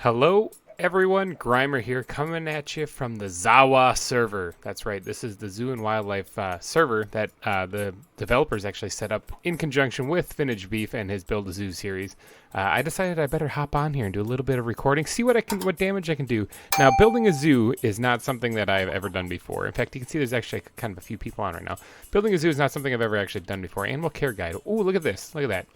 Hello, everyone. GReimer here, coming at you from the ZAWA server. That's right. This is the Zoo and Wildlife server that the developers actually set up in conjunction with VintageBeef and his Build a Zoo series. I decided I better hop on here and do a little bit of recording, see what damage I can do. Now, building a zoo is not something that I've ever done before. In fact, you can see there's actually kind of a few people on right now. Building a zoo is not something I've ever actually done before. Animal care guide. Ooh, look at this. Look at that.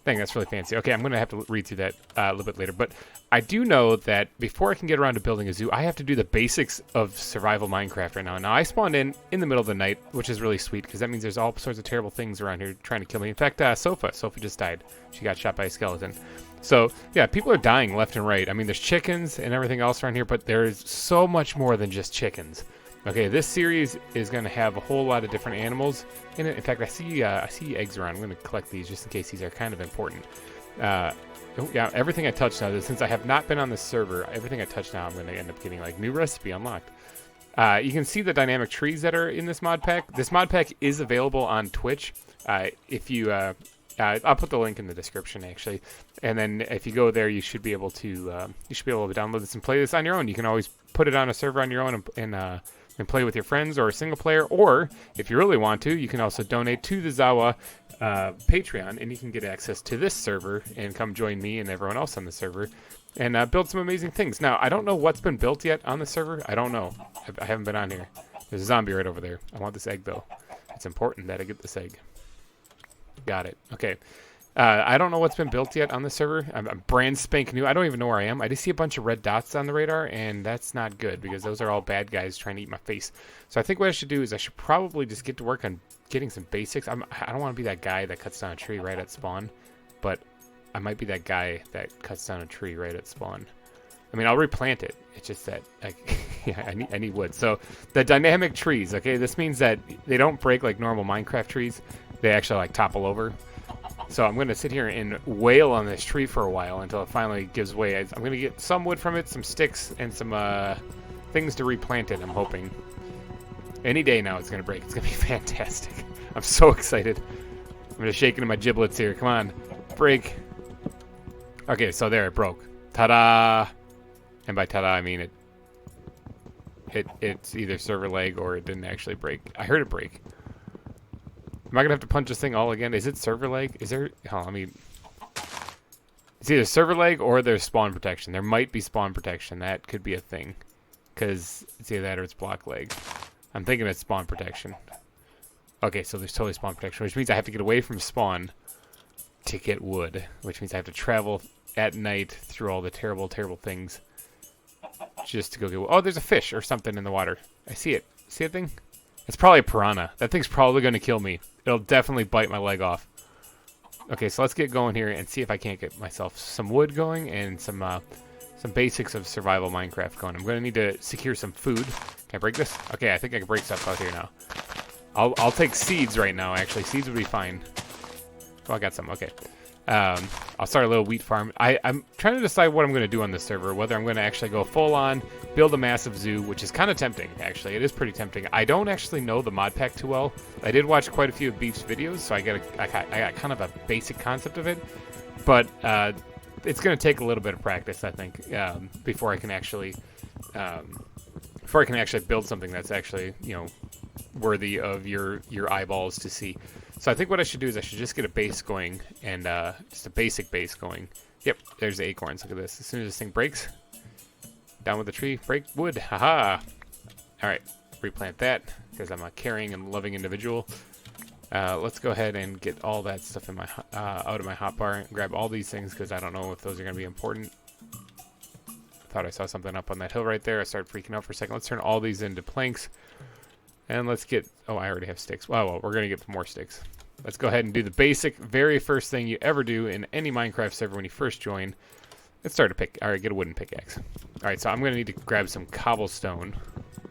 Thing that's really fancy. Okay, I'm going to have to read through that a little bit later, but I do know that before I can get around to building a zoo, I have to do the basics of survival Minecraft right now. Now, I spawned in the middle of the night, which is really sweet because that means there's all sorts of terrible things around here trying to kill me. In fact, Sophia just died. She got shot by a skeleton. So, yeah, people are dying left and right. I mean, there's chickens and everything else around here, but there's so much more than just chickens. Okay, this series is going to have a whole lot of different animals in it. In fact, I see eggs around. I'm going to collect these just in case these are kind of important. Oh, yeah, everything I touch now, since I have not been on this server, everything I touch now, I'm going to end up getting like new recipe unlocked. You can see the dynamic trees that are in this mod pack. This mod pack is available on Twitch. If you, I'll put the link in the description actually, and then if you go there, you should be able to download this and play this on your own. You can always put it on a server on your own and play with your friends or a single player, or if you really want to, you can also donate to the ZAWA Patreon, and you can get access to this server and come join me and everyone else on the server and build some amazing things. Now, I don't know what's been built yet on the server. I don't know. I haven't been on here. There's a zombie right over there. I want this egg, though. It's important that I get this egg. Got it. Okay. I don't know what's been built yet on the server. I'm brand spank new. I don't even know where I am. I just see a bunch of red dots on the radar, and that's not good because those are all bad guys trying to eat my face. So I think what I should do is I should probably just get to work on getting some basics. I don't want to be that guy that cuts down a tree right at spawn, but I might be that guy that cuts down a tree right at spawn. I mean, I'll replant it. It's just that, yeah, I need wood. So the dynamic trees, okay, this means that they don't break like normal Minecraft trees. They actually like topple over. So I'm going to sit here and wail on this tree for a while until it finally gives way. I'm going to get some wood from it, some sticks, and some things to replant it, I'm hoping. Any day now it's going to break. It's going to be fantastic. I'm so excited. I'm just shaking in my giblets here. Come on. Break. Okay, so there, it broke. Ta-da! And by ta-da, I mean it's either server lag or it didn't actually break. I heard it break. Am I going to have to punch this thing all again? Is it server lag? Is there... Oh, I mean... It's either server lag or there's spawn protection. There might be spawn protection. That could be a thing. Because it's either that or it's block lag. I'm thinking it's spawn protection. Okay, so there's totally spawn protection, which means I have to get away from spawn to get wood. Which means I have to travel at night through all the terrible, terrible things just to go get wood. Oh, there's a fish or something in the water. I see it. See that thing? It's probably a piranha. That thing's probably going to kill me. It'll definitely bite my leg off. Okay, so let's get going here and see if I can't get myself some wood going and some basics of survival Minecraft going. I'm going to need to secure some food. Can I break this? Okay, I think I can break stuff out here now. I'll take seeds right now, actually. Seeds would be fine. Oh, I got some. Okay. I'll start a little wheat farm. I'm trying to decide what I'm going to do on this server, whether I'm going to actually go full on, build a massive zoo, which is kind of tempting, actually. It is pretty tempting. I don't actually know the mod pack too well. I did watch quite a few of Beef's videos, so I got kind of a basic concept of it. But it's going to take a little bit of practice, I think, before I can actually build something that's actually, you know, worthy of your eyeballs to see. So I think what I should do is I should just get a base going and just a basic base going. Yep, there's the acorns. Look at this. As soon as this thing breaks, down with the tree, break wood. Haha. All right, replant that because I'm a caring and loving individual. Let's go ahead and get all that stuff in my out of my hotbar and grab all these things because I don't know if those are going to be important. I thought I saw something up on that hill right there. I started freaking out for a second. Let's turn all these into planks. And let's get... Oh, I already have sticks. Well, we're going to get some more sticks. Let's go ahead and do the basic, very first thing you ever do in any Minecraft server when you first join. Let's start a pick. All right, get a wooden pickaxe. All right, so I'm going to need to grab some cobblestone.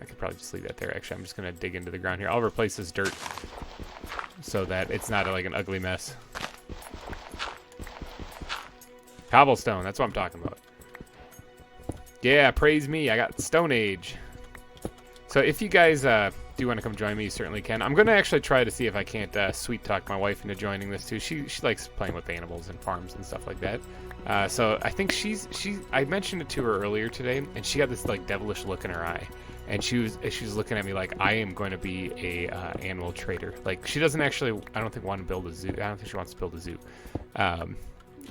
I could probably just leave that there, actually. I'm just going to dig into the ground here. I'll replace this dirt so that it's not like an ugly mess. Cobblestone, that's what I'm talking about. Yeah, praise me. I got Stone Age. So if you guys do want to come join me, you certainly can. I'm going to actually try to see if I can't sweet talk my wife into joining this too. She likes playing with animals and farms and stuff like that. So I think I mentioned it to her earlier today, and she got this like devilish look in her eye, and she was looking at me like I am going to be a animal trader. Like she doesn't actually, I don't think want to build a zoo. I don't think she wants to build a zoo,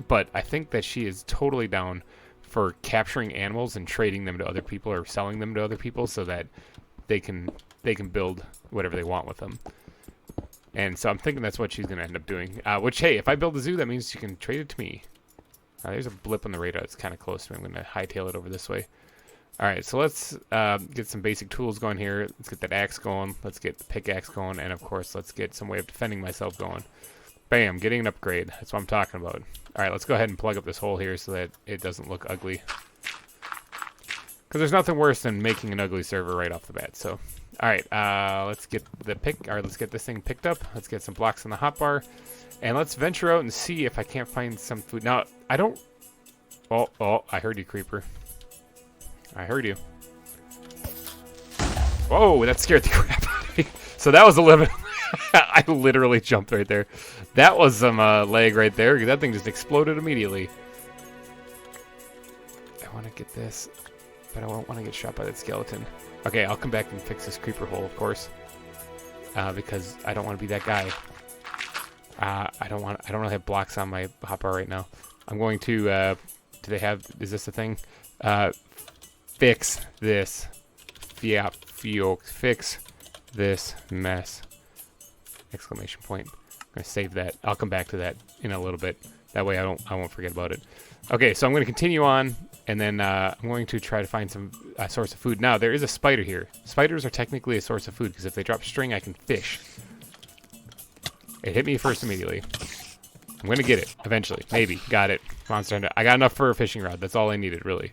but I think that she is totally down for capturing animals and trading them to other people or selling them to other people so that they can build whatever they want with them. And so I'm thinking that's what she's going to end up doing. Which, hey, if I build a zoo, that means she can trade it to me. There's a blip on the radar. It's kind of close to me. I'm going to hightail it over this way. All right, so let's get some basic tools going here. Let's get that axe going. Let's get the pickaxe going. And, of course, let's get some way of defending myself going. Bam, getting an upgrade. That's what I'm talking about. All right, let's go ahead and plug up this hole here so that it doesn't look ugly. Because there's nothing worse than making an ugly server right off the bat. So, all right, let's get let's get this thing picked up. Let's get some blocks on the hotbar, and let's venture out and see if I can't find some food. Now, I don't. Oh, I heard you, creeper. I heard you. Whoa, that scared the crap out of me. So that was a little bit. I literally jumped right there. That was some lag right there, because that thing just exploded immediately. I want to get this, but I don't want to get shot by that skeleton. Okay, I'll come back and fix this creeper hole, of course, because I don't want to be that guy. I don't really have blocks on my hotbar right now. I'm going to. Is this a thing? Fix this. Yeah, fix this mess. Exclamation point. I'm gonna save that. I'll come back to that in a little bit. That way I won't forget about it. Okay, so I'm gonna continue on, and then I'm going to try to find some source of food. Now there is a spider here. Spiders are technically a source of food because if they drop string, I can fish. It hit me first immediately. I'm gonna get it eventually. Maybe. Got it. Monster Hunter. I got enough for a fishing rod. That's all I needed, really.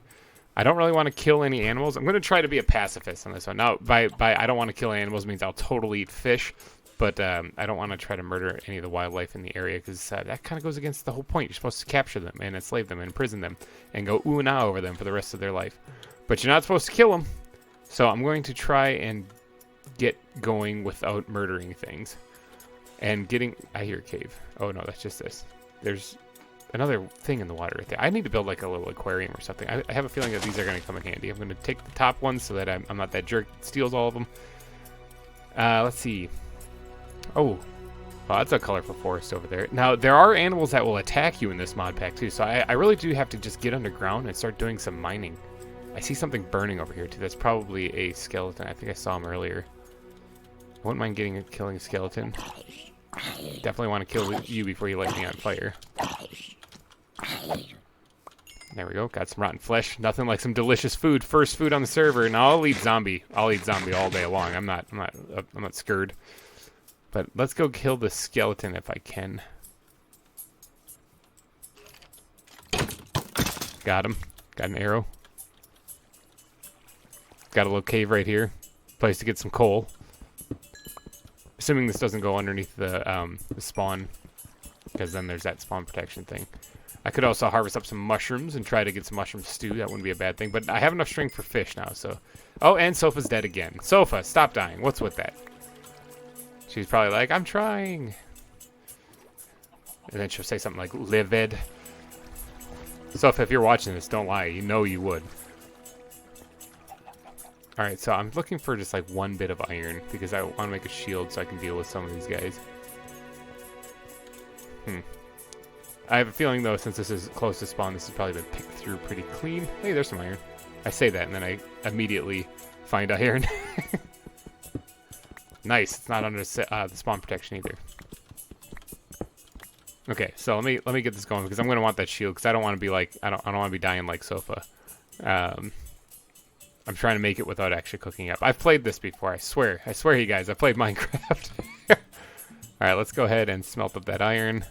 I don't really want to kill any animals. I'm gonna try to be a pacifist on this one. Now, by I don't want to kill animals means I'll totally eat fish. But I don't want to try to murder any of the wildlife in the area because that kind of goes against the whole point. You're supposed to capture them and enslave them and imprison them and go ooh and ah over them for the rest of their life. But you're not supposed to kill them. So I'm going to try and get going without murdering things. And getting... I hear a cave. Oh, no, that's just this. There's another thing in the water right there. I need to build like a little aquarium or something. I have a feeling that these are going to come in handy. I'm going to take the top ones so that I'm not that jerk that steals all of them. Let's see. Oh, well, that's a colorful forest over there. Now, there are animals that will attack you in this mod pack, too, so I really do have to just get underground and start doing some mining. I see something burning over here, too. That's probably a skeleton. I think I saw him earlier. I wouldn't mind killing a skeleton. Definitely want to kill you before you light me on fire. There we go. Got some rotten flesh. Nothing like some delicious food. First food on the server. Now I'll eat zombie. I'll eat zombie all day long. I'm not scared. But let's go kill the skeleton if I can. Got him. Got an arrow. Got a little cave right here. Place to get some coal. Assuming this doesn't go underneath the spawn, because then there's that spawn protection thing. I could also harvest up some mushrooms and try to get some mushroom stew. That wouldn't be a bad thing. But I have enough string for fish now, so... Oh, and Sofa's dead again. Sofa, stop dying. What's with that? She's probably like, I'm trying. And then she'll say something like, livid. Sofa, if you're watching this, don't lie. You know you would. Alright, so I'm looking for just like one bit of iron, because I want to make a shield so I can deal with some of these guys. I have a feeling, though, since this is close to spawn, this has probably been picked through pretty clean. Hey, there's some iron. I say that, and then I immediately find iron. Nice. It's not under the spawn protection either. Okay, so let me get this going, because I'm going to want that shield, because I don't want to be like... I don't want to be dying like Sofa. I'm trying to make it without actually cooking up. I've played this before, I swear. I swear you guys, I've played Minecraft. Alright, let's go ahead and smelt up that iron.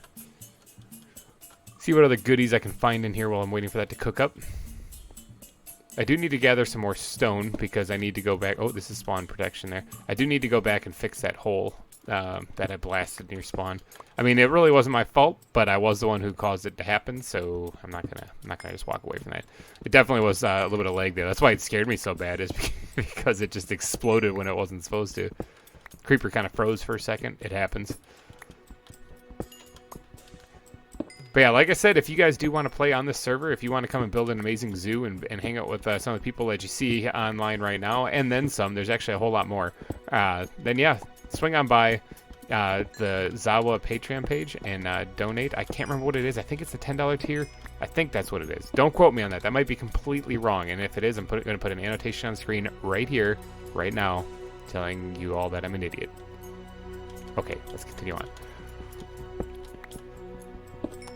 See what other goodies I can find in here while I'm waiting for that to cook up. I do need to gather some more stone because I need to go back. Oh, this is spawn protection there. I do need to go back and fix that hole that I blasted near spawn. I mean, it really wasn't my fault, but I was the one who caused it to happen, so I'm not gonna just walk away from that. It definitely was a little bit of lag there. That's why it scared me so bad, is because it just exploded when it wasn't supposed to. Creeper kind of froze for a second. It happens. But yeah, like I said, if you guys do want to play on this server, if you want to come and build an amazing zoo and hang out with some of the people that you see online right now, and then some, there's actually a whole lot more, then yeah, swing on by the ZAWA Patreon page and donate. I can't remember what it is. I think it's the $10 tier. I think that's what it is. Don't quote me on that. That might be completely wrong. And if it is, I'm going to put an annotation on screen right here, right now, telling you all that I'm an idiot. Okay, let's continue on.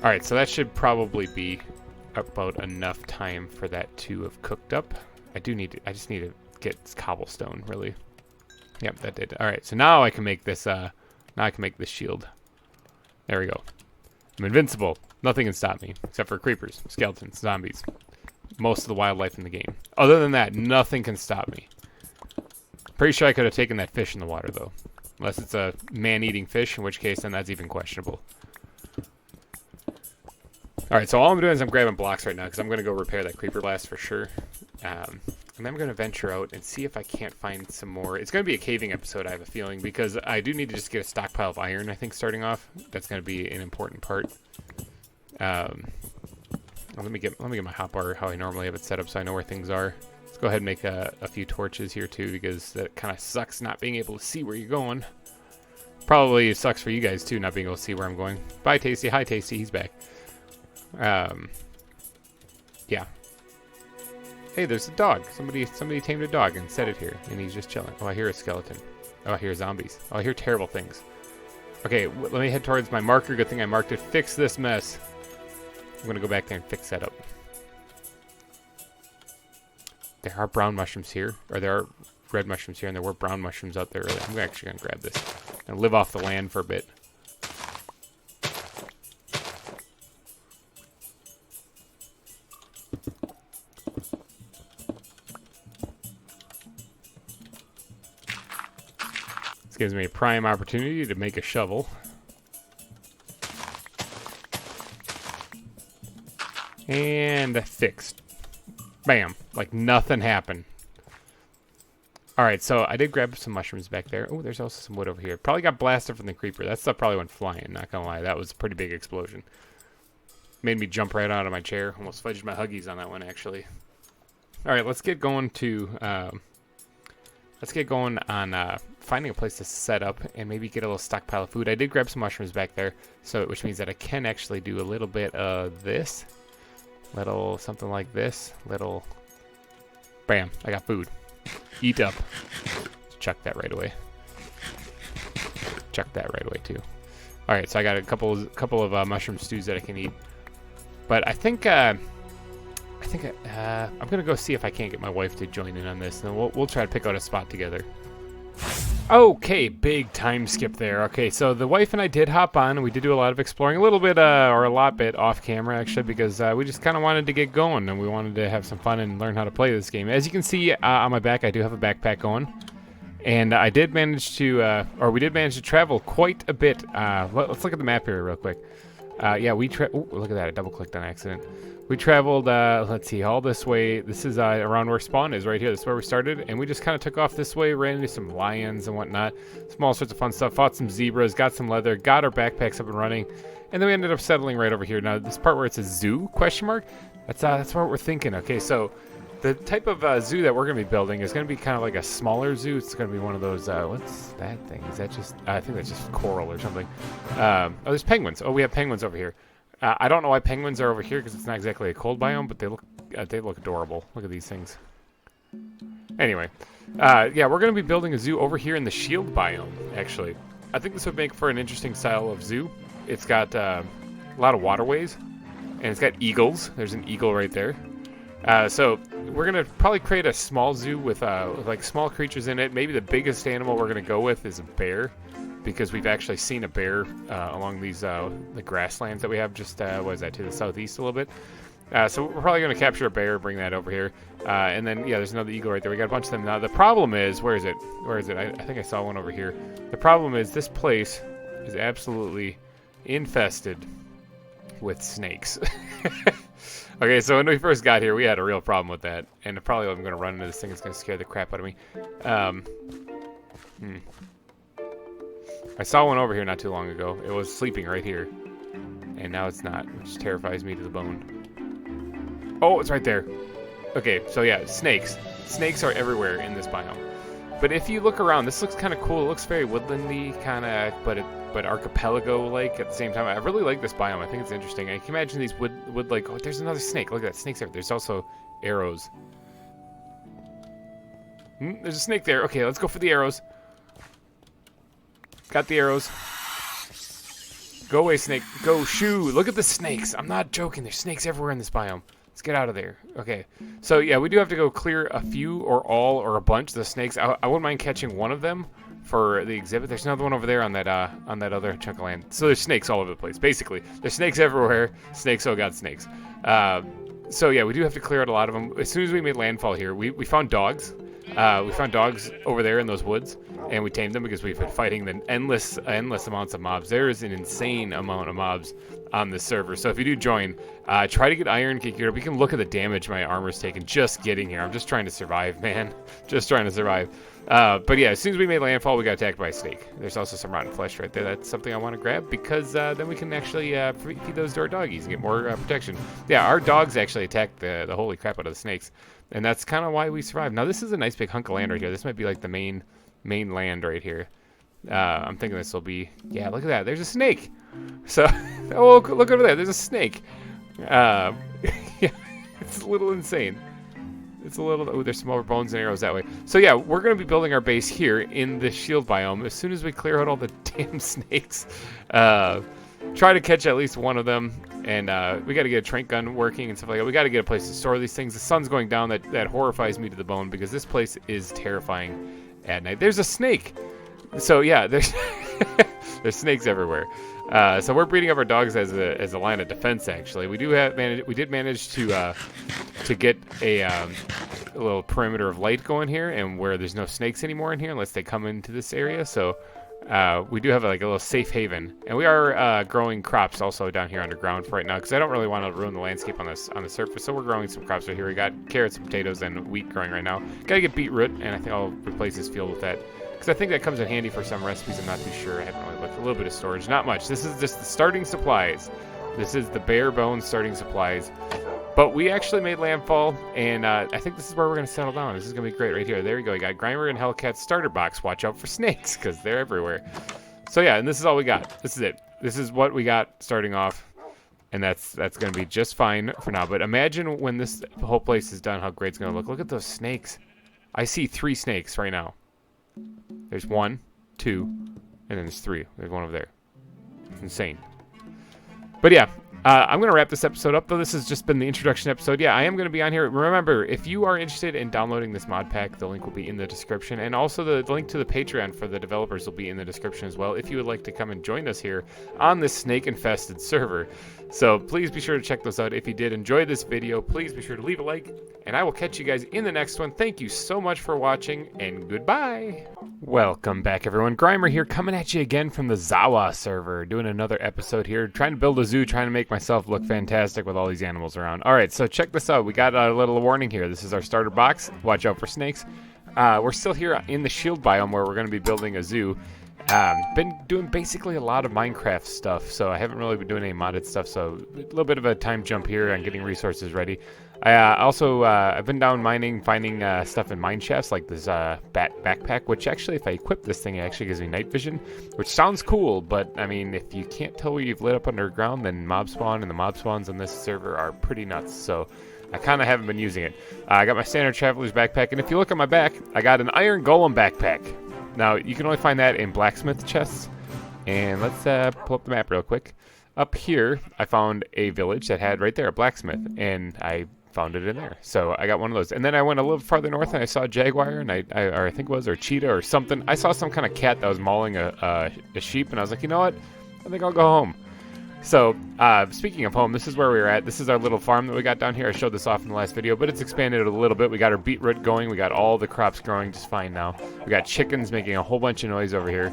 Alright, so that should probably be about enough time for that to have cooked up. I just need to get cobblestone, really. Yep, that did. Alright, so now I can make this, shield. There we go. I'm invincible. Nothing can stop me, except for creepers, skeletons, zombies. Most of the wildlife in the game. Other than that, nothing can stop me. Pretty sure I could have taken that fish in the water, though. Unless it's a man-eating fish, in which case, then that's even questionable. Alright, so all I'm doing is I'm grabbing blocks right now because I'm going to go repair that creeper blast for sure. And then I'm going to venture out and see if I can't find some more. It's going to be a caving episode, I have a feeling, because I do need to just get a stockpile of iron, I think, starting off. That's going to be an important part. Let me get my hotbar how I normally have it set up so I know where things are. Let's go ahead and make a few torches here too, because that kind of sucks not being able to see where you're going. Probably sucks for you guys too, not being able to see where I'm going. Bye, Tasty. Hi, Tasty. He's back. Yeah. Hey, there's a dog. Somebody tamed a dog and set it here, and he's just chilling. Oh, I hear a skeleton. Oh, I hear zombies. Oh, I hear terrible things. Okay, let me head towards my marker. Good thing I marked it. Fix this mess. I'm gonna go back there and fix that up. There are brown mushrooms here, or there are red mushrooms here, and there were brown mushrooms out there earlier. I'm actually gonna grab this and live off the land for a bit. This gives me a prime opportunity to make a shovel. And fixed. Bam. Like nothing happened. Alright, so I did grab some mushrooms back there. Oh, there's also some wood over here. Probably got blasted from the creeper. That stuff probably went flying, not gonna lie. That was a pretty big explosion. Made me jump right out of my chair. Almost fudged my huggies on that one, actually. Alright, let's get going to... on finding a place to set up and maybe get a little stockpile of food. I did grab some mushrooms back there, which means that I can actually do a little bit of this. Little something like this. Little... Bam, I got food. Eat up. Chuck that right away. Chuck that right away too. Alright, so I got a couple of mushroom stews that I can eat. But I think I'm gonna go see if I can't get my wife to join in on this, and we'll try to pick out a spot together. Okay, big time skip there. Okay, so the wife and I did hop on, and we did do a lot of exploring, a little bit, or a lot bit off camera actually, because we just kind of wanted to get going, and we wanted to have some fun and learn how to play this game. As you can see on my back, I do have a backpack going, and I did manage to, we did manage to travel quite a bit. Let's look at the map here real quick. Yeah, ooh, look at that, I double-clicked on accident. We traveled, let's see, all this way. This is around where spawn is, right here. This is where we started, and we just kind of took off this way, ran into some lions and whatnot. Some all sorts of fun stuff. Fought some zebras, got some leather, got our backpacks up and running, and then we ended up settling right over here. Now, this part where it's a zoo, question mark, that's what we're thinking. Okay, so the type of zoo that we're going to be building is going to be kind of like a smaller zoo. It's going to be one of those, what's that thing? Is that just, I think that's just coral or something. Oh, there's penguins. Oh, we have penguins over here. I don't know why penguins are over here because it's not exactly a cold biome, but they look adorable. Look at these things. Anyway, yeah, we're going to be building a zoo over here in the shield biome, actually. I think this would make for an interesting style of zoo. It's got a lot of waterways, and it's got eagles. There's an eagle right there. So we're going to probably create a small zoo with like small creatures in it. Maybe the biggest animal we're going to go with is a bear, because we've actually seen a bear along these the grasslands that we have just what is that, to the southeast a little bit. So we're probably going to capture a bear, bring that over here. And then, yeah, there's another eagle right there. We got a bunch of them. Now, the problem is, where is it? Where is it? I think I saw one over here. The problem is this place is absolutely infested with snakes. Okay, so when we first got here, we had a real problem with that. And probably I'm going to run into this thing. It's going to scare the crap out of me. I saw one over here not too long ago. It was sleeping right here. And now it's not, which terrifies me to the bone. Oh, it's right there. Okay, so yeah, snakes. Snakes are everywhere in this biome. But if you look around, this looks kind of cool. It looks very woodlandy, kind of, but archipelago-like at the same time. I really like this biome. I think it's interesting. I can imagine these wood like, oh, there's another snake. Look at that, snake's there. There's also arrows. There's a snake there. Okay, let's go for the arrows. Got the arrows. Go away, snake. Go, shoo. Look at the snakes. I'm not joking. There's snakes everywhere in this biome. Let's get out of there. Okay. So, yeah, we do have to go clear a few or all or a bunch of the snakes. I wouldn't mind catching one of them for the exhibit. There's another one over there on that other chunk of land. So there's snakes all over the place, basically. There's snakes everywhere. Snakes, oh god, snakes. So, yeah, we do have to clear out a lot of them. As soon as we made landfall here, we found dogs. We found dogs over there in those woods, and we tamed them because we've been fighting the endless amounts of mobs. There is an insane amount of mobs on this server. So if you do join, try to get iron gear. We can look at the damage my armor's taken just getting here. I'm just trying to survive, man. Just trying to survive. But yeah, as soon as we made landfall, we got attacked by a snake. There's also some rotten flesh right there. That's something I want to grab because then we can actually feed those to our doggies and get more protection. Yeah, our dogs actually attacked the holy crap out of the snakes. And that's kind of why we survived. Now, this is a nice big hunk of land right here. This might be like the main land right here. I'm thinking this will be... Yeah, look at that. There's a snake. So, oh, look over there. There's a snake. Yeah, it's a little insane. It's a little... Oh, there's some more bones and arrows that way. So, yeah, we're going to be building our base here in the shield biome as soon as we clear out all the damn snakes. Try to catch at least one of them. And we got to get a trank gun working and stuff like that. We got to get a place to store these things. The sun's going down. That horrifies me to the bone because this place is terrifying at night. There's a snake. So yeah, there's there's snakes everywhere. So we're breeding up our dogs as a line of defense. Actually, we did manage to get a little perimeter of light going here, and where there's no snakes anymore in here unless they come into this area. So. We do have like a little safe haven, and we are growing crops also down here underground for right now because I don't really want to ruin the landscape on the surface. So we're growing some crops right here. We got carrots, and potatoes, and wheat growing right now. Got to get beetroot, and I think I'll replace this field with that because I think that comes in handy for some recipes. I'm not too sure. I haven't really looked. A little bit of storage, not much. This is just the starting supplies. This is the bare bones starting supplies. But we actually made landfall, and I think this is where we're going to settle down. This is going to be great right here. There we go. We got GReimer and Hellcat's starter box. Watch out for snakes, because they're everywhere. So yeah, and this is all we got. This is it. This is what we got starting off, and that's going to be just fine for now. But imagine when this whole place is done, how great it's going to look. Look at those snakes. I see 3 snakes right now. There's 1, 2, and then there's 3. There's one over there. It's insane. But yeah. I'm going to wrap this episode up, though. This has just been the introduction episode. Yeah, I am going to be on here. Remember, if you are interested in downloading this mod pack, the link will be in the description. And also the link to the Patreon for the developers will be in the description as well, if you would like to come and join us here on this snake-infested server. So please be sure to check those out. If you did enjoy this video, please be sure to leave a like. And I will catch you guys in the next one. Thank you so much for watching, and goodbye. Welcome back, everyone. GReimer here, coming at you again from the ZAWA server, doing another episode here, trying to build a zoo, trying to make myself look fantastic with all these animals around. All right, so check this out. We got a little warning here. This is our starter box. Watch out for snakes. We're still here in the shield biome where we're going to be building a zoo. Been doing basically a lot of Minecraft stuff, so I haven't really been doing any modded stuff, so a little bit of a time jump here on getting resources ready. I've been down mining, finding stuff in mine shafts like this backpack, which actually, if I equip this thing, it actually gives me night vision, which sounds cool, but I mean, if you can't tell where you've lit up underground, then mob spawn, and the mob spawns on this server are pretty nuts, so I kind of haven't been using it. I got my standard traveler's backpack, and if you look at my back, I got an iron golem backpack. Now, you can only find that in blacksmith chests, and let's pull up the map real quick. Up here, I found a village that had right there a blacksmith, and I found it in there. So I got one of those. And then I went a little farther north and I saw a jaguar, and I think it was, or cheetah or something. I saw some kind of cat that was mauling a sheep, and I was like, you know what? I think I'll go home. So, speaking of home, this is where we were at. This is our little farm that we got down here. I showed this off in the last video, but it's expanded a little bit. We got our beetroot going. We got all the crops growing just fine now. We got chickens making a whole bunch of noise over here.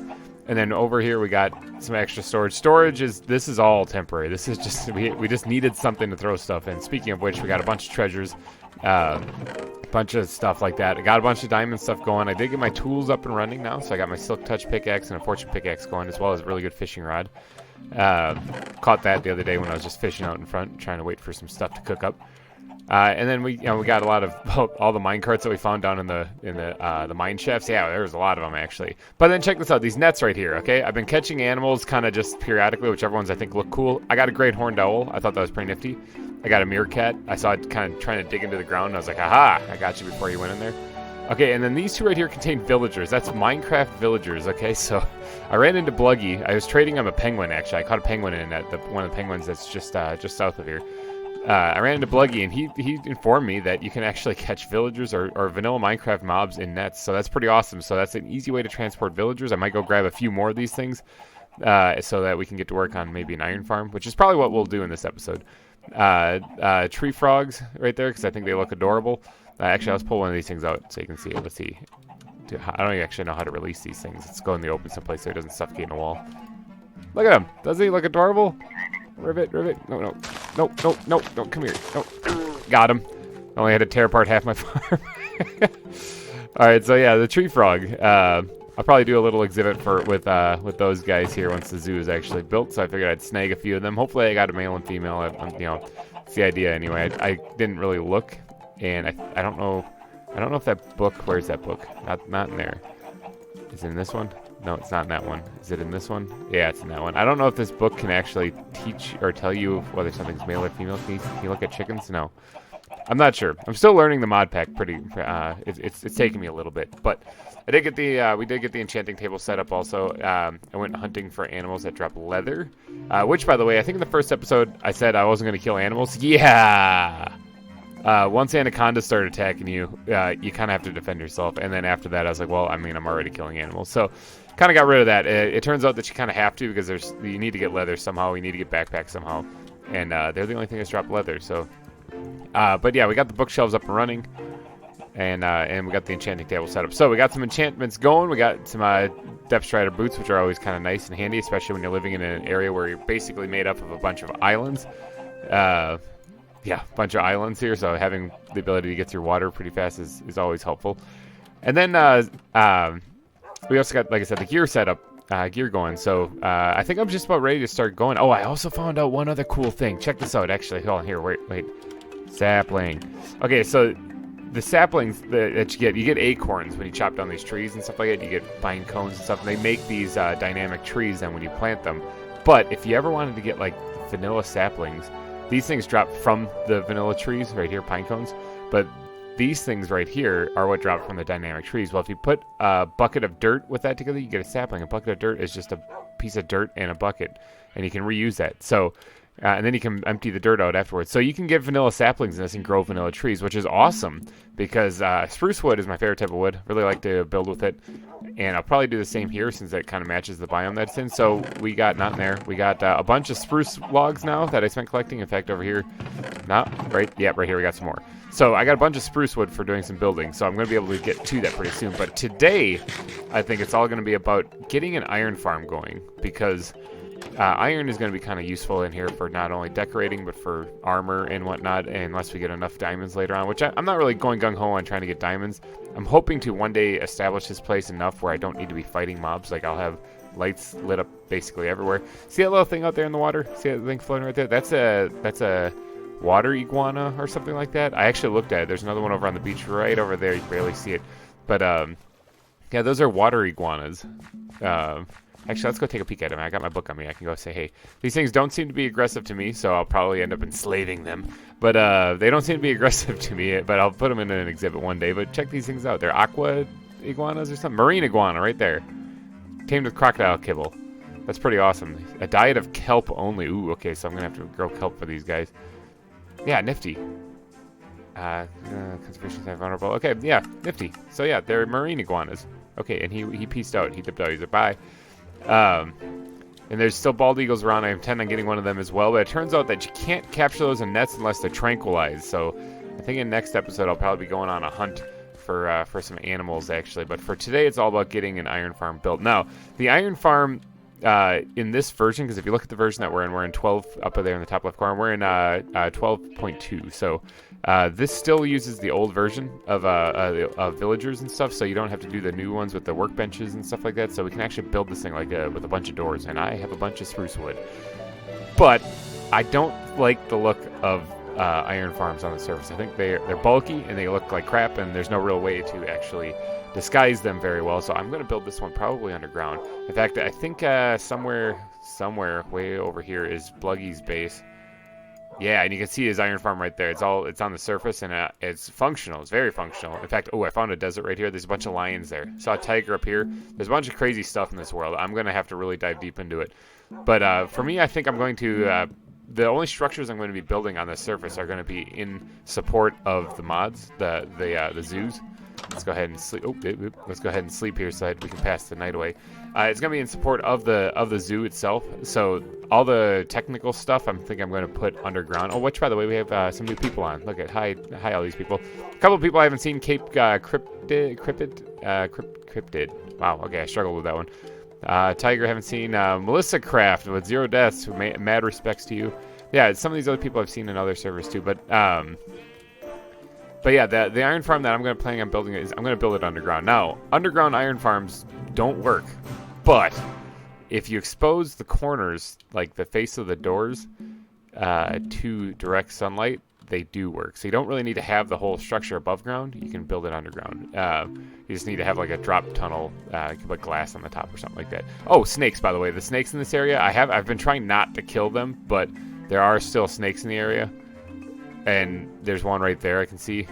And then over here we got some extra storage. This is all temporary. This is just, we just needed something to throw stuff in. Speaking of which, we got a bunch of treasures, bunch of stuff like that. I got a bunch of diamond stuff going. I did get my tools up and running now, so I got my silk touch pickaxe and a fortune pickaxe going, as well as a really good fishing rod. Caught that the other day when I was just fishing out in front, trying to wait for some stuff to cook up. And then we got a lot of all the mine carts that we found down in the mine shafts. Yeah, there was a lot of them actually. But then check this out, these nets right here. Okay, I've been catching animals kind of just periodically, whichever ones I think look cool. I got a great horned owl. I thought that was pretty nifty. I got a meerkat. I saw it kind of trying to dig into the ground. And I was like, aha! I got you before you went in there. Okay, and then these two right here contain villagers. That's Minecraft villagers, okay? So I ran into Bluggy. I was trading him a penguin, actually. I caught a penguin in one of the penguins that's just south of here. I ran into Bluggy, and he informed me that you can actually catch villagers or vanilla Minecraft mobs in nets. So that's pretty awesome. So that's an easy way to transport villagers. I might go grab a few more of these things so that we can get to work on maybe an iron farm, which is probably what we'll do in this episode. Tree frogs right there, because I think they look adorable. Actually, let's pull one of these things out so you can see it. Let's see. I don't actually know how to release these things. Let's go in the open someplace so it doesn't suffocate in a wall. Look at him. Doesn't he look adorable? Rivet. No, come here. No. Got him. Only had to tear apart half my farm. Alright, so yeah, the tree frog. I'll probably do a little exhibit with those guys here once the zoo is actually built, so I figured I'd snag a few of them. Hopefully I got a male and female. It's the idea anyway. I didn't really look. And I don't know if that book, where's that book? Not in there. Is it in this one? No, it's not in that one. Is it in this one? Yeah, it's in that one. I don't know if this book can actually teach or tell you whether something's male or female. Can you look at chickens? No. I'm not sure. I'm still learning the mod pack it's taking me a little bit. But I did get we did get the enchanting table set up also. I went hunting for animals that drop leather. Which, by the way, I think in the first episode I said I wasn't going to kill animals. Yeah! Once anacondas start attacking you, you kind of have to defend yourself. And then after that, I was like, well, I mean, I'm already killing animals. So kind of got rid of that. It turns out that you kind of have to because you need to get leather somehow. You need to get backpacks somehow. And they're the only thing that's dropped leather. So, but yeah, we got the bookshelves up and running. And we got the enchanting table set up. So we got some enchantments going. We got some depth strider boots, which are always kind of nice and handy, especially when you're living in an area where you're basically made up of a bunch of islands. Yeah, a bunch of islands here, so having the ability to get through water pretty fast is always helpful. And then we also got, like I said, the gear setup, gear going. So I think I'm just about ready to start going. Oh, I also found out one other cool thing. Check this out, actually. Hold on, here, wait. Sapling. Okay, so the saplings that you get acorns when you chop down these trees and stuff like that. You get pine cones and stuff, and they make these dynamic trees then when you plant them. But if you ever wanted to get, like, vanilla saplings, these things drop from the vanilla trees right here, pine cones, but these things right here are what drop from the dynamic trees. Well, if you put a bucket of dirt with that together, you get a sapling. A bucket of dirt is just a piece of dirt and a bucket, and you can reuse that. So, and then you can empty the dirt out afterwards. So you can get vanilla saplings in this and grow vanilla trees, which is awesome because spruce wood is my favorite type of wood. Really like to build with it. And I'll probably do the same here since it kind of matches the biome that's in. So we got, not in there, we got a bunch of spruce logs now that I spent collecting. In fact, over here, right here we got some more. So I got a bunch of spruce wood for doing some building. So I'm going to be able to get to that pretty soon. But today, I think it's all going to be about getting an iron farm going because iron is going to be kind of useful in here for not only decorating but for armor and whatnot, unless we get enough diamonds later on, which I'm not really going gung-ho on trying to get diamonds. I'm hoping to one day establish this place enough where I don't need to be fighting mobs. Like, I'll have lights lit up basically everywhere. See that little thing out there in the water? See that thing floating right there? That's a water iguana or something like that. I actually looked at it. There's another one over on the beach right over there. You can barely see it. But yeah, those are water iguanas. Actually, let's go take a peek at them. I got my book on me. I can go say, hey, these things don't seem to be aggressive to me, so I'll probably end up enslaving them. But they don't seem to be aggressive to me, but I'll put them in an exhibit one day. But check these things out. They're aqua iguanas or something. Marine iguana right there. Tamed with crocodile kibble. That's pretty awesome. A diet of kelp only. Ooh, okay, so I'm going to have to grow kelp for these guys. Yeah, nifty. Conservation is vulnerable. Okay, yeah, nifty. So yeah, they're marine iguanas. Okay, and he pieced out. He dipped out. He's like, bye. And there's still bald eagles around. I intend on getting one of them as well. But it turns out that you can't capture those in nets unless they're tranquilized. So I think in next episode I'll probably be going on a hunt for some animals, actually. But for today, it's all about getting an iron farm built. Now, the iron farm in this version, because if you look at the version that we're in 12 up there in the top left corner, we're in 12.2. So this still uses the old version of villagers and stuff, so you don't have to do the new ones with the workbenches and stuff like that. So we can actually build this thing like with a bunch of doors, and I have a bunch of spruce wood. But I don't like the look of iron farms on the surface. I think they're bulky and they look like crap, and there's no real way to actually disguise them very well. So I'm going to build this one probably underground. In fact, I think somewhere way over here is Bluggy's base. Yeah, and you can see his iron farm right there. It's on the surface, and it's functional. It's very functional. In fact, I found a desert right here. There's a bunch of lions there. Saw a tiger up here. There's a bunch of crazy stuff in this world. I'm going to have to really dive deep into it. But for me, I think I'm going to the only structures I'm going to be building on the surface are going to be in support of the mods, the zoos. Let's go ahead and sleep. Let's go ahead and sleep here so that we can pass the night away. It's going to be in support of the zoo itself. So all the technical stuff, I'm going to put underground. Oh, which by the way, we have some new people on. Look at hi all these people. A couple of people I haven't seen. Cape Cryptid. Wow. Okay, I struggled with that one. Tiger, haven't seen. Melissa Craft with 0 deaths. Mad respects to you. Yeah, some of these other people I've seen in other servers too. But yeah, the iron farm that I'm going to plan on building I'm going to build it underground. Now, underground iron farms don't work, but if you expose the corners, like the face of the doors, to direct sunlight, they do work. So you don't really need to have the whole structure above ground. You can build it underground. You just need to have like a drop tunnel, you can put glass on the top or something like that. Oh, snakes, by the way. The snakes in this area, I've been trying not to kill them, but there are still snakes in the area. And there's one right there I can see.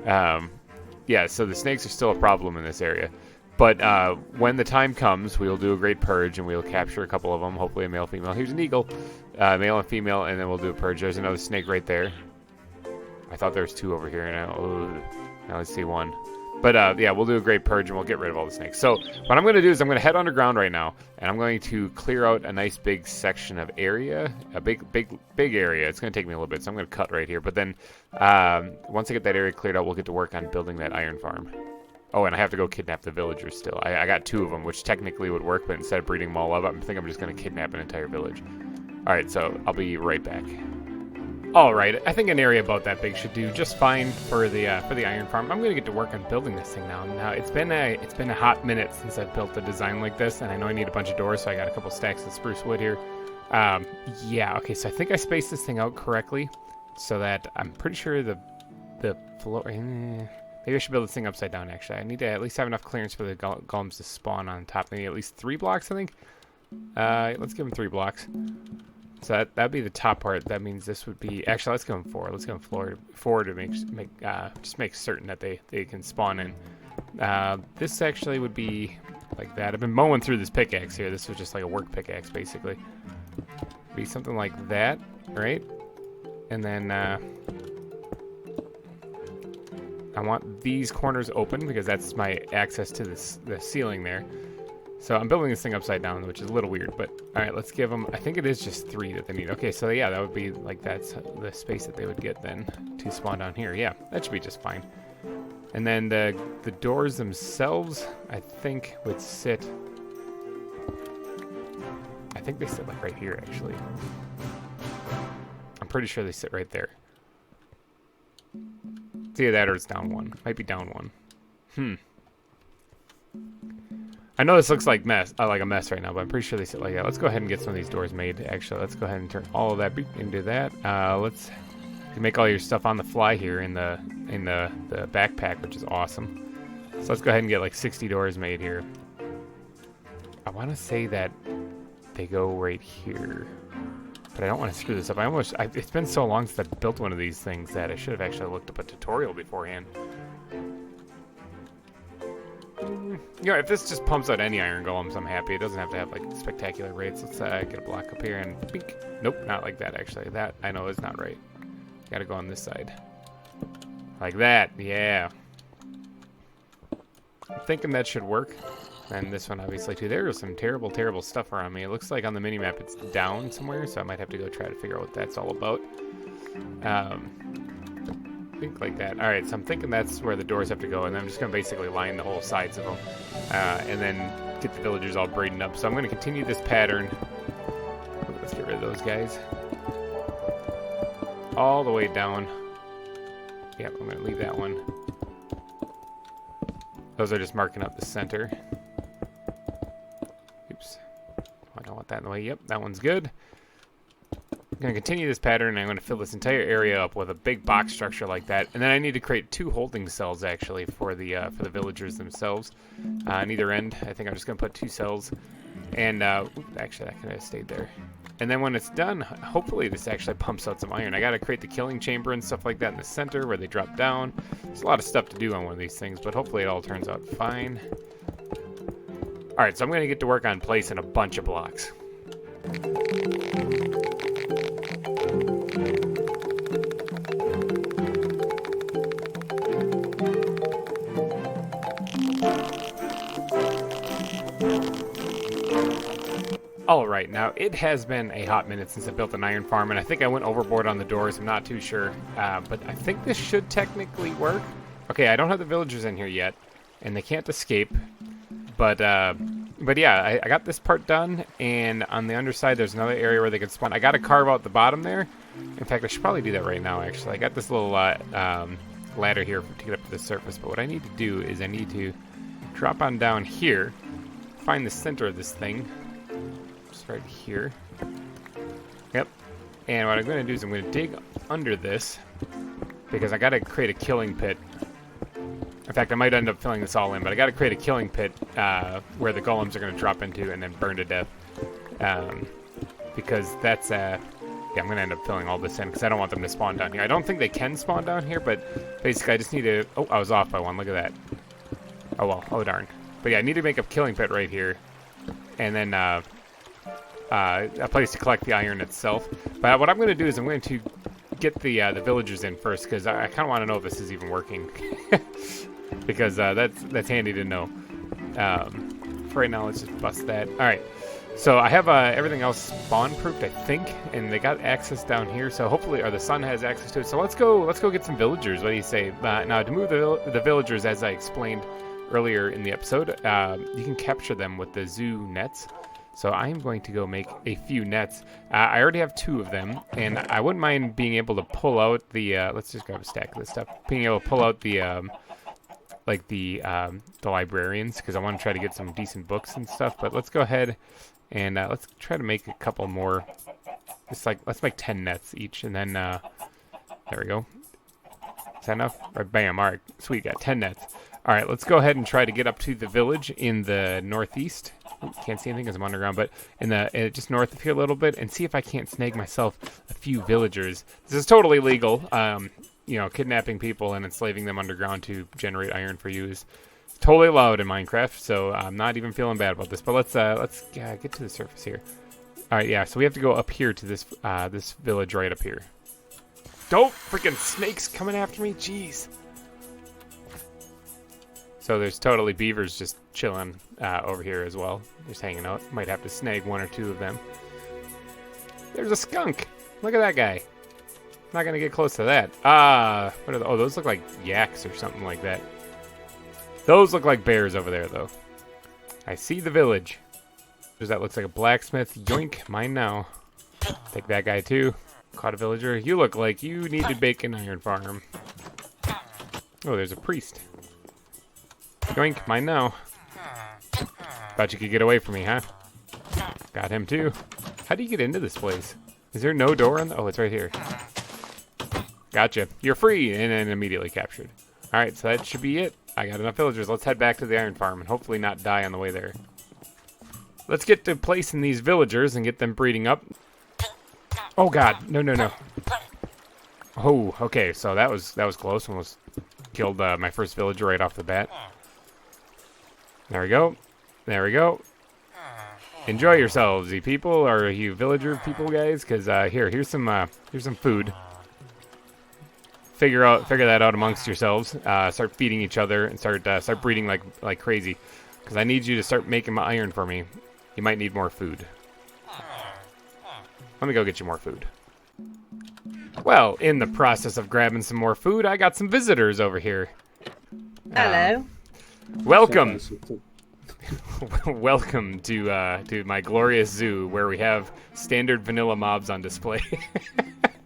Yeah, so the snakes are still a problem in this area. But when the time comes, we'll do a great purge, and we'll capture a couple of them, hopefully a male, female. Here's an eagle, male and female, and then we'll do a purge. There's another snake right there. I thought there was 2 over here, and now let's see 1. But yeah, we'll do a great purge, and we'll get rid of all the snakes. So what I'm going to do is I'm going to head underground right now, and I'm going to clear out a nice big section of area, a big area. It's going to take me a little bit, so I'm going to cut right here. But then once I get that area cleared out, we'll get to work on building that iron farm. Oh, and I have to go kidnap the villagers still. I got 2 of them, which technically would work, but instead of breeding them all up, I think I'm just going to kidnap an entire village. All right, so I'll be right back. All right, I think an area about that big should do just fine for the iron farm. I'm going to get to work on building this thing now. Now it's been a hot minute since I've built a design like this, and I know I need a bunch of doors, so I got a couple stacks of spruce wood here. Yeah, okay, so I think I spaced this thing out correctly, so that I'm pretty sure the floor. Maybe I should build this thing upside down. Actually, I need to at least have enough clearance for the golems to spawn on top. Maybe at least 3 blocks, I think. Let's give them 3 blocks. So that'd be the top part. That means this would be actually. Let's give them 4. Let's give them 4 to make certain that they can spawn in. This actually would be like that. I've been mowing through this pickaxe here. This was just like a work pickaxe, basically. Be something like that, right? And then I want these corners open because that's my access to the ceiling there. So I'm building this thing upside down, which is a little weird, but all right, let's give them, I think it is just 3 that they need. Okay, so yeah, that would be like, that's the space that they would get then to spawn down here. Yeah, that should be just fine. And then the doors themselves, I think would sit, I think they sit like right here, actually. I'm pretty sure they sit right there. It's either that or it's down 1. Might be down 1. I know this looks like a mess right now, but I'm pretty sure they sit like that. Let's go ahead and get some of these doors made. Actually, let's go ahead and turn all of that into that. You can make all your stuff on the fly here in the backpack, which is awesome. So let's go ahead and get like 60 doors made here. I want to say that they go right here, but I don't want to screw this up. It's been so long since I built one of these things that I should have actually looked up a tutorial beforehand. You know, if this just pumps out any iron golems, I'm happy. It doesn't have to have like spectacular rates. Let's get a block up here and bink. Nope, not like that actually. That I know is not right. Gotta go on this side. Like that, yeah. I'm thinking that should work. And this one obviously too. There is some terrible, terrible stuff around me. It looks like on the mini-map it's down somewhere, so I might have to go try to figure out what that's all about. Think like that. Alright, so I'm thinking that's where the doors have to go, and I'm just going to basically line the whole sides of them. And then get the villagers all braided up. So I'm going to continue this pattern. Let's get rid of those guys. All the way down. Yep, I'm going to leave that one. Those are just marking up the center. Oops. I don't want that in the way. Yep, that one's good. I'm going to continue this pattern, and I'm going to fill this entire area up with a big box structure like that. And then I need to create 2 holding cells, actually, for the villagers themselves. On either end, I think I'm just going to put 2 cells. And, actually, that could have stayed there. And then when it's done, hopefully this actually pumps out some iron. I got to create the killing chamber and stuff like that in the center where they drop down. There's a lot of stuff to do on one of these things, but hopefully it all turns out fine. Alright, so I'm going to get to work on placing a bunch of blocks. Alright, now it has been a hot minute since I built an iron farm, and I think I went overboard on the doors. I'm not too sure, but I think this should technically work. Okay, I don't have the villagers in here yet, and they can't escape, but yeah, I got this part done, and on the underside there's another area where they can spawn. I got to carve out the bottom there. In fact, I should probably do that right now, actually. I got this little ladder here to get up to the surface, but what I need to do is I need to drop on down here, find the center of this thing, right here. Yep. And what I'm going to do is I'm going to dig under this because I got to create a killing pit. In fact, I might end up filling this all in, but I got to create a killing pit where the golems are going to drop into and then burn to death. Because that's yeah, I'm going to end up filling all this in because I don't want them to spawn down here. I don't think they can spawn down here, but basically I just need to... Oh, I was off by one. Look at that. Oh, well. Oh, darn. But yeah, I need to make a killing pit right here. And then... a place to collect the iron itself. But what I'm going to do is I'm going to get the villagers in first because I kind of want to know if this is even working. Because that's handy to know. For right now, let's just bust that. All right. So I have everything else spawn-proofed, I think, and they got access down here. So hopefully, or the sun has access to it. So let's go get some villagers. What do you say? Now to move the villagers, as I explained earlier in the episode, you can capture them with the zoo nets. So I'm going to go make a few nets. I already have 2 of them, and I wouldn't mind being able to pull out the, let's just grab a stack of this stuff, being able to pull out the, the librarians, because I want to try to get some decent books and stuff. But let's go ahead and let's try to make a couple more. Just like, let's make 10 nets each, and then, there we go. Is that enough? Or bam, all right, sweet, got 10 nets. All right, let's go ahead and try to get up to the village in the northeast. Ooh, can't see anything because I'm underground, but in the just north of here a little bit, and see if I can't snag myself a few villagers. This is totally legal. You know, kidnapping people and enslaving them underground to generate iron for you is totally allowed in Minecraft. So I'm not even feeling bad about this. But let's get to the surface here. All right, yeah. So we have to go up here to this this village right up here. Don't freaking snakes coming after me, jeez. So there's totally beavers just chilling over here as well, just hanging out. Might have to snag 1 or 2 of them. There's a skunk. Look at that guy. Not gonna get close to that. What are oh, those look like yaks or something like that. Those look like bears over there, though. I see the village. That looks like a blacksmith. Yoink, mine now. Take that guy too. Caught a villager. You look like you need to bake an iron farm. Oh, there's a priest. Yoink, mine now. Thought you could get away from me, huh? Got him too. How do you get into this place? Is there no door on the... Oh, it's right here. Gotcha. You're free, and then immediately captured. Alright, so that should be it. I got enough villagers. Let's head back to the iron farm and hopefully not die on the way there. Let's get to placing these villagers and get them breeding up. Oh god, no, no, no. Oh, okay, so that was close. Almost killed my first villager right off the bat. There we go. There we go. Enjoy yourselves, you people, or you villager people, guys. Because here's some food. Figure that out amongst yourselves. Start feeding each other and start breeding like crazy. Because I need you to start making my iron for me. You might need more food. Let me go get you more food. Well, in the process of grabbing some more food, I got some visitors over here. Hello. Welcome. Welcome to my glorious zoo where we have standard vanilla mobs on display.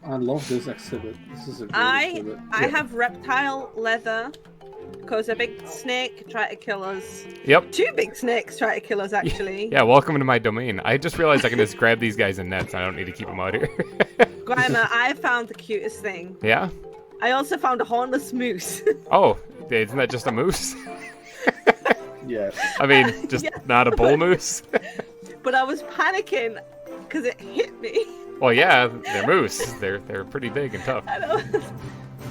I love this exhibit. This is a great exhibit. I have reptile leather because a big snake tried to kill us. Yep. 2 big snakes tried to kill us, actually. Yeah, welcome to my domain. I just realized I can just grab these guys in nets. I don't need to keep them out here. GReimer, I found the cutest thing. Yeah? I also found a hornless moose. Oh, isn't that just a moose? Yes. I mean, just not a bull moose? But I was panicking because it hit me. Well, yeah, they're moose. They're pretty big and tough. I know.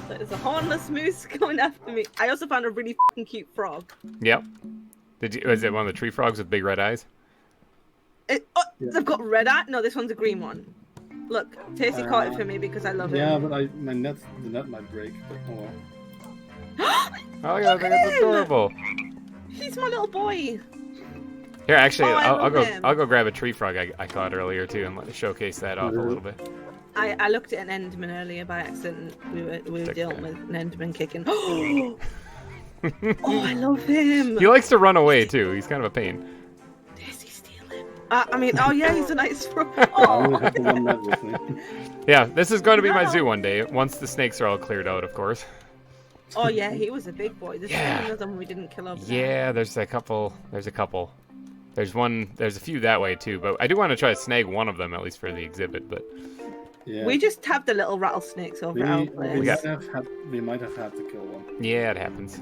There's a hornless moose going after me. I also found a really fucking cute frog. Yep. Was it one of the tree frogs with big red eyes? They've got red eye. No, this one's a green one. Look, Tasty caught it for me because I love it. Yeah, but the net might break. But oh well. Oh yeah, that's adorable. He's my little boy. Here, actually, Oh, I'll go grab a tree frog I caught earlier too, and let me showcase that off a little bit. I looked at an Enderman earlier by accident. We were dealing with an Enderman kicking. Oh, I love him. He likes to run away too. He's kind of a pain. Does he steal him? I mean, oh yeah, he's a nice frog. I Oh. only have the one net with me. Yeah, this is going to be my zoo one day. Once the snakes are all cleared out, of course. Oh yeah, he was a big boy. There's Yeah. another one we didn't kill over there. Yeah, there's a couple. There's a few that way too, but I do want to try to snag one of them at least for the exhibit. But Yeah. We just have the little rattlesnakes over our place. We might have had to kill one. yeah, it happens.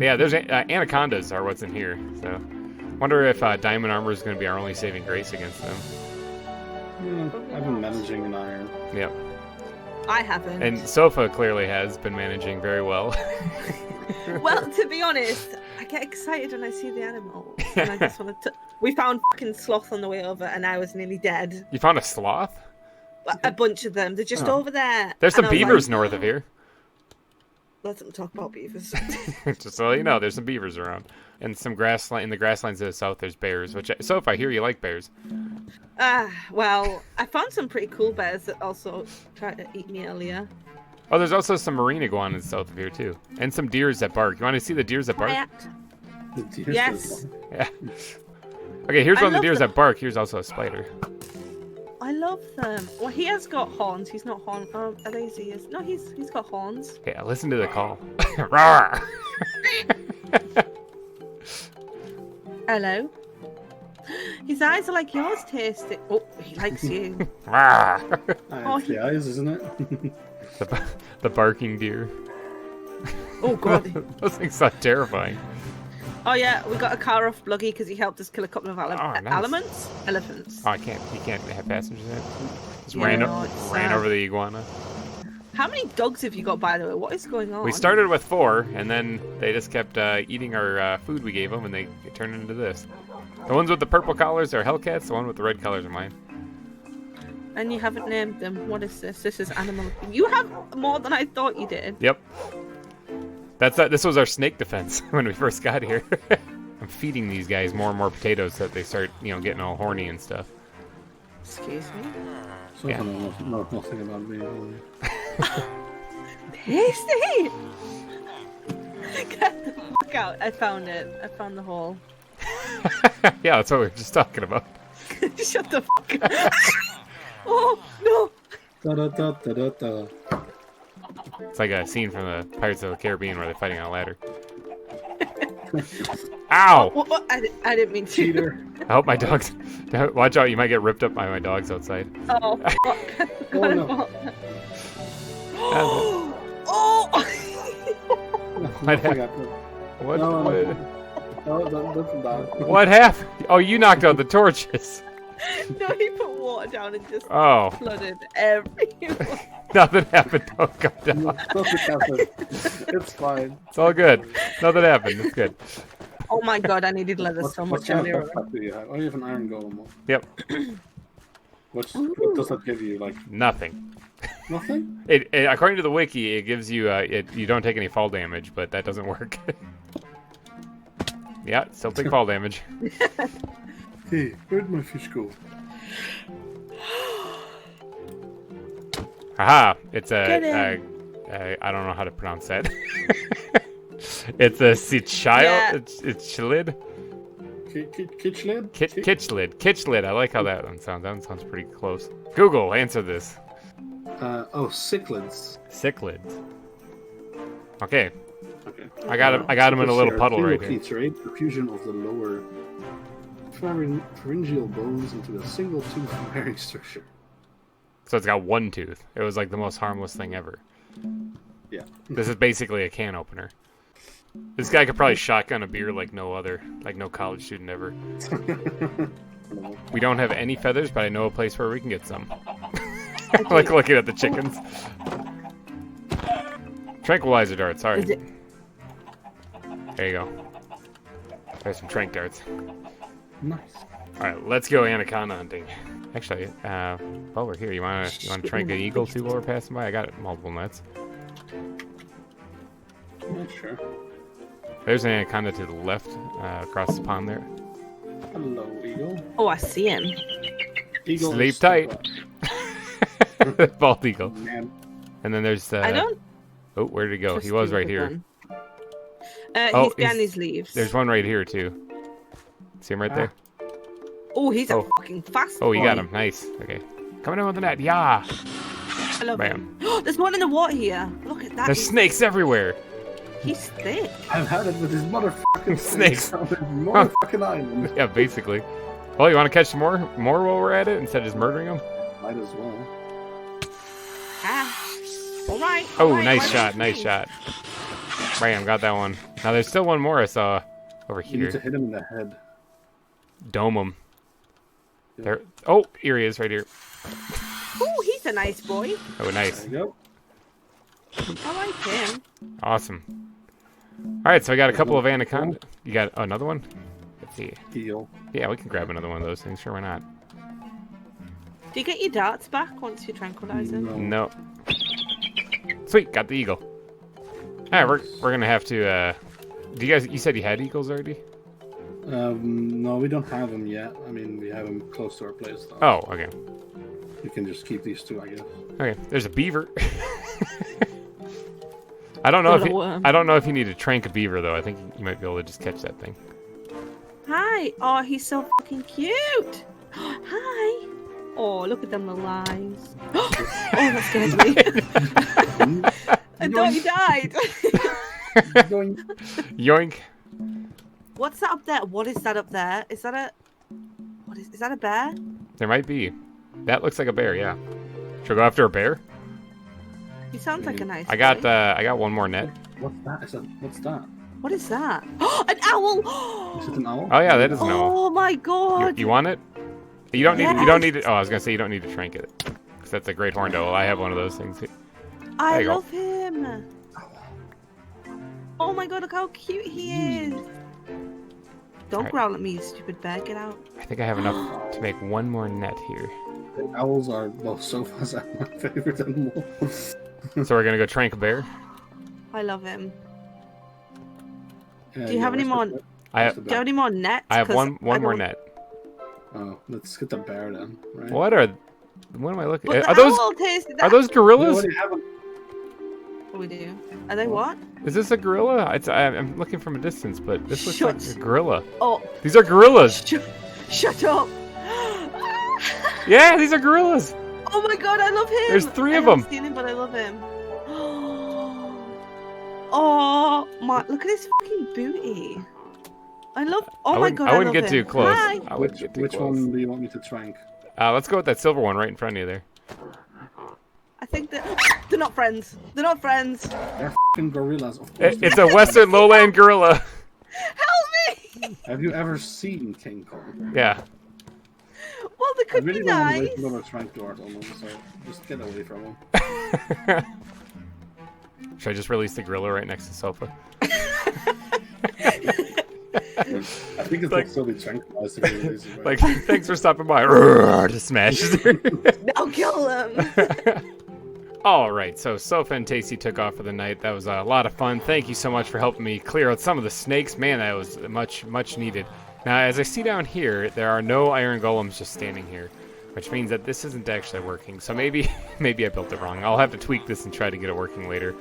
Yeah, there's anacondas are what's in here. So, wonder if diamond armor is going to be our only saving grace against them. Yeah, I've been managing an iron. Yep. I haven't. And Sofa clearly has been managing very well. Well, to be honest, I get excited when I see the animals. And I just want to. We found fucking sloth on the way over, and I was nearly dead. You found a sloth? A bunch of them. They're just over there. There's some And I was beavers like, north of here. Let's not talk about beavers. Just so you know, there's some beavers around. And some grassland in the grasslands to the south. There's bears. So if I hear you like bears. Well, I found some pretty cool bears that also tried to eat me earlier. Oh, there's also some marine iguanas south of here too, and some deers that bark. You want to see the deers that bark? The deer Yes. says one. Yeah. Okay, here's I one of the love deers them. that bark. Here's also a spider. I love them. Well, he has got horns. He's not horn. Oh, are they his ears? No, he's got horns. Okay, listen to the call. Rawr! Hello. His eyes are like yours, Tasty. Oh, he likes you. Rawr! It's the eyes, isn't it? The barking deer. Oh god. Those things sound terrifying. Oh yeah, we got a car off Bluggy because he helped us kill a couple of nice. elephants. Oh, you can't have passengers in it. Just Yeah, ran no, it's sad. over the iguana. How many dogs have you got, by the way? What is going on? We started with 4, and then they just kept eating our food we gave them, and they turned into this. The ones with the purple collars are Hellcats. The one with the red collars are mine. And you haven't named them. What is this? This is animal. You have more than I thought you did. Yep. This was our snake defense when we first got here. I'm feeding these guys more and more potatoes so that they start, getting all horny and stuff. Excuse me. So Yeah. I know nothing about being holy. Tasty! Get the fuck out. I found it. I found the hole. Yeah, that's what we were just talking about. Shut the fuck up. Oh, no. Da-da-da-da-da-da. It's like a scene from the Pirates of the Caribbean where they're fighting on a ladder. Ow! What? I didn't mean to. Cheater. I hope my dogs... Watch out, you might get ripped up by my dogs outside. Oh, fuck. Oh, no. Oh! What Nothing happened? happened. What, No, what, that's bad. what happened? Oh, you knocked out the torches. No, he put water down and just Oh, flooded everywhere. nothing happened. Don't come down. Nothing happened. It's fine. It's all good. Nothing happened. It's good. Oh my god, I needed leather so What much kind of earlier. backpack do you have? Oh, you have an iron golem. Yep. What does that give you? Like, Nothing. nothing? According to the wiki, it gives you you don't take any fall damage, but that doesn't work. Yeah, still take fall damage. Hey, where'd my fish go? Haha! It's Get a, him. I don't know how to pronounce that. It's a Sichile. Yeah. It's Chilid. Kitchlid? Kitchlid. I like how that one sounds. That one sounds pretty close. Google, answer this. Cichlids. Cichlids. Okay, Okay. I got him in a little puddle right here. Right? The fusion of the lower pharyngeal bones into a single tooth bearing structure. So it's got one tooth. It was like the most harmless thing ever. Yeah. This is basically a can opener. This guy could probably shotgun a beer like no other, like no college student ever. We don't have any feathers, but I know a place where we can get some. Like looking at the chickens. Tranquilizer darts, sorry. Is it- There you go. There's some trank darts. Nice. Alright, let's go anaconda hunting. Actually, while we're here, you wanna trank an eagle too while we're passing by? I got multiple nets. Yeah, sure. There's an anaconda to the left, across the pond there. Hello, eagle. Oh, I see him. Eagle Sleep is tight. super. Bald eagle. Man, And then there's I don't. oh, where did he go? trust He was you right with here. one. Oh, He's behind he's- his leaves. There's one right here too. See him right there? Oh, he's Oh. a fucking fast Oh, you got boy. him. Nice. Okay. Coming in with the net. Yeah. I love Bam. him. There's one in the water here. Look at that. There's snakes everywhere. He's thick. I've had it with his motherfucking Snakes. on his motherfucking island. Yeah, basically. Well, you want to catch some more while we're at it instead of just murdering them? Might as well. Ah. All right. Oh, all right, nice why shot. don't Nice you? shot. Bam, got that one. Now there's still one more I saw over You need to here. hit him in the head. Dome him. Yeah. There. Oh, here he is right here. Oh, he's a nice boy. Oh, nice. There you go. I like him. Awesome. All right, so I got a couple of anaconda. You got another one? Let's see. Eel. Yeah, we can grab another one of those things. Sure, why not? Do you get your darts back once you tranquilize him? No. Sweet, got the eagle. All right, we're gonna have to. Do you guys? You said you had eagles already? No, we don't have them yet. I mean, we have them close to our place, though. Oh, okay. We can just keep these two, I guess. Okay. There's a beaver. I don't know if I don't know if you need to trank a beaver though. I think you might be able to just catch that thing. Hi. Oh, he's so fucking cute. Hi. Oh, look at them little eyes. Oh, that scares me. I thought he died. Going. Yoink. What's that up there? What is that up there? Is that a... What is that a bear? There might be. That looks like a bear. Yeah. Should we go after a bear? He sounds like a nice I got boy. I got one more net. What's that? What's that? What is that? An owl! Is it an owl? Oh yeah, that is an owl. Oh my god! You want it? You don't need. You don't need Yes. it. Oh, I was gonna say you don't need to trank it, because that's a great horned owl. I have one of those things. I There you go. love him. Oh my god, look how cute he is. Don't Alright. growl at me, you stupid bear. Get out. I think I have enough to make one more net here. Owls are, well, so far my favorite animal. So we're gonna go trank a bear. I love him. Yeah, Do you have any more? I Where's have. Do you have any more nets? I have 'Cause one I more don't- net. Oh, let's get the bear then, right? What are? What am I looking? But Are the those? owl tasted that. Are those We gorillas? already have them. Oh, we do. Are they what? Is this a gorilla? I'm looking from a distance, but this looks Shut. like a gorilla. Oh, These are gorillas. shut up. Yeah, these are gorillas. Oh my god, I love him. There's three of I haven't them. seen him, but I love him. Oh my! Look at his fucking booty. I love. Oh my god, I wouldn't love get him. too close. Hi. I wouldn't get too Which close. one do you want me to trank? Let's go with that silver one right in front of you there. I think that they're not friends. They're not friends. They're f***ing gorillas, of course. It's a western lowland gorilla. Help me! Have you ever seen King Kong? Yeah. Well, they I could really be don't want to nice. waste another trank dart on them, so just get away from them. Should I just release the gorilla right next to the sofa? I think it's Like- like so be tranquilized. if you release it, right? Like, thanks for stopping by. Just smashes her. Now kill them. All right, so Sofa and Tasty took off for the night. That was a lot of fun. Thank you so much for helping me clear out some of the snakes. Man, that was much needed. Now, as I see down here, there are no iron golems just standing here, which means that this isn't actually working. So maybe I built it wrong. I'll have to tweak this and try to get it working later.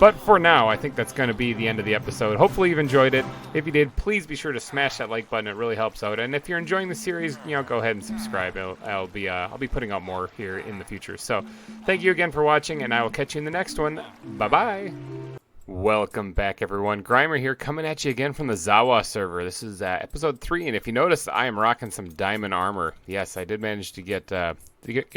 But for now, I think that's going to be the end of the episode. Hopefully you've enjoyed it. If you did, please be sure to smash that like button. It really helps out. And if you're enjoying the series, go ahead and subscribe. I'll be putting out more here in the future. So thank you again for watching, and I will catch you in the next one. Bye-bye. Welcome back, everyone. GReimer here, coming at you again from the ZAWA server. This is episode 3, and if you notice, I am rocking some diamond armor. Yes, I did manage to get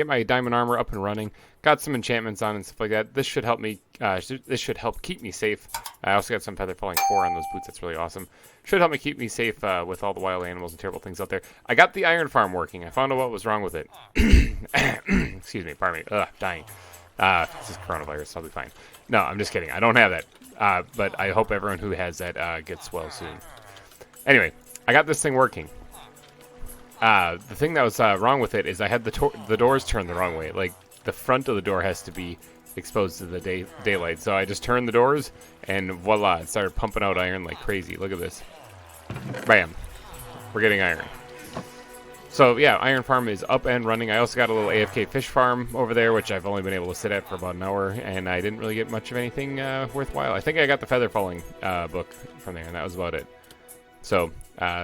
my diamond armor up and running. Got some enchantments on and stuff like that. This should help me. This should help keep me safe. I also got some feather falling 4 on those boots. That's really awesome. Should help me keep me safe with all the wild animals and terrible things out there. I got the iron farm working. I found out what was wrong with it. Excuse me. Pardon me. Dying. This is coronavirus. I'll be fine. No, I'm just kidding. I don't have that. But I hope everyone who has that gets well soon. Anyway, I got this thing working. The thing that was wrong with it is I had the doors turned the wrong way. Like, the front of the door has to be exposed to the daylight. So I just turned the doors, and voila, it started pumping out iron like crazy. Look at this. Bam. We're getting iron. So, yeah, iron farm is up and running. I also got a little AFK fish farm over there, which I've only been able to sit at for about an hour, and I didn't really get much of anything worthwhile. I think I got the feather falling book from there, and that was about it. So,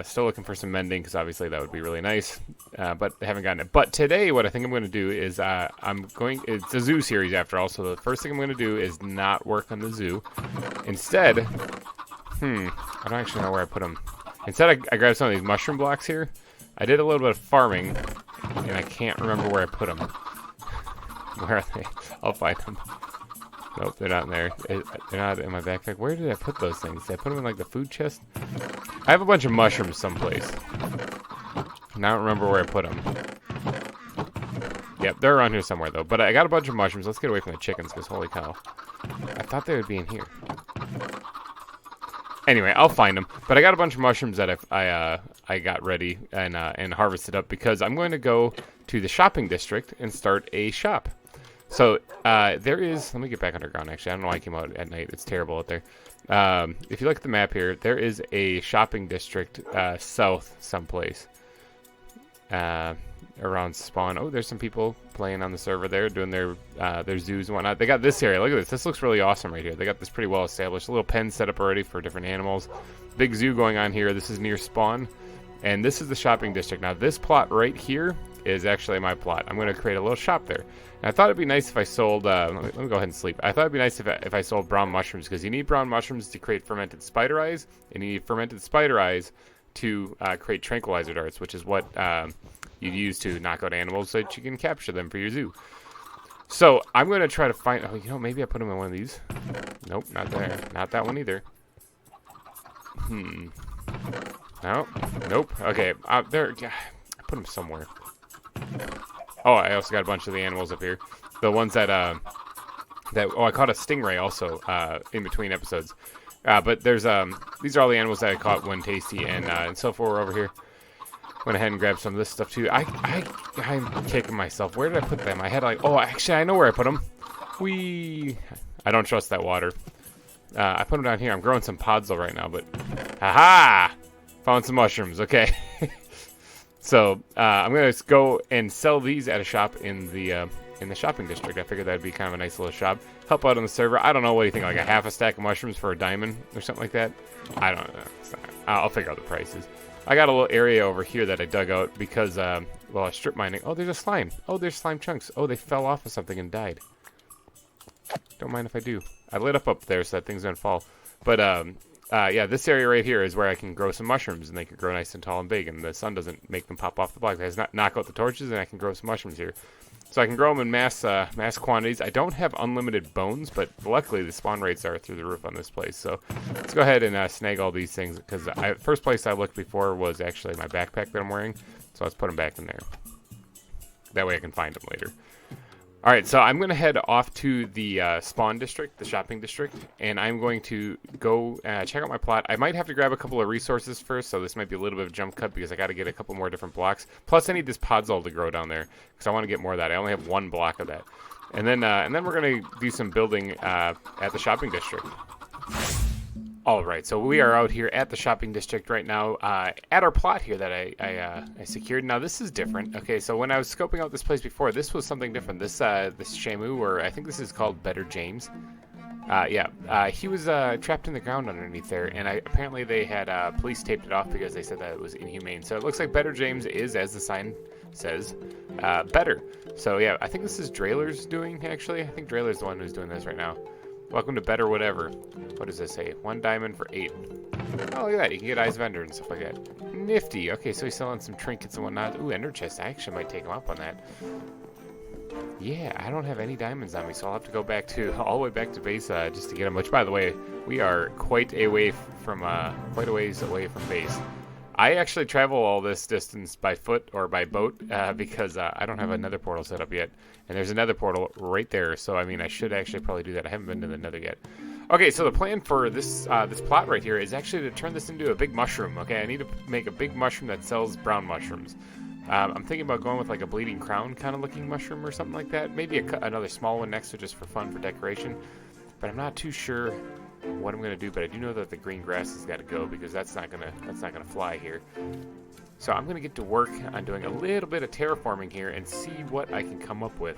still looking for some mending, because obviously that would be really nice, but I haven't gotten it. But today, what I think I'm going to do is, it's a zoo series after all, so the first thing I'm going to do is not work on the zoo. Instead, I don't actually know where I put them. Instead, I grabbed some of these mushroom blocks here. I did a little bit of farming, and I can't remember where I put them. Where are they? I'll find them. Nope, they're not in there. They're not in my backpack. Where did I put those things? Did I put them in, like, the food chest? I have a bunch of mushrooms someplace. And I don't remember where I put them. Yep, they're around here somewhere, though. But I got a bunch of mushrooms. Let's get away from the chickens, because holy cow. I thought they would be in here. Anyway, I'll find them. But I got a bunch of mushrooms that I got ready and harvested up, because I'm going to go to the shopping district and start a shop. So there is, let me get back underground actually. I don't know why I came out at night. It's terrible out there. If you look at the map here, there is a shopping district south someplace around spawn. Oh, there's some people playing on the server there, doing their zoos and whatnot. They got this area. Look at this. This looks really awesome right here. They got this pretty well established. A little pen set up already for different animals. Big zoo going on here. This is near spawn. And this is the shopping district. Now, this plot right here is actually my plot. I'm going to create a little shop there. And I thought it'd be nice if I sold, let me go ahead and sleep. I thought it'd be nice if I sold brown mushrooms, because you need brown mushrooms to create fermented spider eyes, and you need fermented spider eyes to create tranquilizer darts, which is what you'd use to knock out animals so that you can capture them for your zoo. So I'm going to try to find, maybe I put them in one of these. Nope, not there. Not that one either. No, nope. Okay, there, I put them somewhere. Oh, I also got a bunch of the animals up here. The ones that I caught a stingray also in between episodes. But there's these are all the animals that I caught when Tasty and so forth over here. Went ahead and grabbed some of this stuff too. I'm kicking myself. Where did I put them? I had actually I know where I put them. I don't trust that water. I put them down here. I'm growing some podzol right now, but aha! Found some mushrooms. Okay. So I'm gonna go and sell these at a shop in the shopping district. I figured that'd be kind of a nice little shop. Help out on the server. I don't know, what do you think? Like a half a stack of mushrooms for a diamond or something like that? I don't know. I'll figure out the prices. I got a little area over here that I dug out because I strip mining. Oh, there's a slime. Oh, there's slime chunks. Oh, they fell off of something and died. Don't mind if I do. I lit up there so that things don't fall. But yeah, this area right here is where I can grow some mushrooms, and they can grow nice and tall and big, and the sun doesn't make them pop off the blocks. I just knock out the torches, and I can grow some mushrooms here. So I can grow them in mass quantities. I don't have unlimited bones, but luckily the spawn rates are through the roof on this place. So let's go ahead and snag all these things, because first place I looked before was actually my backpack that I'm wearing. So let's put them back in there. That way I can find them later. All right, so I'm going to head off to the spawn district, the shopping district, and I'm going to go check out my plot. I might have to grab a couple of resources first, so this might be a little bit of a jump cut because I got to get a couple more different blocks. Plus, I need this podzol to grow down there because I want to get more of that. I only have one block of that. And then we're gonna do some building at the shopping district. All right, so we are out here at the shopping district right now, at our plot here that I secured. Now this is different. Okay, so when I was scoping out this place before, this was something different. This Shamu, or I think this is called Better James. He was trapped in the ground underneath there, and apparently they had police taped it off because they said that it was inhumane. So it looks like Better James is, as the sign says, better. So yeah, I think this is Drailer's doing, actually. I think Drailer's the one who's doing this right now. Welcome to Better Whatever. What does this say? 1 diamond for 8. Oh, look at that. You can get Eyes Vendor and stuff like that. Nifty. Okay, so he's selling some trinkets and whatnot. Ooh, Ender Chest. I actually might take him up on that. Yeah, I don't have any diamonds on me, so I'll have to go back to all the way back to base just to get them. Which, by the way, we are quite a ways away from base. I actually travel all this distance by foot or by boat because I don't have a nether portal set up yet. And there's a nether portal right there, so I mean, I should actually probably do that. I haven't been to the nether yet. Okay, so the plan for this this plot right here is actually to turn this into a big mushroom. Okay, I need to make a big mushroom that sells brown mushrooms. I'm thinking about going with like a bleeding crown kind of looking mushroom or something like that. Maybe another small one next to just for fun, for decoration. But I'm not too sure what I'm gonna do. But I do know that the green grass has got to go because that's not gonna fly here. So I'm gonna get to work on doing a little bit of terraforming here and see what I can come up with.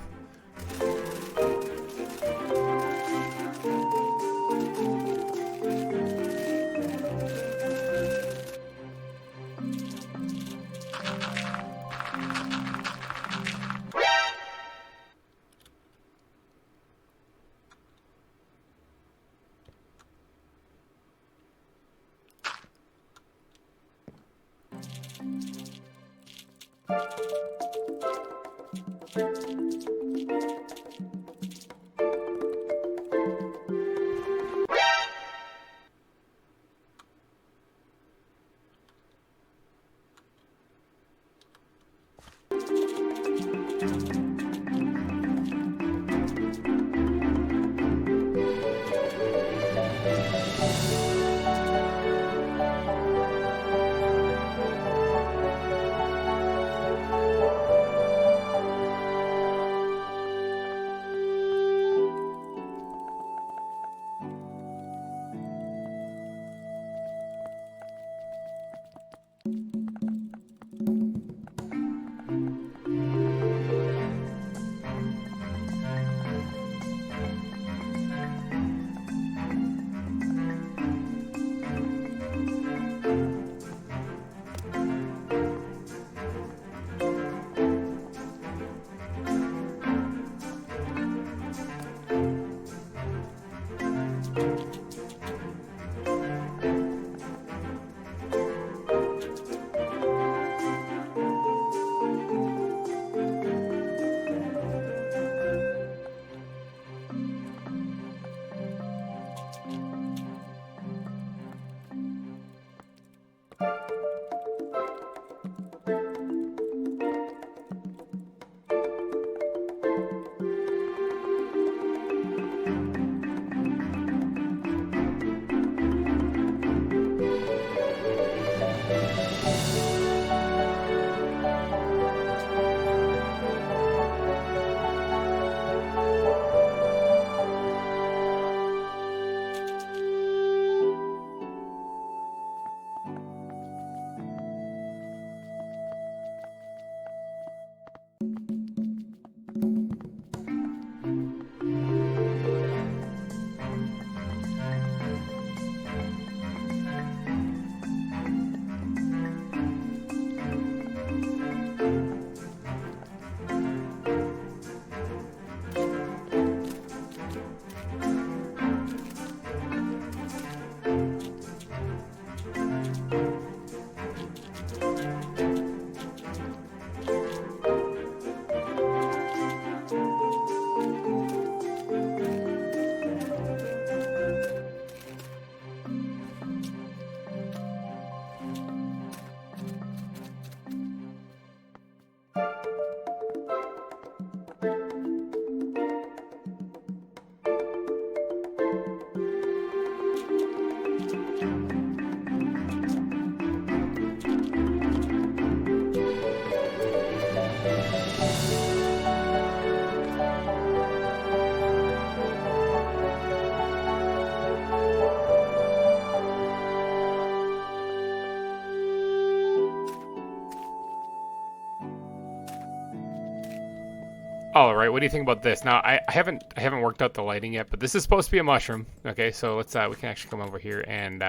All right, what do you think about this? Now, I haven't worked out the lighting yet, but this is supposed to be a mushroom. Okay, so let's we can actually come over here and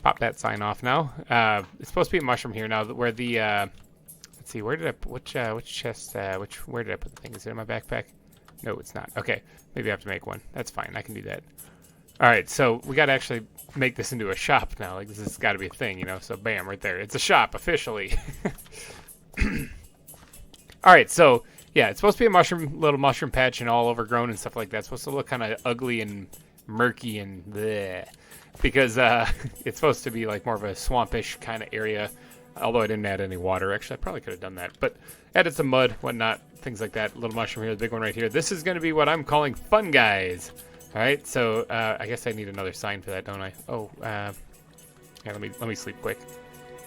pop that sign off now. It's supposed to be a mushroom here now. Where the let's see, where did I which chest where did I put the thing? Is it in my backpack? No, it's not. Okay, maybe I have to make one. That's fine. I can do that. All right, so we got to actually make this into a shop now. Like, this has got to be a thing, you know? So, bam, right there. It's a shop, officially. All right, so, yeah, it's supposed to be a little mushroom patch and all overgrown and stuff like that. It's supposed to look kind of ugly and murky and bleh, because it's supposed to be, like, more of a swampish kind of area, although I didn't add any water. Actually, I probably could have done that, but added some mud, whatnot, things like that. Little mushroom here, the big one right here. This is going to be what I'm calling Fun Guys. All right, so I guess I need another sign for that, don't I? Oh, yeah, let me sleep quick.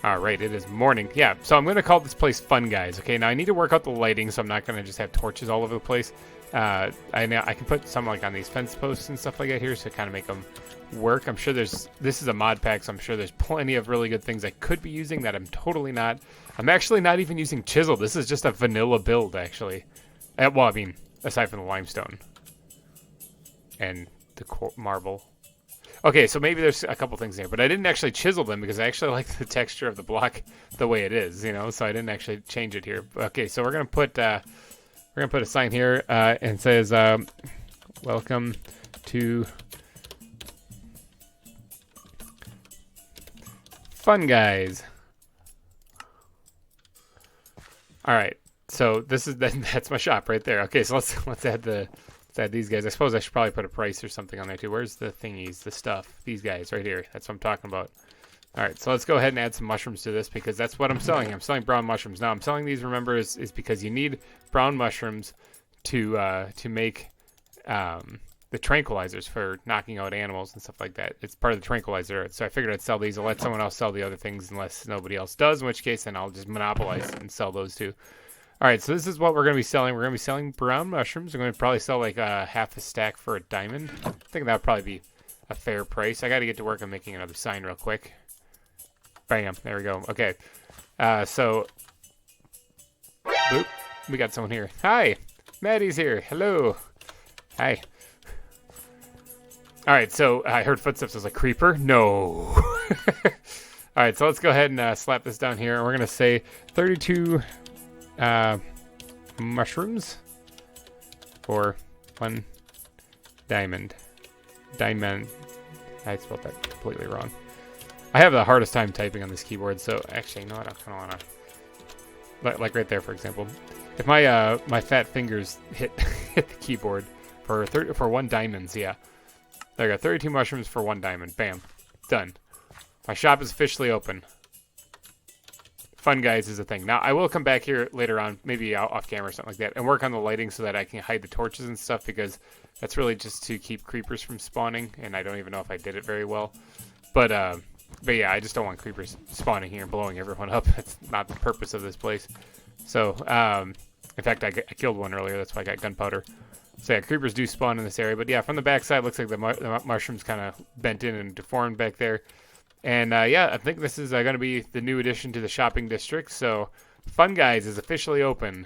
All right, it is morning. Yeah, so I'm going to call this place Fun Guys. Okay, now I need to work out the lighting, so I'm not going to just have torches all over the place. I can put some like on these fence posts and stuff like that here to kind of make them work. I'm sure this is a mod pack, so I'm sure there's plenty of really good things I could be using that I'm totally not. I'm actually not even using chisel. This is just a vanilla build, actually. Well, I mean, aside from the limestone. And the marble. Okay, so maybe there's a couple things there, but I didn't actually chisel them because I actually like the texture of the block the way it is, you know. So I didn't actually change it here. Okay, so we're gonna put a sign here and says welcome to Fun Guys. All right, so that's my shop right there. Okay, so let's add these guys. I suppose I should probably put a price or something on there too. Where's the thingies, the stuff? These guys right here. That's what I'm talking about. All right, so let's go ahead and add some mushrooms to this because that's what I'm selling. I'm selling brown mushrooms. Now I'm selling these, remember, is because you need brown mushrooms to make the tranquilizers for knocking out animals and stuff like that. It's part of the tranquilizer. So I figured I'd sell these. I'll let someone else sell the other things unless nobody else does, in which case then I'll just monopolize and sell those too. All right, so this is what we're going to be selling. We're going to be selling brown mushrooms. We're going to probably sell like half a stack for a diamond. I think that would probably be a fair price. I got to get to work on making another sign real quick. Bam, there we go. Okay, so boop, we got someone here. Hi, Maddie's here. Hello. Hi. All right, so I heard footsteps. I was like, creeper? No. All right, so let's go ahead and slap this down here. And we're going to say 32... mushrooms for 1 diamond. I spelled that completely wrong. I have the hardest time typing on this keyboard, so actually, no, I don't want to. Like right there, for example, if my my fat fingers hit the keyboard for 1 diamonds, yeah, there you go, 32 mushrooms for 1 diamond. Bam, done. My shop is officially open. Fun Guys is a thing. Now, I will come back here later on, maybe off camera or something like that, and work on the lighting so that I can hide the torches and stuff, because that's really just to keep creepers from spawning, and I don't even know if I did it very well. But yeah, I just don't want creepers spawning here and blowing everyone up. That's not the purpose of this place. So, in fact, I killed one earlier. That's why I got gunpowder. So yeah, creepers do spawn in this area. But yeah, from the backside, looks like the mushrooms kind of bent in and deformed back there. And yeah, I think this is going to be the new addition to the shopping district. So Fun Guys is officially open.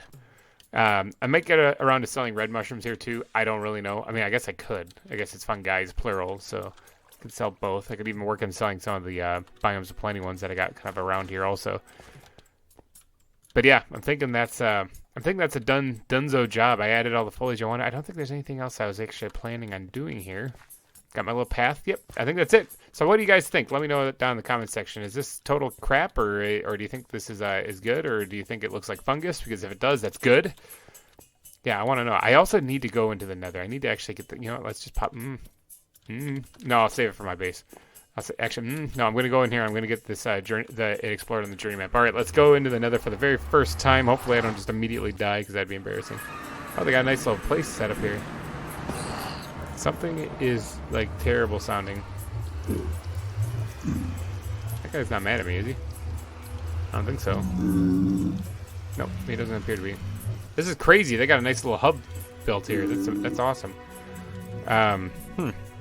I might get around to selling red mushrooms here too. I don't really know. I mean, I guess I could. I guess it's Fun Guys, plural. So I could sell both. I could even work on selling some of the Biomes of Plenty ones that I got kind of around here also. But yeah, I'm thinking that's a dunzo job. I added all the foliage I wanted. I don't think there's anything else I was actually planning on doing here. Got my little path. Yep, I think that's it. So what do you guys think? Let me know down in the comments section. Is this total crap, or do you think this is good, or do you think it looks like fungus? Because if it does, that's good. Yeah, I want to know. I also need to go into the nether. I need to actually get the, you know what, let's just pop, no, I'll save it for my base. I'll say, actually, no, I'm going to go in here. I'm going to get this it explored on the journey map. All right, let's go into the nether for the very first time. Hopefully I don't just immediately die, because that'd be embarrassing. Oh, they got a nice little place set up here. Something is, like, terrible sounding. That guy's not mad at me, is he? I don't think so. Nope, he doesn't appear to be. This is crazy. They got a nice little hub built here. That's awesome.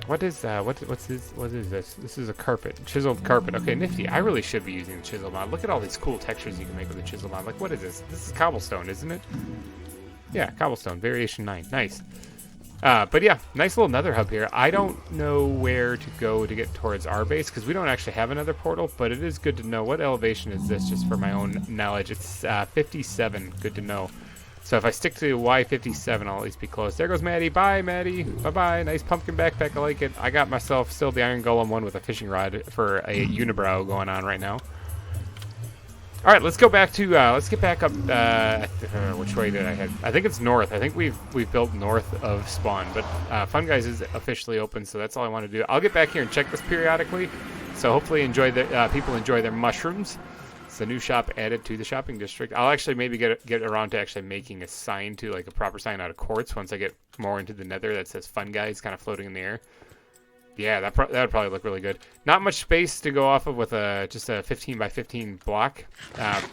What is this? This is a carpet. Chiseled carpet. Okay, nifty. I really should be using the chisel mod. Look at all these cool textures you can make with the chisel mod. Like, what is this? This is cobblestone, isn't it? Yeah, cobblestone, variation 9. Nice. But yeah, nice little nether hub here. I don't know where to go to get towards our base because we don't actually have another portal, but it is good to know. What elevation is this, just for my own knowledge? It's 57. Good to know. So if I stick to Y57, I'll at least be close. There goes Maddie. Bye, Maddie. Bye-bye. Nice pumpkin backpack. I like it. I got myself still the Iron Golem one with a fishing rod for a unibrow going on right now. All right, let's go back to let's get back up. Which way did I head? I think it's north. I think we've built north of spawn, but Fun Guys is officially open, so that's all I want to do. I'll get back here and check this periodically. So hopefully people enjoy their mushrooms. It's a new shop added to the shopping district. I'll actually maybe get around to actually making a sign, to like a proper sign out of quartz once I get more into the nether that says Fun Guys kind of floating in the air. Yeah, that would probably look really good. Not much space to go off of with just a 15 by 15 block.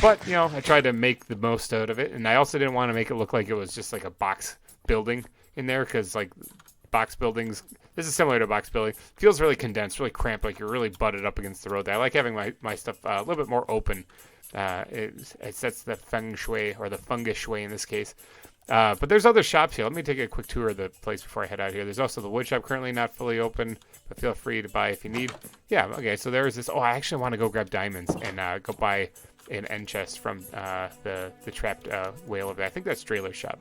But, you know, I tried to make the most out of it. And I also didn't want to make it look like it was just like a box building in there. Because, like, box buildings, this is similar to box building. Feels really condensed, really cramped, like you're really butted up against the road. I like having my stuff a little bit more open. It sets the feng shui, or the fungus shui in this case. But there's other shops here. Let me take a quick tour of the place before I head out here. There's also the wood shop, currently not fully open, but feel free to buy if you need. Yeah, okay, so there's this. Oh, I actually want to go grab diamonds and go buy an end chest from the trapped whale over there. I think that's Drailer's shop.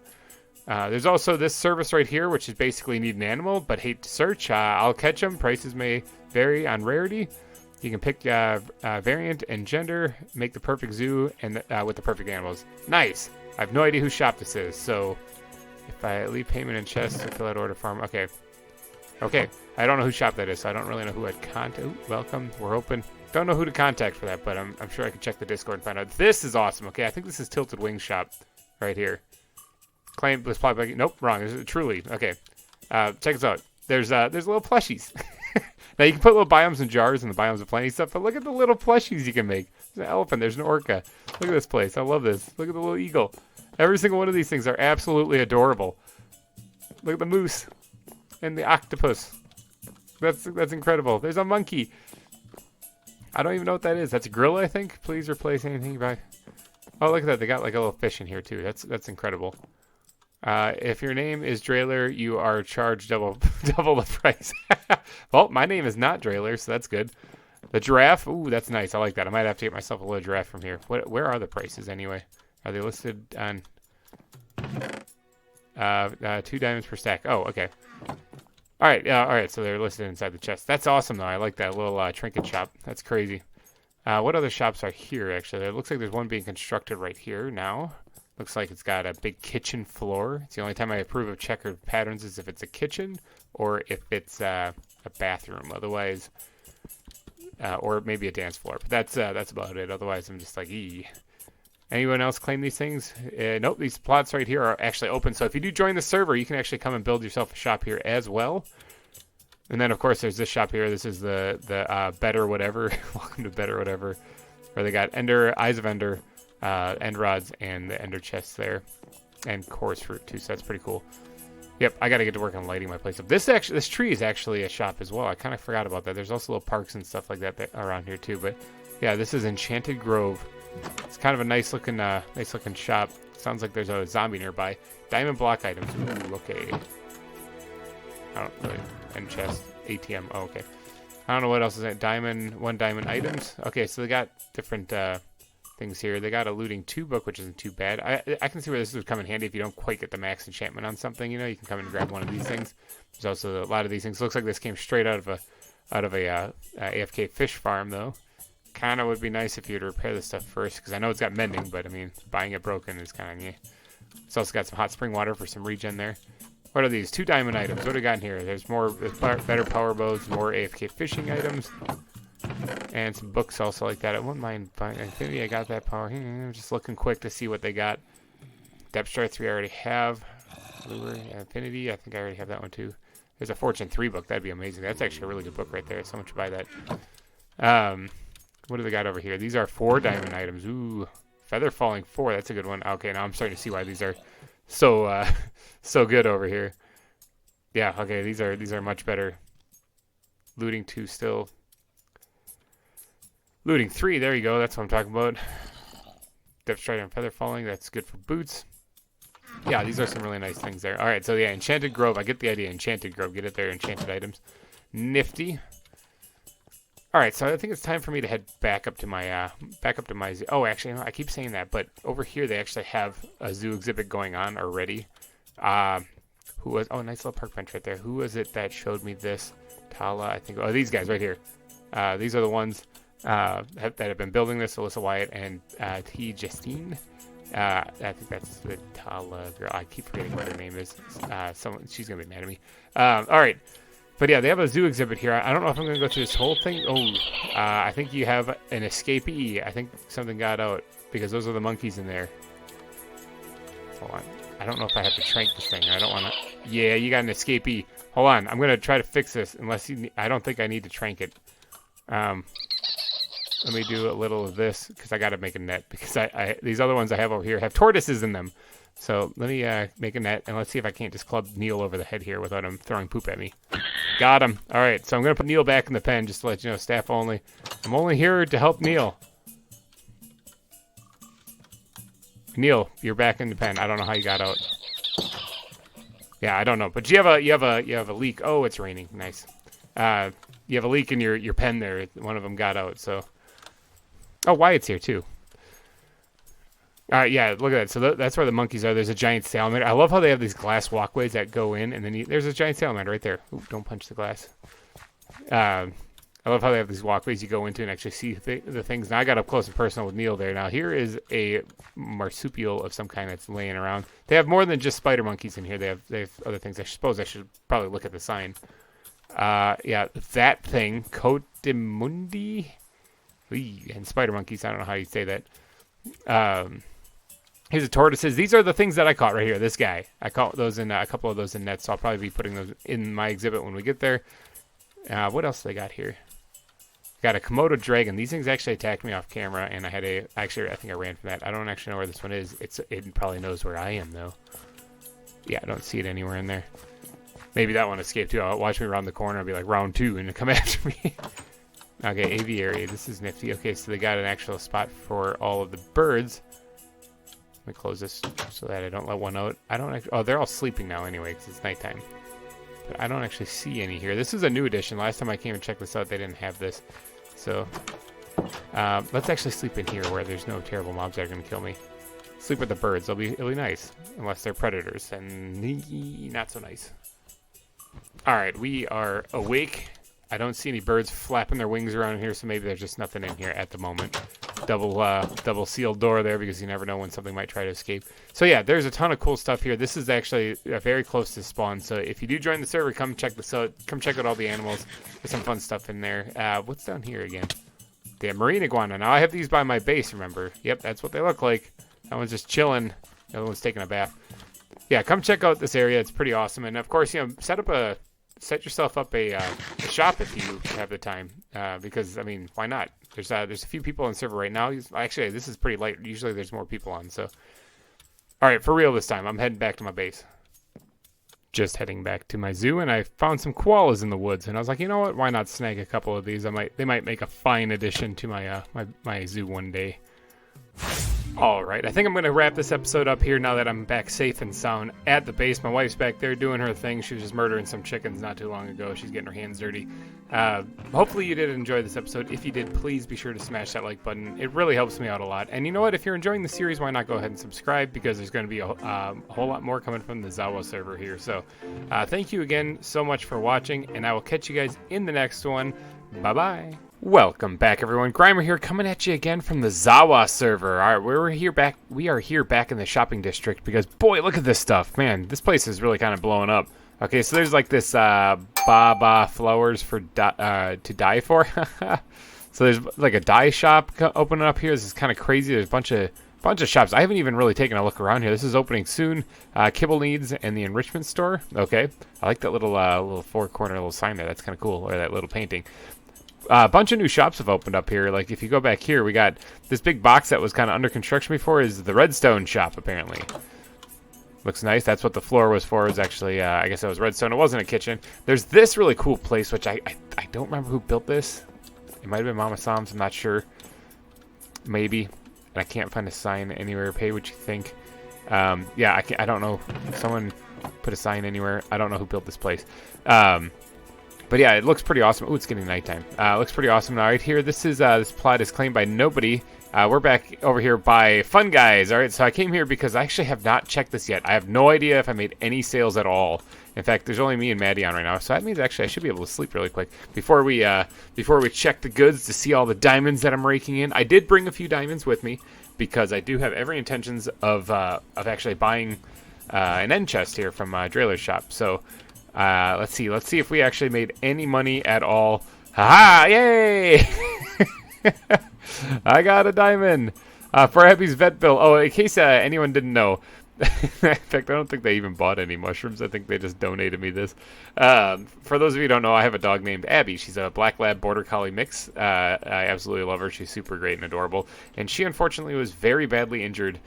There's also this service right here, which is basically need an animal, but hate to search. I'll catch them. Prices may vary on rarity. You can pick variant and gender, make the perfect zoo, and with the perfect animals. Nice. I have no idea whose shop this is, so if I leave payment in chest to fill out order form, okay. Okay, I don't know whose shop that is, so I don't really know who I'd contact. Ooh, welcome, we're open. Don't know who to contact for that, but I'm sure I can check the Discord and find out. This is awesome. Okay, I think this is Tilted Wings shop right here. Claim, let's probably, nope, wrong. This is truly, okay. Check this out. There's little plushies. Now you can put little biomes in jars and the biomes of plenty stuff, but look at the little plushies you can make. There's an elephant, there's an orca. Look at this place, I love this. Look at the little eagle. Every single one of these things are absolutely adorable. Look at the moose and the octopus. That's incredible. There's a monkey. I don't even know what that is. That's a gorilla, I think. Please replace anything you buy. Oh, look at that. They got like a little fish in here too. That's incredible. If your name is Drailer, you are charged double the price. Well, my name is not Drailer, so that's good. The giraffe. Ooh, that's nice. I like that. I might have to get myself a little giraffe from here. Where are the prices anyway? Are they listed on 2 diamonds per stack? Oh, okay. All right. So they're listed inside the chest. That's awesome, though. I like that little trinket shop. That's crazy. What other shops are here, actually? It looks like there's one being constructed right here now. Looks like it's got a big kitchen floor. It's the only time I approve of checkered patterns is if it's a kitchen or if it's a bathroom. Otherwise, or maybe a dance floor. But that's about it. Otherwise, I'm just like, ee. Anyone else claim these things? Nope, these plots right here are actually open. So if you do join the server, you can actually come and build yourself a shop here as well. And then, of course, there's this shop here. This is the Better Whatever. Welcome to Better Whatever. Where they got Eyes of Ender, End Rods, and the Ender Chests there. And Coarse Fruit, too, so that's pretty cool. Yep, I got to get to work on lighting my place up. This tree is actually a shop as well. I kind of forgot about that. There's also little parks and stuff like that around here, too. But, yeah, this is Enchanted Grove. It's kind of a nice looking shop. Sounds like there's a zombie nearby. Diamond block items. Ooh, okay. I don't really. End chest. ATM. Oh, okay. I don't know what else is in it. 1 diamond items. Okay, so they got different things here. They got a looting 2 book, which isn't too bad. I can see where this would come in handy if you don't quite get the max enchantment on something. You know, you can come and grab one of these things. There's also a lot of these things. Looks like this came straight out of a AFK fish farm, though. Kind of would be nice if you'd repair this stuff first, because I know it's got mending, but I mean, buying it broken is kind of yeah. It's also got some hot spring water for some regen there. What are these? 2 diamond items. What do we got in here? There's better power bows, more AFK fishing items, and some books also like that. I wouldn't mind buying Infinity. I got that power. I'm just looking quick to see what they got. Depth Strike 3 I already have. Lure, Infinity, I think I already have that one too. There's a Fortune 3 book. That'd be amazing. That's actually a really good book right there. Someone should buy that. What do they got over here? These are 4 diamond items. Ooh, Feather Falling 4. That's a good one. Okay, now I'm starting to see why these are so good over here. Yeah, okay, these are much better. Looting 2 still. Looting 3, there you go. That's what I'm talking about. Depth Strider and Feather Falling. That's good for boots. Yeah, these are some really nice things there. All right, so yeah, Enchanted Grove. I get the idea. Enchanted Grove. Get it there. Enchanted items. Nifty. All right, so I think it's time for me to head back up to my zoo. Oh, actually, no, I keep saying that, but over here they actually have a zoo exhibit going on already. Who was? Oh, nice little park bench right there. Who was it that showed me this? Tala, I think. Oh, these guys right here. These are the ones that have been building this. Alyssa Wyatt and T. Justine. I think that's the Tala girl. I keep forgetting what her name is. She's gonna be mad at me. All right, but yeah, they have a zoo exhibit here. I don't know if I'm gonna go through this whole thing. Oh, I think you have an escapee. I think something got out because those are the monkeys in there. Hold on. I don't know if I have to trank this thing. I don't want to. Yeah, you got an escapee. Hold on. I'm gonna try to fix this. I don't think I need to trank it. Let me do a little of this because I got to make a net because these other ones I have over here have tortoises in them. So let me make a net and let's see if I can't just club Neil over the head here without him throwing poop at me. Got him. All right, so I'm going to put Neil back in the pen just to let you know, staff only. I'm only here to help Neil. Neil, you're back in the pen. I don't know how you got out. Yeah, I don't know, but you have a leak. Oh, it's raining. Nice. You have a leak in your pen there. One of them got out, so. Oh, Wyatt's here, too. All right, yeah, look at that. So that's where the monkeys are. There's a giant salamander. I love how they have these glass walkways that go in, and then there's a giant salamander right there. Ooh, don't punch the glass. I love how they have these walkways you go into and actually see the things. Now, I got up close and personal with Neil there. Now, here is a marsupial of some kind that's laying around. They have more than just spider monkeys in here. They have other things. I suppose I should probably look at the sign. Yeah, that thing, Cote de Mundi. And spider monkeys, I don't know how you say that. Here's the tortoises. These are the things that I caught right here. This guy. I caught those in a couple of those in nets, so I'll probably be putting those in my exhibit when we get there. What else they got here? Got a Komodo dragon. These things actually attacked me off camera, and I think I ran from that. I don't actually know where this one is. It probably knows where I am, though. Yeah, I don't see it anywhere in there. Maybe that one escaped, too. I'll watch me around the corner. I'll be like, round 2, and it'll come after me. Okay, aviary. This is nifty. Okay, so they got an actual spot for all of the birds. Let me close this so that I don't let one out. Oh, they're all sleeping now anyway because it's nighttime. But I don't actually see any here. This is a new addition. Last time I came and checked this out, they didn't have this. So let's actually sleep in here where there's no terrible mobs that are going to kill me. Sleep with the birds. It'll be nice. Unless they're predators. And not so nice. Alright, we are awake. I don't see any birds flapping their wings around here, so maybe there's just nothing in here at the moment. Double sealed door there because you never know when something might try to escape. So yeah, there's a ton of cool stuff here. This is actually very close to spawn, so if you do join the server, come check this out. Come check out all the animals. There's some fun stuff in there. What's down here again? The marine iguana. Now I have these by my base, remember? Yep, that's what they look like. That one's just chilling. The other one's taking a bath. Yeah, come check out this area. It's pretty awesome. And of course, set yourself up a shop if you have the time, because I mean, why not? There's a few people on the server right now. Actually, this is pretty light. Usually, there's more people on. So, all right, for real this time, I'm heading back to my base. Just heading back to my zoo, and I found some koalas in the woods, and I was like, you know what? Why not snag a couple of these? They might make a fine addition to my zoo one day. All right, I think I'm going to wrap this episode up here now that I'm back safe and sound at the base. My wife's back there doing her thing. She was just murdering some chickens not too long ago. She's getting her hands dirty. Hopefully you did enjoy this episode. If you did, please be sure to smash that like button. It really helps me out a lot. And you know what? If you're enjoying the series, why not go ahead and subscribe, because there's going to be a whole lot more coming from the ZAWA server here. So thank you again so much for watching, and I will catch you guys in the next one. Bye-bye. Welcome back, everyone. GReimer here, coming at you again from the ZAWA server. All right, we are here back in the shopping district because, boy, look at this stuff. Man, this place is really kind of blowing up. Okay, so there's like this Baba flowers for to die for. So there's like a dye shop opening up here. This is kind of crazy. There's a bunch of shops. I haven't even really taken a look around here. This is opening soon. Kibble Needs and the enrichment store. Okay, I like that little four-corner little sign there. That's kind of cool, or that little painting. A bunch of new shops have opened up here. Like, if you go back here, we got this big box that was kind of under construction before is the redstone shop, apparently. Looks nice. That's what the floor was for. It was actually, I guess it was redstone. It wasn't a kitchen. There's this really cool place, which I don't remember who built this. It might have been Mama Sam's. I'm not sure. Maybe. And I can't find a sign anywhere. Pay what you think. Yeah, I don't know. Someone put a sign anywhere. I don't know who built this place. But yeah, it looks pretty awesome. Oh, it's getting nighttime. It looks pretty awesome. All right, here, this plot is claimed by nobody. We're back over here by Fun Guys. All right, so I came here because I actually have not checked this yet. I have no idea if I made any sales at all. In fact, there's only me and Maddie on right now, so that means actually I should be able to sleep really quick before we check the goods to see all the diamonds that I'm raking in. I did bring a few diamonds with me because I do have every intentions of actually buying an end chest here from Drailer's shop. So let's see if we actually made any money at all. Haha! Yay! I got a diamond for Abby's vet bill. Oh, in case anyone didn't know. In fact, I don't think they even bought any mushrooms. I think they just donated me this. For those of you who don't know, I have a dog named Abby. She's a black lab border collie mix. I absolutely love her. She's super great and adorable. And she unfortunately was very badly injured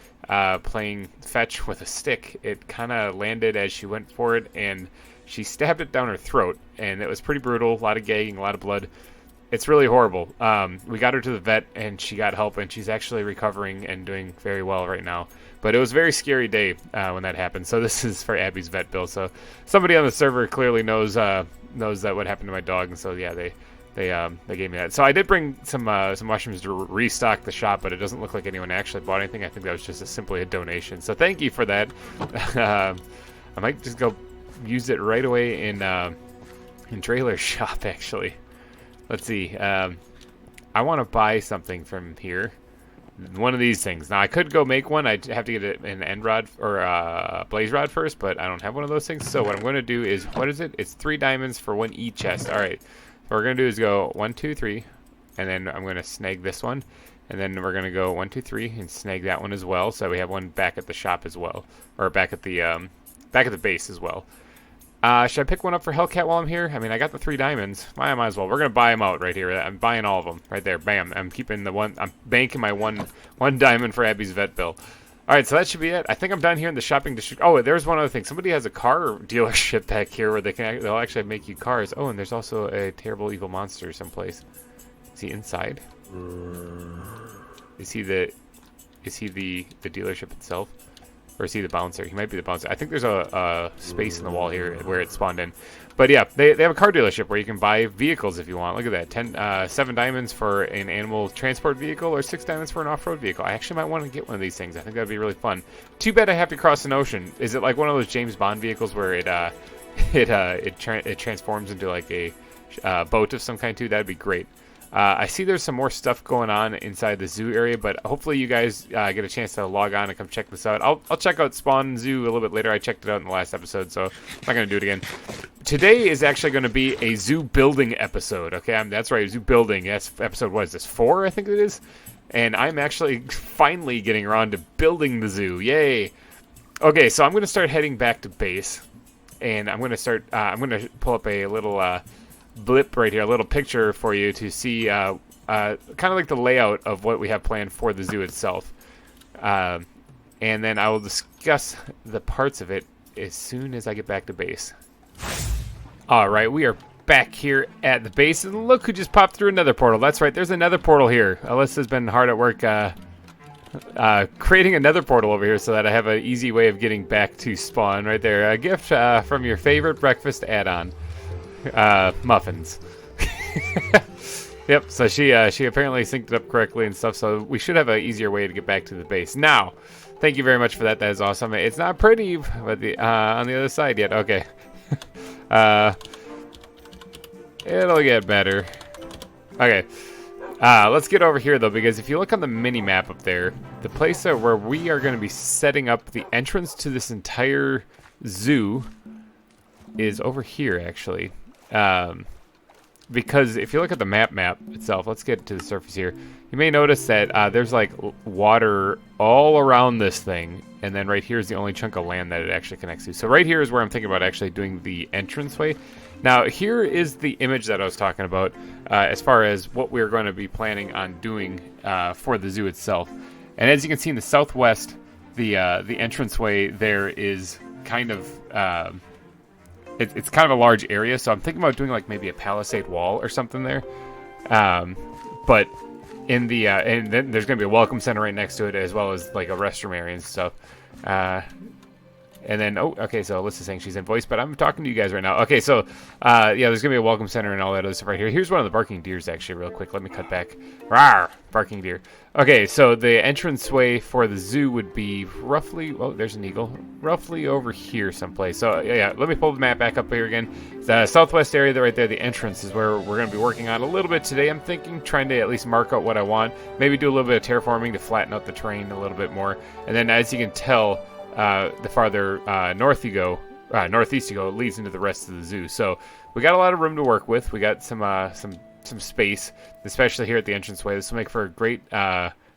playing fetch with a stick. It kind of landed as she went for it, and she stabbed it down her throat. And it was pretty brutal. A lot of gagging, a lot of blood. It's really horrible. We got her to the vet, and she got help, and she's actually recovering and doing very well right now. But it was a very scary day when that happened. So this is for Abby's vet bill. So somebody on the server clearly knows that what happened to my dog, and so yeah, they gave me that. So I did bring some mushrooms to restock the shop, but it doesn't look like anyone actually bought anything. I think that was just simply a donation. So thank you for that. I might just go use it right away in Drailer's shop actually. Let's see. I want to buy something from here. One of these things. Now, I could go make one. I'd have to get an end rod or a blaze rod first, but I don't have one of those things. So what I'm going to do is, what is it? It's 3 diamonds for 1 E chest. All right. What we're going to do is go 1, 2, 3, and then I'm going to snag this one. And then we're going to go 1, 2, 3 and snag that one as well. So we have one back at the shop as well, or back at the base as well. Should I pick one up for Hellcat while I'm here? I mean, I got the 3 diamonds. I might as well. We're going to buy them out right here. I'm buying all of them right there. Bam. I'm keeping the one. I'm banking my one diamond for Abby's vet bill. All right, so that should be it. I think I'm done here in the shopping district. Oh, there's one other thing. Somebody has a car dealership back here where they'll actually make you cars. Oh, and there's also a terrible evil monster someplace. Is he inside? Is he the dealership itself? Or is he the bouncer? He might be the bouncer. I think there's a space in the wall here where it spawned in. But yeah, they have a car dealership where you can buy vehicles if you want. Look at that. 7 diamonds for an animal transport vehicle or 6 diamonds for an off-road vehicle. I actually might want to get one of these things. I think that'd be really fun. Too bad I have to cross an ocean. Is it like one of those James Bond vehicles where it transforms into like a boat of some kind too? That'd be great. I see there's some more stuff going on inside the zoo area, but hopefully you guys get a chance to log on and come check this out. I'll check out Spawn Zoo a little bit later. I checked it out in the last episode, so I'm not going to do it again. Today is actually going to be a zoo building episode, okay? That's right, zoo building. That's episode, what is this, 4, I think it is? And I'm actually finally getting around to building the zoo. Yay! Okay, so I'm going to start heading back to base, and I'm going to pull up a little blip right here, a little picture for you to see kind of like the layout of what we have planned for the zoo itself. And then I will discuss the parts of it as soon as I get back to base. Alright, we are back here at the base, and look who just popped through another portal. That's right, there's another portal here. Alyssa's been hard at work creating another portal over here so that I have an easy way of getting back to spawn right there. A gift from your favorite breakfast add-on. Muffins. Yep, so she apparently synced it up correctly and stuff, so we should have an easier way to get back to the base. Now, thank you very much for that. That is awesome. It's not pretty, but on the other side yet. Okay. It'll get better. Okay. Let's get over here, though, because if you look on the mini-map up there, the place where we are going to be setting up the entrance to this entire zoo is over here, actually. Because if you look at the map itself, let's get to the surface here. You may notice that there's like water all around this thing, and then right here is the only chunk of land that it actually connects to. So right here is where I'm thinking about actually doing the entranceway. Now here is the image that I was talking about as far as what we're going to be planning on doing for the zoo itself. And as you can see in the southwest, the entranceway there is kind of it's kind of a large area, so I'm thinking about doing like maybe a palisade wall or something there. But in the and then there's gonna be a welcome center right next to it, as well as like a restroom area and stuff. And then, oh, okay, so Alyssa's saying she's in voice, but I'm talking to you guys right now. Okay, so, yeah, there's going to be a welcome center and all that other stuff right here. Here's one of the barking deers, actually, real quick. Let me cut back. Rawr! Barking deer. Okay, so the entranceway for the zoo would be roughly, oh, there's an eagle, roughly over here someplace. So, yeah, let me pull the map back up here again. The southwest area right there, the entrance, is where we're going to be working on a little bit today. I'm thinking, trying to at least mark out what I want. Maybe do a little bit of terraforming to flatten out the terrain a little bit more. And then, as you can tell, the farther northeast you go, it leads into the rest of the zoo. So we got a lot of room to work with. We got some space, especially here at the entranceway. This will make for a great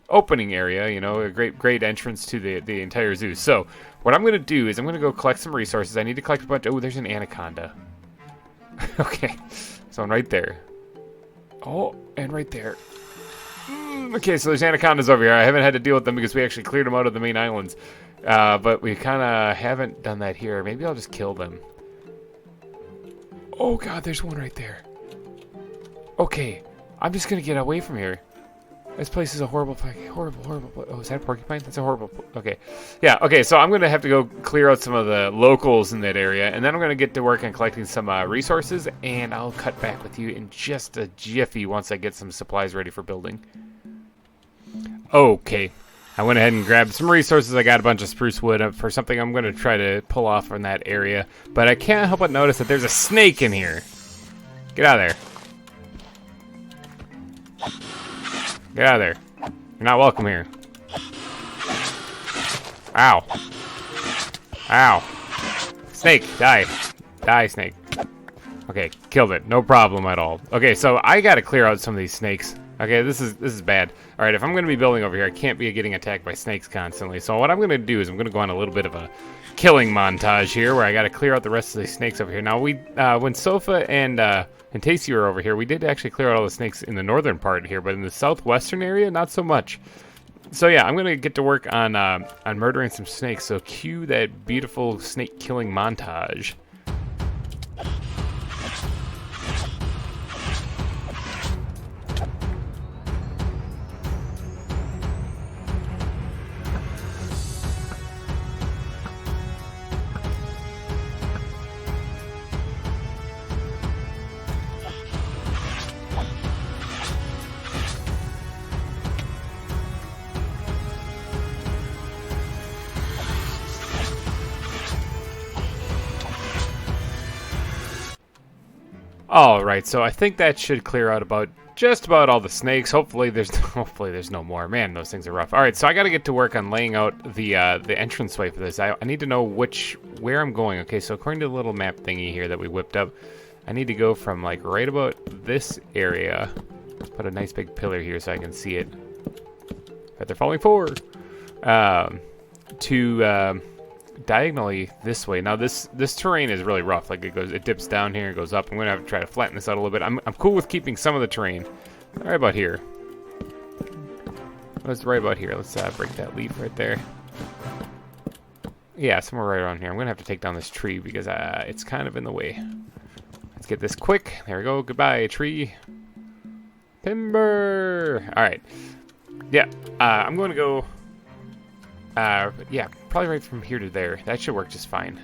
opening area, you know, a great entrance to the entire zoo. So what I'm going to do is I'm going to go collect some resources. I need to collect a bunch. Oh, there's an anaconda. Okay, so I'm right there. Oh, and right there. Okay, so there's anacondas over here. I haven't had to deal with them because we actually cleared them out of the main islands. But we kind of haven't done that here. Maybe I'll just kill them. Oh god, there's one right there. Okay, I'm just gonna get away from here. This place is a horrible place. Horrible. Oh, is that a porcupine? That's a horrible. Okay, yeah. Okay, so I'm gonna have to go clear out some of the locals in that area, and then I'm gonna get to work on collecting some resources, and I'll cut back with you in just a jiffy once I get some supplies ready for building. Okay. I went ahead and grabbed some resources. I got a bunch of spruce wood for something I'm going to try to pull off from that area. But I can't help but notice that there's a snake in here. Get out of there. Get out of there. You're not welcome here. Ow. Ow. Snake, die. Die, snake. Okay, killed it. No problem at all. Okay, so I got to clear out some of these snakes. Okay, this is bad. All right, if I'm going to be building over here, I can't be getting attacked by snakes constantly. So what I'm going to do is I'm going to go on a little bit of a killing montage here, where I got to clear out the rest of these snakes over here. Now, when Sofa and Tasty were over here, we did actually clear out all the snakes in the northern part here, but in the southwestern area, not so much. So yeah, I'm going to get to work on murdering some snakes. So cue that beautiful snake killing montage. Alright, so I think that should clear out just about all the snakes. Hopefully there's no more. Man, those things are rough. Alright, so I gotta get to work on laying out the entranceway for this. I need to know where I'm going. Okay, so according to the little map thingy here that we whipped up, I need to go from like right about this area. Put a nice big pillar here so I can see it. That they're falling forward. To diagonally this way. Now this terrain is really rough. Like it dips down here, it goes up. I'm gonna have to try to flatten this out a little bit. I'm cool with keeping some of the terrain. Right about here. Let's right about here. Let's break that leaf right there. Yeah, somewhere right around here. I'm gonna have to take down this tree because it's kind of in the way. Let's get this quick. There we go. Goodbye, tree. Timber. All right. Yeah. I'm going to go. Yeah, probably right from here to there. That should work just fine.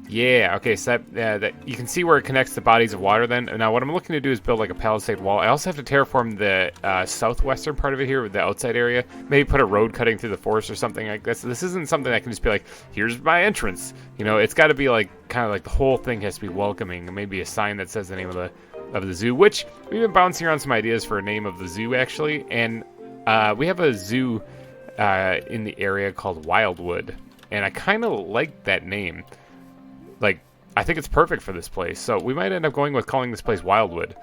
Yeah, okay, so that you can see where it connects the bodies of water then. Now, what I'm looking to do is build like a palisade wall. I also have to terraform the southwestern part of it here with the outside area. Maybe put a road cutting through the forest or something like this. This isn't something that can just be like, here's my entrance. You know, it's got to be like, kind of like the whole thing has to be welcoming. Maybe a sign that says the name of the zoo, which we've been bouncing around some ideas for a name of the zoo, actually. And we have a zoo in the area called Wildwood, and I kind of like that name. Like, I think it's perfect for this place, so we might end up going with calling this place Wildwood.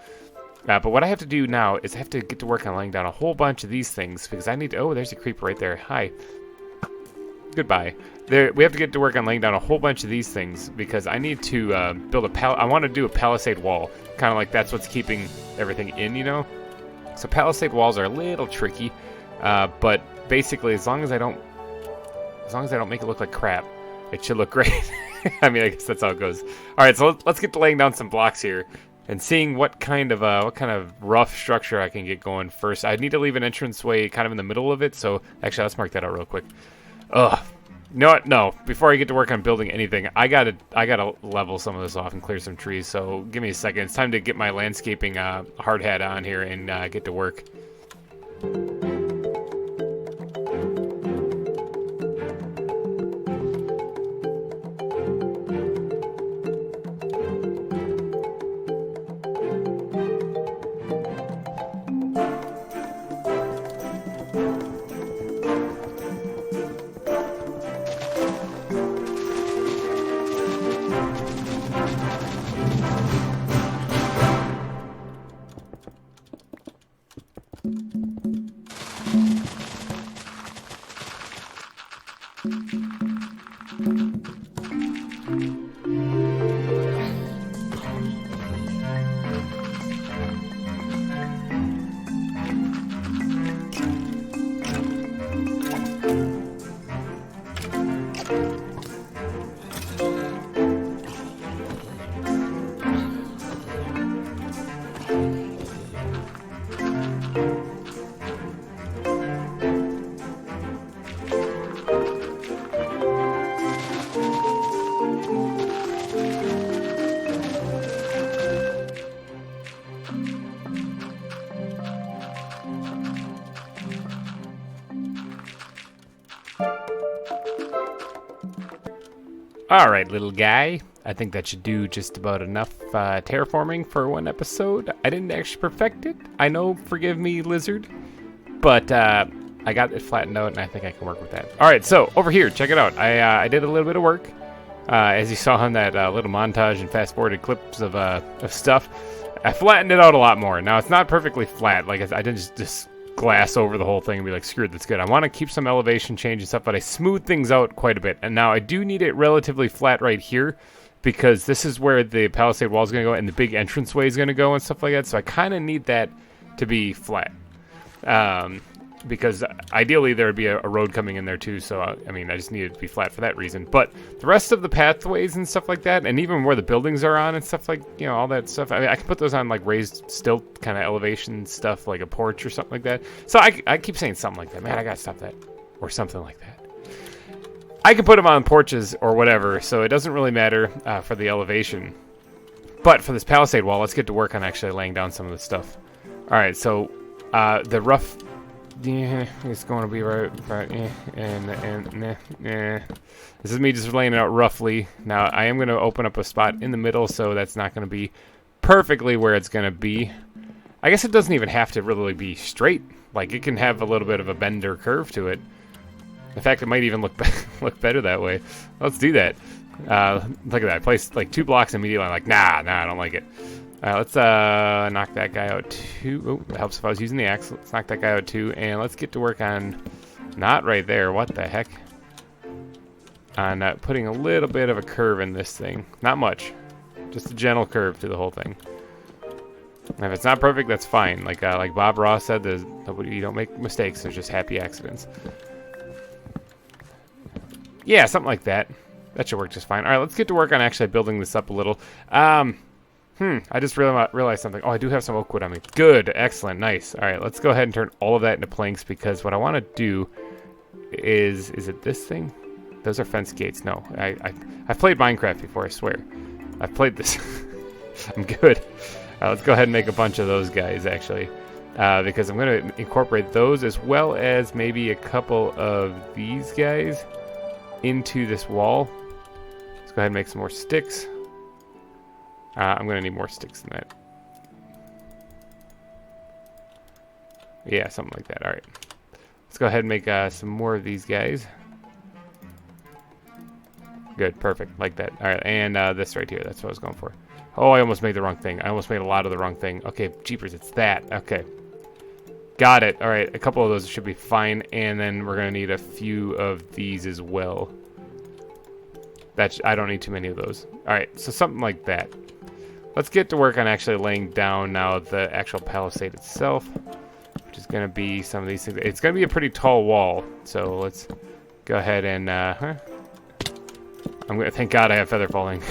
But what I have to do now is I have to get to work on laying down a whole bunch of these things, because I need to... Oh, there's a creeper right there. Hi. Goodbye. We have to get to work on laying down a whole bunch of these things, because I need to build I want to do a palisade wall. Kind of like that's what's keeping everything in, you know? So palisade walls are a little tricky, but basically, as long as I don't make it look like crap, it should look great. I mean, I guess that's how it goes. All right, so let's get to laying down some blocks here and seeing what kind of rough structure I can get going first. I need to leave an entranceway kind of in the middle of it, so actually let's mark that out real quick. Ugh. You know what? No. Before I get to work on building anything, I gotta level some of this off and clear some trees. So give me a second. It's time to get my landscaping hard hat on here and get to work. Alright, little guy. I think that should do just about enough terraforming for one episode. I didn't actually perfect it. I know, forgive me, lizard. But I got it flattened out, and I think I can work with that. Alright, so over here, check it out. I did a little bit of work. As you saw in that little montage and fast-forwarded clips of stuff, I flattened it out a lot more. Now, it's not perfectly flat. Like, I didn't just glass over the whole thing and be like, screw it, that's good. I want to keep some elevation change and stuff, but I smoothed things out quite a bit. And now I do need it relatively flat right here because this is where the palisade wall is going to go and the big entranceway is going to go and stuff like that. So I kind of need that to be flat. Because ideally there would be a road coming in there too, so I mean I just need it to be flat for that reason. But the rest of the pathways and stuff like that, and even where the buildings are on and stuff, like, you know, all that stuff, I mean, I can put those on like raised stilt kind of elevation stuff, like a porch or something like that. So I keep saying something like that. Man, I gotta stop that. Or something like that. I can put them on porches or whatever, so it doesn't really matter for the elevation. But for this palisade wall, let's get to work on actually laying down some of this stuff. Alright, so the rough... Yeah, it's going to be right, This is me just laying it out roughly. Now, I am going to open up a spot in the middle, so that's not going to be perfectly where it's going to be. I guess it doesn't even have to really be straight. Like, it can have a little bit of a bend or curve to it. In fact, it might even look better that way. Let's do that. Look at that. I placed, like, 2 blocks immediately. I'm like, nah, I don't like it. Let's knock that guy out too. Oh, it helps if I was using the axe. Let's knock that guy out too, and let's get to work on, not right there, what the heck, on putting a little bit of a curve in this thing. Not much, just a gentle curve to the whole thing. And if it's not perfect, that's fine. Like Bob Ross said, you don't make mistakes, there's just happy accidents. Yeah, something like that. That should work just fine. All right, let's get to work on actually building this up a little. I just realized something. Oh, I do have some oak wood on me. Good, excellent, nice. All right, let's go ahead and turn all of that into planks because what I want to do is it this thing? Those are fence gates. No, I've played Minecraft before, I swear. I've played this. I'm good. Let's go ahead and make a bunch of those guys, actually, because I'm going to incorporate those as well as maybe a couple of these guys into this wall. Let's go ahead and make some more sticks. I'm going to need more sticks than that. Yeah, something like that. All right. Let's go ahead and make some more of these guys. Good, perfect, like that. All right, and this right here, that's what I was going for. Oh, I almost made the wrong thing. I almost made a lot of the wrong thing. Okay, jeepers, it's that. Okay. Got it. All right, a couple of those should be fine, and then we're going to need a few of these as well. I don't need too many of those. All right, so something like that. Let's get to work on actually laying down now the actual palisade itself, which is going to be some of these things. It's going to be a pretty tall wall, so let's go ahead and... thank God I have feather falling.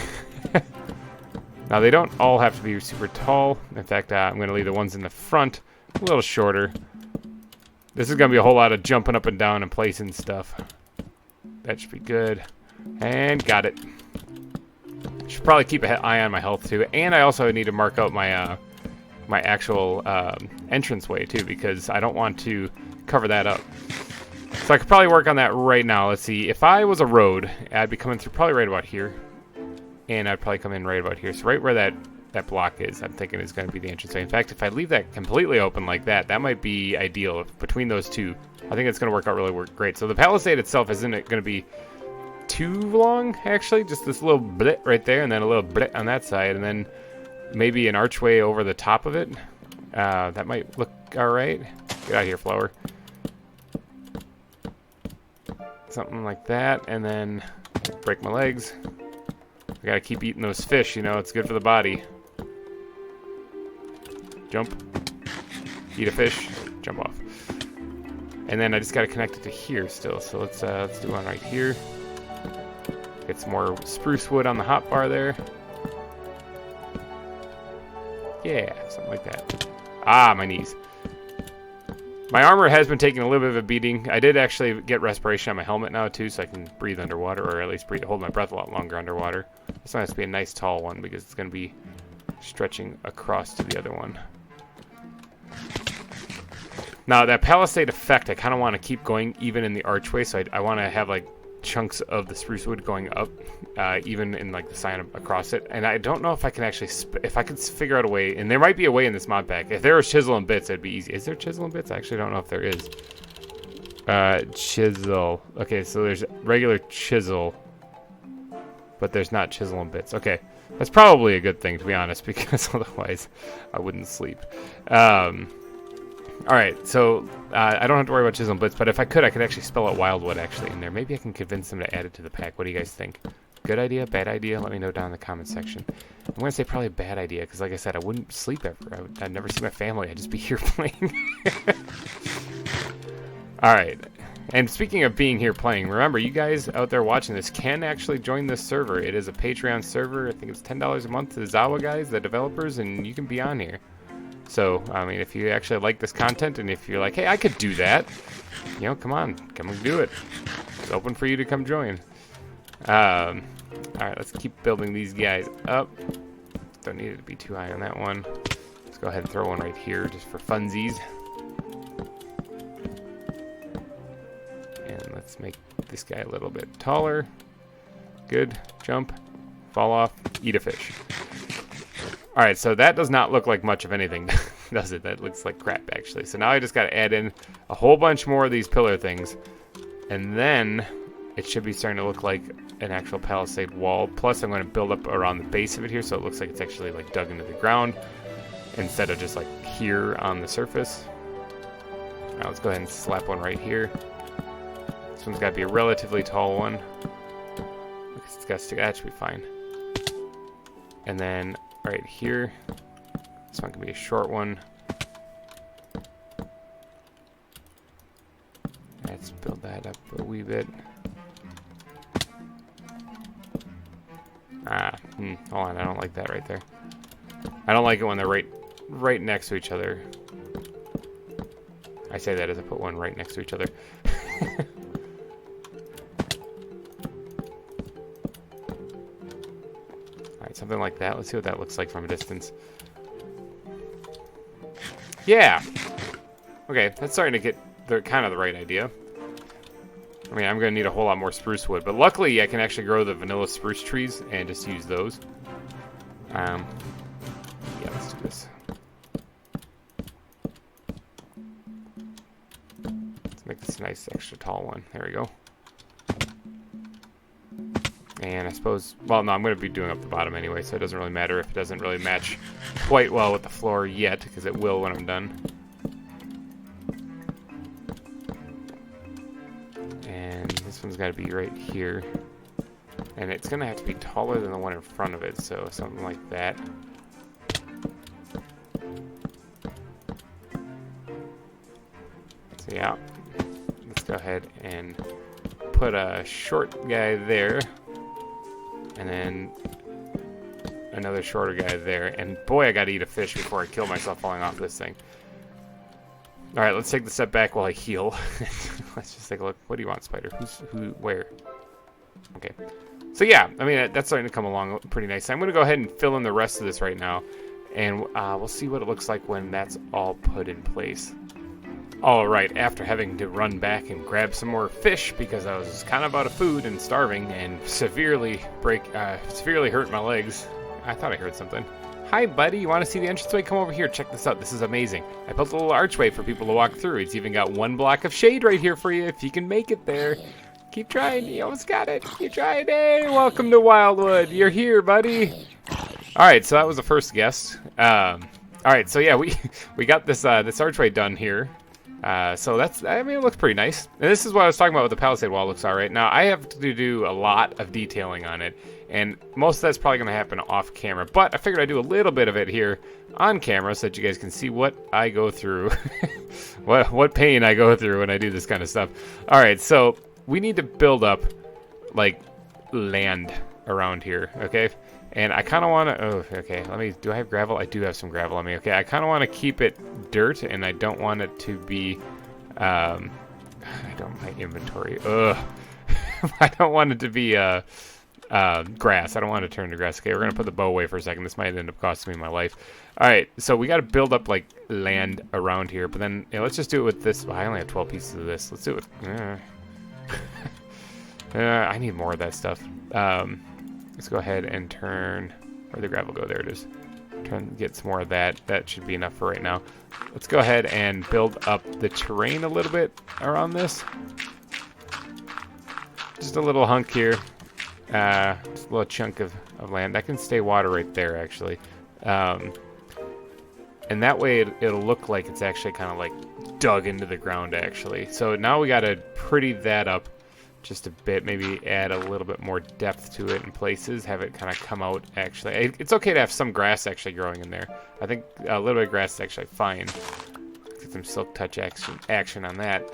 Now, they don't all have to be super tall. In fact, I'm going to leave the ones in the front a little shorter. This is going to be a whole lot of jumping up and down and placing stuff. That should be good. And got it. Should probably keep an eye on my health too. And I also need to mark out my my actual entranceway too, because I don't want to cover that up. So I could probably work on that right now. Let's see. If I was a road, I'd be coming through probably right about here. And I'd probably come in right about here. So right where that block is, I'm thinking is going to be the entranceway. In fact, if I leave that completely open like that, that might be ideal. Between those two, I think it's going to work out really great. So the palisade itself isn't going to be too long, actually. Just this little blit right there, and then a little blit on that side, and then maybe an archway over the top of it. That might look all right. Get out of here, flower. Something like that, and then break my legs. I gotta keep eating those fish, you know, it's good for the body. Jump. Eat a fish. Jump off. And then I just gotta connect it to here still. So let's do one right here. Get some more spruce wood on the hotbar there. Yeah, something like that. Ah, my knees. My armor has been taking a little bit of a beating. I did actually get respiration on my helmet now too, so I can breathe underwater, or at least hold my breath a lot longer underwater. This one has to be a nice tall one because it's going to be stretching across to the other one. Now that palisade effect, I kind of want to keep going even in the archway, so I want to have like chunks of the spruce wood going up, even in like the sign across it. And I don't know if I can actually, if I can figure out a way, and there might be a way in this mod pack. If there was chisel and bits, it'd be easy. Is there chisel and bits? I actually don't know if there is. Chisel. Okay, so there's regular chisel, but there's not chisel and bits. Okay, that's probably a good thing, to be honest, because otherwise I wouldn't sleep. All right, so I don't have to worry about chisel and bits, but if I could actually spell out Wildwood actually in there. Maybe I can convince them to add it to the pack. What do you guys think? Good idea, bad idea? Let me know down in the comment section. I'm going to say probably a bad idea, because like I said, I wouldn't sleep ever. I'd never see my family. I'd just be here playing. All right, and speaking of being here playing, remember, you guys out there watching this can actually join this server. It is a Patreon server. I think it's $10 a month to the ZAWA guys, the developers, and you can be on here. So, I mean, if you actually like this content, and if you're like, hey, I could do that, you know, come on, come and do it. It's open for you to come join. All right, let's keep building these guys up. Don't need it to be too high on that one. Let's go ahead and throw one right here just for funsies. And let's make this guy a little bit taller. Good. Jump. Fall off. Eat a fish. All right, so that does not look like much of anything, does it? That looks like crap, actually. So now I just got to add in a whole bunch more of these pillar things, and then it should be starting to look like an actual palisade wall. Plus, I'm going to build up around the base of it here, so it looks like it's actually like dug into the ground instead of just like here on the surface. Now let's go ahead and slap one right here. This one's got to be a relatively tall one. It's got to, that should be fine. And then right here, this one can be a short one. Let's build that up a wee bit. Hold on, I don't like that right there. I don't like it when they're right next to each other. I say that as I put one right next to each other. Alright, something like that. Let's see what that looks like from a distance. Yeah! Okay, that's starting to get kind of the right idea. I mean, I'm going to need a whole lot more spruce wood, but luckily I can actually grow the vanilla spruce trees and just use those. Yeah, let's do this. Let's make this a nice extra tall one. There we go. And I suppose, well, no, I'm going to be doing up the bottom anyway, so it doesn't really matter if it doesn't really match quite well with the floor yet, because it will when I'm done. And this one's got to be right here. And it's going to have to be taller than the one in front of it, so something like that. So yeah, let's go ahead and put a short guy there. And then another shorter guy there. And boy, I gotta eat a fish before I kill myself falling off this thing. All right, let's take the step back while I heal. Let's just take a look. What do you want, Spider? Where? Okay. So yeah, I mean, that's starting to come along pretty nice. I'm going to go ahead and fill in the rest of this right now, and we'll see what it looks like when that's all put in place. All right, after having to run back and grab some more fish because I was kind of out of food and starving and severely hurt my legs. I thought I heard something. Hi, buddy. You want to see the entranceway? Come over here. Check this out. This is amazing. I built a little archway for people to walk through. It's even got one block of shade right here for you if you can make it there. Keep trying. You almost got it. Keep trying. Hey, welcome to Wildwood. You're here, buddy. All right, so that was the first guest. All right, so yeah, we got this archway done here. So I mean, it looks pretty nice. And this is what I was talking about with the palisade wall. Looks all right. Now, I have to do a lot of detailing on it, and most of that's probably going to happen off camera. But I figured I'd do a little bit of it here on camera so that you guys can see what I go through, what pain I go through when I do this kind of stuff. All right, so we need to build up, like, land around here, okay? And I kind of want to, oh, okay, do I have gravel? I do have some gravel on me, okay? I kind of want to keep it dirt, and I don't want it to be, my inventory, ugh. I don't want it to be, grass. I don't want to turn to grass. Okay, we're going to put the bow away for a second. This might end up costing me my life. All right, so we got to build up, like, land around here, but then, let's just do it with this. Well, I only have 12 pieces of this. Let's do it with, I need more of that stuff. Let's go ahead and turn, where'd the gravel go? There it is. Get some more of that. That should be enough for right now. Let's go ahead and build up the terrain a little bit around this. Just a little hunk here. Just a little chunk of land. That can stay water right there, actually. And that way it'll look like it's actually kind of like dug into the ground, actually. So now we got to pretty that up just a bit, maybe add a little bit more depth to it in places, have it kind of come out, actually. It's okay to have some grass actually growing in there. I think a little bit of grass is actually fine. Get some silk touch action on that.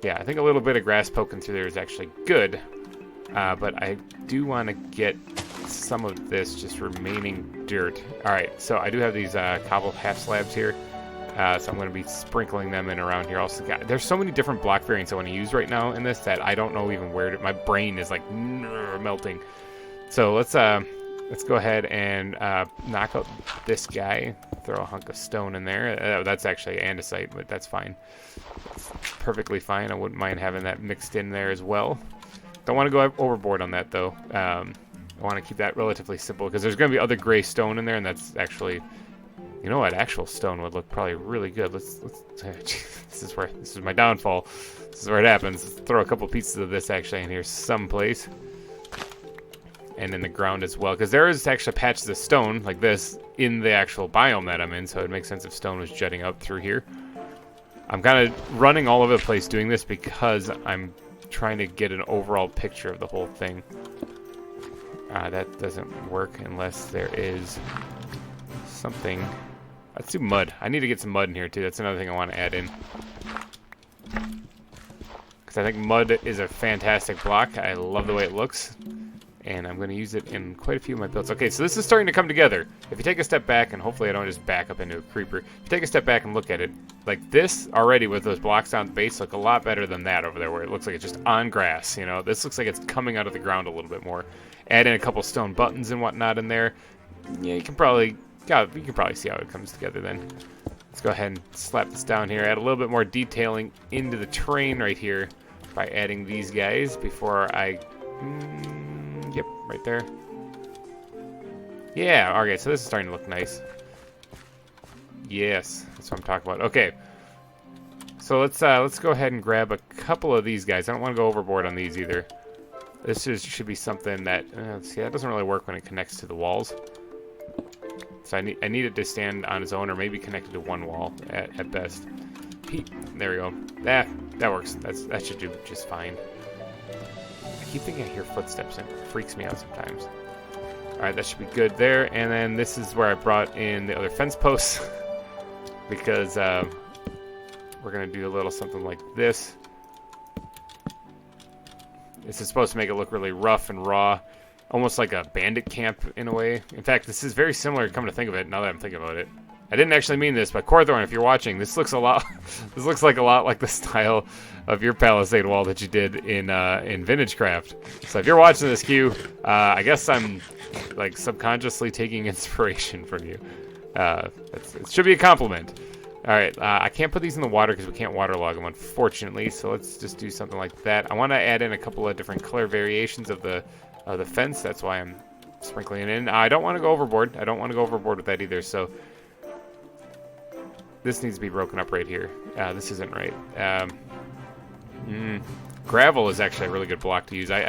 Yeah, I think a little bit of grass poking through there is actually good, but I do want to get some of this just remaining dirt. All right, so I do have these cobble half slabs here. So I'm going to be sprinkling them in around here. Also, there's so many different block variants I want to use right now in this that I don't know even where to. My brain is like melting. So let's go ahead and knock out this guy. Throw a hunk of stone in there. That's actually andesite, but that's fine. It's perfectly fine. I wouldn't mind having that mixed in there as well. Don't want to go overboard on that though. I want to keep that relatively simple because there's going to be other gray stone in there, and that's actually. You know what? Actual stone would look probably really good. Let's this is my downfall. This is where it happens. Let's throw a couple pieces of this actually in here someplace. And in the ground as well. Because there is actually patches of stone like this in the actual biome that I'm in, so it makes sense if stone was jutting out through here. I'm kind of running all over the place doing this because I'm trying to get an overall picture of the whole thing. That doesn't work unless there is something. Let's do mud. I need to get some mud in here too. That's another thing I want to add in. Because I think mud is a fantastic block. I love the way it looks. And I'm going to use it in quite a few of my builds. Okay, so this is starting to come together. If you take a step back, and hopefully I don't just back up into a creeper. If you take a step back and look at it, like this already with those blocks down the base look a lot better than that over there where it looks like it's just on grass, you know. This looks like it's coming out of the ground a little bit more. Add in a couple stone buttons and whatnot in there. Yeah, you can probably see how it comes together then. Let's go ahead and slap this down here. Add a little bit more detailing into the terrain right here by adding these guys before I... yep, right there. Yeah, okay, so this is starting to look nice. Yes, that's what I'm talking about. Okay, so let's go ahead and grab a couple of these guys. I don't want to go overboard on these either. This should be something that... see, that doesn't really work when it connects to the walls. So I need it to stand on its own or maybe connected to one wall at best. There we go. That works. That should do just fine. I keep thinking I hear footsteps and it freaks me out sometimes. Alright, that should be good there. And then this is where I brought in the other fence posts. Because we're going to do a little something like this. This is supposed to make it look really rough and raw. Almost like a bandit camp in a way. In fact, this is very similar, come to think of it, now that I'm thinking about it. I didn't actually mean this, but Corthorn, if you're watching, this looks a lot. This looks like a lot like the style of your palisade wall that you did in VintageCraft. So if you're watching this, Q, I guess I'm like subconsciously taking inspiration from you. It should be a compliment. All right, I can't put these in the water because we can't waterlog them, unfortunately. So let's just do something like that. I want to add in a couple of different color variations of the fence. That's why I'm sprinkling it in. I don't want to go overboard. I don't want to go overboard with that either. So this needs to be broken up right here. This isn't right. Gravel is actually a really good block to use. A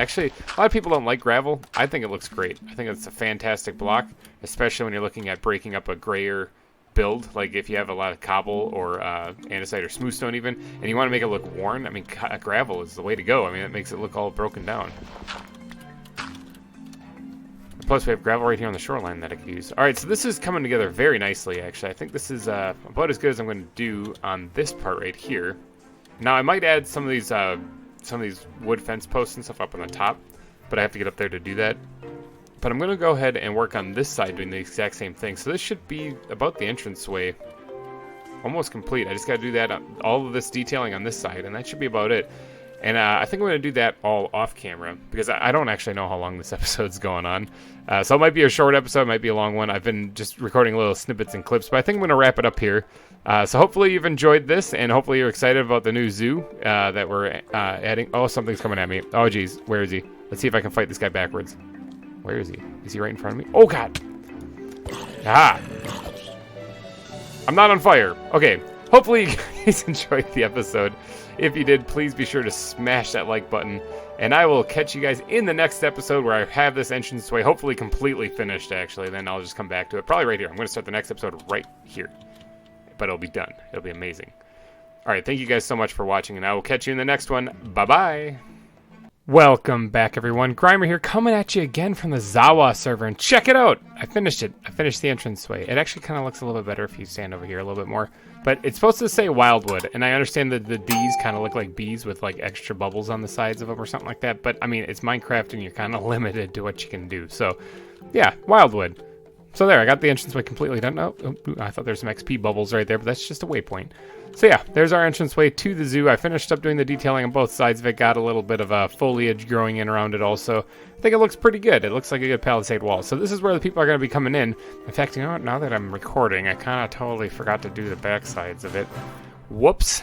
lot of people don't like gravel. I think it looks great. I think it's a fantastic block, especially when you're looking at breaking up a grayer build. Like if you have a lot of cobble or andesite or smooth stone even, and you want to make it look worn, I mean, gravel is the way to go. I mean, it makes it look all broken down. Plus, we have gravel right here on the shoreline that I could use. All right, so this is coming together very nicely, actually. I think this is about as good as I'm going to do on this part right here. Now, I might add some of these wood fence posts and stuff up on the top, but I have to get up there to do that. But I'm going to go ahead and work on this side doing the exact same thing. So this should be about the entranceway almost complete. I just got to do that, all of this detailing on this side, and that should be about it. And I think I'm going to do that all off camera because I don't actually know how long this episode's going on. So it might be a short episode, it might be a long one. I've been just recording little snippets and clips, but I think I'm going to wrap it up here. So hopefully you've enjoyed this, and hopefully you're excited about the new zoo that we're adding. Oh, something's coming at me. Oh, geez. Where is he? Let's see if I can fight this guy backwards. Where is he? Is he right in front of me? Oh, God. Ah. I'm not on fire. Okay. Hopefully you guys enjoyed the episode. If you did, please be sure to smash that like button. And I will catch you guys in the next episode where I have this entranceway hopefully completely finished, actually. Then I'll just come back to it. Probably right here. I'm going to start the next episode right here. But it'll be done. It'll be amazing. All right, thank you guys so much for watching, and I will catch you in the next one. Bye-bye. Welcome back, everyone. GReimer here, coming at you again from the ZAWA server, and check it out! I finished it. I finished the entranceway. It actually kind of looks a little bit better if you stand over here a little bit more. But it's supposed to say Wildwood, and I understand that the D's kind of look like B's with like extra bubbles on the sides of them or something like that. But I mean, it's Minecraft, and you're kind of limited to what you can do. So, yeah, Wildwood. So there, I got the entranceway completely done. Oh, I thought there's some XP bubbles right there, but that's just a waypoint. So yeah, there's our entranceway to the zoo. I finished up doing the detailing on both sides of it. Got a little bit of foliage growing in around it also. I think it looks pretty good. It looks like a good palisade wall. So this is where the people are going to be coming in. In fact, you know what? Now that I'm recording, I kind of totally forgot to do the back sides of it. Whoops.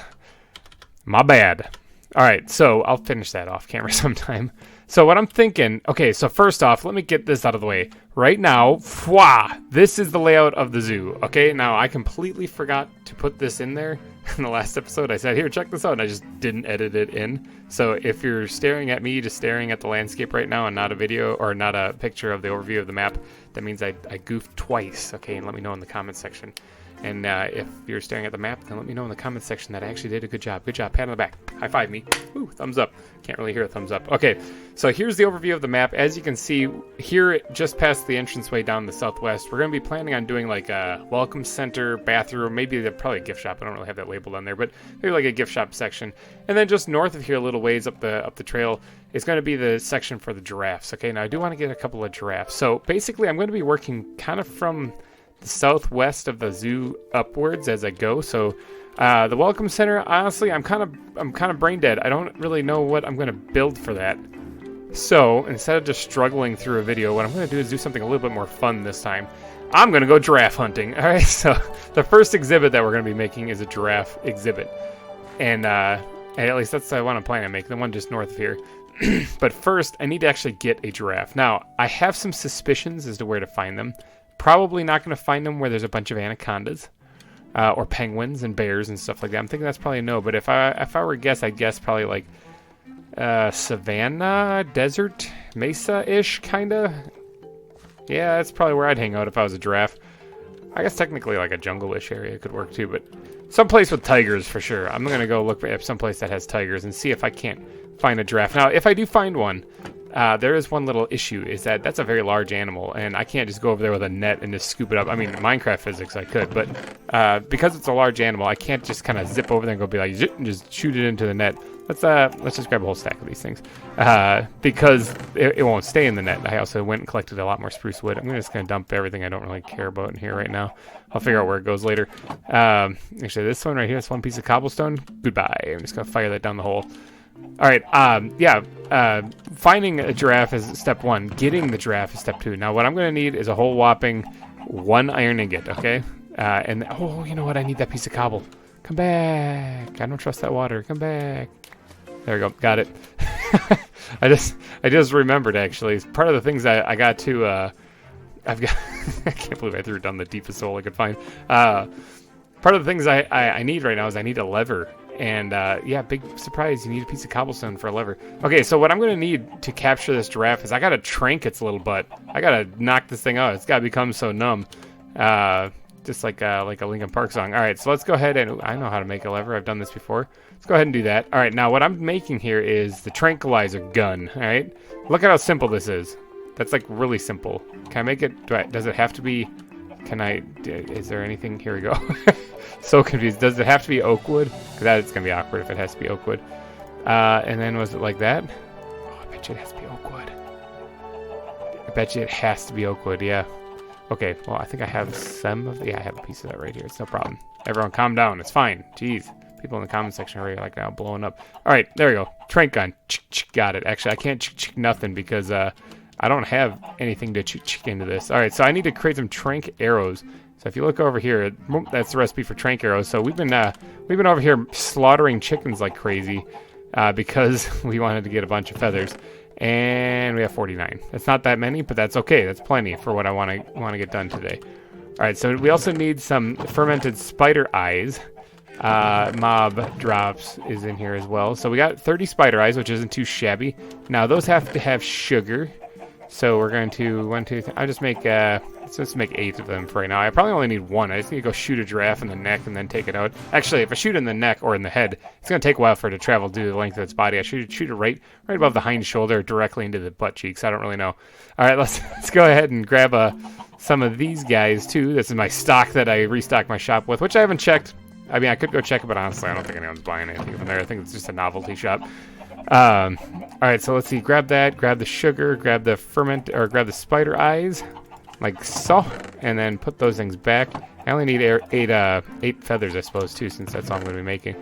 My bad. All right, so I'll finish that off camera sometime. So what I'm thinking, okay, so first off, let me get this out of the way. Right now, this is the layout of the zoo, okay? Now, I completely forgot to put this in there in the last episode. I said, here, check this out, and I just didn't edit it in. So if you're staring at me, just staring at the landscape right now and not a video or not a picture of the overview of the map, that means I goofed twice, okay? And let me know in the comments section. And if you're staring at the map, then let me know in the comments section that I actually did a good job. Good job. Pat on the back. High five me. Ooh, thumbs up. Can't really hear a thumbs up. Okay, so here's the overview of the map. As you can see, here just past the entranceway down the southwest, we're going to be planning on doing like a welcome center, bathroom, maybe probably a gift shop. I don't really have that labeled on there, but maybe like a gift shop section. And then just north of here, a little ways up the trail, is going to be the section for the giraffes. Okay, now I do want to get a couple of giraffes. So basically, I'm going to be working kind of from the southwest of the zoo upwards as I go. So the welcome center, honestly, I'm kind of brain dead. I don't really know what I'm going to build for that. So instead of just struggling through a video, what I'm going to do is do something a little bit more fun this time. I'm going to go giraffe hunting. All right, so the first exhibit that we're going to be making is a giraffe exhibit. And at least that's the one I'm planning on making, the one just north of here. But first, I need to actually get a giraffe. Now, I have some suspicions as to where to find them. Probably not going to find them where there's a bunch of anacondas or penguins and bears and stuff like that. I'm thinking that's probably no, but if I were to guess, I'd guess probably like savanna, desert, mesa-ish, kind of. Yeah, that's probably where I'd hang out if I was a giraffe. I guess technically like a jungle-ish area could work too, but someplace with tigers for sure. I'm going to go look at someplace that has tigers and see if I can't find a giraffe. Now, if I do find one, there is one little issue, is that that's a very large animal, and I can't just go over there with a net and just scoop it up. I mean, Minecraft physics I could, but because it's a large animal, I can't just kind of zip over there and go be like, zip, and just shoot it into the net. Let's just grab a whole stack of these things, because it won't stay in the net. I also went and collected a lot more spruce wood. I'm just gonna dump everything I don't really care about in here right now. I'll figure out where it goes later. Actually, this one right here, this one piece of cobblestone. Goodbye. I'm just gonna fire that down the hole. All right, finding a giraffe is step 1. Getting the giraffe is step 2. Now, what I'm going to need is a whole whopping 1 iron ingot, okay? Oh, you know what? I need that piece of cobble. Come back. I don't trust that water. Come back. There we go. Got it. I just remembered, actually. Part of the things I got to, I've got, I can't believe I threw down the deepest hole I could find. Part of the things I need right now is I need a lever. And, yeah, big surprise, you need a piece of cobblestone for a lever. Okay, so what I'm going to need to capture this giraffe is I got to trank its little butt. I got to knock this thing out. It's got to become so numb. Just like a Linkin Park song. All right, so let's go ahead and... I know how to make a lever. I've done this before. Let's go ahead and do that. All right, now what I'm making here is the tranquilizer gun, all right? Look at how simple this is. That's, like, really simple. Can I make it... Does it have to be... Can I... Is there anything... Here we go. So confused. Does it have to be oak wood? Because that's going to be awkward if it has to be oak wood. And then was it like that? Oh, I bet you it has to be oak wood. I bet you it has to be oak wood, yeah. Okay, well, I think I have some of the... Yeah, I have a piece of that right here. It's no problem. Everyone calm down. It's fine. Jeez. People in the comment section are like now blowing up. All right, there we go. Trank gun. Got it. Actually, I can't nothing because I don't have anything to into this. All right, so I need to create some trank arrows. So if you look over here, that's the recipe for trank arrows. So we've been over here slaughtering chickens like crazy because we wanted to get a bunch of feathers, and we have 49. That's not that many, but that's okay. That's plenty for what I want to get done today. All right, so we also need some fermented spider eyes. Mob drops is in here as well. So we got 30 spider eyes, which isn't too shabby. Now those have to have sugar. So we're going to I'll just make let's just make 8 of them for right now. I probably only need 1. I just need to go shoot a giraffe in the neck and then take it out. Actually, if I shoot in the neck or in the head, it's going to take a while for it to travel due to the length of its body. I shoot it right above the hind shoulder, directly into the butt cheeks. I don't really know. All right, let's go ahead and grab some of these guys too. This is my stock that I restocked my shop with, which I haven't checked. I mean, I could go check it, but honestly, I don't think anyone's buying anything from there. I think it's just a novelty shop. All right, so let's see. Grab that. Grab the sugar. Grab the grab the spider eyes, like so, and then put those things back. I only need 8 feathers, I suppose, too, since that's all I'm going to be making.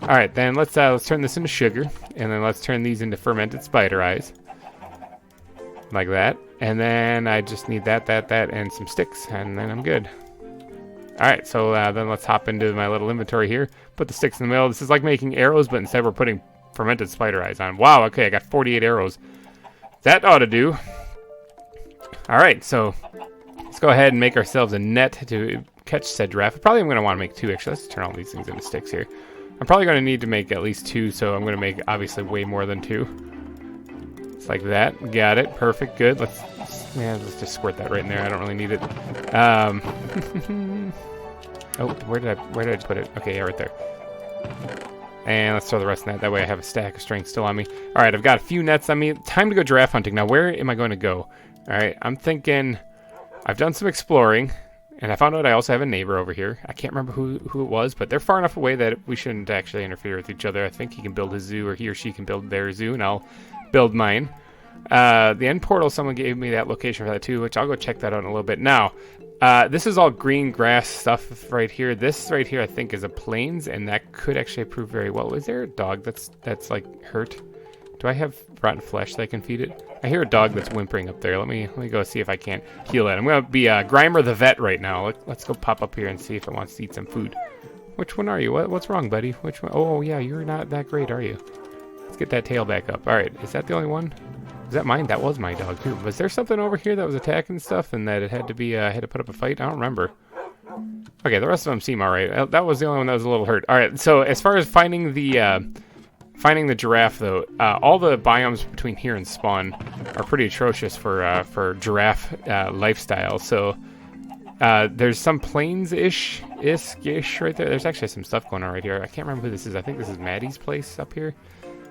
All right, then let's turn this into sugar, and then let's turn these into fermented spider eyes, like that. And then I just need that, and some sticks, and then I'm good. All right, so then let's hop into my little inventory here. Put the sticks in the middle. This is like making arrows, but instead we're putting fermented spider eyes on. Wow, okay, I got 48 arrows. That ought to do. All right, so let's go ahead and make ourselves a net to catch said giraffe. Probably I'm going to want to make 2, actually. Let's turn all these things into sticks here. I'm probably going to need to make at least 2, so I'm going to make, obviously, way more than 2. It's like that. Got it. Perfect. Good. Let's just squirt that right in there. I don't really need it. Oh, where did I put it? Okay, yeah, right there. And let's throw the rest in that. That way I have a stack of strength still on me. All right, I've got a few nets on me. Time to go giraffe hunting. Now, where am I going to go? All right, I'm thinking I've done some exploring, and I found out I also have a neighbor over here. I can't remember who it was, but they're far enough away that we shouldn't actually interfere with each other. I think he can build his zoo, or he or she can build their zoo, and I'll build mine. The end portal, someone gave me that location for that too, which I'll go check that out in a little bit. Now, this is all green grass stuff right here. This right here, I think, is a plains, and that could actually prove very well. Is there a dog that's like hurt? Do I have rotten flesh that I can feed it? I hear a dog that's whimpering up there. Let me go see if I can't heal it. I'm gonna be GReimer the vet right now. Let's go pop up here and see if it wants to eat some food. Which one are you? What's wrong, buddy? Which one? Oh yeah, you're not that great, are you? Let's get that tail back up. All right, is that the only one? Is that mine? That was my dog too. Was there something over here that was attacking stuff and that it had to be had to put up a fight? I don't remember. Okay, the rest of them seem all right. That was the only one that was a little hurt. All right, so as far as finding the giraffe though, all the biomes between here and spawn are pretty atrocious for giraffe lifestyle. So there's some plains-ish right there. There's actually some stuff going on right here. I can't remember who this is. I think this is Maddie's place up here.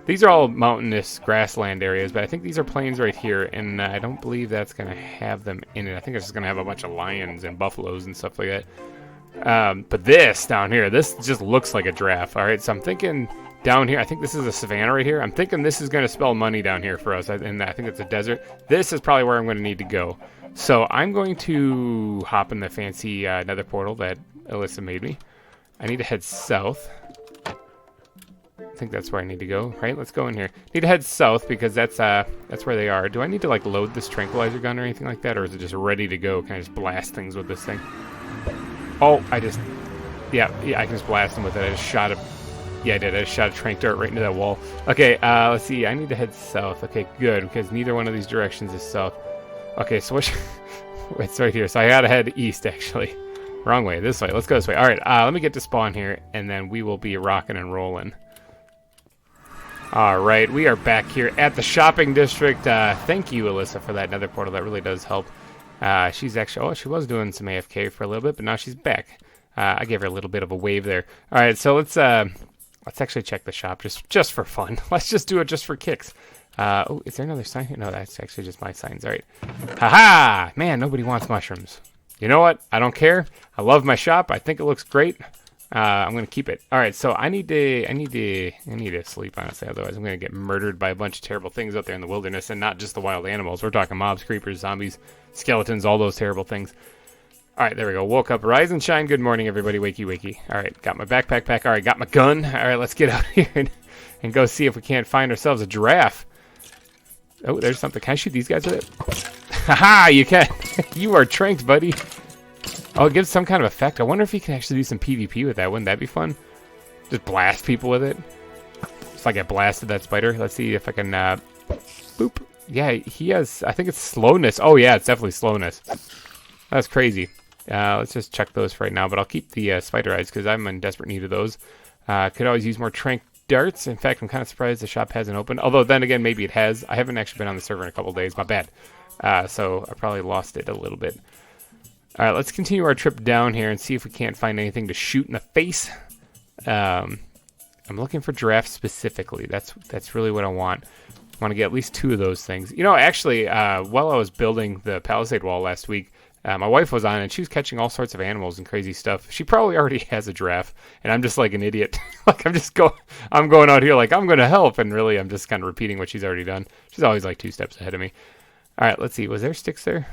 These are all mountainous grassland areas, but I think these are plains right here, and I don't believe that's going to have them in it. I think it's just going to have a bunch of lions and buffaloes and stuff like that. But this down here, this just looks like a giraffe. All right, so I'm thinking down here, I think this is a savanna right here. I'm thinking this is going to spell money down here for us, and I think it's a desert. This is probably where I'm going to need to go. So I'm going to hop in the fancy nether portal that Alyssa made me. I need to head south. I think that's where I need to go, right? Let's go in here. Need to head south because that's where they are. Do I need to like load this tranquilizer gun or anything like that, or is it just ready to go? Can I just blast things with this thing? Oh, yeah, I can just blast them with it. I just shot a, yeah, I did. I just shot a tranq dart right into that wall. Okay, let's see. I need to head south. Okay, good, because neither one of these directions is south. Okay, so it's right here. So I gotta head east, actually. Wrong way. This way. Let's go this way. All right. Let me get to spawn here, and then we will be rocking and rolling. All right, we are back here at the shopping district. Thank you, Alyssa, for that nether portal. That really does help. She's actually, she was doing some AFK for a little bit, but now she's back. I gave her a little bit of a wave there. All right, so let's actually check the shop just for fun. Let's just do it just for kicks. Oh, is there another sign here? No, that's actually just my signs. All right. Haha! Man, nobody wants mushrooms. You know what? I don't care. I love my shop. I think it looks great. I'm gonna keep it. All right, so I need to sleep, honestly. Otherwise, I'm gonna get murdered by a bunch of terrible things out there in the wilderness, and not just the wild animals. We're talking mobs, creepers, zombies, skeletons, all those terrible things. All right, there we go. Woke up, rise and shine. Good morning, everybody. Wakey, wakey. All right, got my backpack pack. All right, got my gun. All right, let's get out here and go see if we can't find ourselves a giraffe. Oh, there's something. Can I shoot these guys with it? Haha, you can. You are tranked, buddy. Oh, it gives some kind of effect. I wonder if you can actually do some PvP with that. Wouldn't that be fun? Just blast people with it. It's like I blasted that spider. Let's see if I can, boop. Yeah, he has, I think it's slowness. Oh, yeah, it's definitely slowness. That's crazy. Let's just check those for right now, but I'll keep the spider eyes because I'm in desperate need of those. Could always use more tranq darts. In fact, I'm kind of surprised the shop hasn't opened. Although, then again, maybe it has. I haven't actually been on the server in a couple days. My bad. So I probably lost it a little bit. All right, let's continue our trip down here and see if we can't find anything to shoot in the face. I'm looking for giraffes specifically. That's really what I want. I want to get at least 2 of those things. You know, actually, while I was building the palisade wall last week, my wife was on and she was catching all sorts of animals and crazy stuff. She probably already has a giraffe, and I'm just like an idiot. Like I'm going out here like I'm going to help, and really I'm just kind of repeating what she's already done. She's always like 2 steps ahead of me. All right, let's see. Was there sticks there?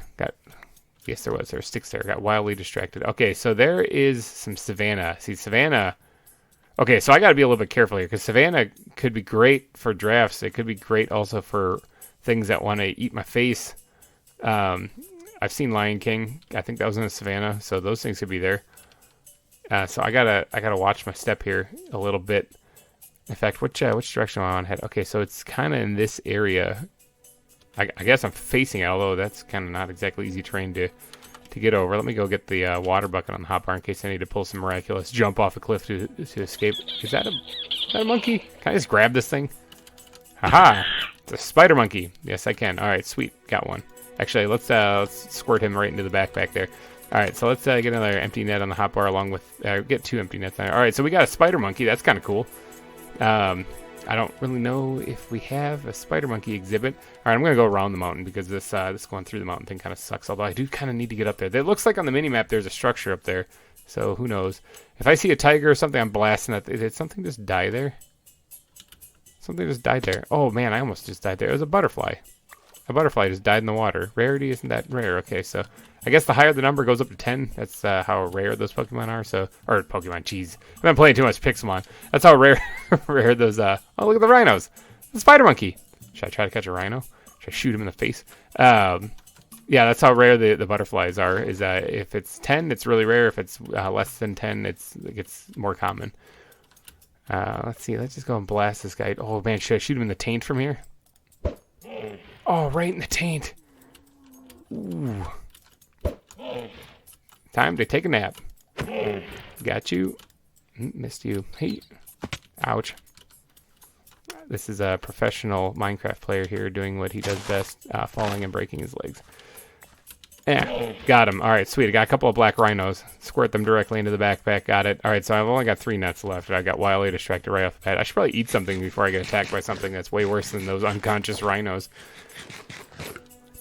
Yes, there was. There were sticks there. Got wildly distracted. Okay, so there is some savanna. See, savanna. Okay, so I got to be a little bit careful here because savanna could be great for drafts. It could be great also for things that want to eat my face. I've seen Lion King. I think that was in the savanna, so those things could be there. So I gotta watch my step here a little bit. In fact, which direction am I on head? Okay, so it's kind of in this area. I guess I'm facing it, although that's kind of not exactly easy terrain to get over. Let me go get the water bucket on the hotbar in case I need to pull some miraculous jump off a cliff to escape. Is that a monkey? Can I just grab this thing? Haha! It's a spider monkey. Yes, I can. All right, sweet. Got one. Actually, let's squirt him right into the backpack there. All right, so let's get another empty net on the hotbar along with... get 2 empty nets on there. All right, so we got a spider monkey. That's kind of cool. I don't really know if we have a spider monkey exhibit. All right, I'm going to go around the mountain because this going through the mountain thing kind of sucks, although I do kind of need to get up there. It looks like on the mini-map there's a structure up there, so who knows. If I see a tiger or something, I'm blasting that. Did something just die there? Something just died there. Oh, man, I almost just died there. It was a butterfly. A butterfly just died in the water. Rarity isn't that rare. Okay, so I guess the higher the number goes up to 10. That's how rare those Pokemon are. So, or Pokemon, jeez. I've been playing too much Pixelmon. That's how rare those, oh, look at the rhinos. The spider monkey. Should I try to catch a rhino? Should I shoot him in the face? Yeah, that's how rare the butterflies are. Is if it's 10, it's really rare. If it's less than 10, it gets more common. Let's see. Let's just go and blast this guy. Oh, man, should I shoot him in the taint from here? Oh, right in the taint. Ooh. Time to take a nap. Got you. Missed you. Hey. Ouch. This is a professional Minecraft player here doing what he does best, falling and breaking his legs. Yeah, got him. All right, sweet. I got a couple of black rhinos. Squirt them directly into the backpack. Got it. All right, so I've only got 3 nuts left. I got wildly distracted right off the bat. I should probably eat something before I get attacked by something that's way worse than those unconscious rhinos.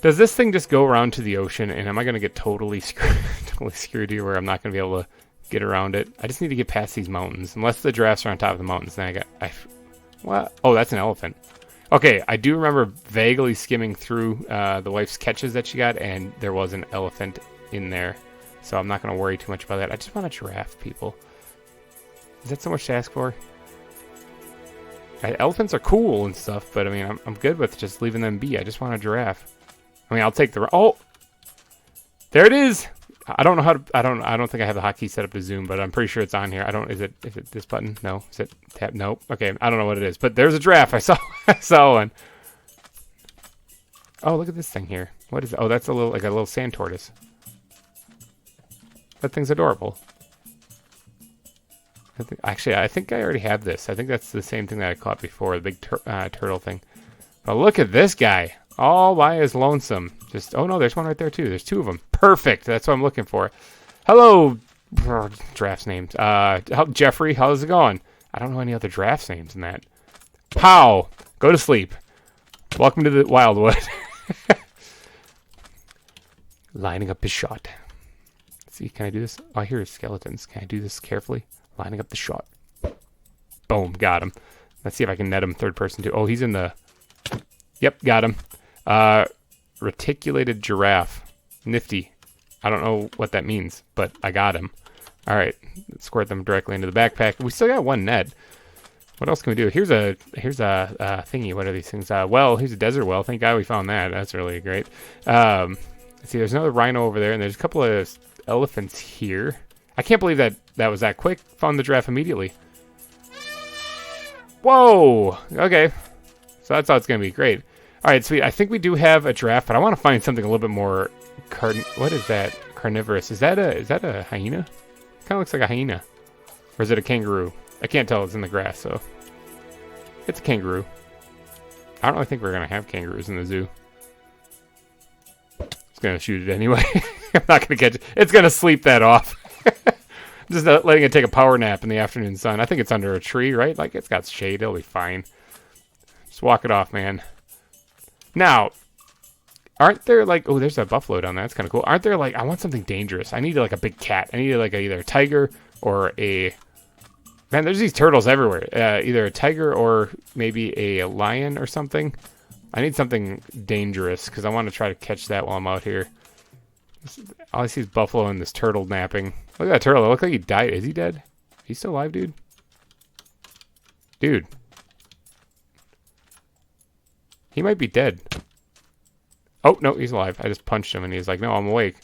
Does this thing just go around to the ocean, and am I going to get totally screwed here where I'm not going to be able to get around it? I just need to get past these mountains. Unless the giraffes are on top of the mountains, then what? Oh, that's an elephant. Okay, I do remember vaguely skimming through the wife's catches that she got, and there was an elephant in there. So I'm not going to worry too much about that. I just want a giraffe, people. Is that so much to ask for? Elephants are cool and stuff, but I mean, I'm good with just leaving them be. I just want a giraffe. I mean, I'll take the... Oh! There it is! I don't know how to... I don't think I have the hotkey set up to zoom, but I'm pretty sure it's on here. Is it this button? No. Is it tab? No. Okay, I don't know what it is, but there's a giraffe. I saw one. Oh, look at this thing here. What is it? Oh, that's a little sand tortoise. That thing's adorable. Actually, I think I already have this. I think that's the same thing that I caught before, the big turtle thing. But look at this guy. All by his lonesome. Oh no, there's one right there too. There's 2 of them. Perfect. That's what I'm looking for. Hello, giraffes names. Jeffrey, how's it going? I don't know any other giraffes names than that. Pow! Go to sleep. Welcome to the Wildwood. Lining up his shot. Let's see, can I do this? Oh, I hear skeletons. Can I do this carefully? Lining up the shot. Boom, got him. Let's see if I can net him third person too. Oh, he's in the... Yep, got him. Reticulated giraffe. Nifty. I don't know what that means, but I got him. All right, let's squirt them directly into the backpack. We still got 1 net. What else can we do? Here's a thingy. What are these things? Well, here's a desert well. Thank God we found that. That's really great. Let's see, there's another rhino over there, and there's a couple of elephants here. I can't believe that was that quick. Found the giraffe immediately. Whoa! Okay. So that's how it's going to be. Great. All right, sweet. I think we do have a giraffe, but I want to find something a little bit more what is that? Carnivorous. Is that a hyena? Kind of looks like a hyena. Or is it a kangaroo? I can't tell. It's in the grass, so it's a kangaroo. I don't really think we're going to have kangaroos in the zoo. It's going to shoot it anyway. I'm not going to catch it. It's going to sleep that off. Just letting it take a power nap in the afternoon sun. I think it's under a tree, right? Like, it's got shade. It'll be fine. Just walk it off, man. Now, aren't there, like... Oh, there's a buffalo down there. That's kind of cool. Aren't there, like... I want something dangerous. I need, like, a big cat. I need, like, either a tiger or a... Man, there's these turtles everywhere. Either a tiger or maybe a lion or something. I need something dangerous because I want to try to catch that while I'm out here. All I see is buffalo and this turtle napping. Look at that turtle. It looks like he died. Is he dead? He's still alive, dude? Dude. He might be dead. Oh, no, he's alive. I just punched him and he's like, no, I'm awake.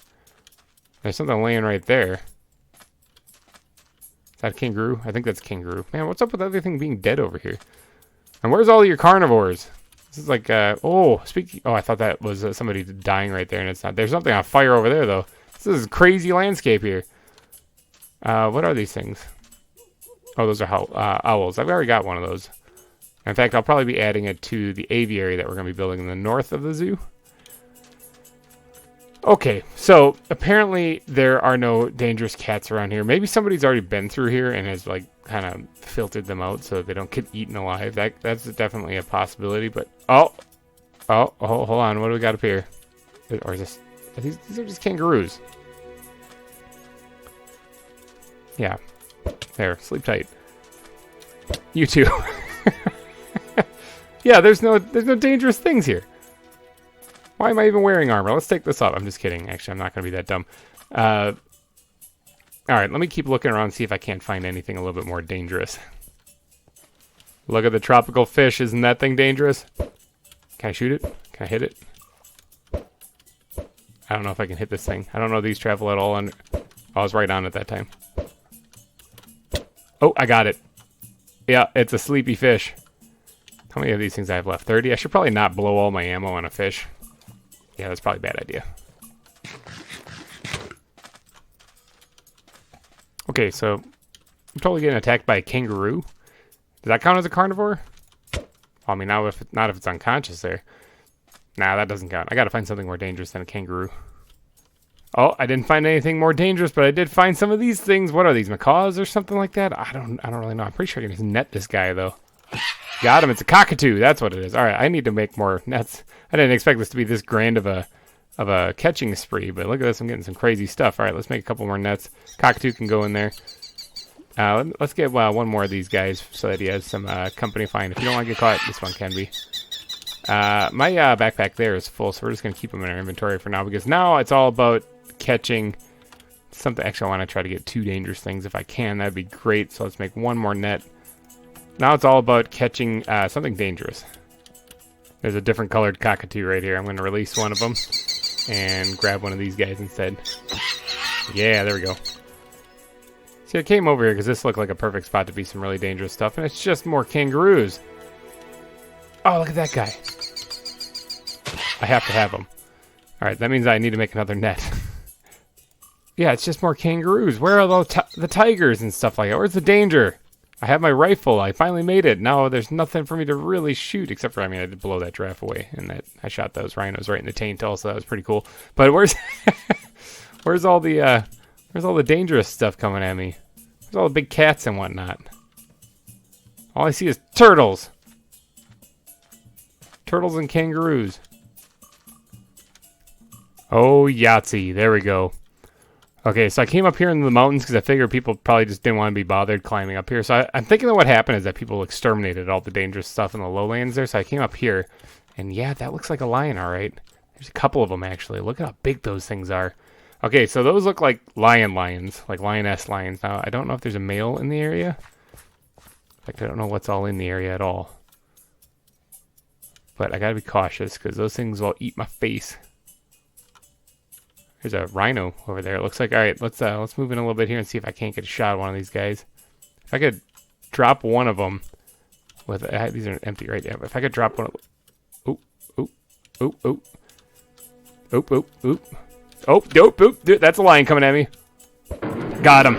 There's something laying right there. Is that a kangaroo? I think that's a kangaroo. Man, what's up with everything being dead over here? And where's all your carnivores? This is like, oh, I thought that was somebody dying right there, and it's not. There's something on fire over there, though. This is a crazy landscape here. What are these things? Oh, those are owls. I've already got one of those. In fact, I'll probably be adding it to the aviary that we're going to be building in the north of the zoo. Okay, so apparently there are no dangerous cats around here. Maybe somebody's already been through here and has, like, kind of filtered them out so they don't get eaten alive. That's definitely a possibility, but... Oh, hold on. What do we got up here? Or is this... These are just kangaroos. Yeah. There, sleep tight. You too. Yeah, there's no dangerous things here. Why am I even wearing armor? Let's take this off. I'm just kidding. Actually, I'm not going to be that dumb. All right, let me keep looking around and see if I can't find anything a little bit more dangerous. Look at the tropical fish. Isn't that thing dangerous? Can I shoot it? Can I hit it? I don't know if I can hit this thing. I don't know if these travel at all. Oh, I was right on it that time. Oh, I got it. Yeah, it's a sleepy fish. How many of these things I have left? 30? I should probably not blow all my ammo on a fish. Yeah, that's probably a bad idea. Okay, so I'm totally getting attacked by a kangaroo. Does that count as a carnivore? Well, I mean, not if it's unconscious there. Nah, that doesn't count. I gotta find something more dangerous than a kangaroo. Oh, I didn't find anything more dangerous, but I did find some of these things. What are these, macaws or something like that? I don't really know. I'm pretty sure I can just net this guy though. Got him. It's a cockatoo. That's what it is. All right, I need to make more nets. I didn't expect this to be this grand of a catching spree, but look at this. I'm getting some crazy stuff. All right, let's make a couple more nets. Cockatoo can go in there. Let's get one more of these guys so that he has some company fine. If you don't want to get caught, this one can be. My backpack there is full, so we're just going to keep them in our inventory for now, because now it's all about catching something. Actually, I want to try to get 2 dangerous things if I can. That'd be great. So let's make one more net. Now it's all about catching something dangerous. There's a different colored cockatoo right here. I'm going to release one of them and grab one of these guys instead. Yeah, there we go. See, I came over here because this looked like a perfect spot to be some really dangerous stuff, and it's just more kangaroos. Oh, look at that guy. I have to have him. All right, that means I need to make another net. Yeah, it's just more kangaroos. Where are the tigers and stuff like that? Where's the danger? I have my rifle. I finally made it. Now there's nothing for me to really shoot, except for, I mean, I did blow that giraffe away, and that I shot those rhinos right in the taint also. That was pretty cool. But where's where's all the dangerous stuff coming at me? Where's all the big cats and whatnot? All I see is turtles. Turtles and kangaroos. Oh, Yahtzee. There we go. Okay, so I came up here in the mountains because I figured people probably just didn't want to be bothered climbing up here. So I'm thinking that what happened is that people exterminated all the dangerous stuff in the lowlands there. So I came up here, and yeah, that looks like a lion, all right. There's a couple of them, actually. Look at how big those things are. Okay, so those look like lions, like lioness lions. Now, I don't know if there's a male in the area. In fact, I don't know what's all in the area at all. But I gotta be cautious because those things will eat my face. There's a rhino over there. It looks like, all right, let's move in a little bit here and see if I can't get a shot at one of these guys. If I could drop one of them with these are empty right there. If I could drop one of oop, oop, oop, oop. Oop, oop, oop. Oh, dope, oop. Dude, that's a lion coming at me. Got him.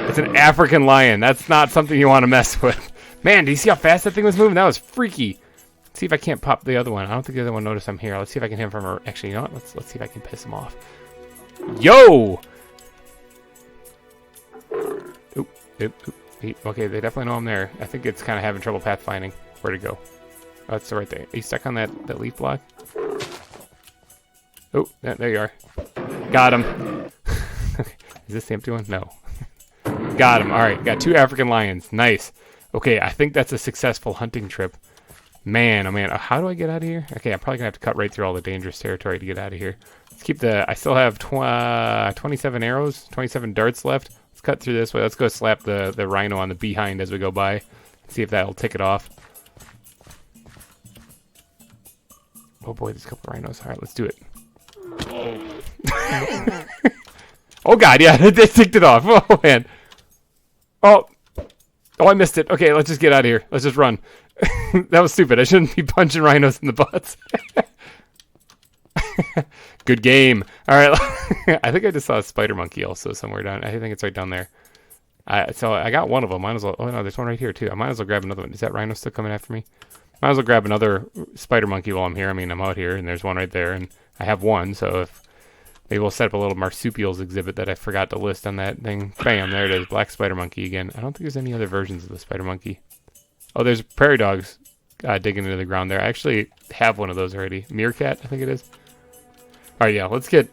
It's an African lion. That's not something you want to mess with. Man, do you see how fast that thing was moving? That was freaky. Let's see if I can't pop the other one. I don't think the other one noticed I'm here. Let's see if I can hit him from her. Actually, you know what? Let's see if I can piss him off. Yo! Oop, oop, oop. Okay, they definitely know I'm there. I think it's kind of having trouble pathfinding. Where'd it go? Oh, it's right there. Are you stuck on that leaf block? Oh, there you are. Got him. Is this the empty one? No. Got him. All right, got 2 African lions. Nice. Okay, I think that's a successful hunting trip. Man, oh man, how do I get out of here? Okay, I'm probably gonna have to cut right through all the dangerous territory to get out of here. Let's keep I still have 27 arrows, 27 darts left. Let's cut through this way. Let's go slap the rhino on the behind as we go by. See if that'll tick it off. Oh boy, there's a couple rhinos. All right, let's do it. Oh god, yeah, they ticked it off. Oh man. Oh, I missed it. Okay, let's just get out of here. Let's just run. That was stupid. I shouldn't be punching rhinos in the butts. Good game. All right. I think I just saw a spider monkey also somewhere down. I think it's right down there. So I got one of them. Might as well. Oh no, there's one right here too. I might as well grab another one. Is that rhino still coming after me? Might as well grab another spider monkey while I'm here. I mean, I'm out here, and there's one right there, and I have one. So if maybe we'll set up a little marsupials exhibit that I forgot to list on that thing. Bam, there it is. Black spider monkey again. I don't think there's any other versions of the spider monkey. Oh, there's prairie dogs digging into the ground there. I actually have one of those already. Meerkat, I think it is. All right, yeah, let's get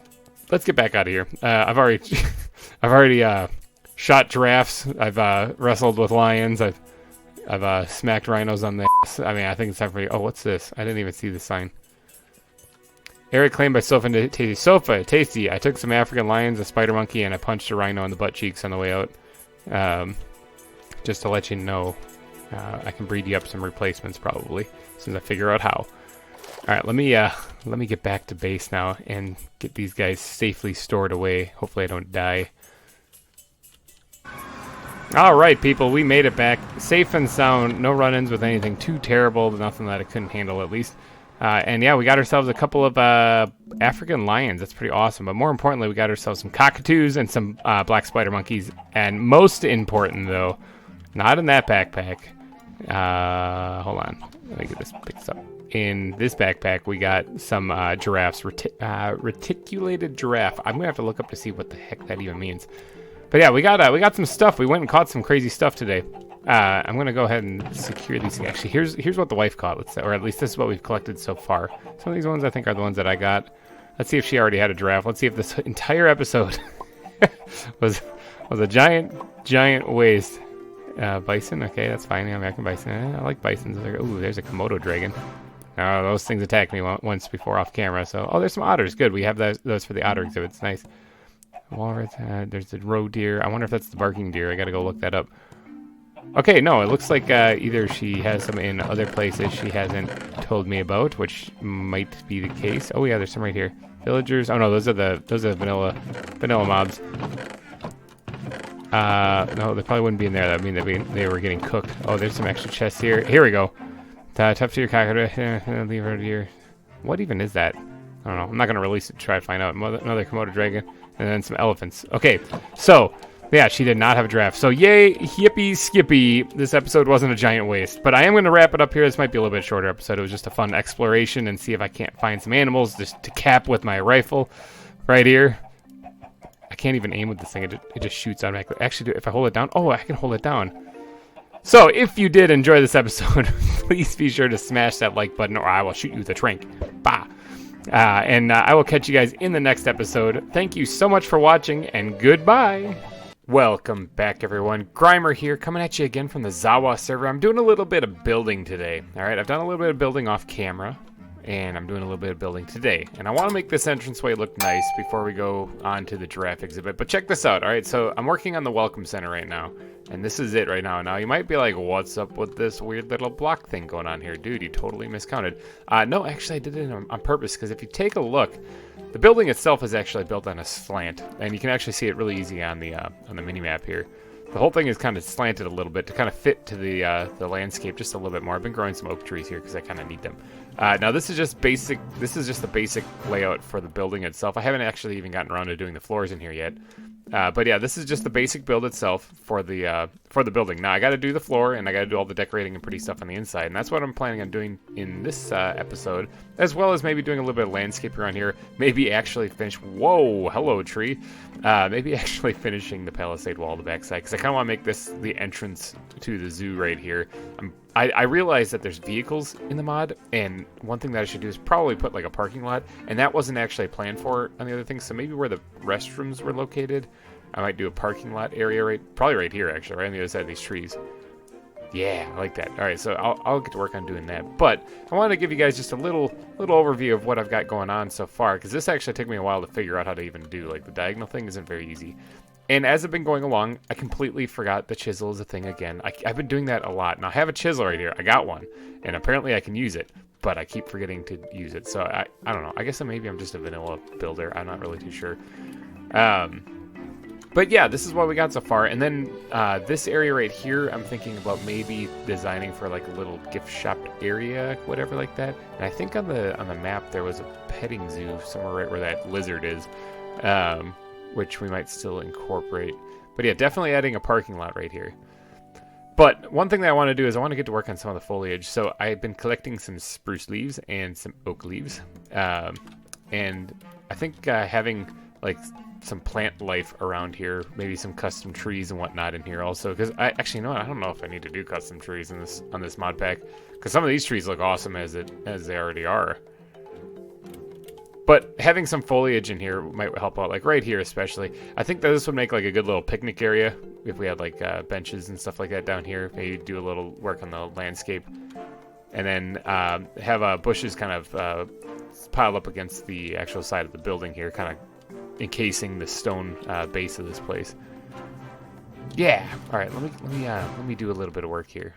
back out of here. I've already shot giraffes. I've wrestled with lions. I've smacked rhinos on the ass. I mean, I think it's time for you. Oh, what's this? I didn't even see the sign. Area claimed by Sofa and Tasty. Sofa, Tasty. I took some African lions, a spider monkey, and I punched a rhino in the butt cheeks on the way out. Just to let you know. I can breed you up some replacements probably as soon as I figure out how. All right, let me get back to base now and get these guys safely stored away. Hopefully I don't die. All right, people, we made it back safe and sound. No run-ins with anything too terrible, nothing that I couldn't handle at least. And yeah, we got ourselves a couple of African lions. That's pretty awesome. But more importantly, we got ourselves some cockatoos and some black spider monkeys. And most important, though, not in that backpack. Hold on. Let me get this picked up. in this backpack, we got some giraffes, reticulated giraffe. I'm gonna have to look up to see what the heck that even means. But yeah, we got some stuff. We went and caught some crazy stuff today. I'm gonna go ahead and secure these. Actually, here's what the wife caught. Let's say, or at least this is what we've collected so far. Some of these ones I think are the ones that I got. Let's see if she already had a giraffe. Let's see if this entire episode was a giant waste. Bison. Okay, that's fine. Yeah, American bison. I like bisons. Ooh, there's a Komodo dragon. Oh, those things attacked me once before off camera. So, oh, there's some otters. Good. We have those for the otter exhibits. Nice. Walrus. There's the roe deer. I wonder if that's the barking deer. I gotta go look that up. Okay, no, it looks like either she has some in other places she hasn't told me about, which might be the case. Oh yeah, there's some right here. Villagers. Oh no, those are vanilla mobs. No, they probably wouldn't be in there. That would mean they were getting cooked. Oh, there's some extra chests here. Here we go. Tough to your cockroach. Leave her deer. What even is that? I don't know. I'm not gonna release it to try to find out. Another Komodo dragon, and then some elephants. Okay, so yeah, she did not have a giraffe. So yay, yippee skippy. This episode wasn't a giant waste, but I am gonna wrap it up here. This might be a little bit shorter episode. It was just a fun exploration and see if I can't find some animals just to cap with my rifle right here. I can't even aim with this thing. It just shoots automatically. Actually, if I hold it down, oh, I can hold it down. So if you did enjoy this episode, please be sure to smash that like button, or I will shoot you with a trank. Bah. And I will catch you guys in the next episode. Thank you so much for watching, and goodbye. Welcome back, everyone. GReimer here, coming at you again from the ZAWA server. I'm doing a little bit of building today. All right, I've done a little bit of building off camera, and I'm doing a little bit of building today. And I want to make this entranceway look nice before we go on to the giraffe exhibit. But check this out. All right, so I'm working on the welcome center right now, and this is it right now. Now, you might be like, what's up with this weird little block thing going on here? Dude, you totally miscounted. No, actually, I did it on purpose, because if you take a look, the building itself is actually built on a slant, and you can actually see it really easy on the mini-map here. The whole thing is kind of slanted a little bit to kind of fit to the landscape just a little bit more. I've been growing some oak trees here because I kind of need them. Now this is just basic. This is just the basic layout for the building itself. I haven't actually even gotten around to doing the floors in here yet. But yeah, this is just the basic build itself for the building. Now I got to do the floor, and I got to do all the decorating and pretty stuff on the inside, and that's what I'm planning on doing in this episode, as well as maybe doing a little bit of landscape around here. Maybe actually finish. Whoa, hello tree. Maybe actually finishing the palisade wall on the backside, because I kind of want to make this the entrance to the zoo right here. I realize that there's vehicles in the mod, and one thing that I should do is probably put like a parking lot, and that wasn't actually planned for on the other things. So maybe where the restrooms were located, I might do a parking lot area probably right here actually, right on the other side of these trees. Yeah, I like that. All right, so I'll get to work on doing that. But I wanted to give you guys just a little overview of what I've got going on so far, because this actually took me a while to figure out how to even do. Like the diagonal thing isn't very easy. And as I've been going along, I completely forgot the chisel is a thing again. I've been doing that a lot. Now I have a chisel right here. I got one, and apparently I can use it, but I keep forgetting to use it. So I don't know. I guess maybe I'm just a vanilla builder. I'm not really too sure. But yeah, this is what we got so far. And then this area right here, I'm thinking about maybe designing for like a little gift shop area, whatever like that. And I think on the map there was a petting zoo somewhere right where that lizard is, which we might still incorporate. But yeah, definitely adding a parking lot right here. But one thing that I want to do is I want to get to work on some of the foliage. So I've been collecting some spruce leaves and some oak leaves. And I think having like some plant life around here, maybe some custom trees and whatnot in here also, because I actually know I don't know if I need to do custom trees on this mod pack, because some of these trees look awesome as they already are. But having some foliage in here might help out, like right here especially. I think that this would make like a good little picnic area if we had like benches and stuff like that down here. Maybe do a little work on the landscape, and then have bushes kind of piled up against the actual side of the building here, kind of encasing the stone base of this place. Yeah. All right. Let me do a little bit of work here.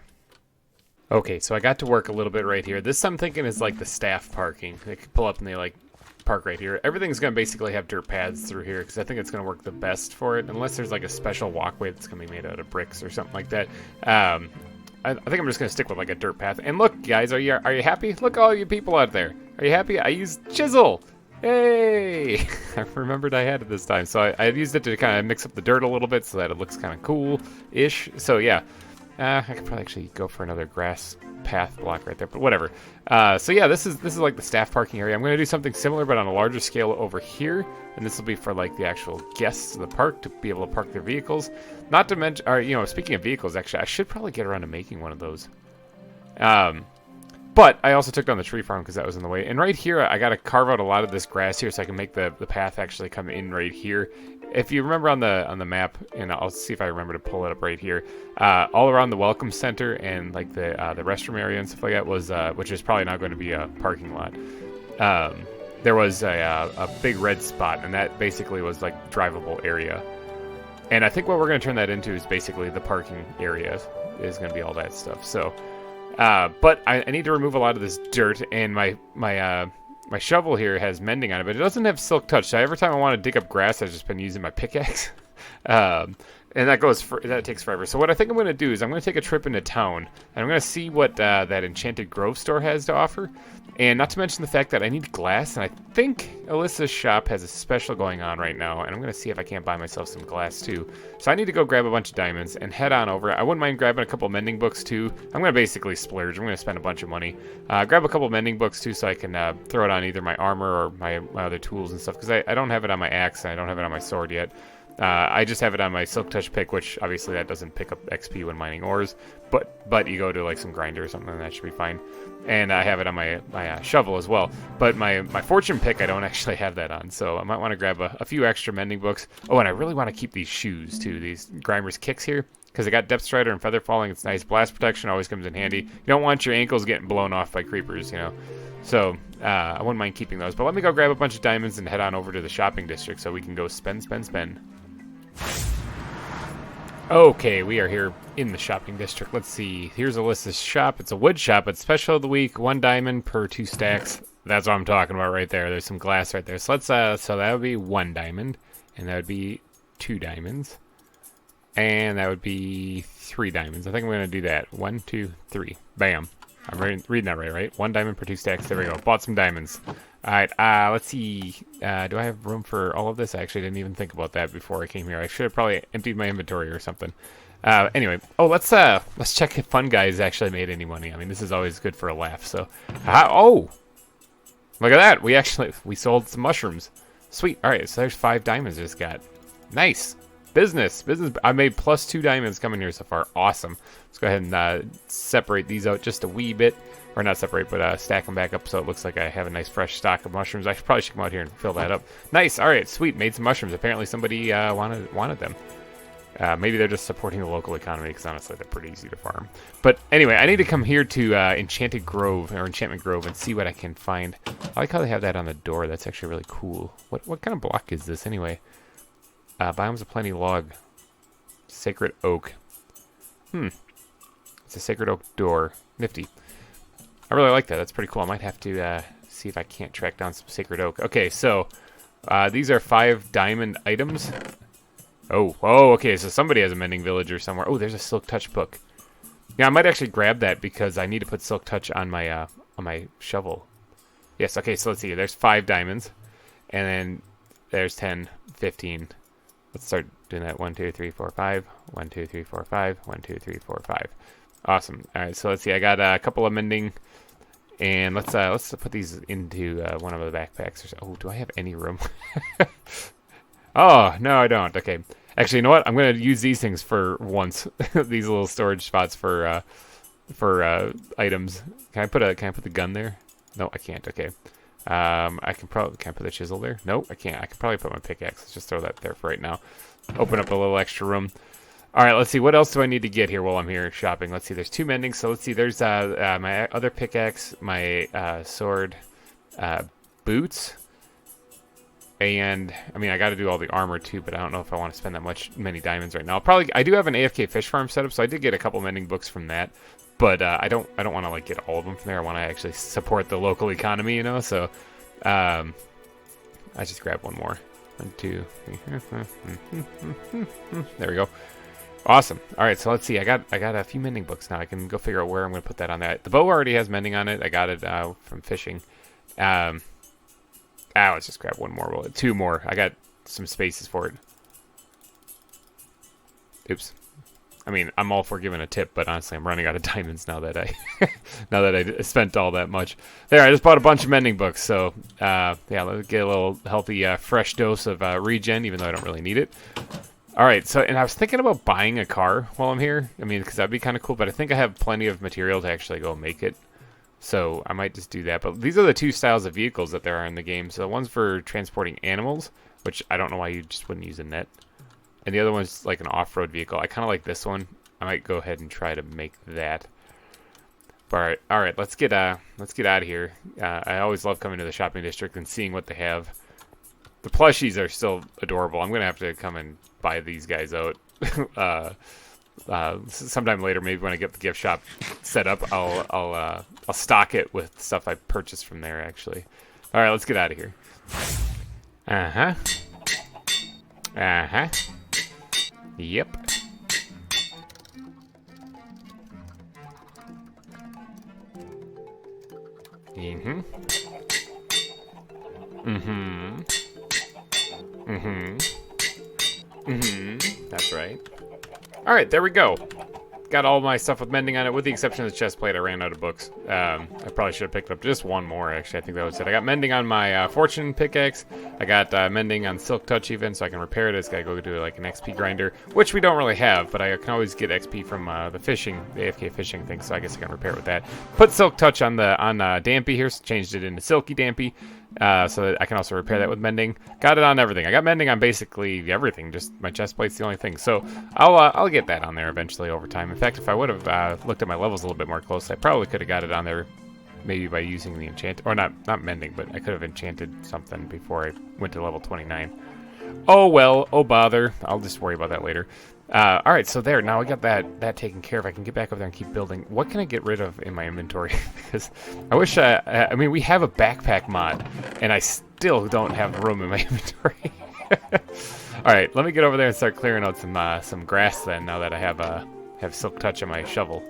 Okay, so I got to work a little bit right here. This I'm thinking is like the staff parking. They could pull up and they like park right here. Everything's gonna basically have dirt paths through here because I think it's gonna work the best for it, unless there's like a special walkway that's gonna be made out of bricks or something like that. I think I'm just gonna stick with like a dirt path. And look, guys, are you happy? Look, all you people out there. Are you happy? I used chisel. Hey! I remembered I had it this time. So I used it to kind of mix up the dirt a little bit so that it looks kind of cool-ish. So yeah, I could probably actually go for another grass path block right there, but whatever. So yeah, this is like the staff parking area. I'm going to do something similar, but on a larger scale over here, and this will be for like the actual guests of the park to be able to park their vehicles. Not to mention, or speaking of vehicles, actually, I should probably get around to making one of those. But I also took down the tree farm because that was in the way. And right here, I got to carve out a lot of this grass here so I can make the path actually come in right here. If you remember on the map, and I'll see if I remember to pull it up right here, all around the welcome center and like the restroom area and stuff like that was, which is probably not going to be a parking lot. There was a big red spot, and that basically was like drivable area. And I think what we're going to turn that into is basically the parking area is going to be all that stuff. So. But I need to remove a lot of this dirt, and my shovel here has mending on it, but it doesn't have silk touch. So every time I want to dig up grass, I've just been using my pickaxe, and that takes forever. So what I think I'm going to do is I'm going to take a trip into town, and I'm going to see what that Enchanted Grove store has to offer, and not to mention the fact that I need glass, and I think Alyssa's shop has a special going on right now, and I'm going to see if I can't buy myself some glass too. So I need to go grab a bunch of diamonds and head on over. I wouldn't mind grabbing a couple mending books too. I'm going to basically splurge. I'm going to spend a bunch of money. Grab a couple mending books too so I can throw it on either my armor or my other tools and stuff, because I don't have it on my axe, and I don't have it on my sword yet. I just have it on my Silk Touch pick, which obviously that doesn't pick up XP when mining ores, but you go to like some grinder or something, and that should be fine. And I have it on my shovel as well. But my fortune pick, I don't actually have that on, so I might want to grab a few extra mending books. Oh, and I really want to keep these shoes too, these GReimer's kicks here, because they got depth strider and feather falling. It's nice. Blast protection always comes in handy. You don't want your ankles getting blown off by creepers, So I wouldn't mind keeping those. But let me go grab a bunch of diamonds and head on over to the shopping district so we can go spend. Okay, we are here in the shopping district. Let's see. Here's Alyssa's shop. It's a wood shop. It's special of the week. 1 diamond per 2 stacks. That's what I'm talking about right there. There's some glass right there. So let's so that would be 1 diamond, and that would be 2 diamonds, and that would be 3 diamonds. I think I'm going to do that. 1, 2, 3. Bam. I'm reading that right? 1 diamond per 2 stacks. There we go. Bought some diamonds. All right, let's see. Do I have room for all of this? I actually didn't even think about that before I came here. I should have probably emptied my inventory or something. Anyway, let's check if Fun Guys actually made any money. I mean, this is always good for a laugh. So, oh, look at that. We sold some mushrooms. Sweet. All right, so there's 5 diamonds I just got. Nice. Business. I made plus 2 diamonds coming here so far. Awesome. Let's go ahead and separate these out just a wee bit. Or not separate, but stack them back up so it looks like I have a nice fresh stock of mushrooms. I probably should come out here and fill that up. Nice. All right, sweet. Made some mushrooms. Apparently somebody wanted them. Maybe they're just supporting the local economy, because honestly they're pretty easy to farm. But anyway, I need to come here to Enchantment Grove and see what I can find. I like how they have that on the door. That's actually really cool. What kind of block is this anyway? Biomes of Plenty log. Sacred oak. It's a sacred oak door. Nifty. I really like that. That's pretty cool. I might have to see if I can't track down some sacred oak. Okay, so these are 5 diamond items. Oh, okay. So somebody has a mending villager somewhere. Oh, there's a silk touch book. Yeah, I might actually grab that because I need to put silk touch on my shovel. Yes. Okay. So let's see. There's 5 diamonds, and then there's 10, 15. Let's start doing that. 1, 2, 3, 4, 5. 1, 2, 3, 4, 5. 1, 2, 3, 4, 5. Awesome. All right. So let's see. I got a couple of mending. And let's put these into one of the backpacks. Oh, do I have any room? Oh, no, I don't. Okay. Actually, you know what? I'm going to use these things for once. These little storage spots for items. Can I put the gun there? No, I can't. Okay. Can I put the chisel there? No, I can't. I can probably put my pickaxe. Let's just throw that there for right now. Open up a little extra room. All right, let's see. What else do I need to get here while I'm here shopping? Let's see. There's 2 mendings. So let's see. There's my other pickaxe, my sword, boots, and I mean I got to do all the armor too, but I don't know if I want to spend that many diamonds right now. I do have an AFK fish farm set up, so I did get a couple mending books from that, but I don't want to like get all of them from there. I want to actually support the local economy, So I just grab one more. 1, 2, 3. There we go. Awesome. All right, so let's see. I got a few mending books now. I can go figure out where I'm going to put that on that. The bow already has mending on it. I got it from fishing. Let's just grab one more. 2 more. I got some spaces for it. Oops. I mean, I'm all for giving a tip, but honestly, I'm running out of diamonds now that I now that I spent all that much. There, I just bought a bunch of mending books, so yeah, let's get a little healthy, fresh dose of regen, even though I don't really need it. All right, so and I was thinking about buying a car while I'm here. I mean, because that'd be kind of cool, but I think I have plenty of material to actually go make it. So I might just do that. But these are the two styles of vehicles that there are in the game. So the one's for transporting animals, which I don't know why you just wouldn't use a net. And the other one's like an off-road vehicle. I kind of like this one. I might go ahead and try to make that. But all right, let's get out of here. I always love coming to the shopping district and seeing what they have. The plushies are still adorable. I'm gonna have to come and buy these guys out. Sometime later, maybe when I get the gift shop set up, I'll stock it with stuff I purchased from there. Actually, all right, let's get out of here. Yep. That's right. All right, there we go. Got all my stuff with mending on it, with the exception of the chest plate. I ran out of books. I probably should have picked up just one more, actually. I think that was it. I got mending on my fortune pickaxe. I got mending on silk touch even, so I can repair it. I just gotta go do like an XP grinder, which we don't really have, but I can always get XP from the fishing, the AFK fishing thing, so I guess I can repair it with that. Put silk touch on Dampy here, so changed it into Silky Dampy. So that I can also repair that with mending. Got it on everything. I got mending on basically everything. Just my chest plate's the only thing. So I'll get that on there eventually over time. In fact, if I would have looked at my levels a little bit more closely, I probably could have got it on there, maybe by using the enchant, or not mending, but I could have enchanted something before I went to level 29. Oh well, oh bother. I'll just worry about that later. All right, so there. Now I got that taken care of. I can get back over there and keep building. What can I get rid of in my inventory? Because I wish I mean, we have a backpack mod, and I still don't have room in my inventory. All right, let me get over there and start clearing out some grass then. Now that I have silk touch on my shovel.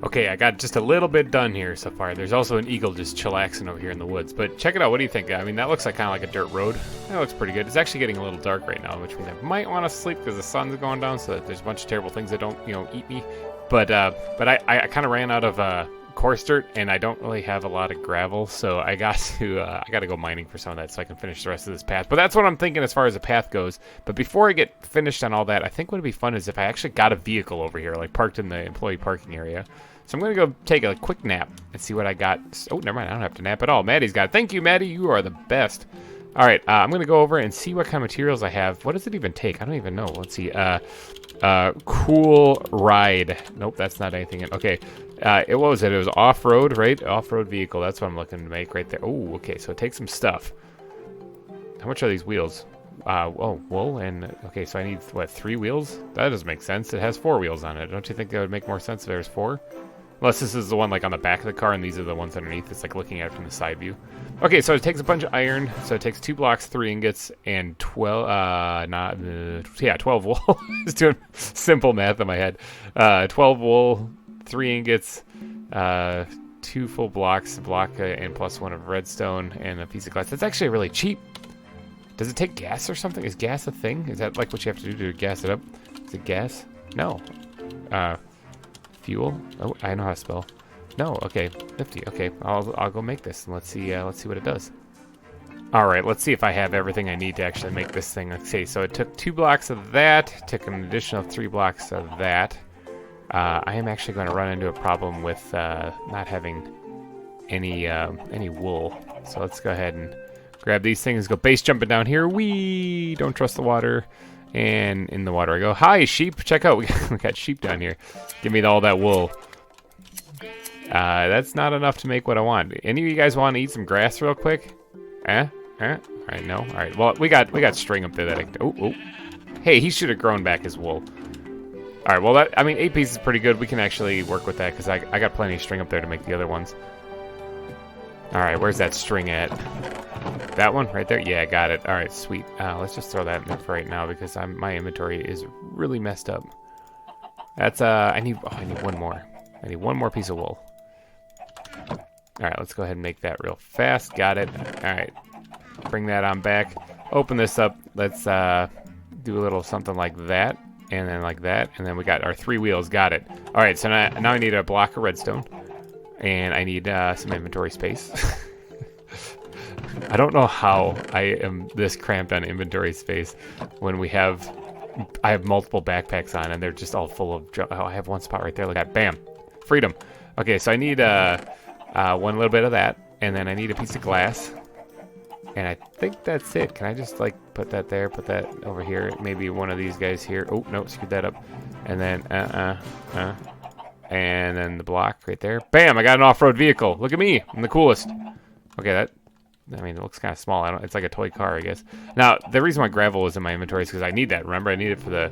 Okay, I got just a little bit done here so far. There's also an eagle just chillaxing over here in the woods. But check it out. What do you think? I mean, that looks like kind of like a dirt road. That looks pretty good. It's actually getting a little dark right now, which means I might want to sleep because the sun's going down, so that there's a bunch of terrible things that don't, eat me. But I kind of ran out of coarse dirt, and I don't really have a lot of gravel, so I got to go mining for some of that so I can finish the rest of this path. But that's what I'm thinking as far as the path goes. But before I get finished on all that, I think what would be fun is if I actually got a vehicle over here, like parked in the employee parking area. So I'm going to go take a quick nap and see what I got. Oh, never mind. I don't have to nap at all. Maddie's got it. Thank you, Maddie. You are the best. All right. I'm going to go over and see what kind of materials I have. What does it even take? I don't even know. Let's see. Cool ride. Nope, that's not anything. Okay. What was it? It was off-road, right? Off-road vehicle. That's what I'm looking to make right there. Oh, okay. So it takes some stuff. How much are these wheels? Oh, wool and... Okay, so I need, what, 3 wheels? That doesn't make sense. It has 4 wheels on it. Don't you think that would make more sense if there's 4? Unless this is the one, like, on the back of the car, and these are the ones underneath. It's, like, looking at it from the side view. Okay, so it takes a bunch of iron. So it takes 2 blocks, 3 ingots, and 12... 12 wool. Just doing simple math in my head. 12 wool, 3 ingots, 2 full blocks, and plus 1 of redstone, and a piece of glass. That's actually really cheap. Does it take gas or something? Is gas a thing? Is that like what you have to do to gas it up? Is it gas? No. Fuel? Oh, I know how to spell. No. Okay. Nifty. Okay. I'll go make this and let's see what it does. All right. Let's see if I have everything I need to actually make this thing. Let's see. So it took 2 blocks of that. Took an additional 3 blocks of that. I am actually going to run into a problem with not having any wool. So let's go ahead and grab these things, go base jumping down here. Wee! Don't trust the water. And in the water I go. Hi, sheep. Check out. We got sheep down here. Give me all that wool. That's not enough to make what I want. Any of you guys want to eat some grass real quick? All right, no. All right. Well, we got string up there that I... Oh. Hey, he should have grown back his wool. All right. Well, 8 pieces is pretty good. We can actually work with that because I got plenty of string up there to make the other ones. All right. Where's that string at? That one right there? Yeah, got it. All right, sweet. Let's just throw that in there for right now because my inventory is really messed up. That's I need one more. I need one more piece of wool. All right, let's go ahead and make that real fast. Got it. All right, bring that on back. Open this up. Let's do a little something like that, and then like that, and then we got our 3 wheels. Got it. All right, so now I need a block of redstone, and I need some inventory space. I don't know how I am this cramped on inventory space when I have multiple backpacks on and they're just all full of I have one spot right there like that. Bam. Freedom. Okay, so I need one little bit of that, and then I need a piece of glass. And I think that's it. Can I just like put that there, put that over here? Maybe one of these guys here. Oh, no, screwed that up. And then and then the block right there. Bam, I got an off-road vehicle. Look at me. I'm the coolest. Okay, I mean, it looks kind of small. It's like a toy car, I guess. Now, the reason why gravel was in my inventory is because I need that. Remember, I need it for the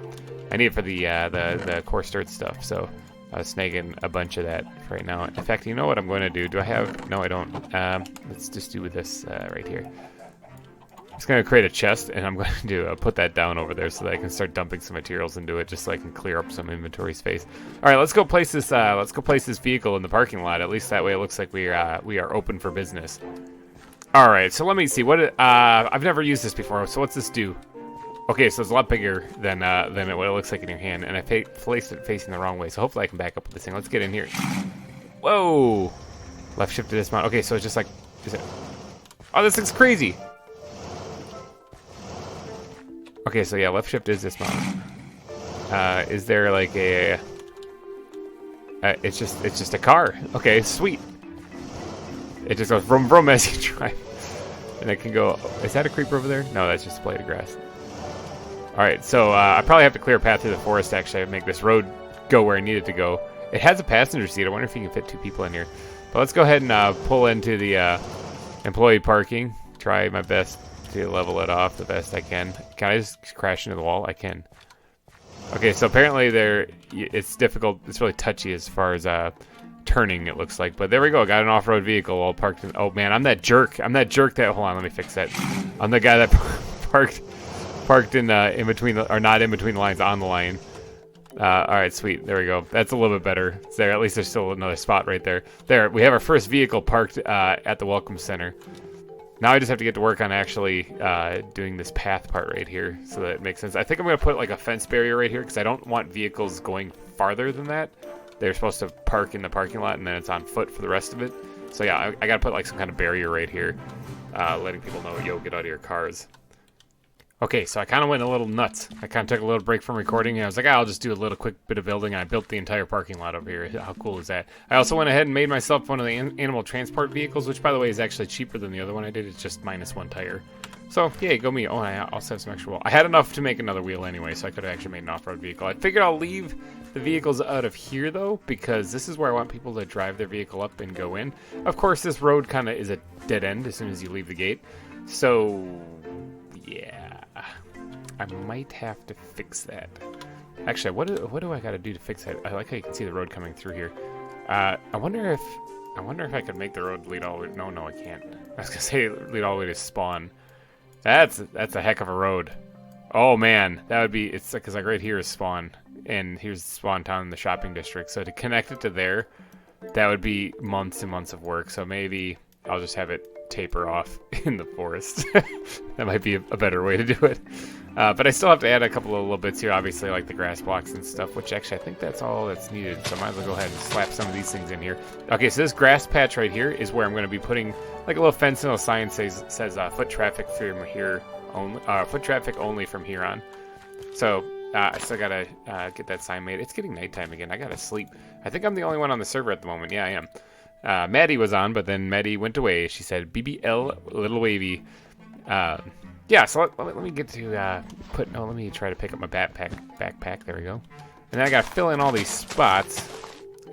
coarse dirt stuff. So I was snagging a bunch of that for right now. In fact, you know what I'm going to do? Do I have? No, I don't. Let's just do this right here. I'm just going to create a chest, and I'm going to put that down over there so that I can start dumping some materials into it, just so I can clear up some inventory space. All right, let's go place this. Let's go place this vehicle in the parking lot. At least that way, it looks like we are open for business. All right, so let me see. I've never used this before. So what's this do? Okay, so it's a lot bigger than what it looks like in your hand, and I placed it facing the wrong way. So hopefully I can back up with this thing. Let's get in here. Whoa! Left shift to dismount. Okay, so it's just like, oh, this thing's crazy. Okay, so yeah, left shift is dismount. Is there like a? It's just a car. Okay, sweet. It just goes vroom vroom as you drive. And it can go... Is that a creeper over there? No, that's just a blade of grass. Alright, so I probably have to clear a path through the forest, actually, to make this road go where I need it to go. It has a passenger seat. I wonder if you can fit 2 people in here. But let's go ahead and pull into the employee parking. Try my best to level it off the best I can. Can I just crash into the wall? I can. Okay, so apparently it's difficult. It's really touchy as far as... turning, it looks like, but there we go. Got an off-road vehicle all parked in. Oh man, I'm that jerk. Hold on, let me fix that. I'm the guy that parked in between or not in between the lines, on the line. All right, sweet. There we go. That's a little bit better. It's there. At least there's still another spot right there. There, we have our first vehicle parked at the welcome center. Now I just have to get to work on actually doing this path part right here, so that it makes sense. I think I'm gonna put like a fence barrier right here because I don't want vehicles going farther than that. They're supposed to park in the parking lot, and then it's on foot for the rest of it. So yeah, I gotta put like some kind of barrier right here, letting people know, yo, get out of your cars. Okay, so I kind of went a little nuts. I kind of took a little break from recording, and I was like, I'll just do a little quick bit of building, and I built the entire parking lot over here. How cool is that? I also went ahead and made myself one of the animal transport vehicles, which, by the way, is actually cheaper than the other one I did. It's just -1 tire. So, yay, go me. Oh, I also have some extra wool. I had enough to make another wheel anyway, so I could have actually made an off-road vehicle. I figured I'll leave the vehicles out of here, though, because this is where I want people to drive their vehicle up and go in. Of course, this road kind of is a dead end as soon as you leave the gate. So, yeah, I might have to fix that. Actually, what do I got to do to fix that? I like how you can see the road coming through here. I wonder if I could make the road lead all the way. No, I can't. I was gonna say lead all the way to spawn. That's a heck of a road. Oh man, that would be. It's because like right here is spawn, and here's Spawn Town in the shopping district. So to connect it to there, that would be months and months of work. So maybe I'll just have it taper off in the forest. That might be a better way to do it. But I still have to add a couple of little bits here, obviously, like the grass blocks and stuff, which actually I think that's all that's needed. So I might as well go ahead and slap some of these things in here. Okay, so this grass patch right here is where I'm going to be putting like a little fence, and a sign says foot traffic from here only, foot traffic only from here on. So I still gotta get that sign made. It's getting nighttime again. I gotta sleep. I think I'm the only one on the server at the moment. Yeah, I am. Maddie was on, but then Maddie went away. She said BBL little wavy. Yeah, so let me get to let me try to pick up my backpack. There we go. And then I gotta fill in all these spots.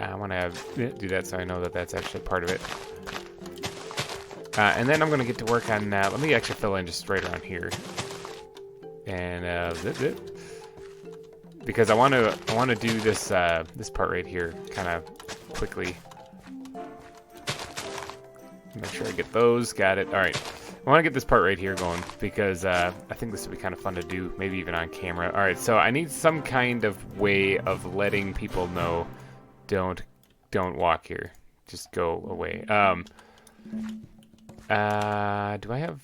I want to do that so I know that that's actually part of it. And then I'm gonna get to work on. Let me actually fill in just right around here. And because I want to do this this part right here kind of quickly. Make sure I get those. Got it. All right. want to get this part right here going because I think this would be kind of fun to do, maybe even on camera. All right, so I need some kind of way of letting people know, don't walk here. Just go away. Do I have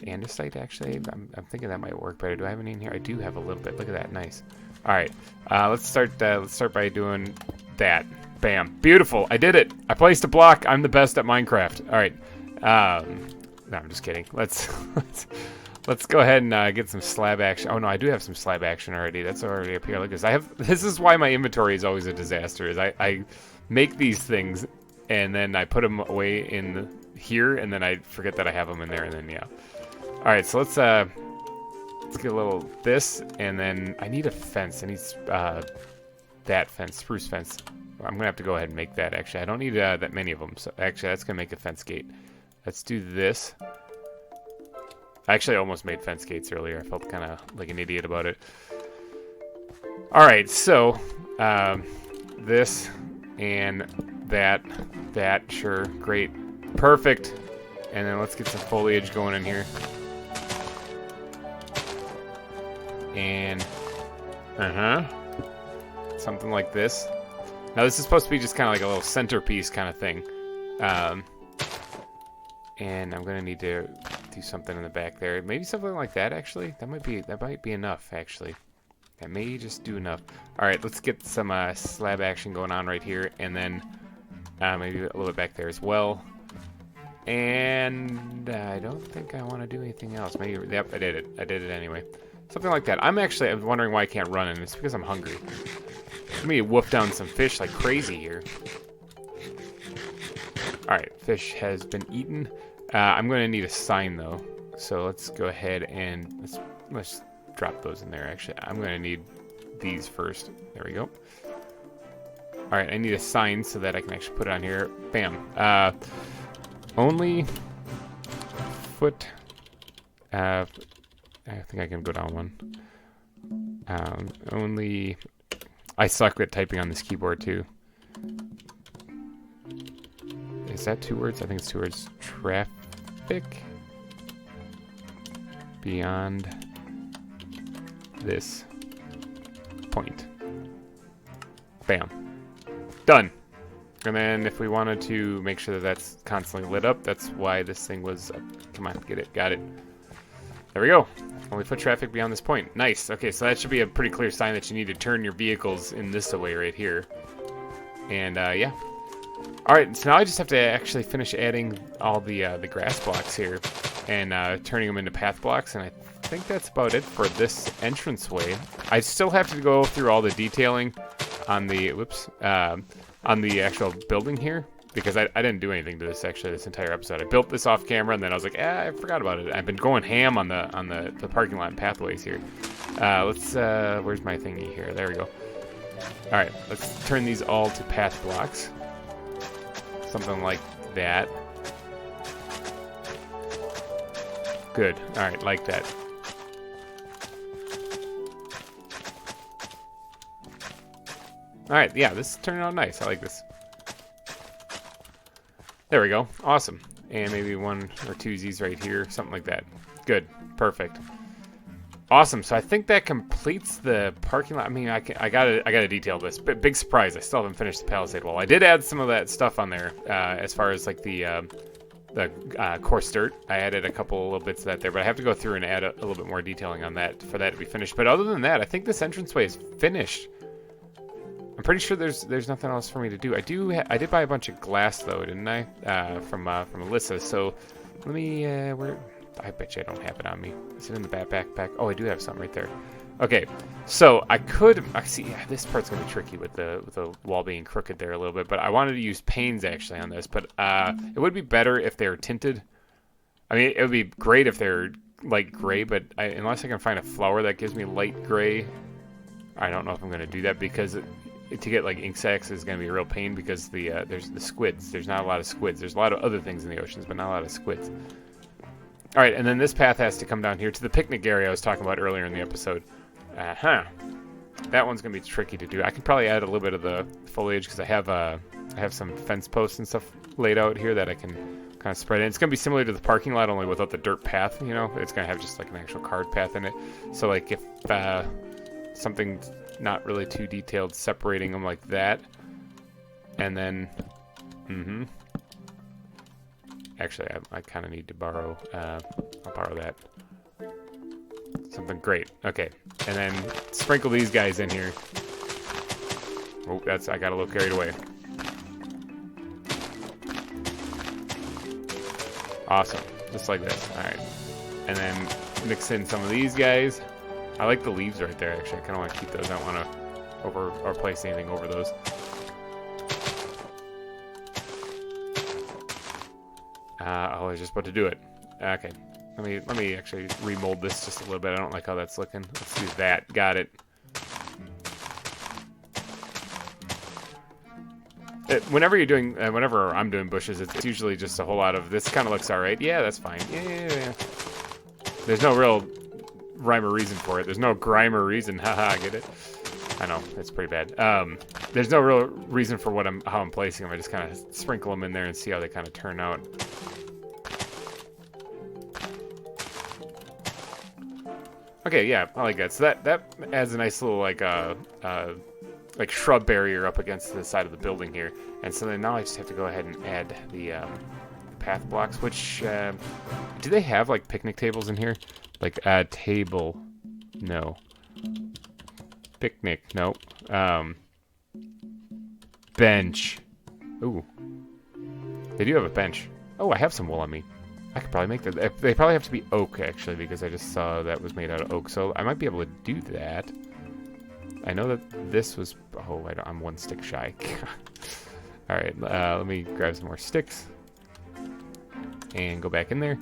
andesite actually? I'm thinking that might work better. Do I have any in here? I do have a little bit. Look at that, nice. All right, let's start by doing that. Bam, beautiful. I did it. I placed a block. I'm the best at Minecraft. All right. No, I'm just kidding. Let's go ahead and get some slab action. Oh no, I do have some slab action already. That's already up here. Look at this. This is why my inventory is always a disaster. Is I make these things and then I put them away in here and then I forget that I have them in there and then yeah. All right, so let's get a little this and then I need a fence. I need that fence, spruce fence. I'm gonna have to go ahead and make that. Actually, I don't need that many of them. So actually, that's gonna make a fence gate. Let's do this. I actually almost made fence gates earlier. I felt kind of like an idiot about it. All right, so this and that, sure, great, perfect. And then let's get some foliage going in here. And something like this. Now this is supposed to be just kind of like a little centerpiece kind of thing. And I'm gonna need to do something in the back there. Maybe something like that actually. That might be enough actually. That may just do enough. All right, let's get some slab action going on right here, and then maybe a little bit back there as well. And I don't think I want to do anything else. Maybe, yep, I did it. I did it anyway. Something like that. I'm wondering why I can't run, and it's because I'm hungry. Let me wolf down some fish like crazy here. All right, fish has been eaten. I'm going to need a sign though, so let's go ahead and let's drop those in there. Actually, I'm going to need these first. There we go. All right, I need a sign so that I can actually put it on here. Bam. Only foot. I think I can go down one. Only. I suck at typing on this keyboard too. Is that 2 words? I think it's 2 words. Traffic beyond this point. Bam. Done. And then if we wanted to make sure that that's constantly lit up, that's why this thing was up. Come on, get it. Got it. There we go. Only foot traffic beyond this point. Nice. Okay, so that should be a pretty clear sign that you need to turn your vehicles in this way right here. And yeah. All right, so now I just have to actually finish adding all the grass blocks here and turning them into path blocks, and I think that's about it for this entranceway. I still have to go through all the detailing on the on the actual building here because I didn't do anything to this actually this entire episode. I built this off camera and then I was like, I forgot about it. I've been going ham on the parking lot and pathways here. Let's where's my thingy here? There we go. All right, let's turn these all to path blocks. Something like that. Good. All right, like that. All right, yeah, this is turning out nice. I like this. There we go. Awesome. And maybe 1 or 2 Z's right here, something like that. Good. Perfect. Awesome. So I think that completes the parking lot. I mean, I gotta detail this. But big surprise, I still haven't finished the palisade wall. I did add some of that stuff on there as far as like the coarse dirt. I added a couple little bits of that there, but I have to go through and add a little bit more detailing on that for that to be finished. But other than that, I think this entranceway is finished. I'm pretty sure there's nothing else for me to do. I did buy a bunch of glass though, didn't I? From Alyssa. So let me where. I bet you I don't have it on me. Is it in the backpack? Oh, I do have some right there. Okay, so I see. Yeah, this part's gonna be tricky with the wall being crooked there a little bit. But I wanted to use panes actually on this. But it would be better if they're tinted. I mean, it would be great if they're light gray. But unless I can find a flower that gives me light gray, I don't know if I'm gonna do that because to get like ink sacs is gonna be a real pain because there's the squids. There's not a lot of squids. There's a lot of other things in the oceans, but not a lot of squids. All right, and then this path has to come down here to the picnic area I was talking about earlier in the episode. That one's gonna be tricky to do. I can probably add a little bit of the foliage because I have some fence posts and stuff laid out here that I can kind of spread it. It's going to be similar to the parking lot, only without the dirt path, you know? It's going to have just like an actual card path in it. So like if something's not really too detailed, separating them like that. And then, actually, I kind of need to borrow, I'll borrow that. Something great. Okay. And then sprinkle these guys in here. Oh, I got a little carried away. Awesome. Just like this. All right. And then mix in some of these guys. I like the leaves right there, actually. I kind of want to keep those. I don't want to place anything over those. I was just about to do it. Okay. Let me actually remold this just a little bit. I don't like how that's looking. Let's do that. Got it. Whenever I'm doing bushes, it's usually just a whole lot of this. Kind of looks all right. Yeah, that's fine. Yeah. There's no real rhyme or reason for it. There's no GReimer reason. Haha, get it? I know it's pretty bad. There's no real reason for how I'm placing them. I just kind of sprinkle them in there and see how they kind of turn out. Okay, yeah, I like that. So that adds a nice little like shrub barrier up against the side of the building here. And so then now I just have to go ahead and add the path blocks, which do they have like picnic tables in here? Like a table? No. Picnic? Nope. Bench. Ooh. They do have a bench. Oh, I have some wool on me. I could probably make that. They probably have to be oak, actually, because I just saw that was made out of oak. So I might be able to do that. I know that this was... Oh, I'm one stick shy. All right, let me grab some more sticks. And go back in there.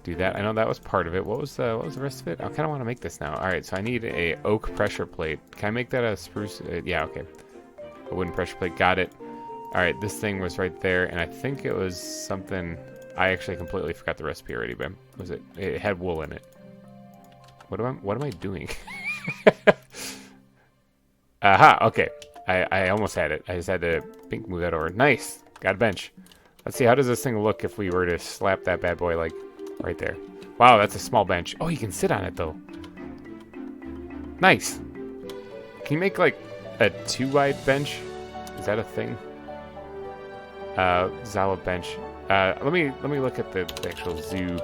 Do that. I know that was part of it. What was the rest of it? I kind of want to make this now. All right, so I need a oak pressure plate. Can I make that a spruce? Yeah, okay. A wooden pressure plate. Got it. All right, this thing was right there, and I think it was something... I actually completely forgot the recipe already, but was it? It had wool in it. What am I doing? Aha, okay. I almost had it. I just had to move that over. Nice. Got a bench. Let's see, how does this thing look if we were to slap that bad boy like right there? Wow, that's a small bench. Oh, you can sit on it though. Nice. Can you make like a 2-wide bench? Is that a thing? ZAWA bench. Let me look at the actual zoo.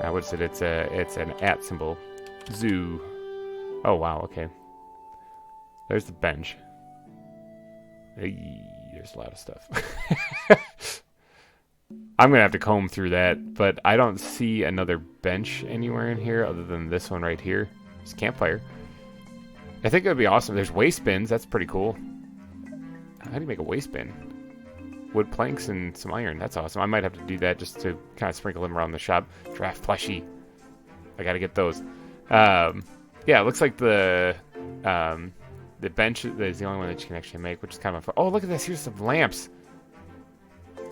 What is it? It's an @ symbol. Zoo. Oh wow. Okay. There's the bench. Hey, there's a lot of stuff. I'm gonna have to comb through that, but I don't see another bench anywhere in here other than this one right here. It's campfire. I think it would be awesome. There's waste bins. That's pretty cool. How do you make a waste bin? Wood planks and some iron. That's awesome. I might have to do that just to kind of sprinkle them around the shop. Draft plushie. I gotta get those. Yeah, it looks like the bench is the only one that you can actually make, which is kind of fun. Oh, look at this. Here's some lamps.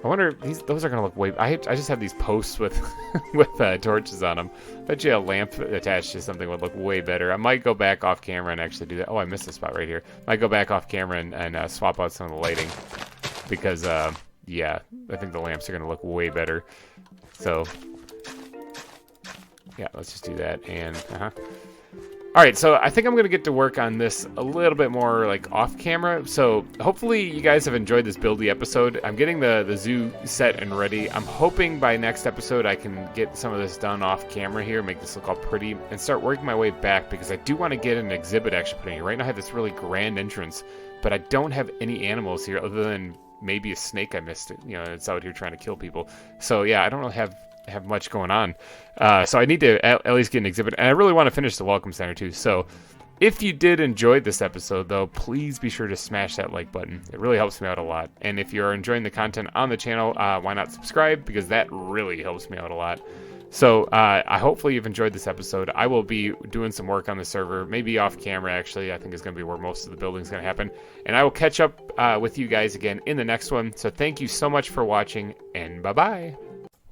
I wonder if those are gonna look way... I just have these posts with torches on them. Bet you a lamp attached to something would look way better. I might go back off camera and actually do that. Oh, I missed a spot right here. Might go back off camera and swap out some of the lighting. Because, yeah, I think the lamps are going to look way better. So, yeah, let's just do that. And, All right, so I think I'm going to get to work on this a little bit more, like, off camera. So, hopefully you guys have enjoyed this buildy episode. I'm getting the zoo set and ready. I'm hoping by next episode I can get some of this done off camera here, make this look all pretty, and start working my way back, because I do want to get an exhibit actually put in here. Right now I have this really grand entrance, but I don't have any animals here other than... maybe a snake I missed. You know, it's out here trying to kill people. So yeah, I don't really have much going on. So I need to at least get an exhibit, and I really want to finish the Welcome Center too. So if you did enjoy this episode though, please be sure to smash that like button. It really helps me out a lot. And if you're enjoying the content on the channel, why not subscribe? Because that really helps me out a lot. So I hopefully you've enjoyed this episode. I will be doing some work on the server, maybe off camera actually. I think is going to be where most of the building is going to happen. And I will catch up with you guys again in the next one. So thank you so much for watching, and bye-bye.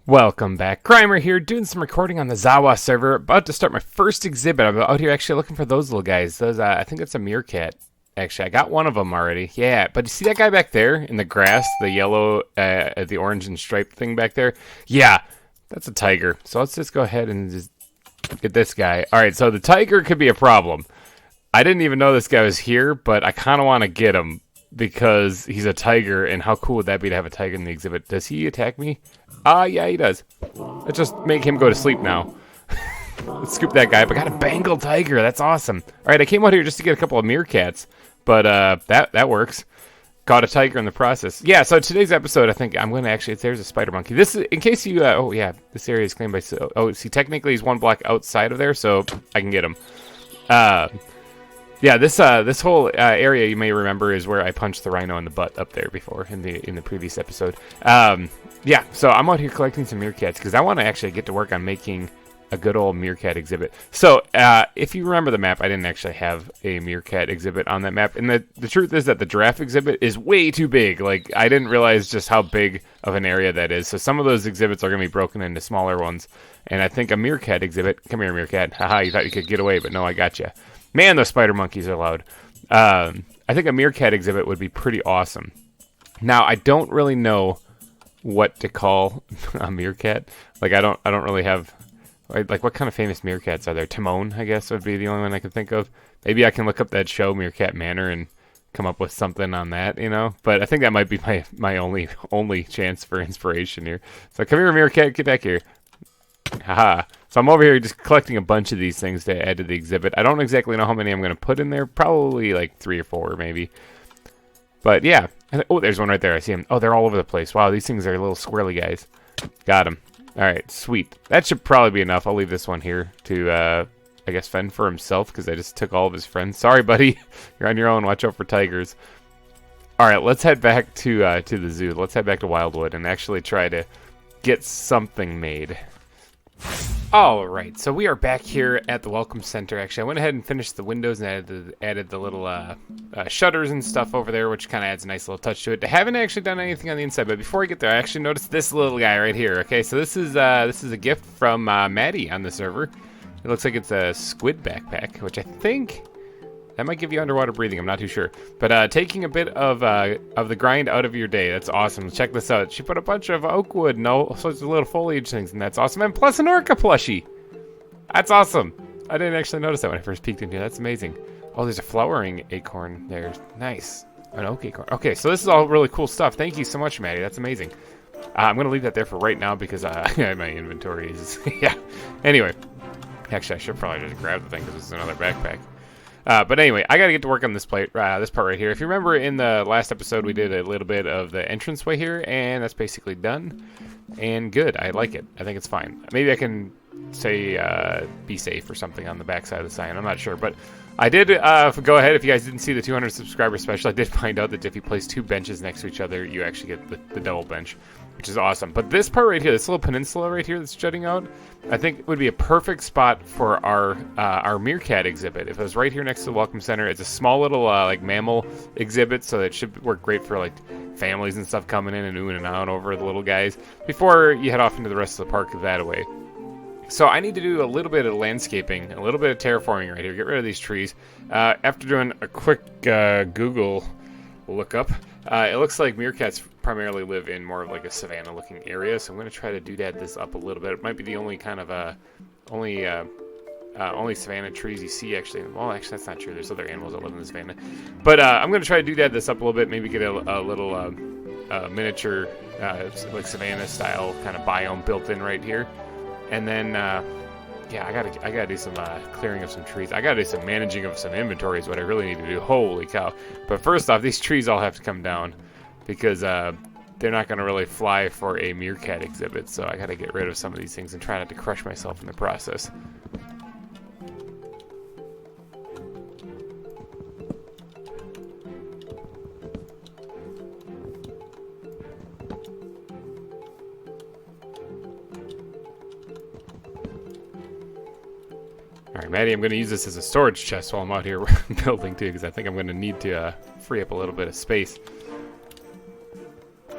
Welcome back. GReimer here, doing some recording on the ZAWA server. About to start my first exhibit. I'm out here actually looking for those little guys. Those I think that's a meerkat. Actually, I got one of them already. Yeah, but you see that guy back there in the grass, the yellow, the orange and striped thing back there? Yeah, that's a tiger. So let's just go ahead and just get this guy. All right, so the tiger could be a problem. I didn't even know this guy was here, but I kind of want to get him because he's a tiger, and how cool would that be to have a tiger in the exhibit? Does he attack me? Yeah, he does. Let's just make him go to sleep now. Let's scoop that guy up. I got a Bengal tiger. That's awesome. All right, I came out here just to get a couple of meerkats, but that works. Caught a tiger in the process. Yeah, so today's episode, I think I'm going to actually, there's a spider monkey. This is, in case you, oh yeah, this area is claimed by, see, technically he's one block outside of there, so I can get him. Yeah, this whole area, you may remember, is where I punched the rhino in the butt up there before in the previous episode. Yeah, so I'm out here collecting some meerkats because I want to actually get to work on making a good old meerkat exhibit. So if you remember the map, I didn't actually have a meerkat exhibit on that map, and the truth is that the giraffe exhibit is way too big. Like, I didn't realize just how big of an area that is. So some of those exhibits are going to be broken into smaller ones, and I think a meerkat exhibit, come here meerkat, haha, you thought you could get away, but no, I got you. Man, those spider monkeys are loud. I think a meerkat exhibit would be pretty awesome. Now, I don't really know what to call a meerkat. Like, I don't really have, like, what kind of famous meerkats are there? Timon, I guess, would be the only one I could think of. Maybe I can look up that show, Meerkat Manor, and come up with something on that, you know? But I think that might be my only chance for inspiration here. So come here, meerkat, get back here. Haha. So I'm over here just collecting a bunch of these things to add to the exhibit. I don't exactly know how many I'm going to put in there. Probably like 3 or 4, maybe. But yeah. Oh, there's one right there. I see him. Oh, they're all over the place. Wow, these things are little squirrely guys. Got him. All right, sweet. That should probably be enough. I'll leave this one here to, I guess, fend for himself because I just took all of his friends. Sorry, buddy. You're on your own. Watch out for tigers. All right, let's head back to the zoo. Let's head back to Wildwood and actually try to get something made. All right, so we are back here at the Welcome Center. Actually, I went ahead and finished the windows and added the little shutters and stuff over there, which kind of adds a nice little touch to it. I haven't actually done anything on the inside, but before I get there, I actually noticed this little guy right here. Okay, so this is a gift from Maddie on the server. It looks like it's a squid backpack, which I think that might give you underwater breathing. I'm not too sure, but taking a bit of the grind out of your day. That's awesome. Check this out. She put a bunch of oak wood and all sorts of little foliage things, and that's awesome. And plus an orca plushie. That's awesome. I didn't actually notice that when I first peeked in here. That's amazing. Oh, there's a flowering acorn there. Nice. An oak acorn. Okay, so this is all really cool stuff. Thank you so much, Maddie. That's amazing. I'm going to leave that there for right now because my inventory is... yeah. Anyway. Actually, I should probably just grab the thing because this is another backpack. But anyway, I got to get to work on this part right here. If you remember in the last episode, we did a little bit of the entranceway here, and that's basically done. And good. I like it. I think it's fine. Maybe I can say be safe or something on the back side of the sign. I'm not sure. But I did go ahead. If you guys didn't see the 200 subscriber special, I did find out that if you place 2 benches next to each other, you actually get the double bench, which is awesome. But this part right here, this little peninsula right here that's jutting out, I think would be a perfect spot for our meerkat exhibit. If it was right here next to the Welcome Center, it's a small little like mammal exhibit, so it should work great for like families and stuff coming in and oohing and ahhing over the little guys before you head off into the rest of the park that way. So I need to do a little bit of landscaping, a little bit of terraforming right here. Get rid of these trees. After doing a quick Google lookup, it looks like meerkats primarily live in more of like a savanna-looking area. So I'm going to try to doodad this up a little bit. It might be the only kind of only savanna trees you see, actually. Well, actually, that's not true. There's other animals that live in the savanna. But I'm going to try to doodad this up a little bit. Maybe get a little miniature, like savanna-style kind of biome built in right here. And then, yeah, I gotta do some clearing of some trees. I gotta do some managing of some inventory is what I really need to do. Holy cow! But first off, these trees all have to come down because they're not gonna really fly for a meerkat exhibit. So I gotta get rid of some of these things and try not to crush myself in the process. Alright, Maddie, I'm going to use this as a storage chest while I'm out here building too, because I think I'm going to need to free up a little bit of space.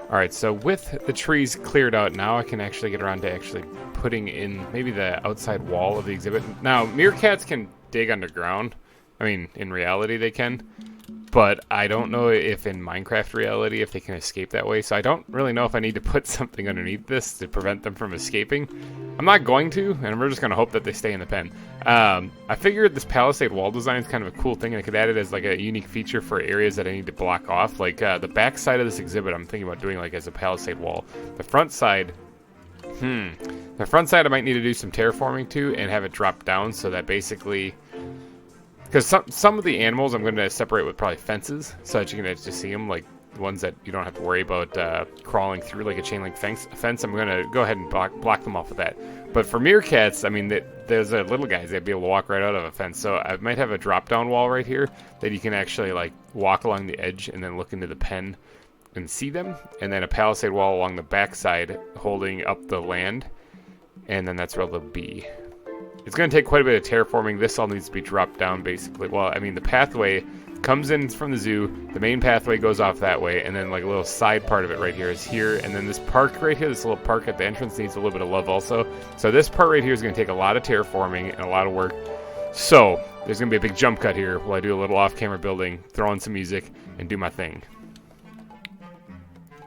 Alright, so with the trees cleared out, now I can actually get around to actually putting in maybe the outside wall of the exhibit. Now, meerkats can dig underground. I mean, in reality they can. but I don't know if in Minecraft reality if they can escape that way. So I don't really know if I need to put something underneath this to prevent them from escaping. I'm not going to, and we're just going to hope that they stay in the pen. I figured this palisade wall design is kind of a cool thing, and I could add it as like a unique feature for areas that I need to block off. Like the back side of this exhibit I'm thinking about doing like as a palisade wall. The front side, the front side I might need to do some terraforming to and have it drop down so that basically... Because some of the animals I'm going to separate with probably fences so that you can just see them, like the ones that you don't have to worry about crawling through like a chain link fence. I'm going to go ahead and block them off with that. But for meerkats, I mean, there's little guys. They'd be able to walk right out of a fence. So I might have a drop-down wall right here that you can actually like walk along the edge and then look into the pen and see them. And then a palisade wall along the backside holding up the land. And then that's where they'll be. It's going to take quite a bit of terraforming. This all needs to be dropped down, basically. Well, I mean, the pathway comes in from the zoo. The main pathway goes off that way, and then like a little side part of it right here is here. And then this park right here, this little park at the entrance needs a little bit of love also. So this part right here is going to take a lot of terraforming and a lot of work. So there's going to be a big jump cut here while I do a little off-camera building, throw in some music, and do my thing.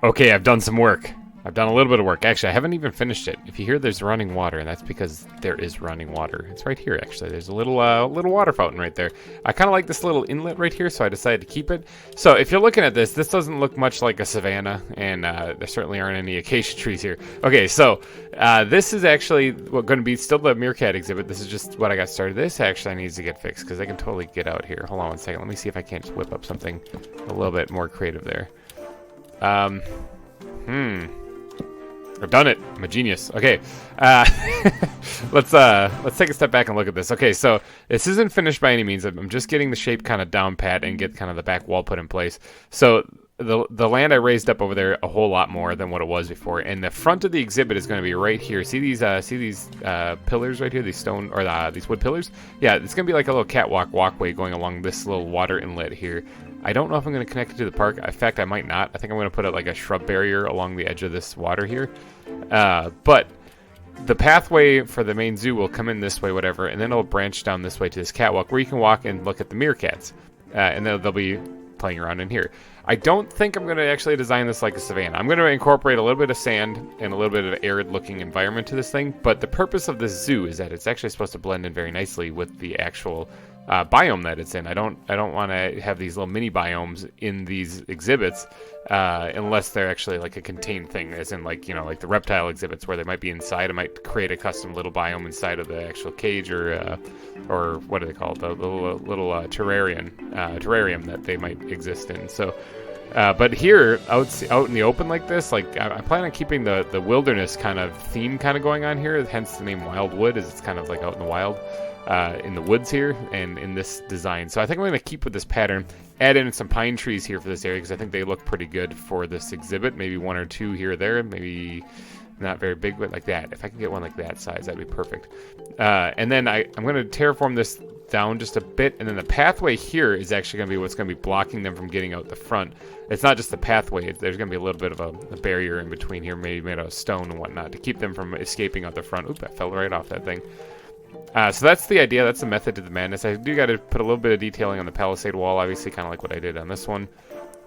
Okay, I've done some work. I've done a little bit of work. Actually, I haven't even finished it. If you hear there's running water, and that's because there is running water. It's right here, actually. There's a little water fountain right there. I kind of like this little inlet right here, so I decided to keep it. So if you're looking at this doesn't look much like a savanna, and there certainly aren't any acacia trees here. Okay, so this is actually going to be still the meerkat exhibit. This is just what I got started. This actually needs to get fixed, because I can totally get out here. Hold on one second. Let me see if I can't just whip up something a little bit more creative there. I've done it. I'm a genius. Okay, let's take a step back and look at this. Okay, so this isn't finished by any means. I'm just getting the shape kind of down pat and get kind of the back wall put in place. So the land I raised up over there a whole lot more than what it was before, and the front of the exhibit is going to be right here. See these pillars right here, these stone or these wood pillars? Yeah, it's going to be like a little catwalk walkway going along this little water inlet here. I don't know if I'm going to connect it to the park. In fact, I might not. I think I'm going to put like a shrub barrier along the edge of this water here. But the pathway for the main zoo will come in this way, whatever, and then it'll branch down this way to this catwalk where you can walk and look at the meerkats. And then they'll be playing around in here. I don't think I'm going to actually design this like a savanna. I'm going to incorporate a little bit of sand and a little bit of arid-looking environment to this thing, but the purpose of this zoo is that it's actually supposed to blend in very nicely with the actual biome that it's in. I don't want to have these little mini biomes in these exhibits unless they're actually like a contained thing, as in like, you know, like the reptile exhibits where they might be inside. I might create a custom little biome inside of the actual cage or what do they call it, the little terrarium that they might exist in. So but here out in the open like this, like I plan on keeping the wilderness kind of theme kind of going on here, hence the name Wildwood, as it's kind of like out in the wild. In the woods here and in this design. So I think I'm going to keep with this pattern, add in some pine trees here for this area because I think they look pretty good for this exhibit. Maybe one or two here or there, maybe not very big, but like that. If I can get one like that size, that'd be perfect. And then I'm going to terraform this down just a bit, and then the pathway here is actually going to be what's going to be blocking them from getting out the front. It's not just the pathway, there's going to be a little bit of a barrier in between here, maybe made out of stone and whatnot, to keep them from escaping out the front. Oop, I fell right off that thing. So that's the idea. That's the method to the madness. I do got to put a little bit of detailing on the palisade wall, obviously, kind of like what I did on this one.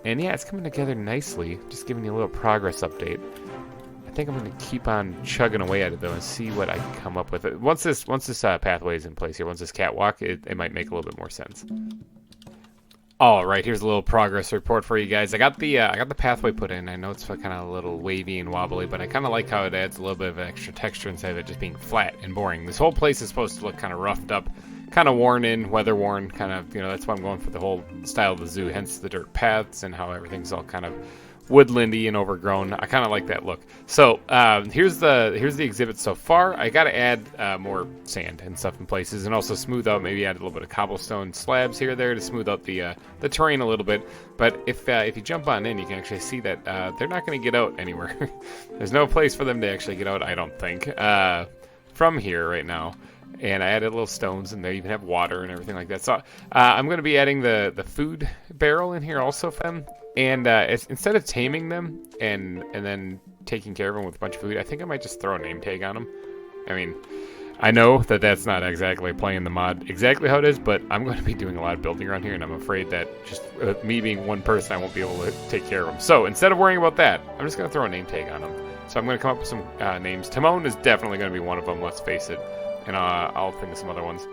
And yeah, it's coming together nicely. Just giving you a little progress update. I think I'm going to keep on chugging away at it though and see what I can come up with. Once this pathway is in place here, once this catwalk, it might make a little bit more sense. All right, here's a little progress report for you guys. I got the pathway put in. I know it's kind of a little wavy and wobbly, but I kind of like how it adds a little bit of extra texture instead of it just being flat and boring. This whole place is supposed to look kind of roughed up, kind of worn in, weather worn, kind of, you know, that's why I'm going for the whole style of the zoo, hence the dirt paths and how everything's all kind of woodlandy and overgrown. I kind of like that look. So here's the exhibit so far. I got to add more sand and stuff in places, and also smooth out. Maybe add a little bit of cobblestone slabs here or there to smooth out the terrain a little bit. But if you jump on in, you can actually see that they're not going to get out anywhere. There's no place for them to actually get out, I don't think, from here right now. And I added little stones, and they even have water and everything like that. So I'm going to be adding the food barrel in here also for them. And instead of taming them and then taking care of them with a bunch of food, I think I might just throw a name tag on them. I mean, I know that that's not exactly playing the mod exactly how it is, but I'm going to be doing a lot of building around here, and I'm afraid that just me being one person, I won't be able to take care of them. So instead of worrying about that, I'm just going to throw a name tag on them. So I'm going to come up with some names. Timon is definitely going to be one of them, let's face it. And I'll think of some other ones.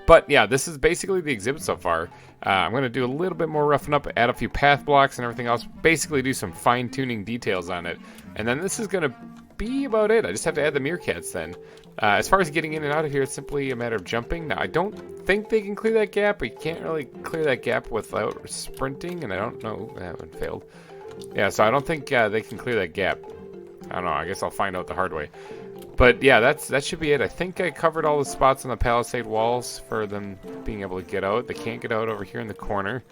But yeah, this is basically the exhibit so far. I'm going to do a little bit more roughing up, add a few path blocks and everything else. Basically do some fine-tuning details on it. And then this is going to be about it. I just have to add the meerkats then. As far as getting in and out of here, it's simply a matter of jumping. Now, I don't think they can clear that gap. We can't really clear that gap without sprinting. And I don't know. That one failed. Yeah, so I don't think they can clear that gap. I don't know. I guess I'll find out the hard way. But yeah, that should be it. I think I covered all the spots on the palisade walls for them being able to get out. They can't get out over here in the corner.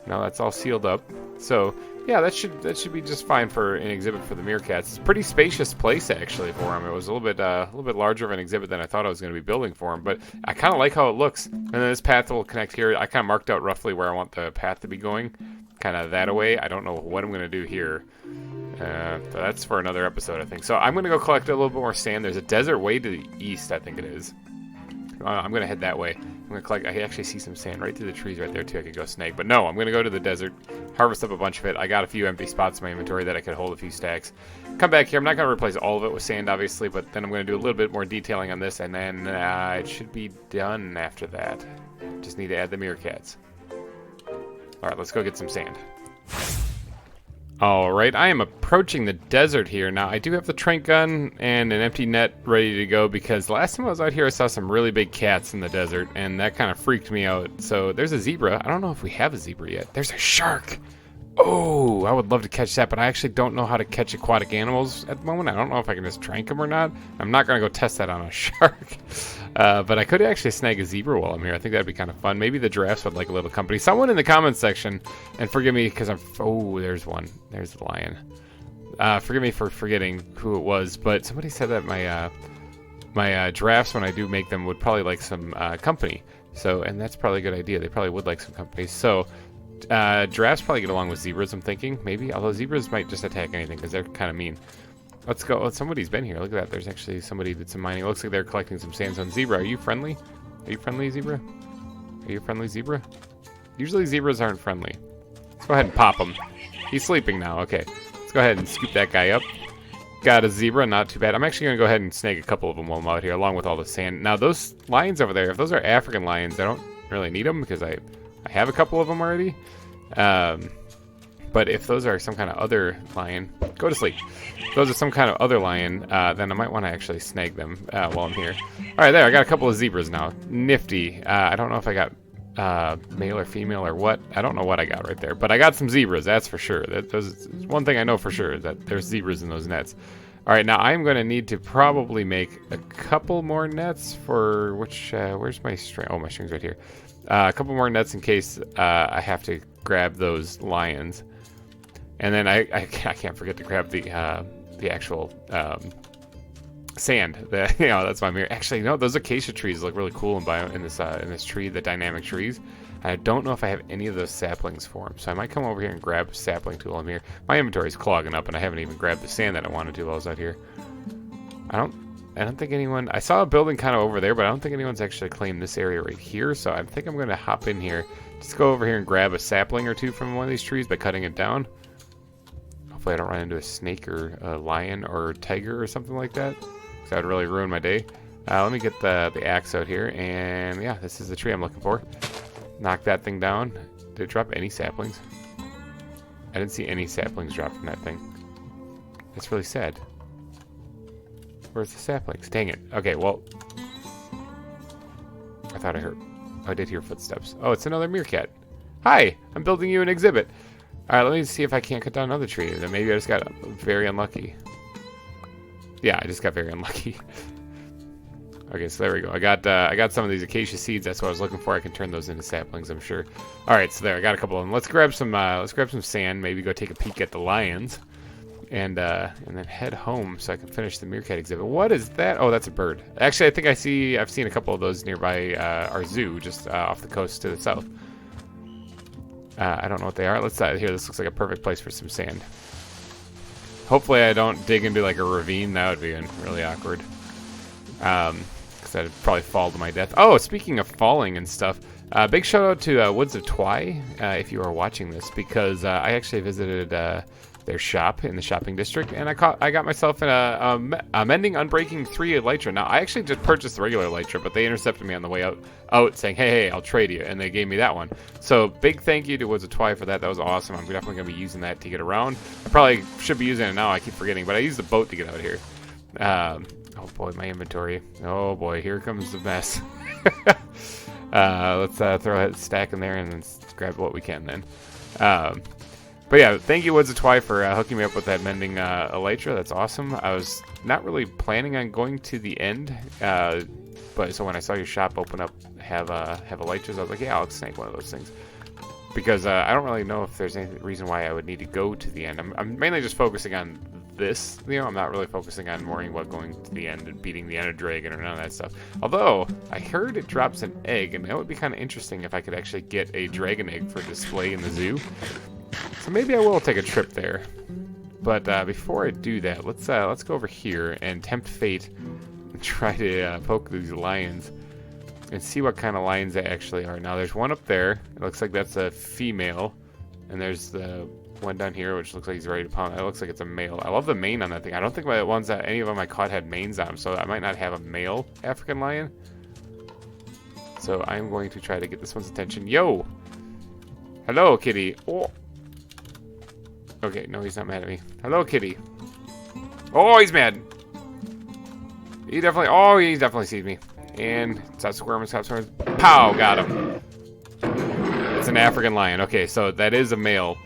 No, that's all sealed up. So yeah, that should be just fine for an exhibit for the meerkats. It's a pretty spacious place actually for them. It was a little bit larger of an exhibit than I thought I was going to be building for them. But I kind of like how it looks. And then this path will connect here. I kind of marked out roughly where I want the path to be going, kind of that away. I don't know what I'm going to do here. That's for another episode, I think. So I'm going to go collect a little bit more sand. There's a desert way to the east, I think it is. I'm going to head that way. I'm going to collect... I actually see some sand right through the trees right there, too. I could go snag. But no, I'm going to go to the desert, harvest up a bunch of it. I got a few empty spots in my inventory that I could hold a few stacks. Come back here. I'm not going to replace all of it with sand, obviously, but then I'm going to do a little bit more detailing on this, and then it should be done after that. Just need to add the meerkats. All right, let's go get some sand. Alright, I am approaching the desert here. Now, I do have the trank gun and an empty net ready to go because last time I was out here I saw some really big cats in the desert and that kind of freaked me out. So there's a zebra. I don't know if we have a zebra yet. There's a shark! Oh, I would love to catch that, but I actually don't know how to catch aquatic animals at the moment. I don't know if I can just trank them or not. I'm not going to go test that on a shark. But I could actually snag a zebra while I'm here. I think that'd be kind of fun. Maybe the giraffes would like a little company. Someone in the comments section, and forgive me because oh, there's one. There's the lion. Forgive me for forgetting who it was, but somebody said that my giraffes, when I do make them, would probably like some company. So, and that's probably a good idea. They probably would like some company. So, giraffes probably get along with zebras, I'm thinking, maybe. Although zebras might just attack anything because they're kind of mean. Let's go. Oh, somebody's been here. Look at that. There's actually somebody did some mining. It looks like they're collecting some sandstone. Zebra, are you friendly? Are you friendly, zebra? Are you a friendly zebra? Usually zebras aren't friendly. Let's go ahead and pop him. He's sleeping now. Okay. Let's go ahead and scoop that guy up. Got a zebra. Not too bad. I'm actually going to go ahead and snag a couple of them while I'm out here, along with all the sand. Now, those lions over there, if those are African lions, I don't really need them because I have a couple of them already. But if those are some kind of other lion, go to sleep. If those are some kind of other lion, then I might want to actually snag them while I'm here. All right, there. I got a couple of zebras now. Nifty. I don't know if I got male or female or what. I don't know what I got right there. But I got some zebras, that's for sure. That's one thing I know for sure, that there's zebras in those nets. All right, now I'm going to need to probably make a couple more nets for which... where's my string? Oh, my string's right here. A couple more nets in case I have to grab those lions. And then I can't forget to grab the actual sand. That's why I'm here. Actually, no, those acacia trees look really cool in this tree, the dynamic trees. I don't know if I have any of those saplings for them, so I might come over here and grab a sapling tool. I'm here. My inventory's clogging up, and I haven't even grabbed the sand that I wanted to while I was out here. I don't think anyone... I saw a building kind of over there, but I don't think anyone's actually claimed this area right here, so I think I'm going to hop in here. Just go over here and grab a sapling or two from one of these trees by cutting it down. Hopefully I don't run into a snake or a lion or a tiger or something like that, because that would really ruin my day. Let me get the axe out here, and yeah, this is the tree I'm looking for. Knock that thing down. Did it drop any saplings? I didn't see any saplings drop from that thing. That's really sad. Where's the saplings? Dang it. Okay, well... I thought I heard... Oh, I did hear footsteps. Oh, it's another meerkat. Hi! I'm building you an exhibit. Alright, let me see if I can't cut down another tree. Then maybe I just got very unlucky. Yeah, I just got very unlucky. Okay, so there we go. I got some of these acacia seeds. That's what I was looking for. I can turn those into saplings, I'm sure. All right, so there. I got a couple of them. Let's grab some sand. Maybe go take a peek at the lions, and then head home so I can finish the meerkat exhibit. What is that? Oh, that's a bird. Actually, I think I've seen a couple of those nearby our zoo, just off the coast to the south. I don't know what they are. Let's here. This looks like a perfect place for some sand. Hopefully, I don't dig into like a ravine. That would be really awkward. Because because I'd probably fall to my death. Oh, speaking of falling and stuff, big shout out to Woods of Twy, if you are watching this, because I actually visited their shop in the shopping district, and I got myself in a Mending Unbreaking 3 Elytra. Now, I actually just purchased the regular Elytra, but they intercepted me on the way out saying, hey, I'll trade you, and they gave me that one. So, big thank you to Woods of Twy for that. That was awesome. I'm definitely going to be using that to get around. I probably should be using it now. I keep forgetting, but I used the boat to get out here. Oh boy, my inventory. Oh boy, here comes the mess. Let's throw a stack in there and then grab what we can then. But yeah, thank you Woods of Twy for hooking me up with that Mending Elytra. That's awesome. I was not really planning on going to the end, but so when I saw your shop open up, have Elytras, I was like, yeah, I'll snag one of those things. Because I don't really know if there's any reason why I would need to go to the end. I'm mainly just focusing on this, I'm not really focusing on worrying about going to the end and beating the Ender Dragon or none of that stuff. Although, I heard it drops an egg, and that would be kind of interesting if I could actually get a dragon egg for display in the zoo. So maybe I will take a trip there. But before I do that, let's go over here and tempt fate and try to poke these lions and see what kind of lions they actually are. Now, there's one up there. It looks like that's a female, and there's the one down here, which looks like he's ready to pound. It looks like it's a male. I love the mane on that thing. I don't think the ones that any of them I caught had manes on them, so I might not have a male African lion. So I'm going to try to get this one's attention. Yo! Hello, kitty. Oh! Okay, no, he's not mad at me. Hello, kitty. Oh, he's mad. He definitely sees me. And stop squirming, stop squirming. Pow! Got him. It's an African lion. Okay, so that is a male.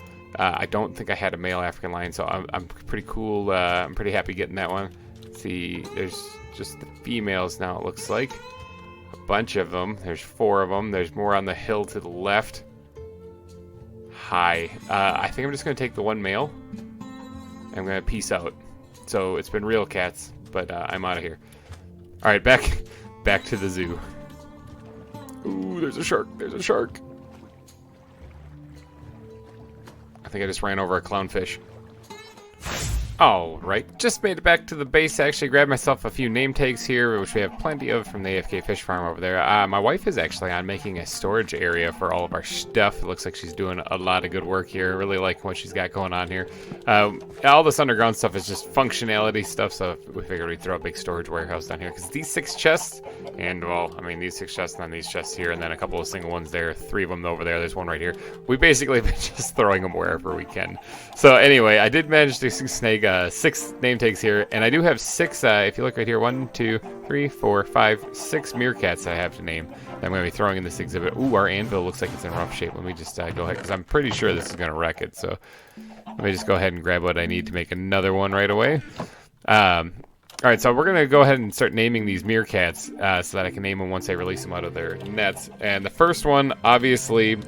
I don't think I had a male African lion, so I'm pretty cool. I'm pretty happy getting that one. Let's see, there's just the females now, it looks like. A bunch of them. There's 4 of them. There's more on the hill to the left. Hi. I think I'm just going to take the one male. I'm going to peace out. So it's been real, cats, but I'm out of here. All right, back to the zoo. Ooh, there's a shark. There's a shark. I think I just ran over a clownfish. Alright, just made it back to the base. I actually grabbed myself a few name tags here, which we have plenty of from the AFK fish farm over there. My wife is actually on making a storage area for all of our stuff. It looks like she's doing a lot of good work here. Really like what she's got going on here. All this underground stuff is just functionality stuff, so we figured we'd throw a big storage warehouse down here. Because these 6 chests, and well, I mean these 6 chests and then these chests here, and then a couple of single ones there, 3 of them over there, there's one right here. We basically been just throwing them wherever we can. So anyway, I did manage to snag 6 name tags here, and I do have 6, if you look right here, 1, 2, 3, 4, 5, 6 meerkats I have to name that I'm going to be throwing in this exhibit. Ooh, our anvil looks like it's in rough shape. Let me just go ahead, because I'm pretty sure this is going to wreck it, so let me just go ahead and grab what I need to make another one right away. Alright, so we're going to go ahead and start naming these meerkats so that I can name them once I release them out of their nets. And the first one, obviously,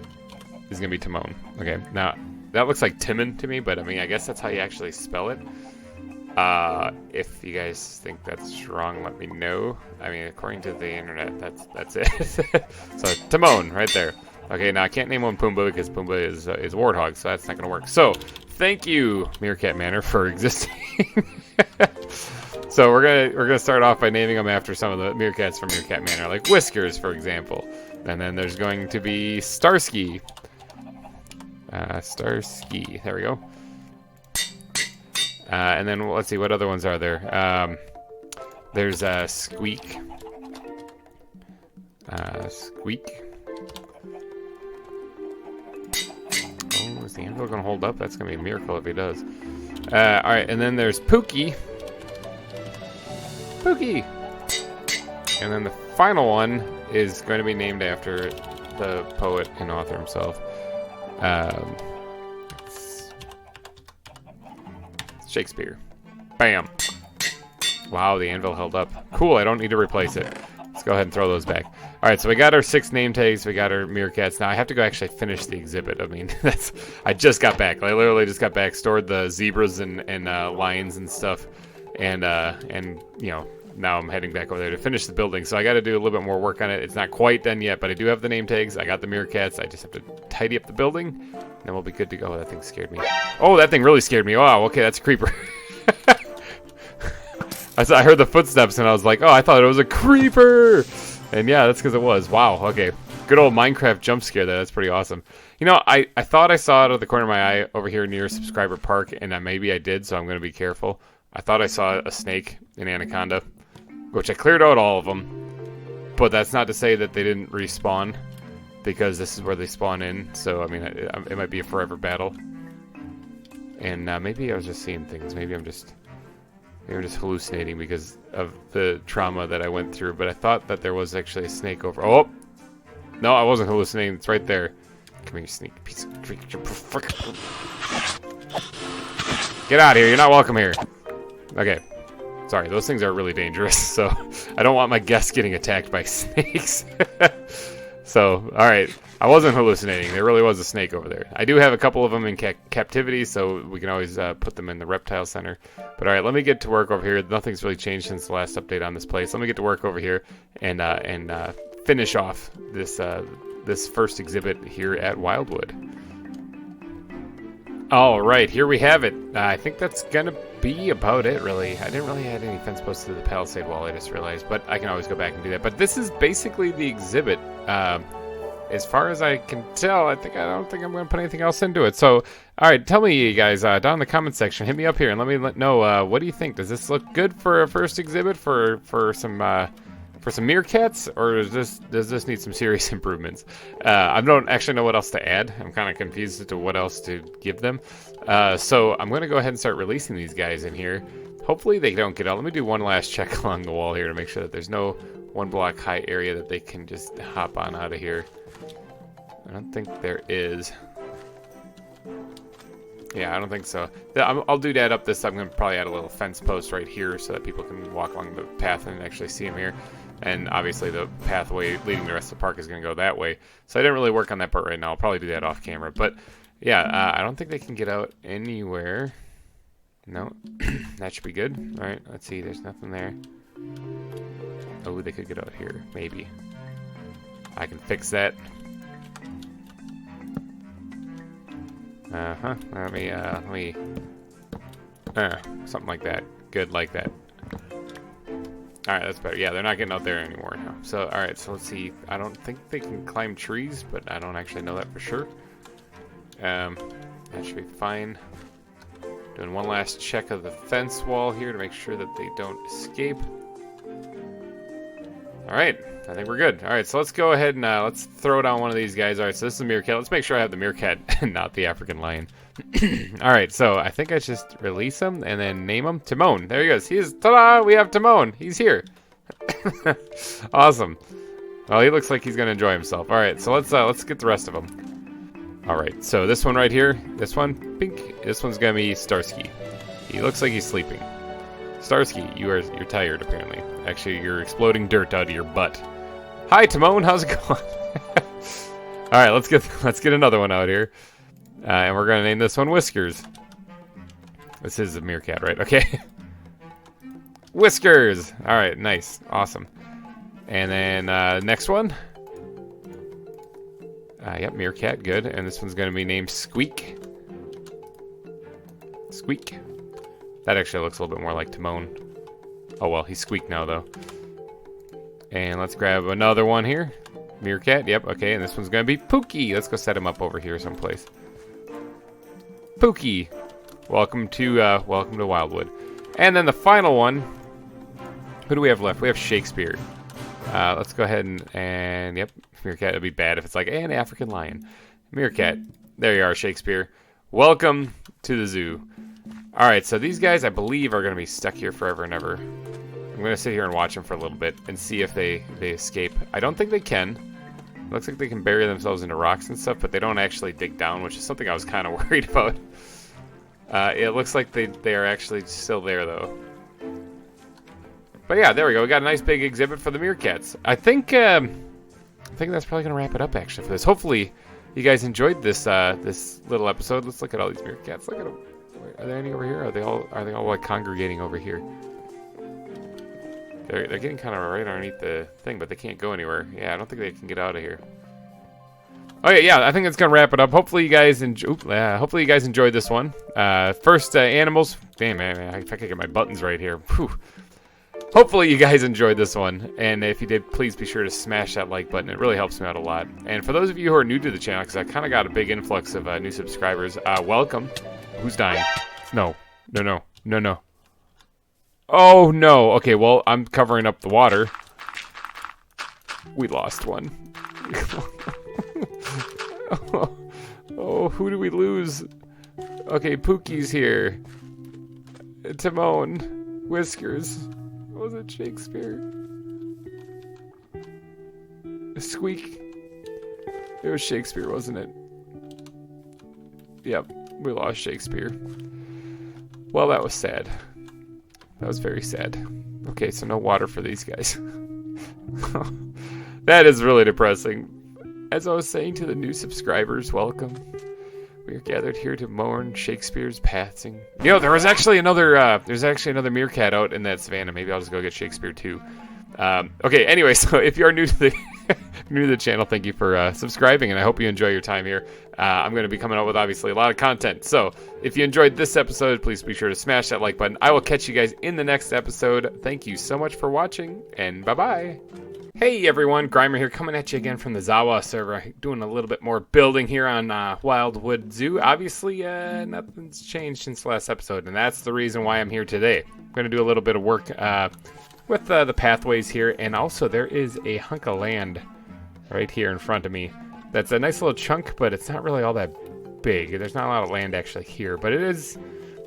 is going to be Timon. Okay, now that looks like Timon to me, but I mean, I guess that's how you actually spell it. If you guys think that's wrong, let me know. I mean, according to the internet, that's it. So Timon, right there. Okay, now I can't name one Pumbaa because Pumbaa is Warthog, so that's not going to work. So, thank you, Meerkat Manor, for existing. So we're gonna start off by naming them after some of the meerkats from Meerkat Manor, like Whiskers, for example. And then there's going to be Starsky. Starsky, there we go. And then let's see, what other ones are there? There's Squeak. Squeak. Oh, is the anvil gonna hold up? That's gonna be a miracle if he does. Alright, and then there's Pookie. Pookie! And then the final one is going to be named after the poet and author himself. It's Shakespeare. Bam! Wow, the anvil held up. Cool, I don't need to replace it. Let's go ahead and throw those back. Alright, so we got our 6 name tags, we got our meerkats. Now I have to go actually finish the exhibit. I mean, I just got back. I literally just got back, stored the zebras and lions and stuff. And you know, now I'm heading back over there to finish the building. So I got to do a little bit more work on it. It's not quite done yet, but I do have the name tags. I got the meerkats. I just have to tidy up the building, and then we'll be good to go. That thing scared me. Oh, that thing really scared me. Wow, okay, that's a creeper. I heard the footsteps and I was like, oh, I thought it was a creeper. And yeah, that's because it was. Wow. Okay. Good old Minecraft jump scare there. That's pretty awesome. You know, I thought I saw out of the corner of my eye over here near Subscriber Park, and maybe I did, so I'm going to be careful. I thought I saw a snake, an anaconda, which I cleared out all of them. But that's not to say that they didn't respawn, because this is where they spawn in. So, I mean, it might be a forever battle. And maybe I was just seeing things. Maybe I'm just hallucinating because of the trauma that I went through. But I thought that there was actually a snake over. Oh! No, I wasn't hallucinating. It's right there. Come here, you sneak piece of creature. Get out of here. You're not welcome here. Okay. Sorry, those things are really dangerous, so I don't want my guests getting attacked by snakes. So, alright. I wasn't hallucinating. There really was a snake over there. I do have a couple of them in captivity, so we can always put them in the reptile center. But alright, let me get to work over here. Nothing's really changed since the last update on this place. Let me get to work over here and finish off this first exhibit here at Wildwood. All right, here we have it. I think that's gonna be about it, really. I didn't really add any fence posts to the palisade wall, I just realized, but I can always go back and do that. But this is basically the exhibit. As far as I can tell, I don't think I'm gonna put anything else into it. So, all right, tell me, you guys, down in the comment section, hit me up here and let me know what do you think. Does this look good for a first exhibit for some meerkats, or does this need some serious improvements? I don't actually know what else to add. I'm kind of confused as to what else to give them. So I'm going to go ahead and start releasing these guys in here. Hopefully they don't get out. Let me do one last check along the wall here to make sure that there's no 1 block high area that they can just hop on out of here. I don't think there is. Yeah, I don't think so. I'll do that up this. I'm going to probably add a little fence post right here so that people can walk along the path and actually see them here. And obviously the pathway leading the rest of the park is going to go that way. So I didn't really work on that part right now. I'll probably do that off camera. But yeah, I don't think they can get out anywhere. No, that should be good. All right, let's see. There's nothing there. Oh, they could get out here. Maybe. I can fix that. Uh-huh. Let me something like that. Good, like that. Alright, that's better. Yeah, they're not getting out there anymore now. So, alright, so let's see. I don't think they can climb trees, but I don't actually know that for sure. That should be fine. Doing one last check of the fence wall here to make sure that they don't escape. Alright, I think we're good. Alright, so let's go ahead and let's throw down one of these guys. Alright, so this is the meerkat. Let's make sure I have the meerkat and not the African lion. Alright, so I think I just release him and then name him Timon. There he goes. Ta-da! We have Timon. He's here. Awesome. Well, he looks like he's gonna enjoy himself. Alright, so let's get the rest of them. Alright, so this one right here, this one, pink. This one's gonna be Starsky. He looks like he's sleeping. Starsky, you're tired apparently. Actually, you're exploding dirt out of your butt. Hi, Timon. How's it going? All right, let's get another one out here, and we're gonna name this one Whiskers. This is a meerkat, right? Okay. Whiskers. All right, nice, awesome. And then next one. Yep, meerkat, good. And this one's gonna be named Squeak. Squeak. That actually looks a little bit more like Timon. Oh well, he's Squeak now though. And let's grab another one here. Meerkat, yep, okay, and this one's gonna be Pookie. Let's go set him up over here someplace. Pookie. Welcome to Wildwood. And then the final one. Who do we have left? We have Shakespeare. Let's go ahead and yep, meerkat. It'd be bad if it's like an African lion. Meerkat. There you are, Shakespeare. Welcome to the zoo. Alright, so these guys, I believe, are going to be stuck here forever and ever. I'm going to sit here and watch them for a little bit and see if they escape. I don't think they can. It looks like they can bury themselves into rocks and stuff, but they don't actually dig down, which is something I was kind of worried about. It looks like they are actually still there, though. But yeah, there we go. We got a nice big exhibit for the meerkats. I think that's probably going to wrap it up, actually, for this. Hopefully, you guys enjoyed this this little episode. Let's look at all these meerkats. Look at them. Are there any over here? Are they all like congregating over here? They're getting kind of right underneath the thing, but they can't go anywhere. Yeah, I don't think they can get out of here. Okay, yeah, I think that's gonna wrap it up. Hopefully you guys enjoyed this one. First animals. Damn, man, if I could get my buttons right here. Whew. hopefully you guys enjoyed this one. And if you did, please be sure to smash that like button. It really helps me out a lot. And for those of you who are new to the channel, because I kind of got a big influx of new subscribers, welcome. Who's dying? No. Oh, no. Okay, well, I'm covering up the water. We lost one. Oh, who do we lose? Okay, Pookie's here. Timon. Whiskers. Was it Shakespeare? Squeak. It was Shakespeare, wasn't it? Yep, we lost Shakespeare. Well, that was sad. That was very sad. Okay, so no water for these guys. That is really depressing. As I was saying to the new subscribers, welcome. We are gathered here to mourn Shakespeare's passing. You know, there's actually another meerkat out in that savannah. Maybe I'll just go get Shakespeare too. Okay, anyway, so if you are new to the channel, thank you for subscribing, and I hope you enjoy your time here. I'm going to be coming out with obviously a lot of content. So if you enjoyed this episode, please be sure to smash that like button. I will catch you guys in the next episode. Thank you so much for watching, and bye-bye. Hey everyone, GReimer here, coming at you again from the ZAWA server, doing a little bit more building here on Wildwood Zoo. Obviously, nothing's changed since the last episode, and that's the reason why I'm here today. I'm going to do a little bit of work with the pathways here, and also there is a hunk of land right here in front of me. That's a nice little chunk, but it's not really all that big. There's not a lot of land actually here, but it is...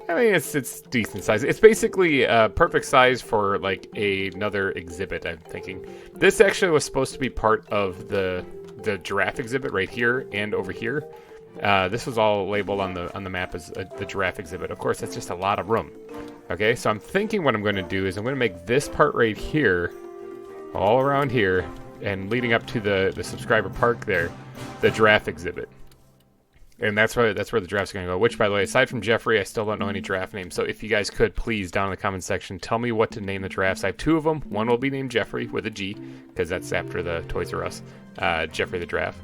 I mean, it's decent size. It's basically perfect size for like another exhibit, I'm thinking. This actually was supposed to be part of the giraffe exhibit right here and over here. This was all labeled on the map as the giraffe exhibit. Of course, that's just a lot of room. Okay, so I'm thinking what I'm going to do is I'm going to make this part right here, all around here, and leading up to the subscriber park there, the giraffe exhibit. And that's where the giraffe's going to go. Which, by the way, aside from Jeffrey, I still don't know any giraffe names. So if you guys could, please, down in the comment section, tell me what to name the giraffes. I have two of them. One will be named Jeffrey with a G, because that's after the Toys R Us. Jeffrey the giraffe.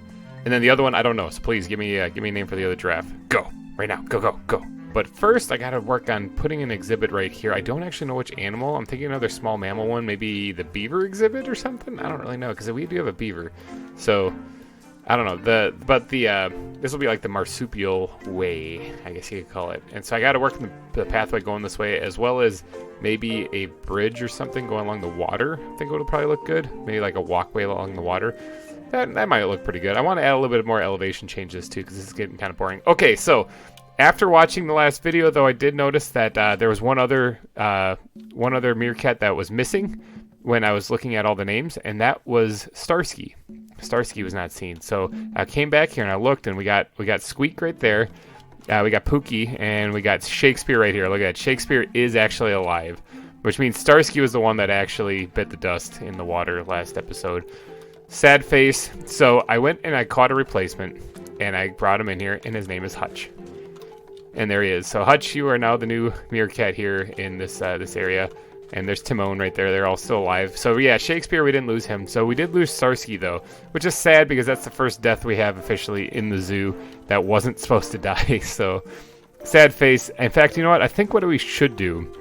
And then the other one, I don't know. So please, give me a name for the other giraffe. Go. Right now. Go, go, go. But first, I got to work on putting an exhibit right here. I don't actually know which animal. I'm thinking another small mammal one. Maybe the beaver exhibit or something? I don't really know, because we do have a beaver. So... I don't know, this will be like the marsupial way, I guess you could call it. And so I got to work the pathway going this way, as well as maybe a bridge or something going along the water. I think it would probably look good. Maybe like a walkway along the water. That might look pretty good. I want to add a little bit more elevation changes too, because this is getting kind of boring. Okay, so after watching the last video, though, I did notice that there was one other meerkat that was missing when I was looking at all the names, and that was Starsky. Starsky was not seen. So I came back here and I looked, and we got Squeak right there. We got Pookie, and we got Shakespeare right here. Look at that. Shakespeare is actually alive, which means Starsky was the one that actually bit the dust in the water last episode. Sad face. So I went and I caught a replacement, and I brought him in here, and his name is Hutch. And there he is. So Hutch, you are now the new meerkat here in this area. And there's Timon right there. They're all still alive. So yeah, Shakespeare, we didn't lose him. So we did lose Starsky, though, which is sad because that's the first death we have officially in the zoo that wasn't supposed to die. So sad face. In fact, you know what? I think what we should do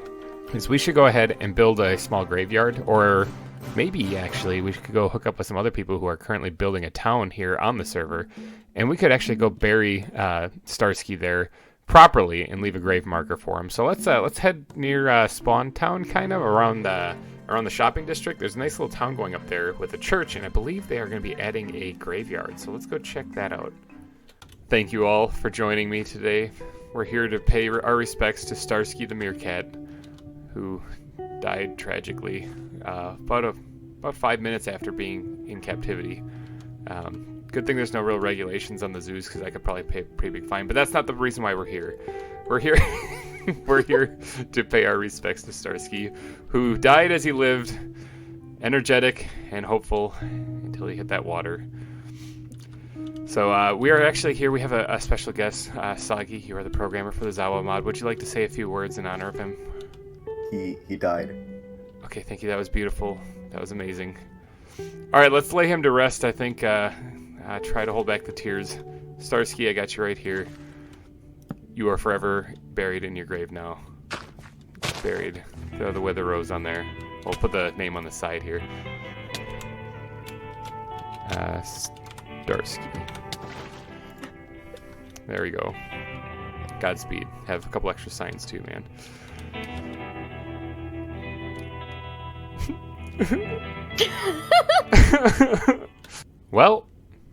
is we should go ahead and build a small graveyard, or maybe actually we could go hook up with some other people who are currently building a town here on the server, and we could actually go bury Starsky there properly and leave a grave marker for him. So let's head near Spawn Town, kind of around the shopping district. There's a nice little town going up there with a church, and I believe they are going to be adding a graveyard. So let's go check that out. Thank you all for joining me today. We're here to pay our respects to Starsky the meerkat, who died tragically about 5 minutes after being in captivity. Good thing there's no real regulations on the zoos, because I could probably pay a pretty big fine. But that's not the reason why we're here. We're here we're here to pay our respects to Starsky, who died as he lived, energetic and hopeful until he hit that water. So we are actually here. We have a special guest, Sagi. You are the programmer for the ZAWA mod. Would you like to say a few words in honor of him? He died. Okay, thank you. That was beautiful. That was amazing. All right, let's lay him to rest, I think. Try to hold back the tears. Starsky, I got you right here. You are forever buried in your grave now. Buried. Throw the wither rose on there. We'll put the name on the side here. Starsky. There we go. Godspeed. Have a couple extra signs too, man. Well,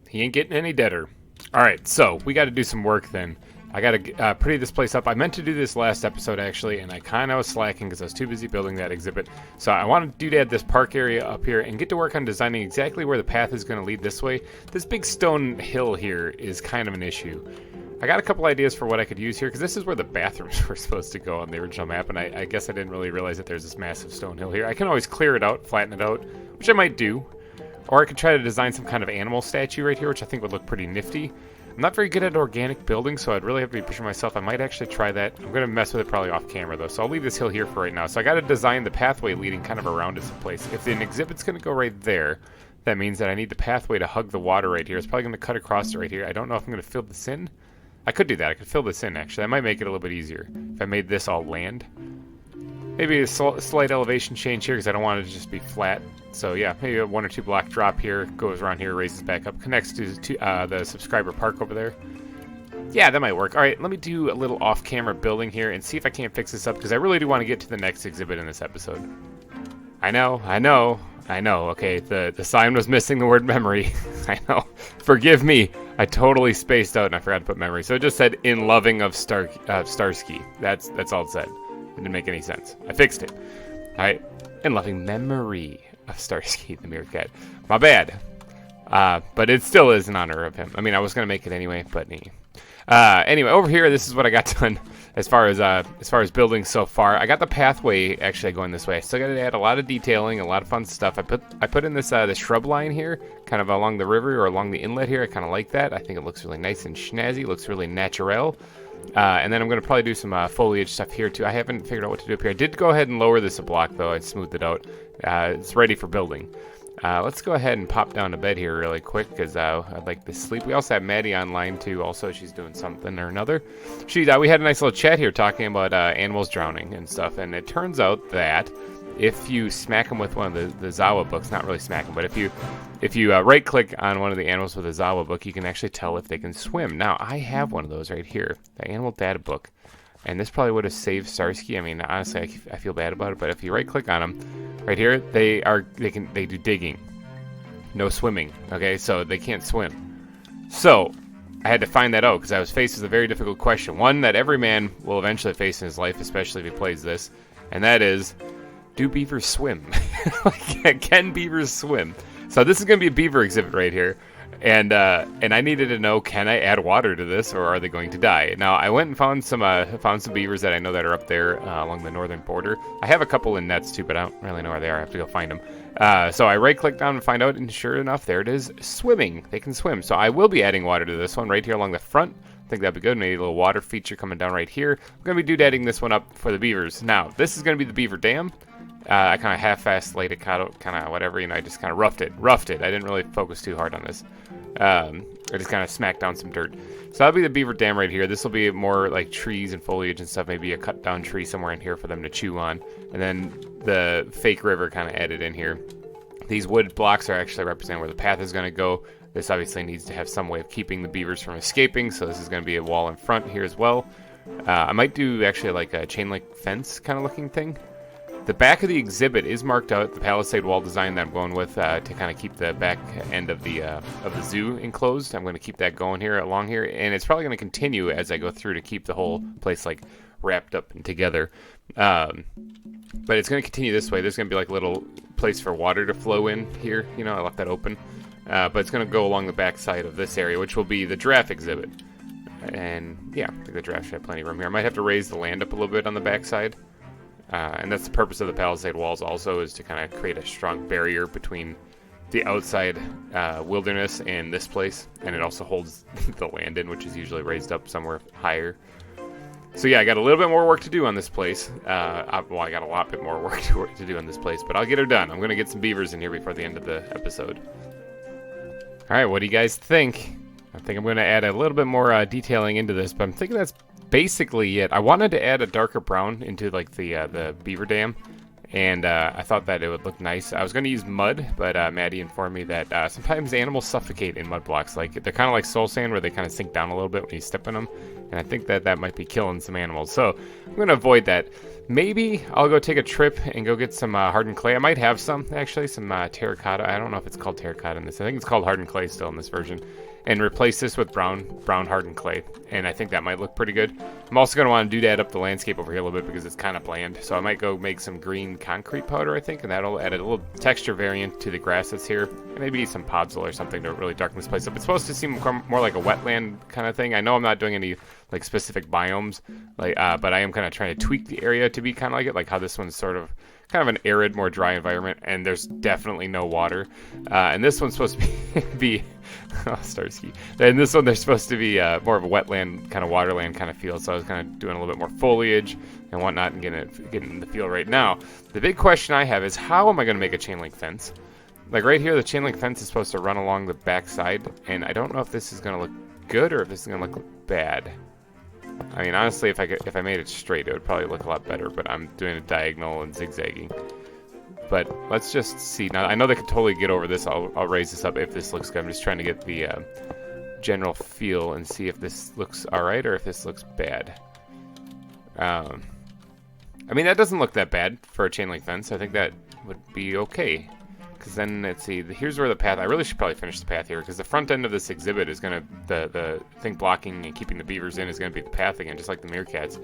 he ain't getting any deader. Alright, so we got to do some work then. I got to pretty this place up. I meant to do this last episode, actually, and I kind of was slacking because I was too busy building that exhibit. So I wanted to add this park area up here and get to work on designing exactly where the path is going to lead this way. This big stone hill here is kind of an issue. I got a couple ideas for what I could use here, because this is where the bathrooms were supposed to go on the original map, and I guess I didn't really realize that there's this massive stone hill here. I can always clear it out, flatten it out, which I might do. Or I could try to design some kind of animal statue right here, which I think would look pretty nifty. I'm not very good at organic building, so I'd really have to be pushing myself. I might actually try that. I'm going to mess with it probably off camera, though, so I'll leave this hill here for right now. So I got to design the pathway leading kind of around it someplace. If an exhibit's going to go right there, that means that I need the pathway to hug the water right here. It's probably going to cut across it right here. I don't know if I'm going to fill this in. I could do that. I could fill this in, actually. That might make it a little bit easier if I made this all land. Maybe a slight elevation change here because I don't want it to just be flat. So yeah, maybe a 1 or 2 block drop here, goes around here, raises back up, connects to the subscriber park over there. Yeah, that might work. All right, let me do a little off-camera building here and see if I can't fix this up because I really do want to get to the next exhibit in this episode. I know. Okay, the sign was missing the word memory. I know. Forgive me. I totally spaced out and I forgot to put memory. So it just said in loving of Starsky. That's all it said. It didn't make any sense. I fixed it. All right, in loving memory of Starsky the meerkat. My bad. But it still is in honor of him. I mean, I was gonna make it anyway, but anyway, over here, this is what I got done as far as building so far. I got the pathway actually going this way. I still got to add a lot of detailing, a lot of fun stuff. I put in this the shrub line here, kind of along the river or along the inlet here. I kind of like that. I think it looks really nice and snazzy. Looks really natural. And then I'm going to probably do some foliage stuff here too. I haven't figured out what to do up here. I did go ahead and lower this a block though. I smoothed it out. It's ready for building. Let's go ahead and pop down to bed here really quick because I'd like to sleep. We also have Maddie online too. Also, she's doing something or another. We had a nice little chat here talking about animals drowning and stuff. And it turns out that if you smack them with one of the ZAWA books, not really smack them, but if you right-click on one of the animals with a ZAWA book, you can actually tell if they can swim. Now, I have one of those right here, the animal data book. And this probably would have saved Starsky. I mean, honestly, I feel bad about it. But if you right-click on them, right here, they do digging, no swimming. Okay, so they can't swim. So I had to find that out because I was faced with a very difficult question, one that every man will eventually face in his life, especially if he plays this, and that is, do beavers swim? Can beavers swim? So this is going to be a beaver exhibit right here. And I needed to know, can I add water to this, or are they going to die? Now, I went and found some beavers that I know that are up there along the northern border. I have a couple in nets, too, but I don't really know where they are. I have to go find them. So I right-clicked on and find out, and sure enough, there it is, swimming. They can swim. So I will be adding water to this one right here along the front. I think that'd be good. Maybe a little water feature coming down right here. I'm going to be doodadding this one up for the beavers. Now, this is going to be the beaver dam. I kind of half-assed laid it, kind of whatever, I just kind of roughed it. I didn't really focus too hard on this. I just kind of smacked down some dirt. So that'll be the beaver dam right here. This will be more like trees and foliage and stuff, maybe a cut down tree somewhere in here for them to chew on. And then the fake river kind of added in here. These wood blocks are actually representing where the path is going to go. This obviously needs to have some way of keeping the beavers from escaping, so this is going to be a wall in front here as well. I might do actually like a chain link fence kind of looking thing. The back of the exhibit is marked out, the palisade wall design that I'm going with to kind of keep the back end of the zoo enclosed. I'm going to keep that going here along here, and it's probably going to continue as I go through to keep the whole place like wrapped up and together. But it's going to continue this way. There's going to be like a little place for water to flow in here. I left that open. But it's going to go along the back side of this area, which will be the giraffe exhibit. And yeah, I think the giraffe should have plenty of room here. I might have to raise the land up a little bit on the back side. And that's the purpose of the palisade walls also, is to kind of create a strong barrier between the outside wilderness and this place. And it also holds the land in, which is usually raised up somewhere higher. So yeah, I got a little bit more work to do on this place. I got a lot bit more work to do on this place, but I'll get her done. I'm going to get some beavers in here before the end of the episode. All right, what do you guys think? I think I'm going to add a little bit more detailing into this, but I'm thinking that's basically it. I wanted to add a darker brown into like the beaver dam, And I thought that it would look nice. I was going to use mud, but Maddie informed me that sometimes animals suffocate in mud blocks. Like, they're kind of like soul sand, where they kind of sink down a little bit when you step in them. And I think that might be killing some animals. So I'm going to avoid that. Maybe I'll go take a trip and go get some hardened clay. I might have some, actually, some terracotta. I don't know if it's called terracotta in this. I think it's called hardened clay still in this version. And replace this with brown hardened clay. And I think that might look pretty good. I'm also going to want to do that up the landscape over here a little bit because it's kind of bland. So I might go make some green concrete powder, I think. And that'll add a little texture variant to the grass that's here. And maybe some podzol or something to really darken this place up. It's supposed to seem more like a wetland kind of thing. I know I'm not doing any like specific biomes, like, but I am kind of trying to tweak the area to be kind of like it, like how this one's sort of kind of an arid, more dry environment, and there's definitely no water. And this one's supposed to be oh, Starsky. And this one, they're supposed to be more of a wetland, kind of waterland kind of feel. So I was kind of doing a little bit more foliage and whatnot and getting the feel right now. The big question I have is, how am I going to make a chain link fence? Like right here, the chain link fence is supposed to run along the back side, and I don't know if this is going to look good or if this is going to look bad. I mean, honestly, if I made it straight, it would probably look a lot better, but I'm doing a diagonal and zigzagging. But let's just see. Now, I know they could totally get over this. I'll raise this up if this looks good. I'm just trying to get the general feel and see if this looks alright or if this looks bad. I mean, that doesn't look that bad for a chain link fence. I think that would be okay. Because then, let's see, here's where the path, I really should probably finish the path here, because the front end of this exhibit is going to, the thing blocking and keeping the beavers in is going to be the path again, just like the meerkats.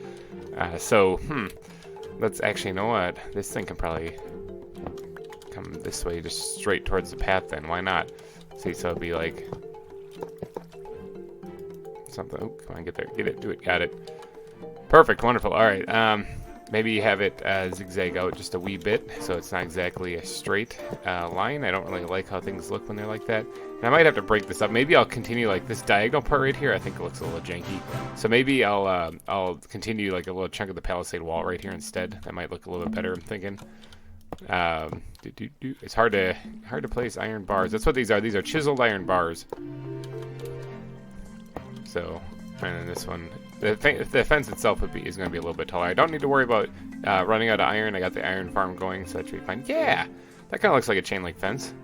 Let's actually, you know what, this thing can probably come this way, just straight towards the path then, why not? See, so it'll be like, something, oh, come on, get there, get it, do it, got it. Perfect, wonderful, alright, maybe have it zigzag out just a wee bit, so it's not exactly a straight line. I don't really like how things look when they're like that. And I might have to break this up. Maybe I'll continue like this diagonal part right here. I think it looks a little janky. So maybe I'll continue like a little chunk of the palisade wall right here instead. That might look a little bit better, I'm thinking. It's hard to place iron bars. That's what these are. These are chiseled iron bars. So, and then this one. The fence itself is going to be a little bit taller. I don't need to worry about running out of iron. I got the iron farm going, so that should be fine. Yeah, that kind of looks like a chain link fence.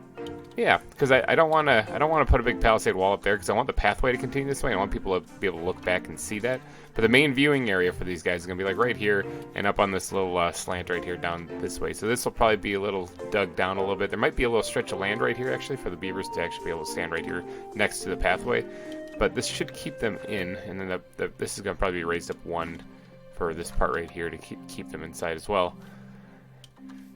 Yeah, because I don't want to put a big palisade wall up there because I want the pathway to continue this way. I want people to be able to look back and see that. But the main viewing area for these guys is going to be like right here and up on this little slant right here down this way. So this will probably be a little dug down a little bit. There might be a little stretch of land right here actually for the beavers to actually be able to stand right here next to the pathway. But this should keep them in, and then this is going to probably be raised up one for this part right here to keep them inside as well.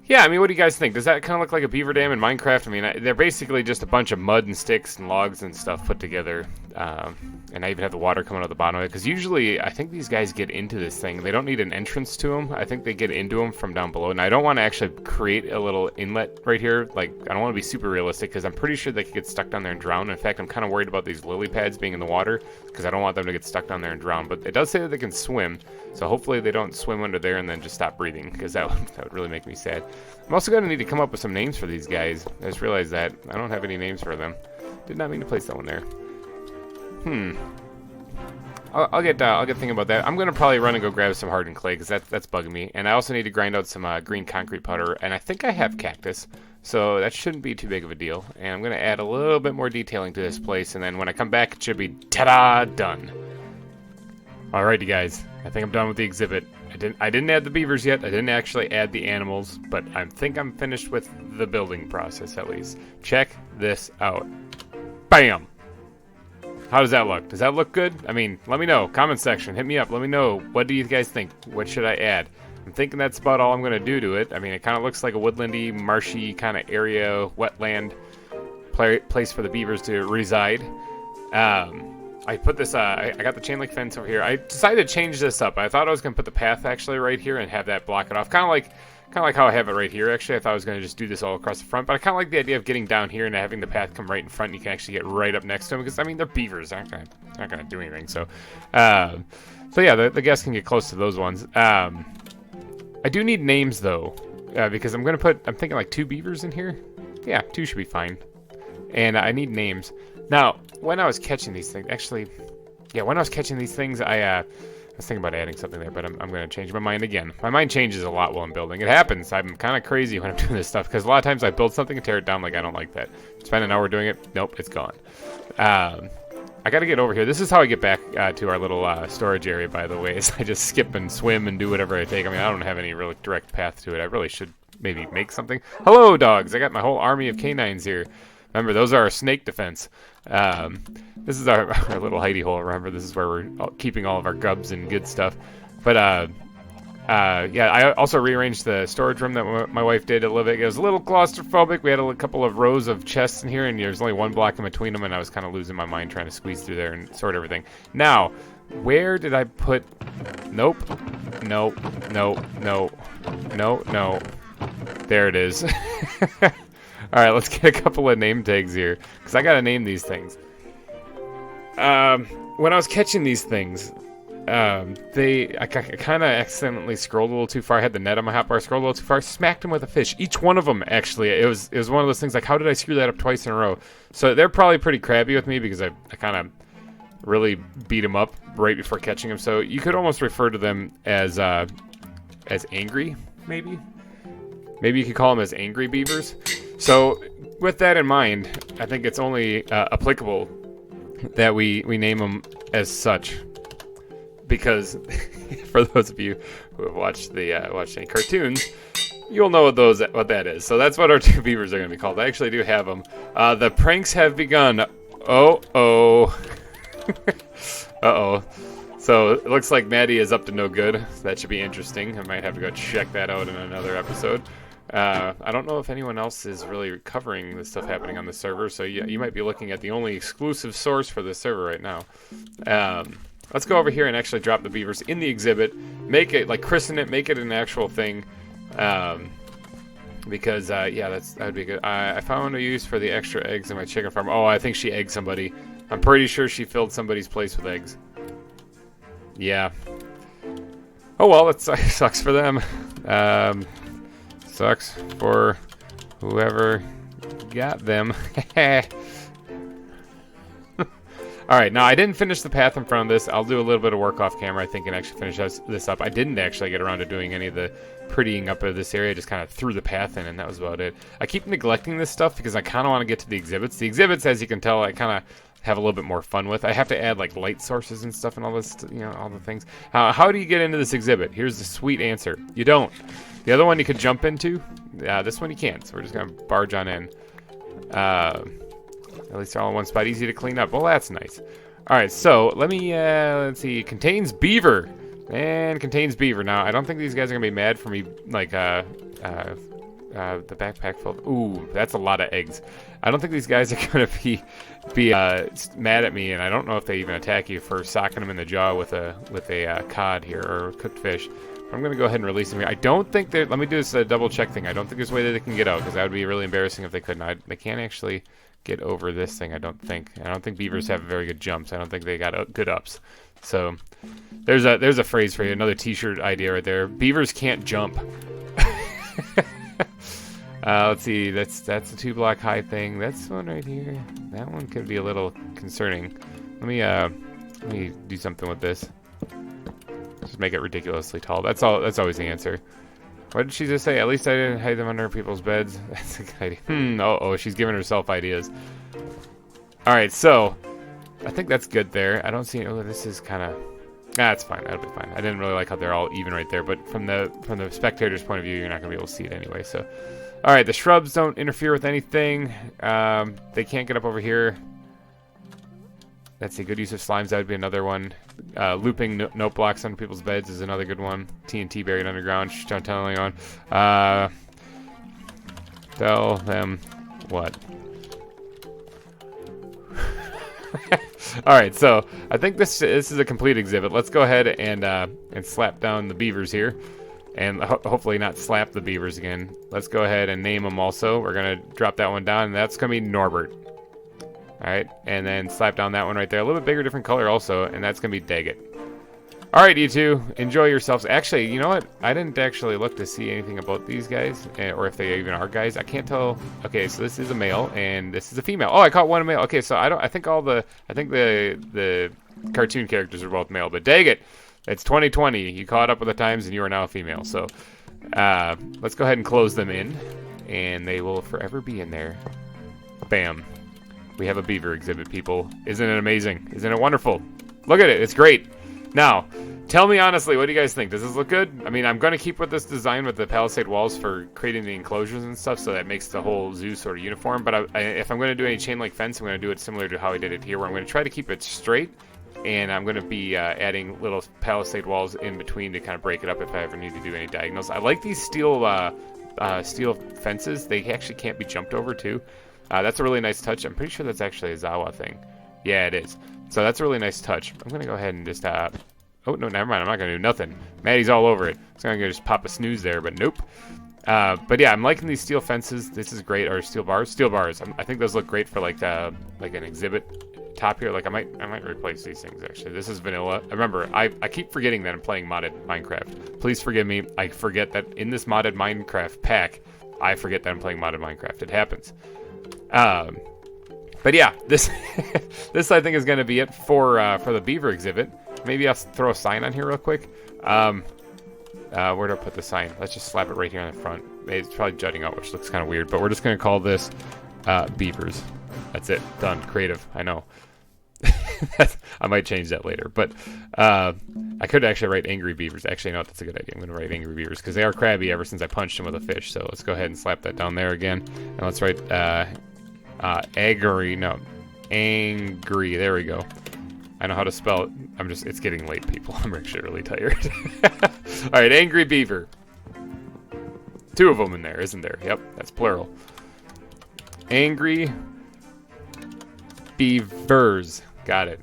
Yeah, I mean, what do you guys think? Does that kind of look like a beaver dam in Minecraft? I mean, they're basically just a bunch of mud and sticks and logs and stuff put together. And I even have the water coming out the bottom of it. Because usually, I think these guys get into this thing. They don't need an entrance to them. I think they get into them from down below. And I don't want to actually create a little inlet right here. Like, I don't want to be super realistic. Because I'm pretty sure they could get stuck down there and drown. In fact, I'm kind of worried about these lily pads being in the water. Because I don't want them to get stuck down there and drown. But it does say that they can swim. So hopefully they don't swim under there and then just stop breathing. Because that would really make me sad. I'm also going to need to come up with some names for these guys. I just realized that I don't have any names for them. Did not mean to place that one there. I'll get thinking about that. I'm gonna probably run and go grab some hardened clay because that's bugging me. And I also need to grind out some green concrete powder. And I think I have cactus, so that shouldn't be too big of a deal. And I'm gonna add a little bit more detailing to this place. And then when I come back, it should be ta-da, done. Alrighty, guys. I think I'm done with the exhibit. I didn't add the beavers yet. I didn't actually add the animals, but I think I'm finished with the building process at least. Check this out. Bam! How does that look? Does that look good? I mean, let me know. Comment section. Hit me up. Let me know. What do you guys think? What should I add? I'm thinking that's about all I'm going to do to it. I mean, it kind of looks like a woodlandy, marshy kind of area, wetland place for the beavers to reside. I put this, I got the chain link fence over here. I decided to change this up. I thought I was going to put the path actually right here and have that block it off. Kind of like how I have it right here, actually. I thought I was going to just do this all across the front, but I kind of like the idea of getting down here and having the path come right in front, and you can actually get right up next to them, because, I mean, they're beavers. They're not going to do anything, so yeah, the guests can get close to those ones. I do need names, though, because I'm thinking like 2 beavers in here. Yeah, 2 should be fine. And I need names. Now, when I was catching these things, I was was thinking about adding something there, but I'm going to change my mind again. My mind changes a lot while I'm building. It happens. I'm kind of crazy when I'm doing this stuff because a lot of times I build something and tear it down like I don't like that. Spend an hour doing it. Nope, it's gone. I got to get over here. This is how I get back to our little storage area, by the way, is I just skip and swim and do whatever I take. I mean, I don't have any really direct path to it. I really should maybe make something. Hello, dogs. I got my whole army of canines here. Remember, those are our snake defense. This is our little hidey hole. Remember, this is where we're keeping all of our gubs and good stuff. But yeah, I also rearranged the storage room that my wife did a little bit. It was a little claustrophobic. We had a couple of rows of chests in here, and there's only one block in between them, and I was kind of losing my mind trying to squeeze through there and sort everything. Now, where did I put... Nope. Nope. Nope. Nope. Nope. No. There it is. Alright, let's get a couple of name tags here, because I gotta name these things. When I was catching these things... I kind of accidentally scrolled a little too far. I had the net on my hotbar, scrolled a little too far, smacked them with a fish. Each one of them, actually, it was one of those things like, how did I screw that up twice in a row? So they're probably pretty crabby with me because I kind of really beat them up right before catching them. So you could almost refer to them as angry, maybe. Maybe you could call them as angry beavers. So with that in mind, I think it's only applicable that we name them as such. Because for those of you who have watched any cartoons, you'll know what that is. So that's what our two beavers are going to be called. I actually do have them. The pranks have begun. Uh-oh. So it looks like Maddie is up to no good. So that should be interesting. I might have to go check that out in another episode. I don't know if anyone else is really covering the stuff happening on the server. So you might be looking at the only exclusive source for the server right now. Let's go over here and actually drop the beavers in the exhibit. Make it, like, christen it, make it an actual thing. Because, yeah, that would be good. I found a use for the extra eggs in my chicken farm. Oh, I think she egged somebody. I'm pretty sure she filled somebody's place with eggs. Yeah. Oh, well, that sucks for them. Sucks for whoever got them. Alright, now I didn't finish the path in front of this. I'll do a little bit of work off camera, I think, and actually finish this up. I didn't actually get around to doing any of the prettying up of this area. I just kind of threw the path in, and that was about it. I keep neglecting this stuff because I kind of want to get to the exhibits. The exhibits, as you can tell, I kind of have a little bit more fun with. I have to add, like, light sources and stuff and all this, you know, all the things. How do you get into this exhibit? Here's the sweet answer. You don't. The other one you could jump into. This one you can't, so we're just going to barge on in. At least they're all in one spot, easy to clean up. Well, that's nice. All right, so let me, let's see. Contains beaver. And contains beaver. Now, I don't think these guys are going to be mad for me, like, the backpack full. Ooh, that's a lot of eggs. I don't think these guys are going to be mad at me, and I don't know if they even attack you for socking them in the jaw with a cod here, or cooked fish. I'm going to go ahead and release them here. I don't think they're... Let me do this double check thing. I don't think there's a way that they can get out, because that would be really embarrassing if they couldn't. They can't actually get over this thing, I don't think. I don't think beavers have very good jumps. I don't think they got good ups. So there's a phrase for you, another t-shirt idea right there. Beavers can't jump. Let's see, that's a 2-block high thing. That's one right here. That one could be a little concerning. Let me do something with this. Just make it ridiculously tall. That's always the answer. What did she just say? At least I didn't hide them under people's beds. That's a good idea. Uh-oh, she's giving herself ideas. Alright, so I think that's good there. I don't see... Oh, this is kind of... That's fine. That'll be fine. I didn't really like how they're all even right there, but from the spectator's point of view, you're not going to be able to see it anyway, so... Alright, the shrubs don't interfere with anything. They can't get up over here. Let's see, good use of slimes, that would be another one. Looping note blocks on people's beds is another good one. TNT buried underground, shh, don't tell anyone. Tell them what? Alright, so I think this is a complete exhibit. Let's go ahead and slap down the beavers here. And hopefully not slap the beavers again. Let's go ahead and name them also. We're going to drop that one down, and that's going to be Norbert. Alright, and then slap down that one right there. A little bit bigger, different color also, and that's going to be Daggett. Alright, you two, enjoy yourselves. Actually, you know what? I didn't actually look to see anything about these guys, or if they even are guys. I can't tell. Okay, so this is a male, and this is a female. Oh, I caught one male. Okay, so I think the cartoon characters are both male, but Daggett. It's 2020. You caught up with the times, and you are now a female. So let's go ahead and close them in, and they will forever be in there. Bam. We have a beaver exhibit, people. Isn't it amazing? Isn't it wonderful? Look at it. It's great. Now, tell me honestly, what do you guys think? Does this look good? I mean, I'm going to keep with this design with the palisade walls for creating the enclosures and stuff, so that makes the whole zoo sort of uniform. But if I'm going to do any chain link fence, I'm going to do it similar to how I did it here, where I'm going to try to keep it straight, and I'm going to be adding little palisade walls in between to kind of break it up if I ever need to do any diagonals. I like these steel fences. They actually can't be jumped over, too. That's a really nice touch. I'm pretty sure that's actually a ZAWA thing. Yeah, it is. So that's a really nice touch. I'm going to go ahead and just... oh, no, never mind. I'm not going to do nothing. Maddie's all over it. So I'm going to just pop a snooze there, but nope. But yeah, I'm liking these steel fences. This is great. Or steel bars. Steel bars. I think those look great for like an exhibit top here. Like I might replace these things, actually. This is vanilla. Remember, I keep forgetting that I'm playing modded Minecraft. Please forgive me. I forget that in this modded Minecraft pack, I forget that I'm playing modded Minecraft. It happens. But yeah, this I think is going to be it for the beaver exhibit. Maybe I'll throw a sign on here real quick. Where do I put the sign? Let's just slap it right here on the front. It's probably jutting out, which looks kind of weird, but we're just going to call this beavers. That's it. Done. Creative. I know. I might change that later, but I could actually write angry beavers. Actually, no, that's a good idea. I'm going to write angry beavers because they are crabby ever since I punched them with a fish. So let's go ahead and slap that down there again. And let's write angry. There we go. I know how to spell it. It's getting late, people. I'm actually really tired. All right, angry beaver. 2 of them in there, isn't there? Yep, that's plural. Angry beavers. Got it.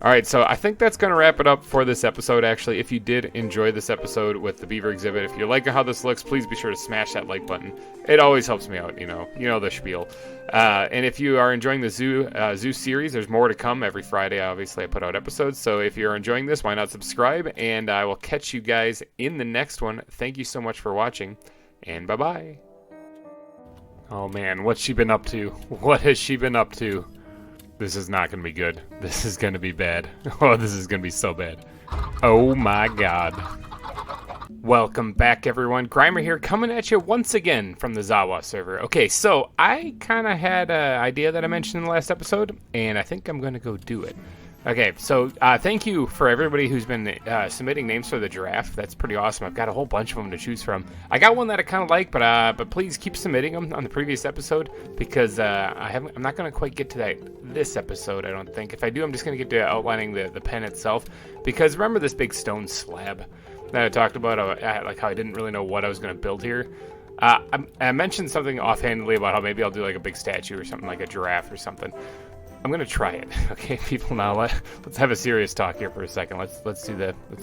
All right, so I think that's going to wrap it up for this episode, actually. If you did enjoy this episode with the beaver exhibit, if you like how this looks, please be sure to smash that like button. It always helps me out, you know the spiel. And if you are enjoying the zoo series, there's more to come every Friday. Obviously, I put out episodes, so if you're enjoying this, why not subscribe? And I will catch you guys in the next one. Thank you so much for watching, and bye-bye. Oh, man, what's she been up to? What has she been up to? This is not going to be good. This is going to be bad. Oh, this is going to be so bad. Oh my god. Welcome back, everyone. GReimer here, coming at you once again from the ZAWA server. Okay, so I kind of had an idea that I mentioned in the last episode, and I think I'm going to go do it. Okay, so thank you for everybody who's been submitting names for the giraffe. That's pretty awesome. I've got a whole bunch of them to choose from. I got one that I kind of like, but please keep submitting them on the previous episode because I'm not going to quite get to this episode, I don't think. If I do, I'm just going to get to outlining the pen itself, because remember this big stone slab that I talked about, like how I didn't really know what I was going to build here. I mentioned something offhandedly about how maybe I'll do like a big statue or something, like a giraffe or something. I'm gonna try it. Okay, people. Now let's have a serious talk here for a second. Let's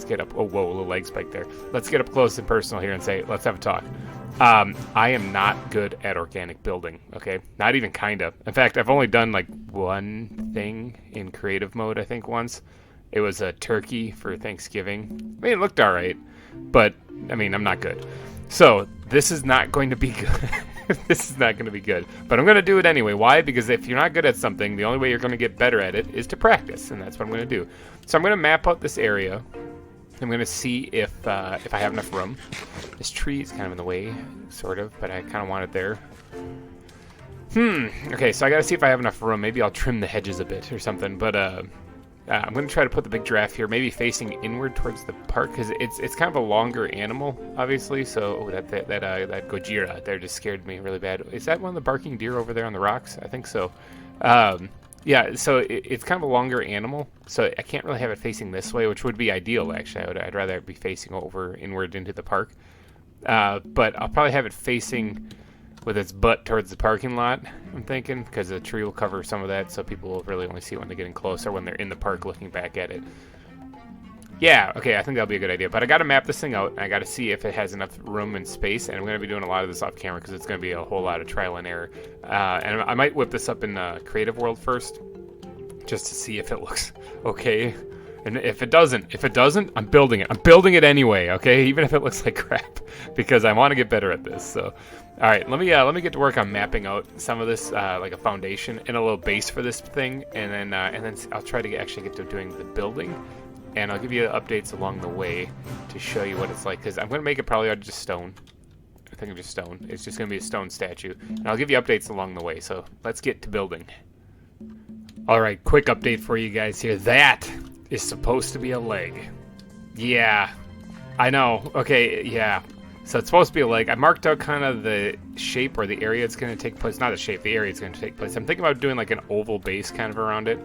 get up. Oh, whoa, a little leg spike there. Let's get up close and personal here and say, let's have a talk. I am not good at organic building. Okay, not even kinda. In fact, I've only done like one thing in creative mode. I think once. It was a turkey for Thanksgiving. I mean, it looked all right, but I mean, I'm not good. So this is not going to be good. This is not going to be good, but I'm going to do it anyway. Why? Because if you're not good at something, the only way you're going to get better at it is to practice, and that's what I'm going to do. So I'm going to map out this area. I'm going to see if I have enough room. This tree is kind of in the way, sort of, but I kind of want it there. Okay, so I got to see if I have enough room. Maybe I'll trim the hedges a bit or something, but I'm going to try to put the big giraffe here, maybe facing inward towards the park, because it's kind of a longer animal, obviously. So that Gojira there just scared me really bad. Is that one of the barking deer over there on the rocks? I think so. Yeah, so it's kind of a longer animal, so I can't really have it facing this way, which would be ideal, actually. I'd rather it be facing over inward into the park. But I'll probably have it facing with its butt towards the parking lot, I'm thinking, because the tree will cover some of that, so people will really only see it when they're getting close or when they're in the park looking back at it. Yeah, okay, I think that'll be a good idea. But I got to map this thing out, and I got to see if it has enough room and space, and I'm going to be doing a lot of this off camera because it's going to be a whole lot of trial and error. And I might whip this up in Creative World first, just to see if it looks okay. And if it doesn't, I'm building it. I'm building it anyway, okay? Even if it looks like crap, because I want to get better at this. So, all right, let me get to work on mapping out some of this, like a foundation and a little base for this thing, and then I'll try to actually get to doing the building. and I'll give you updates along the way to show you what it's like, because I'm going to make it probably out of just stone. I think of just stone. It's just going to be a stone statue, and I'll give you updates along the way, so let's get to building. Alright, quick update for you guys here. That is supposed to be a leg. Yeah, I know. Okay, yeah. So it's supposed to be a leg. I marked out kind of the shape or the area it's going to take place. Not the shape, the area it's going to take place. I'm thinking about doing like an oval base kind of around it,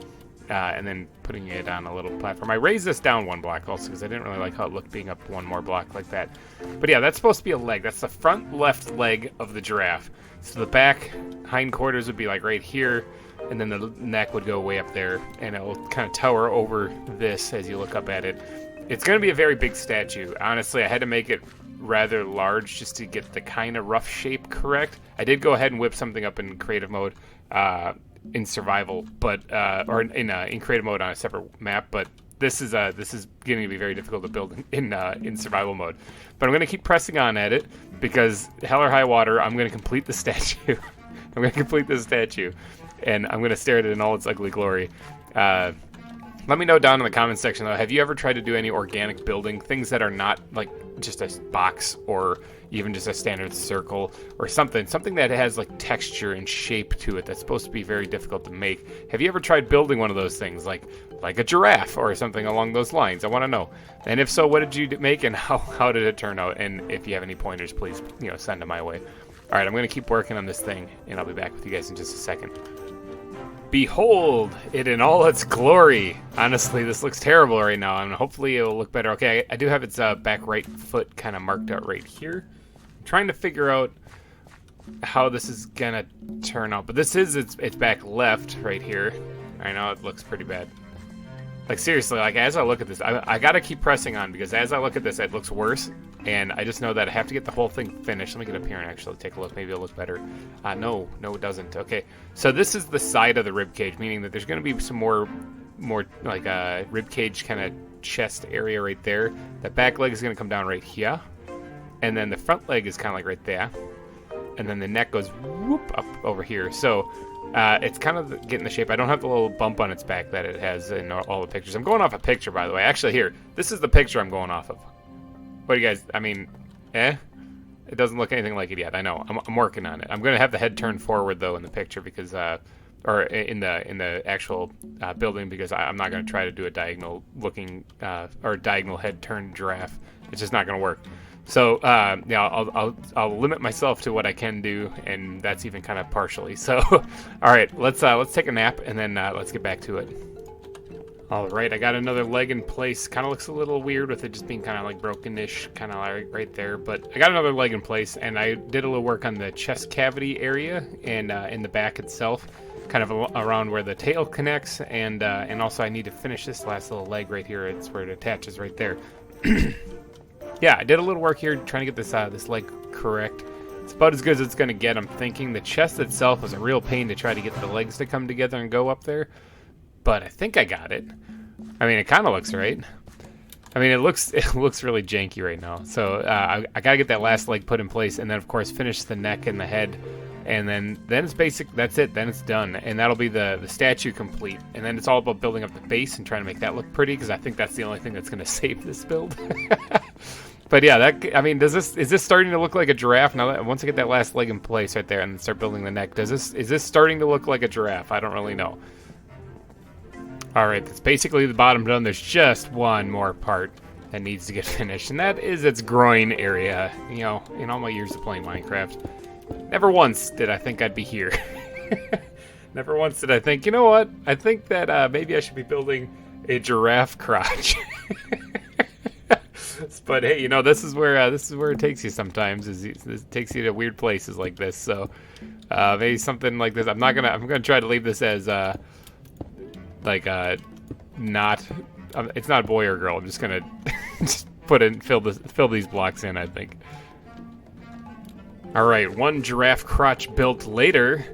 and then putting it on a little platform. I raised this down 1 block also because I didn't really like how it looked being up 1 more block like that. But yeah, that's supposed to be a leg. That's the front left leg of the giraffe. So the back hindquarters would be like right here, and then the neck would go way up there, and it will kind of tower over this as you look up at it. It's going to be a very big statue. Honestly, I had to make it rather large just to get the kind of rough shape correct. I did go ahead and whip something up in creative mode in survival, but or in creative mode on a separate map. But this is getting to be very difficult to build in survival mode. But I'm going to keep pressing on at it because hell or high water, I'm going to complete the statue. I'm going to complete this statue, and I'm going to stare at it in all its ugly glory. Let me know down in the comments section, though, have you ever tried to do any organic building? Things that are not, like, just a box or even just a standard circle or something that has, like, texture and shape to it that's supposed to be very difficult to make. Have you ever tried building one of those things, like a giraffe or something along those lines? I want to know. And if so, what did you make and how did it turn out? And if you have any pointers, please, send them my way. All right, I'm going to keep working on this thing, and I'll be back with you guys in just a second. Behold it in all its glory. Honestly, this looks terrible right now, and hopefully it will look better. Okay, I do have its back right foot kind of marked out right here. I'm trying to figure out how this is gonna turn out, but this is its back left right here. I know it looks pretty bad. Like, seriously, like, as I look at this, I gotta keep pressing on, because as I look at this, it looks worse, and I just know that I have to get the whole thing finished. Let me get up here and actually take a look. Maybe it'll look better. No, it doesn't. Okay, so this is the side of the rib cage, meaning that there's gonna be some more like rib cage kind of chest area right there. The back leg is gonna come down right here, and then the front leg is kind of like right there, and then the neck goes whoop up over here. So it's kind of getting the shape. I don't have the little bump on its back that it has in all the pictures. I'm going off a picture, by the way. Actually, here, this is the picture I'm going off of. What do you guys, I mean, It doesn't look anything like it yet. I know. I'm working on it. I'm going to have the head turned forward, though, in the picture, because, or in the actual building, because I'm not going to try to do a diagonal looking, or diagonal head turned giraffe. It's just not going to work. So, yeah, I'll limit myself to what I can do, and that's even kind of partially. So, all right, let's take a nap, and then let's get back to it. All right, I got another leg in place. Kind of looks a little weird with it just being kind of like broken-ish, kind of like right there. But I got another leg in place, and I did a little work on the chest cavity area and in the back itself, kind of around where the tail connects, and also I need to finish this last little leg right here. It's where it attaches right there. Yeah, I did a little work here trying to get this leg correct. It's about as good as it's going to get, I'm thinking. The chest itself was a real pain to try to get the legs to come together and go up there. But I think I got it. I mean, it kind of looks right. I mean, it looks really janky right now. So I got to get that last leg put in place, and then, of course, finish the neck and the head. And then it's basic. That's it. Then it's done. And that'll be the statue complete. And then it's all about building up the base and trying to make that look pretty, because I think that's the only thing that's going to save this build. But yeah, is this starting to look like a giraffe now? That once I get that last leg in place right there and start building the neck, is this starting to look like a giraffe? I don't really know. All right, that's basically the bottom done. There's just one more part that needs to get finished, and that is its groin area. You know, in all my years of playing Minecraft, never once did I think I'd be here. Never once did I think, you know what? I think that maybe I should be building a giraffe crotch. But hey, you know, this is where it takes you sometimes. It takes you to weird places like this. So maybe something like this. I'm gonna try to leave this as not. It's not a boy or girl. I'm just gonna just fill these blocks in, I think. All right, one giraffe crotch built later.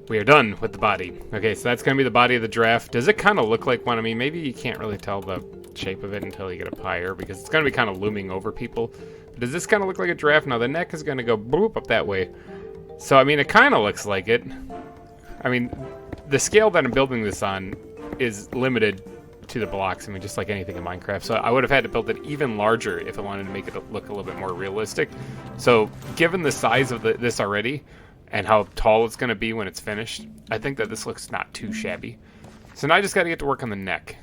We are done with the body. Okay, so that's gonna be the body of the giraffe. Does it kind of look like one? I mean, maybe you can't really tell the shape of it until you get up higher, because it's going to be kind of looming over people. But does this kind of look like a giraffe? Now the neck is going to go boop up that way. So I mean, it kind of looks like it. I mean, the scale that I'm building this on is limited to the blocks. I mean, just like anything in Minecraft. So I would have had to build it even larger if I wanted to make it look a little bit more realistic. So given the size of this already and how tall it's going to be when it's finished, I think that this looks not too shabby. So now I just got to get to work on the neck.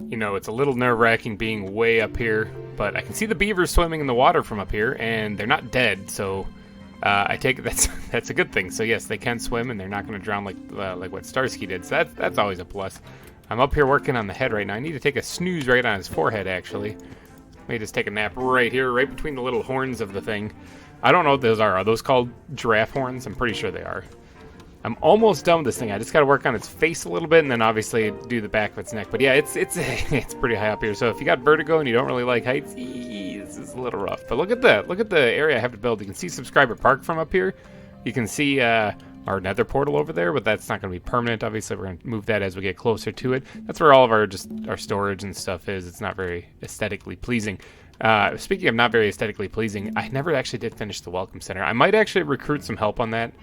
You know, it's a little nerve-wracking being way up here, but I can see the beavers swimming in the water from up here, and they're not dead, so I take it that's a good thing. So yes, they can swim, and they're not going to drown like what Starsky did, so that's always a plus. I'm up here working on the head right now. I need to take a snooze right on his forehead, actually. Let me just take a nap right here, right between the little horns of the thing. I don't know what those are. Are those called giraffe horns? I'm pretty sure they are. I'm almost done with this thing. I just got to work on its face a little bit, and then obviously do the back of its neck. But yeah, it's pretty high up here. So if you got vertigo and you don't really like heights, this is a little rough. But look at that. Look at the area I have to build. You can see Subscriber Park from up here. You can see our nether portal over there, but that's not going to be permanent. Obviously, we're going to move that as we get closer to it. That's where all of our storage and stuff is. It's not very aesthetically pleasing. Speaking of not very aesthetically pleasing, I never actually did finish the Welcome Center. I might actually recruit some help on that.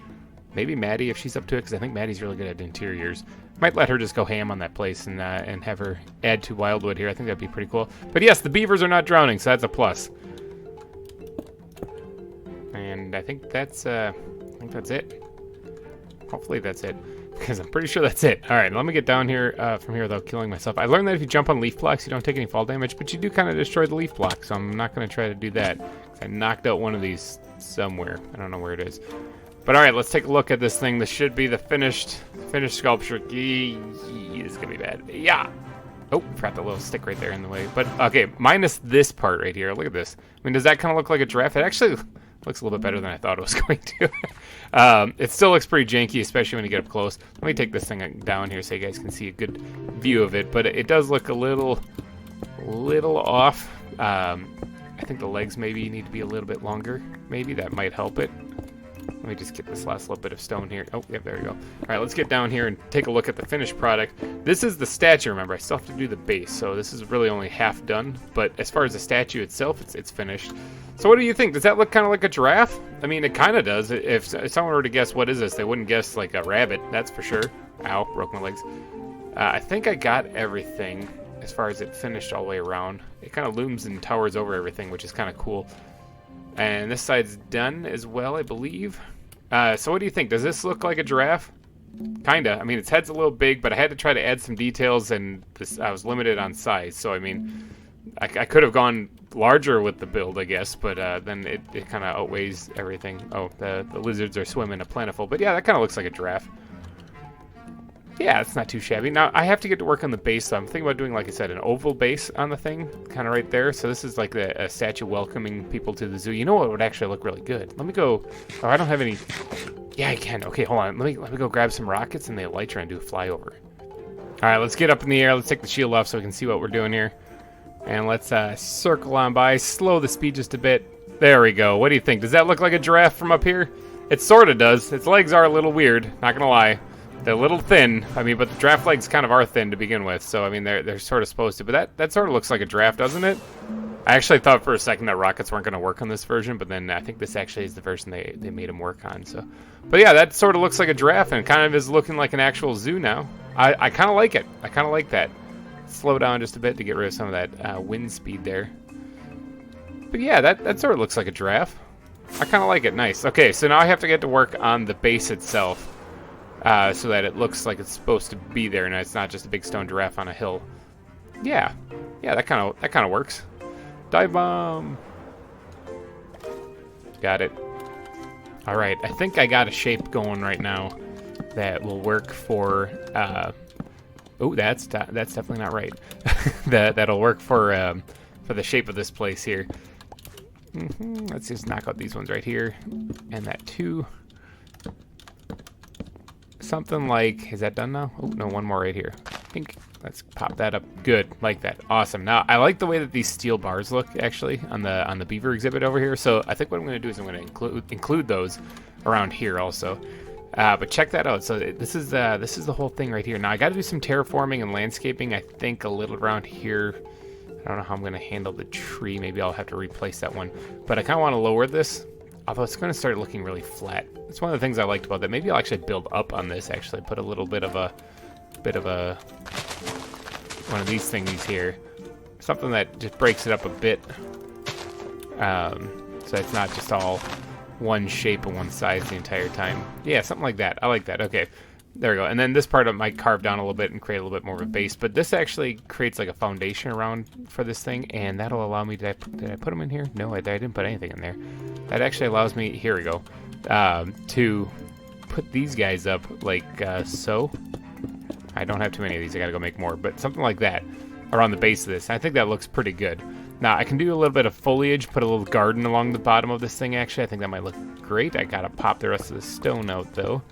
Maybe Maddie, if she's up to it, because I think Maddie's really good at interiors. Might let her just go ham on that place and have her add to Wildwood here. I think that'd be pretty cool. But yes, the beavers are not drowning, so that's a plus. And I think that's it. Hopefully that's it, because I'm pretty sure that's it. All right, let me get down here from here without killing myself. I learned that if you jump on leaf blocks, you don't take any fall damage, but you do kind of destroy the leaf block, so I'm not going to try to do that. I knocked out one of these somewhere. I don't know where it is. But all right, let's take a look at this thing. This should be the finished sculpture. This is gonna be bad. Yeah. Oh, forgot the little stick right there in the way. But okay, minus this part right here. Look at this. I mean, does that kind of look like a giraffe? It actually looks a little bit better than I thought it was going to. It still looks pretty janky, especially when you get up close. Let me take this thing down here so you guys can see a good view of it. But it does look a little off. I think the legs maybe need to be a little bit longer. Maybe that might help it. Let me just get this last little bit of stone here. Oh, yeah, there we go. All right, let's get down here and take a look at the finished product. This is the statue, remember. I still have to do the base, so this is really only half done. But as far as the statue itself, it's finished. So what do you think? Does that look kind of like a giraffe? I mean, it kind of does. If someone were to guess what is this, they wouldn't guess like a rabbit, that's for sure. Ow, broke my legs. I think I got everything as far as it finished all the way around. It kind of looms and towers over everything, which is kind of cool. And this side's done as well, I believe. So what do you think? Does this look like a giraffe? Kinda. I mean, its head's a little big, but I had to try to add some details, and I was limited on size. So, I mean, I could have gone larger with the build, I guess, but then it kind of outweighs everything. Oh, the lizards are swimming a plentiful. But yeah, that kind of looks like a giraffe. Yeah, it's not too shabby. Now, I have to get to work on the base, so I'm thinking about doing, like I said, an oval base on the thing, kind of right there. So this is like a statue welcoming people to the zoo. You know what would actually look really good? Let me go... Oh, I don't have any... Yeah, I can. Okay, hold on. Let me go grab some rockets and the elytra and do a flyover. All right, let's get up in the air. Let's take the shield off so we can see what we're doing here. And let's circle on by, slow the speed just a bit. There we go. What do you think? Does that look like a giraffe from up here? It sort of does. Its legs are a little weird, not gonna lie. They're a little thin. I mean, but the giraffe legs kind of are thin to begin with. So, I mean, they're sort of supposed to. But that sort of looks like a giraffe, doesn't it? I actually thought for a second that rockets weren't going to work on this version. But then I think this actually is the version they made them work on. So, but yeah, that sort of looks like a giraffe and kind of is looking like an actual zoo now. I kind of like it. I kind of like that. Slow down just a bit to get rid of some of that wind speed there. But yeah, that sort of looks like a giraffe. I kind of like it. Nice. Okay, so now I have to get to work on the base itself. So that it looks like it's supposed to be there, and it's not just a big stone giraffe on a hill. Yeah, that kind of works. Dive bomb. Got it. All right, I think I got a shape going right now that will work for. Oh, that's definitely not right. That'll work for the shape of this place here. Let's just knock out these ones right here, and that too. Something like, is that done now? Oh, no, one more right here. I think, let's pop that up. Good, like that. Awesome. Now, I like the way that these steel bars look, actually, on the beaver exhibit over here. So I think what I'm going to do is I'm going to include those around here also. But check that out. So this is the whole thing right here. Now, I got to do some terraforming and landscaping, I think, a little around here. I don't know how I'm going to handle the tree. Maybe I'll have to replace that one. But I kind of want to lower this. Although it's going to start looking really flat. It's one of the things I liked about that. Maybe I'll actually build up on this, actually. Put a little bit of a one of these thingies here. Something that just breaks it up a bit. So it's not just all one shape and one size the entire time. Yeah, something like that. I like that. Okay, there we go. And then this part I might carve down a little bit and create a little bit more of a base. But this actually creates like a foundation around for this thing, and that'll allow me. Did I put them in here? No, I didn't put anything in there. That actually allows me. Here we go. To put these guys up like so. I don't have too many of these. I gotta go make more, but something like that around the base of this. I think that looks pretty good. Now, I can do a little bit of foliage, put a little garden along the bottom of this thing, actually. I think that might look great. I gotta pop the rest of the stone out, though.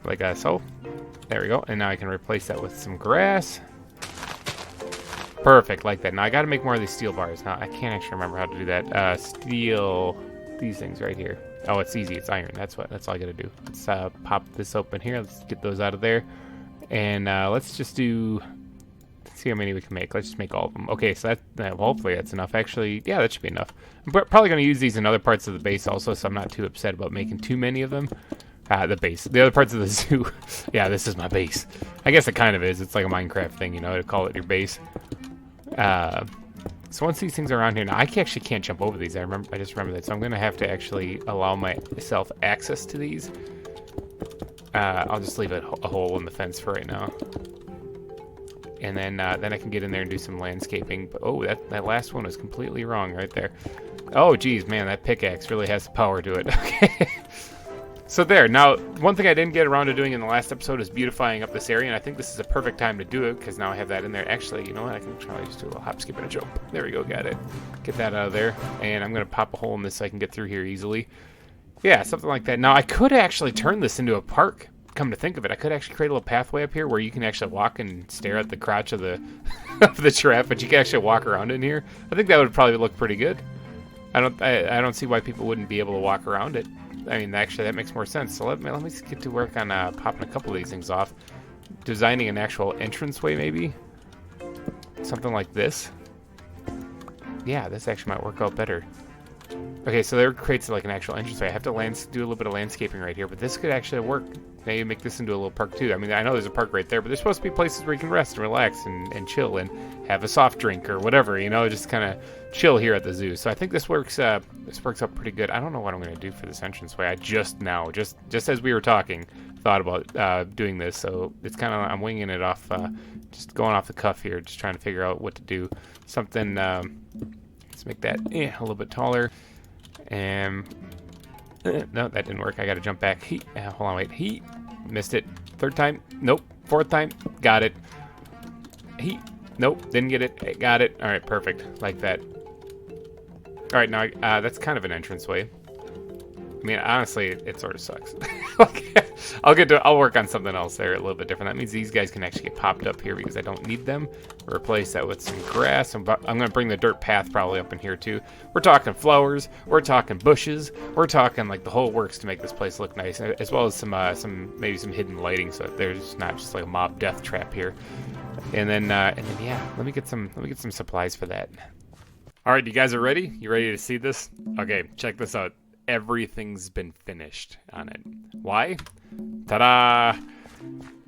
Like so. There we go. And now I can replace that with some grass. Perfect, like that. Now, I gotta make more of these steel bars. Now, I can't actually remember how to do that. Steel... these things right here. Oh, it's easy. It's iron. That's all I gotta do. Let's pop this open here. Let's get those out of there. And let's just do... see how many we can make. Let's just make all of them. Okay, so that hopefully that's enough. Actually, yeah, that should be enough. I'm probably going to use these in other parts of the base also, so I'm not too upset about making too many of them. The base. The other parts of the zoo. Yeah, this is my base. I guess it kind of is. It's like a Minecraft thing, you know, to call it your base. So once these things are around here, now I actually can't jump over these. I just remember that. So I'm going to have to actually allow myself access to these. I'll just leave a hole in the fence for right now. And then I can get in there and do some landscaping. But, oh, that last one was completely wrong right there. Oh, geez, man, that pickaxe really has the power to it. Okay. So there. Now, one thing I didn't get around to doing in the last episode is beautifying up this area, and I think this is a perfect time to do it because now I have that in there. Actually, you know what? I can try just do a little hop, skip, and a jump. There we go. Got it. Get that out of there. And I'm going to pop a hole in this so I can get through here easily. Yeah, something like that. Now, I could actually turn this into a park. Come to think of it, I could actually create a little pathway up here where you can actually walk and stare at the crotch of the of the giraffe, but you can actually walk around in here. I think that would probably look pretty good. I don't see why people wouldn't be able to walk around it. I mean, actually, that makes more sense. So let me just get to work on popping a couple of these things off, designing an actual entranceway, maybe something like this. Yeah, this actually might work out better. Okay, so there creates like an actual entranceway. I have to do a little bit of landscaping right here, but this could actually work. Maybe make this into a little park too. I mean, I know there's a park right there, but there's supposed to be places where you can rest and relax and chill and have a soft drink or whatever, you know, just kind of chill here at the zoo. So I think this works out pretty good. I don't know what I'm going to do for this entranceway. I just as we were talking, thought about doing this. So it's kind of, I'm winging it off, just going off the cuff here, just trying to figure out what to do. Something, let's make that a little bit taller. And no, that didn't work. I got to jump back. Hold on, wait. Missed it. Third time. Nope. Fourth time. Got it. Nope. Didn't get it. Got it. All right, perfect. Like that. All right, now that's kind of an entranceway. I mean, honestly, it sort of sucks. I'll work on something else there a little bit different. That means these guys can actually get popped up here because I don't need them. Replace that with some grass. I'm going to bring the dirt path probably up in here too. We're talking flowers. We're talking bushes. We're talking like the whole works to make this place look nice, as well as maybe some hidden lighting so that there's not just like a mob death trap here. And then yeah, let me get some supplies for that. All right, you guys are ready? You ready to see this? Okay, check this out. Everything's been finished on it. Why? Ta-da!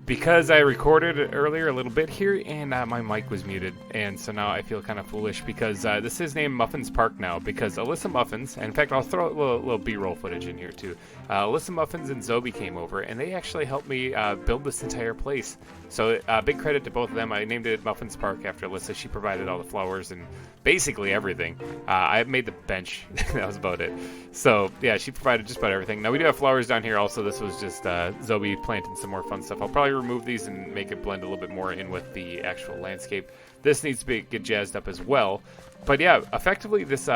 Because I recorded it earlier a little bit here and my mic was muted, and so now I feel kind of foolish because this is named Muffins Park now because Alyssa Muffins, and in fact I'll throw a little B-roll footage in here too. Alyssa Muffins and Zobi came over and they actually helped me build this entire place. So big credit to both of them. I named it Muffins Park after Alyssa. She provided all the flowers and basically everything. I made the bench. That was about it. So yeah, she provided just about everything. Now we do have flowers down here also. This was just Zobi planting some more fun stuff. I'll probably remove these and make it blend a little bit more in with the actual landscape. This needs to get jazzed up as well. But yeah, effectively this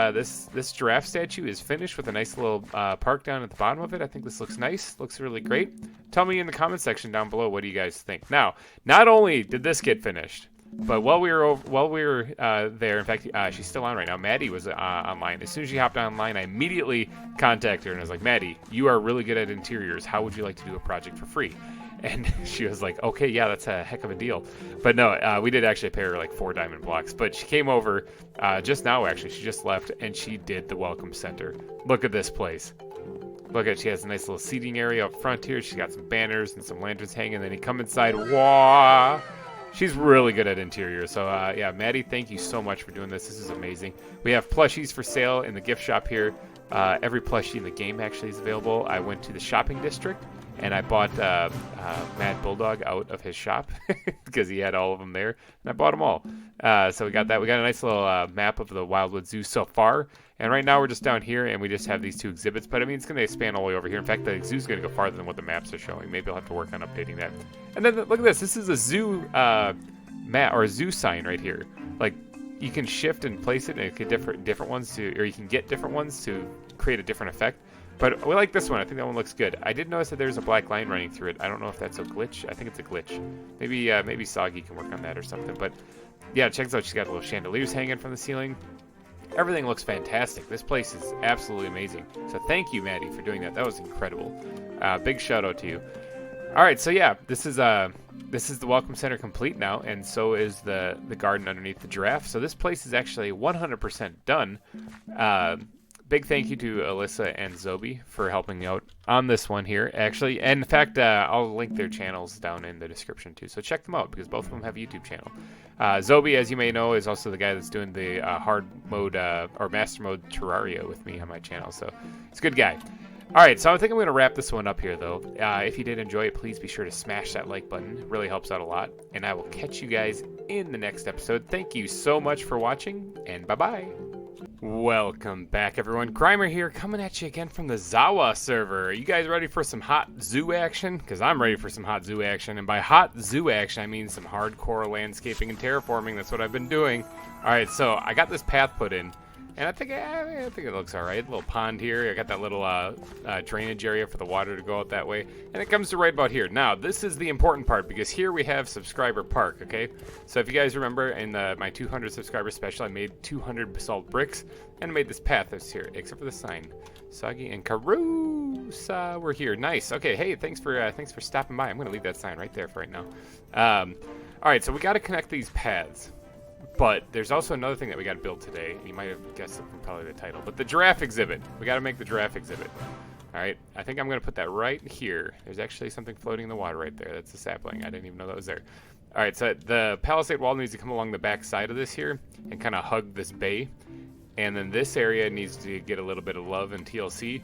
giraffe statue is finished with a nice little park down at the bottom of it. I think this looks nice. Looks really great. Tell me in the comment section down below, what do you guys think? Now, not only did this get finished, but while we were there, in fact, she's still on right now. Maddie was online. As soon as she hopped online, I immediately contacted her and I was like, Maddie, you are really good at interiors. How would you like to do a project for free? And she was like, okay, yeah, that's a heck of a deal. But no, we did actually pay her like 4 diamond blocks. But she came over just now, actually. She just left, and she did the welcome center. Look at this place. Look at, she has a nice little seating area up front here. She's got some banners and some lanterns hanging. And then you come inside. Whoa! She's really good at interior. So yeah, Maddie, thank you so much for doing this. This is amazing. We have plushies for sale in the gift shop here. Every plushie in the game actually is available. I went to the shopping district and I bought Mad Bulldog out of his shop because he had all of them there, and I bought them all. So we got that. We got a nice little map of the Wildwood Zoo so far, and right now we're just down here, and we just have these two exhibits, but I mean, it's going to expand all the way over here. In fact, the zoo's going to go farther than what the maps are showing. Maybe I'll have to work on updating that. And then look at this. This is a zoo map, or a zoo sign right here. Like, you can shift and place it, and it could different ones to, or you can get different ones to create a different effect. But we like this one. I think that one looks good. I did notice that there's a black line running through it. I don't know if that's a glitch. I think it's a glitch. Maybe Soggy can work on that or something. But yeah, check this out. She's got little chandeliers hanging from the ceiling. Everything looks fantastic. This place is absolutely amazing. So thank you, Maddie, for doing that. That was incredible. Big shout out to you. All right, so yeah, this is the Welcome Center complete now, and so is the garden underneath the giraffe. So this place is actually 100% done. Big thank you to Alyssa and Zobi for helping me out on this one here, actually. And in fact, I'll link their channels down in the description too, so check them out because both of them have a YouTube channel. Zobi, as you may know, is also the guy that's doing the hard mode or master mode Terraria with me on my channel, so he's a good guy. All right, so I think I'm going to wrap this one up here, though. If you did enjoy it, please be sure to smash that like button. It really helps out a lot. And I will catch you guys in the next episode. Thank you so much for watching, and bye-bye. Welcome back, everyone. GReimer here, coming at you again from the ZAWA server. Are you guys ready for some hot zoo action? Because I'm ready for some hot zoo action. And by hot zoo action, I mean some hardcore landscaping and terraforming. That's what I've been doing. All right, so I got this path put in. And I think it looks all right. A little pond here. I got that little drainage area for the water to go out that way. And it comes to right about here. Now, this is the important part because here we have Subscriber Park, okay? So if you guys remember in my 200 subscriber special, I made 200 basalt bricks and made this path that's here, except for the sign. Soggy and Carouse, we're here. Nice. Okay, hey, thanks for stopping by. I'm going to leave that sign right there for right now. All right, so we got to connect these paths. But there's also another thing that we got to build today. You might have guessed it from probably the title. But the giraffe exhibit. We got to make the giraffe exhibit. All right. I think I'm going to put that right here. There's actually something floating in the water right there. That's a sapling. I didn't even know that was there. All right. So the palisade wall needs to come along the back side of this here and kind of hug this bay. And then this area needs to get a little bit of love and TLC.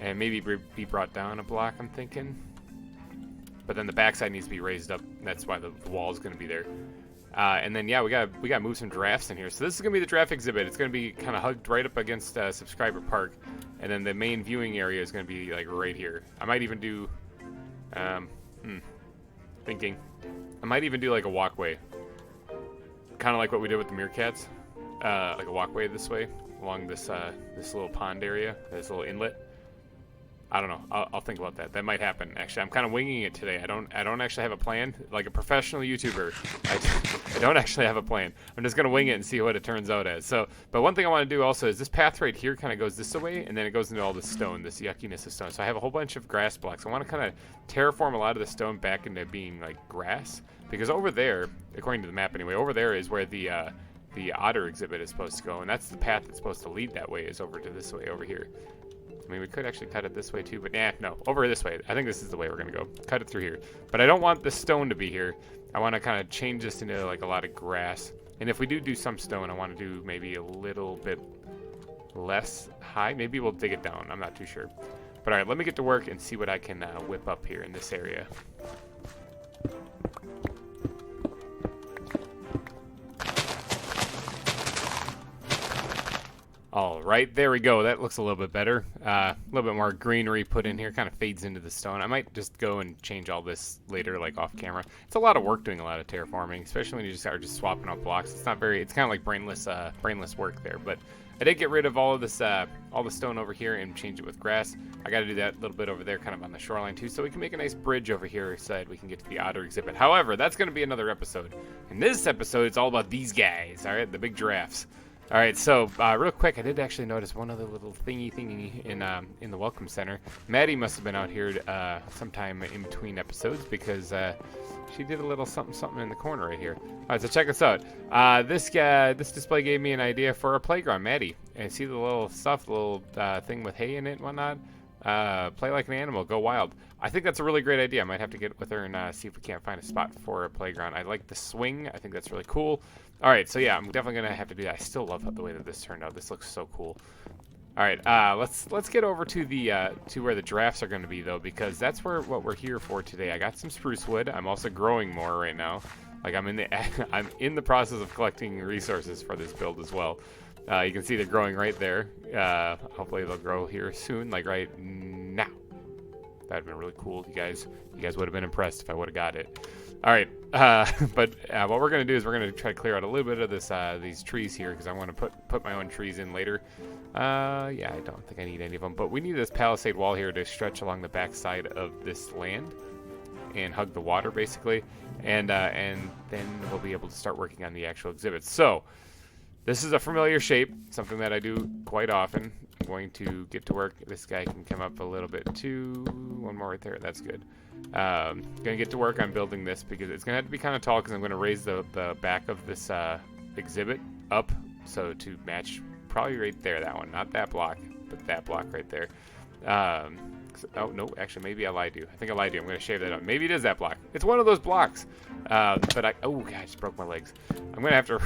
And maybe be brought down a block, I'm thinking. But then the backside needs to be raised up. That's why the wall is going to be there. And then yeah, we gotta move some giraffes in here. So this is gonna be the giraffe exhibit. It's gonna be kind of hugged right up against Subscriber Park, and then the main viewing area is gonna be like right here. I might even do, thinking, I might even do like a walkway, kind of like what we did with the meerkats, like a walkway this way along this this little pond area, this little inlet. I don't know. I'll think about that. That might happen. Actually, I'm kind of winging it today. I don't actually have a plan. Like a professional YouTuber, I don't actually have a plan. I'm just gonna wing it and see what it turns out as. So, but one thing I want to do also is this path right here kind of goes this way, and then it goes into all the stone, this yuckiness of stone. So I have a whole bunch of grass blocks. I want to kind of terraform a lot of the stone back into being like grass, because over there, according to the map anyway, over there is where the otter exhibit is supposed to go, and that's the path that's supposed to lead that way, is over to this way over here. I mean, we could actually cut it this way too, but no, over this way. I think this is the way we're gonna go. Cut it through here. But I don't want the stone to be here. I want to kind of change this into like a lot of grass. And if we do some stone, I want to do maybe a little bit less high. Maybe we'll dig it down. I'm not too sure. But all right, let me get to work and see what I can whip up here in this area. All right, there we go. That looks a little bit better. A little bit more greenery put in here. Kind of fades into the stone. I might just go and change all this later, like off camera. It's a lot of work doing a lot of terraforming, especially when you just are just swapping out blocks. It's not very. It's kind of like brainless work there. But I did get rid of all of this, all the stone over here and change it with grass. I got to do that a little bit over there, kind of on the shoreline too, so we can make a nice bridge over here so that we can get to the otter exhibit. However, that's going to be another episode. In this episode, it's all about these guys. All right, the big giraffes. All right, so real quick, I did actually notice one other little thingy in the Welcome Center. Maddie must have been out here sometime in between episodes because she did a little something in the corner right here. All right, so check this out. This display gave me an idea for a playground, Maddie. And see the little stuff, the little thing with hay in it and whatnot? Play like an animal, go wild. I think that's a really great idea. I might have to get with her and see if we can't find a spot for a playground. I like the swing. I think that's really cool. All right, so yeah, I'm definitely gonna have to do that. I still love the way that this turned out. This looks so cool. All right, let's get over to the to where the drafts are going to be though, because that's what we're here for today. I got some spruce wood. I'm also growing more right now. Like I'm in the process of collecting resources for this build as well. You can see they're growing right there. Hopefully they'll grow here soon, like right now. That'd been really cool. You guys would have been impressed if I would have got it. All right, but what we're gonna do is we're gonna try to clear out a little bit of this these trees here because I want to put my own trees in later. Yeah, I don't think I need any of them, but we need this palisade wall here to stretch along the back side of this land and hug the water basically, and then we'll be able to start working on the actual exhibits. So this is a familiar shape, something that I do quite often. I'm going to get to work. This guy can come up a little bit too. One more right there. That's good. Gonna get to work on building this because it's gonna have to be kind of tall because I'm gonna raise the back of this exhibit up so to match probably right there, that one, not that block, but that block right there. Oh no, actually maybe I lied to you. I think I lied to you. I'm gonna shave that up. Maybe it is that block. It's one of those blocks. But oh god, I just broke my legs. I'm gonna have to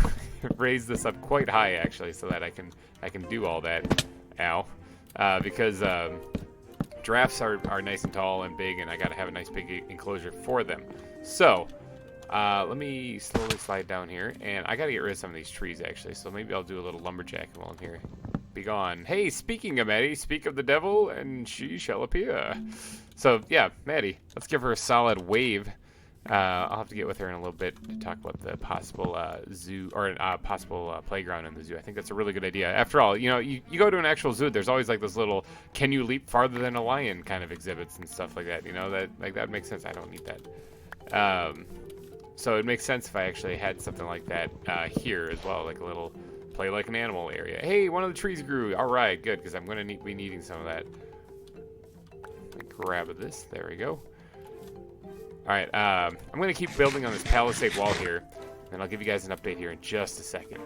raise this up quite high actually so that I can do all that. Ow. Because giraffes are nice and tall and big, and I gotta have a nice big enclosure for them. So let me slowly slide down here, and I gotta get rid of some of these trees actually, so maybe I'll do a little lumberjacking while I'm here. Be gone. Hey, speaking of Maddie, speak of the devil and she shall appear. So yeah, Maddie, let's give her a solid wave. I'll have to get with her in a little bit to talk about the possible zoo or possible playground in the zoo. I think that's a really good idea. After all, you know, you go to an actual zoo, there's always like those little "can you leap farther than a lion" kind of exhibits and stuff like that. You know, that makes sense. I don't need that. So it makes sense if I actually had something like that here as well, like a little play like an animal area. Hey, one of the trees grew. All right, good, because I'm gonna be needing some of that. Grab this. There we go. All right, I'm going to keep building on this palisade wall here, and I'll give you guys an update here in just a second.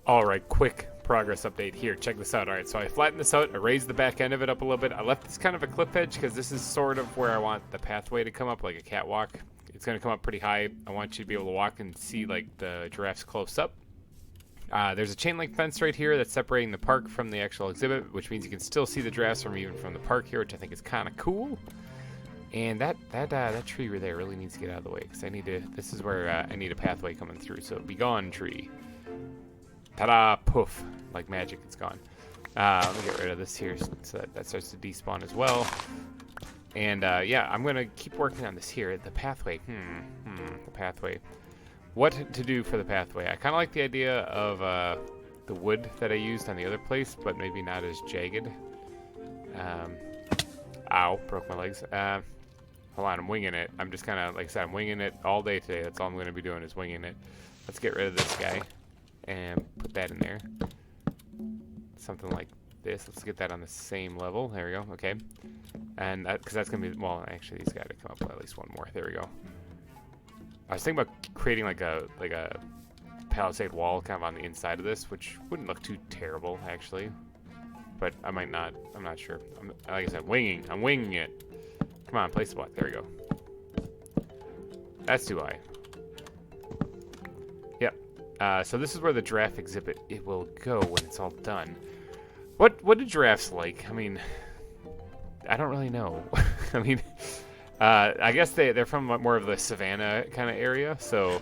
All right, quick progress update here. Check this out. All right, so I flattened this out. I raised the back end of it up a little bit. I left this kind of a cliff edge because this is sort of where I want the pathway to come up, like a catwalk. It's going to come up pretty high. I want you to be able to walk and see like the giraffes close up. There's a chain link fence right here that's separating the park from the actual exhibit, which means you can still see the giraffes from the park here, which I think is kind of cool. And that tree right there really needs to get out of the way because this is where I need a pathway coming through. So be gone, tree. Ta-da! Poof! Like magic, it's gone. Let me get rid of this here so that starts to despawn as well. And yeah, I'm gonna keep working on this here. The pathway. The pathway. What to do for the pathway? I kind of like the idea of the wood that I used on the other place, but maybe not as jagged. Ow! Broke my legs. Hold on, I'm winging it. I'm just kind of, like I said, I'm winging it all day today. That's all I'm going to be doing is winging it. Let's get rid of this guy and put that in there. Something like this. Let's get that on the same level. There we go. Okay. And because that's going to be, well, actually, these got to come up with at least one more. There we go. I was thinking about creating like a palisade wall kind of on the inside of this, which wouldn't look too terrible, actually. But I might not. I'm not sure. Like I said, I'm winging it. Come on, place the block. There we go. That's too high. Yep. So this is where the giraffe exhibit will go when it's all done. What do giraffes like? I mean, I don't really know. I mean, I guess they're from more of the savanna kind of area, so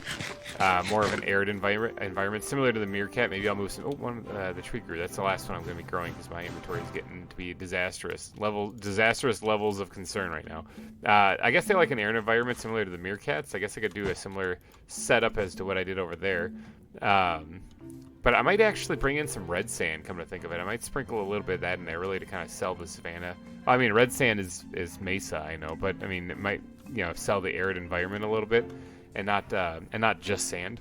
more of an arid environment, similar to the meerkat. Maybe I'll move some. Oh, the tree grew. That's the last one I'm going to be growing because my inventory is getting to be disastrous levels of concern right now. I guess they like an arid environment similar to the meerkats. I guess I could do a similar setup as to what I did over there. But I might actually bring in some red sand, come to think of it. I might sprinkle a little bit of that in there, really, to kind of sell the savanna. I mean, red sand is mesa, I know, but I mean, it might, sell the arid environment a little bit, and not just sand.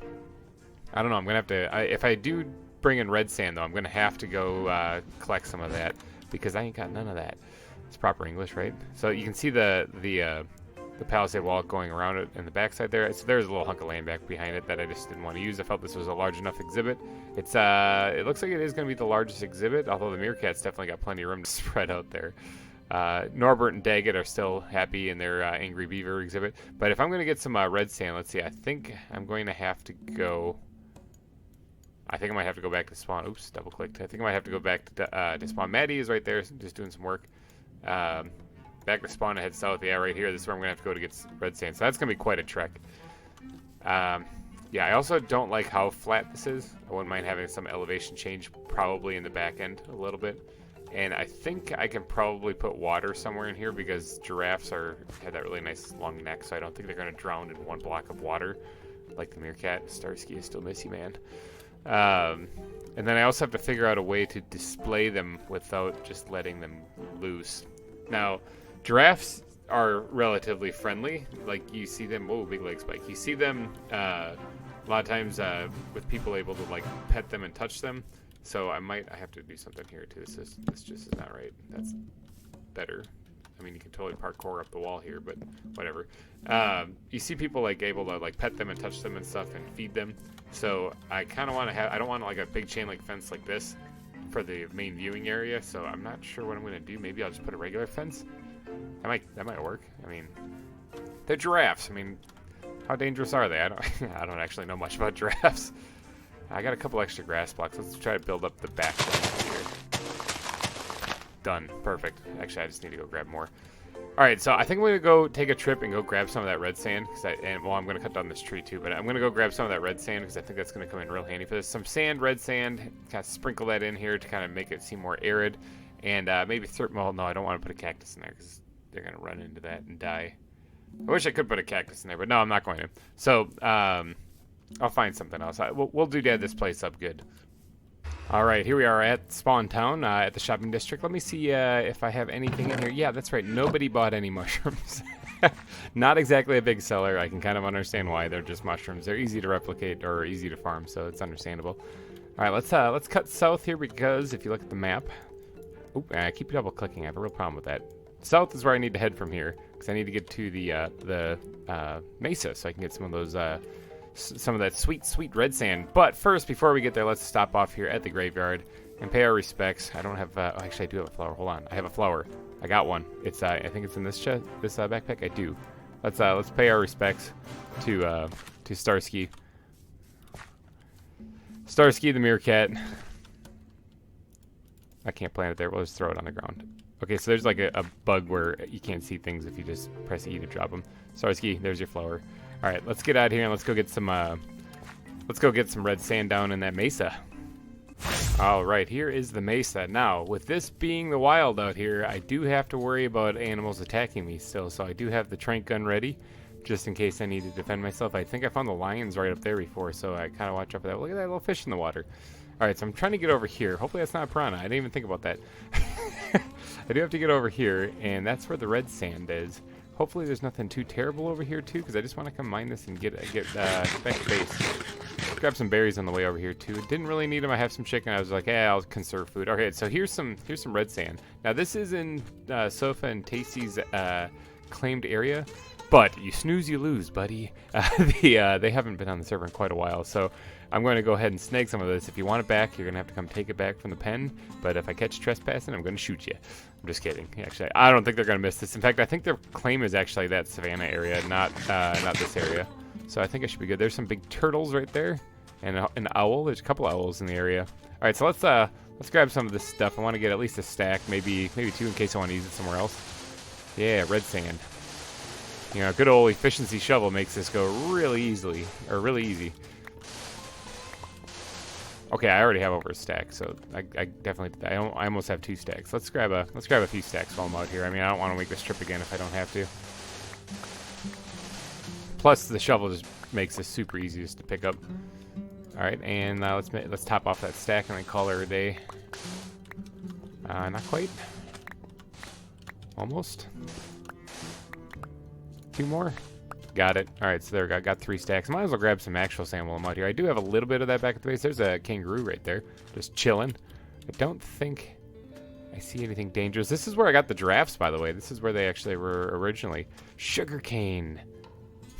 I don't know. I'm gonna have to. If I do bring in red sand, though, I'm gonna have to go collect some of that because I ain't got none of that. It's proper English, right? So you can see the the palisade wall going around it in the backside there. So there's a little hunk of land back behind it that I just didn't want to use. I felt this was a large enough exhibit. It's it looks like it is going to be the largest exhibit, although the meerkat's definitely got plenty of room to spread out there. Norbert and Daggett are still happy in their Angry Beaver exhibit. But if I'm going to get some red sand, let's see. I think I'm going to have to go... I think I might have to go back to spawn. Oops, double clicked. I think I might have to go back to spawn. Maddie is right there, just doing some work. Back to spawn and head south. Yeah, right here. This is where I'm going to have to go to get red sand. So that's going to be quite a trek. Yeah, I also don't like how flat this is. I wouldn't mind having some elevation change probably in the back end a little bit. And I think I can probably put water somewhere in here because giraffes have that really nice long neck, so I don't think they're going to drown in one block of water like the meerkat. Starsky, I still miss you, man. And then I also have to figure out a way to display them without just letting them loose. Now, giraffes are relatively friendly. Like, you see them... Oh, big leg spike. You see them a lot of times with people able to, like, pet them and touch them. So I have to do something here, too. This just is not right. That's better. I mean, you can totally parkour up the wall here, but whatever. You see people, like, able to, like, pet them and touch them and stuff and feed them. So I kind of want to have... I don't want, like, a big chain link fence like this for the main viewing area, so I'm not sure what I'm going to do. Maybe I'll just put a regular fence. That might work. I mean, they're giraffes. I mean, how dangerous are they? I don't actually know much about giraffes. I got a couple extra grass blocks. Let's try to build up the back here. Done. Perfect. Actually, I just need to go grab more. All right, so I think I'm going to go take a trip and go grab some of that red sand. I'm going to cut down this tree too, but I'm going to go grab some of that red sand because I think that's going to come in real handy for this. Some sand, red sand, kind of sprinkle that in here to kind of make it seem more arid. And maybe well, no, I don't want to put a cactus in there because they're going to run into that and die. I wish I could put a cactus in there, but no, I'm not going to. So I'll find something else. We'll do this place up good. All right, here we are at Spawn Town, at the shopping district. Let me see if I have anything in here. Yeah, that's right. Nobody bought any mushrooms. Not exactly a big seller. I can kind of understand why. They're just mushrooms. They're easy to replicate or easy to farm, so it's understandable. All right, let's cut south here because if you look at the map, I keep double clicking. I have a real problem with that. South is where I need to head from here because I need to get to the mesa so I can get some of those. Some of that sweet red sand. But first, before we get there, let's stop off here at the graveyard and pay our respects. I don't have... actually, I do have a flower. Hold on. I have a flower. I got one. It's I think it's in this chest, this backpack. I do. Let's pay our respects to Starsky. Starsky the meerkat. I can't plant it there. We'll just throw it on the ground. Okay, so there's like a bug where you can't see things if you just press E to drop them. Starsky, there's your flower. All right, let's get out of here and let's go get some red sand down in that mesa. All right, here is the mesa. Now, with this being the wild out here, I do have to worry about animals attacking me still, so I do have the tranq gun ready just in case I need to defend myself. I think I found the lions right up there before, so I kind of watch out for that. Look at that little fish in the water. All right, so I'm trying to get over here. Hopefully that's not a piranha. I didn't even think about that. I do have to get over here, and that's where the red sand is. Hopefully there's nothing too terrible over here too, because I just want to come mine this and get back to base. Grab some berries on the way over here too. Didn't really need them. I have some chicken. I was like, hey, I'll conserve food. Okay, so here's some red sand. Now this is in Sofa and Tasty's claimed area, but you snooze, you lose, buddy. They haven't been on the server in quite a while, so I'm going to go ahead and snag some of this. If you want it back, you're going to have to come take it back from the pen. But if I catch trespassing, I'm going to shoot you. I'm just kidding. Actually, I don't think they're going to miss this. In fact, I think their claim is actually that savannah area, not this area. So I think I should be good. There's some big turtles right there, and an owl. There's a couple owls in the area. All right, so let's grab some of this stuff. I want to get at least a stack, maybe two, in case I want to use it somewhere else. Yeah, red sand. You know, good old efficiency shovel makes this go really easily, or really easy. Okay, I already have over a stack, so I definitely did that. I almost have 2 stacks. Let's grab a few stacks while I'm out here. I mean, I don't want to make this trip again if I don't have to. Plus, the shovel just makes this super easy just to pick up. All right, and let's top off that stack and then call it a day. Not quite. Almost. 2 more. Got it. All right, so there we go. Got 3 stacks. Might as well grab some actual sand while I'm out here. I do have a little bit of that back at the base. There's a kangaroo right there, just chilling. I don't think I see anything dangerous. This is where I got the giraffes, by the way. This is where they actually were originally. Sugarcane.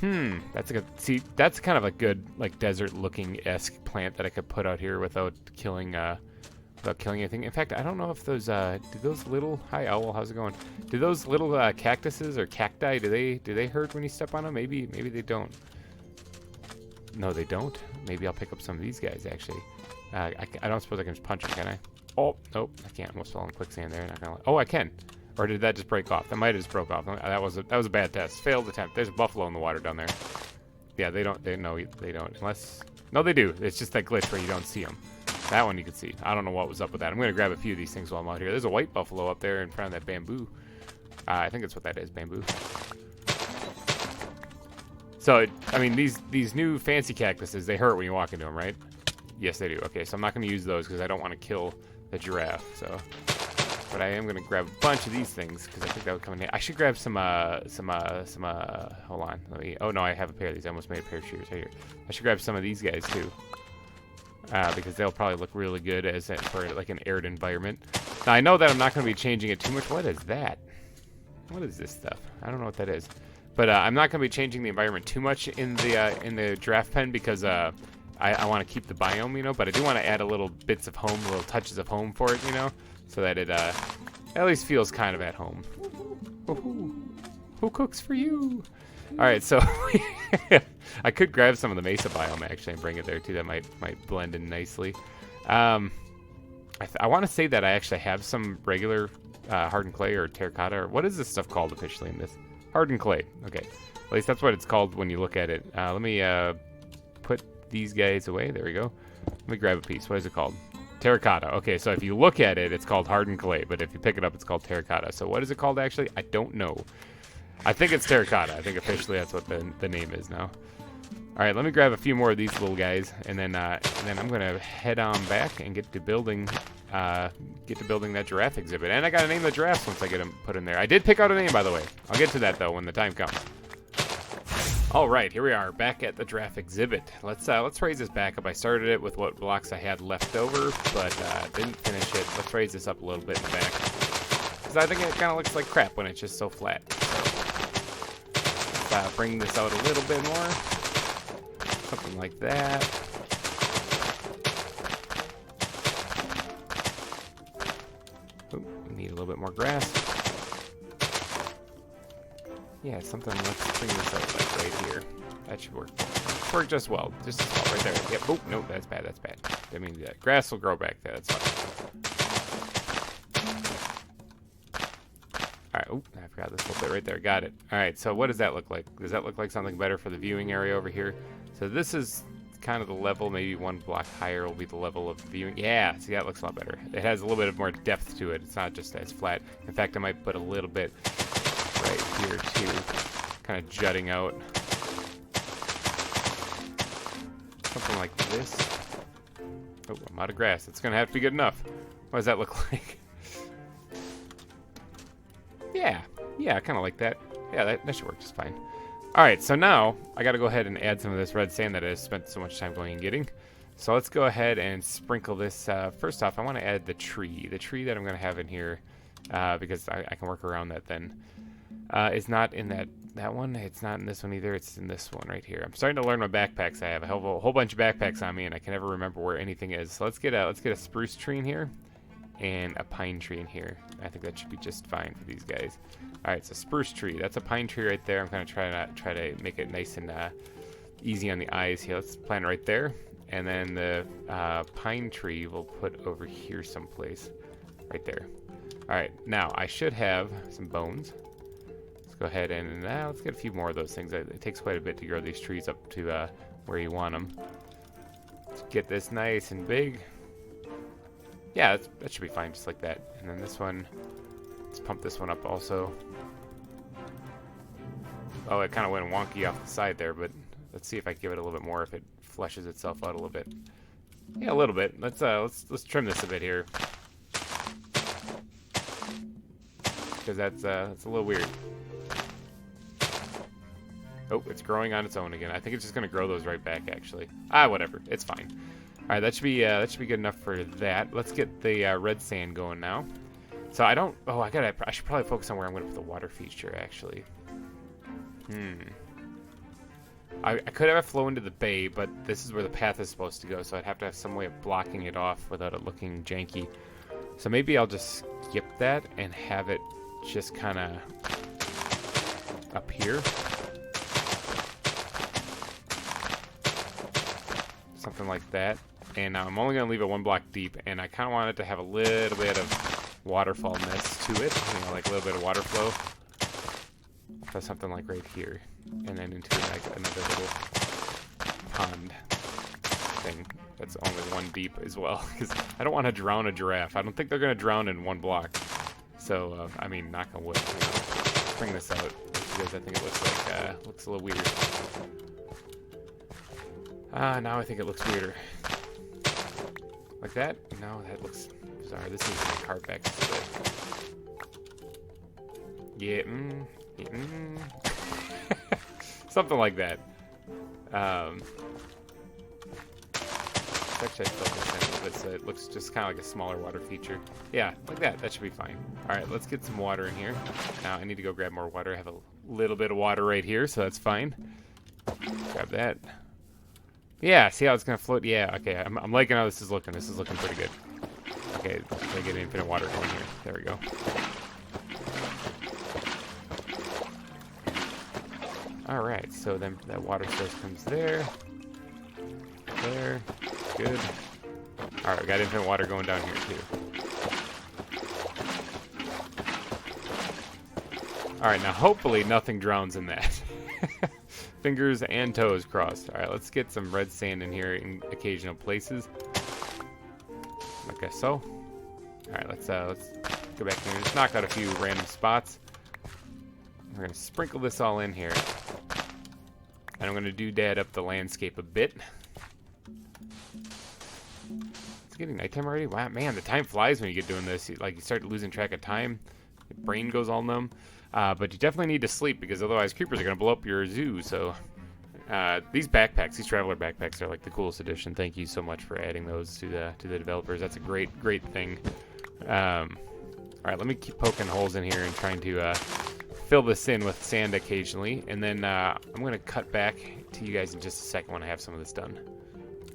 That's a good. See, that's kind of a good like desert-looking-esque plant that I could put out here without killing anything. In fact, I don't know if those do those little. Hi, owl. How's it going? Do those little cactuses or cacti? Do they hurt when you step on them? Maybe they don't. No, they don't. Maybe I'll pick up some of these guys actually. I don't suppose I can just punch them, can I? Oh, nope, I can't. Almost fell in quicksand there. Not gonna lie. Oh, I can. Or did that just break off? That might have just broke off. That was a bad test. Failed attempt. There's a buffalo in the water down there. Yeah, they don't. No, they don't. Unless, no, they do. It's just that glitch where you don't see them. That one you can see. I don't know what was up with that. I'm gonna grab a few of these things while I'm out here. There's a white buffalo up there in front of that bamboo. I think that's what that is, bamboo. So, I mean, these new fancy cactuses, they hurt when you walk into them, right? Yes, they do. Okay, so I'm not gonna use those because I don't want to kill the giraffe. So. But I am gonna grab a bunch of these things because I think that would come in handy. I should grab some hold on. Oh no, I have a pair of these. I almost made a pair of shoes right here. I should grab some of these guys too. Because they'll probably look really good for like an arid environment. Now I know that I'm not gonna be changing it too much. What is that? What is this stuff? I don't know what that is. But I'm not gonna be changing the environment too much in the giraffe pen because I want to keep the biome, you know, but I do want to add a little bits of home, little touches of home for it, you know. So that it at least feels kind of at home. Who cooks for you? All right, so I could grab some of the mesa biome actually and bring it there too. That might blend in nicely. I want to say that I actually have some regular hardened clay or terracotta or what is this stuff called officially in this? Hardened clay. Okay, at least that's what it's called when you look at it. Let me put these guys away. There we go. Let me grab a piece. What is it called? Terracotta. Okay, so if you look at it, it's called hardened clay, but if you pick it up, it's called terracotta. So what is it called actually? I don't know. I think it's terracotta. I think officially that's what the name is now. All right, let me grab a few more of these little guys, and then I'm gonna head on back and get to building that giraffe exhibit. And I gotta name the giraffes once I get them put in there. I did pick out a name, by the way. I'll get to that though when the time comes. All right, here we are back at the giraffe exhibit. Let's raise this back up. I started it with what blocks I had left over, but didn't finish it. Let's raise this up a little bit in the back because I think it kind of looks like crap when it's just so flat. So let's bring this out a little bit more, something like that. Ooh, we need a little bit more grass. Yeah, something, let's bring this out like right here. That should work. Work just well. Just as well right there. Yep. Oh, no, that's bad. That's bad. I mean, that grass will grow back there. That's fine. All right. Oh, I forgot this little bit right there. Got it. All right. So what does that look like? Does that look like something better for the viewing area over here? So this is kind of the level. Maybe one block higher will be the level of viewing. Yeah. See, that looks a lot better. It has a little bit more depth to it. It's not just as flat. In fact, I might put a little bit right here too, kind of jutting out. Something like this. Oh, I'm out of grass. It's gonna have to be good enough. What does that look like? Yeah, I kind of like that. Yeah, that should work just fine. All right, so now I got to go ahead and add some of this red sand that I spent so much time going and getting. So let's go ahead and sprinkle this. First off, I want to add the tree that I'm gonna have in here because I can work around that then. It's not in that one. It's not in this one either. It's in this one right here. I'm starting to learn my backpacks. I have a whole bunch of backpacks on me, and I can never remember where anything is. So let's get a spruce tree in here and a pine tree in here. I think that should be just fine for these guys. All right, it's a spruce tree. That's a pine tree right there. I'm gonna try to make it nice and easy on the eyes here. Let's plant it right there, and then the pine tree we'll put over here someplace, right there. All right, now I should have some bones. Go ahead and let's get a few more of those things. It takes quite a bit to grow these trees up to where you want them. Let's get this nice and big. Yeah, that should be fine, just like that. And then this one, let's pump this one up also. Oh, it kind of went wonky off the side there, but let's see if I can give it a little bit more, if it fleshes itself out a little bit. Yeah, a little bit. Let's trim this a bit here, because that's a little weird. Oh, it's growing on its own again. I think it's just gonna grow those right back, actually. Whatever. It's fine. All right, that should be good enough for that. Let's get the red sand going now. So I don't. Oh, I should probably focus on where I'm going to put the water feature actually. I could have it flow into the bay, but this is where the path is supposed to go, so I'd have to have some way of blocking it off without it looking janky. So maybe I'll just skip that and have it just kind of up here. Something like that. And now I'm only going to leave it 1 block deep, and I kind of want it to have a little bit of waterfallness to it, you know, like a little bit of water flow. So something like right here, and then into like another little pond thing that's only 1 deep as well, because I don't want to drown a giraffe. I don't think they're going to drown in 1 block. So, I mean, knock on wood. You know, bring this out because I think it looks like looks a little weird. Now I think it looks weirder. Like that? No, that looks bizarre. This needs my cart back. Yeah, something like that. Actually, I focus in a little bit so it looks just kind of like a smaller water feature. Yeah, like that. That should be fine. All right, let's get some water in here. Now I need to go grab more water. I have a little bit of water right here, so that's fine. Grab that. Yeah, see how it's gonna float? Yeah, okay. I'm liking how this is looking. This is looking pretty good. Okay, I get infinite water going here. There we go. All right, so then that water source comes there. There. Good. All right, we got infinite water going down here too. All right, now hopefully nothing drowns in that. Fingers and toes crossed. All right, let's get some red sand in here in occasional places. Like so. All right, let's go back here and just knock out a few random spots. We're gonna sprinkle this all in here, and I'm gonna doodad up the landscape a bit. It's getting nighttime already. Wow, man, the time flies when you get doing this. You start losing track of time. Your brain goes all numb. But you definitely need to sleep because otherwise creepers are going to blow up your zoo. So these backpacks, these traveler backpacks are like the coolest addition. Thank you so much for adding those to the developers. That's a great thing. All right, let me keep poking holes in here and trying to fill this in with sand occasionally. And then I'm going to cut back to you guys in just a second when I have some of this done.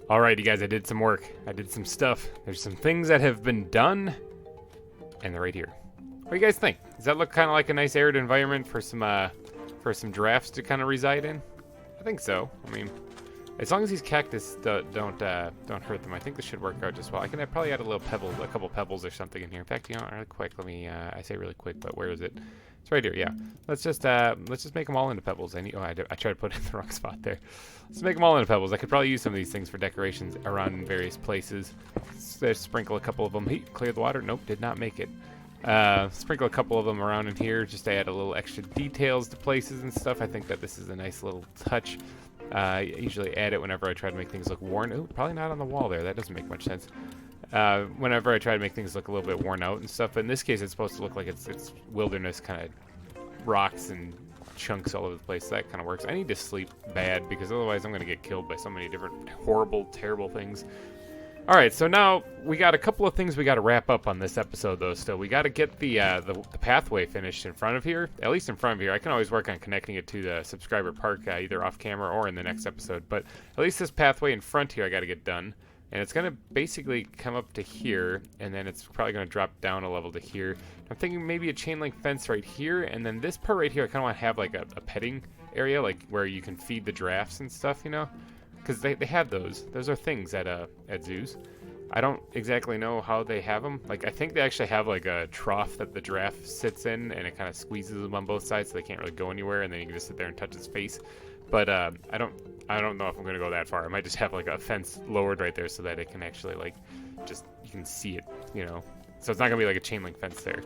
All right, you guys, I did some work. I did some stuff. There's some things that have been done, and they're right here. What do you guys think? Does that look kind of like a nice arid environment for some giraffes to kind of reside in? I think so. I mean, as long as these cactus don't hurt them, I think this should work out just well. I can probably add a couple pebbles or something in here. In fact, you know, really quick, let me. I say really quick, but where is it? It's right here. Yeah. Let's just make them all into pebbles. I tried to put it in the wrong spot there. Let's make them all into pebbles. I could probably use some of these things for decorations around in various places. Let's sprinkle a couple of them. Clear the water. Nope, did not make it. Sprinkle a couple of them around in here just to add a little extra details to places and stuff. I think that this is a nice little touch. I usually add it whenever I try to make things look worn. Ooh, probably not on the wall there. That doesn't make much sense. Whenever I try to make things look a little bit worn out and stuff. But in this case, it's supposed to look like it's wilderness kind of rocks and chunks all over the place. That kind of works. I need to sleep bad because otherwise I'm going to get killed by so many different horrible, terrible things. All right, so now we got a couple of things we got to wrap up on this episode, though. Still, we got to get the pathway finished in front of here, at least in front of here. I can always work on connecting it to the subscriber park, either off camera or in the next episode. But at least this pathway in front here, I got to get done, and it's gonna basically come up to here, and then it's probably gonna drop down a level to here. I'm thinking maybe a chain link fence right here, and then this part right here, I kind of want to have like a petting area, like where you can feed the giraffes and stuff, you know. Because they have those. Those are things at zoos. I don't exactly know how they have them. Like, I think they actually have like a trough that the giraffe sits in, and it kind of squeezes them on both sides, so they can't really go anywhere, and then you can just sit there and touch its face. But I don't know if I'm gonna go that far. I might just have like a fence lowered right there so that it can actually like just you can see it, you know. So it's not gonna be like a chain link fence there.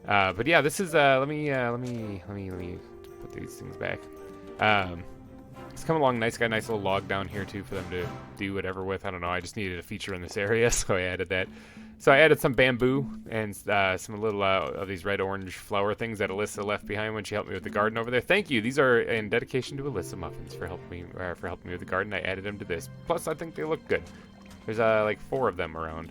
But yeah, this is let me put these things back. It's come along nice. Got a nice little log down here too for them to do whatever with. I don't know. I just needed a feature in this area, so I added that. So I added some bamboo and some little of these red-orange flower things that Alyssa left behind when she helped me with the garden over there. Thank you. These are in dedication to Alyssa Muffins for helping me with the garden. I added them to this. Plus, I think they look good. There's like 4 of them around.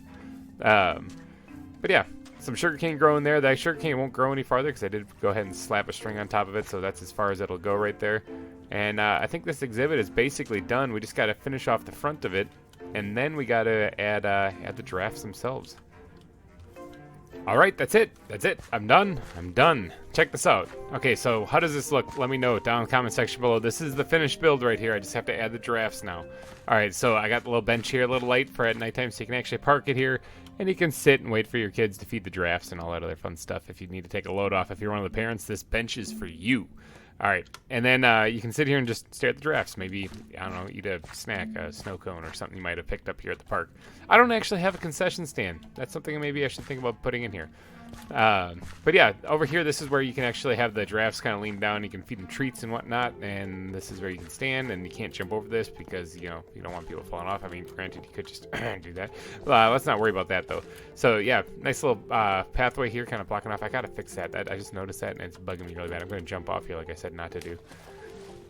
But yeah. some sugarcane growing there. That sugarcane won't grow any farther because I did go ahead and slap a string on top of it, so that's as far as it'll go right there. And I think this exhibit is basically done. We just got to finish off the front of it, and then we got to add the giraffes themselves. All right, that's it. That's it. I'm done. I'm done. Check this out. Okay, so how does this look? Let me know down in the comment section below. This is the finished build right here. I just have to add the giraffes now. All right, so I got the little bench here, a little light for at nighttime, so you can actually park it here, and you can sit and wait for your kids to feed the giraffes and all that other fun stuff. If you need to take a load off, if you're one of the parents, this bench is for you. All right, and then you can sit here and just stare at the giraffes. Maybe, I don't know, eat a snack, a snow cone or something you might have picked up here at the park. I don't actually have a concession stand. That's something maybe I should think about putting in here. But yeah, over here, this is where you can actually have the giraffes kind of lean down. You can feed them treats and whatnot, and this is where you can stand, and you can't jump over this because, you know, you don't want people falling off. I mean, granted, you could just do that. Let's not worry about that, though. So yeah, nice little pathway here kind of blocking off. I gotta fix that. I just noticed that, and it's bugging me really bad. I'm going to jump off here like I said not to do.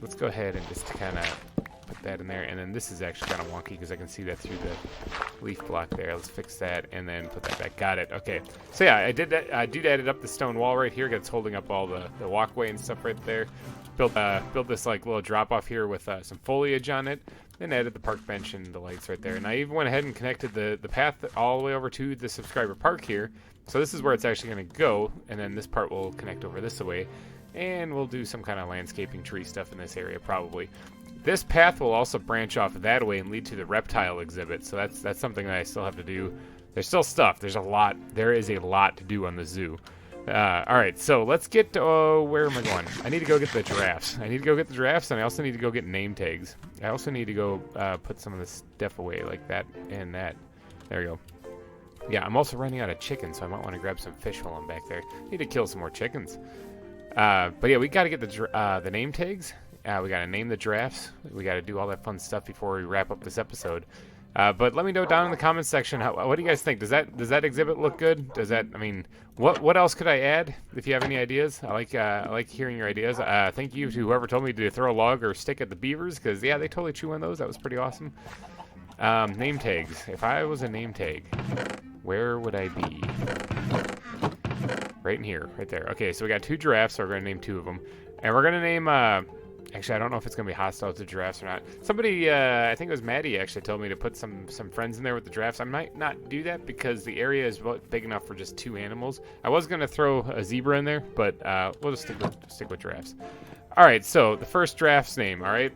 Let's go ahead and just kind of put that in there, and then this is actually kind of wonky because I can see that through the leaf block there. Let's fix that and then put that back. Got it. Okay, so yeah, I did that. I added up the stone wall right here that's holding up all the walkway and stuff right there. Built this like little drop off here with some foliage on it, then added the park bench and the lights right there. And I even went ahead and connected the path all the way over to the subscriber park here. So this is where it's actually going to go, and then this part will connect over this way, and we'll do some kind of landscaping tree stuff in this area probably. This path will also branch off that way and lead to the reptile exhibit, so that's something that I still have to do. There's still stuff. There's a lot. There is a lot to do on the zoo. All right, so let's get to, where am I going? I need to go get the giraffes. I need to go get the giraffes, and I also need to go get name tags. I also need to go put some of this stuff away like that and that. There we go. Yeah, I'm also running out of chicken, so I might want to grab some fish while I'm back there. Need to kill some more chickens. But yeah, we got to get the name tags. We got to name the giraffes. We got to do all that fun stuff before we wrap up this episode. But let me know down in the comments section, what do you guys think? Does that exhibit look good? Does that, I mean, what else could I add? If you have any ideas, I like hearing your ideas. Thank you to whoever told me to throw a log or stick at the beavers, because yeah, they totally chew on those. That was pretty awesome. Name tags. If I was a name tag, where would I be? Right in here, right there. Okay, so we got 2 giraffes, so we're gonna name 2 of them, and we're gonna name. Actually, I don't know if it's going to be hostile to giraffes or not. Somebody, I think it was Maddie, actually told me to put some friends in there with the giraffes. I might not do that because the area is big enough for just 2 animals. I was going to throw a zebra in there, but we'll just stick with giraffes. All right, so the first giraffe's name, all right?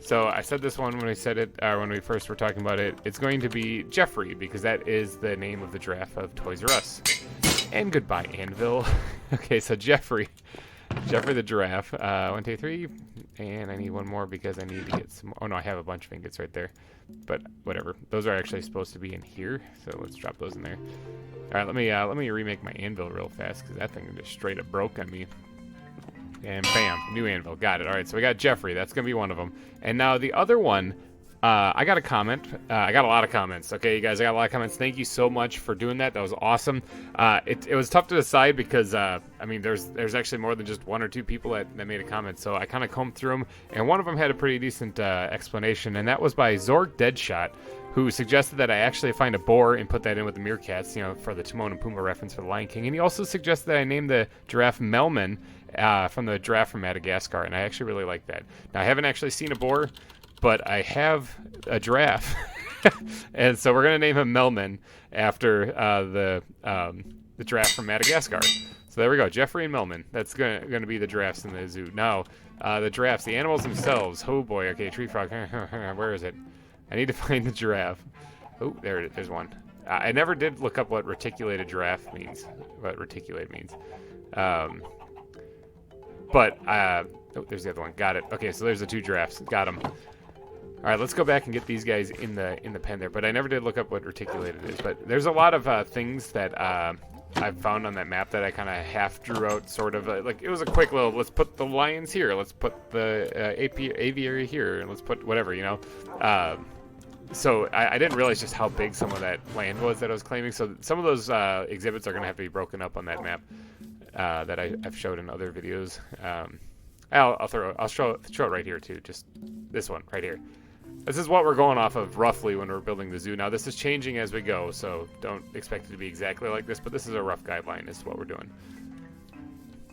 So I said this one when we said it, when we first were talking about it. It's going to be Jeffrey because that is the name of the giraffe of Toys R Us. And goodbye, Anvil. Okay, so Jeffrey the giraffe. 1, 2, 3, and I need one more because I need to get some. Oh no, I have a bunch of ingots right there, but whatever. Those are actually supposed to be in here, so let's drop those in there. All right, let me remake my anvil real fast because that thing just straight up broke on me. And bam, new anvil. Got it. All right, so we got Jeffrey. That's gonna be one of them. And now the other one. I got a comment. I got a lot of comments. Okay, you guys, I got a lot of comments. Thank you so much for doing that. That was awesome. It was tough to decide because, I mean, there's actually more than just 1 or 2 people that made a comment. So I kind of combed through them, and one of them had a pretty decent explanation, and that was by Zorg Deadshot, who suggested that I actually find a boar and put that in with the meerkats, you know, for the Timon and Pumbaa reference for the Lion King. And he also suggested that I name the giraffe Melman from the giraffe from Madagascar, and I actually really like that. Now, I haven't actually seen a boar, but I have a giraffe, and so we're gonna name him Melman after the giraffe from Madagascar. So there we go, Jeffrey and Melman. That's gonna be the giraffes in the zoo. Now, the giraffes, the animals themselves. Oh boy, okay, tree frog. Where is it? I need to find the giraffe. Oh, there it is. There's one. I never did look up what reticulated giraffe means. What reticulate means. But oh, there's the other one. Got it. Okay, so there's the 2 giraffes. Got them. All right, let's go back and get these guys in the pen there. But I never did look up what reticulated is. But there's a lot of things that I've found on that map that I kind of half drew out, sort of. Like, it was a quick little, let's put the lions here. Let's put the aviary here. And let's put whatever, you know. So I didn't realize just how big some of that land was that I was claiming. So some of those exhibits are going to have to be broken up on that map that I've showed in other videos. I'll show it right here, too. Just this one right here. This is what we're going off of roughly when we're building the zoo. Now, this is changing as we go, so don't expect it to be exactly like this, but this is a rough guideline. This is what we're doing.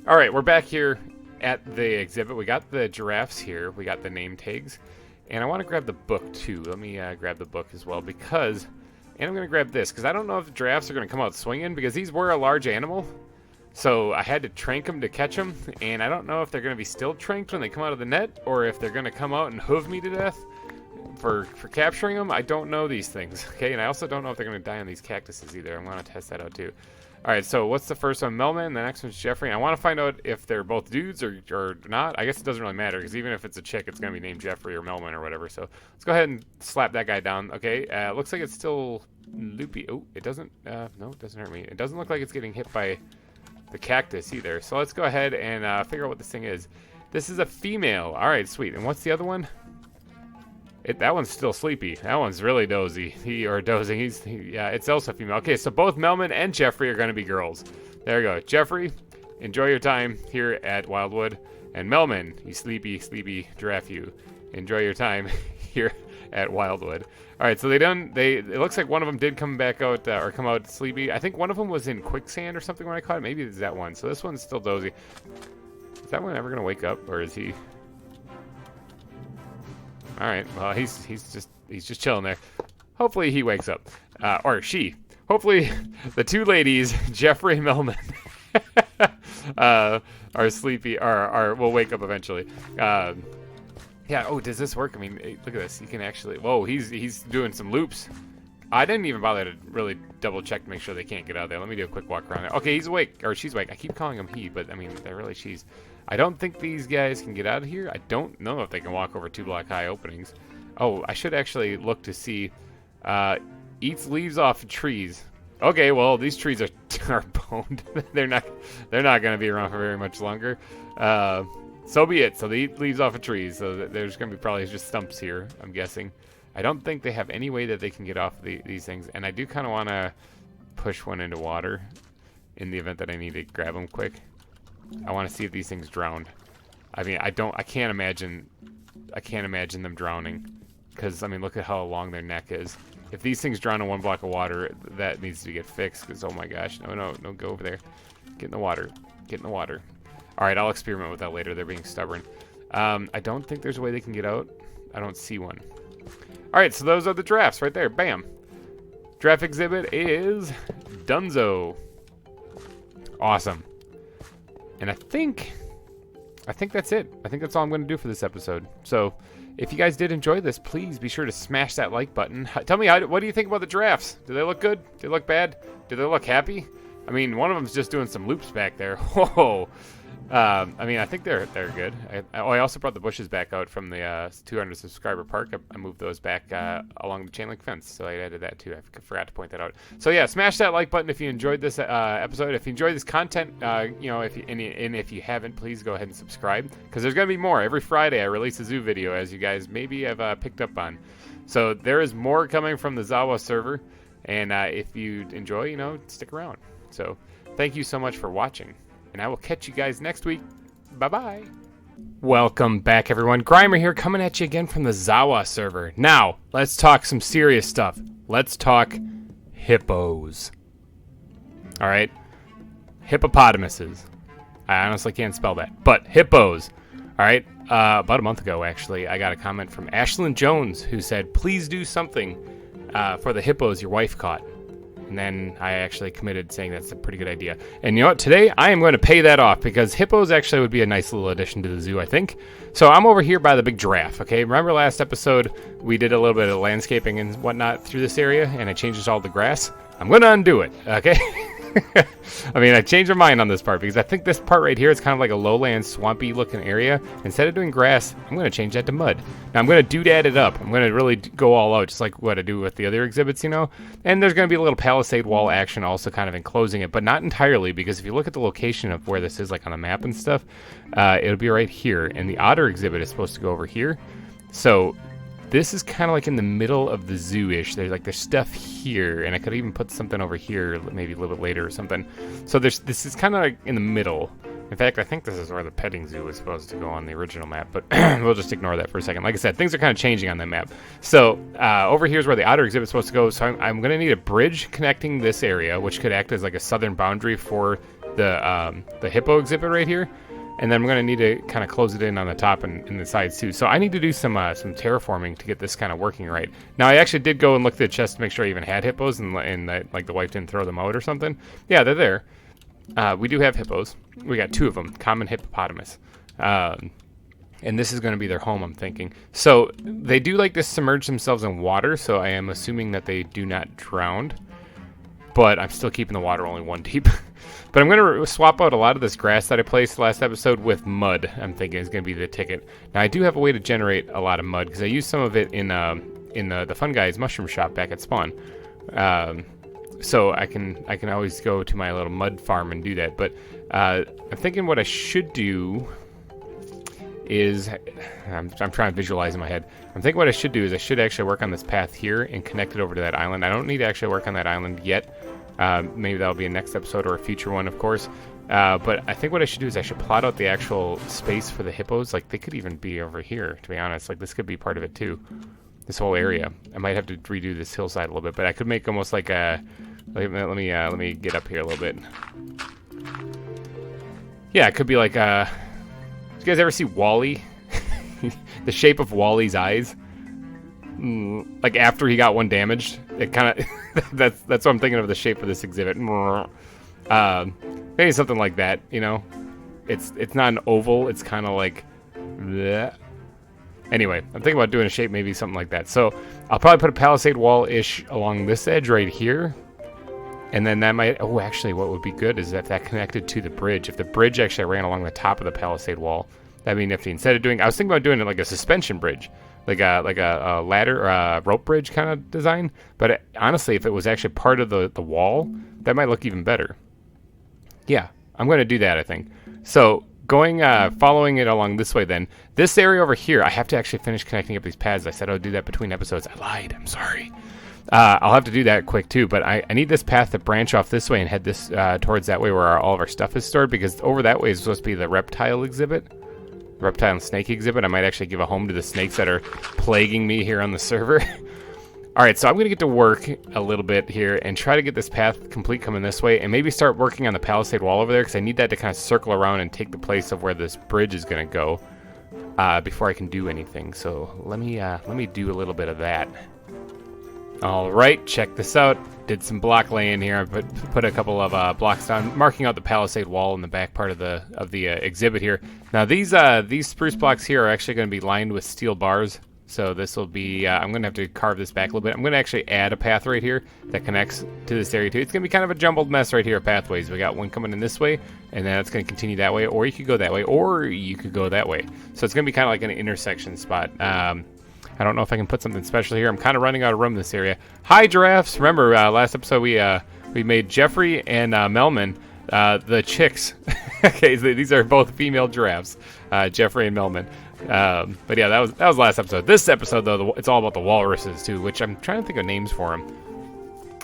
All right, we're back here at the exhibit. We got the giraffes here. We got the name tags. And I want to grab the book, too. Let me grab the book as well, because... And I'm going to grab this, because I don't know if the giraffes are going to come out swinging, because these were a large animal. So I had to trank them to catch them, and I don't know if they're going to be still tranked when they come out of the net, or if they're going to come out and hoof me to death for capturing them. I don't know these things, okay? And I also don't know if they're going to die on these cactuses either. I'm going to test that out too. All right, so what's the first one? Melman, the next one's Jeffrey. And I want to find out if they're both dudes or not. I guess it doesn't really matter, because even if it's a chick, it's going to be named Jeffrey or Melman or whatever. So let's go ahead and slap that guy down. Okay, looks like it's still loopy. Oh, it doesn't, no, it doesn't hurt me. It doesn't look like it's getting hit by the cactus either. So let's go ahead and figure out what this thing is. This is a female. All right, sweet. And what's the other one? That one's still sleepy. That one's really dozy. Dozing. Yeah, it's also female. Okay, so both Melman and Jeffrey are going to be girls. There you go. Jeffrey, enjoy your time here at Wildwood. And Melman, you sleepy giraffe, you enjoy your time here at Wildwood. All right, so it looks like one of them did come back out or come out sleepy. I think one of them was in quicksand or something when I caught it. Maybe it's that one. So this one's still dozy. Is that one ever going to wake up, or is he? All right, well, he's just chilling there. Hopefully he wakes up, or she. Hopefully the two ladies, Jeffrey and Melman, are sleepy, or will wake up eventually. Yeah. Oh, does this work? I mean, look at this. You can actually. Whoa, he's doing some loops. I didn't even bother to really double check to make sure they can't get out of there. Let me do a quick walk around there. Okay, he's awake, or she's awake. I keep calling him he, but I mean, they're really she's. I don't think these guys can get out of here. I don't know if they can walk over 2 block high openings. Oh, I should actually look to see. Eats leaves off of trees. Okay, well, these trees are boned. they're not going to be around for very much longer. So be it. So they eat leaves off of trees. So there's going to be probably just stumps here, I'm guessing. I don't think they have any way that they can get off these things. And I do kind of want to push one into water in the event that I need to grab them quick. I want to see if these things drowned. I mean, I can't imagine them drowning, because I mean, look at how long their neck is. If these things drown in 1 block of water, that needs to get fixed, because oh my gosh, no, go over there. Get in the water. Get in the water. All right, I'll experiment with that later. They're being stubborn. I don't think there's a way they can get out. I don't see one. All right, so those are the giraffes right there. Bam. Giraffe exhibit is Dunzo. Awesome. And I think that's it. I think that's all I'm going to do for this episode. So if you guys did enjoy this, please be sure to smash that like button. Tell me, what do you think about the giraffes? Do they look good? Do they look bad? Do they look happy? I mean, one of them's just doing some loops back there. Whoa. I mean, I think they're good. I also brought the bushes back out from the 200 subscriber park. I moved those back along the chain link fence, so I added that too. I forgot to point that out. So yeah, smash that like button if you enjoyed this episode. If you enjoyed this content, if you haven't, please go ahead and subscribe, because there's gonna be more. Every Friday I release a zoo video, as you guys maybe have picked up on. So there is more coming from the ZAWA server, and if you enjoy, stick around. So thank you so much for watching. And I will catch you guys next week. Bye-bye. Welcome back, everyone. GReimer here, coming at you again from the ZAWA server. Now, let's talk some serious stuff. Let's talk hippos. All right? Hippopotamuses. I honestly can't spell that. But hippos. All right? About a month ago, actually, I got a comment from Ashlyn Jones, who said, please do something for the hippos your wife caught. And then I actually committed, saying that's a pretty good idea. And you know what? Today I am going to pay that off, because hippos actually would be a nice little addition to the zoo, I think. So I'm over here by the big giraffe, okay? Remember last episode we did a little bit of landscaping and whatnot through this area, and I changed all the grass? I'm going to undo it, okay? I mean, I changed my mind on this part, because I think this part right here is kind of like a lowland, swampy looking area. Instead of doing grass, I'm going to change that to mud. Now, I'm going to doodad it up. I'm going to really go all out, just like what I do with the other exhibits, And there's going to be a little palisade wall action also kind of enclosing it, but not entirely, because if you look at the location of where this is, like on the map and stuff, it'll be right here. And the otter exhibit is supposed to go over here. So this is kind of like in the middle of the zoo-ish. There's stuff here, and I could even put something over here, maybe a little bit later or something. So this is kind of like in the middle, In fact, I think this is where the petting zoo was supposed to go on the original map, but we'll just ignore that for a second. Like I said, things are kind of changing on that map. So over here is where the otter exhibit is supposed to go. So I'm going to need a bridge connecting this area, which could act as like a southern boundary for the hippo exhibit right here. And then I'm going to need to kind of close it in on the top and the sides too. So I need to do some terraforming to get this kind of working right. Now I actually did go and look at the chest to make sure I even had hippos and like the wife didn't throw them out or something. Yeah, they're there. We do have hippos. We got 2 of them, common hippopotamus. And this is going to be their home, I'm thinking. So they do like to submerge themselves in water, so I am assuming that they do not drown. But I'm still keeping the water only 1 deep. But I'm going to swap out a lot of this grass that I placed last episode with mud, I'm thinking is going to be the ticket. Now, I do have a way to generate a lot of mud, because I used some of it in the Fun Guys mushroom shop back at Spawn. So I can always go to my little mud farm and do that. But I'm thinking what I should do is, I'm trying to visualize in my head. I'm thinking what I should do is I should actually work on this path here and connect it over to that island. I don't need to actually work on that island yet. Maybe that'll be a next episode or a future one, of course. But I think what I should do is I should plot out the actual space for the hippos. Like, they could even be over here, to be honest. Like, this could be part of it too. This whole area. I might have to redo this hillside a little bit, but I could make almost like a... Let me get up here a little bit. Yeah, it could be like you guys ever see WALL-E? The shape of WALL-E's eyes? Like after he got one damaged, it kind of that's what I'm thinking of the shape of this exhibit. Maybe something like that, you know. It's not an oval. It's kind of like. Bleh. Anyway, I'm thinking about doing a shape, maybe something like that. So I'll probably put a palisade wall-ish along this edge right here. And then that might... Oh, actually, what would be good is if that connected to the bridge. If the bridge actually ran along the top of the palisade wall, that'd be nifty. Instead of doing... I was thinking about doing it like a suspension bridge. Like a ladder or a rope bridge kind of design. But honestly, if it was actually part of the wall, that might look even better. Yeah, I'm going to do that, I think. So... following it along this way then. This area over here, I have to actually finish connecting up these pads. I said I would do that between episodes. I lied. I'm sorry. I'll have to do that quick too, but I need this path to branch off this way and head this towards that way where all of our stuff is stored, because over that way is supposed to be the reptile exhibit. Reptile and snake exhibit. I might actually give a home to the snakes that are plaguing me here on the server. Alright, so I'm going to get to work a little bit here and try to get this path complete coming this way and maybe start working on the palisade wall over there, because I need that to kind of circle around and take the place of where this bridge is going to go before I can do anything. So let me do a little bit of that. Alright, check this out. Did some block laying here. I put a couple of blocks down, marking out the palisade wall in the back part of the exhibit here. Now these spruce blocks here are actually going to be lined with steel bars. So this will be, I'm going to have to carve this back a little bit. I'm going to actually add a path right here that connects to this area too. It's going to be kind of a jumbled mess right here of pathways. We got one coming in this way, and then it's going to continue that way, or you could go that way, or you could go that way. So it's going to be kind of like an intersection spot. I don't know if I can put something special here. I'm kind of running out of room in this area. Hi, giraffes. Remember, last episode we made Jeffrey and Melman the chicks. Okay, so these are both female giraffes, Jeffrey and Melman. But yeah, that was last episode. This episode, though, it's all about the walruses, too, which I'm trying to think of names for them.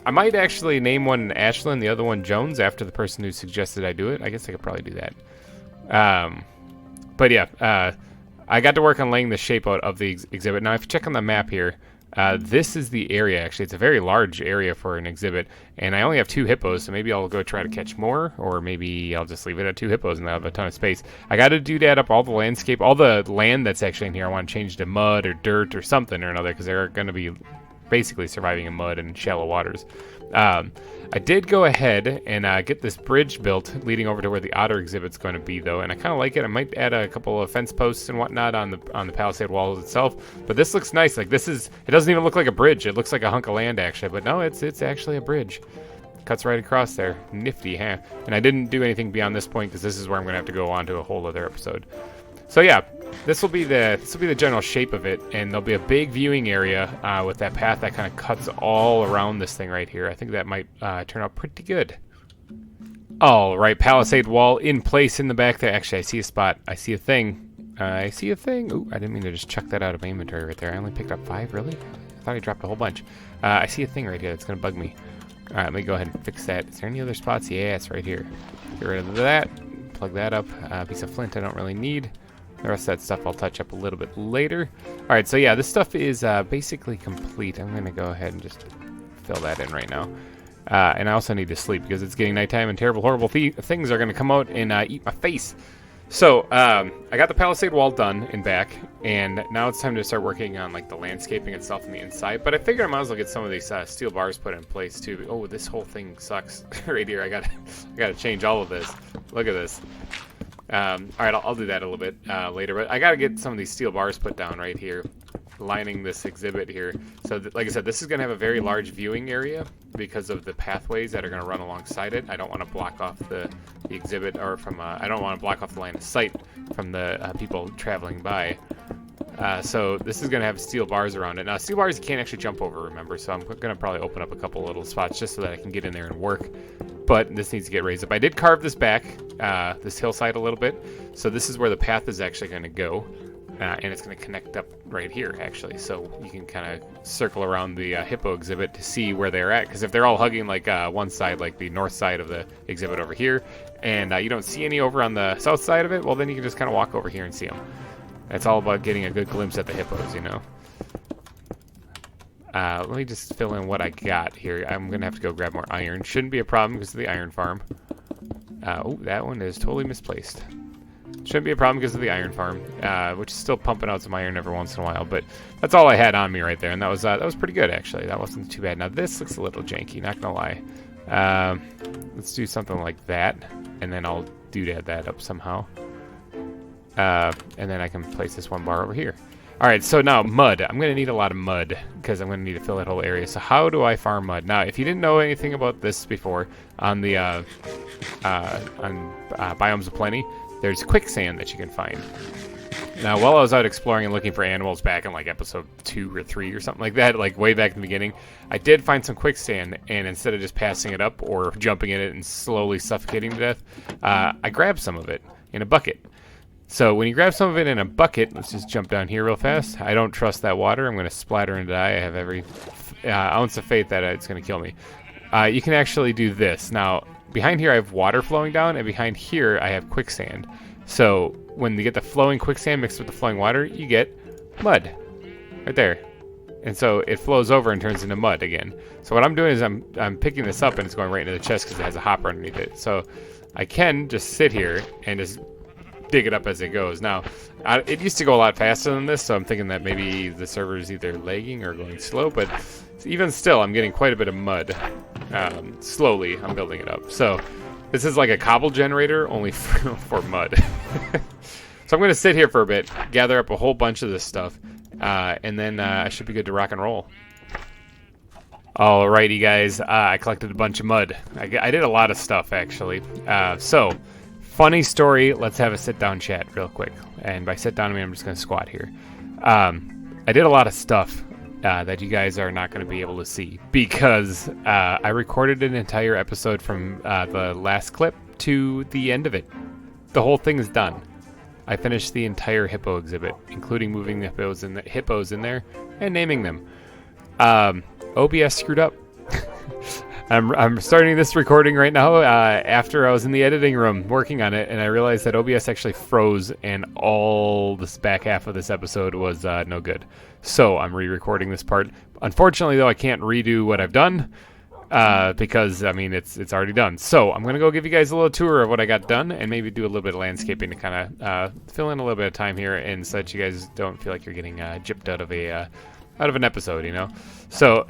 I might actually name one Ashlyn, the other one Jones, after the person who suggested I do it. I guess I could probably do that. But yeah, I got to work on laying the shape out of the exhibit. Now, if you check on the map here, this is the area, actually. It's a very large area for an exhibit, and I only have 2 hippos, so maybe I'll go try to catch more, or maybe I'll just leave it at 2 hippos and I'll have a ton of space. I got to do that up all the landscape, all the land that's actually in here. I want to change to mud or dirt or something or another, because they're going to be basically surviving in mud and shallow waters. I did go ahead and get this bridge built leading over to where the otter exhibit's going to be, though, and I kind of like it. I might add a couple of fence posts and whatnot on the palisade walls itself, but this looks nice. Like, it doesn't even look like a bridge. It looks like a hunk of land, actually, but no, it's actually a bridge. Cuts right across there. Nifty, huh? And I didn't do anything beyond this point, because this is where I'm going to have to go on to a whole other episode. So yeah, this will be the general shape of it, and there'll be a big viewing area with that path that kind of cuts all around this thing right here. I think that might turn out pretty good. All right, palisade wall in place in the back there. Actually, I see a spot. I see a thing. I see a thing. Ooh, I didn't mean to just chuck that out of my inventory right there. I only picked up 5, really? I thought I dropped a whole bunch. I see a thing right here that's going to bug me. All right, let me go ahead and fix that. Is there any other spots? Yeah, it's right here. Get rid of that. plug that up. A piece of flint I don't really need. The rest of that stuff I'll touch up a little bit later. All right, so yeah, this stuff is basically complete. I'm going to go ahead and just fill that in right now. And I also need to sleep because it's getting nighttime and terrible, horrible things are going to come out and eat my face. So I got the palisade wall done in back, and now it's time to start working on like the landscaping itself on the inside. But I figured I might as well get some of these steel bars put in place too. Oh, this whole thing sucks right here. I gotta change all of this. Look at this. All right, I'll do that a little bit later. But I gotta get some of these steel bars put down right here, lining this exhibit here. So like I said, this is going to have a very large viewing area because of the pathways that are going to run alongside it. I don't want to block off the exhibit, or from I don't want to block off the line of sight from the people traveling by. So this is going to have steel bars around it. Now, steel bars you can't actually jump over, remember, so I'm going to probably open up a couple little spots just so that I can get in there and work. But this needs to get raised up. I did carve this back, this hillside a little bit, so this is where the path is actually going to go. And it's going to connect up right here, actually. So you can kind of circle around the hippo exhibit to see where they're at. Because if they're all hugging like one side, like the north side of the exhibit over here, and you don't see any over on the south side of it, well, then you can just kind of walk over here and see them. It's all about getting a good glimpse at the hippos, you know. Let me just fill in what I got here. I'm going to have to go grab more iron. Shouldn't be a problem because of the iron farm. Oh, that one is totally misplaced. Shouldn't be a problem because of the iron farm, which is still pumping out some iron every once in a while. But that's all I had on me right there, and that was pretty good actually. That wasn't too bad. Now this looks a little janky, not gonna lie. Let's do something like that, and then I'll doodad that up somehow. And then I can place this one bar over here. All right, so now mud. I'm going to need a lot of mud because I'm going to need to fill that whole area. So how do I farm mud? Now, if you didn't know anything about this before, on the Biomes of Plenty, there's quicksand that you can find. Now, while I was out exploring and looking for animals back in like episode 2 or 3 or something like that, like way back in the beginning, I did find some quicksand, and instead of just passing it up or jumping in it and slowly suffocating to death, I grabbed some of it in a bucket. So when you grab some of it in a bucket, let's just jump down here real fast. I don't trust that water. I'm going to splatter and die. I have every ounce of faith that it's going to kill me. You can actually do this. Now, behind here I have water flowing down, and behind here I have quicksand. So when you get the flowing quicksand mixed with the flowing water, you get mud right there. And so it flows over and turns into mud again. So what I'm doing is I'm picking this up, and it's going right into the chest because it has a hopper underneath it. So I can just sit here and just dig it up as it goes. Now, it used to go a lot faster than this, so I'm thinking that maybe the server is either lagging or going slow, but even still, I'm getting quite a bit of mud. Slowly, I'm building it up. So this is like a cobble generator, only for mud. So I'm going to sit here for a bit, gather up a whole bunch of this stuff, and then I should be good to rock and roll. Alrighty, guys. I collected a bunch of mud. I did a lot of stuff, actually. So, funny story. Let's have a sit-down chat real quick. And by sit-down, I mean I'm just going to squat here. I did a lot of stuff that you guys are not going to be able to see because I recorded an entire episode from the last clip to the end of it. The whole thing is done. I finished the entire hippo exhibit, including moving the hippos in there and naming them. OBS screwed up. I'm starting this recording right now after I was in the editing room working on it, and I realized that OBS actually froze, and all this back half of this episode was no good. So I'm re-recording this part. Unfortunately, though, I can't redo what I've done because, I mean, it's already done. So I'm going to go give you guys a little tour of what I got done and maybe do a little bit of landscaping to kind of fill in a little bit of time here, and so that you guys don't feel like you're getting gypped out of an episode, you know. So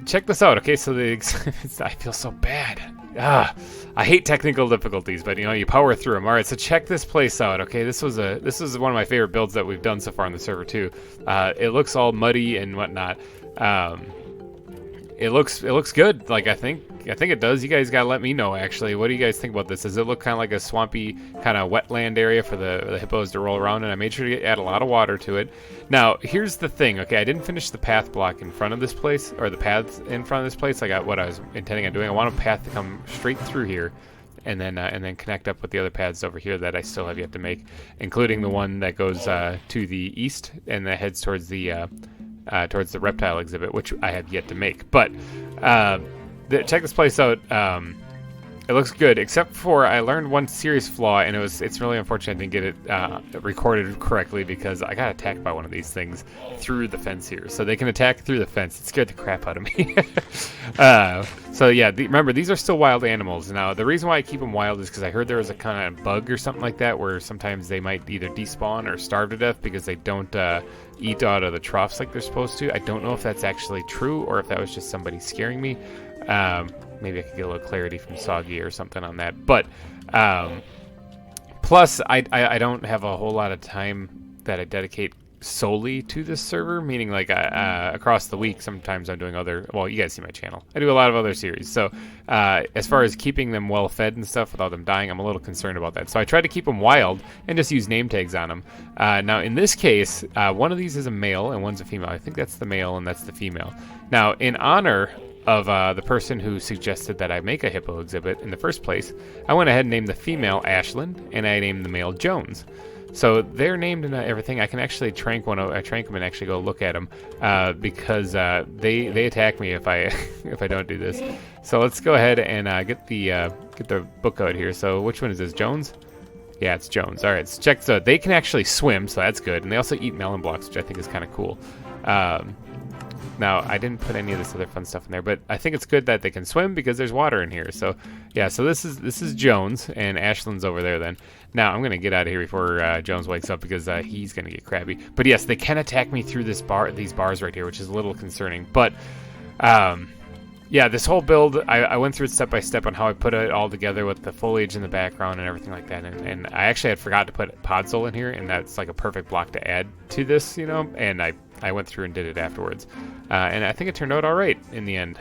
check this out, okay? So I feel so bad. I hate technical difficulties, but you know, you power through them. All right, so check this place out, okay? This was one of my favorite builds that we've done so far on the server too. It looks all muddy and whatnot. It looks good. Like I think it does. You guys gotta let me know. Actually, what do you guys think about this? Does it look kind of like a swampy kind of wetland area for the hippos to roll around? And I made sure to add a lot of water to it. Now here's the thing. Okay, I didn't finish the path block in front of this place, or the paths in front of this place. I got what I was intending on doing. I want a path to come straight through here, and then connect up with the other paths over here that I still have yet to make, including the one that goes to the east and that heads towards the reptile exhibit, which I have yet to make. But check this place out. It looks good, except for I learned one serious flaw, and it's really unfortunate I didn't get it recorded correctly because I got attacked by one of these things through the fence here. So they can attack through the fence. It scared the crap out of me. So yeah, remember, these are still wild animals. Now, the reason why I keep them wild is because I heard there was a kind of bug or something like that where sometimes they might either despawn or starve to death because they don't eat out of the troughs like they're supposed to. I don't know if that's actually true or if that was just somebody scaring me. Maybe I could get a little clarity from Soggy or something on that. But plus, I don't have a whole lot of time that I dedicate solely to this server, meaning like across the week, sometimes I'm doing other, well, you guys see my channel. I do a lot of other series. So as far as keeping them well fed and stuff without them dying, I'm a little concerned about that. So I try to keep them wild and just use name tags on them. Now, in this case, one of these is a male and one's a female. I think that's the male and that's the female. Now, in honor of the person who suggested that I make a hippo exhibit in the first place, I went ahead and named the female Ashlyn, and I named the male Jones. So they're named and everything. I can actually trank them and actually go look at them because they attack me if I if I don't do this. So let's go ahead and get the book out here. So which one is this, Jones? Yeah, it's Jones. All right, so check this out. They can actually swim, so that's good, and they also eat melon blocks, which I think is kind of cool. Now, I didn't put any of this other fun stuff in there, but I think it's good that they can swim because there's water in here. So, yeah, so this is Jones, and Ashlyn's over there then. Now, I'm going to get out of here before Jones wakes up because he's going to get crabby. But, yes, they can attack me through these bars right here, which is a little concerning. But, yeah, this whole build, I went through it step by step on how I put it all together with the foliage in the background and everything like that. And I actually had forgot to put podzol in here, and that's like a perfect block to add to this, you know, and I went through and did it afterwards. And I think it turned out all right in the end.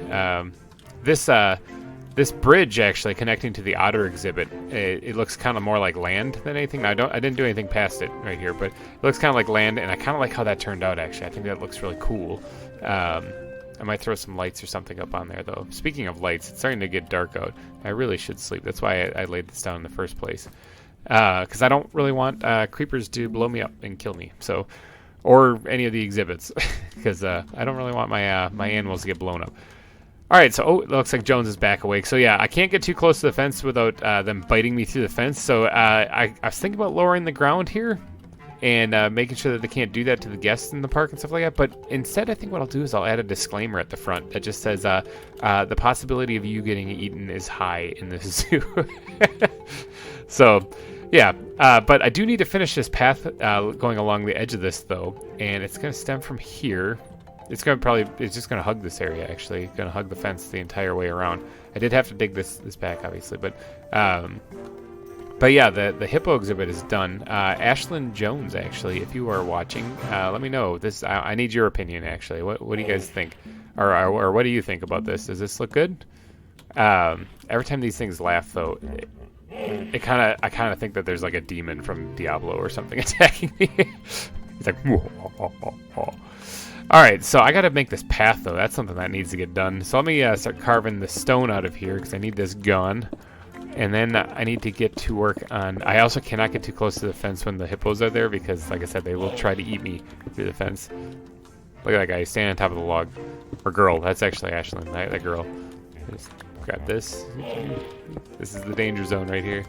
This bridge actually connecting to the otter exhibit, it looks kind of more like land than anything. Now, I didn't do anything past it right here, but it looks kind of like land, and I kind of like how that turned out, actually. I think that looks really cool. I might throw some lights or something up on there, though. Speaking of lights, it's starting to get dark out. I really should sleep. That's why I laid this down in the first place. Because I don't really want creepers to blow me up and kill me. So, or any of the exhibits. Because I don't really want my my animals to get blown up. All right, so it looks like Jones is back awake. So yeah, I can't get too close to the fence without them biting me through the fence. So I was thinking about lowering the ground here and making sure that they can't do that to the guests in the park and stuff like that. But instead, I think what I'll do is I'll add a disclaimer at the front that just says the possibility of you getting eaten is high in this zoo. So yeah, but I do need to finish this path going along the edge of this though, and it's going to stem from here. It's just gonna hug this area, actually. Gonna hug the fence the entire way around. I did have to dig this back, obviously, but yeah, the hippo exhibit is done. Ashlyn Jones, actually, if you are watching, let me know. I need your opinion, actually. What do you guys think, or what do you think about this? Does this look good? Every time these things laugh, though, I kind of think that there's like a demon from Diablo or something attacking me. He's like, all right, so I got to make this path, though. That's something that needs to get done. So let me start carving the stone out of here because I need this gone. And then I need to get to work on... I also cannot get too close to the fence when the hippos are there because, like I said, they will try to eat me through the fence. Look at that guy. He's standing on top of the log. Or girl. That's actually Ashlyn, that girl. Just grab this. This is the danger zone right here.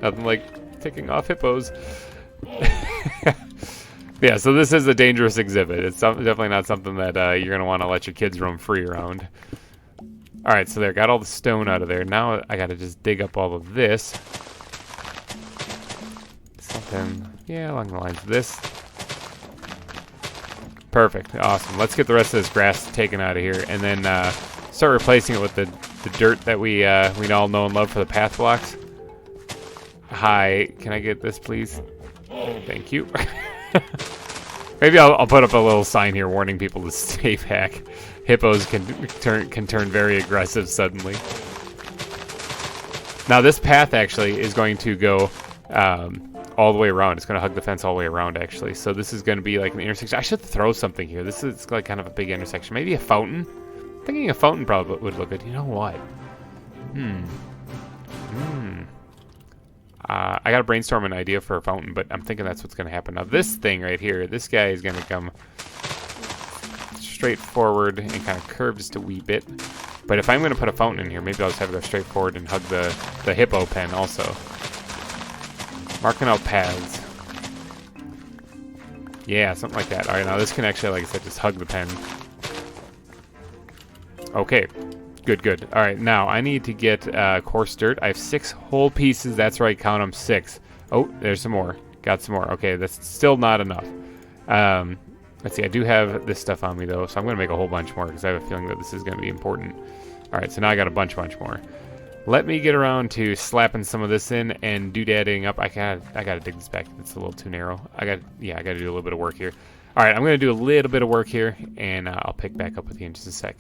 Nothing like taking off hippos. Yeah, so this is a dangerous exhibit. It's definitely not something that you're going to want to let your kids roam free around. All right, so there, got all the stone out of there. Now I got to just dig up all of this. Something, yeah, along the lines of this. Perfect, awesome. Let's get the rest of this grass taken out of here and then start replacing it with the dirt that we all know and love for the path blocks. Hi, can I get this, please? Thank you. Maybe I'll put up a little sign here warning people to stay back. Hippos can turn very aggressive suddenly. Now this path actually is going to go all the way around. It's going to hug the fence all the way around actually. So this is going to be like an intersection. I should throw something here. This is like kind of a big intersection. Maybe a fountain. I'm thinking a fountain probably would look good. You know what? I got to brainstorm an idea for a fountain, but I'm thinking that's what's going to happen. Now, this thing right here, this guy is going to come straight forward and kind of curve just a wee bit. But if I'm going to put a fountain in here, maybe I'll just have it go straight forward and hug the hippo pen also. Marking out paths. Yeah, something like that. Alright, now this can actually, like I said, just hug the pen. Okay. Good, good. Alright, now I need to get coarse dirt. I have 6 whole pieces. That's right, count them, 6. Oh, there's some more. Got some more. Okay, that's still not enough. Let's see, I do have this stuff on me, though, so I'm going to make a whole bunch more because I have a feeling that this is going to be important. Alright, so now I got a bunch more. Let me get around to slapping some of this in and doodadding up. I gotta dig this back. It's a little too narrow. I gotta do a little bit of work here. Alright, I'm going to do a little bit of work here, and I'll pick back up with you in just a sec.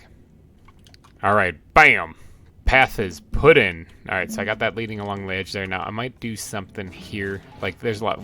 Alright, bam! Path is put in. Alright, so I got that leading along the edge there. Now, I might do something here. Like, there's a lot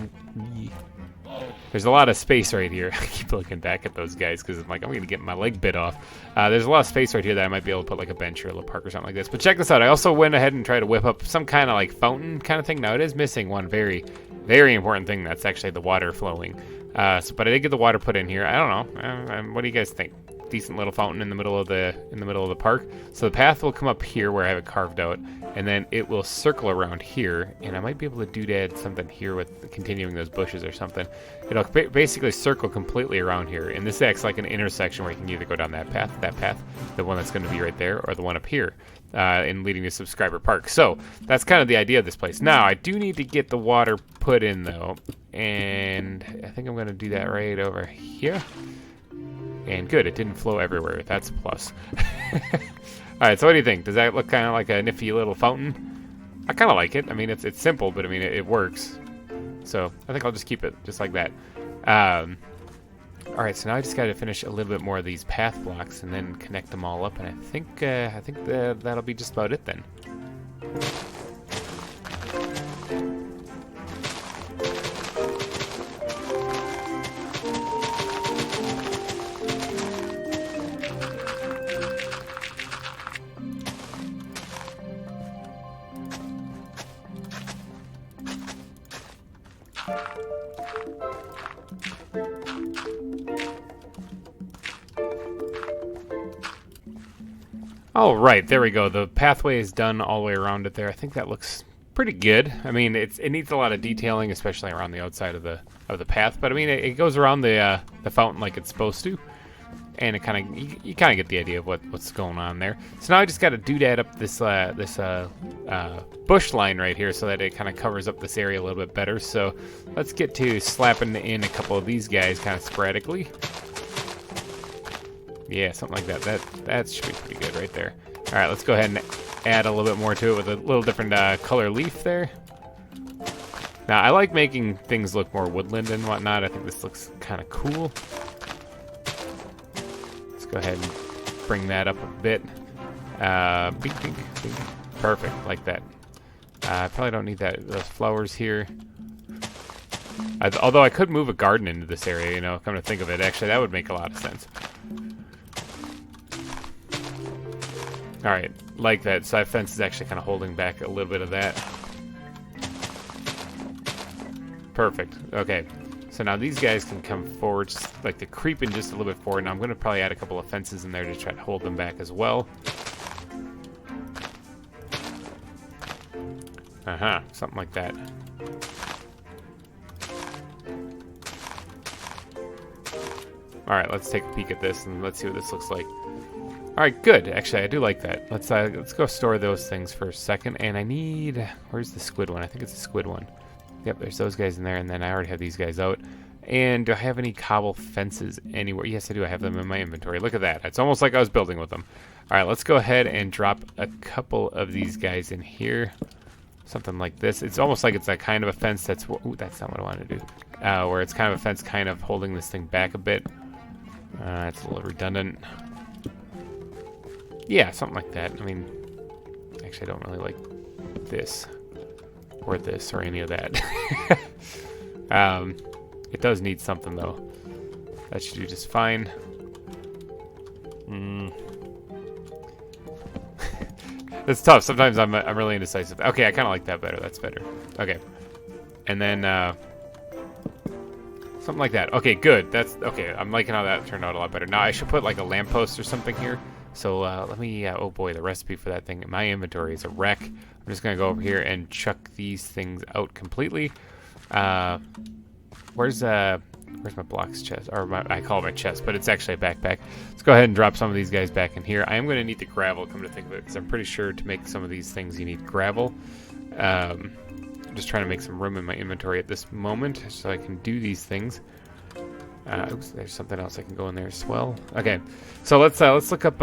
of space right here. I keep looking back at those guys because I'm like, I'm going to get my leg bit off. There's a lot of space right here that I might be able to put like a bench or a little park or something like this. But check this out. I also went ahead and tried to whip up some kind of like fountain kind of thing. Now, it is missing one very, very important thing. That's actually the water flowing. But I did get the water put in here. I don't know. What do you guys think? Decent little fountain in the middle of the park. So the path will come up here where I have it carved out, and then it will circle around here, and I might be able to doodad something here with continuing those bushes or something. It'll basically circle completely around here, and this acts like an intersection where you can either go down that path, the one that's going to be right there, or the one up here, in leading to Subscriber Park. So that's kind of the idea of this place. Now I do need to get the water put in though, and I think I'm going to do that right over here. And good, it didn't flow everywhere. That's a plus. Alright, so what do you think? Does that look kind of like a nifty little fountain? I kind of like it. I mean, it's simple, but I mean, it works. So I think I'll just keep it just like that. Alright, so now I just got to finish a little bit more of these path blocks and then connect them all up. And I think that'll be just about it then. All right, there we go. The pathway is done all the way around it there. I think that looks pretty good. I mean, it needs a lot of detailing, especially around the outside of the path. But I mean, it goes around the fountain like it's supposed to, and it you kind of get the idea of what's going on there. So now I just got to doodad up this bush line right here so that it kind of covers up this area a little bit better. So let's get to slapping in a couple of these guys kind of sporadically. Yeah, something like that. That should be pretty good right there. All right, let's go ahead and add a little bit more to it with a little different color leaf there. Now, I like making things look more woodland and whatnot. I think this looks kind of cool. Let's go ahead and bring that up a bit. Bink, bink, bink. Perfect, like that. I probably don't need those flowers here. Although I could move a garden into this area, you know, come to think of it. Actually, that would make a lot of sense. Alright, like that. Side fence is actually kind of holding back a little bit of that. Perfect. Okay. So now these guys can come forward, just like they're creeping just a little bit forward. Now I'm going to probably add a couple of fences in there to try to hold them back as well. Something like that. Alright, let's take a peek at this and let's see what this looks like. Alright, good. Actually, I do like that. Let's go store those things for a second. And I need... Where's the squid one? I think it's the squid one. Yep, there's those guys in there, and then I already have these guys out. And do I have any cobble fences anywhere? Yes, I do. I have them in my inventory. Look at that. It's almost like I was building with them. Alright, let's go ahead and drop a couple of these guys in here. Something like this. It's almost like it's a kind of a fence that's... Ooh, that's not what I want to do. Where it's kind of a fence kind of holding this thing back a bit. It's a little redundant. Yeah, something like that. I mean, actually, I don't really like this or this or any of that. It does need something, though. That should do just fine. It's tough. Sometimes I'm really indecisive. Okay, I kind of like that better. That's better. Okay. And then, something like that. Okay, good. That's okay. I'm liking how that turned out a lot better. Now, I should put like a lamppost or something here, So let me, oh boy, the recipe for that thing. My inventory is a wreck. I'm just going to go over here and chuck these things out completely. Where's my blocks chest? Or I call it my chest, but it's actually a backpack. Let's go ahead and drop some of these guys back in here. I am going to need the gravel, come to think of it, because I'm pretty sure to make some of these things you need gravel. I'm just trying to make some room in my inventory at this moment so I can do these things. Oops, there's something else I can go in there as well. Okay, so let's look up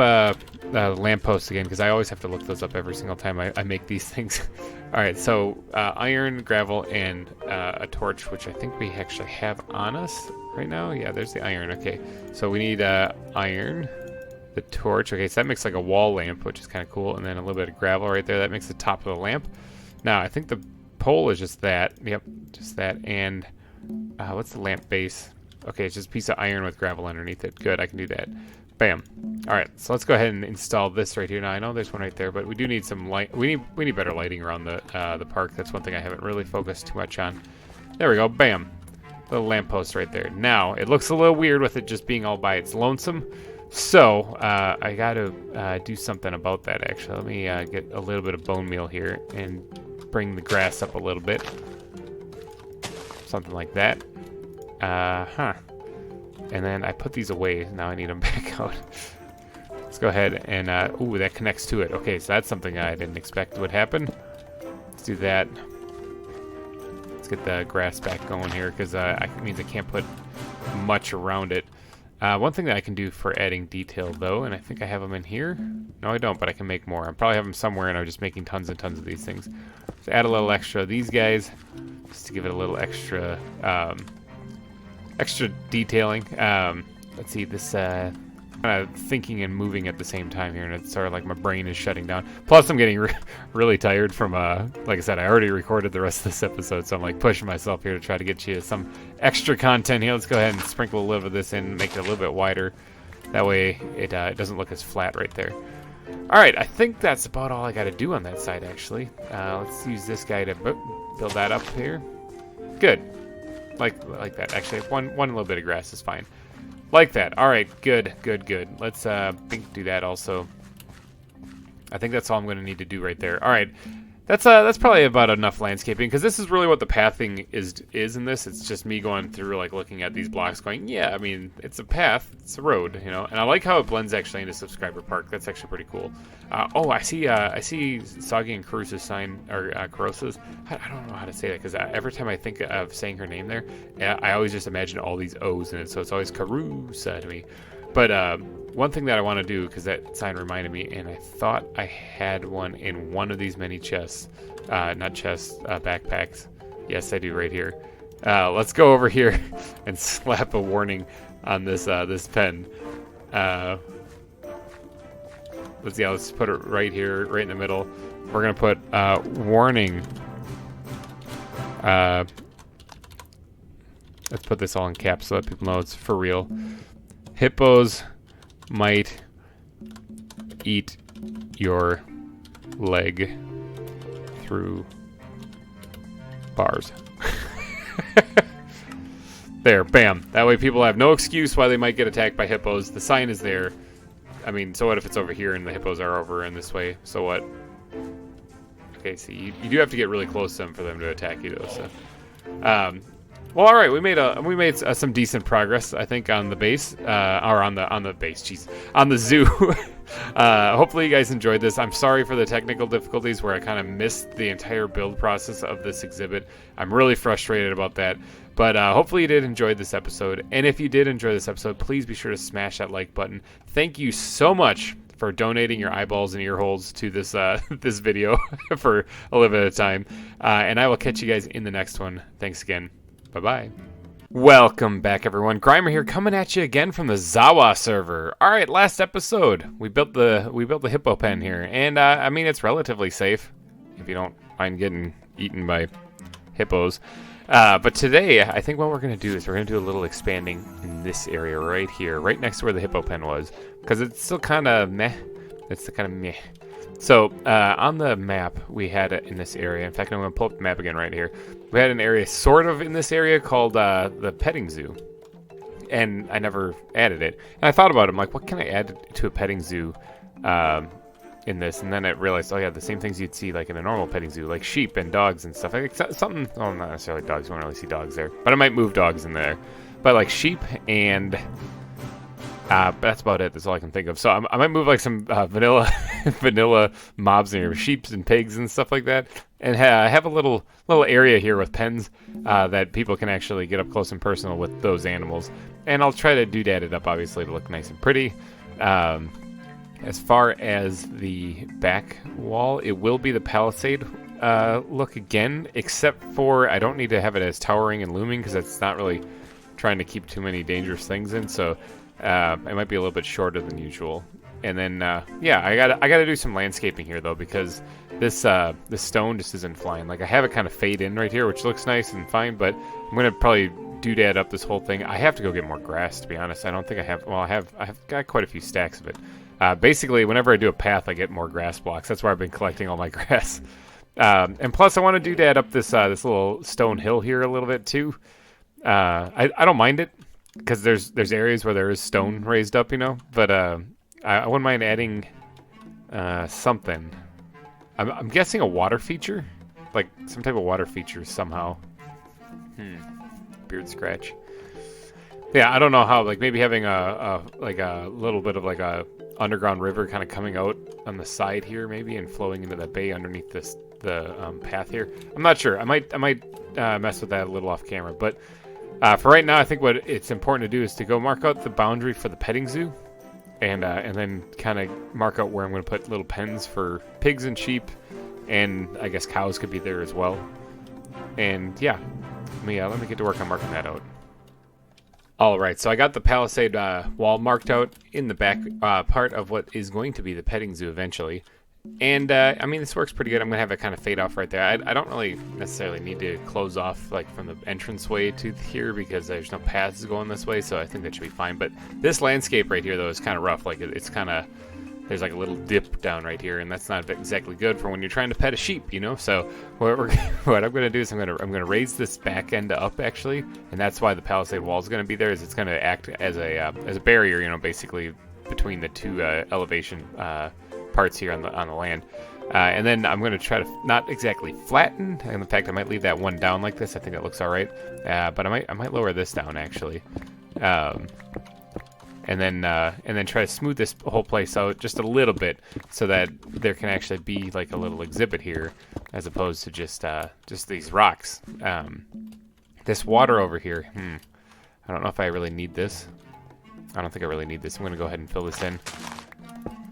lampposts again, because I always have to look those up every single time I make these things. All right, so iron, gravel, and a torch, which I think we actually have on us right now. Yeah, there's the iron. Okay, so we need iron, the torch. Okay, so that makes like a wall lamp, which is kind of cool, and then a little bit of gravel right there. That makes the top of the lamp. Now, I think the pole is just that. Yep, just that. And what's the lamp base? Okay, it's just a piece of iron with gravel underneath it. Good, I can do that. Bam. All right, so let's go ahead and install this right here. Now, I know there's one right there, but we do need some light. We need better lighting around the park. That's one thing I haven't really focused too much on. There we go. Bam. Little lamppost right there. Now, it looks a little weird with it just being all by its lonesome. So, I got to do something about that, actually. Let me get a little bit of bone meal here and bring the grass up a little bit. Something like that. And then I put these away. Now I need them back out. Let's go ahead and, ooh, that connects to it. Okay, so that's something I didn't expect would happen. Let's do that. Let's get the grass back going here, because it means I can't put much around it. One thing that I can do for adding detail, though, and I think I have them in here. No, I don't, but I can make more. I probably have them somewhere, and I'm just making tons and tons of these things. So add a little extra of these guys, just to give it a little extra... extra detailing. Let's see, this kind of thinking and moving at the same time here, and it's sort of like my brain is shutting down. Plus, I'm getting really tired from, like I said, I already recorded the rest of this episode, so I'm like pushing myself here to try to get you some extra content here. Let's go ahead and sprinkle a little of this in, make it a little bit wider. That way, it doesn't look as flat right there. All right, I think that's about all I got to do on that side, actually. Let's use this guy to build that up here. Good. Like that. Actually, one little bit of grass is fine. Like that. All right, good. Let's do that also. I think that's all I'm going to need to do right there. All right, that's probably about enough landscaping, because this is really what the pathing is in this. It's just me going through, like, looking at these blocks going, yeah, I mean, it's a path, it's a road, you know. And I like how it blends actually into Subscriber Park. That's actually pretty cool. Oh, I see Soggy and Carusa's sign, or Carusa's. I don't know how to say that, because every time I think of saying her name there, I always just imagine all these O's in it, so it's always Carusa to me. But one thing that I want to do, because that sign reminded me, and I thought I had one in one of these many chests. Not chests, backpacks. Yes, I do right here. Let's go over here and slap a warning on this this pen. Let's put it right here, right in the middle. We're going to put warning. Let's put this all in caps so that people know it's for real. Hippos might eat your leg through bars. There, bam. That way people have no excuse why they might get attacked by hippos. The sign is there. I mean, so what if it's over here and the hippos are over in this way? So what? Okay, so you do have to get really close to them for them to attack you, though. So, well, all right, we made some decent progress, I think, on the base, or on the base, jeez, on the zoo. Hopefully you guys enjoyed this. I'm sorry for the technical difficulties where I kind of missed the entire build process of this exhibit. I'm really frustrated about that. But hopefully you did enjoy this episode. And if you did enjoy this episode, please be sure to smash that like button. Thank you so much for donating your eyeballs and ear holes to this this video for a little bit of time. And I will catch you guys in the next one. Thanks again. Bye-bye. Welcome back, everyone. GReimer here, coming at you again from the ZAWA server. All right, last episode, we built the hippo pen here, and I mean, it's relatively safe if you don't mind getting eaten by hippos. But today, I think what we're going to do is we're going to do a little expanding in this area right here, right next to where the hippo pen was, because it's still kind of meh. It's kind of meh. So on the map, we had it in this area. In fact, I'm going to pull up the map again right here. We had an area sort of in this area called the petting zoo. And I never added it. And I thought about it. I'm like, what can I add to a petting zoo in this, and then I realized, oh yeah, the same things you'd see like in a normal petting zoo, like sheep and dogs and stuff. Like something, well, not necessarily dogs. You won't really see dogs there, but I might move dogs in there. But like sheep and but that's about it. That's all I can think of. So I might move like some vanilla vanilla mobs in here, sheep and pigs and stuff like that, and have a little area here with pens that people can actually get up close and personal with those animals. And I'll try to doodad it up, obviously, to look nice and pretty. As far as the back wall, it will be the palisade look again, except for I don't need to have it as towering and looming because it's not really trying to keep too many dangerous things in. So it might be a little bit shorter than usual. And then yeah, I gotta do some landscaping here though, because this stone just isn't flying. Like I have it kind of fade in right here, which looks nice and fine, but I'm gonna probably doodad up this whole thing. I have to go get more grass, to be honest. I don't think I have. Well, I've got quite a few stacks of it. Basically, whenever I do a path, I get more grass blocks. That's where I've been collecting all my grass. And plus, I want to doodad up this little stone hill here a little bit too. I don't mind it because there's areas where there is stone raised up, you know. But I wouldn't mind adding something. I'm guessing a water feature, like some type of water feature somehow. Beard scratch. Yeah, I don't know how. Like maybe having a little bit of like a underground river kind of coming out on the side here, maybe, and flowing into the bay underneath the path here. I'm not sure. I might mess with that a little off camera, but for right now, I think what it's important to do is to go mark out the boundary for the petting zoo, and then kind of mark out where I'm going to put little pens for pigs and sheep, and I guess cows could be there as well. And yeah, let me get to work on marking that out. All right, so I got the palisade wall marked out in the back part of what is going to be the petting zoo eventually. And, I mean, this works pretty good. I'm going to have it kind of fade off right there. I don't really necessarily need to close off, like, from the entranceway to here because there's no paths going this way, so I think that should be fine. But this landscape right here, though, is kind of rough. Like, it's kind of... There's, like, a little dip down right here, and that's not exactly good for when you're trying to pet a sheep, you know? So what I'm going to do is I'm going to raise this back end up, actually, and that's why the palisade wall is going to be there, is it's going to act as a barrier, you know, basically between the two elevation parts here on the land. And then I'm going to try to not exactly flatten, and in fact I might leave that one down like this. I think that looks all right. But I might lower this down actually. And then try to smooth this whole place out just a little bit so that there can actually be like a little exhibit here as opposed to just these rocks. This water over here, I don't know if I really need this. I don't think I really need this. I'm going to go ahead and fill this in.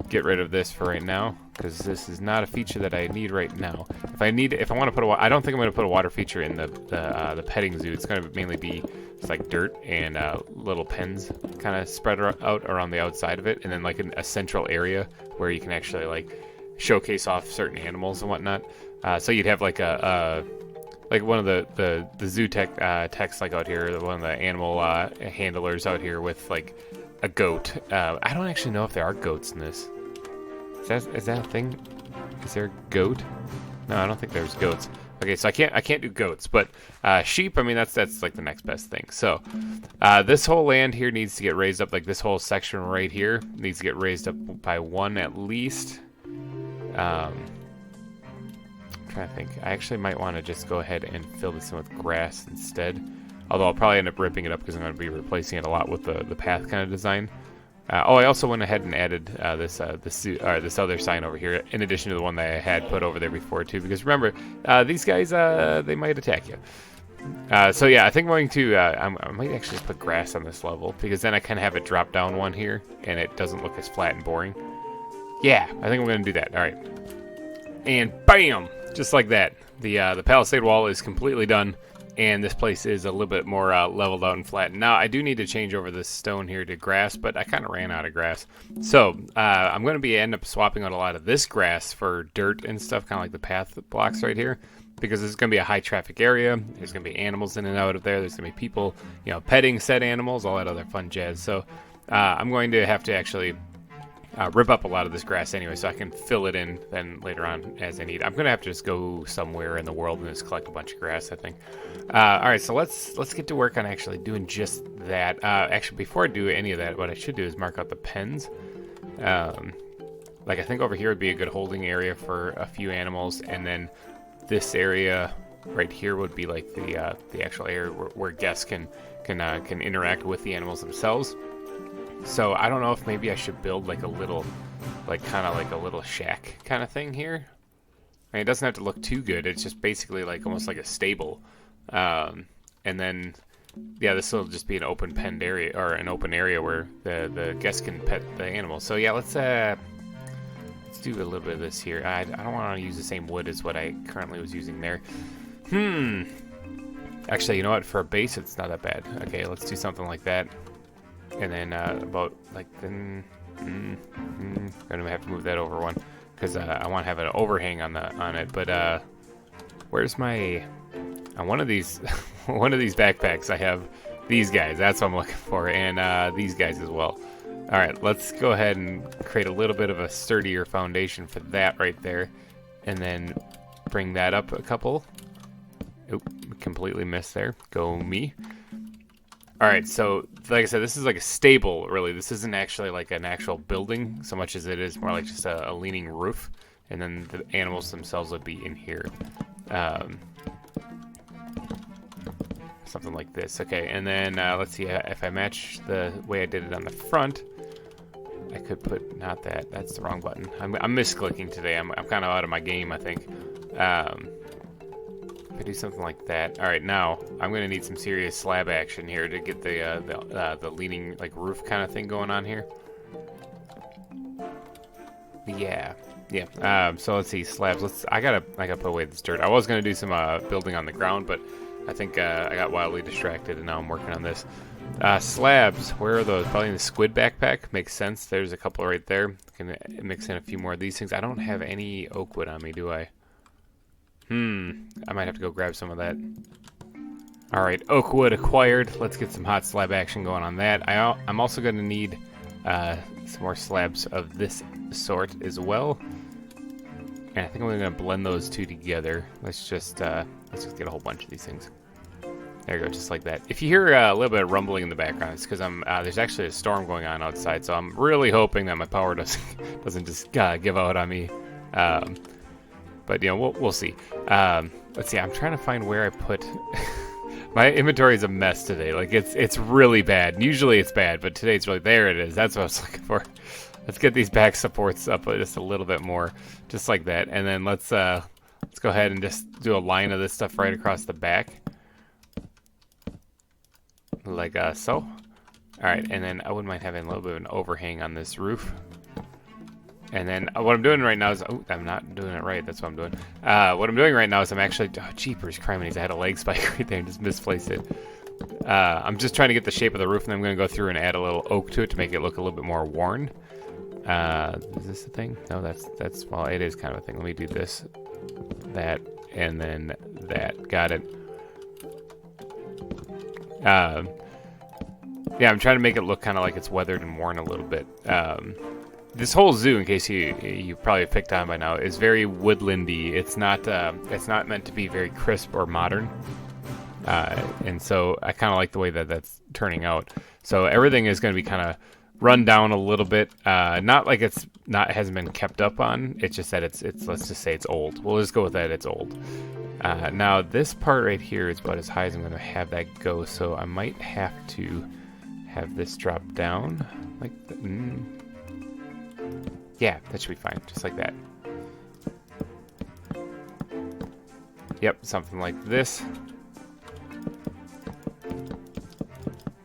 Get rid of this for right now because this is not a feature that I need right now. If I want to put I don't think I'm going to put a water feature in the petting zoo. It's going to mainly be just like dirt and little pens kind of spread out around the outside of it, and then like a central area where you can actually like showcase off certain animals and whatnot. So you'd have like like one of the zoo techs like out here, one of the animal handlers out here with like a goat. I don't actually know if there are goats in this. Is that a thing? Is there a goat? No, I don't think there's goats. Okay, so I can't do goats, but sheep. I mean, that's like the next best thing. So this whole land here needs to get raised up. Like this whole section right here needs to get raised up by one at least. I'm trying to think. I actually might want to just go ahead and fill this in with grass instead. Although I'll probably end up ripping it up because I'm going to be replacing it a lot with the path kind of design. I also went ahead and added this other sign over here, in addition to the one that I had put over there before too. Because remember, these guys they might attack you. So yeah, I think I'm going to I might actually just put grass on this level because then I kind of have it drop down one here, and it doesn't look as flat and boring. Yeah, I think I'm going to do that. All right, and bam, just like that, the palisade wall is completely done. And this place is a little bit more leveled out and flat. Now, I do need to change over this stone here to grass, but I kind of ran out of grass. So, I'm going to end up swapping out a lot of this grass for dirt and stuff, kind of like the path blocks right here. Because this is going to be a high traffic area. There's going to be animals in and out of there. There's going to be people, you know, petting said animals, all that other fun jazz. So, I'm going to have to actually rip up a lot of this grass anyway, so I can fill it in then later on as I need. I'm gonna have to just go somewhere in the world and just collect a bunch of grass, I think. All right, so let's get to work on actually doing just that. Actually, before I do any of that, what I should do is mark out the pens. like I think over here would be a good holding area for a few animals, and then this area right here would be like the actual area where guests can interact with the animals themselves. So I don't know if maybe I should build like a little, like kind of like a little shack kind of thing here. I mean, it doesn't have to look too good. It's just basically like almost like a stable. And then, yeah, this will just be an open penned area, or an open area where the guests can pet the animals. So yeah, let's do a little bit of this here. I don't want to use the same wood as what I currently was using there. Actually, you know what? For a base, it's not that bad. Okay, let's do something like that. And then about like then, gonna have to move that over one because I want to have an overhang on it. But where's my? On one of these backpacks, I have these guys. That's what I'm looking for, and these guys as well. All right, let's go ahead and create a little bit of a sturdier foundation for that right there, and then bring that up a couple. Oop, completely missed there. Go me. All right, so like I said, this is like a stable, really. This isn't actually like an actual building so much as it is more like just a leaning roof, and then the animals themselves would be in here. Something like this. Okay, and then let's see if I match the way I did it on the front. I could put not that. That's the wrong button. I'm misclicking today. I'm kind of out of my game, I think. If I do something like that. All right, now I'm gonna need some serious slab action here to get the leaning like roof kind of thing going on here. Yeah. So let's see slabs. I gotta put away this dirt. I was gonna do some building on the ground, but I think I got wildly distracted, and now I'm working on this. Slabs, where are those? Probably in the squid backpack. Makes sense. There's a couple right there. Can mix in a few more of these things. I don't have any oak wood on me, do I? I might have to go grab some of that. All right, oak wood acquired. Let's get some hot slab action going on that. I'm also going to need some more slabs of this sort as well. And I think I'm going to blend those two together. Let's just get a whole bunch of these things. There you go, just like that. If you hear a little bit of rumbling in the background, it's because there's actually a storm going on outside, so I'm really hoping that my power doesn't just give out on me. But you know, we'll see. Let's see. I'm trying to find where I put. My inventory is a mess today. Like it's really bad. Usually it's bad, but today it's really there. It is. That's what I was looking for. Let's get these back supports up just a little bit more, just like that. And then let's go ahead and just do a line of this stuff right across the back, like so. All right, and then I wouldn't mind having a little bit of an overhang on this roof. And then what I'm doing right now is, oh, I'm not doing it right. That's what I'm doing. What I'm doing right now is I'm actually, jeepers, criminies, I had a leg spike right there and just misplaced it. I'm just trying to get the shape of the roof, and I'm going to go through and add a little oak to it to make it look a little bit more worn. Is this a thing? No, that's well, it is kind of a thing. Let me do this, that, and then that. Got it. Yeah, I'm trying to make it look kind of like it's weathered and worn a little bit. This whole zoo, in case you probably picked on by now, is very woodlandy. It's not meant to be very crisp or modern, and so I kind of like the way that that's turning out. So everything is going to be kind of run down a little bit. Not like hasn't been kept up on. It's just that it's let's just say it's old. We'll just go with that. It's old. Now this part right here is about as high as I'm going to have that go. So I might have to have this drop down like that. Yeah, that should be fine, just like that. Yep, something like this.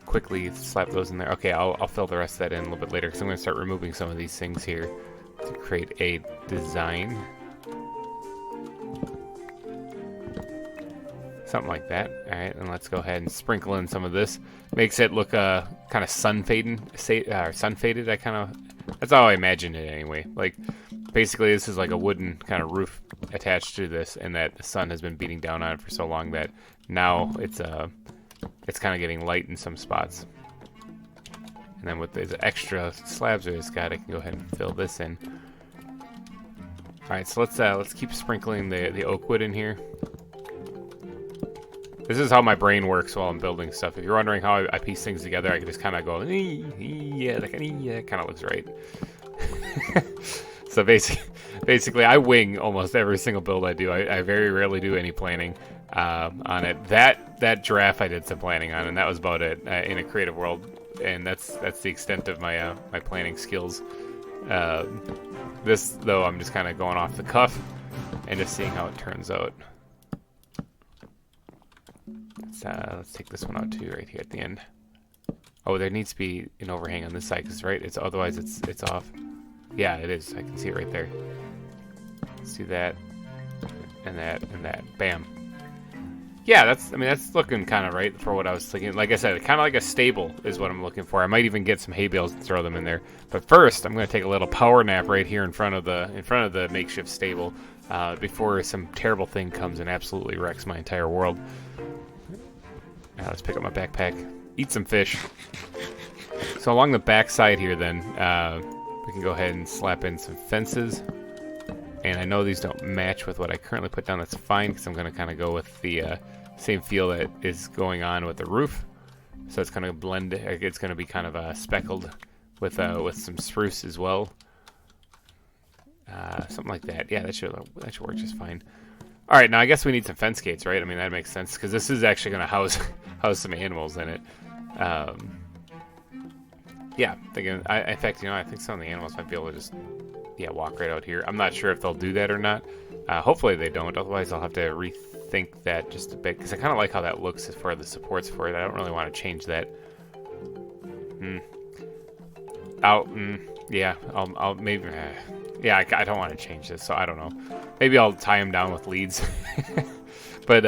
Quickly slap those in there. Okay, I'll fill the rest of that in a little bit later because I'm going to start removing some of these things here to create a design. Something like that. All right, and let's go ahead and sprinkle in some of this. Makes it look kind of sun-faded. That's how I imagine it anyway. Like, basically, this is like a wooden kind of roof attached to this, and that the sun has been beating down on it for so long that now it's kind of getting light in some spots. And then with these extra slabs I just got, I can go ahead and fill this in. All right, so let's keep sprinkling the oak wood in here. This is how my brain works while I'm building stuff. If you're wondering how I piece things together, I can just kind of go, yeah, like, yeah, it kind of looks right. So basically, I wing almost every single build I do. I very rarely do any planning on it. That giraffe I did some planning on, and that was about it in a creative world. And that's the extent of my my planning skills. This though, I'm just kind of going off the cuff and just seeing how it turns out. Let's take this one out too, right here at the end. Oh, there needs to be an overhang on this side, because right, otherwise it's off. Yeah, it is. I can see it right there. Let's do that, and that, and that. Bam. Yeah, that's looking kind of right for what I was thinking. Like I said, kind of like a stable is what I'm looking for. I might even get some hay bales and throw them in there. But first, I'm going to take a little power nap right here in front of the makeshift stable before some terrible thing comes and absolutely wrecks my entire world. Now let's pick up my backpack, eat some fish. So along the back side here, then we can go ahead and slap in some fences. And I know these don't match with what I currently put down. That's fine, because I'm going to kind of go with the same feel that is going on with the roof. So it's going to blend. It's going to be kind of speckled with some spruce as well. Something like that. Yeah, that should work just fine. All right, now I guess we need some fence gates, right? I mean, that makes sense, because this is actually going to house some animals in it. Yeah, in fact, I think some of the animals might be able to just walk right out here. I'm not sure if they'll do that or not. Hopefully they don't. Otherwise, I'll have to rethink that just a bit, because I kind of like how that looks as far as the supports for it. I don't really want to change that. Yeah, I'll maybe. Yeah, I don't want to change this, so I don't know. Maybe I'll tie them down with leads. But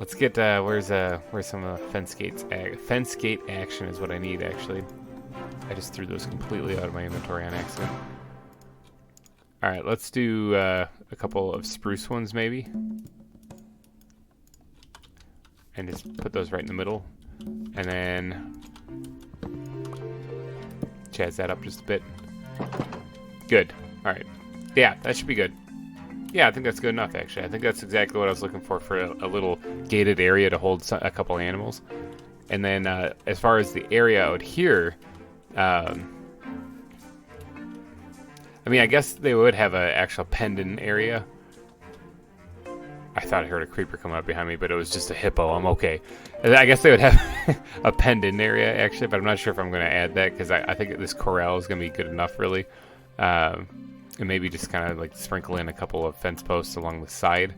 let's get where's some of the fence gates? Fence gate action is what I need, actually. I just threw those completely out of my inventory on accident. All right, let's do a couple of spruce ones, maybe, and just put those right in the middle, and then jazz that up just a bit. Good. All right. Yeah, that should be good. Yeah, I think that's good enough, actually. I think that's exactly what I was looking for a little gated area to hold a couple animals. And then as far as the area out here, I mean, I guess they would have an actual pendant area. I thought I heard a creeper coming up behind me, but it was just a hippo. I'm okay. I guess they would have a pendant area, actually, but I'm not sure if I'm going to add that, because I think this corral is going to be good enough, really. And maybe just kind of like sprinkle in a couple of fence posts along the side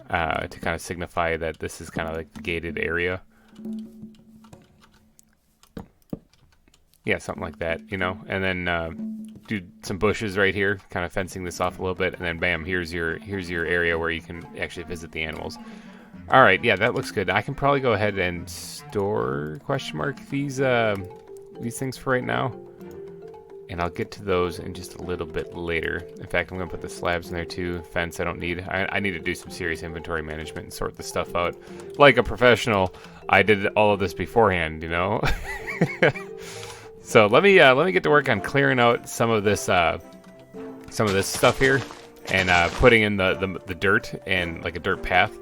to kind of signify that this is kind of like the gated area. Yeah, something like that, and then do some bushes right here, kind of fencing this off a little bit, and then bam, here's your area where you can actually visit the animals. All right, yeah, that looks good. I can probably go ahead and store these things for right now, and I'll get to those in just a little bit later. In fact, I'm gonna put the slabs in there too. Fence I don't need. I need to do some serious inventory management and sort this stuff out like a professional. I did all of this beforehand, So let me get to work on clearing out some of this stuff here, and putting in the dirt and like a dirt path,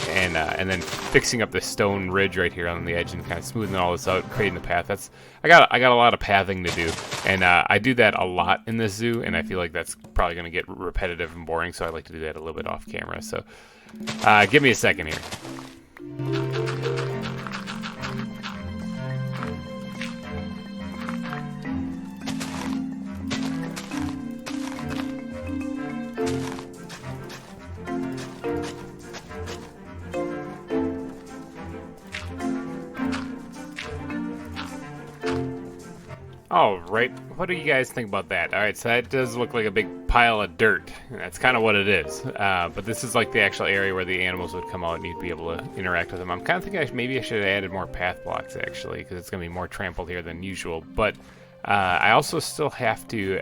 and then fixing up the stone ridge right here on the edge and kind of smoothing all this out, creating the path. I got a lot of pathing to do, and I do that a lot in this zoo, and I feel like that's probably going to get repetitive and boring, so I like to do that a little bit off camera. So give me a second here. All right, what do you guys think about that? All right, so that does look like a big pile of dirt. That's kind of what it is. But this is like the actual area where the animals would come out and you'd be able to interact with them. I'm kind of thinking maybe I should have added more path blocks, actually, because it's going to be more trampled here than usual. But I also still have to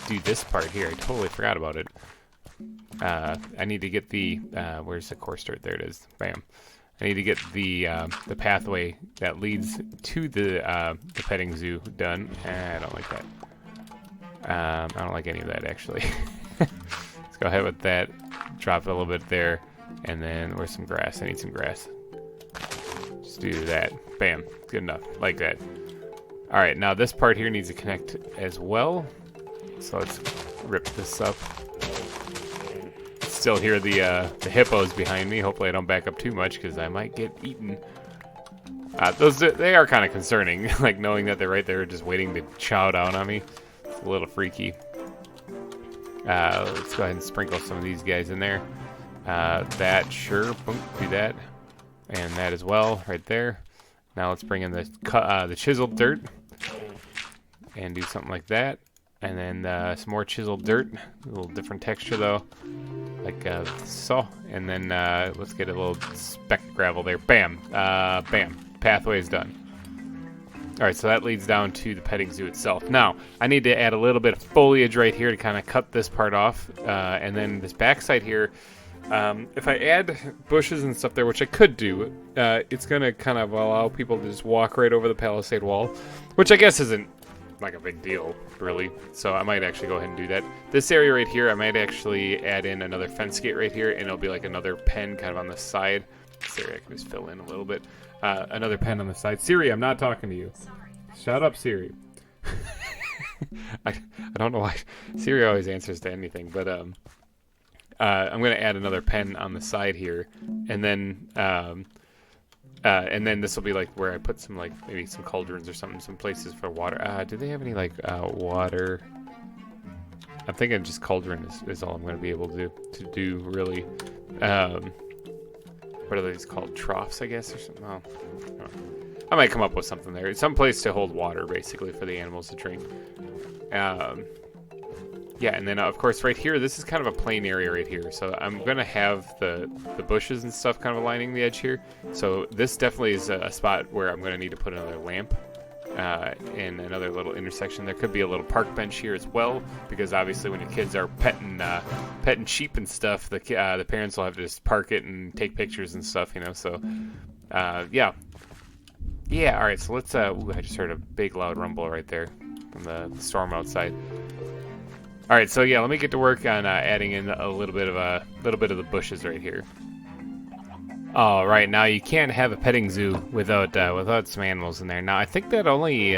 do this part here. I totally forgot about it. I need to get the where's the coarse dirt? There it is. Bam. I need to get the pathway that leads to the petting zoo done. I don't like that. I don't like any of that, actually. Let's go ahead with that. Drop it a little bit there, and then where's some grass? I need some grass. Just do that. Bam. Good enough. Like that. All right. Now this part here needs to connect as well. So let's rip this up. Still hear the hippos behind me. Hopefully I don't back up too much because I might get eaten. They are kind of concerning, like knowing that they're right there just waiting to chow down on me. It's a little freaky. Let's go ahead and sprinkle some of these guys in there. That, sure, boom, do that. And that as well, right there. Now let's bring in the chiseled dirt and do something like that. And then some more chiseled dirt, a little different texture though, like so. And then let's get a little speck of gravel there. Bam, bam. Pathway is done. All right, so that leads down to the petting zoo itself. Now, I need to add a little bit of foliage right here to kind of cut this part off. And then this backside here, if I add bushes and stuff there, which I could do, it's going to kind of allow people to just walk right over the palisade wall, which I guess isn't like a big deal, really. So I might actually go ahead and do that. This area right here, I might actually add in another fence gate right here, and it'll be like another pen kind of on the side. This area I can just fill in a little bit. Another pen on the side. Siri, I'm not talking to you. Shut up, Siri. I don't know why Siri always answers to anything, but I'm going to add another pen on the side here, and then this will be like where I put some like maybe some cauldrons or something, some places for water. Do they have any like water? I'm thinking just cauldron is all I'm going to be able to do really. What are these called? Troughs, I guess, or something. Oh, I might come up with something there. Some place to hold water, basically, for the animals to drink. Yeah, and then of course right here, this is kind of a plain area right here. So I'm gonna have the bushes and stuff kind of lining the edge here. So this definitely is a spot where I'm gonna need to put another lamp in another little intersection. There could be a little park bench here as well, because obviously when your kids are petting sheep and stuff, the parents will have to just park it and take pictures and stuff, you know. So yeah. All right, so let's. Ooh, I just heard a big loud rumble right there from the storm outside. All right, so yeah, let me get to work on adding in a little bit of the bushes right here. All right, now you can't have a petting zoo without some animals in there. Now I think that only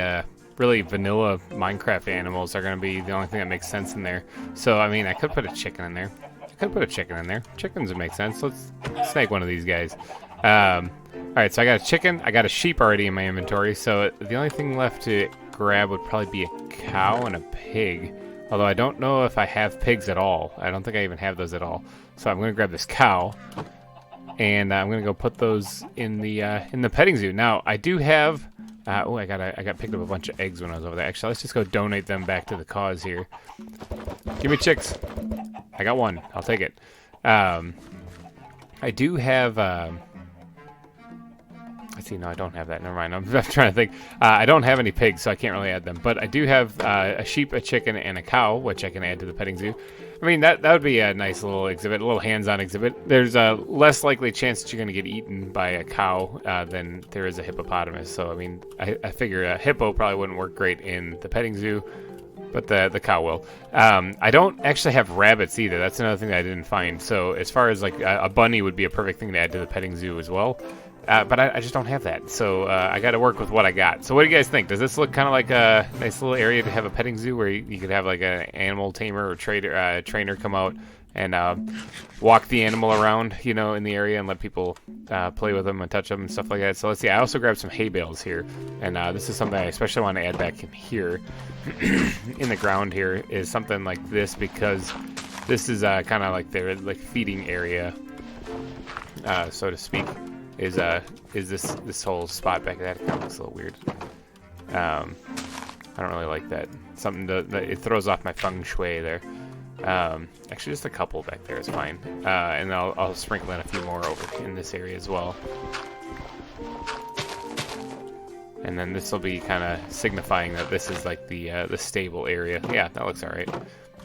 really vanilla Minecraft animals are going to be the only thing that makes sense in there. So I mean, I could put a chicken in there. Chickens would make sense. Let's snag one of these guys. All right, so I got a chicken. I got a sheep already in my inventory. So the only thing left to grab would probably be a cow and a pig. Although I don't know if I have pigs at all. I don't think I even have those at all. So I'm going to grab this cow, and I'm going to go put those in the petting zoo. Now I do have. I got picked up a bunch of eggs when I was over there. Actually, let's just go donate them back to the cause here. Give me chicks. I got one. I'll take it. I do have. I see. No, I don't have that. Never mind. I'm trying to think. I don't have any pigs, so I can't really add them. But I do have a sheep, a chicken, and a cow, which I can add to the petting zoo. I mean, that would be a nice little exhibit, a little hands-on exhibit. There's a less likely chance that you're going to get eaten by a cow than there is a hippopotamus. So, I mean, I figure a hippo probably wouldn't work great in the petting zoo, but the cow will. I don't actually have rabbits either. That's another thing that I didn't find. So, as far as like a bunny would be a perfect thing to add to the petting zoo as well. But I just don't have that, so I got to work with what I got. So what do you guys think? Does this look kind of like a nice little area to have a petting zoo where you could have like an animal tamer or trainer come out and walk the animal around, you know, in the area and let people play with them and touch them and stuff like that? So let's see. I also grabbed some hay bales here, and this is something I especially want to add back in here, in the ground here, is something like this, because this is kind of like their feeding area, so to speak. Is this whole spot back there? That kind of looks a little weird. I don't really like that. Something that it throws off my feng shui there. Actually, just a couple back there is fine. And I'll sprinkle in a few more over in this area as well. And then this will be kind of signifying that this is like the stable area. Yeah, that looks all right.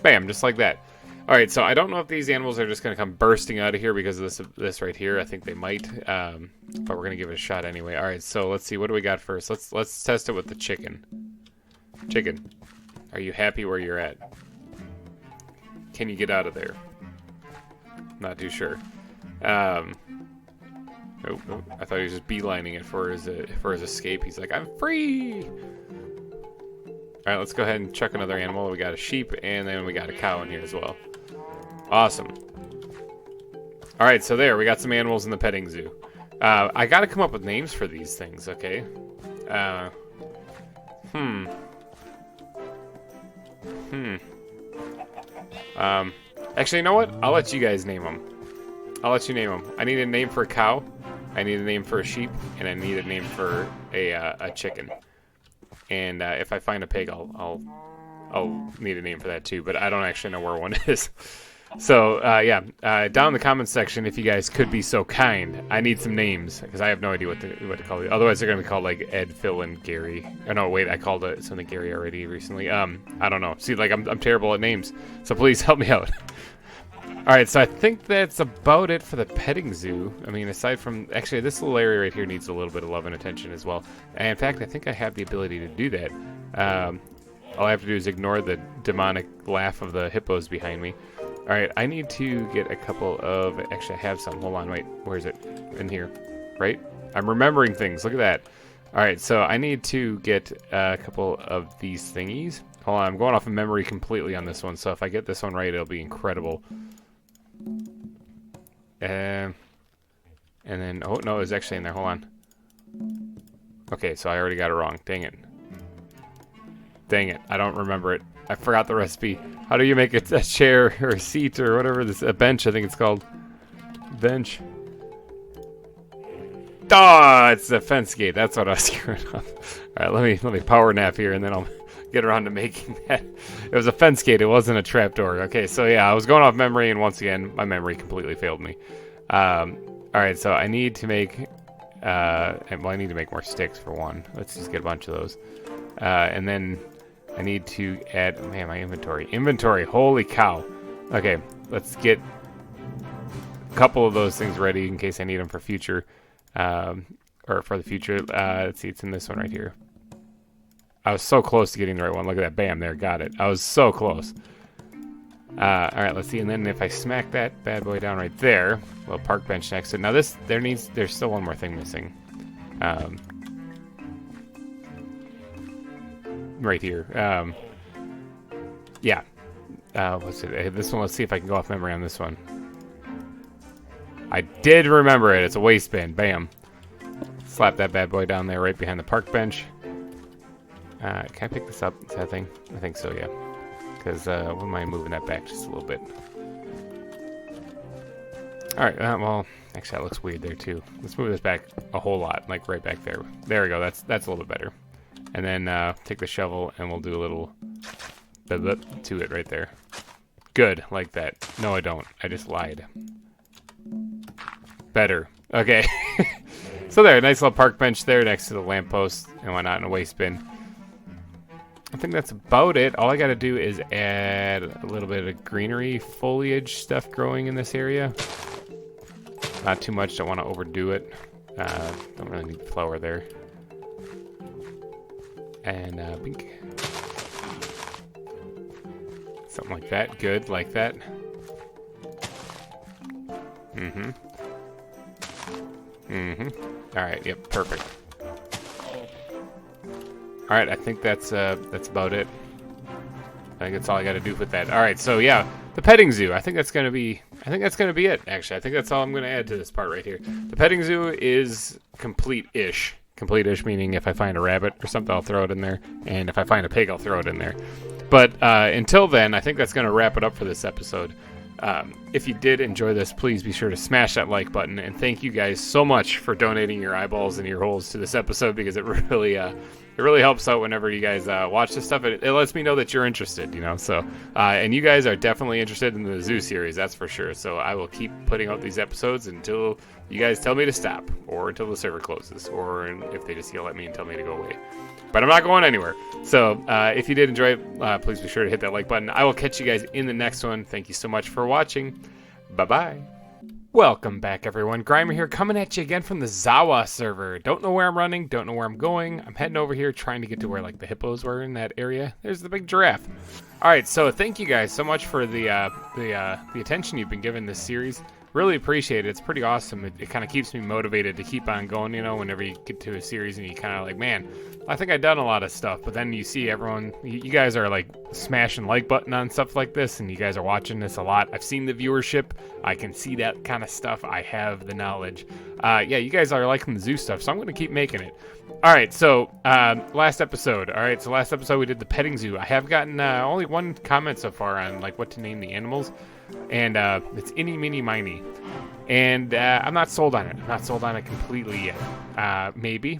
Bam, just like that. All right, so I don't know if these animals are just going to come bursting out of here because of this right here. I think they might, but we're going to give it a shot anyway. All right, so let's see. What do we got first? Let's test it with the chicken. Chicken, are you happy where you're at? Can you get out of there? Not too sure. Oh, I thought he was just beelining it for his escape. He's like, I'm free. All right, let's go ahead and chuck another animal. We got a sheep, and then we got a cow in here as well. Awesome. All right, so there, we got some animals in the petting zoo. I got to come up with names for these things, okay? Actually, you know what? I'll let you guys name them. I'll let you name them. I need a name for a cow. I need a name for a sheep, and I need a name for a chicken. And if I find a pig, I'll need a name for that too. But I don't actually know where one is. So yeah, down in the comments section, if you guys could be so kind, I need some names because I have no idea what to call it. Otherwise, they're gonna be called like Ed, Phil, and Gary. Oh no, wait, I called it something Gary already recently. I don't know. See, like I'm terrible at names, so please help me out. All right, so I think that's about it for the petting zoo. I mean, aside from actually this little area right here needs a little bit of love and attention as well. And in fact, I think I have the ability to do that. All I have to do is ignore the demonic laugh of the hippos behind me. All right, I need to get a couple of... Actually, I have some. Hold on, wait. Where is it? In here, right? I'm remembering things. Look at that. All right, so I need to get a couple of these thingies. Hold on, I'm going off of memory completely on this one, so if I get this one right, it'll be incredible. And then... Oh, no, it's actually in there. Hold on. Okay, so I already got it wrong. Dang it. Dang it. I don't remember it. I forgot the recipe. How do you make it a chair or a seat or whatever this a bench? I think it's called bench. Oh, it's a fence gate. That's what I was screwing up. All right, let me power nap here, and then I'll get around to making that. It was a fence gate. It wasn't a trapdoor. Okay, so yeah, I was going off memory, and once again, my memory completely failed me. All right, so I need to make. Well, I need to make more sticks for one. Let's just get a bunch of those, and then. I need to add, man, my inventory. Inventory, holy cow. Okay, let's get a couple of those things ready in case I need them for future, or for the future. Let's see, it's in this one right here. I was so close to getting the right one. Look at that, bam, there, got it. I was so close. All right, let's see, and then if I smack that bad boy down right there, little park bench next to it. Now this, there's still one more thing missing. Right here. Yeah. What's it? This one, let's see if I can go off memory on this one. I did remember it. It's a waste bin. Bam. Slap that bad boy down there right behind the park bench. Can I pick this up? Is that a thing? I think so, yeah. Because, wouldn't mind moving that back just a little bit. Alright, well, actually that looks weird there too. Let's move this back a whole lot, like right back there. There we go, that's a little bit better. And then take the shovel and we'll do a little bit to it right there. Good, like that. No, I don't. I just lied. Better. Okay. So there, nice little park bench there next to the lamppost and whatnot in a waste bin. I think that's about it. All I gotta do is add a little bit of greenery, foliage stuff growing in this area. Not too much, don't want to overdo it. Don't really need flower there. And bink. Something like that. Good, like that. Mm-hmm. Mm-hmm. Alright, yep, perfect. Alright, I think that's about it. I think that's all I gotta do with that. Alright, so yeah, the petting zoo. I think that's gonna be it, actually. I think that's all I'm gonna add to this part right here. The petting zoo is complete-ish. Complete-ish meaning if I find a rabbit or something, I'll throw it in there. And if I find a pig, I'll throw it in there. But until then, I think that's going to wrap it up for this episode. If you did enjoy this, please be sure to smash that like button. And thank you guys so much for donating your eyeballs and your holes to this episode, because it really helps out whenever you guys watch this stuff. It lets me know that you're interested, you know. So, and you guys are definitely interested in the zoo series, that's for sure. So I will keep putting out these episodes until you guys tell me to stop, or until the server closes, or if they just yell at me and tell me to go away. But I'm not going anywhere. So if you did enjoy it, please be sure to hit that like button. I will catch you guys in the next one. Thank you so much for watching. Bye-bye. Welcome back, everyone. GReimer here, coming at you again from the ZAWA server. Don't know where I'm running, don't know where I'm going. I'm heading over here trying to get to where like the hippos were in that area. There's the big giraffe. All right, so thank you guys so much for the attention you've been giving this series. really appreciate it. It's pretty awesome. It kind of keeps me motivated to keep on going, you know, whenever you get to a series and you kind of like, man, I think I've done a lot of stuff, but then you see everyone, you guys are like smashing like button on stuff like this, and you guys are watching this a lot. I've seen the viewership. I can see that kind of stuff. I have the knowledge. Yeah, you guys are liking the zoo stuff, so I'm going to keep making it. All right, so last episode. All right, so last episode we did the petting zoo. I have gotten only one comment so far on like what to name the animals, and it's Inny, Minny, Miny. And I'm not sold on it. I'm not sold on it completely yet. Maybe.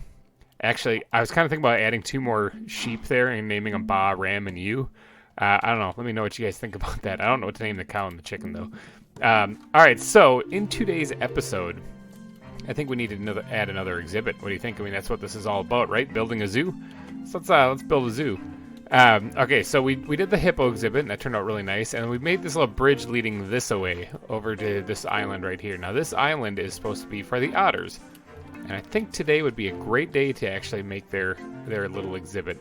Actually, I was kind of thinking about adding 2 more sheep there and naming them Ba, Ram, and You. I don't know. Let me know what you guys think about that. I don't know what to name the cow and the chicken, though. All right, so in today's episode, I think we need to add another exhibit. What do you think? I mean, that's what this is all about, right? Building a zoo? So let's build a zoo. Okay, so we did the hippo exhibit, and that turned out really nice. And we made this little bridge leading this away over to this island right here. Now, this island is supposed to be for the otters. And I think today would be a great day to actually make their little exhibit.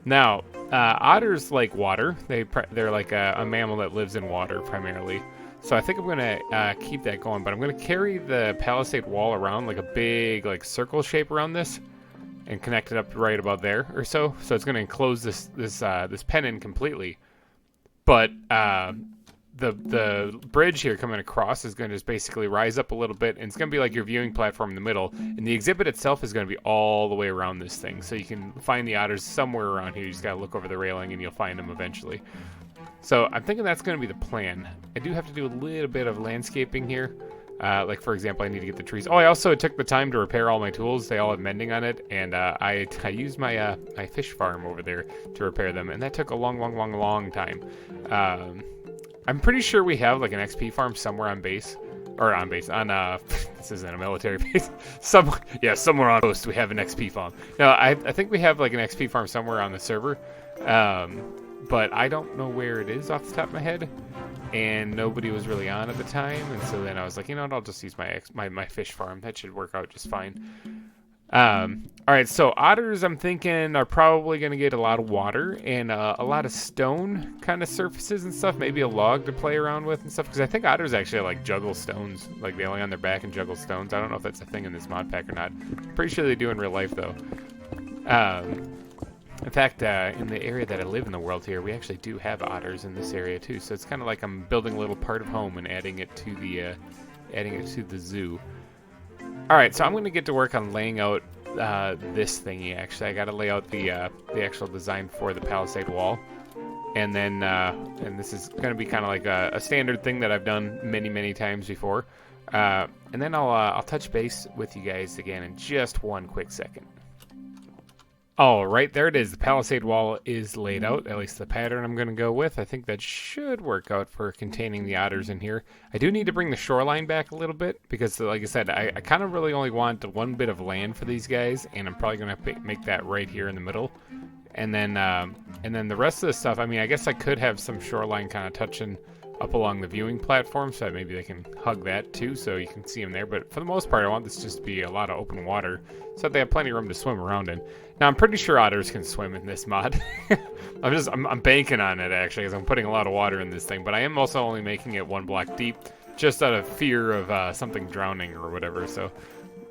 Now, otters like water. They're like a mammal that lives in water primarily. So I think I'm going to keep that going. But I'm going to carry the palisade wall around like a big like circle shape around this and connect it up right about there or so. So it's going to enclose this pen in completely. But the bridge here coming across is going to just basically rise up a little bit, and it's going to be like your viewing platform in the middle, and the exhibit itself is going to be all the way around this thing, so you can find the otters somewhere around here. You just got to look over the railing and you'll find them eventually. So I'm thinking that's going to be the plan. I do have to do a little bit of landscaping here. Like, for example, I need to get the trees. Oh, I also took the time to repair all my tools. They all have mending on it, and I used my fish farm over there to repair them, and that took a long time. I'm pretty sure we have like an XP farm somewhere on base, on this isn't a military base. Somewhere on coast we have an XP farm. No, I think we have like an XP farm somewhere on the server, but I don't know where it is off the top of my head, and nobody was really on at the time, and so then I was like, you know what, I'll just use my fish farm. That should work out just fine. All right, so otters, I'm thinking, are probably going to get a lot of water and a lot of stone kind of surfaces and stuff, maybe a log to play around with and stuff, because I think otters actually like juggle stones, like they lay on their back and juggle stones. I don't know if that's a thing in this mod pack or not. Pretty sure they do in real life, though. In fact, in the area that I live in the world here, we actually do have otters in this area, too, so it's kind of like I'm building a little part of home and adding it to the zoo. All right, so I'm going to get to work on laying out this thingy, actually. I got to lay out the actual design for the palisade wall. And then, and this is going to be kind of like a standard thing that I've done many times before. And then I'll touch base with you guys again in just one quick second. All right, there it is. The palisade wall is laid out, at least the pattern I'm going to go with. I think that should work out for containing the otters in here. I do need to bring the shoreline back a little bit because, like I said, I kind of really only want one bit of land for these guys, and I'm probably going to make that right here in the middle. And then the rest of the stuff, I mean, I guess I could have some shoreline kind of touching up along the viewing platform so that maybe they can hug that too so you can see them there. But for the most part, I want this just to be a lot of open water so that they have plenty of room to swim around in. Now, I'm pretty sure otters can swim in this mod. I'm banking on it, actually, because I'm putting a lot of water in this thing. But I am also only making it 1 block deep just out of fear of something drowning or whatever. So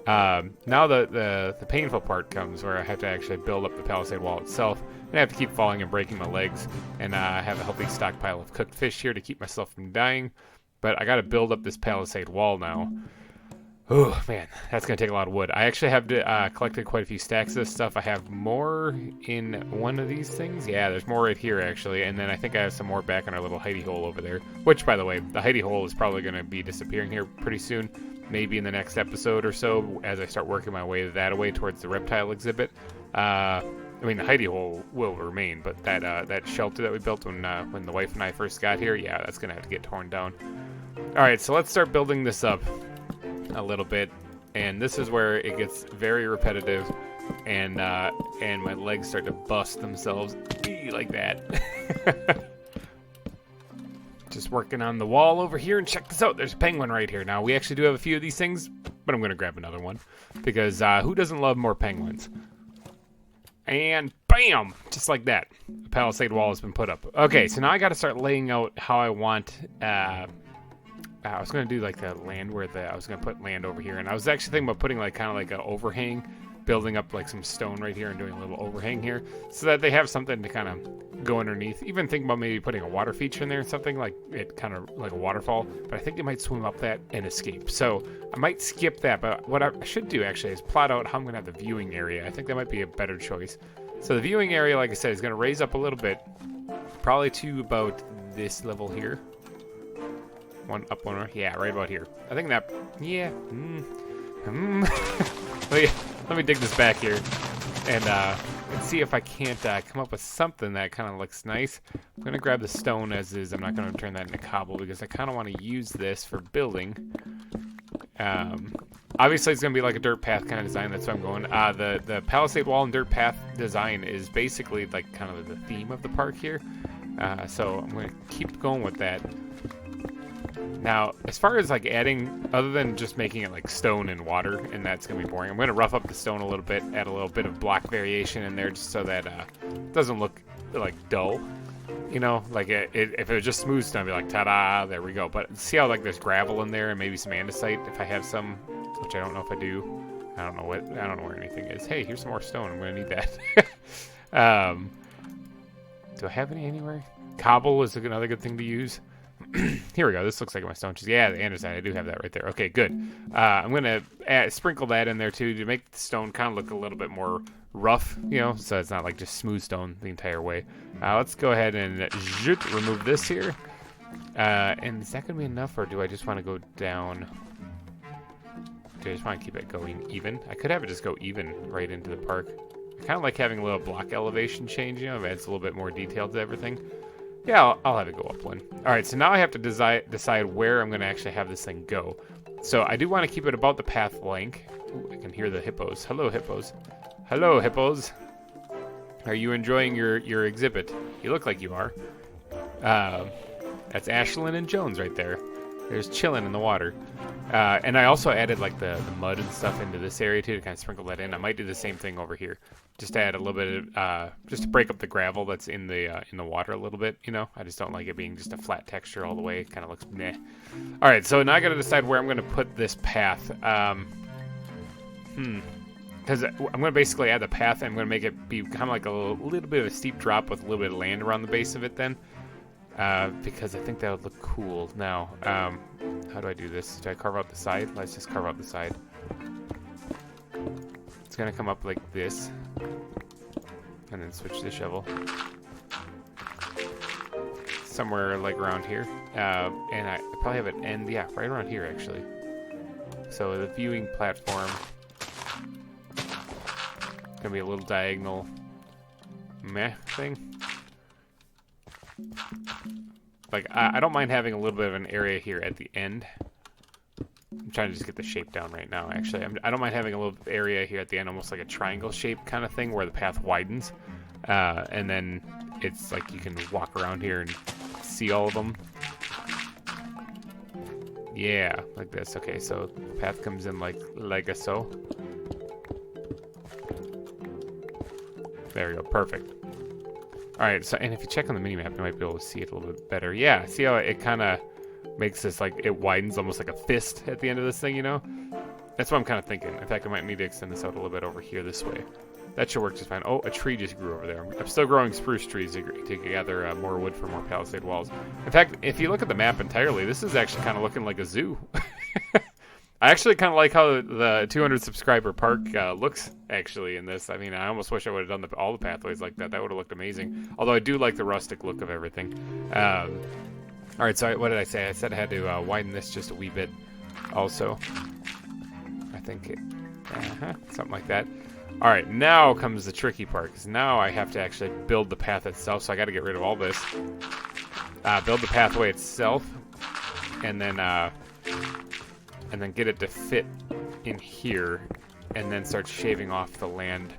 now the painful part comes where I have to actually build up the palisade wall itself. And I have to keep falling and breaking my legs. And I have a healthy stockpile of cooked fish here to keep myself from dying. But I got to build up this palisade wall now. Oh, man, that's going to take a lot of wood. I actually have collected quite a few stacks of this stuff. I have more in one of these things. Yeah, there's more right here, actually. And then I think I have some more back in our little hidey hole over there. Which, by the way, the hidey hole is probably going to be disappearing here pretty soon. Maybe in the next episode or so as I start working my way that way towards the reptile exhibit. I mean, the hidey hole will remain, but that shelter that we built when the wife and I first got here, yeah, that's going to have to get torn down. All right, so let's start building this up a little bit, and this is where it gets very repetitive, and my legs start to bust themselves like that. Just working on the wall over here, and check this out. There's a penguin right here. Now, we actually do have a few of these things, but I'm going to grab another one because who doesn't love more penguins? And bam! Just like that. The palisade wall has been put up. Okay, so now I got to start laying out how I want I was gonna do like the land where I was gonna put land over here, and I was actually thinking about putting like kind of like an overhang, building up like some stone right here and doing a little overhang here, so that they have something to kind of go underneath. Even thinking about maybe putting a water feature in there or something like it, kind of like a waterfall. But I think they might swim up that and escape, so I might skip that. But what I should do actually is plot out how I'm gonna have the viewing area. I think that might be a better choice. So the viewing area, like I said, is gonna raise up a little bit, probably to about this level here. One up, one more. Yeah, right about here. I think that. Yeah. Let me dig this back here, and see if I can't come up with something that kind of looks nice. I'm gonna grab the stone as is. I'm not gonna turn that into cobble because I kind of want to use this for building. Obviously, it's gonna be like a dirt path kind of design. That's what I'm going. The palisade wall and dirt path design is basically like kind of the theme of the park here. So I'm gonna keep going with that. Now, as far as like adding, other than just making it like stone and water, and that's gonna be boring, I'm gonna rough up the stone a little bit, add a little bit of block variation in there, just so that it doesn't look like dull. You know, like if it was just smooth stone, I'd be like, ta-da, there we go. But see how like there's gravel in there and maybe some andesite if I have some, which I don't know if I do. I don't know where anything is. Hey, here's some more stone. I'm gonna need that. Do I have any anywhere? Cobble is another good thing to use. Here we go. This looks like my stone. Yeah, the andesite. I do have that right there. Okay, good. I'm going to sprinkle that in there, too, to make the stone kind of look a little bit more rough, you know, so it's not like just smooth stone the entire way. Let's go ahead and remove this here. And is that going to be enough, or do I just want to go down? Do I just want to keep it going even? I could have it just go even right into the park. I kind of like having a little block elevation change, you know, it adds a little bit more detail to everything. Yeah, I'll have it go up one. All right, so now I have to decide where I'm going to actually have this thing go. So I do want to keep it about the path length. Ooh, I can hear the hippos. Hello, hippos. Hello, hippos. Are you enjoying your exhibit? You look like you are. That's Ashlyn and Jones right there. There's chilling in the water. And I also added like the mud and stuff into this area too to kind of sprinkle that in. I might do the same thing over here. Just to add a little bit of, just to break up the gravel that's in the water a little bit, you know? I just don't like it being just a flat texture all the way. It kind of looks meh. All right, so now I got to decide where I'm going to put this path. Because I'm going to basically add the path and I'm going to make it be kind of like a little bit of a steep drop with a little bit of land around the base of it then. Because I think that would look cool. Now, how do I do this? Do I carve out the side? Let's just carve out the side. It's going to come up like this. And then switch the shovel. Somewhere like around here. And I probably have it end, yeah, right around here actually. So the viewing platform. It's going to be a little diagonal meh thing. Like, I don't mind having a little bit of an area here at the end. I'm trying to just get the shape down right now, actually. I don't mind having a little area here at the end, almost like a triangle shape kind of thing, where the path widens. And then it's like you can walk around here and see all of them. Yeah, like this. Okay, so the path comes in like so. There we go, perfect. Alright, so, and if you check on the minimap, you might be able to see it a little bit better. Yeah, see how it kind of makes this, like, it widens almost like a fist at the end of this thing, you know? That's what I'm kind of thinking. In fact, I might need to extend this out a little bit over here this way. That should work just fine. Oh, a tree just grew over there. I'm still growing spruce trees to gather more wood for more palisade walls. In fact, if you look at the map entirely, this is actually kind of looking like a zoo. I actually kind of like how the 200 subscriber park looks, actually, in this. I mean, I almost wish I would have done all the pathways like that. That would have looked amazing. Although I do like the rustic look of everything. All right, so what did I say? I said I had to widen this just a wee bit also. I think something like that. All right, now comes the tricky part, because now I have to actually build the path itself, so I got to get rid of all this. Build the pathway itself, and then get it to fit in here, and then start shaving off the land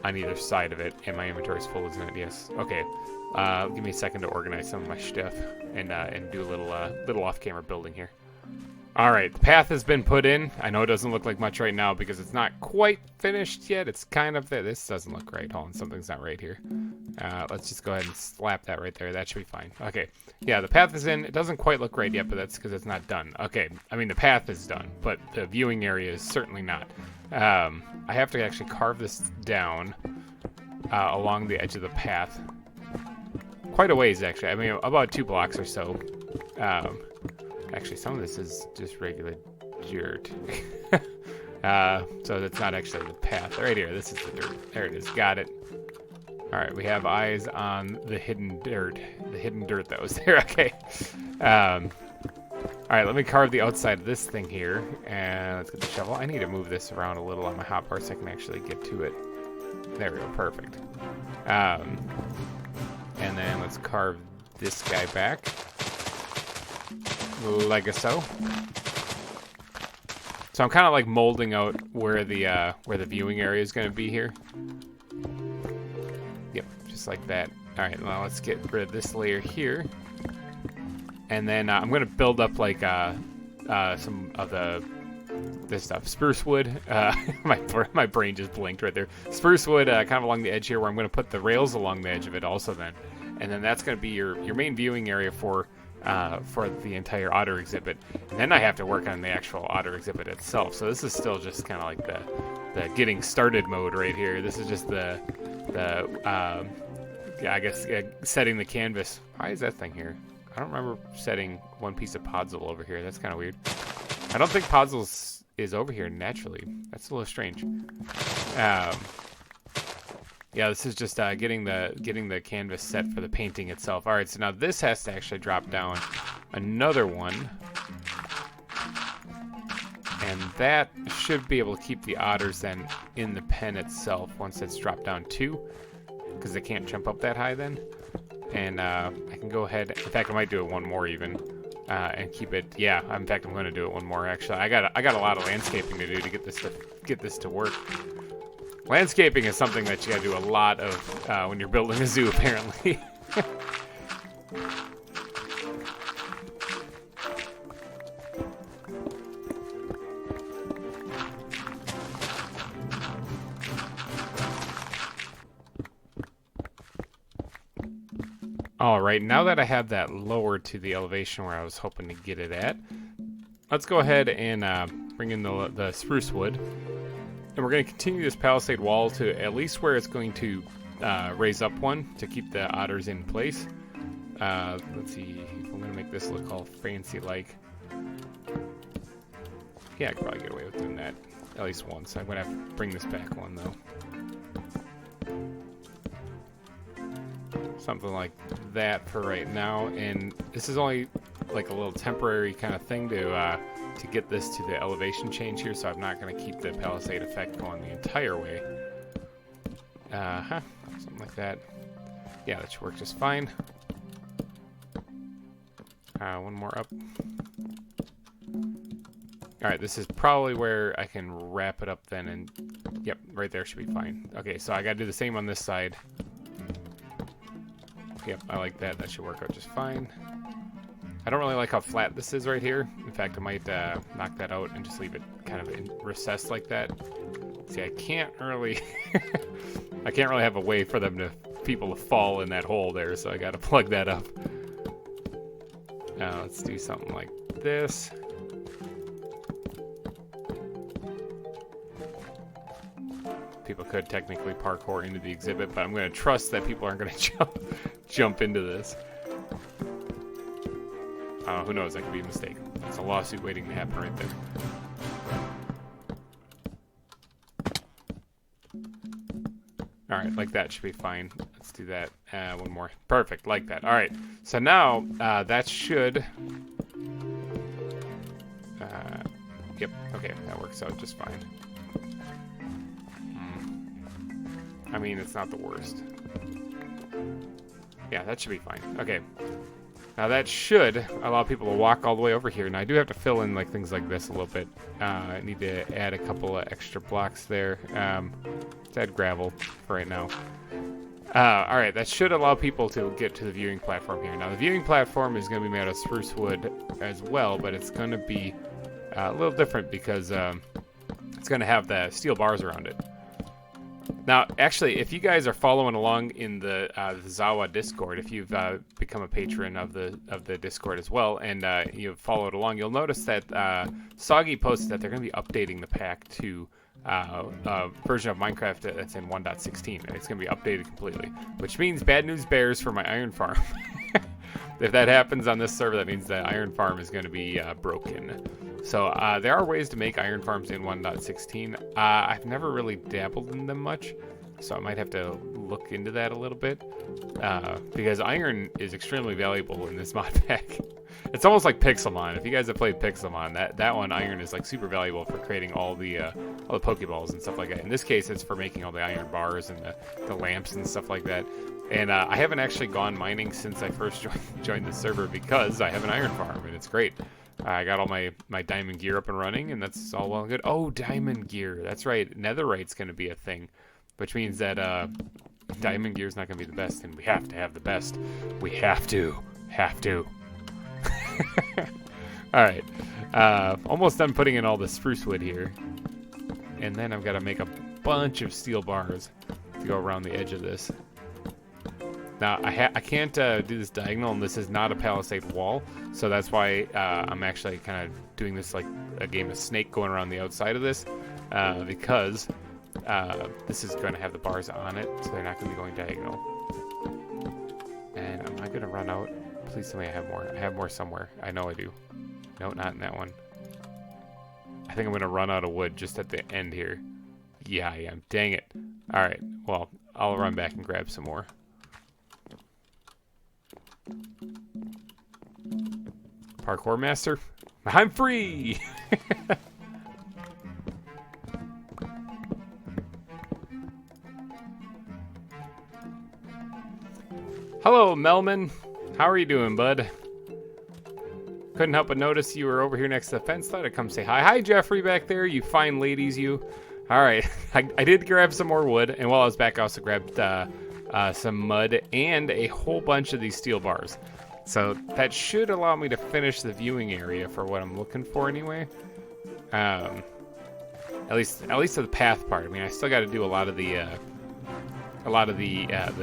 on either side of it. And my inventory's full, isn't it? Yes. Okay. Give me a second to organize some of my stuff and do a little off-camera building here. All right, the path has been put in. I know it doesn't look like much right now because it's not quite finished yet. It's kind of there. This doesn't look right. Hold on, something's not right here. Let's just go ahead and slap that right there. That should be fine. Okay. Yeah, the path is in. It doesn't quite look right yet, but that's because it's not done. Okay. I mean, the path is done, but the viewing area is certainly not. I have to actually carve this down along the edge of the path. Quite a ways, actually. I mean, about 2 blocks or so. Actually, some of this is just regular dirt. So that's not actually the path. Right here, this is the dirt. There it is. Got it. All right, we have eyes on the hidden dirt. The hidden dirt that was there. Okay. All right, let me carve the outside of this thing here. And let's get the shovel. I need to move this around a little on my hotbar so I can actually get to it. There we go. Perfect. And then let's carve this guy back. Like so. So I'm kind of like molding out where the viewing area is going to be here. Yep, just like that. All right, now let's get rid of this layer here, and then I'm going to build up like some of this stuff. Spruce wood. My brain just blinked right there. Spruce wood, kind of along the edge here, where I'm going to put the rails along the edge of it also then, and then that's going to be your main viewing area for the entire otter exhibit. And then I have to work on the actual otter exhibit itself. So this is still just kind of like the getting started mode right here. This is just the I guess setting the canvas. Why is that thing here? I don't remember setting one piece of podzol over here. That's kind of weird. I don't think podzol is over here naturally. That's a little strange. Yeah, this is just getting the canvas set for the painting itself. All right, so now this has to actually drop down another one, and that should be able to keep the otters then in the pen itself once it's dropped down 2, because they can't jump up that high then. And I can go ahead. In fact, I might do it one more even, and keep it. Yeah, in fact, I'm going to do it one more. Actually, I got a lot of landscaping to do to get this to work. Landscaping is something that you gotta do a lot of when you're building a zoo, apparently. All right, now that I have that lowered to the elevation where I was hoping to get it at, let's go ahead and bring in the spruce wood. And we're going to continue this palisade wall to at least where it's going to raise up one to keep the otters in place. Let's see, I'm going to make this look all fancy-like. Yeah, I could probably get away with doing that at least once. I'm going to have to bring this back one, though. Something like that for right now. And this is only like a little temporary kind of thing to get this to the elevation change here, so I'm not going to keep the palisade effect going the entire way. Something like that. Yeah, that should work just fine. One more up. Alright, this is probably where I can wrap it up then, and yep, right there should be fine. Okay, so I got to do the same on this side. Yep, I like that. That should work out just fine. I don't really like how flat this is right here. In fact, I might knock that out and just leave it kind of recessed like that. See, I can't really have a way for people to fall in that hole there, so I got to plug that up. Now let's do something like this. People could technically parkour into the exhibit, but I'm going to trust that people aren't going to jump into this. Who knows? That could be a mistake. That's a lawsuit waiting to happen right there. All right, like that should be fine. Let's do that. One more. Perfect, like that. All right. So now that should. Yep. Okay, that works out just fine. I mean, it's not the worst. Yeah, that should be fine. Okay. Now that should allow people to walk all the way over here. Now I do have to fill in like things like this a little bit. I need to add a couple of extra blocks there. Let's add gravel for right now. All right, that should allow people to get to the viewing platform here. Now the viewing platform is going to be made out of spruce wood as well, but it's going to be a little different because it's going to have the steel bars around it. Now, actually, if you guys are following along in the ZAWA Discord, if you've become a patron of the Discord as well, and you've followed along, you'll notice that Soggy posted that they're going to be updating the pack to a version of Minecraft that's in 1.16. It's going to be updated completely, which means bad news bears for my iron farm. If that happens on this server, that means the iron farm is going to be broken. So there are ways to make iron farms in 1.16. I've never really dabbled in them much, so I might have to look into that a little bit, because iron is extremely valuable in this mod pack. It's almost like Pixelmon. If you guys have played Pixelmon, that one, iron is like super valuable for creating all the Pokeballs and stuff like that. In this case, it's for making all the iron bars and the lamps and stuff like that. And I haven't actually gone mining since I first joined the server because I have an iron farm, and it's great. I got all my diamond gear up and running, and that's all well and good. Oh, diamond gear. That's right. Netherite's going to be a thing, which means that diamond gear is not going to be the best, and we have to have the best. We have to. All right. Almost done putting in all the spruce wood here. And then I've got to make a bunch of steel bars to go around the edge of this. Now, I can't do this diagonal, and this is not a palisade wall, so that's why I'm actually kind of doing this like a game of Snake going around the outside of this, because this is going to have the bars on it, so they're not going to be going diagonal. And am I going to run out? Please tell me I have more. I have more somewhere. I know I do. No, not in that one. I think I'm going to run out of wood just at the end here. Yeah, I am. Dang it. All right. Well, I'll run back and grab some more. Parkour master, I'm free. Hello, Melman. How are you doing, bud? Couldn't help but notice you were over here next to the fence. Thought I'd come say hi. Hi, Jeffrey, back there. You fine ladies, you. All right. I did grab some more wood, and while I was back, I also grabbed some mud and a whole bunch of these steel bars. So that should allow me to finish the viewing area for what I'm looking for anyway. At least to the path part. I mean, I still got to do a lot of the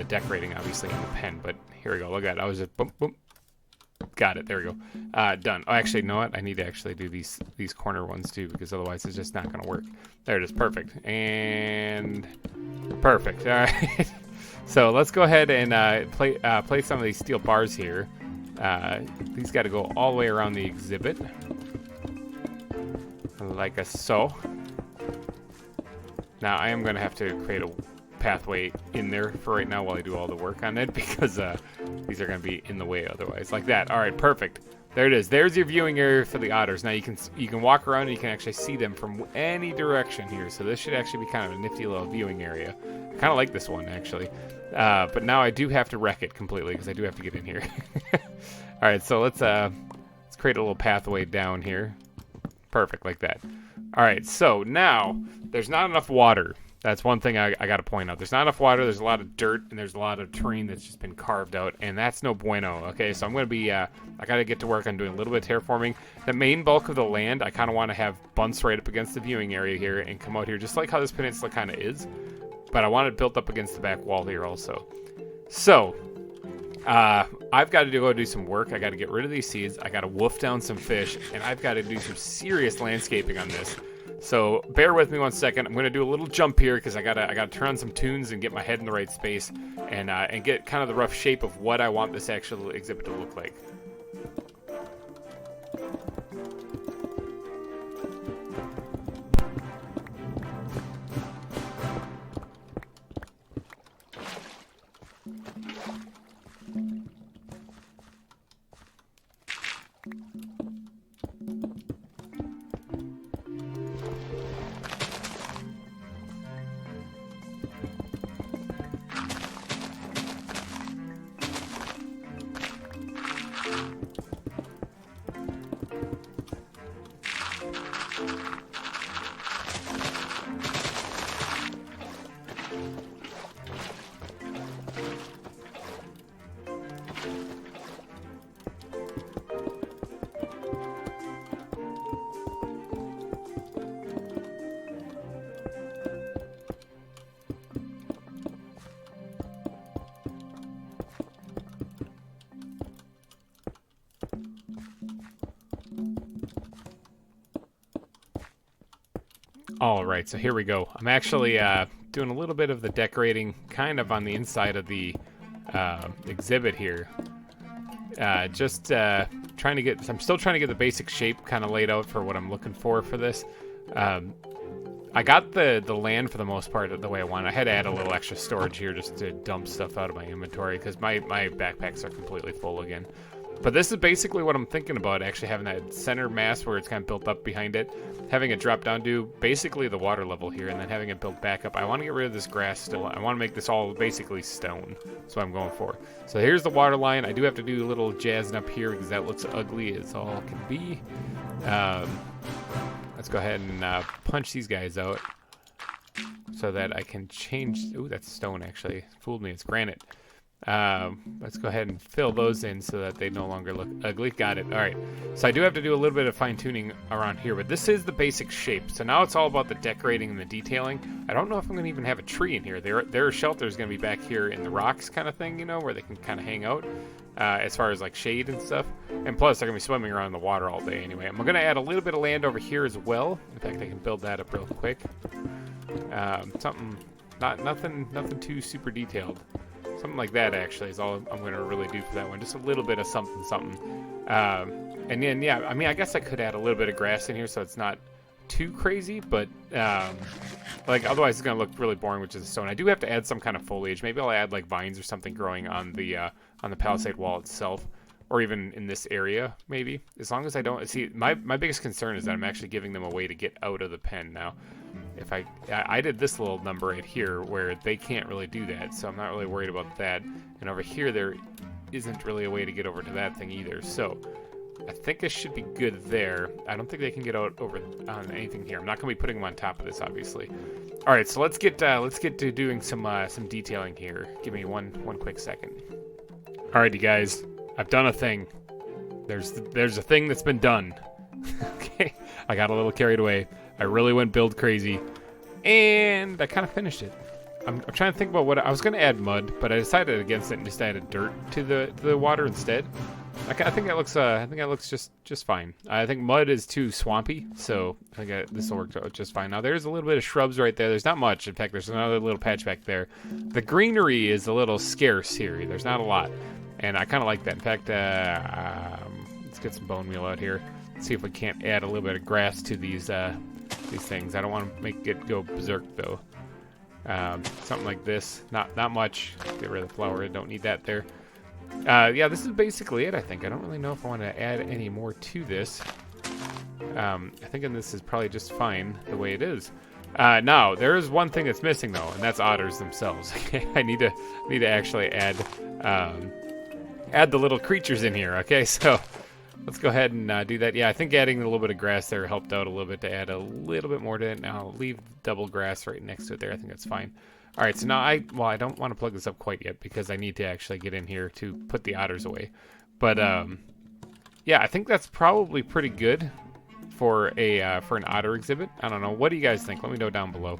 decorating, obviously, in the pen. But here we go. Look at it. I was just boom, boom. Got it. There we go. Done. Oh, actually, you know what? I need to actually do these corner ones too, because otherwise it's just not going to work. There it is. Perfect. And perfect. All right. So let's go ahead and place some of these steel bars here. These got to go all the way around the exhibit, like so. Now I am going to have to create a pathway in there for right now while I do all the work on it, because these are going to be in the way otherwise. Like that. All right, perfect. There it is. There's your viewing area for the otters. Now you can walk around and you can actually see them from any direction here. So this should actually be kind of a nifty little viewing area. I kind of like this one actually. But now I do have to wreck it completely because I do have to get in here. All right, so let's create a little pathway down here. Perfect, like that. All right, so now there's not enough water. That's one thing I got to point out. There's not enough water. There's a lot of dirt, and there's a lot of terrain that's just been carved out, and that's no bueno. Okay, so I'm going to be, I got to get to work on doing a little bit of terraforming. The main bulk of the land, I kind of want to have bunts right up against the viewing area here and come out here, just like how this peninsula kind of is. But I want it built up against the back wall here also. So, I've got to go do some work. I got to get rid of these seeds. I got to wolf down some fish, and I've got to do some serious landscaping on this. So bear with me 1 second. I'm going to do a little jump here because I gotta turn on some tunes and get my head in the right space and get kind of the rough shape of what I want this actual exhibit to look like. All right, so here we go. I'm actually doing a little bit of the decorating kind of on the inside of the exhibit here. Just trying to get, I'm still trying to get the basic shape kind of laid out for what I'm looking for this. I got the land for the most part the way I want. I had to add a little extra storage here just to dump stuff out of my inventory because my backpacks are completely full again. But this is basically what I'm thinking about, actually having that center mass where it's kind of built up behind it, having it drop down to basically the water level here, and then having it built back up. I want to get rid of this grass still. I want to make this all basically stone. That's what I'm going for. So here's the water line. I do have to do a little jazzing up here because that looks ugly as all can be. Let's go ahead and punch these guys out so that I can change. Ooh, that's stone actually. Fooled me. It's granite. Let's go ahead and fill those in so that they no longer look ugly. Got it. All right. So I do have to do a little bit of fine tuning around here, but this is the basic shape. So now it's all about the decorating and the detailing. I don't know if I'm going to even have a tree in here. Their shelter is going to be back here in the rocks kind of thing, you know, where they can kind of hang out as far as like shade and stuff. And plus they're going to be swimming around in the water all day anyway. I'm going to add a little bit of land over here as well. In fact, I can build that up real quick. Nothing too super detailed. Something like that, actually, is all I'm going to really do for that one. Just a little bit of something. And then, yeah, I mean, I guess I could add a little bit of grass in here so it's not too crazy, but, like, otherwise it's going to look really boring, which is stone. I do have to add some kind of foliage. Maybe I'll add, like, vines or something growing on the palisade wall itself, or even in this area, maybe. As long as I don't... See, my biggest concern is that I'm actually giving them a way to get out of the pen now. If I did this little number right here where they can't really do that, so I'm not really worried about that. And over here there isn't really a way to get over to that thing either. So I think it should be good there. I don't think they can get out over on anything here. I'm not going to be putting them on top of this, obviously. All right, so let's get to doing some detailing here. Give me one quick second. All right, you guys, I've done a thing. There's a thing that's been done. Okay, I got a little carried away. I really went build crazy, and I kind of finished it. I'm trying to think about what I was going to add mud, but I decided against it and just added dirt to the water instead. I think that looks just fine. I think mud is too swampy, so I think this will work out just fine. Now there's a little bit of shrubs right there. There's not much. In fact, there's another little patch back there. The greenery is a little scarce here. There's not a lot, and I kind of like that. In fact, let's get some bone meal out here. Let's see if we can't add a little bit of grass to these things. I don't want to make it go berserk though. Something like this. Not much. Get rid of the flour. I don't need that there. Yeah, this is basically it, I think. I don't really know if I want to add any more to this. I think this is probably just fine the way it is. Now, there is one thing that's missing though, and that's otters themselves. Okay, I need to actually add the little creatures in here. Okay, so let's go ahead and do that. Yeah, I think adding a little bit of grass there helped out a little bit to add a little bit more to it. Now I'll leave double grass right next to it there. I think that's fine. All right, so now I don't want to plug this up quite yet because I need to actually get in here to put the otters away. But yeah, I think that's probably pretty good for an otter exhibit. I don't know. What do you guys think? Let me know down below.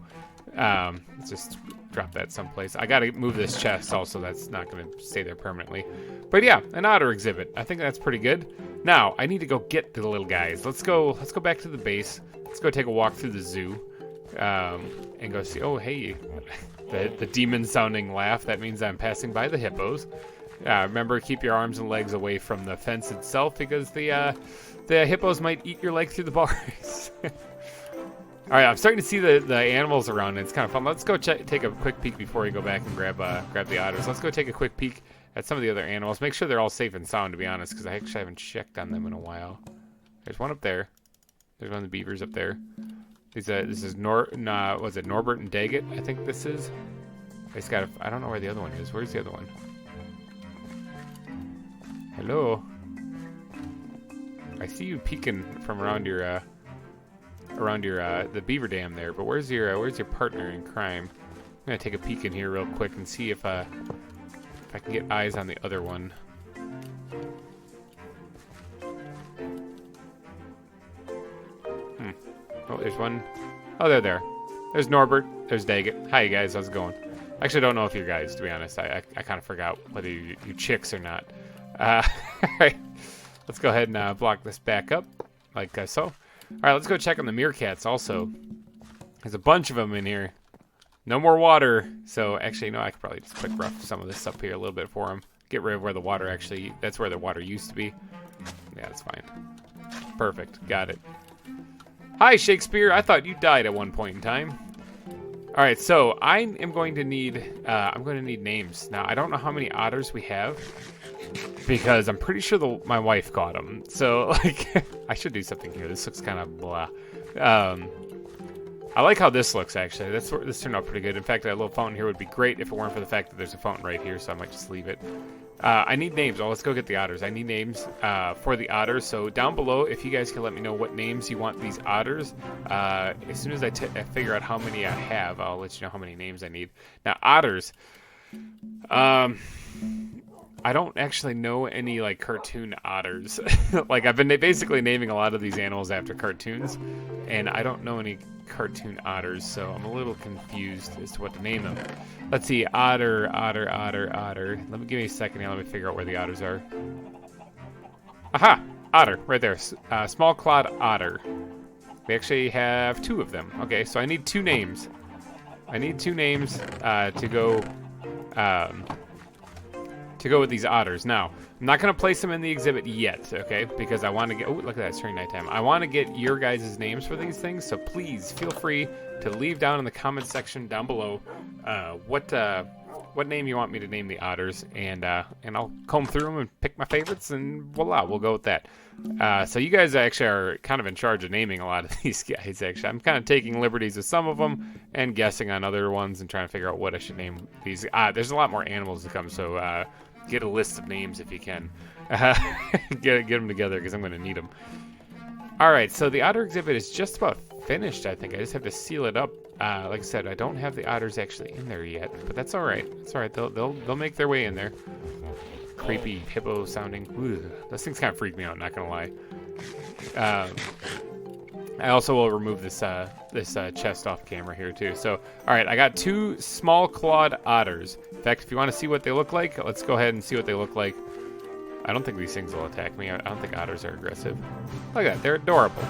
Let's just drop that someplace. I got to move this chest also. That's not going to stay there permanently. But yeah, an otter exhibit. I think that's pretty good. Now, I need to go get the little guys. Let's go back to the base. Let's go take a walk through the zoo. And go see, oh, hey, the demon-sounding laugh. That means I'm passing by the hippos. Remember, keep your arms and legs away from the fence itself because the hippos might eat your leg through the bars. All right, I'm starting to see the animals around, and it's kind of fun. Let's go take a quick peek before we go back and grab the otters. Let's go take a quick peek at some of the other animals. Make sure they're all safe and sound, to be honest, because I actually haven't checked on them in a while. There's one up there. There's one of the beavers up there. This is Norbert and Daggett, I think this is. I don't know where the other one is. Where's the other one? Hello. I see you peeking from around your the beaver dam there, but where's your partner in crime? I'm gonna take a peek in here real quick and see if I can get eyes on the other one. Oh, there's one. Oh, they're there. There's Norbert. There's Daggett. Hi, you guys. How's it going? I actually don't know if you're guys, to be honest. I kind of forgot whether you chicks or not. All right. Let's go ahead and block this back up like so. All right, let's go check on the meerkats also. There's a bunch of them in here. No more water. So actually, no, I could probably just quick rough some of this up here a little bit for them. Get rid of where the water actually, that's where the water used to be. Yeah, that's fine. Perfect. Got it. Hi, Shakespeare. I thought you died at one point in time. All right, so I am going to need, I'm going to need names. Now, I don't know how many otters we have because I'm pretty sure my wife caught them. So, like, I should do something here. This looks kind of blah. I like how this looks, actually. This turned out pretty good. In fact, that little fountain here would be great if it weren't for the fact that there's a fountain right here, so I might just leave it. I need names. Well, let's go get the otters. I need names for the otters. So down below, if you guys can let me know what names you want these otters, as soon as I figure out how many I have, I'll let you know how many names I need. Now, otters. I don't actually know any, like, cartoon otters. Like, I've been basically naming a lot of these animals after cartoons, and I don't know any cartoon otters, so I'm a little confused as to what to name them. Let's see, otter. Let me give me a second here. Let me figure out where the otters are. Aha! Otter, right there. Small clawed otter. We actually have 2 of them. Okay, so I need 2 names. I need 2 names to go with these otters. Now, I'm not going to place them in the exhibit yet, okay? Because I want to get... Oh, look at that. It's turning nighttime. I want to get your guys' names for these things, so please feel free to leave down in the comment section down below what name you want me to name the otters, and I'll comb through them and pick my favorites, and voila, we'll go with that. So you guys actually are kind of in charge of naming a lot of these guys, actually. I'm kind of taking liberties with some of them and guessing on other ones and trying to figure out what I should name these. There's a lot more animals to come, so get a list of names if you can. Get them together because I'm going to need them. All right, so the otter exhibit is just about finished, I think. I just have to seal it up. Like I said, I don't have the otters actually in there yet, but that's all right. It's all right. They'll make their way in there. Creepy hippo sounding. Ugh. Those things kind of freak me out, not gonna lie. I also will remove this chest off camera here too. So, all right, I got 2 small clawed otters. In fact, if you want to see what they look like, let's go ahead and see what they look like. I don't think these things will attack me. I don't think otters are aggressive. Look at that. They're adorable.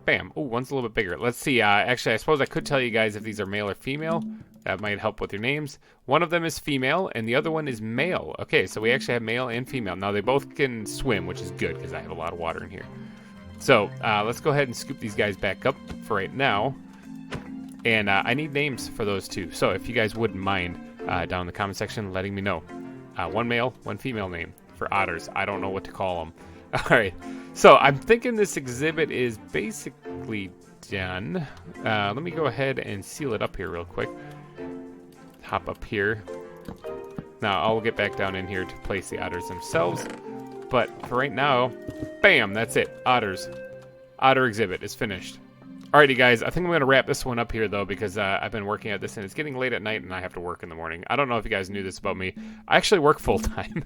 Bam. Oh, one's a little bit bigger. Let's see. Actually, I suppose I could tell you guys if these are male or female. That might help with your names. One of them is female, and the other one is male. Okay, so we actually have male and female. Now, they both can swim, which is good because I have a lot of water in here. So, let's go ahead and scoop these guys back up for right now. And I need names for those 2. So, if you guys wouldn't mind, down in the comment section, letting me know. 1 male, 1 female name for otters. I don't know what to call them. All right, so I'm thinking this exhibit is basically done. Let me go ahead and seal it up here real quick. Hop up here. Now, I'll get back down in here to place the otters themselves. But for right now, bam, that's it. Otters. Otter exhibit is finished. Alrighty, guys, I think I'm going to wrap this one up here, though, because I've been working at this, and it's getting late at night, and I have to work in the morning. I don't know if you guys knew this about me. I actually work full-time,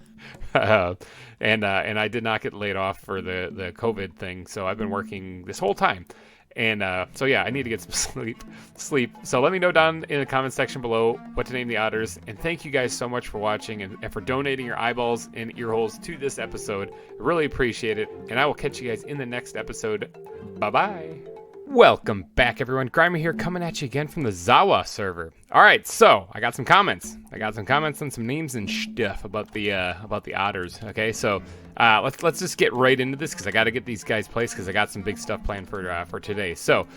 and I did not get laid off for the COVID thing, so I've been working this whole time. And so, yeah, I need to get some sleep. So let me know down in the comment section below what to name the otters. And thank you guys so much for watching and for donating your eyeballs and ear holes to this episode. I really appreciate it. And I will catch you guys in the next episode. Bye-bye. Welcome back, everyone. GReimer here, coming at you again from the ZAWA server. All right, so I got some comments. On some names and stuff about the otters. Okay, so let's just get right into this because I got to get these guys placed because I got some big stuff planned for today. So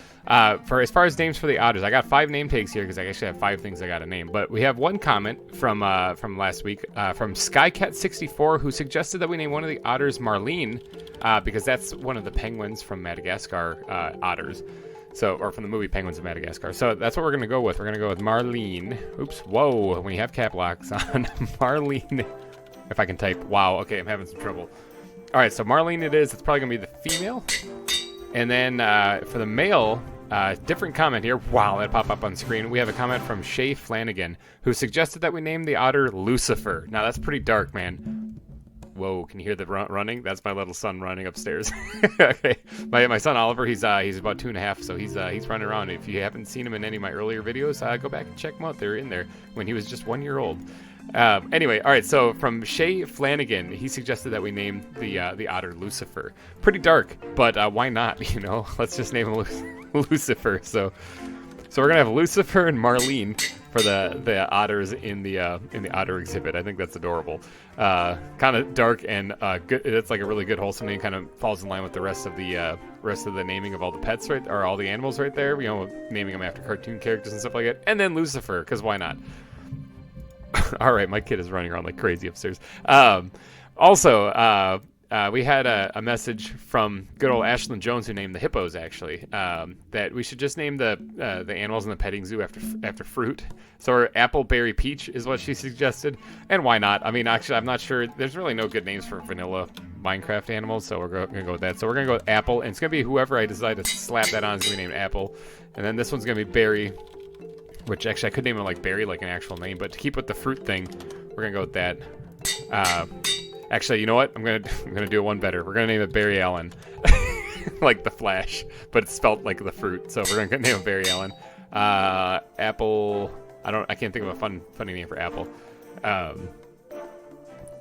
for as far as names for the otters, I got 5 name tags here because I actually have 5 things I got to name. But we have one comment from last week from Skycat64 who suggested that we name one of the otters Marlene because that's one of the penguins from Madagascar otters. So, or from the movie Penguins of Madagascar. So that's what we're going to go with. We're going to go with Marlene. Oops, whoa, when you have cap locks on. Marlene, if I can type. Wow, okay, I'm having some trouble. All right, so Marlene it is. It's probably going to be the female. And then for the male, different comment here. Wow, that popped up on screen. We have a comment from Shay Flanagan, who suggested that we name the otter Lucifer. Now, that's pretty dark, man. Whoa, can you hear the running? That's my little son running upstairs. Okay, my son Oliver, he's about 2.5, so he's running around. If you haven't seen him in any of my earlier videos, go back and check them out. They're in there when he was just 1 year old. Anyway, all right, so from Shay Flanagan, he suggested that we name the otter Lucifer. Pretty dark, but why not? You know, let's just name him Lucifer. So So we're gonna have Lucifer and Marlene for the otters in the otter exhibit. I think that's adorable. Kind of dark and good. It's like a really good wholesome name. Kind of falls in line with the rest of the naming of all the pets or all the animals right there. You know, naming them after cartoon characters and stuff like that. And then Lucifer, because why not? All right, my kid is running around like crazy upstairs. Also, we had a message from good old Ashlyn Jones, who named the hippos, actually, that we should just name the animals in the petting zoo after fruit. So apple, berry, peach is what she suggested. And why not? I mean, actually, I'm not sure. There's really no good names for vanilla Minecraft animals, so we're going to go with that. So we're going to go with apple, and it's going to be whoever I decide to slap that on is going to be named Apple. And then this one's going to be berry, which actually I could name it like berry, like an actual name. But to keep with the fruit thing, we're going to go with that. Actually, you know what? I'm gonna do one better. We're gonna name it Barry Allen, like the Flash, but it's spelt like the fruit. So we're gonna name it Barry Allen. Apple. I can't think of a funny name for Apple. And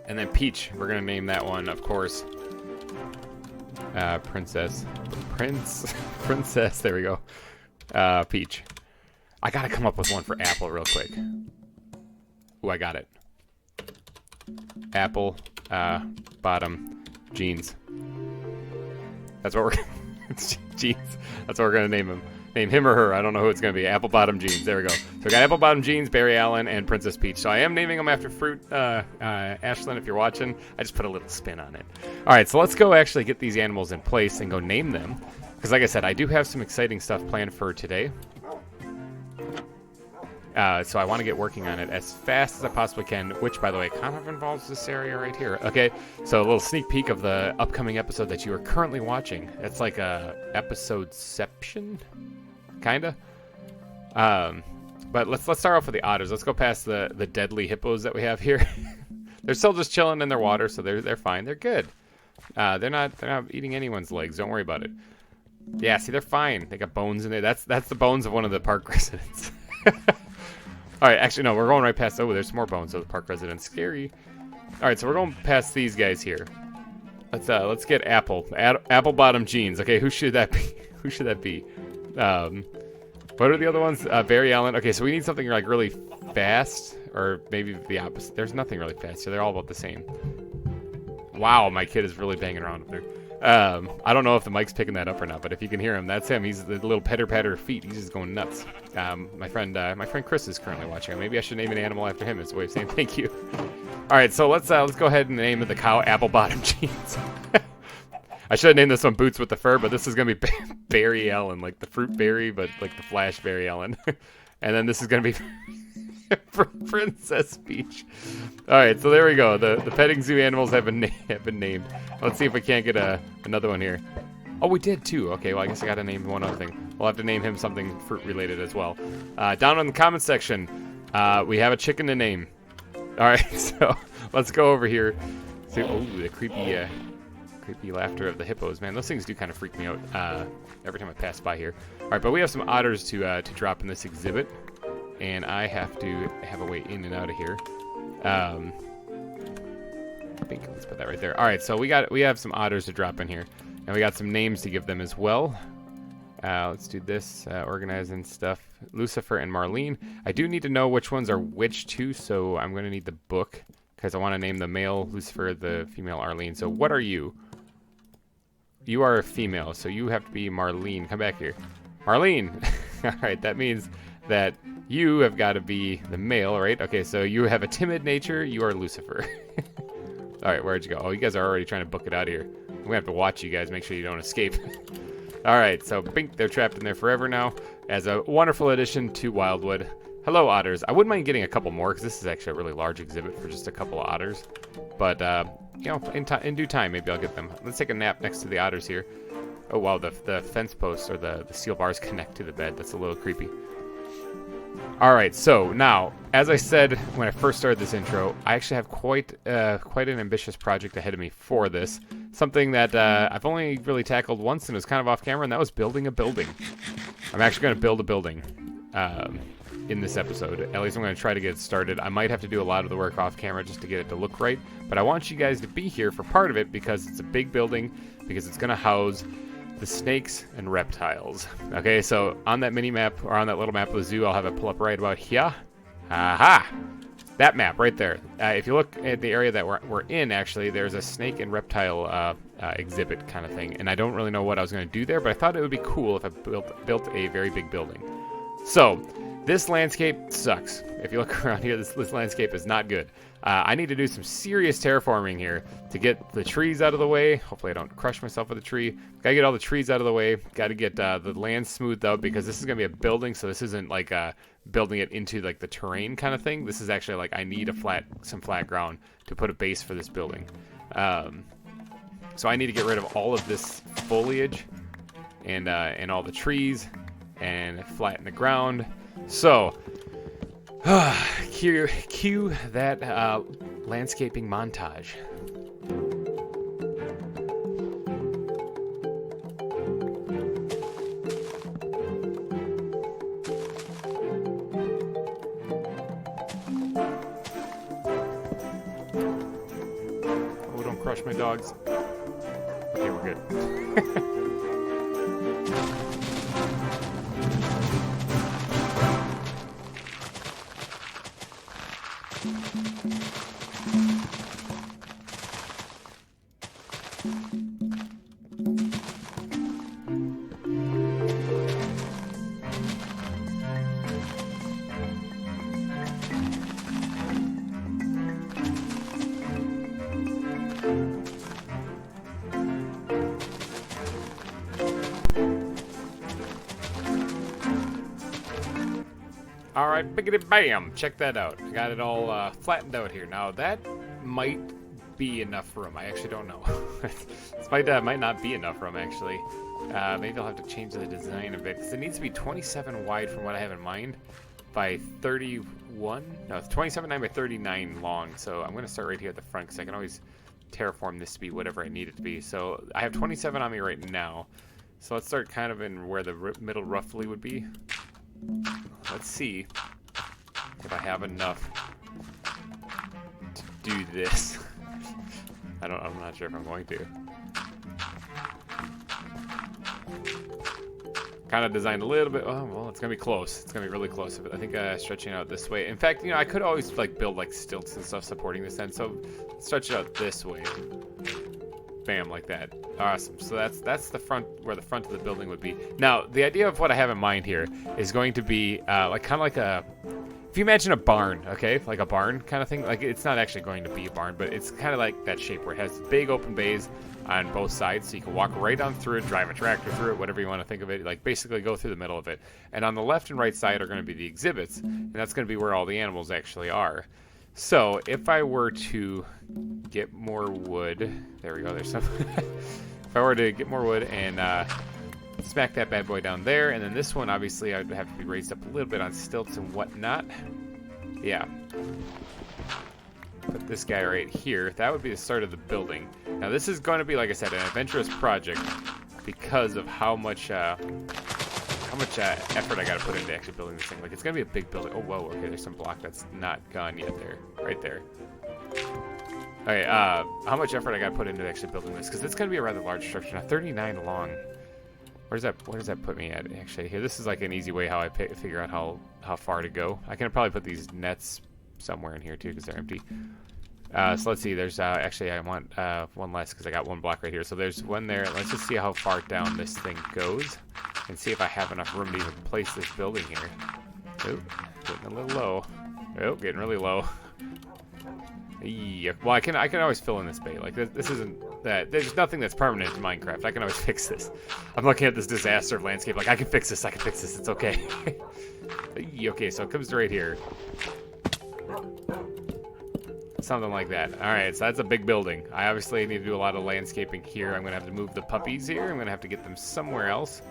then Peach. We're gonna name that one, of course. Princess. There we go. Peach. I gotta come up with one for Apple real quick. Ooh, I got it. Apple. Bottom jeans. That's what we're jeans. That's what we're gonna name him. Name him or her. I don't know who it's gonna be. Apple bottom jeans. There we go. So we got apple bottom jeans, Barry Allen, and Princess Peach. So I am naming them after fruit. Ashlyn, if you're watching, I just put a little spin on it. All right, so let's go actually get these animals in place and go name them. Because like I said, I do have some exciting stuff planned for today. So I want to get working on it as fast as I possibly can, which, by the way, kind of involves this area right here. Okay, so a little sneak peek of the upcoming episode that you are currently watching. It's like a episodeception, kind of. But let's start off with the otters. Let's go past the deadly hippos that we have here. They're still just chilling in their water, so they're fine. They're good. They're not eating anyone's legs. Don't worry about it. Yeah, see, they're fine. They got bones in there. That's the bones of one of the park residents. All right, actually, no, we're going right past. Oh, there's some more bones of the park residents. Scary. All right, so we're going past these guys here. Let's get Apple. Apple bottom jeans. Okay, who should that be? Who should that be? What are the other ones? Barry Allen. Okay, so we need something like really fast, or maybe the opposite. There's nothing really fast, so they're all about the same. Wow, my kid is really banging around up there. I don't know if the mic's picking that up or not, but if you can hear him, that's him. He's the little patter feet. He's just going nuts. My friend Chris is currently watching. Maybe I should name an animal after him. It's a way of saying thank you. All right, so let's go ahead and name the cow Apple Bottom Jeans. I should have named this one Boots with the Fur, but this is gonna be Barry Allen, like the fruit berry, but like the Flash Barry Allen. And then this is gonna be Princess Peach. All right, so there we go. The petting zoo animals have been named. Let's see if we can't get another one here. Oh, we did too. Okay, well, I guess I got to name one other thing. We'll have to name him something fruit related as well. Down in the comment section, we have a chicken to name. All right, so let's go over here. Oh, the creepy laughter of the hippos, man. Those things do kind of freak me out every time I pass by here. All right, but we have some otters to drop in this exhibit. And I have to have a way in and out of here. Let's put that right there. All right, so we have some otters to drop in here, and we got some names to give them as well. Let's do this, organizing stuff. Lucifer and Marlene. I do need to know which ones are which too, so I'm going to need the book because I want to name the male Lucifer, the female Arlene. So what are you? You are a female, so you have to be Marlene. Come back here, Marlene. All right, that means that you have got to be the male, right? Okay, so you have a timid nature. You are Lucifer. All right, where'd you go? Oh, you guys are already trying to book it out of here. I'm going to have to watch you guys, make sure you don't escape. All right, so bink, they're trapped in there forever now as a wonderful addition to Wildwood. Hello, otters. I wouldn't mind getting a couple more because this is actually a really large exhibit for just a couple of otters. But, you know, in due time, maybe I'll get them. Let's take a nap next to the otters here. Oh, wow, the fence posts or the steel bars connect to the bed. That's a little creepy. All right, so now, as I said when I first started this intro, I actually have quite an ambitious project ahead of me for this. Something that I've only really tackled once and it was kind of off camera, and that was building a building. I'm actually going to build a building in this episode. At least I'm going to try to get it started. I might have to do a lot of the work off camera just to get it to look right, but I want you guys to be here for part of it because it's a big building, because it's going to house the snakes and reptiles. Okay, so on that mini map, or on that little map of the zoo, I'll have it pull up right about here. Aha! That map right there. If you look at the area that we're in, actually, there's a snake and reptile exhibit kind of thing. And I don't really know what I was going to do there, but I thought it would be cool if I built a very big building. So, this landscape sucks. If you look around here, this landscape is not good. I need to do some serious terraforming here to get the trees out of the way. Hopefully I don't crush myself with a tree. Gotta get all the trees out of the way. Gotta get the land smoothed out because this is gonna be a building, so this isn't like building it into like the terrain kind of thing. This is actually like I need some flat ground to put a base for this building. So I need to get rid of all of this foliage and all the trees and flatten the ground. So cue that landscaping montage. Oh, don't crush my dogs. Okay, we're good. Alright, biggity bam! Check that out. I got it all flattened out here. Now, that might be enough room. I actually don't know. This might not be enough room, actually. Maybe I'll have to change the design a bit, because it needs to be 27 wide from what I have in mind by 31? No, it's 27.9 by 39 long, so I'm going to start right here at the front, because I can always terraform this to be whatever I need it to be. So I have 27 on me right now. So let's start kind of in where the middle roughly would be. Let's see if I have enough to do this. I'm not sure if I'm going to. Kind of designed a little bit. Oh, well, it's going to be close. It's going to be really close. I think stretching out this way. In fact, I could always like build like stilts and stuff supporting this end. So stretch it out this way. Bam, like that. Awesome. So that's the front, where the front of the building would be. Now, the idea of what I have in mind here is going to be like kind of like a, if you imagine a barn, okay, like a barn kind of thing. Like it's not actually going to be a barn, but it's kind of like that shape where it has big open bays on both sides, so you can walk right on through it, drive a tractor through it, whatever you want to think of it. Like basically go through the middle of it. And on the left and right side are going to be the exhibits, and that's going to be where all the animals actually are. So if I were to get more wood, there we go, there's some. If I were to get more wood and smack that bad boy down there, and then this one obviously I'd have to be raised up a little bit on stilts and whatnot. Yeah. Put this guy right here. That would be the start of the building. Now this is going to be, like I said, an adventurous project because of how much effort I got to put into actually building this thing. Like, it's going to be a big building. Oh, whoa, okay, there's some block that's not gone yet there. Right there. Okay, how much effort I got to put into actually building this? Because it's going to be a rather large structure. Now, 39 long. Where does that put me at, actually? Here, this is like an easy way how I figure out how far to go. I can probably put these nets somewhere in here, too, because they're empty. So let's see, there's actually I want one less because I got one block right here. So there's one there. Let's just see how far down this thing goes and see if I have enough room to even place this building here. Oh, getting a little low. Oh, getting really low. Yeah. Well, I can always fill in this bay. Like this isn't that. There's nothing that's permanent in Minecraft. I can always fix this. I'm looking at this disaster of landscape. Like I can fix this. It's okay. Okay, so it comes right here. Something like that. Alright, so that's a big building. I obviously need to do a lot of landscaping here. I'm going to have to move the puppies here. I'm going to have to get them somewhere else.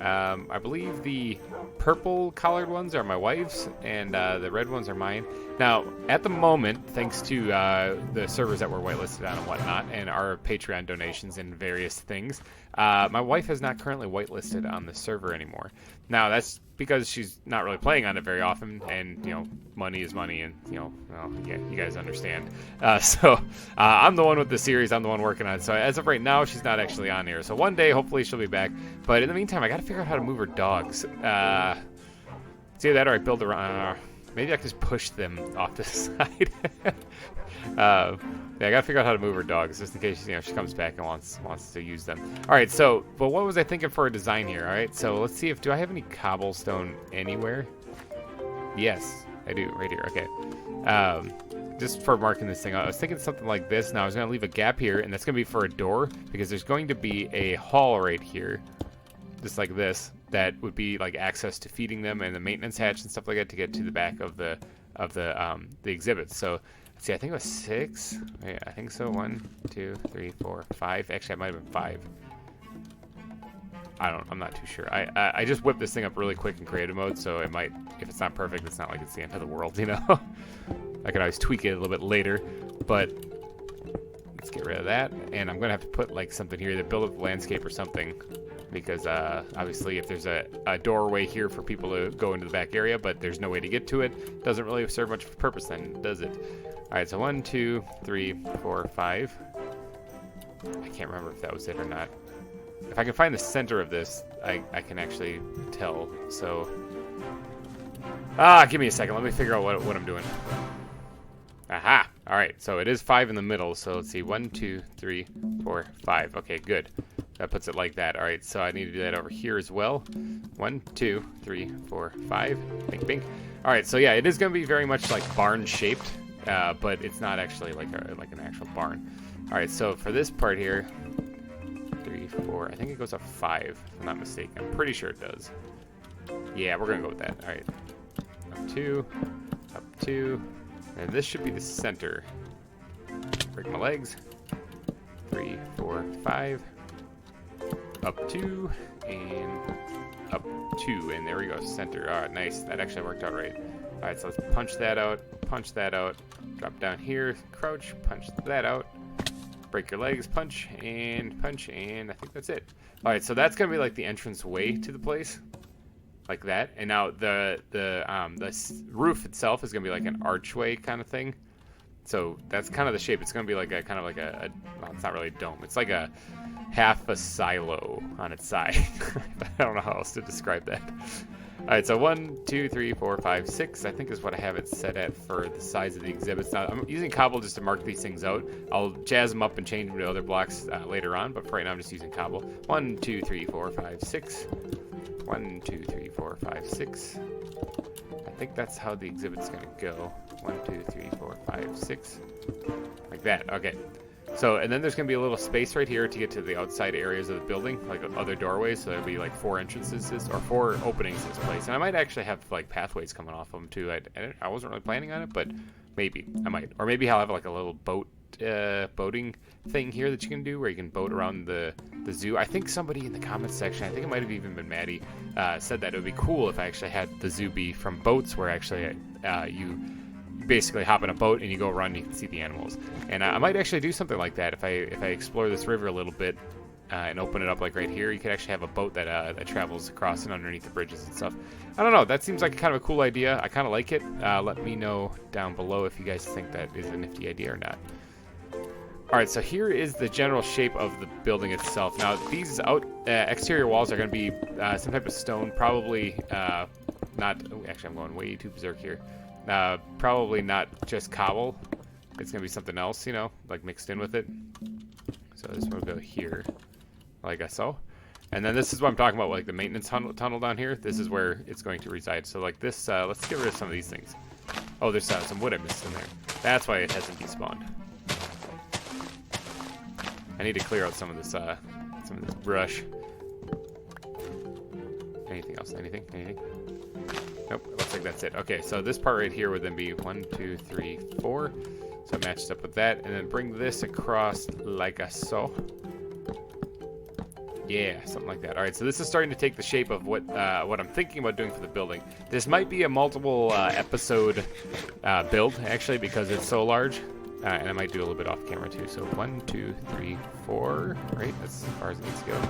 I believe the purple colored ones are my wife's, and the red ones are mine. Now, at the moment, thanks to the servers that we're whitelisted on and whatnot, and our Patreon donations and various things, my wife is not currently whitelisted on the server anymore. Now, that's because she's not really playing on it very often, and, you know, money is money, and, you know, well, yeah, you guys understand. So, I'm the one with the series, I'm the one working on it, so as of right now, she's not actually on here. So one day, hopefully, she'll be back, but in the meantime, I gotta figure out how to move her dogs. It's either that or I build around... maybe I can just push them off the side. Yeah, I gotta figure out how to move her dogs, just in case, you know, she comes back and wants to use them. All right, so, but what was I thinking for a design here? All right, so let's see if, do I have any cobblestone anywhere? Yes, I do, right here. Okay. Just for marking this thing out, I was thinking something like this. Now I was gonna leave a gap here, and that's gonna be for a door, because there's going to be a hall right here, just like this. That would be like access to feeding them and the maintenance hatch and stuff like that to get to the back of the exhibits. So let's see, I think it was 6. Yeah, I think so. 1, 2, 3, 4, 5. Actually, it might have been 5. I'm not too sure. I just whipped this thing up really quick in creative mode, so it might, if it's not perfect, it's not like it's the end of the world, you know. I can always tweak it a little bit later, but let's get rid of that. And I'm gonna have to put like something here, either build up a landscape or something. Because obviously if there's a doorway here for people to go into the back area, but there's no way to get to it, doesn't really serve much purpose then, does it? All right, so 1, 2, 3, 4, 5. I can't remember if that was it or not. If I can find the center of this, I can actually tell. So, give me a second. Let me figure out what I'm doing. Aha! All right, so it is 5 in the middle. So let's see, 1, 2, 3, 4, 5. Okay, good. That puts it like that. All right, so I need to do that over here as well. 1, 2, 3, 4, 5. Bink, bink. All right, so yeah, it is going to be very much like barn shaped, but it's not actually like an actual barn. All right, so for this part here, 3, 4. I think it goes up 5, if I'm not mistaken. I'm pretty sure it does. Yeah, we're gonna go with that. All right, up 2, and this should be the center. Break my legs. 3, 4, 5. Up 2 and up 2, and there we go, center. All right, nice. That actually worked out right. All right, so let's punch that out, drop down here, crouch, punch that out, break your legs, punch, and I think that's it. All right, so that's gonna be like the entrance way to the place, like that. And now the roof itself is gonna be like an archway kind of thing. So that's kind of the shape. It's gonna be like a kind of like a well, it's not really a dome. It's like a half a silo on its side. I don't know how else to describe that. All right, so 1, 2, 3, 4, 5, 6, I think is what I have it set at for the size of the exhibits. Now, I'm using cobble just to mark these things out. I'll jazz them up and change them to other blocks later on, but for right now, I'm just using cobble. 1, 2, 3, 4, 5, 6. 1, 2, 3, 4, 5, 6. I think that's how the exhibit's gonna go. 1, 2, 3, 4, 5, 6. Like that, okay. So, and then there's going to be a little space right here to get to the outside areas of the building, like other doorways. So there'll be like 4 entrances or 4 openings to this place. And I might actually have like pathways coming off them too. I wasn't really planning on it, but maybe I might. Or maybe I'll have like a little boating thing here that you can do where you can boat around the zoo. I think somebody in the comments section, I think it might have even been Maddie, said that it would be cool if I actually had the zoo be from boats where actually you basically hop in a boat and you go around and you can see the animals. And I might actually do something like that if I explore this river a little bit and open it up like right here. You could actually have a boat that travels across and underneath the bridges and stuff. I don't know, that seems like kind of a cool idea. I kind of like it. Let me know down below if you guys think that is a nifty idea or not. Alright, so here is the general shape of the building itself. Now these exterior walls are going to be some type of stone, probably not, oh, actually I'm going way too berserk here. Probably not just cobble. It's gonna be something else, you know, like mixed in with it. So this one will go here, like so. And then this is what I'm talking about, like the maintenance tunnel down here. This is where it's going to reside. So like this, let's get rid of some of these things. Oh, there's some wood I missed in there. That's why it hasn't despawned. I need to clear out some of this brush. Anything else? Anything? Nope, looks like that's it. Okay, so this part right here would then be 1, 2, 3, 4. So it matches up with that. And then bring this across like so. Yeah, something like that. All right, so this is starting to take the shape of what I'm thinking about doing for the building. This might be a multiple episode build, actually, because it's so large. And I might do a little bit off camera, too. So 1, 2, 3, 4. Right, that's as far as it needs to go.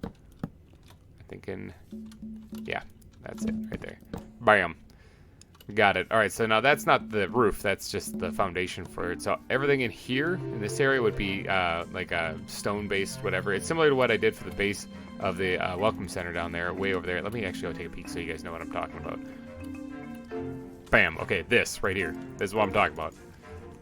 I'm thinking, yeah, that's it right there. Bam. Got it. All right, so now that's not the roof. That's just the foundation for it. So everything in here, in this area, would be like a stone-based whatever. It's similar to what I did for the base of the Welcome Center down there, way over there. Let me actually go take a peek so you guys know what I'm talking about. Bam. Okay, this right here. This is what I'm talking about.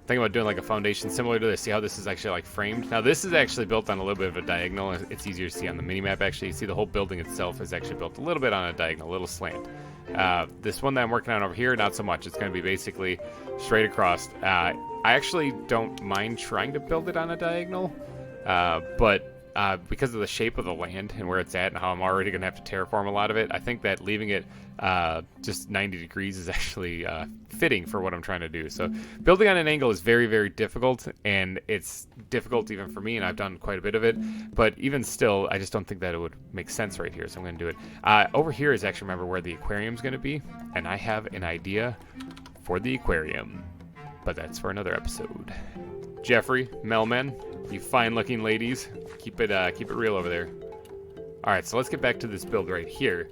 Thinking about doing like a foundation similar to this. See how this is actually like framed? Now this is actually built on a little bit of a diagonal. It's easier to see on the mini-map actually. You see the whole building itself is actually built a little bit on a diagonal, a little slant. This one that I'm working on over here, not so much. It's going to be basically straight across. I actually don't mind trying to build it on a diagonal, but because of the shape of the land and where it's at and how I'm already going to have to terraform a lot of it, I think that leaving it just 90 degrees is actually fitting for what I'm trying to do. So building on an angle is very, very difficult, and it's difficult even for me, and I've done quite a bit of it. But even still, I just don't think that it would make sense right here, so I'm going to do it. Over here is actually, remember, where the aquarium's going to be, and I have an idea for the aquarium, but that's for another episode. Jeffrey, Melman, you fine-looking ladies, keep it real over there. All right, so let's get back to this build right here.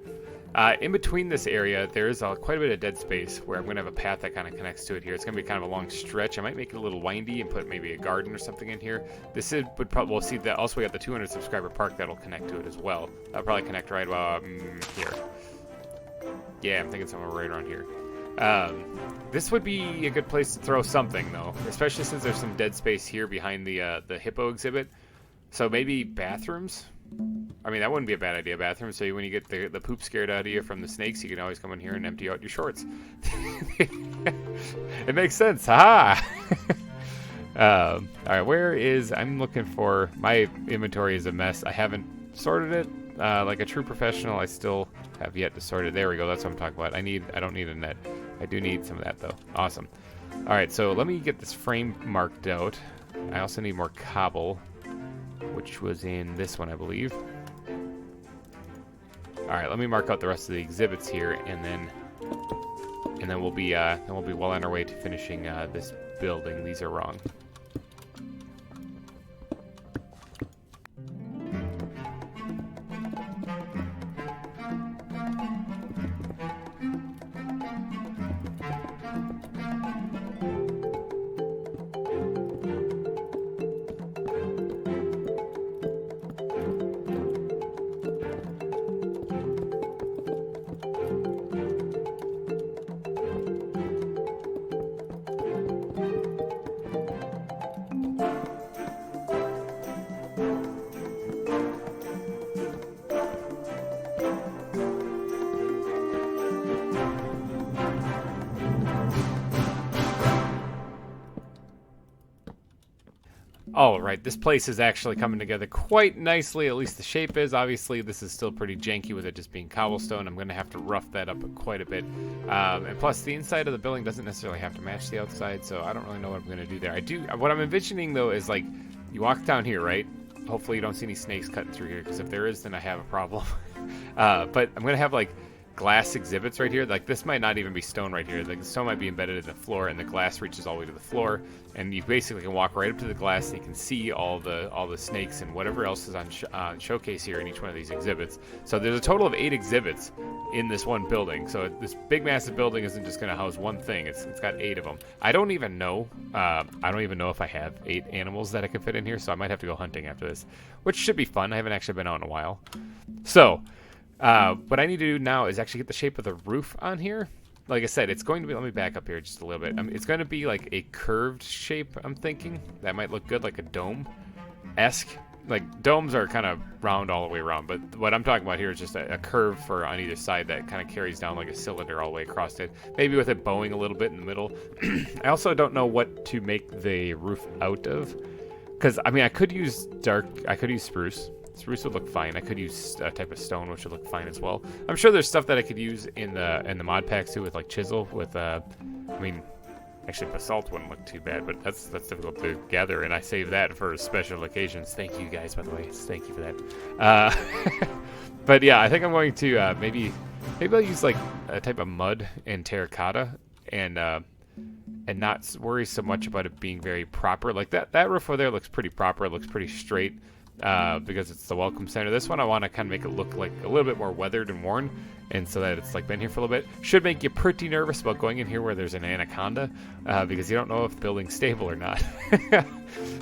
In between this area, there's quite a bit of dead space where I'm going to have a path that kind of connects to it here. It's going to be kind of a long stretch. I might make it a little windy and put maybe a garden or something in here. Would probably, we'll see that. Also, we got the 200 subscriber park that'll connect to it as well. That'll probably connect right about here. Yeah, I'm thinking somewhere right around here. This would be a good place to throw something, though, especially since there's some dead space here behind the hippo exhibit. So maybe bathrooms? I mean, that wouldn't be a bad idea, bathrooms. So when you get the poop scared out of you from the snakes, you can always come in here and empty out your shorts. It makes sense. Ha! All right, I'm looking for, my inventory is a mess. I haven't sorted it like a true professional. I still have yet to sort it. There we go. That's what I'm talking about. I don't need a net. I do need some of that, though. Awesome. All right, so let me get this frame marked out. I also need more cobble, which was in this one, I believe. All right, let me mark out the rest of the exhibits here, and then we'll be well on our way to finishing this building. These are wrong. All right, this place is actually coming together quite nicely, at least the shape is. Obviously, this is still pretty janky with it just being cobblestone. I'm going to have to rough that up quite a bit. And plus, the inside of the building doesn't necessarily have to match the outside, so I don't really know what I'm going to do there. What I'm envisioning, though, is like, you walk down here, right? Hopefully you don't see any snakes cutting through here, because if there is, then I have a problem. But I'm going to have, like, glass exhibits right here. Like, this might not even be stone right here. Like, the stone might be embedded in the floor, and the glass reaches all the way to the floor, and you basically can walk right up to the glass and you can see all the snakes and whatever else is on showcase here in each one of these exhibits. So there's a total of 8 exhibits in this one building. So this big massive building isn't just going to house one thing. It's got 8 of them. I don't even know if I have 8 animals that I can fit in here, so I might have to go hunting after this, which should be fun. I haven't actually been out in a while. So what I need to do now is actually get the shape of the roof on here. Like I said, it's going to be, let me back up here just a little bit. It's going to be like a curved shape, I'm thinking. That might look good, like a dome-esque. Like, domes are kind of round all the way around, but what I'm talking about here is just a curve for on either side that kind of carries down like a cylinder all the way across it. Maybe with it bowing a little bit in the middle. I also don't know what to make the roof out of. Because, I mean, I could use spruce. Spruce would look fine. I could use a type of stone, which would look fine as well. I'm sure there's stuff that I could use in the mod packs too, with like chisel. With I mean, Actually, basalt wouldn't look too bad, but that's difficult to gather, and I save that for special occasions. Thank you guys, by the way. Thank you for that. But yeah, I think I'm going to maybe I'll use like a type of mud and terracotta, and not worry so much about it being very proper. Like that roof over there looks pretty proper. It looks pretty straight because it's the welcome center. This one I want to kind of make it look like a little bit more weathered and worn, and so that it's like been here for a little bit. Should make you pretty nervous about going in here where there's an anaconda because you don't know if the building's stable or not.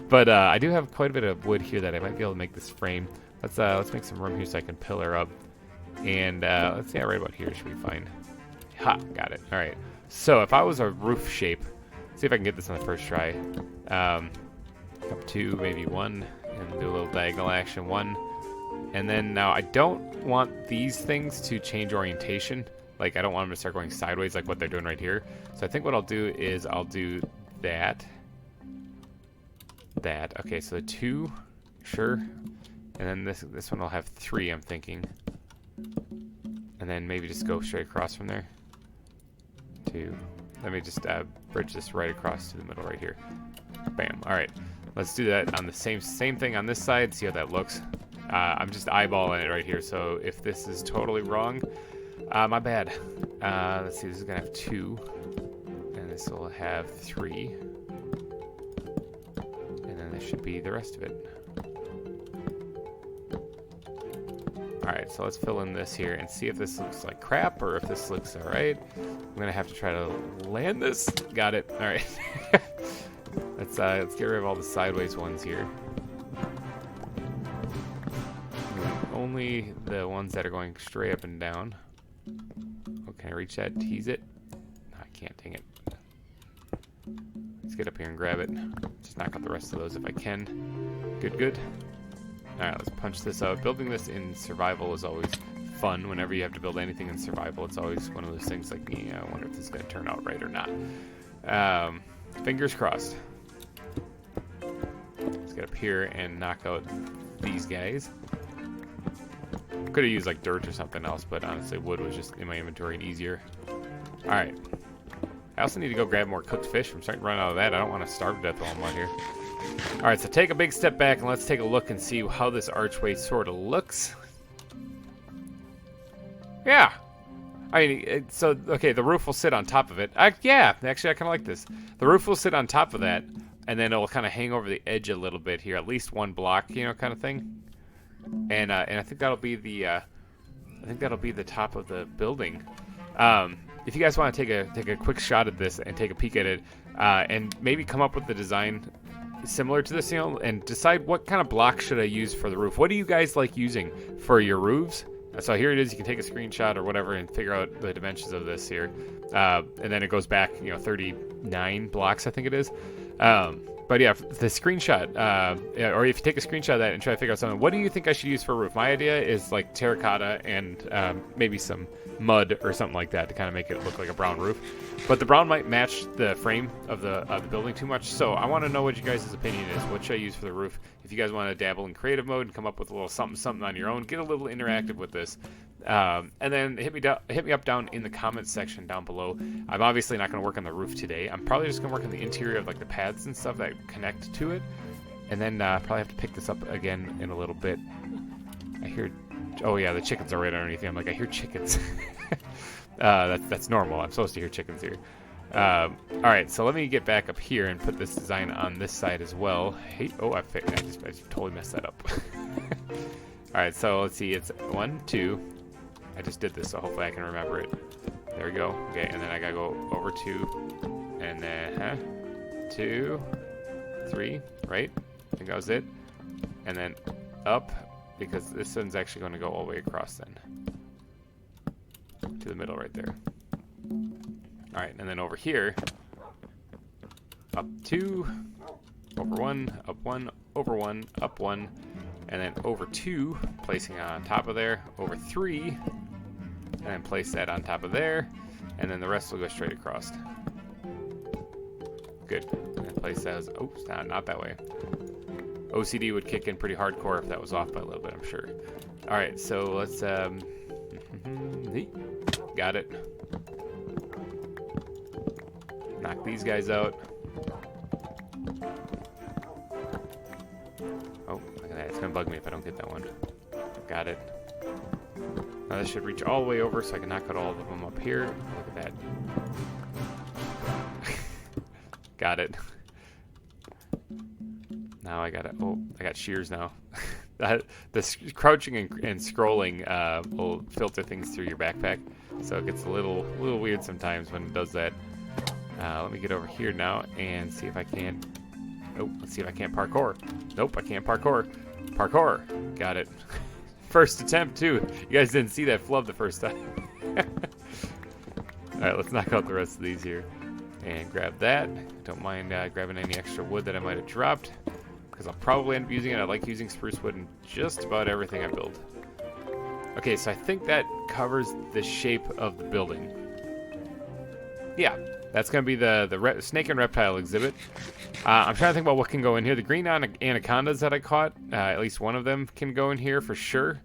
But I do have quite a bit of wood here that I might be able to make this frame. Let's make some room here so I can pillar up. And let's see, right about here should be fine. Ha, got it. All right. So if I was a roof shape, see if I can get this on the first try. Up to maybe one, and do a little diagonal action, one. And then now I don't want these things to change orientation. Like I don't want them to start going sideways like what they're doing right here. So I think what I'll do is I'll do that. Okay, so the 2, sure. And then this one will have 3, I'm thinking. And then maybe just go straight across from there. 2. Let me just bridge this right across to the middle right here. Bam. All right. Let's do that on the same thing on this side. See how that looks. I'm just eyeballing it right here. So if this is totally wrong, my bad. Let's see. This is gonna have 2, and this will have 3, and then this should be the rest of it. Alright, so let's fill in this here and see if this looks like crap or if this looks alright. I'm going to have to try to land this. Got it. Alright. Let's get rid of all the sideways ones here. Only the ones that are going straight up and down. Oh, can I reach that? Tease it? No, I can't. Dang it. Let's get up here and grab it. Just knock out the rest of those if I can. Good. Alright, let's punch this out. Building this in survival is always fun. Whenever you have to build anything in survival, it's always one of those things like, yeah, I wonder if this is going to turn out right or not. Fingers crossed. Let's get up here and knock out these guys. Could have used like dirt or something else, but honestly, wood was just in my inventory and easier. Alright. I also need to go grab more cooked fish. I'm starting to run out of that. I don't want to starve to death while I'm out here. Alright, so take a big step back and let's take a look and see how this archway sort of looks. Yeah. I mean, okay, the roof will sit on top of it. Yeah, actually, I kind of like this. The roof will sit on top of that, and then it'll kind of hang over the edge a little bit here, at least one block, you know, kind of thing. And I think that'll be the top of the building. If you guys want to take a quick shot at this and take a peek at it, and maybe come up with the design similar to this, you know, and decide what kind of block should I use for the roof. What do you guys like using for your roofs? So here it is. You can take a screenshot or whatever and figure out the dimensions of this here, and then it goes back, you know, 39 blocks, I think it is. But yeah, the screenshot, or if you take a screenshot of that and try to figure out something, what do you think I should use for a roof? My idea is like terracotta and maybe some mud or something like that to kind of make it look like a brown roof. But the brown might match the frame of the building too much, so I want to know what you guys' opinion is. What should I use for the roof? If you guys want to dabble in creative mode and come up with a little something on your own, get a little interactive with this. And then hit me up down in the comments section down below. I'm obviously not going to work on the roof today. I'm probably just going to work on the interior of like the pads and stuff that connect to it. And then probably have to pick this up again in a little bit. I hear, oh yeah, the chickens are right underneath me. I'm like, I hear chickens. That's normal. I'm supposed to hear chickens here. All right, so let me get back up here and put this design on this side as well. Hey, oh, I just totally messed that up. All right, so let's see. It's 1, 2. I just did this, so hopefully I can remember it. There we go. Okay, and then I gotta go over 2, and then 2, 3, right? I think that was it. And then up, because this one's actually going to go all the way across then. To the middle right there. Alright, and then over here, up 2, over 1, up 1, over 1, up 1, and then over 2, placing it on top of there, over 3, and then place that on top of there, and then the rest will go straight across. Good. And then place that as, oops, not that way. OCD would kick in pretty hardcore if that was off by a little bit, I'm sure. Alright, so let's, got it. Knock these guys out. Oh, look at that. It's going to bug me if I don't get that one. Got it. Now this should reach all the way over so I can knock out all of them up here. Look at that. Got it. Now I got it. Oh, I got shears now. The crouching and scrolling will filter things through your backpack, so it gets a little weird sometimes when it does that. Let me get over here now and see if I can. Oh, let's see if I can't parkour. Nope, I can't parkour. Parkour. Got it. First attempt too. You guys didn't see that flub the first time. All right, let's knock out the rest of these here and grab that. Don't mind grabbing any extra wood that I might have dropped, because I'll probably end up using it. I like using spruce wood in just about everything I build. Okay, so I think that covers the shape of the building. Yeah, that's going to be the snake and reptile exhibit. I'm trying to think about what can go in here. The green anacondas that I caught, at least one of them can go in here for sure.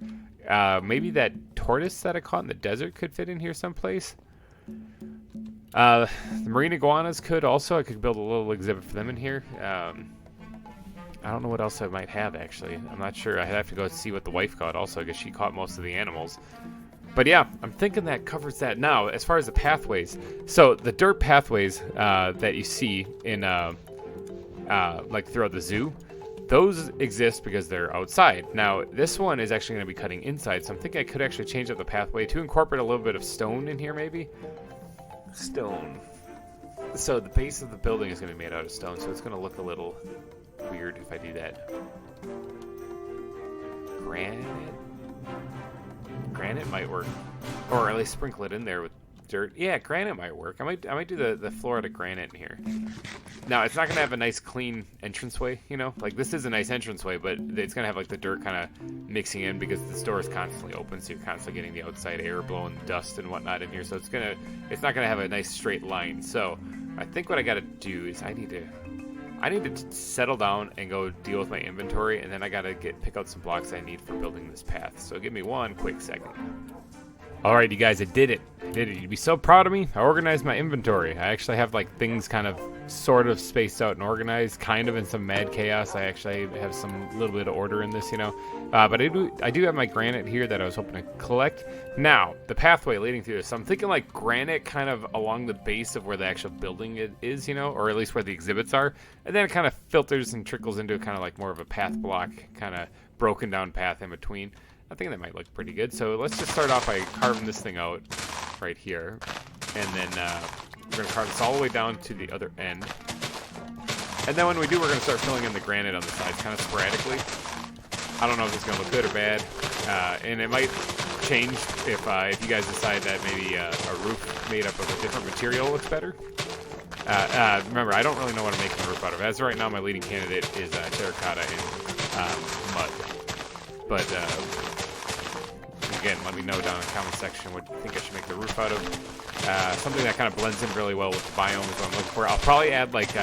Maybe that tortoise that I caught in the desert could fit in here someplace. The marine iguanas could also. I could build a little exhibit for them in here. I don't know what else I might have, actually. I'm not sure. I'd have to go see what the wife caught also, because she caught most of the animals. But yeah, I'm thinking that covers that. Now, as far as the pathways, so the dirt pathways that you see in like throughout the zoo, those exist because they're outside. Now, this one is actually going to be cutting inside, so I'm thinking I could actually change up the pathway to incorporate a little bit of stone in here, maybe. Stone. So the base of the building is going to be made out of stone, so it's going to look a little weird if I do that. Granite might work, or at least sprinkle it in there with dirt. Yeah, granite might work. I might do the floor out of granite in here. Now, it's not gonna have a nice clean entranceway, you know, like this is a nice entranceway, but it's gonna have like the dirt kind of mixing in because the store is constantly open, so you're constantly getting the outside air blowing dust and whatnot in here. So it's not gonna have a nice straight line. So I think what I gotta do is I need to settle down and go deal with my inventory, and then I gotta pick out some blocks I need for building this path. So give me one quick second. All right, you guys, I did it. You'd be so proud of me. I organized my inventory. I actually have like things kind of sort of spaced out and organized, kind of in some mad chaos. I actually have some little bit of order in this, you know. But I do have my granite here that I was hoping to collect. Now, the pathway leading through this. So I'm thinking like granite kind of along the base of where the actual building is, you know, or at least where the exhibits are. And then it kind of filters and trickles into kind of like more of a path block, kind of broken down path in between. I think that might look pretty good. So let's just start off by carving this thing out right here. And then we're going to carve this all the way down to the other end. And then when we do, we're going to start filling in the granite on the sides kind of sporadically. I don't know if it's going to look good or bad. And it might change if you guys decide that maybe a roof made up of a different material looks better. Remember, I don't really know what I'm making the roof out of. As of right now, my leading candidate is terracotta and mud. But again, let me know down in the comment section what you think I should make the roof out of. Something that kind of blends in really well with the biome is what I'm looking for. I'll probably add like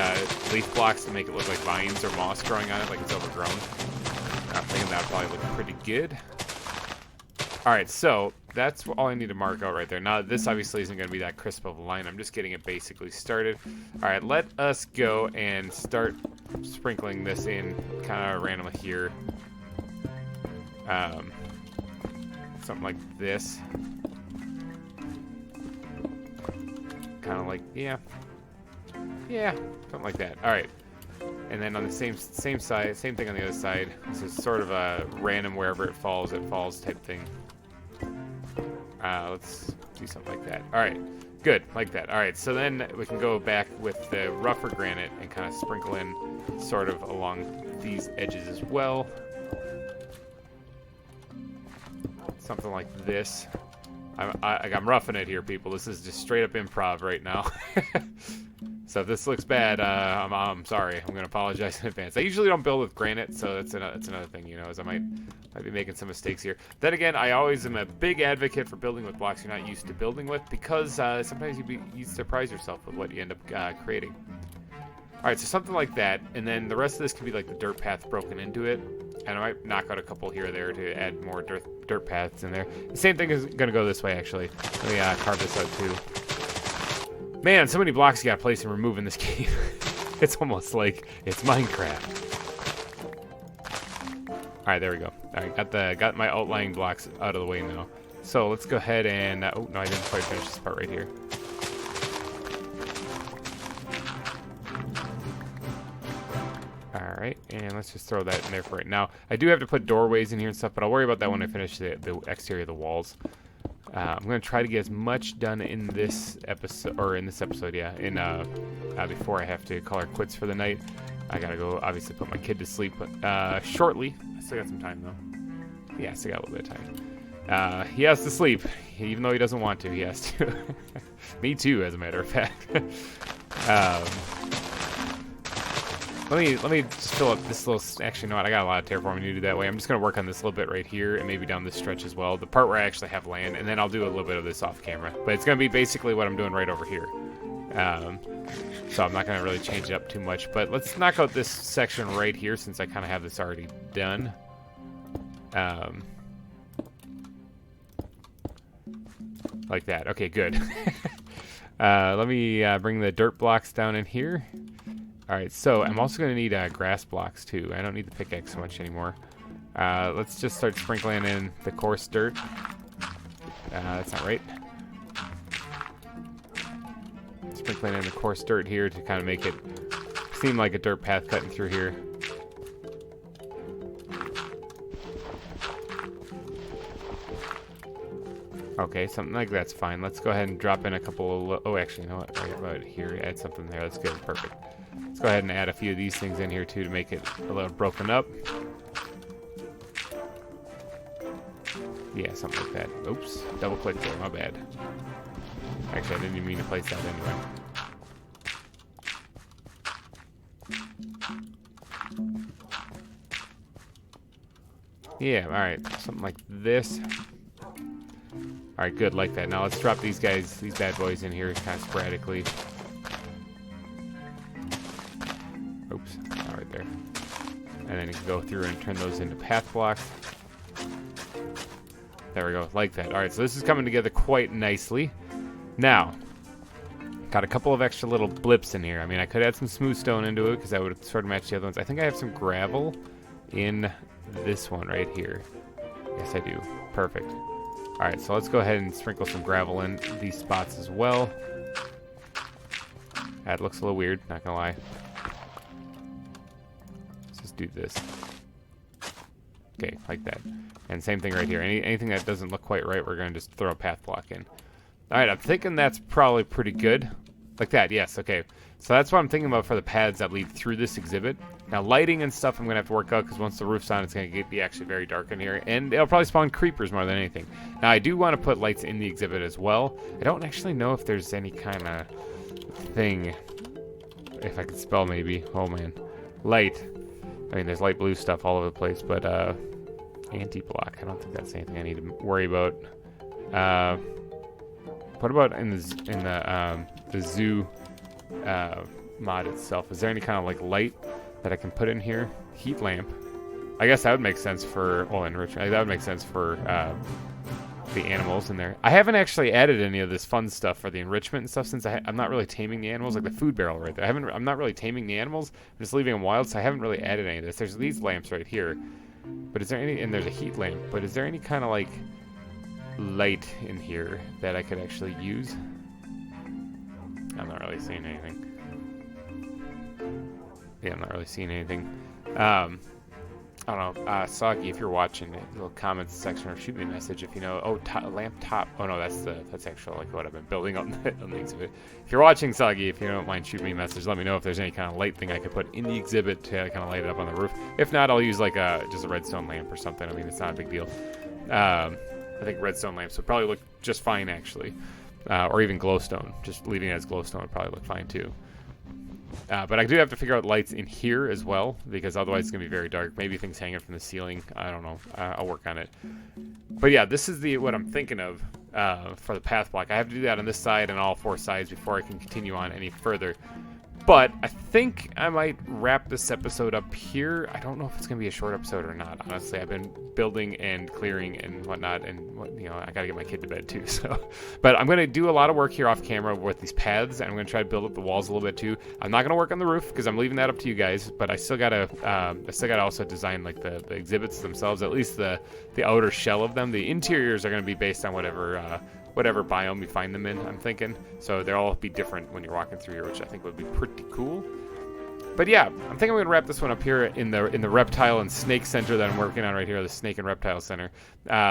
leaf blocks to make it look like vines or moss growing on it, like it's overgrown. I'm thinking that'll probably look pretty good. Alright, so that's all I need to mark out right there. Now, this obviously isn't going to be that crisp of a line. I'm just getting it basically started. Alright, let us go and start sprinkling this in kind of randomly here. Something like this. Kind of like, yeah, something like that. All right, and then on the same side, same thing on the other side. This is sort of a random wherever it falls type thing. Let's do something like that. All right, good, like that. All right, so then we can go back with the rougher granite and kind of sprinkle in sort of along these edges as well. Something like this. I'm roughing it here, people. This is just straight up improv right now. So if this looks bad, I'm sorry. I'm going to apologize in advance. I usually don't build with granite, so that's another thing, you know, is I might be making some mistakes here. Then again, I always am a big advocate for building with blocks you're not used to building with, because sometimes you surprise yourself with what you end up creating. Alright, so something like that, and then the rest of this can be like the dirt path broken into it. And I might knock out a couple here or there to add more dirt paths in there. The same thing is going to go this way, actually. Let me carve this out, too. Man, so many blocks you gotta place and remove in this game. It's almost like it's Minecraft. Alright, there we go. Alright, got my outlying blocks out of the way now. So let's go ahead and... oh, no, I didn't quite finish this part right here. Alright, and let's just throw that in there for right now. I do have to put doorways in here and stuff, but I'll worry about that when I finish the exterior of the walls. I'm going to try to get as much done in this episode, before I have to call her quits for the night. I gotta go, obviously, put my kid to sleep shortly. I still got some time, though. Yeah, I still got a little bit of time. He has to sleep, even though he doesn't want to. He has to. Me too, as a matter of fact. Let me just fill up this little... Actually, no, I got a lot of terraforming to do that way. I'm just going to work on this little bit right here and maybe down this stretch as well. The part where I actually have land, and then I'll do a little bit of this off camera. But it's going to be basically what I'm doing right over here. So I'm not going to really change it up too much. But let's knock out this section right here since I kind of have this already done. Like that. Okay, good. Let me bring the dirt blocks down in here. Alright, so I'm also going to need grass blocks too. I don't need the pickaxe so much anymore. Let's just start sprinkling in the coarse dirt. That's not right. Sprinkling in the coarse dirt here to kind of make it seem like a dirt path cutting through here. Okay, something like that's fine. Let's go ahead and drop in a couple of... Oh, actually, you know what? Right about here, add something there. That's good. Perfect. Let's go ahead and add a few of these things in here, too, to make it a little broken up. Yeah, something like that. Oops. Double-click there. My bad. Actually, I didn't even mean to place that anyway. Yeah, alright. Something like this. Alright, good, like that. Now let's drop these guys, these bad boys in here kind of sporadically. Oops, not right there. And then you can go through and turn those into path blocks. There we go, like that. Alright, so this is coming together quite nicely. Now, got a couple of extra little blips in here. I mean, I could add some smooth stone into it because that would sort of match the other ones. I think I have some gravel in this one right here. Yes, I do. Perfect. Alright, so let's go ahead and sprinkle some gravel in these spots as well. That looks a little weird, not gonna lie. Let's just do this. Okay, like that. And same thing right here. Anything that doesn't look quite right, we're gonna just throw a path block in. Alright, I'm thinking that's probably pretty good. Like that, yes, okay. So that's what I'm thinking about for the paths that lead through this exhibit. Now, lighting and stuff I'm going to have to work out because once the roof's on, it's going to be actually very dark in here. And it'll probably spawn creepers more than anything. Now, I do want to put lights in the exhibit as well. I don't actually know if there's any kind of thing. If I could spell maybe. Oh, man. Light. I mean, there's light blue stuff all over the place, but anti-block. I don't think that's anything I need to worry about. What about in the zoo mod itself? Is there any kind of like light that I can put in here? Heat lamp. I guess that would make sense for enrichment. That would make sense for the animals in there. I haven't actually added any of this fun stuff for the enrichment and stuff since I'm not really taming the animals, like the food barrel right there. I'm not really taming the animals. I'm just leaving them wild, so I haven't really added any of this. There's these lamps right here, but is there any? And there's a heat lamp. But is there any kind of like light in here that I could actually use? I'm not really seeing anything. Yeah, I'm not really seeing anything. I don't know. Soggy, if you're watching, a little comments section or shoot me a message if you know. Oh, lamp top. Oh no, that's actually like what I've been building on the exhibit. If you're watching, Soggy, if you don't mind, shoot me a message. Let me know if there's any kind of light thing I could put in the exhibit to kind of light it up on the roof. If not, I'll use like just a redstone lamp or something. I mean, it's not a big deal. I think redstone lamps would probably look just fine, actually. Or even glowstone. Just leaving it as glowstone would probably look fine, too. But I do have to figure out lights in here as well, because otherwise it's going to be very dark. Maybe things hanging from the ceiling. I don't know. I'll work on it. But yeah, this is what I'm thinking of for the path block. I have to do that on this side and all four sides before I can continue on any further. But I think I might wrap this episode up here. I don't know if it's going to be a short episode or not, honestly. I've been building and clearing and whatnot, and I got to get my kid to bed too. So, but I'm going to do a lot of work here off camera with these paths, and I'm going to try to build up the walls a little bit too. I'm not going to work on the roof because I'm leaving that up to you guys, but I still got to also design like the exhibits themselves, at least the outer shell of them. The interiors are going to be based on whatever biome you find them in, I'm thinking. So they'll all be different when you're walking through here, which I think would be pretty cool. But yeah, I'm thinking I'm going to wrap this one up here in the reptile and snake center that I'm working on right here, the snake and reptile center.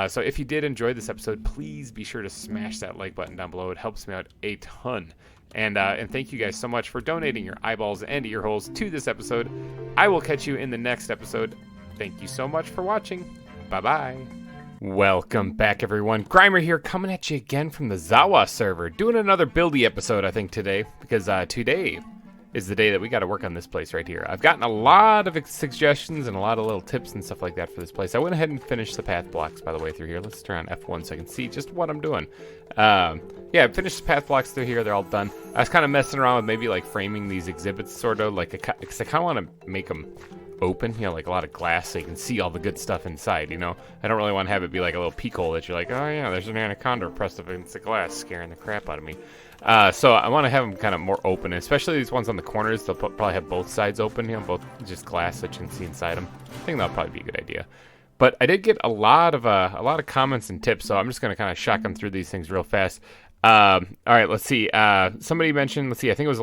So if you did enjoy this episode, please be sure to smash that like button down below. It helps me out a ton. And thank you guys so much for donating your eyeballs and ear holes to this episode. I will catch you in the next episode. Thank you so much for watching. Bye-bye. Welcome back, everyone. GReimer here, coming at you again from the ZAWA server. Doing another buildy episode, I think, today. Because today is the day that we got to work on this place right here. I've gotten a lot of suggestions and a lot of little tips and stuff like that for this place. I went ahead and finished the path blocks, by the way, through here. Let's turn on F1 so I can see just what I'm doing. Yeah, I finished the path blocks through here. They're all done. I was kind of messing around with maybe like framing these exhibits, sort of, like, because I kind of want to make them open, like a lot of glass so you can see all the good stuff inside, I don't really want to have it be like a little peek hole that you're like, oh yeah, there's an anaconda pressed up against the glass scaring the crap out of me. So I want to have them kind of more open, especially these ones on the corners. They'll probably have both sides open, both just glass that you can see inside them. I think that'll probably be a good idea. But I did get a lot of comments and tips, so I'm just going to kind of shotgun through these things real fast. All right, let's see. Somebody mentioned, I think it was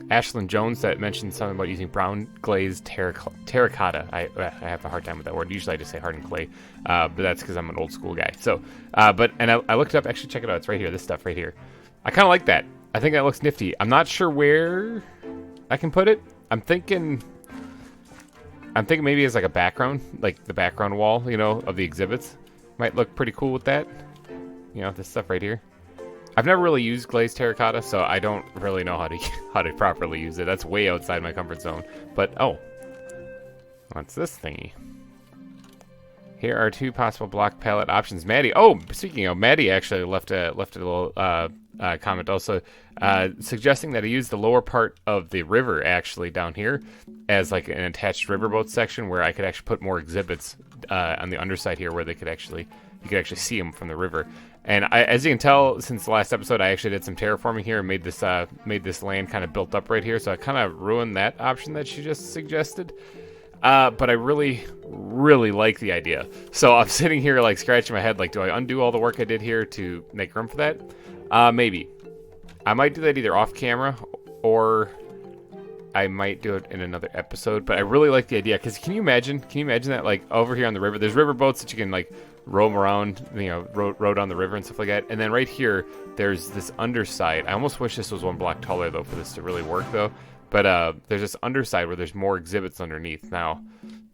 Ashlyn Jones that mentioned something about using brown glazed terracotta. I have a hard time with that word. Usually I just say hardened clay, but that's because I'm an old school guy. So, I looked it up. Actually, check it out. It's right here. This stuff right here. I kind of like that. I think that looks nifty. I'm not sure where I can put it. I'm thinking maybe as like a background, like the background wall, of the exhibits. Might look pretty cool with that. This stuff right here. I've never really used glazed terracotta, so I don't really know how to properly use it. That's way outside my comfort zone. But, oh. What's this thingy? Here are 2 possible block palette options. Maddie, speaking of, Maddie actually left a little comment also suggesting that I use the lower part of the river actually down here as like an attached riverboat section where I could actually put more exhibits on the underside here where you could actually see them from the river. And as you can tell, since the last episode, I actually did some terraforming here and made this land kind of built up right here. So I kind of ruined that option that she just suggested. But I really, really like the idea. So I'm sitting here like scratching my head, like, do I undo all the work I did here to make room for that? Maybe. I might do that either off camera or I might do it in another episode. But I really like the idea because can you imagine that like over here on the river, there's river boats that you can like roam around, row down the river and stuff like that. And then right here, there's this underside. I almost wish this was 1 block taller though for this to really work though. But there's this underside where there's more exhibits underneath. Now,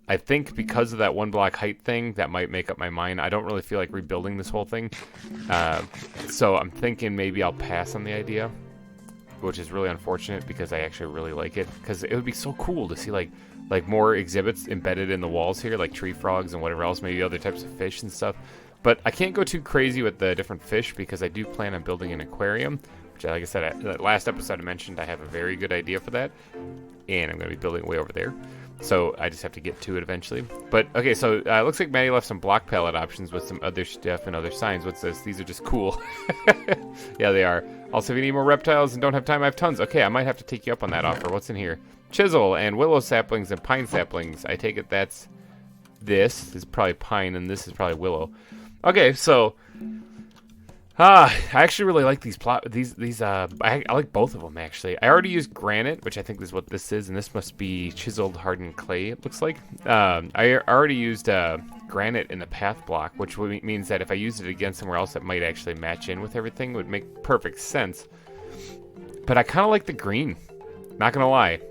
I think because of that 1 block height thing, that might make up my mind. I don't really feel like rebuilding this whole thing. So I'm thinking maybe I'll pass on the idea, which is really unfortunate because I actually really like it. Because it would be so cool to see like more exhibits embedded in the walls here, like tree frogs and whatever else, maybe other types of fish and stuff. But I can't go too crazy with the different fish because I do plan on building an aquarium, which, like I said, the last episode I mentioned, I have a very good idea for that, and I'm going to be building way over there. So I just have to get to it eventually. But, okay, so it looks like Maddie left some block palette options with some other stuff and other signs. What's this? These are just cool. Yeah, they are. Also, if you need more reptiles and don't have time, I have tons. Okay, I might have to take you up on that offer. What's in here? Chisel and willow saplings and pine saplings. I take it that's this. This is probably pine and this is probably willow. Okay, so I actually really like these I like both of them actually. I already used granite, which I think is what this is, and this must be chiseled hardened clay, it looks like. I already used granite in the path block, which means that if I used it again somewhere else that might actually match in with everything, it would make perfect sense. But I kind of like the green, not gonna lie.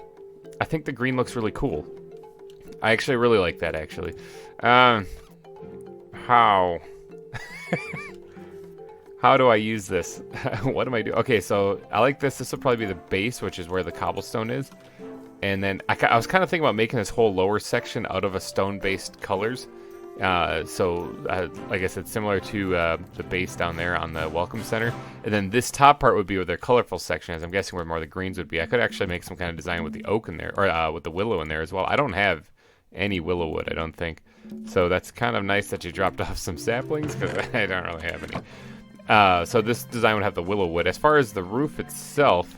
I think the green looks really cool. I actually really like that, actually. How do I use this? What am I doing? Okay, so I like this. This will probably be the base, which is where the cobblestone is. And then I was kind of thinking about making this whole lower section out of a stone-based colors. Like I said, similar to the base down there on the Welcome Center. And then this top part would be where their colorful section is. I'm guessing where more of the greens would be. I could actually make some kind of design with the oak in there, or with the willow in there as well. I don't have any willow wood, I don't think. So that's kind of nice that you dropped off some saplings, because I don't really have any. So this design would have the willow wood. As far as the roof itself,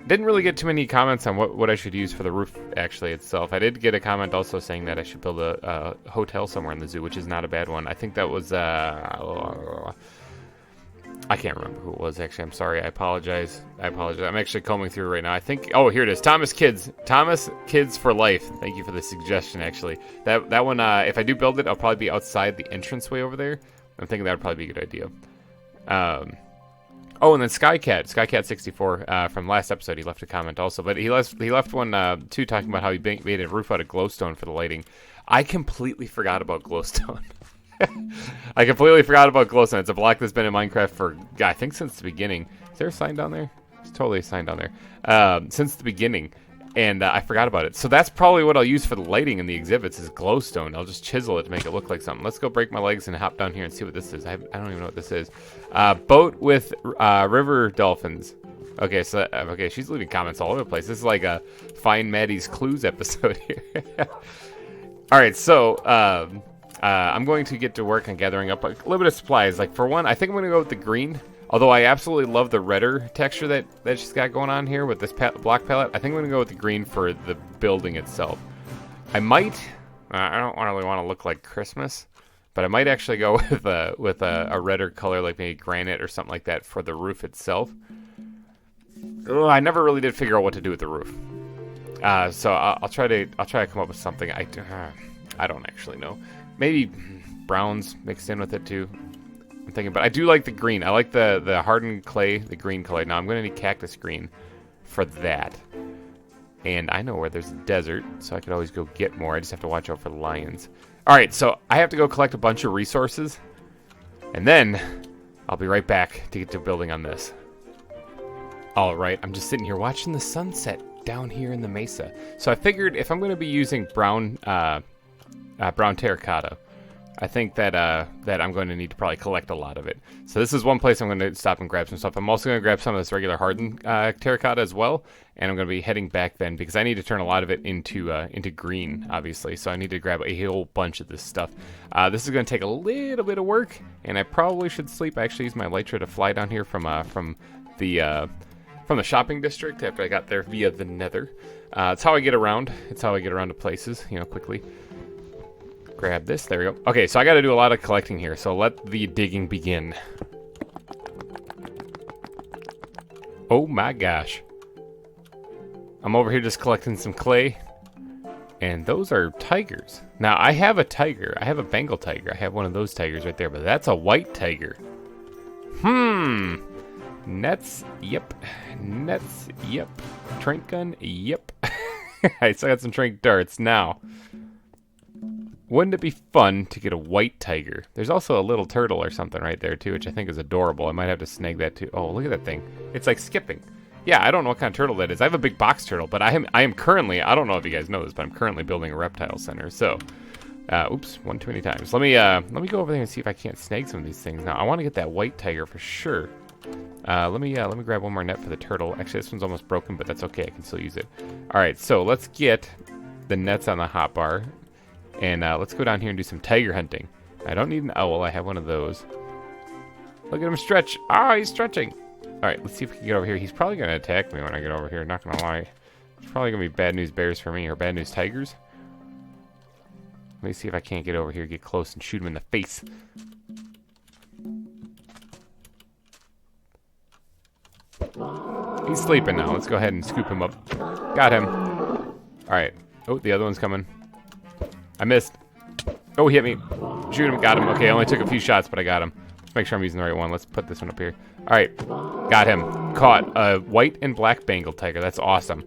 didn't really get too many comments on what I should use for the roof actually itself. I did get a comment also saying that I should build a hotel somewhere in the zoo, which is not a bad one. I think that was I can't remember who it was actually. I'm sorry. I apologize. I'm actually combing through right now. I think, oh, here it is. Thomas Kids for Life. Thank you for the suggestion actually. That one, if I do build it, I'll probably be outside the entranceway over there. I'm thinking that would probably be a good idea. Oh, and then Skycat64 from last episode, he left a comment also, but he left one too, talking about how he made a roof out of glowstone for the lighting. I completely forgot about glowstone. I completely forgot about glowstone. It's a block that's been in Minecraft for, I think, since the beginning. Is there a sign down there? There's totally a sign down there. Since the beginning, and I forgot about it. So that's probably what I'll use for the lighting in the exhibits is glowstone. I'll just chisel it to make it look like something. Let's go break my legs and hop down here and see what this is. I don't even know what this is. Boat with river dolphins. Okay, so okay, she's leaving comments all over the place. This is like a Find Maddie's Clues episode here. All right, so I'm going to get to work on gathering up a little bit of supplies. Like for one, I think I'm going to go with the green. Although I absolutely love the redder texture that she's got going on here with this block palette, I think I'm going to go with the green for the building itself. I might, I don't really want to look like Christmas, but I might actually go with a redder color, like maybe granite or something like that for the roof itself. Ugh, I never really did figure out what to do with the roof. So I'll try to come up with something. I don't actually know. Maybe browns mixed in with it too. I'm thinking, but I do like the green. I like the hardened clay, the green color. Now I'm going to need cactus green for that. And I know where there's a desert, so I could always go get more. I just have to watch out for the lions. All right, so I have to go collect a bunch of resources, and then I'll be right back to get to building on this. All right, I'm just sitting here watching the sunset down here in the mesa. So I figured if I'm going to be using brown terracotta, I think that I'm going to need to probably collect a lot of it. So this is one place I'm going to stop and grab some stuff. I'm also going to grab some of this regular hardened terracotta as well, and I'm going to be heading back then because I need to turn a lot of it into green, obviously. So I need to grab a whole bunch of this stuff. This is going to take a little bit of work, and I probably should sleep. I actually used my elytra to fly down here from the shopping district after I got there via the Nether. It's how I get around. It's how I get around to places, quickly. Grab this. There we go. Okay, so I got to do a lot of collecting here, so let the digging begin. Oh my gosh. I'm over here just collecting some clay, and those are tigers. Now, I have a tiger. I have a Bengal tiger. I have one of those tigers right there, but that's a white tiger. Nets, yep. Nets, yep. Trank gun, yep. I still got some trank darts now. Wouldn't it be fun to get a white tiger? There's also a little turtle or something right there too, which I think is adorable. I might have to snag that too. Oh, look at that thing. It's like skipping. Yeah, I don't know what kind of turtle that is. I have a big box turtle, but I am currently, I don't know if you guys know this, but I'm currently building a reptile center. So, oops, one too many times. Let me go over there and see if I can't snag some of these things. Now, I want to get that white tiger for sure. Let me grab one more net for the turtle. Actually, this one's almost broken, but that's okay. I can still use it. All right, so let's get the nets on the hotbar. And let's go down here and do some tiger hunting. I don't need an owl. I have one of those. Look at him stretch. Ah, he's stretching. All right, let's see if we can get over here. He's probably going to attack me when I get over here. Not going to lie. It's probably going to be bad news bears for me or bad news tigers. Let me see if I can't get over here, get close, and shoot him in the face. He's sleeping now. Let's go ahead and scoop him up. Got him. All right. Oh, the other one's coming. I missed. Oh, he hit me. Shoot him. Got him. Okay, I only took a few shots, but I got him. Let's make sure I'm using the right one. Let's put this one up here. All right. Got him. Caught a white and black Bengal tiger. That's awesome.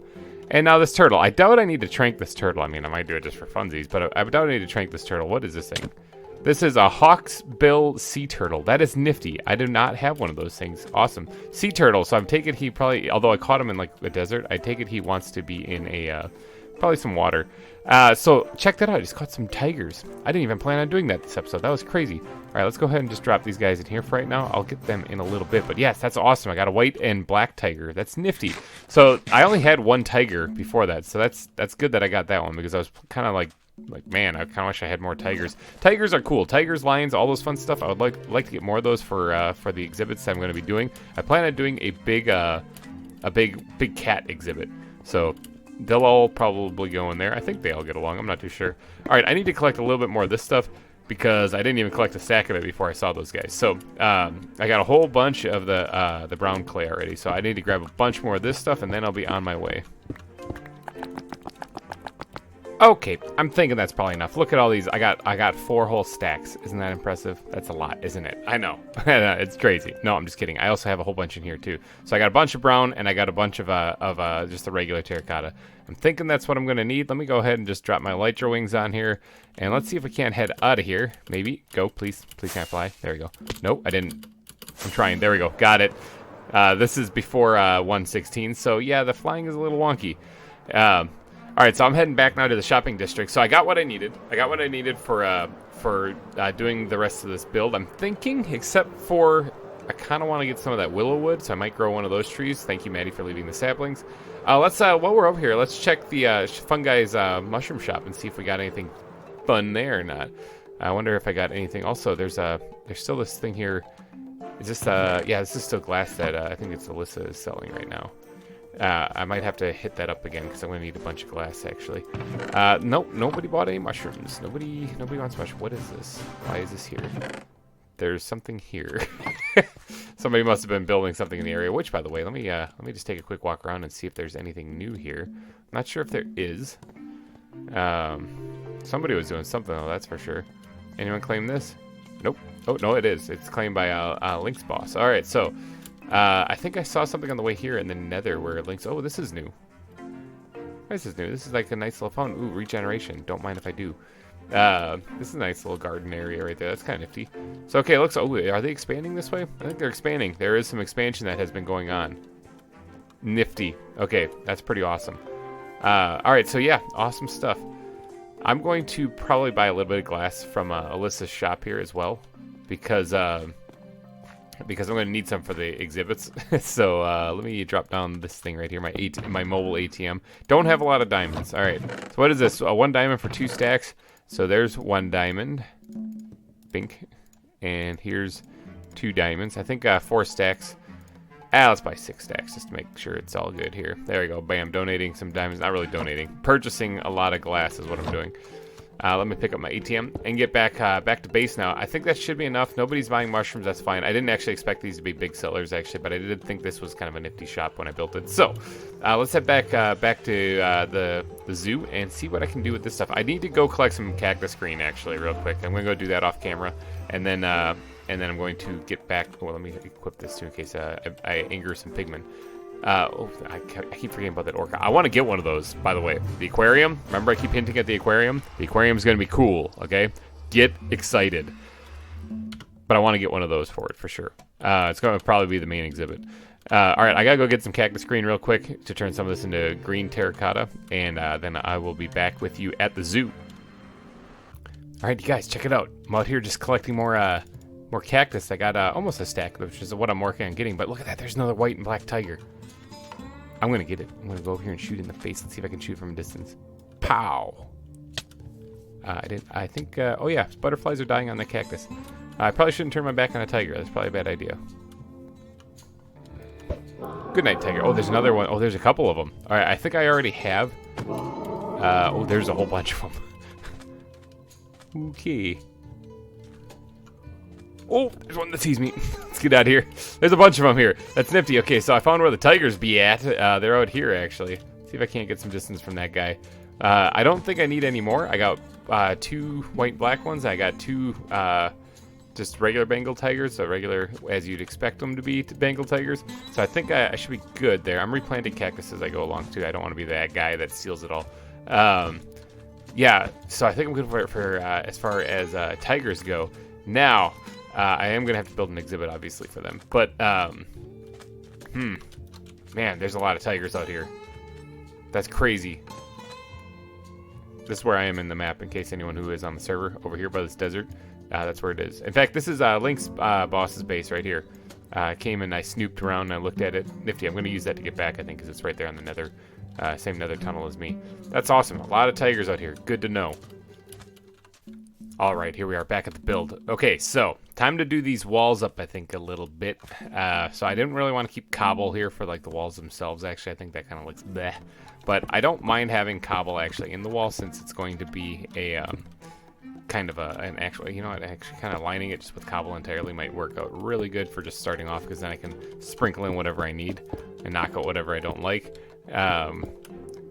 And now this turtle. I doubt I need to trank this turtle. I mean, I might do it just for funsies, but I doubt I need to trank this turtle. What is this thing? This is a hawksbill sea turtle. That is nifty. I do not have one of those things. Awesome. Sea turtle. So I'm taking he probably, although I caught him in like the desert, I take it he wants to be in a Probably some water. So check that out. I just caught some tigers. I didn't even plan on doing that this episode. That was crazy. All right, let's go ahead and just drop these guys in here for right now. I'll get them in a little bit. But yes, that's awesome. I got a white and black tiger. That's nifty. So I only had one tiger before that. So that's good that I got that one because I was kind of like, man, I kind of wish I had more tigers. Tigers are cool. Tigers, lions, all those fun stuff. I would like to get more of those for the exhibits that I'm going to be doing. I plan on doing a big cat exhibit. So they'll all probably go in there. I think they all get along. I'm not too sure. All right, I need to collect a little bit more of this stuff because I didn't even collect a stack of it before I saw those guys. So I got a whole bunch of the brown clay already. So I need to grab a bunch more of this stuff, and then I'll be on my way. Okay, I'm thinking that's probably enough. Look at all these. I got 4 whole stacks. Isn't that impressive? That's a lot, isn't it? I know. It's crazy. No, I'm just kidding. I also have a whole bunch in here too. So I got a bunch of brown and I got a bunch of just the regular terracotta. I'm thinking that's what I'm gonna need. Let me go ahead and just drop my elytra wings on here, and let's see if we can't head out of here. Maybe go, please. Please can't fly. There we go. Nope, I didn't. I'm trying. There we go. Got it. This is before 1.16, so yeah, the flying is a little wonky. All right, so I'm heading back now to the shopping district. So I got what I needed. I got what I needed for doing the rest of this build. I'm thinking, except for I kind of want to get some of that willow wood, so I might grow one of those trees. Thank you, Maddie, for leaving the saplings. Let's while we're over here, let's check the Fun Guy's mushroom shop and see if we got anything fun there or not. I wonder if I got anything. Also, there's still this thing here. Is this yeah, this is still glass that I think it's Alyssa is selling right now. I might have to hit that up again because I'm going to need a bunch of glass, actually. Nope, nobody bought any mushrooms. Nobody wants mushrooms. What is this? Why is this here? There's something here. Somebody must have been building something in the area, which, by the way, let me just take a quick walk around and see if there's anything new here. I'm not sure if there is. Somebody was doing something, though, that's for sure. Anyone claim this? Nope. Oh, no, it is. It's claimed by Link's boss. All right, so... I think I saw something on the way here in the nether where it links. Oh, this is new. This is new. This is like a nice little phone. Ooh, regeneration. Don't mind if I do. This is a nice little garden area right there. That's kind of nifty. So, okay, looks... Oh, are they expanding this way? I think they're expanding. There is some expansion that has been going on. Nifty. Okay, that's pretty awesome. All right, so yeah, awesome stuff. I'm going to probably buy a little bit of glass from Alyssa's shop here as well because I'm going to need some for the exhibits. So let me drop down this thing right here, my mobile ATM. Don't have a lot of diamonds. All right. So what is this? 1 diamond for 2 stacks. So there's 1 diamond. Bink. And here's 2 diamonds. I think 4 stacks. Let's buy 6 stacks just to make sure it's all good here. There we go. Bam. Donating some diamonds. Not really donating. Purchasing a lot of glass is what I'm doing. Let me pick up my ATM and get back to base now. I think that should be enough. Nobody's buying mushrooms. That's fine. I didn't actually expect these to be big sellers, actually, but I did think this was kind of a nifty shop when I built it. So let's head back to the zoo and see what I can do with this stuff. I need to go collect some cactus green, actually, real quick. I'm going to go do that off camera, and then I'm going to get back. Well, let me equip this too in case I anger some pigmen. I keep forgetting about that orca. I want to get one of those, by the way. The aquarium. Remember I keep hinting at the aquarium? The aquarium's going to be cool, okay? Get excited. But I want to get one of those for it, for sure. It's going to probably be the main exhibit. All right, I got to go get some cactus green real quick to turn some of this into green terracotta. And then I will be back with you at the zoo. All right, you guys, check it out. I'm out here just collecting more cactus. I got almost a stack, which is what I'm working on getting. But look at that. There's another white and black tiger. I'm going to get it. I'm going to go over here and shoot in the face and see if I can shoot from a distance. Pow! I think, oh yeah, butterflies are dying on the cactus. I probably shouldn't turn my back on a tiger. That's probably a bad idea. Good night, tiger. Oh, there's another one. Oh, there's a couple of them. All right, I think I already have. Oh, there's a whole bunch of them. Okay. Oh, there's one that sees me. Let's get out of here. There's a bunch of them here. That's nifty. Okay, so I found where the tigers be at. They're out here, actually. See if I can't get some distance from that guy. I don't think I need any more. I got 2 white and black ones. I got 2 just regular Bengal tigers, so regular as you'd expect them to be Bengal tigers. So I think I should be good there. I'm replanting cactus as I go along, too. I don't want to be that guy that steals it all. Yeah, so I think I'm good for as far as tigers go. Now... I am going to have to build an exhibit, obviously, for them. But, man, there's a lot of tigers out here. That's crazy. This is where I am in the map, in case anyone who is on the server over here by this desert. That's where it is. In fact, this is Link's boss's base right here. Came and I snooped around and I looked at it. Nifty. I'm going to use that to get back, I think, because it's right there on the nether. Same nether tunnel as me. That's awesome. A lot of tigers out here. Good to know. All right, here we are back at the build. Okay, so time to do these walls up, I think, a little bit. So I didn't really want to keep cobble here for like the walls themselves. Actually, I think that kind of looks bleh. But I don't mind having cobble actually in the wall, since it's going to be a kind of an actual, you know what, actually kind of lining it just with cobble entirely might work out really good for just starting off, because then I can sprinkle in whatever I need and knock out whatever I don't like.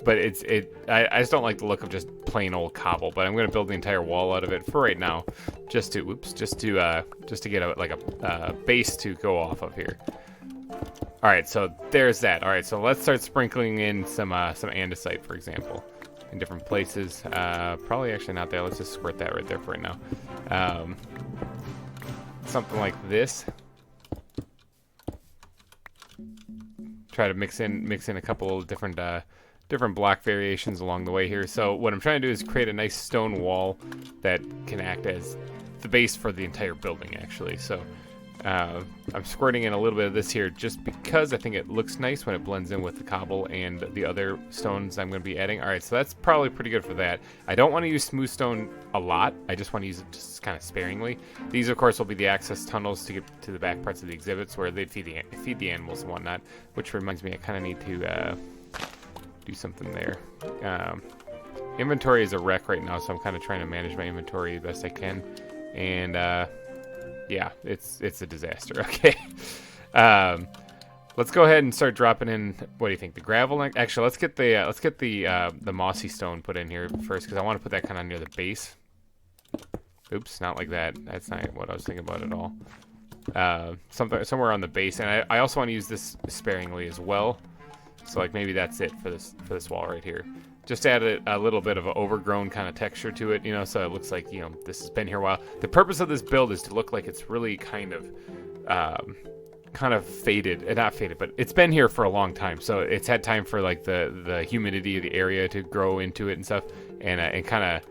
But I just don't like the look of just plain old cobble. But I'm going to build the entire wall out of it for right now, just to get a base to go off of here. All right, so there's that. All right, so let's start sprinkling in some andesite, for example, in different places. Probably actually not there. Let's just squirt that right there for right now. Something like this. Try to mix in a couple of different block variations along the way here. So what I'm trying to do is create a nice stone wall that can act as the base for the entire building, actually. So I'm squirting in a little bit of this here just because I think it looks nice when it blends in with the cobble and the other stones I'm going to be adding. All right, so that's probably pretty good for that. I don't want to use smooth stone a lot. I just want to use it just kind of sparingly. These, of course, will be the access tunnels to get to the back parts of the exhibits where they'd feed the animals and whatnot, which reminds me I kind of need to do something there. Inventory is a wreck right now, so I'm kind of trying to manage my inventory the best I can. And yeah, it's a disaster. Okay. Let's go ahead and start dropping in. What do you think? The gravel? Actually, let's get the mossy stone put in here first, because I want to put that kind of near the base. Oops, not like that. That's not what I was thinking about at all. Somewhere on the base, and I also want to use this sparingly as well. So like maybe that's it for this wall right here. Just add a little bit of an overgrown kind of texture to it, you know, so it looks like, you know, this has been here a while. The purpose of this build is to look like it's really kind of faded, not faded, but it's been here for a long time. So it's had time for like the humidity of the area to grow into it and stuff, and kind of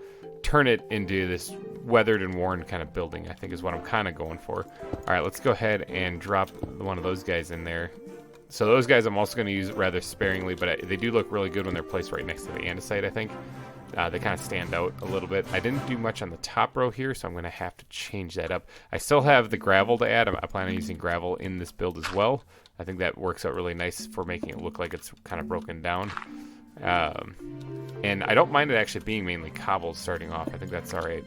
turn it into this weathered and worn kind of building, I think is what I'm kind of going for. All right, let's go ahead and drop one of those guys in there. So those guys I'm also going to use rather sparingly, but they do look really good when they're placed right next to the andesite, I think. They kind of stand out a little bit. I didn't do much on the top row here, so I'm going to have to change that up. I still have the gravel to add. I plan on using gravel in this build as well. I think that works out really nice for making it look like it's kind of broken down. And I don't mind it actually being mainly cobbled starting off. I think that's all right.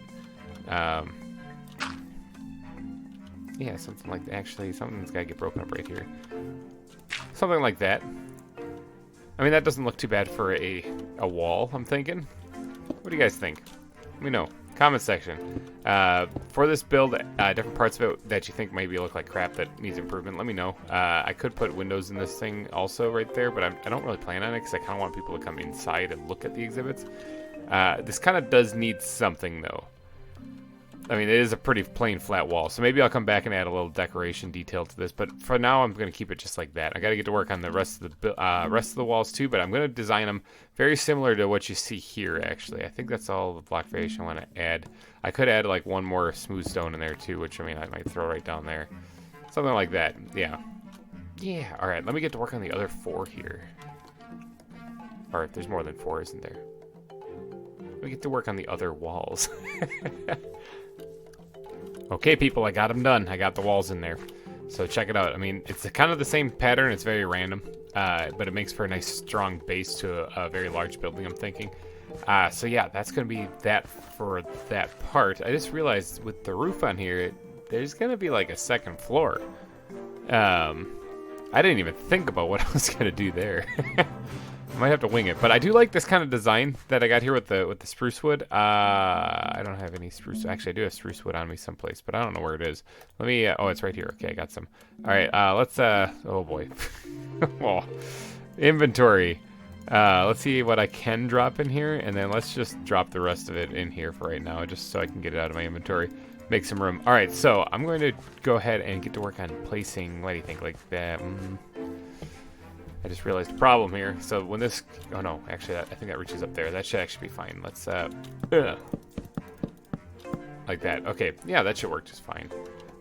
Yeah, something like that. Actually, something's got to get broken up right here. Something like that. I mean, that doesn't look too bad for a wall, I'm thinking. What do you guys think? Let me know. Comment section. For this build, different parts of it that you think maybe look like crap that needs improvement, let me know. I could put windows in this thing also right there, but I don't really plan on it because I kind of want people to come inside and look at the exhibits. This kind of does need something, though. I mean, it is a pretty plain flat wall, so maybe I'll come back and add a little decoration detail to this, but for now I'm going to keep it just like that. I got to get to work on the rest of the walls too, but I'm going to design them very similar to what you see here, actually. I think that's all the block variation I want to add. I could add like one more smooth stone in there too, which I mean I might throw right down there. Something like that, yeah. Yeah, all right, let me get to work on the other 4 here. Or there's more than 4, isn't there? Let me get to work on the other walls. Okay, people, I got them done. I got the walls in there. So check it out. I mean, it's kind of the same pattern. It's very random, but it makes for a nice, strong base to a very large building, I'm thinking. So yeah, that's going to be that for that part. I just realized with the roof on here, there's going to be like a second floor. I didn't even think about what I was going to do there. I might have to wing it, but I do like this kind of design that I got here with the spruce wood. I don't have any spruce. Actually, I do have spruce wood on me someplace, but I don't know where it is. Let me. Oh, it's right here. Okay, I got some. All right. Let's. Oh boy. Oh, inventory. Let's see what I can drop in here, and then let's just drop the rest of it in here for right now, just so I can get it out of my inventory. Make some room. All right. So I'm going to go ahead and get to work on placing. What do you think? Like that. I just realized the problem here. So when this, oh no, actually, I think that reaches up there. That should actually be fine. Let's, like that. Okay, yeah, that should work just fine.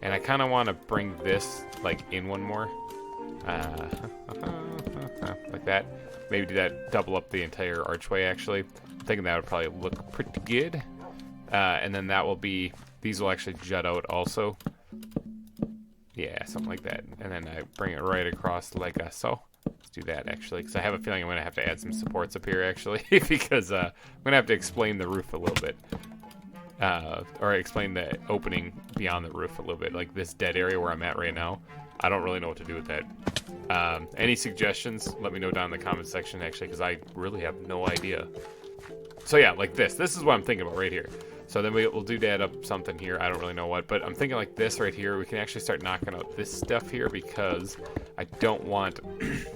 And I kind of want to bring this, like, in one more. Like that. Maybe do that, double up the entire archway, actually. I'm thinking that would probably look pretty good. And then that will be, these will actually jut out also. Yeah, something like that. And then I bring it right across like so. Let's do that, actually, because I have a feeling I'm going to have to add some supports up here, actually, because I'm going to have to explain the roof a little bit. Or explain the opening beyond the roof a little bit, like this dead area where I'm at right now. I don't really know what to do with that. Any suggestions? Let me know down in the comment section, actually, because I really have no idea. So yeah, like this. This is what I'm thinking about right here. So then we'll do that up something here. I don't really know what, but I'm thinking like this right here. We can actually start knocking out this stuff here because I don't want,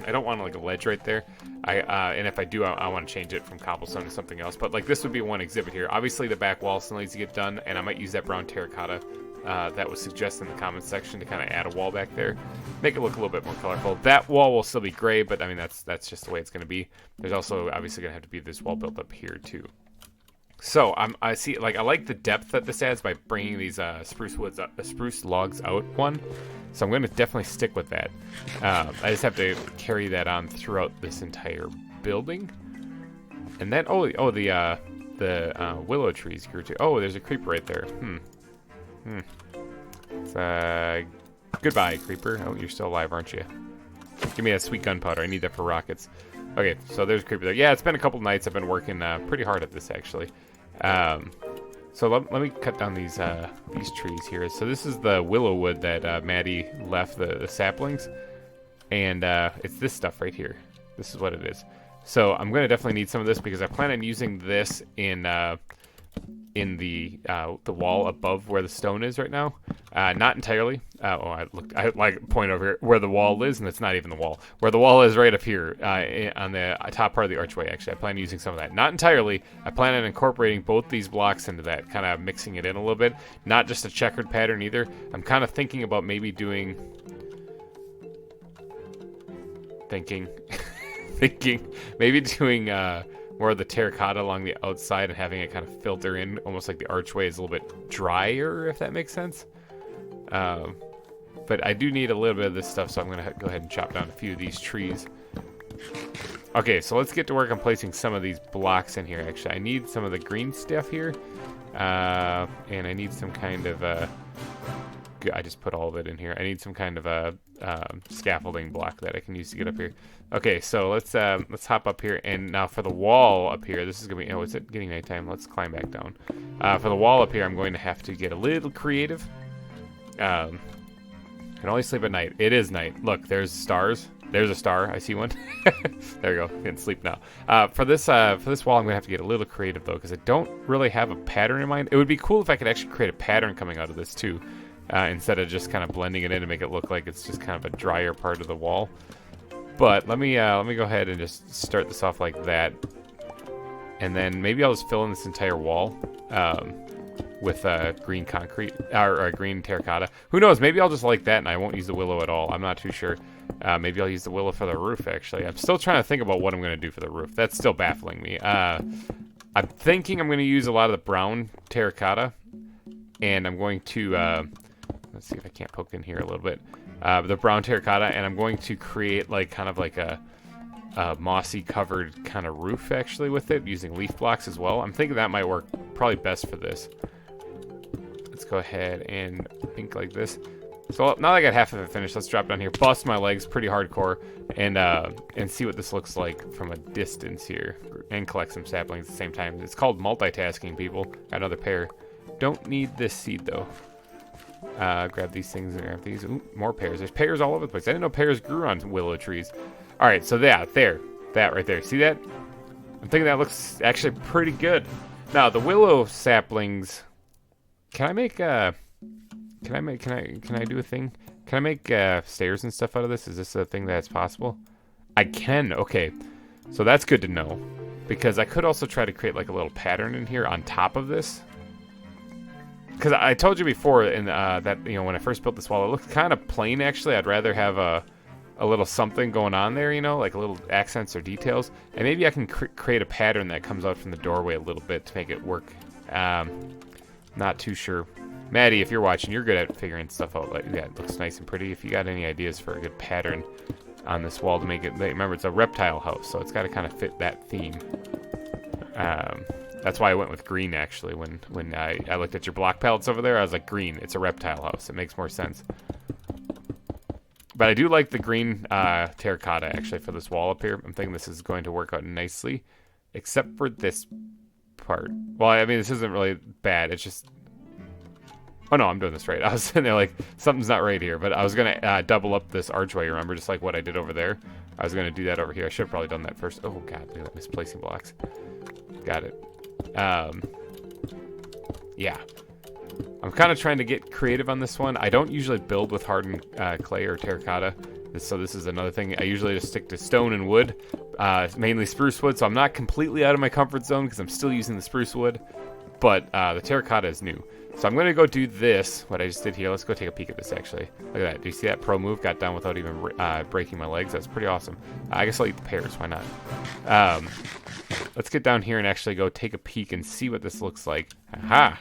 like a ledge right there. And if I do, I want to change it from cobblestone to something else. But like this would be one exhibit here. Obviously the back wall still needs to get done, and I might use that brown terracotta that was suggested in the comments section to kind of add a wall back there, make it look a little bit more colorful. That wall will still be gray, but I mean that's just the way it's going to be. There's also obviously going to have to be this wall built up here too. So I see, like, I like the depth that this adds by bringing these spruce logs out one. So I'm going to definitely stick with that. I just have to carry that on throughout this entire building. And then the willow trees grew too. Oh, there's a creeper right there. It's, goodbye, creeper. Oh, you're still alive, aren't you? Give me that sweet gunpowder. I need that for rockets. Okay, so there's a creeper there. Yeah, it's been a couple nights. I've been working pretty hard at this, actually. So let me cut down these trees here. So this is the willow wood that Maddie left, the saplings. And it's this stuff right here. This is what it is. So I'm going to definitely need some of this because I plan on using this in the wall above where the stone is right now. Not entirely. I like point over here where the wall is, and it's not even the wall. Where the wall is right up here on the top part of the archway, actually. I plan on using some of that. Not entirely. I plan on incorporating both these blocks into that, kind of mixing it in a little bit. Not just a checkered pattern either. I'm kind of thinking about maybe doing... maybe doing more of the terracotta along the outside and having it kind of filter in, almost like the archway is a little bit drier, if that makes sense. But I do need a little bit of this stuff, so I'm going to go ahead and chop down a few of these trees. Okay, so let's get to work on placing some of these blocks in here, actually. I need some of the green stuff here, and I need some kind of... I just put all of it in here. I need some kind of a scaffolding block that I can use to get up here. Okay, so let's hop up here, and now for the wall up here, this is gonna be. Oh, is it getting nighttime? Let's climb back down. For the wall up here, I'm going to have to get a little creative. Can only sleep at night. It is night. Look, there's stars. There's a star. I see one. There you go. Can sleep now. For this wall, I'm gonna have to get a little creative though, because I don't really have a pattern in mind. It would be cool if I could actually create a pattern coming out of this too. Instead of just kind of blending it in to make it look like it's just kind of a drier part of the wall. But let me go ahead and just start this off like that, and then maybe I'll just fill in this entire wall with green concrete or green terracotta. Who knows? Maybe I'll just like that and I won't use the willow at all. I'm not too sure. Maybe I'll use the willow for the roof. Actually, I'm still trying to think about what I'm going to do for the roof. That's still baffling me. I'm thinking I'm going to use a lot of the brown terracotta, and I'm going to. Let's see if I can't poke in here a little bit. The brown terracotta, and I'm going to create like kind of like a mossy covered kind of roof actually with it, using leaf blocks as well. I'm thinking that might work probably best for this. Let's go ahead and think like this. So now that I got half of it finished, let's drop down here, bust my legs pretty hardcore, and see what this looks like from a distance here, and collect some saplings at the same time. It's called multitasking, people. Got another pair. Don't need this seed though. Grab these things and grab these. Ooh, more pears. There's pears all over the place. I didn't know pears grew on willow trees. All right, so that right there. See that? I'm thinking that looks actually pretty good. Now the willow saplings. Can I do a thing? Can I make stairs and stuff out of this? Is this a thing that's possible? I can. Okay, so that's good to know, because I could also try to create like a little pattern in here on top of this. Because I told you before in that, you know, when I first built this wall, it looked kind of plain actually. I'd rather have a little something going on there, you know, like a little accents or details. And maybe I can create a pattern that comes out from the doorway a little bit to make it work. Not too sure. Maddie, if you're watching, you're good at figuring stuff out. Like, yeah, it looks nice and pretty. If you got any ideas for a good pattern on this wall to make it, remember it's a reptile house, so it's got to kind of fit that theme. That's why I went with green, actually. When I looked at your block palettes over there, I was like, green, it's a reptile house. It makes more sense. But I do like the green terracotta, actually, for this wall up here. I'm thinking this is going to work out nicely, except for this part. Well, I mean, this isn't really bad. It's just... Oh, no, I'm doing this right. I was sitting there like, something's not right here. But I was going to double up this archway, remember? Just like what I did over there. I was going to do that over here. I should have probably done that first. Oh, God, look at that, misplacing blocks. Got it. Yeah. I'm kind of trying to get creative on this one. I don't usually build with hardened clay or terracotta. So this is another thing. I usually just stick to stone and wood, mainly spruce wood. So I'm not completely out of my comfort zone because I'm still using the spruce wood. But the terracotta is new. So I'm going to go do this, what I just did here. Let's go take a peek at this, actually. Look at that. Do you see that pro move? Got done without even breaking my legs. That's pretty awesome. I guess I'll eat the pears. Why not? Let's get down here and actually go take a peek and see what this looks like. Aha!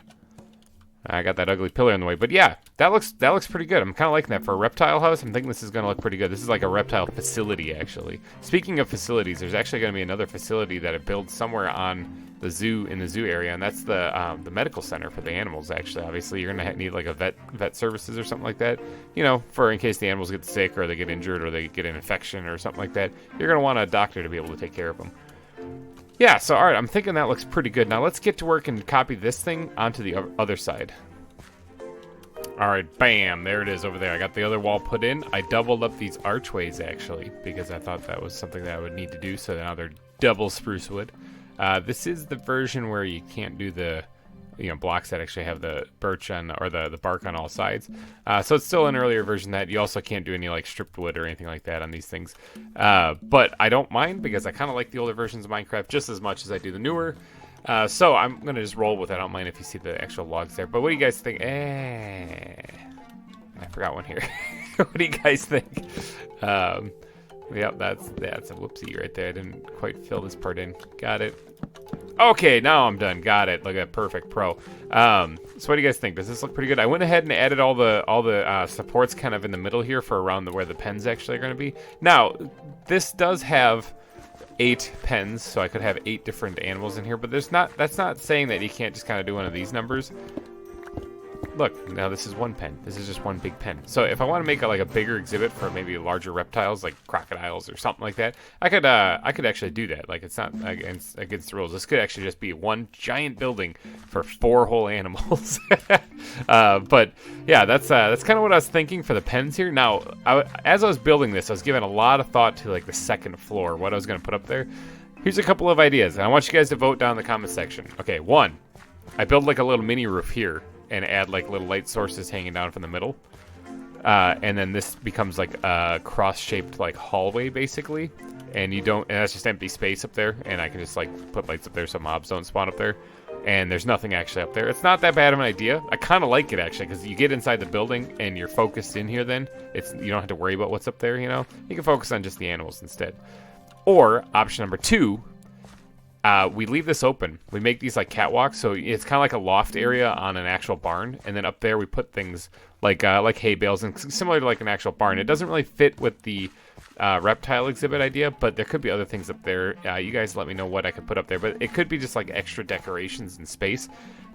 I got that ugly pillar in the way. But yeah, that looks pretty good. I'm kind of liking that. For a reptile house, I'm thinking this is going to look pretty good. This is like a reptile facility, actually. Speaking of facilities, there's actually going to be another facility that I build somewhere on the zoo, in the zoo area, and that's the medical center for the animals, actually. Obviously, you're going to need like a vet services or something like that, you know, for in case the animals get sick or they get injured or they get an infection or something like that. You're going to want a doctor to be able to take care of them. Yeah, so all right, I'm thinking that looks pretty good. Now let's get to work and copy this thing onto the other side. All right, bam, there it is over there. I got the other wall put in. I doubled up these archways, actually, because I thought that was something that I would need to do, so now they're double spruce wood. This is the version where you can't do the, you know, blocks that actually have the birch on, or the bark on all sides. So it's still an earlier version that you also can't do any like stripped wood or anything like that on these things. But I don't mind because I kind of like the older versions of Minecraft just as much as I do the newer. So I'm going to just roll with it. I don't mind if you see the actual logs there. But what do you guys think? I forgot one here. What do you guys think? Yep, that's a whoopsie right there. I didn't quite fill this part in. Got it. Okay, now I'm done. Got it. Look at that, perfect pro. So what do you guys think? Does this look pretty good? I went ahead and added all the supports kind of in the middle here for around where the pens actually are going to be. Now, this does have 8 pens, so I could have 8 different animals in here, but that's not saying that you can't just kind of do one of these numbers. Look, now this is one pen. This is just one big pen. So if I want to make a bigger exhibit for maybe larger reptiles, like crocodiles or something like that, I could actually do that. Like, it's not against the rules. This could actually just be one giant building for 4 whole animals. But yeah, that's kind of what I was thinking for the pens here. Now, as I was building this, I was giving a lot of thought to like the second floor, what I was going to put up there. Here's a couple of ideas, and I want you guys to vote down in the comment section. Okay, 1, I build like a little mini roof here and add like little light sources hanging down from the middle. And then this becomes like a cross-shaped like hallway basically. And that's just empty space up there. And I can just like put lights up there so mobs don't spawn up there. And there's nothing actually up there. It's not that bad of an idea. I kind of like it actually because you get inside the building and you're focused in here then. You don't have to worry about what's up there, you know. You can focus on just the animals instead. Or option number 2, we leave this open. We make these like catwalks, so it's kind of like a loft area on an actual barn, and then up there we put things like hay bales, and similar to like an actual barn. It doesn't really fit with the reptile exhibit idea, but there could be other things up there. You guys let me know what I could put up there, but it could be just like extra decorations and space.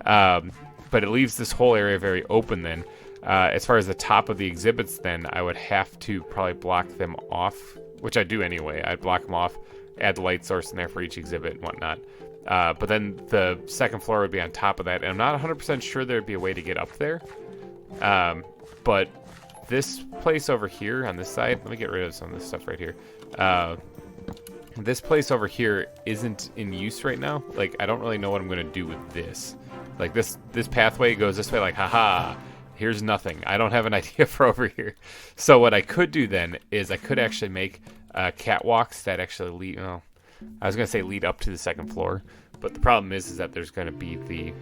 But it leaves this whole area very open then. As far as the top of the exhibits then, I would have to probably block them off, which I do anyway. I'd block them off, add the light source in there for each exhibit and whatnot. But then the second floor would be on top of that, and I'm not 100% sure there'd be a way to get up there. But this place over here on this side, let me get rid of some of this stuff right here. This place over here isn't in use right now. Like, I don't really know what I'm going to do with this. Like, this pathway goes this way, like, haha, here's nothing. I don't have an idea for over here. So what I could do then is I could actually make catwalks that actually lead, well, I was going to say lead up to the second floor, but the problem is that there's going to be the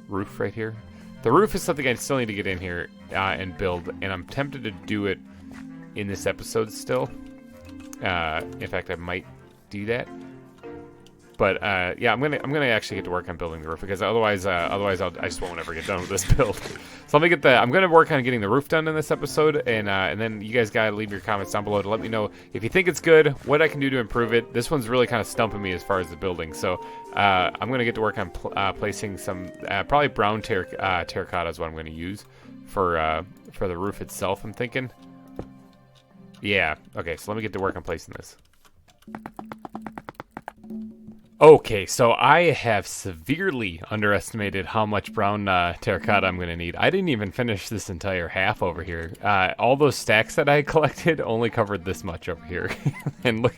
roof right here. The roof is something I still need to get in here and build, and I'm tempted to do it in this episode still. In fact, I might do that. But yeah, I'm gonna actually get to work on building the roof, because otherwise I just won't ever get done with this build. So let me get I'm gonna work on getting the roof done in this episode, and then you guys gotta leave your comments down below to let me know if you think it's good, what I can do to improve it. This one's really kind of stumping me as far as the building, so I'm gonna get to work on placing some probably brown terracotta is what I'm gonna use for the roof itself, I'm thinking. Yeah. Okay. So let me get to work on placing this. Okay, so I have severely underestimated how much brown terracotta I'm going to need. I didn't even finish this entire half over here. All those stacks that I collected only covered this much over here. And look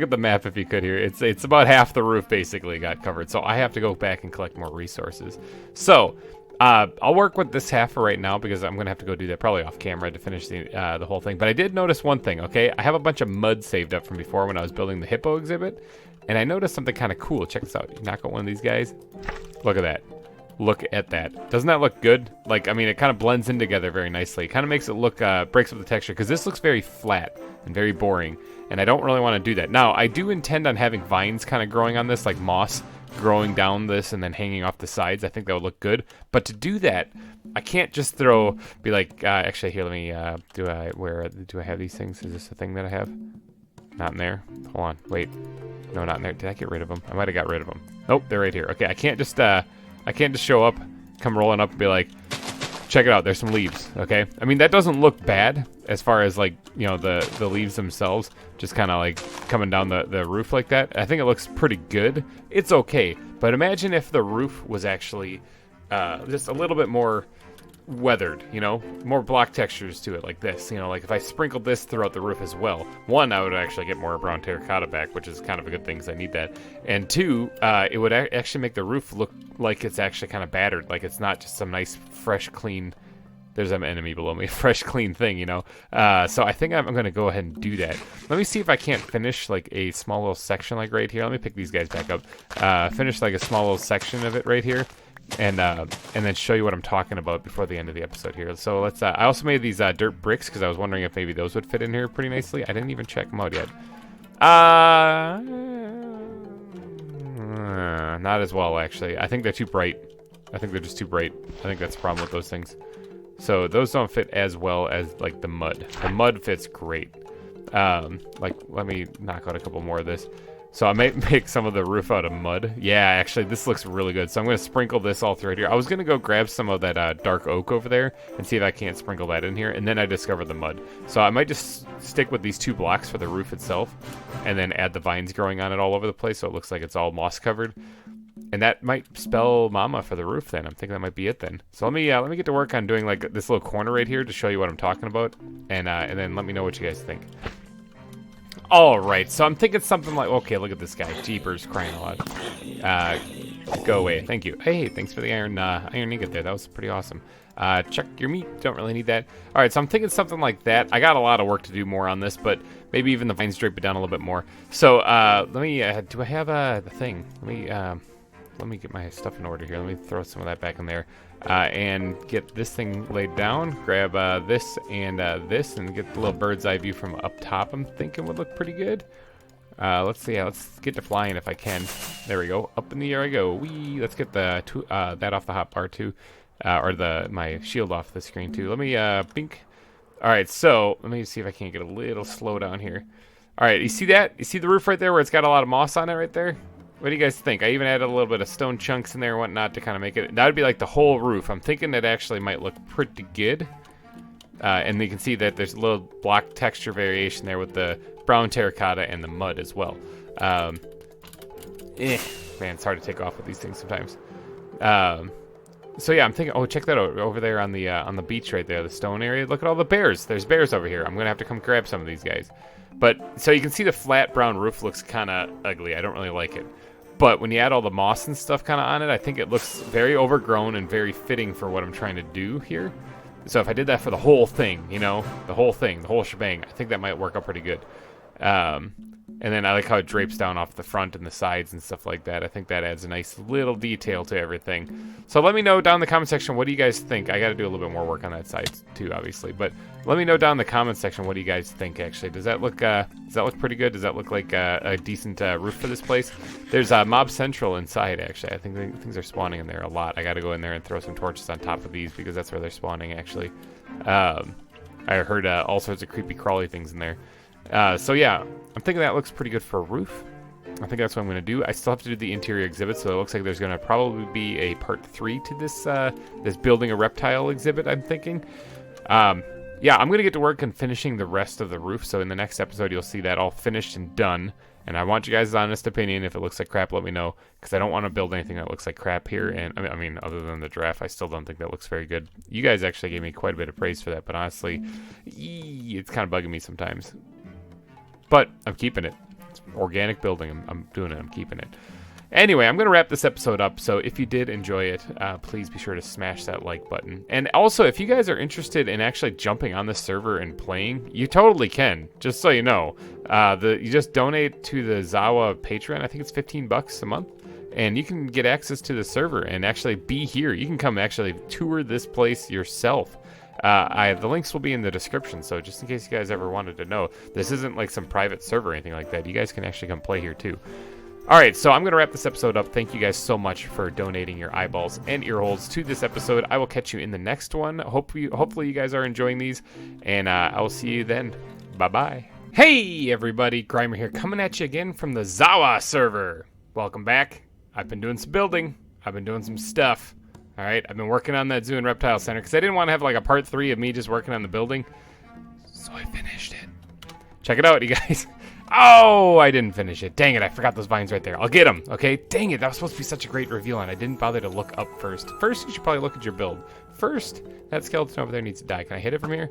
at the map if you could here. It's about half the roof basically got covered. So I have to go back and collect more resources. So I'll work with this half for right now, because I'm going to have to go do that probably off camera to finish the whole thing. But I did notice one thing, okay? I have a bunch of mud saved up from before when I was building the hippo exhibit. And I noticed something kind of cool. Check this out. You knock out one of these guys. Look at that. Look at that. Doesn't that look good? Like, I mean, it kind of blends in together very nicely. It kind of makes it look, breaks up the texture, because this looks very flat and very boring. And I don't really want to do that. Now, I do intend on having vines kind of growing on this, like moss growing down this and then hanging off the sides. I think that would look good. But to do that, I can't just be like, actually, here, let me, do I have these things? Is this a thing that I have? Not in there. Hold on. Wait. No, not in there. Did I get rid of them? I might have got rid of them. Nope, they're right here. Okay, I can't just show up, come rolling up and be like, check it out, there's some leaves, okay? I mean, that doesn't look bad as far as, like, you know, the leaves themselves just kind of like coming down the roof like that. I think it looks pretty good. It's okay. But imagine if the roof was actually just a little bit more weathered, you know, more block textures to it, like this, you know, like if I sprinkled this throughout the roof as well. One, I would actually get more brown terracotta back, which is kind of a good thing because I need that. And two, it would actually make the roof look like it's actually kind of battered, like it's not just some nice, fresh, clean, there's an enemy below me, fresh, clean thing, you know. So I think I'm going to go ahead and do that. Let me see if I can't finish like a small little section like right here. Let me pick these guys back up. Finish like a small little section of it right here. And then show you what I'm talking about before the end of the episode here. So let's. I also made these dirt bricks because I was wondering if maybe those would fit in here pretty nicely. I didn't even check them out yet. Not as well actually. I think they're too bright. I think they're just too bright. I think that's the problem with those things. So those don't fit as well as like the mud. The mud fits great. Like let me knock out a couple more of this. So I might make some of the roof out of mud. Yeah, actually, this looks really good. So I'm going to sprinkle this all through here. I was going to go grab some of that dark oak over there and see if I can't sprinkle that in here. And then I discovered the mud. So I might just stick with these 2 blocks for the roof itself and then add the vines growing on it all over the place so it looks like it's all moss covered. And that might spell mama for the roof then. I'm thinking that might be it then. So let me get to work on doing like this little corner right here to show you what I'm talking about. And then let me know what you guys think. Alright, so I'm thinking something like, okay, look at this guy. Jeepers, crying a lot. Go away. Thank you. Hey, thanks for the iron ingot there. That was pretty awesome. Check your meat. Don't really need that. Alright, so I'm thinking something like that. I got a lot of work to do more on this, but maybe even the vines drape it down a little bit more. So, let me, do I have the thing? Let me get my stuff in order here. Let me throw some of that back in there. And get this thing laid down. Grab this and this and get the little bird's eye view from up top. I'm thinking would look pretty good. Let's see. Let's get to flying if I can. There we go. Up in the air I go. Whee! Let's get the that off the hotbar too. Or my shield off the screen too. Let me bink. Alright, so let me see if I can't get a little slow down here. Alright, you see that? You see the roof right there where it's got a lot of moss on it right there? What do you guys think? I even added a little bit of stone chunks in there and whatnot to kind of make it. That would be like the whole roof. I'm thinking that actually might look pretty good. And you can see that there's a little block texture variation there with the brown terracotta and the mud as well. Man, it's hard to take off with these things sometimes. So yeah, I'm thinking. Oh, check that out over there on the beach right there, the stone area. Look at all the bears. There's bears over here. I'm gonna have to come grab some of these guys. But so you can see the flat brown roof looks kind of ugly. I don't really like it. But when you add all the moss and stuff kind of on it, I think it looks very overgrown and very fitting for what I'm trying to do here. So if I did that for the whole thing, you know, the whole thing, the whole shebang, I think that might work out pretty good. And And then I like how it drapes down off the front and the sides and stuff like that. I think that adds a nice little detail to everything. So let me know down in the comment section, what do you guys think? I got to do a little bit more work on that side too, obviously. But let me know down in the comment section, what do you guys think, actually? Does that look pretty good? Does that look like a decent roof for this place? There's Mob Central inside, actually. I think things are spawning in there a lot. I got to go in there and throw some torches on top of these because that's where they're spawning, actually. I heard all sorts of creepy crawly things in there. So yeah, I'm thinking that looks pretty good for a roof. I think that's what I'm going to do. I still have to do the interior exhibit, so it looks like there's going to probably be a part 3 to this this building a reptile exhibit, I'm thinking. Yeah, I'm going to get to work on finishing the rest of the roof, so in the next episode you'll see that all finished and done. And I want you guys' honest opinion. If it looks like crap, let me know, because I don't want to build anything that looks like crap here. And I mean, other than the giraffe, I still don't think that looks very good. You guys actually gave me quite a bit of praise for that, but honestly, it's kind of bugging me sometimes. But I'm keeping it. It's organic building. I'm doing it. I'm keeping it. Anyway, I'm going to wrap this episode up. So if you did enjoy it, please be sure to smash that like button. And also, if you guys are interested in actually jumping on the server and playing, you totally can. Just so you know, you just donate to the ZAWA Patreon. I think it's $15 a month. And you can get access to the server and actually be here. You can come actually tour this place yourself. The links will be in the description, so just in case you guys ever wanted to know, this isn't like some private server or anything like that. You guys can actually come play here too. Alright, so I'm going to wrap this episode up. Thank you guys so much for donating your eyeballs and ear holes to this episode. I will catch you in the next one. Hopefully you guys are enjoying these, and I will see you then. Bye-bye. Hey everybody, GReimer here, coming at you again from the ZAWA server. Welcome back. I've been doing some building. I've been doing some stuff. Alright, I've been working on that Zoo and Reptile Center because I didn't want to have like a part 3 of me just working on the building. So I finished it. Check it out, you guys. Oh, I didn't finish it. Dang it, I forgot those vines right there. I'll get them, okay? Dang it, that was supposed to be such a great reveal, and I didn't bother to look up first. First, you should probably look at your build. First, that skeleton over there needs to die. Can I hit it from here?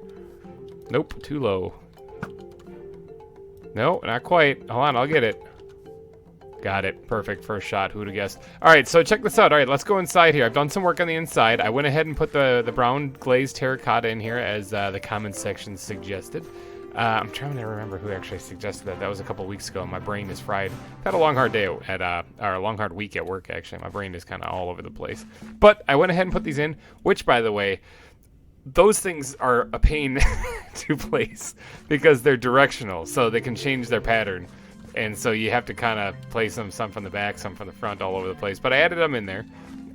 Nope, too low. No, not quite. Hold on, I'll get it. Got it. Perfect. First shot. Who'd have guessed? All right, so check this out. All right, let's go inside here. I've done some work on the inside. I went ahead and put the brown glazed terracotta in here as the comments section suggested. I'm trying to remember who actually suggested that. That was a couple weeks ago. My brain is fried. I've had a long, hard day at, or a long, hard week at work, actually. My brain is kind of all over the place. But I went ahead and put these in, which, by the way, those things are a pain to place because they're directional, so they can change their pattern. And so you have to kind of place them, some from the back, some from the front, all over the place. But I added them in there.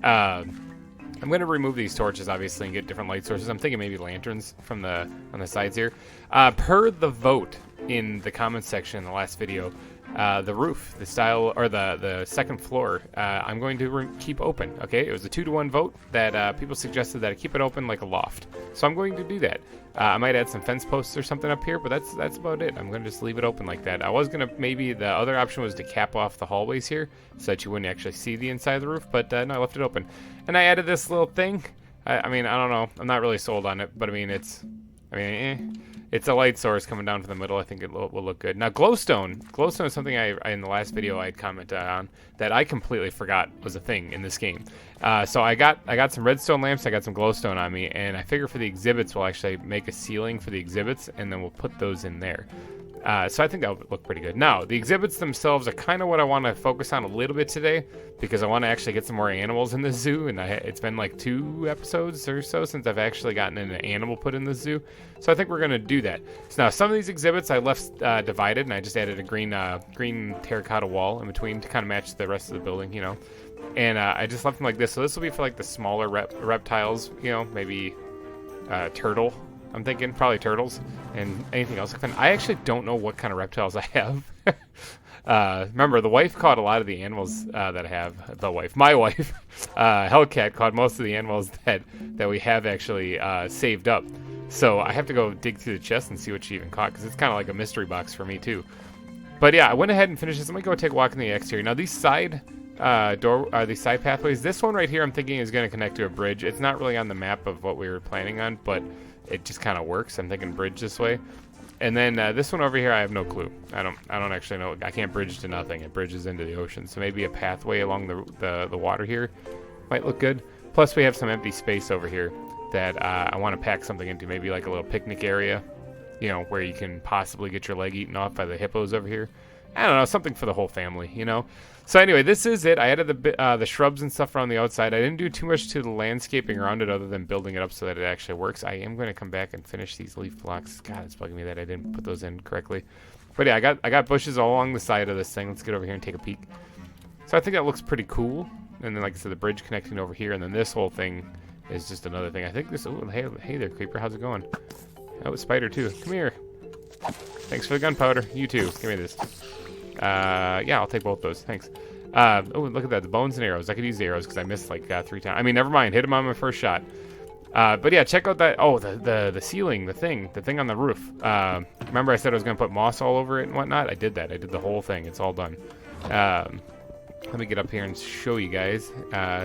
I'm going to remove these torches, obviously, and get different light sources. I'm thinking maybe lanterns from on the sides here. Per the vote in the comments section in the last video, the roof, the style, or the second floor, I'm going to keep open, okay? It was a 2-to-1 vote that people suggested that I keep it open like a loft. So I'm going to do that. I might add some fence posts or something up here, but that's about it. I'm going to just leave it open like that. I was going to, maybe the other option was to cap off the hallways here so that you wouldn't actually see the inside of the roof, but no, I left it open. And I added this little thing. I mean, I don't know. I'm not really sold on it, but I mean, it's a light source coming down from the middle. I think it will look good. Now, glowstone. Glowstone is something I in the last video I had commented on that I completely forgot was a thing in this game. So I got some redstone lamps. I got some glowstone on me, and I figure for the exhibits we'll actually make a ceiling for the exhibits, and then we'll put those in there. So I think that would look pretty good. Now, the exhibits themselves are kind of what I want to focus on a little bit today because I want to actually get some more animals in the zoo, and it's been like 2 episodes or so since I've actually gotten an animal put in the zoo. So I think we're going to do that. So now, some of these exhibits I left divided, and I just added a green terracotta wall in between to kind of match the rest of the building, you know. And I just left them like this. So this will be for like the smaller reptiles, you know, maybe turtle. I'm thinking probably turtles and anything else. I actually don't know what kind of reptiles I have. Remember, the wife caught a lot of the animals that I have. My wife, Hellcat, caught most of the animals that we have actually saved up. So I have to go dig through the chest and see what she even caught because it's kind of like a mystery box for me too. But yeah, I went ahead and finished this. Let me go take a walk in the exterior. Now these side these side pathways. This one right here, I'm thinking is going to connect to a bridge. It's not really on the map of what we were planning on, but it just kind of works. I'm thinking bridge this way. And then this one over here, I have no clue. I don't actually know. I can't bridge to nothing. It bridges into the ocean. So maybe a pathway along the water here might look good. Plus, we have some empty space over here that I want to pack something into. Maybe like a little picnic area, you know, where you can possibly get your leg eaten off by the hippos over here. I don't know, something for the whole family, you know? So anyway, this is it. I added the shrubs and stuff around the outside. I didn't do too much to the landscaping around it other than building it up so that it actually works. I am going to come back and finish these leaf blocks. God, it's bugging me that I didn't put those in correctly. But yeah, I got bushes all along the side of this thing. Let's get over here and take a peek. So I think that looks pretty cool. And then, like I said, the bridge connecting over here, and then this whole thing is just another thing. I think this. Oh, hey there, creeper. How's it going? Oh, spider too. Come here. Thanks for the gunpowder. You too. Give me this. Yeah, I'll take both those. Thanks. Oh, look at that. The bones and arrows. I could use the arrows because I missed like 3 times. I mean, never mind. Hit him on my first shot. But yeah, check out that. Oh, the ceiling, the thing on the roof. Remember I said I was going to put moss all over it and whatnot? I did that. I did the whole thing. It's all done. Let me get up here and show you guys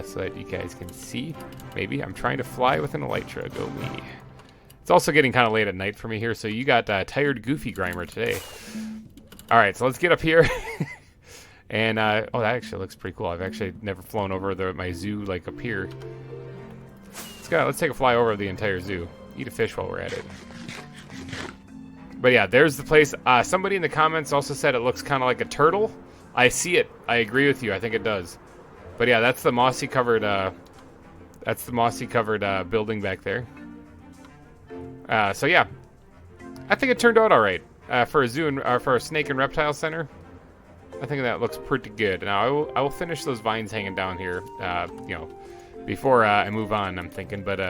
so that you guys can see. Maybe. I'm trying to fly with an elytra. Go me. It's also getting kind of late at night for me here, so you got tired, goofy GReimer today. All right, so let's get up here. And, oh, that actually looks pretty cool. I've actually never flown over my zoo, like, up here. Let's take a fly over the entire zoo. Eat a fish while we're at it. But yeah, there's the place. Somebody in the comments also said it looks kind of like a turtle. I see it. I agree with you. I think it does. But yeah, that's the mossy covered. Building back there. So yeah, I think it turned out all right for a zoo and for a snake and reptile center. I think that looks pretty good. Now I will finish those vines hanging down here. You know, before I move on. I'm thinking, but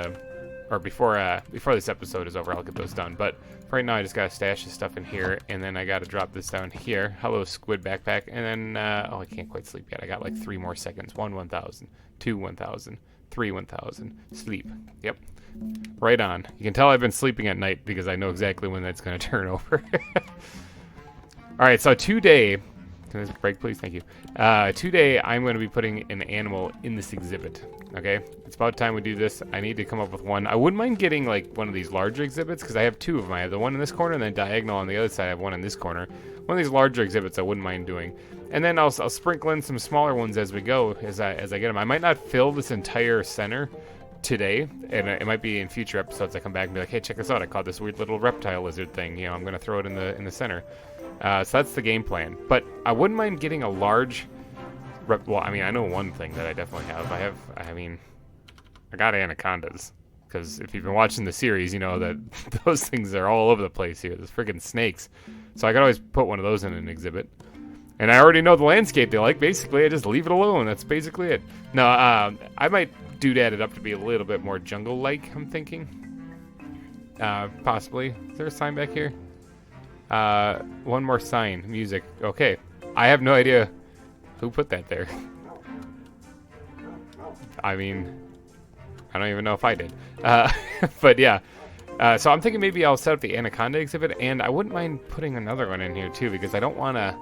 or before this episode is over, I'll get those done. But right now, I just gotta stash this stuff in here, and then I gotta drop this down here. Hello, squid backpack, and then oh, I can't quite sleep yet. I got like 3 more seconds. 1,000, 2 1,000, 3 1,000. Sleep. Yep. Right on. You can tell I've been sleeping at night because I know exactly when that's gonna turn over. All right, so today. Can this break, please? Thank you. Today, I'm going to be putting an animal in this exhibit. Okay? It's about time we do this. I need to come up with one. I wouldn't mind getting, like, one of these larger exhibits, because I have 2 of them. I have the one in this corner, and then diagonal on the other side, I have one in this corner. One of these larger exhibits I wouldn't mind doing. And then I'll sprinkle in some smaller ones as we go, as I get them. I might not fill this entire center today, and it might be in future episodes I come back and be like, hey, check this out. I caught this weird little reptile lizard thing. You know, I'm going to throw it in the center. So that's the game plan. But I wouldn't mind getting a large... Well, I mean, I know one thing that I definitely have. I got anacondas. Because if you've been watching the series, you know that those things are all over the place here. There's freaking snakes. So I could always put one of those in an exhibit. And I already know the landscape they like. Basically, I just leave it alone. That's basically it. No, I might doodad it up to be a little bit more jungle-like, I'm thinking. Possibly. Is there a sign back here? One more sign. Music. Okay. I have no idea who put that there. I mean, I don't even know if I did. But yeah. So I'm thinking maybe I'll set up the anaconda exhibit, and I wouldn't mind putting another one in here too, because I don't want to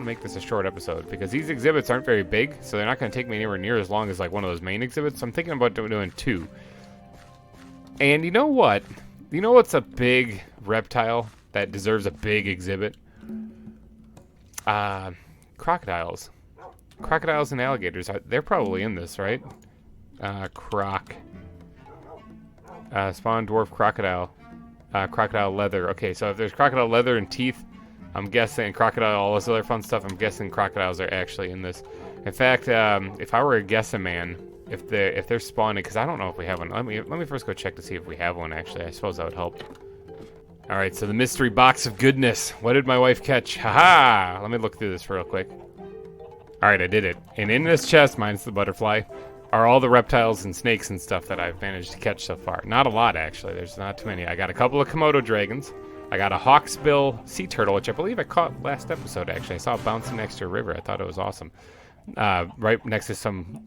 make this a short episode, because these exhibits aren't very big, so they're not going to take me anywhere near as long as like one of those main exhibits. So I'm thinking about doing 2. And you know what? You know what's a big reptile that deserves a big exhibit? Crocodiles. Crocodiles and alligators. They're probably in this, right? Spawn dwarf crocodile. Crocodile leather. Okay, so if there's crocodile leather and teeth, I'm guessing crocodile, all this other fun stuff, I'm guessing crocodiles are actually in this. In fact, if I were a guessing man, if they're spawning, because I don't know if we have one. Let me first go check to see if we have one, actually. I suppose that would help. All right, so the mystery box of goodness. What did my wife catch? Haha! Let me look through this real quick. All right, I did it. And in this chest, mine's the butterfly, are all the reptiles and snakes and stuff that I've managed to catch so far. Not a lot, actually. There's not too many. I got a couple of Komodo dragons. I got a hawksbill sea turtle, which I believe I caught last episode, actually. I saw it bouncing next to a river. I thought it was awesome. Right next to some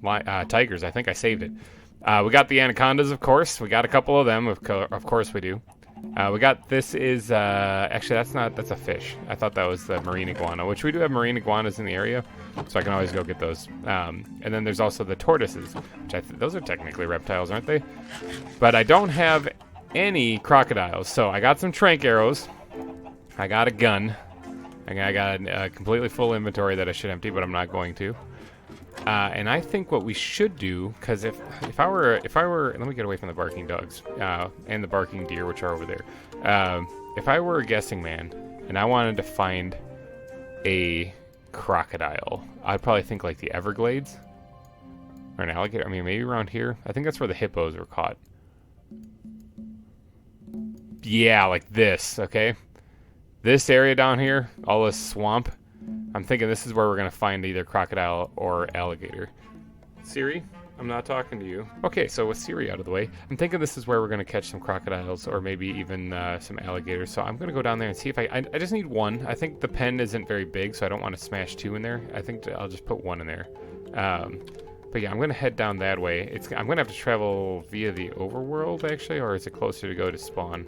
tigers. I think I saved it. We got the anacondas, of course. We got a couple of them. Of course we do. We got, this is, actually that's a fish. I thought that was the marine iguana, which we do have marine iguanas in the area, so I can always go get those. And then there's also the tortoises, which those are technically reptiles, aren't they? But I don't have any crocodiles, so I got some trank arrows. I got a gun. I got a completely full inventory that I should empty, but I'm not going to. And I think what we should do, because if I were, let me get away from the barking dogs and the barking deer, which are over there. If I were a guessing man and I wanted to find a crocodile. I'd probably think like the Everglades. Or an alligator. I mean, maybe around here. I think that's where the hippos were caught. Yeah, like this, okay? This area down here, all this swamp, I'm thinking this is where we're going to find either crocodile or alligator. Siri, I'm not talking to you. Okay, so with Siri out of the way, I'm thinking this is where we're going to catch some crocodiles or maybe even some alligators. So I'm going to go down there and see if I just need one. I think the pen isn't very big, so I don't want to smash two in there. I think I'll just put one in there. But yeah, I'm going to head down that way. I'm going to have to travel via the overworld, actually, or is it closer to go to spawn?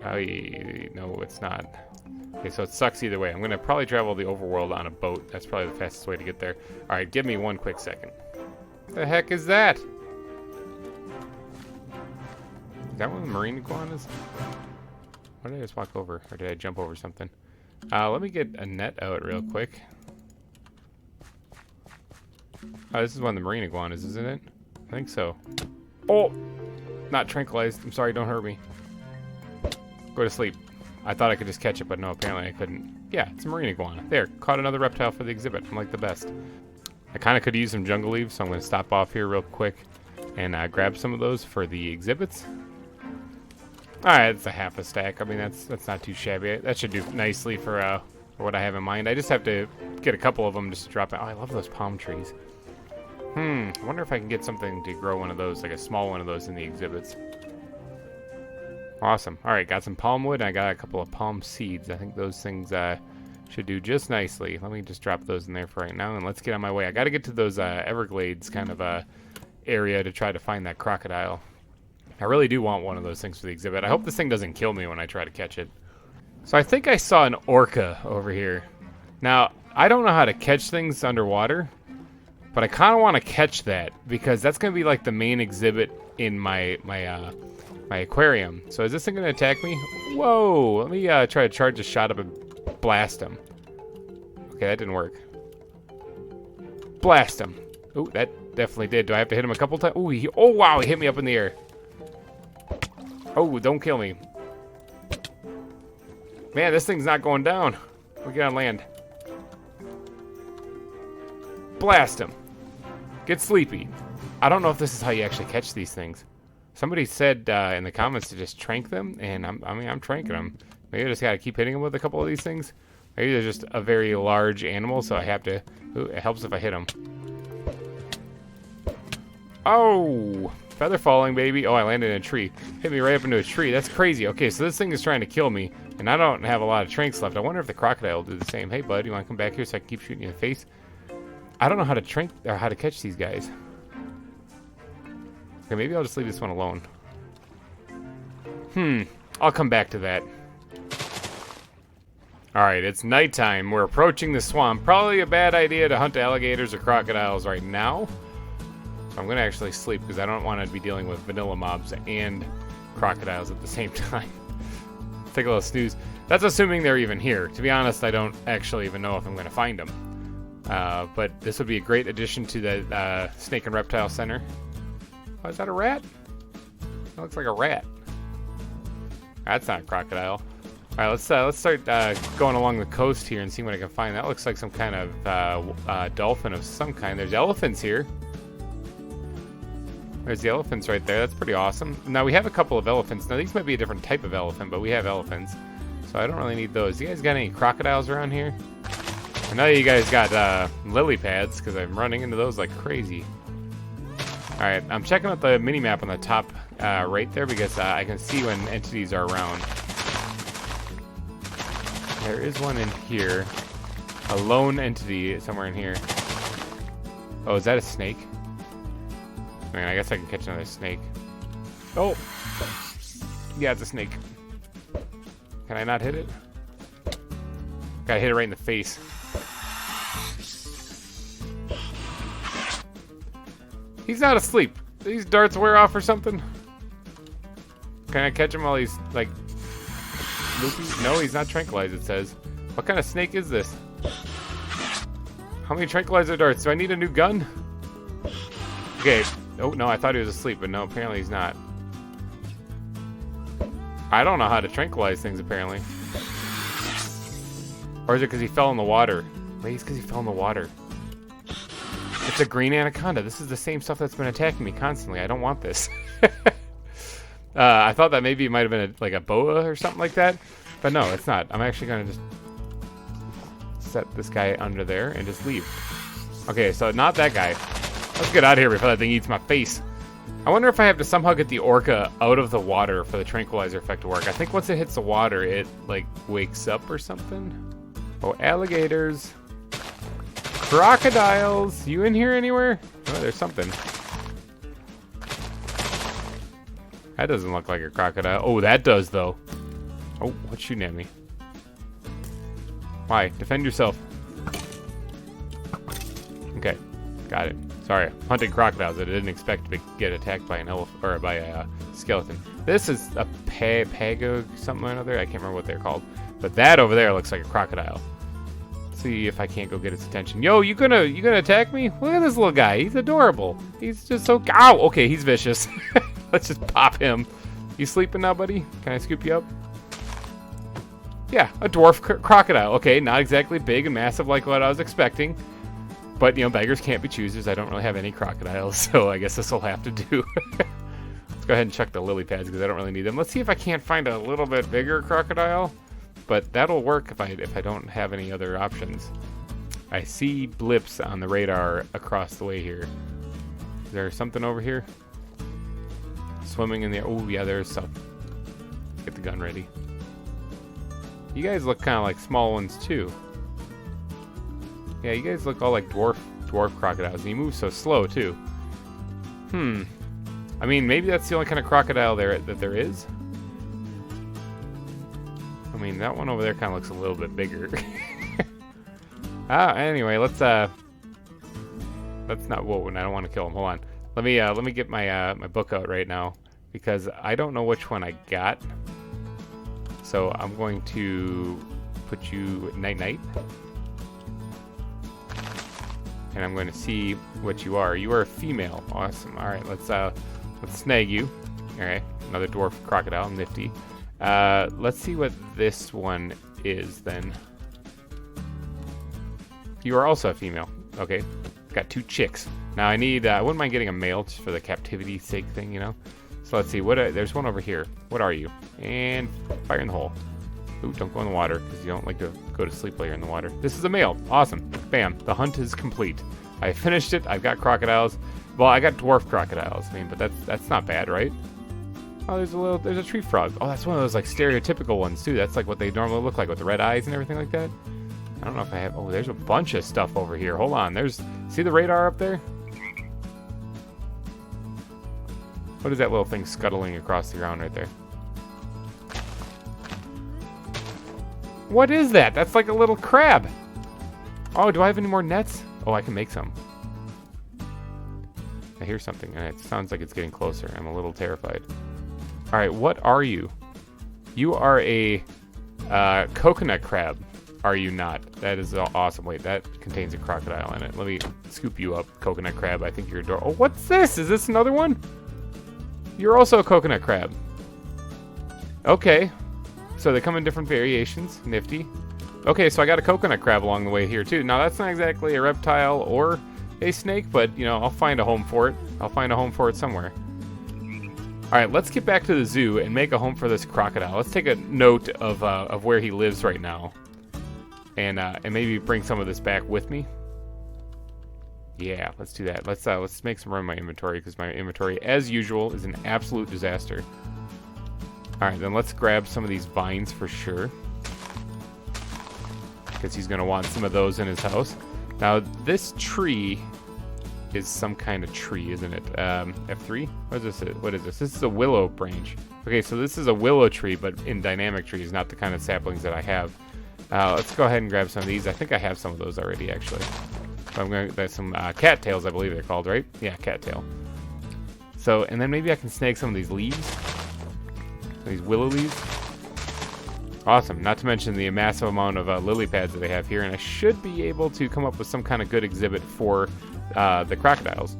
No, it's not. Okay, so it sucks either way. I'm going to probably travel the overworld on a boat. That's probably the fastest way to get there. All right, give me one quick second. The heck is that? Is that one of the marine iguanas? Why did I just walk over? Or did I jump over something? Let me get a net out real quick. Oh, this is one of the marine iguanas, isn't it? I think so. Oh! Not tranquilized. I'm sorry, don't hurt me. Go to sleep. I thought I could just catch it, but no, apparently I couldn't. Yeah, it's a marine iguana. There, caught another reptile for the exhibit. I'm like the best. I kind of could use some jungle leaves, so I'm going to stop off here real quick and grab some of those for the exhibits. Alright, it's a half a stack. I mean, that's not too shabby. That should do nicely for what I have in mind. I just have to get a couple of them just to drop it. Oh, I love those palm trees. I wonder if I can get something to grow one of those, like a small one of those in the exhibits. Awesome. All right, got some palm wood. I got a couple of palm seeds. I think those things should do just nicely. Let me just drop those in there for right now, and let's get on my way. I got to get to those Everglades kind of area to try to find that crocodile. I really do want one of those things for the exhibit. I hope this thing doesn't kill me when I try to catch it. So I think I saw an orca over here. Now, I don't know how to catch things underwater, but I kind of want to catch that because that's going to be like the main exhibit in my aquarium. So is this thing going to attack me? Whoa! Let me try to charge a shot up and blast him. Okay, that didn't work. Blast him. Ooh, that definitely did. Do I have to hit him a couple times? Ooh, oh wow, he hit me up in the air. Oh, don't kill me. Man, this thing's not going down. We get on land. Blast him. Get sleepy. I don't know if this is how you actually catch these things. Somebody said in the comments to just trank them, and I'm tranking them. Maybe I just gotta keep hitting them with a couple of these things. Maybe they're just a very large animal, so I have to. Ooh, it helps if I hit them. Oh, feather falling, baby. Oh, I landed in a tree. Hit me right up into a tree. That's crazy. Okay, so this thing is trying to kill me, and I don't have a lot of tranks left. I wonder if the crocodile will do the same. Hey, bud, you want to come back here so I can keep shooting you in the face? I don't know how to trank or how to catch these guys. Okay, maybe I'll just leave this one alone. I'll come back to that. Alright, it's nighttime. We're approaching the swamp. Probably a bad idea to hunt alligators or crocodiles right now. So I'm going to actually sleep because I don't want to be dealing with vanilla mobs and crocodiles at the same time. Take a little snooze. That's assuming they're even here. To be honest, I don't actually even know if I'm going to find them. But this would be a great addition to the Snake and Reptile Center. Oh, is that a rat? That looks like a rat. That's not a crocodile. All right, let's start going along the coast here and see what I can find. That looks like some kind of dolphin of some kind. There's elephants here. There's the elephants right there. That's pretty awesome. Now we have a couple of elephants. Now these might be a different type of elephant, but we have elephants, so I don't really need those. You guys got any crocodiles around here? I know you guys got lily pads because I'm running into those like crazy. Alright, I'm checking out the mini-map on the top right there because I can see when entities are around. There is one in here. A lone entity somewhere in here. Oh, is that a snake? Man, I guess I can catch another snake. Oh! Yeah, it's a snake. Can I not hit it? Gotta hit it right in the face. He's not asleep. These darts wear off or something? Can I catch him while he's, like, loopy? No, he's not tranquilized, it says. What kind of snake is this? How many tranquilizer darts? Do I need a new gun? Okay. Oh, no, I thought he was asleep, but no, apparently he's not. I don't know how to tranquilize things, apparently. Or is it because he fell in the water? Maybe it's because he fell in the water. It's a green anaconda. This is the same stuff that's been attacking me constantly. I don't want this. I thought that maybe it might have been like a boa or something like that. But no, it's not. I'm actually going to just set this guy under there and just leave. Okay, so not that guy. Let's get out of here before that thing eats my face. I wonder if I have to somehow get the orca out of the water for the tranquilizer effect to work. I think once it hits the water, it like wakes up or something. Oh, alligators. Crocodiles. You in here anywhere? Oh, there's something. That doesn't look like a crocodile. Oh, that does though. Oh, what's shooting at me? Why? Defend yourself. Okay, got it. Sorry, hunting crocodiles. I didn't expect to get attacked by an elephant or by a skeleton. This is a pago something or another. I can't remember what they're called. But that over there looks like a crocodile. Let's see if I can't go get its attention. Yo, you gonna attack me? Look at this little guy. He's adorable. He's just so. Ow! Okay, he's vicious. Let's just pop him. You sleeping now, buddy? Can I scoop you up? Yeah, a dwarf crocodile. Okay, not exactly big and massive like what I was expecting. But, you know, beggars can't be choosers. I don't really have any crocodiles, so I guess this will have to do. Let's go ahead and check the lily pads because I don't really need them. Let's see if I can't find a little bit bigger crocodile. But that'll work if I don't have any other options. I see blips on the radar across the way here. Is there something over here? Swimming in the... Oh, yeah, there's some. Let's get the gun ready. You guys look kind of like small ones, too. Yeah, you guys look all like dwarf crocodiles, and you move so slow, too. I mean, maybe that's the only kind of crocodile that there is. I mean, that one over there kind of looks a little bit bigger. Anyway, let's not. Whoa, I don't want to kill him. Hold on. Let me get my my book out right now because I don't know which one I got. So I'm going to put you night night. And I'm going to see what you are. You are a female. Awesome. All right, let's snag you. All right, another dwarf crocodile, nifty. Let's see what this one is then. You are also a female. Okay, got 2 chicks. Now I need. I wouldn't mind getting a male just for the captivity sake thing, you know. So let's see. There's one over here. What are you? And fire in the hole. Ooh, don't go in the water because you don't like to go to sleep while you're in the water. This is a male. Awesome. Bam. The hunt is complete. I finished it. I've got crocodiles. Well, I got dwarf crocodiles. I mean, but that's not bad, right? Oh, there's a tree frog. Oh, that's one of those like stereotypical ones too. That's like what they normally look like with the red eyes and everything like that. I don't know if I have. Oh, there's a bunch of stuff over here. Hold on. See the radar up there? What is that little thing scuttling across the ground right there? What is that? That's like a little crab. Oh, do I have any more nets? Oh, I can make some. I hear something, and it sounds like it's getting closer. I'm a little terrified. All right, what are you? You are a coconut crab, are you not? That is awesome. Wait, that contains a crocodile in it. Let me scoop you up, coconut crab. I think you're adorable. Oh, what's this? Is this another one? You're also a coconut crab. Okay. So they come in different variations. Nifty. Okay, so I got a coconut crab along the way here, too. Now, that's not exactly a reptile or a snake, but, you know, I'll find a home for it. I'll find a home for it somewhere. All right, let's get back to the zoo and make a home for this crocodile. Let's take a note of where he lives right now. And maybe bring some of this back with me. Yeah, let's do that. Let's make some room in my inventory, because my inventory, as usual, is an absolute disaster. All right, then let's grab some of these vines for sure, because he's going to want some of those in his house. Now, this tree is some kind of tree, isn't it? F3? What is this? What is this? This is a willow branch. Okay, so this is a willow tree, but in dynamic trees, not the kind of saplings that I have. Let's go ahead and grab some of these. I think I have some of those already, actually. So I'm going to get some cattails, I believe they're called, right? Yeah, cattail. So, and then maybe I can snag some of these leaves. These willow leaves. Awesome. Not to mention the massive amount of lily pads that they have here, and I should be able to come up with some kind of good exhibit for the crocodiles.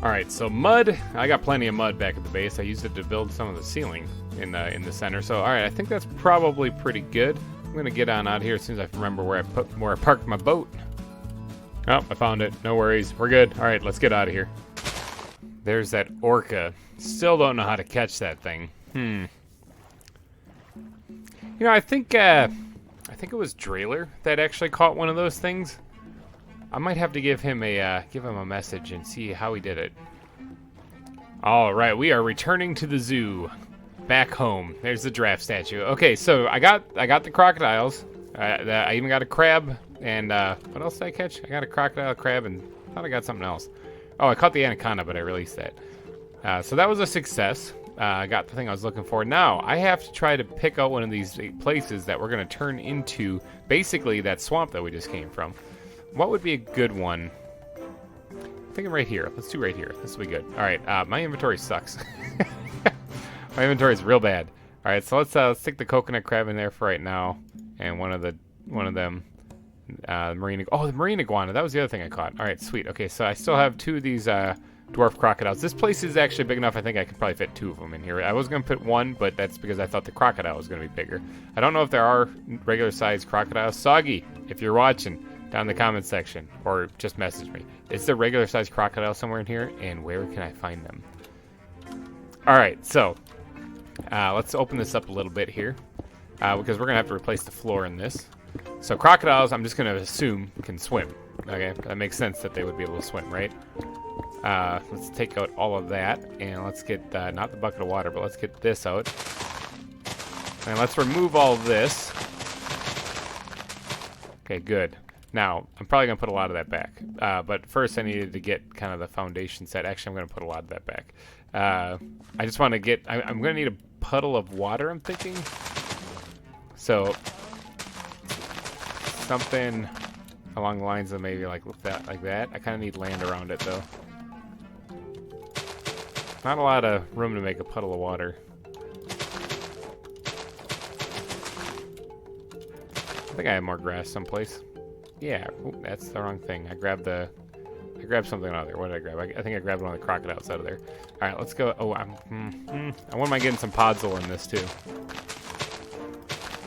All right, so mud. I got plenty of mud back at the base. I used it to build some of the ceiling in the center. So, all right, I think that's probably pretty good. I'm gonna get on out here as soon as I remember where I parked my boat. Oh, I found it. No worries. We're good. All right, let's get out of here. There's that orca. Still don't know how to catch that thing. You know, I think it was Drailer that actually caught one of those things. I might have to give him a message and see how he did it. All right, we are returning to the zoo, back home. There's the giraffe statue. Okay, so I got the crocodiles. I even got a crab, and what else did I catch? I got a crocodile, crab, and I thought I got something else. Oh, I caught the anaconda, but I released that. So that was a success. I got the thing I was looking for. Now, I have to try to pick out one of these places that we're going to turn into basically that swamp that we just came from. What would be a good one? I'm thinking right here. Let's do right here. This will be good. All right, my inventory sucks. My inventory is real bad. All right, so let's stick the coconut crab in there for right now, and one of them, the marine iguana. That was the other thing I caught. All right, sweet. Okay, so I still have 2 of these dwarf crocodiles. This place is actually big enough. I think I could probably fit 2 of them in here. I was gonna put 1, but that's because I thought the crocodile was gonna be bigger. I don't know if there are regular sized crocodiles. Soggy, if you're watching, down in the comment section, or just message me. Is there regular sized crocodile somewhere in here, and where can I find them? All right, so let's open this up a little bit here, because we're gonna have to replace the floor in this. So crocodiles, I'm just gonna assume can swim. Okay, that makes sense that they would be able to swim, right? Let's take out all of that, and let's get not the bucket of water, but let's get this out, and let's remove all of this. Okay, good. Now, I'm probably going to put a lot of that back. But first I needed to get kind of the foundation set. Actually, I'm going to put a lot of that back. I just want to get... I'm going to need a puddle of water, I'm thinking. So, something along the lines of maybe like that. I kind of need land around it, though. Not a lot of room to make a puddle of water. I think I have more grass someplace. Yeah, ooh, that's the wrong thing. I grabbed something out of there. What did I grab? I think I grabbed one of the crocodiles out of there. All right, let's go. Oh, I wouldn't mind getting some podzol in this too.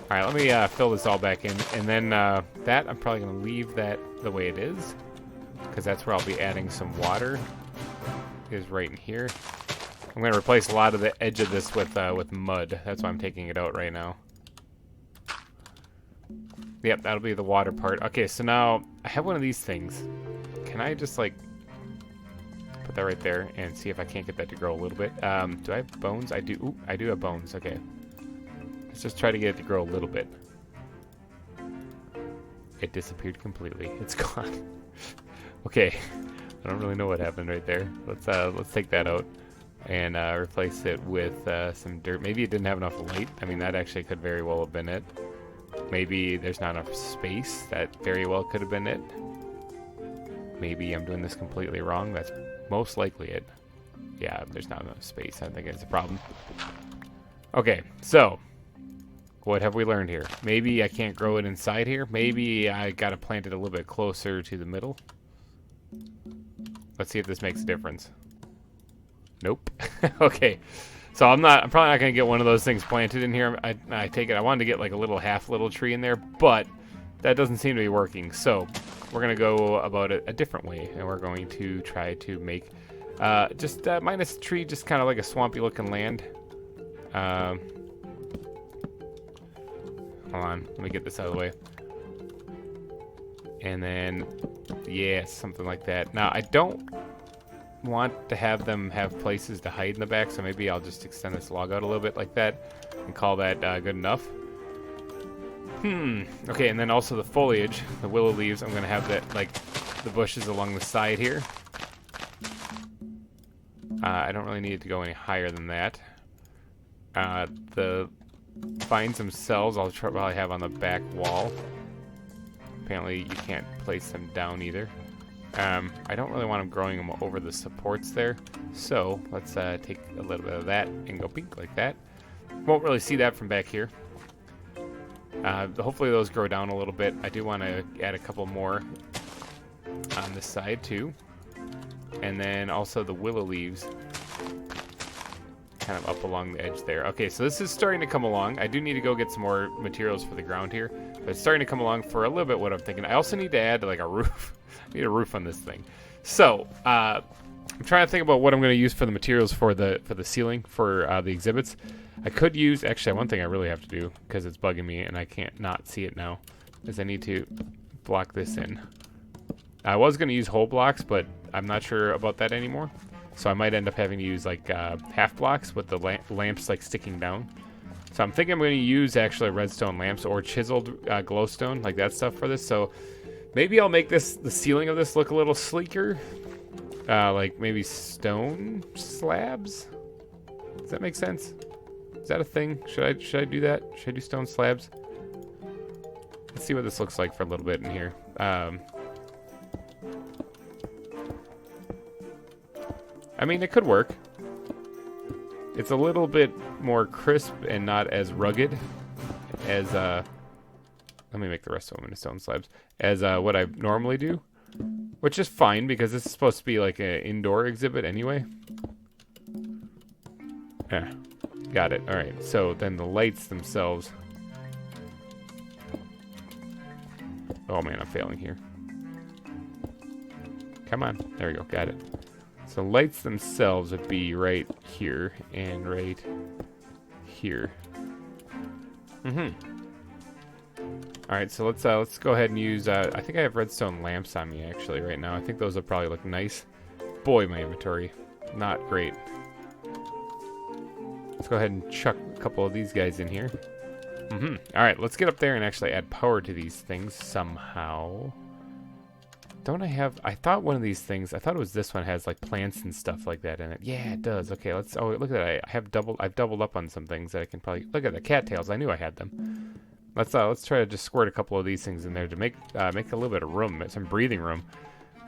All right, let me fill this all back in, and then that I'm probably gonna leave that the way it is, because that's where I'll be adding some water. Is right in here. I'm gonna replace a lot of the edge of this with mud. That's why I'm taking it out right now. Yep, that'll be the water part. Okay, so now I have one of these things. Can I just like put that right there and see if I can't get that to grow a little bit? Do I have bones? I do. Ooh, I do have bones. Okay. Let's just try to get it to grow a little bit. It disappeared completely. It's gone. Okay. I don't really know what happened right there. Let's take that out and replace it with some dirt. Maybe it didn't have enough light. I mean, that actually could very well have been it. Maybe there's not enough space. That very well could have been it. Maybe I'm doing this completely wrong. That's most likely it. Yeah, there's not enough space. I think it's a problem. Okay, so what have we learned here? Maybe I can't grow it inside here. Maybe I gotta plant it a little bit closer to the middle. Let's see if this makes a difference. Nope. Okay. So I'm probably not gonna get one of those things planted in here. I take it. I wanted to get like a little tree in there, but that doesn't seem to be working. So we're gonna go about it a different way, and we're going to try to make just minus tree, just kind of like a swampy looking land. Hold on, let me get this out of the way. And then, yeah, something like that. Now I don't want to have them have places to hide in the back, so maybe I'll just extend this log out a little bit like that and call that good enough. Okay, and then also the foliage, the willow leaves, I'm going to have that, like, the bushes along the side here. I don't really need it to go any higher than that. The vines themselves I'll probably have on the back wall. Apparently you can't place them down either. I don't really want them growing them over the supports there, so let's take a little bit of that and go pink like that. Won't really see that from back here. Hopefully those grow down a little bit. I do want to add a couple more on this side too, and then also the willow leaves. kind of up along the edge there. Okay, so this is starting to come along. I do need to go get some more materials for the ground here, but it's starting to come along for a little bit what I'm thinking. I also need to add like a roof. I need a roof on this thing. So I'm trying to think about what I'm going to use for the materials for the ceiling for the exhibits. I could use, actually one thing I really have to do because it's bugging me and I can't not see it now is I need to block this in. I was going to use whole blocks, but I'm not sure about that anymore. So I might end up having to use like half blocks with the lamps like sticking down. So I'm thinking I'm going to use actually redstone lamps or chiseled glowstone, like that stuff for this. So maybe I'll make the ceiling of this look a little sleeker. Like maybe stone slabs? Does that make sense? Is that a thing? Should I do that? Should I do stone slabs? Let's see what this looks like for a little bit in here. I mean, it could work. It's a little bit more crisp and not as rugged as, let me make the rest of them into stone slabs, as what I normally do. Which is fine, because this is supposed to be like an indoor exhibit anyway. Yeah, got it. Alright, so then the lights themselves. Oh man, I'm failing here. Come on, there we go, got it. So lights themselves would be right here and right here. Alright, so let's go ahead and use, I think I have redstone lamps on me actually right now. I think those would probably look nice. Boy, my inventory, not great. Let's go ahead and chuck a couple of these guys in here. Alright, let's get up there and actually add power to these things somehow. Don't I have, I thought one of these things, I thought it was this one has like plants and stuff like that in it. Yeah, it does. Okay, let's, oh, look at that. I've doubled up on some things that I can probably, look at the cattails. I knew I had them. Let's try to just squirt a couple of these things in there to make a little bit of room, some breathing room.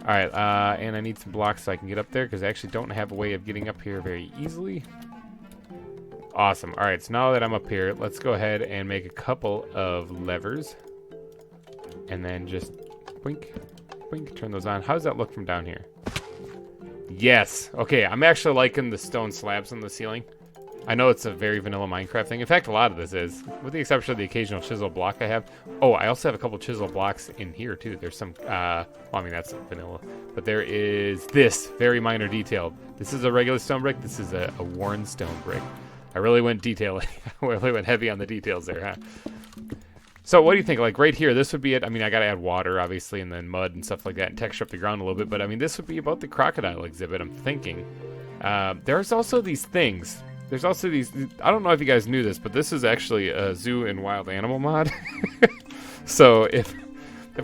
All right, and I need some blocks so I can get up there because I actually don't have a way of getting up here very easily. Awesome. All right, so now that I'm up here, let's go ahead and make a couple of levers, and then just blink, blink, turn those on. How does that look from down here? Yes. Okay, I'm actually liking the stone slabs on the ceiling. I know it's a very vanilla Minecraft thing. In fact, a lot of this is, with the exception of the occasional chisel block I have. Oh, I also have a couple chisel blocks in here, too. There's some, well, I mean, that's vanilla. But there is this, very minor detail. This is a regular stone brick. This is a worn stone brick. I really went detailing. I really went heavy on the details there, huh? So what do you think? Like right here, this would be it. I mean, I got to add water, obviously, and then mud and stuff like that, and texture up the ground a little bit. But, I mean, this would be about the crocodile exhibit, I'm thinking. There's also these things. There's also these, I don't know if you guys knew this, but this is actually a zoo and wild animal mod. So if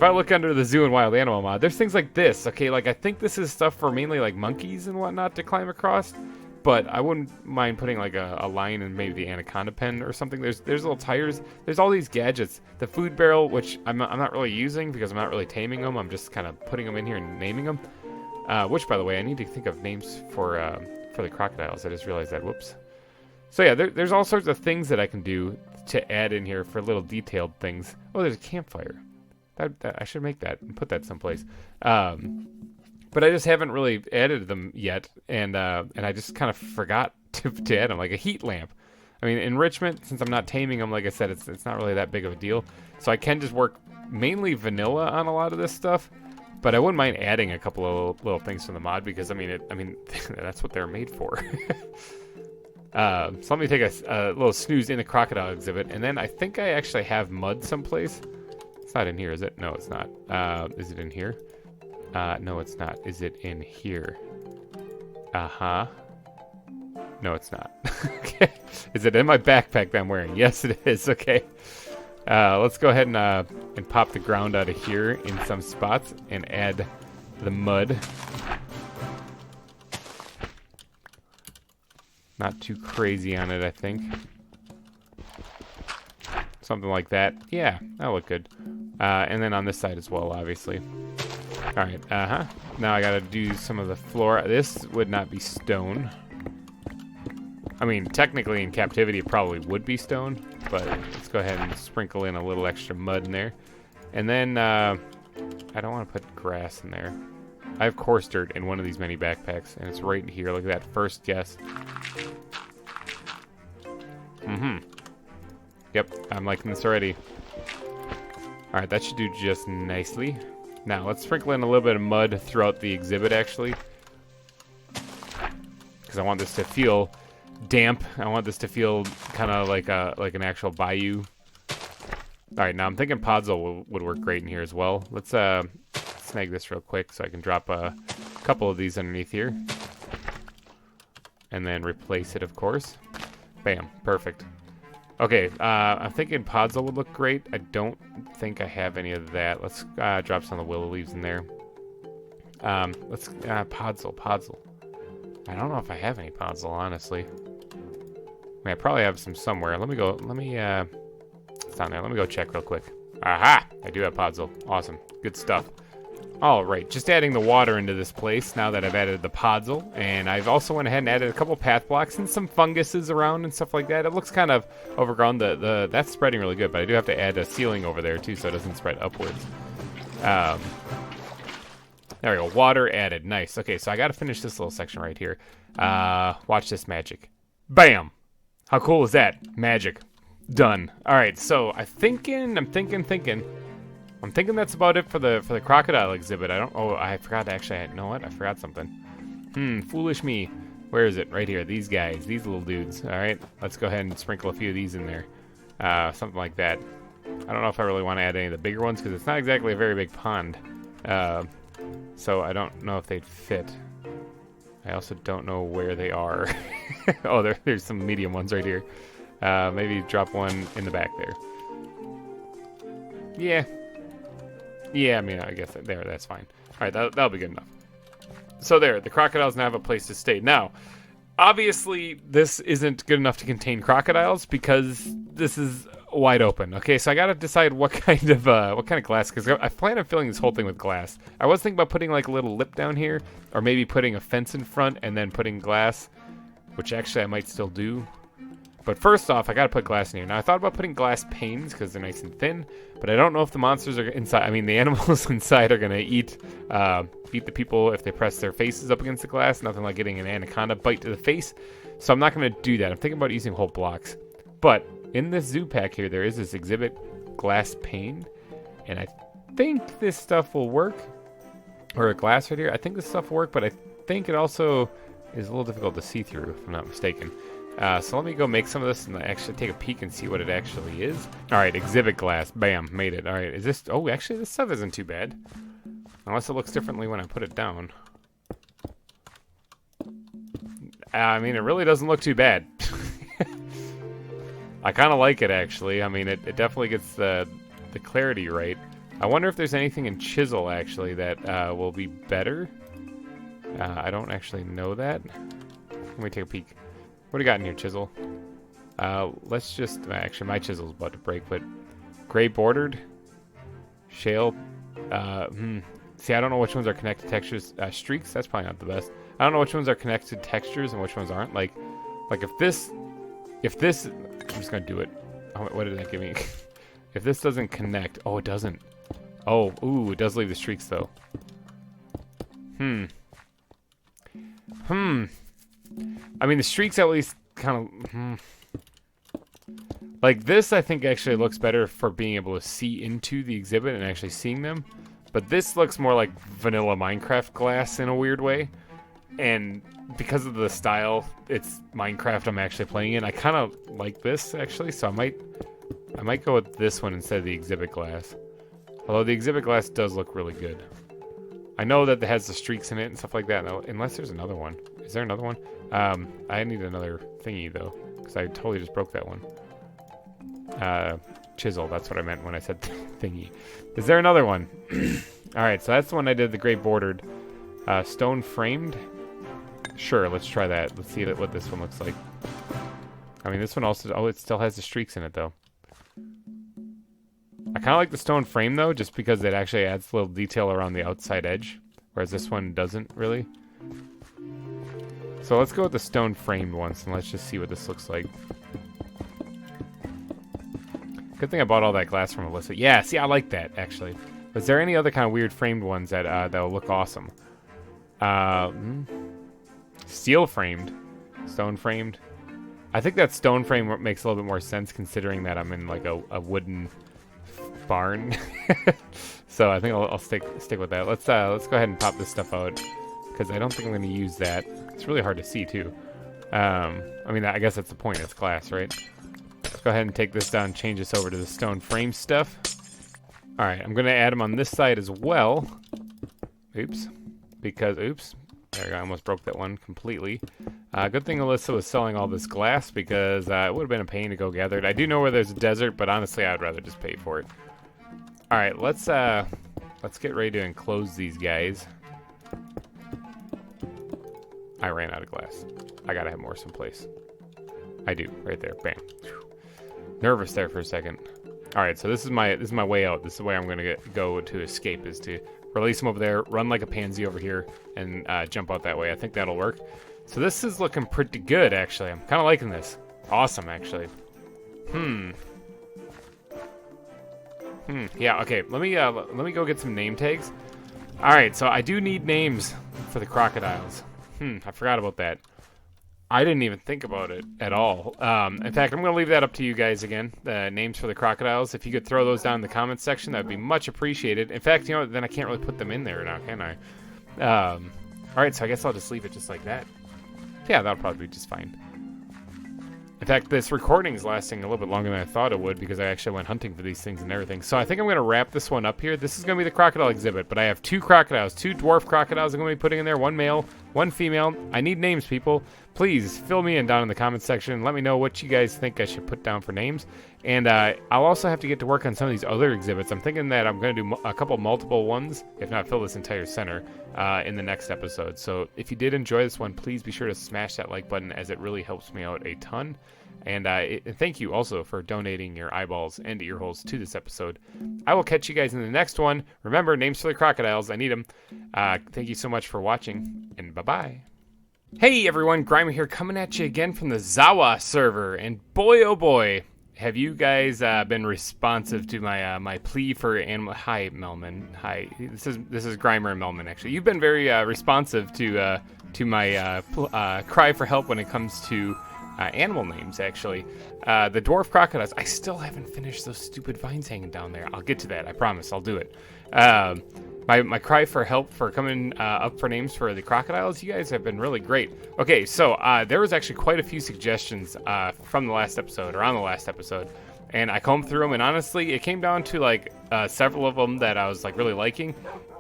I look under the zoo and wild animal mod, there's things like this, okay? Like I think this is stuff for mainly like monkeys and whatnot to climb across, but I wouldn't mind putting like a lion and maybe the anaconda pen or something. There's little tires. There's all these gadgets. The food barrel, which I'm not really using because I'm not really taming them. I'm just kind of putting them in here and naming them. Which, by the way, I need to think of names for the crocodiles. I just realized that. Whoops. So yeah, there's all sorts of things that I can do to add in here for little detailed things. Oh, there's a campfire. That I should make that and put that someplace. But I just haven't really added them yet, and I just kind of forgot to add them, like a heat lamp. I mean, enrichment, since I'm not taming them, like I said, it's not really that big of a deal. So I can just work mainly vanilla on a lot of this stuff. But I wouldn't mind adding a couple of little things from the mod because I mean that's what they're made for. So let me take a little snooze in the crocodile exhibit, and then I think I actually have mud someplace. It's not in here, is it? No, it's not. Is it in here? No, it's not. Is it in here? Uh-huh. No, it's not. Okay. Is it in my backpack that I'm wearing? Yes, it is. Okay. Let's go ahead and pop the ground out of here in some spots and add the mud. Not too crazy on it, I think. Something like that. Yeah, that'll look good. And then on this side as well, obviously. Alright, now I gotta do some of the floor. This would not be stone. I mean, technically in captivity it probably would be stone, but let's go ahead and sprinkle in a little extra mud in there. And then, I don't want to put grass in there. I have coarse dirt in one of these many backpacks, and it's right here. Look at that first guess. Yep, I'm liking this already. Alright, that should do just nicely. Now, let's sprinkle in a little bit of mud throughout the exhibit, actually. Because I want this to feel damp. I want this to feel kind of like an actual bayou. Alright, now I'm thinking Podzol would work great in here as well. Let's snag this real quick so I can drop a couple of these underneath here. And then replace it, of course. Bam, perfect. Okay, I'm thinking Podzol would look great. I don't think I have any of that. Let's drop some of the willow leaves in there. Let's Podzol. I don't know if I have any Podzol, honestly. I mean, I probably have some somewhere. It's down there. Let me go check real quick. Aha! I do have Podzol. Awesome. Good stuff. All right, just adding the water into this place now that I've added the Podzol, and I've also went ahead and added a couple path blocks and some funguses around and stuff like that. It looks kind of overgrown. That's spreading really good, but I do have to add a ceiling over there too so it doesn't spread upwards. There we go. Water added. Nice. Okay, so I got to finish this little section right here. Watch this magic. Bam! How cool is that? Magic. Done. All right, so I'm thinking that's about it for the crocodile exhibit. I forgot actually. You know what? I forgot something. Foolish me. Where is it? Right here. These guys. These little dudes. All right. Let's go ahead and sprinkle a few of these in there. Something like that. I don't know if I really want to add any of the bigger ones because it's not exactly a very big pond. So I don't know if they'd fit. I also don't know where they are. Oh, there's some medium ones right here. Maybe drop one in the back there. Yeah, I mean, I guess that's fine. All right, that'll be good enough. So the crocodiles now have a place to stay. Now, obviously, this isn't good enough to contain crocodiles because this is wide open. Okay, so I gotta decide what kind of glass, because I plan on filling this whole thing with glass. I was thinking about putting like a little lip down here, or maybe putting a fence in front and then putting glass, which actually I might still do. But first off, I gotta put glass in here. Now, I thought about putting glass panes because they're nice and thin, but I don't know if the monsters are inside. I mean, the animals inside are gonna eat the people if they press their faces up against the glass. Nothing like getting an anaconda bite to the face. So I'm not gonna do that. I'm thinking about using whole blocks. But in this zoo pack here, there is this exhibit glass pane, and I think this stuff will work. Or a glass right here. I think this stuff will work, but I think it also is a little difficult to see through, if I'm not mistaken. So let me go make some of this and actually take a peek and see what it actually is. All right, exhibit glass. Bam, made it. All right, is this... Oh, actually, this stuff isn't too bad. Unless it looks differently when I put it down. I mean, it really doesn't look too bad. I kind of like it, actually. I mean, it definitely gets the clarity right. I wonder if there's anything in chisel, actually, that will be better. I don't actually know that. Let me take a peek. What do you got in here, chisel? Let's just... Actually, my chisel's about to break, but... Gray bordered? Shale? See, I don't know which ones are connected textures. Streaks? That's probably not the best. I don't know which ones are connected textures and which ones aren't. Like if this... I'm just gonna do it. Oh, what did that give me? If this doesn't connect... Oh, it doesn't. Oh, ooh, it does leave the streaks, though. I mean, the streaks at least kind of... Like, this, I think, actually looks better for being able to see into the exhibit and actually seeing them. But this looks more like vanilla Minecraft glass in a weird way. And because of the style, it's Minecraft I'm actually playing in. I kind of like this, actually, so I might go with this one instead of the exhibit glass. Although the exhibit glass does look really good. I know that it has the streaks in it and stuff like that, unless there's another one. Is there another one? I need another thingy, though, because I totally just broke that one. Chisel, that's what I meant when I said thingy. Is there another one? Alright, so that's the one I did, the gray bordered. Stone framed? Sure, let's try that. Let's see what this one looks like. I mean, this one also... Oh, it still has the streaks in it, though. I kind of like the stone frame, though, just because it actually adds a little detail around the outside edge, whereas this one doesn't, really. So let's go with the stone framed ones, and let's just see what this looks like. Good thing I bought all that glass from Alyssa. Yeah, see, I like that, actually. Was there any other kind of weird framed ones that will look awesome? Steel framed. Stone framed. I think that stone frame makes a little bit more sense considering that I'm in like a wooden barn. So I think I'll stick with that. Let's go ahead and pop this stuff out because I don't think I'm going to use that. It's really hard to see too. I mean, I guess that's the point. It's glass, right? Let's go ahead and take this down, change this over to the stone frame stuff. All right, I'm going to add them on this side as well. Oops. There we go, I almost broke that one completely. Good thing Alyssa was selling all this glass because it would have been a pain to go gather it. I do know where there's a desert, but honestly, I'd rather just pay for it. All right, let's get ready to enclose these guys. I ran out of glass. I gotta have more someplace. I do, right there. Bam. Whew. Nervous there for a second. All right, so this is my way out. This is the way I'm gonna go to escape, is to release them over there, run like a pansy over here, and jump out that way. I think that'll work. So this is looking pretty good, actually. I'm kind of liking this. Awesome, actually. Yeah. Okay. Let me go get some name tags. All right. So I do need names for the crocodiles. I forgot about that. I didn't even think about it at all. In fact, I'm going to leave that up to you guys again, the names for the crocodiles. If you could throw those down in the comments section, that would be much appreciated. In fact, you know, then I can't really put them in there now, can I? All right, so I guess I'll just leave it just like that. Yeah, that'll probably be just fine. In fact, this recording is lasting a little bit longer than I thought it would because I actually went hunting for these things and everything. So I think I'm going to wrap this one up here. This is going to be the crocodile exhibit, but I have two crocodiles, two dwarf crocodiles I'm going to be putting in there, one male, one female. I need names, people. Please fill me in down in the comments section. Let me know what you guys think I should put down for names. And I'll also have to get to work on some of these other exhibits. I'm thinking that I'm going to do a couple multiple ones, if not fill this entire center, in the next episode. So if you did enjoy this one, please be sure to smash that like button as it really helps me out a ton. And thank you also for donating your eyeballs and ear holes to this episode. I will catch you guys in the next one. Remember, names for the crocodiles. I need them. Thank you so much for watching, and bye-bye. Hey, everyone. GReimer here coming at you again from the ZAWA server. And boy, oh boy, have you guys been responsive to my plea for animal... Hi, Melman. Hi. This is GReimer and Melman, actually. You've been very responsive to my cry for help when it comes to... animal names, actually. The dwarf crocodiles. I still haven't finished those stupid vines hanging down there. I'll get to that. I promise. I'll do it. My cry for help for coming up for names for the crocodiles. You guys have been really great. Okay, so there was actually quite a few suggestions from the last episode, or on the last episode. And I combed through them, and honestly, it came down to like several of them that I was like really liking.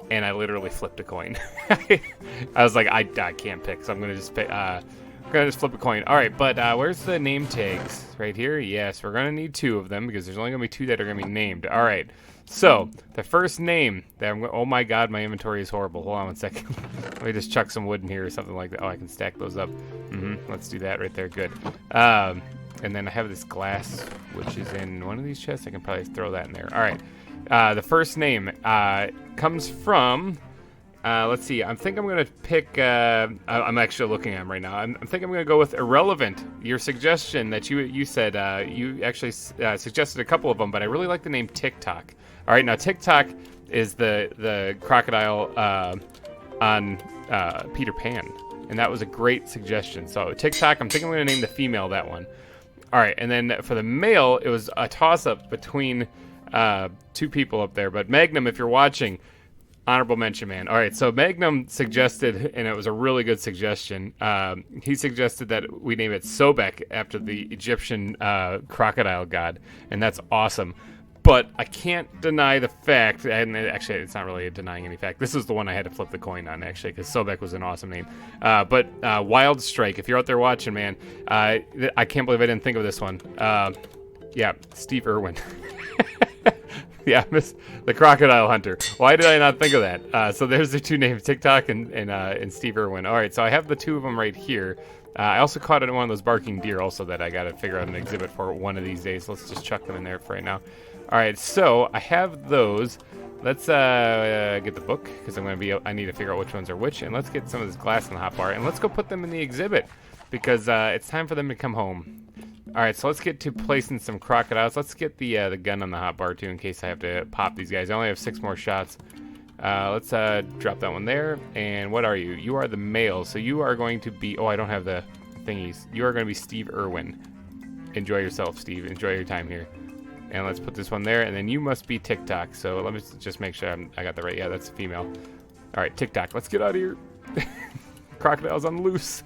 And I literally flipped a coin. I was like, I can't pick, so I'm going to just pick... gonna just flip a coin. All right, but where's the name tags? Right here? Yes, we're gonna need two of them because there's only gonna be two that are gonna be named. All right, so the first name that oh my god, my inventory is horrible. Hold on one second. Let me just chuck some wood in here or something like that. Oh, I can stack those up. Let's do that right there. Good. And then I have this glass, which is in one of these chests. I can probably throw that in there. All right, the first name comes from... let's see. I think I'm going to pick... I'm actually looking at them right now. I think I'm going to go with Irrelevant. Your suggestion that you said... you actually suggested a couple of them, but I really like the name TikTok. All right, now TikTok is the crocodile on Peter Pan. And that was a great suggestion. So TikTok, I'm thinking I'm going to name the female that one. All right, and then for the male, it was a toss-up between two people up there. But Magnum, if you're watching... Honorable mention, man. All right, so Magnum suggested, and it was a really good suggestion. He suggested that we name it Sobek after the Egyptian crocodile god, and that's awesome. But I can't deny the fact, and actually it's not really denying any fact. This is the one I had to flip the coin on, actually, because Sobek was an awesome name. But Wild Strike, if you're out there watching, man, I can't believe I didn't think of this one. Yeah, Steve Irwin. Yeah, the Crocodile Hunter. Why did I not think of that? So there's the two names, TikTok and Steve Irwin. All right, so I have the two of them right here. I also caught it in one of those barking deer also that I got to figure out an exhibit for one of these days. Let's just chuck them in there for right now. All right, so I have those. Let's get the book because I need to figure out which ones are which. And let's get some of this glass in the hot bar. And let's go put them in the exhibit because it's time for them to come home. All right, so let's get to placing some crocodiles. Let's get the gun on the hot bar, too, in case I have to pop these guys. I only have 6 more shots. Let's drop that one there. And what are you? You are the male, so you are going to be... Oh, I don't have the thingies. You are going to be Steve Irwin. Enjoy yourself, Steve. Enjoy your time here. And let's put this one there, and then you must be TikTok. So let me just make sure I got the right. Yeah, that's a female. All right, TikTok. Let's get out of here. Crocodiles on the loose.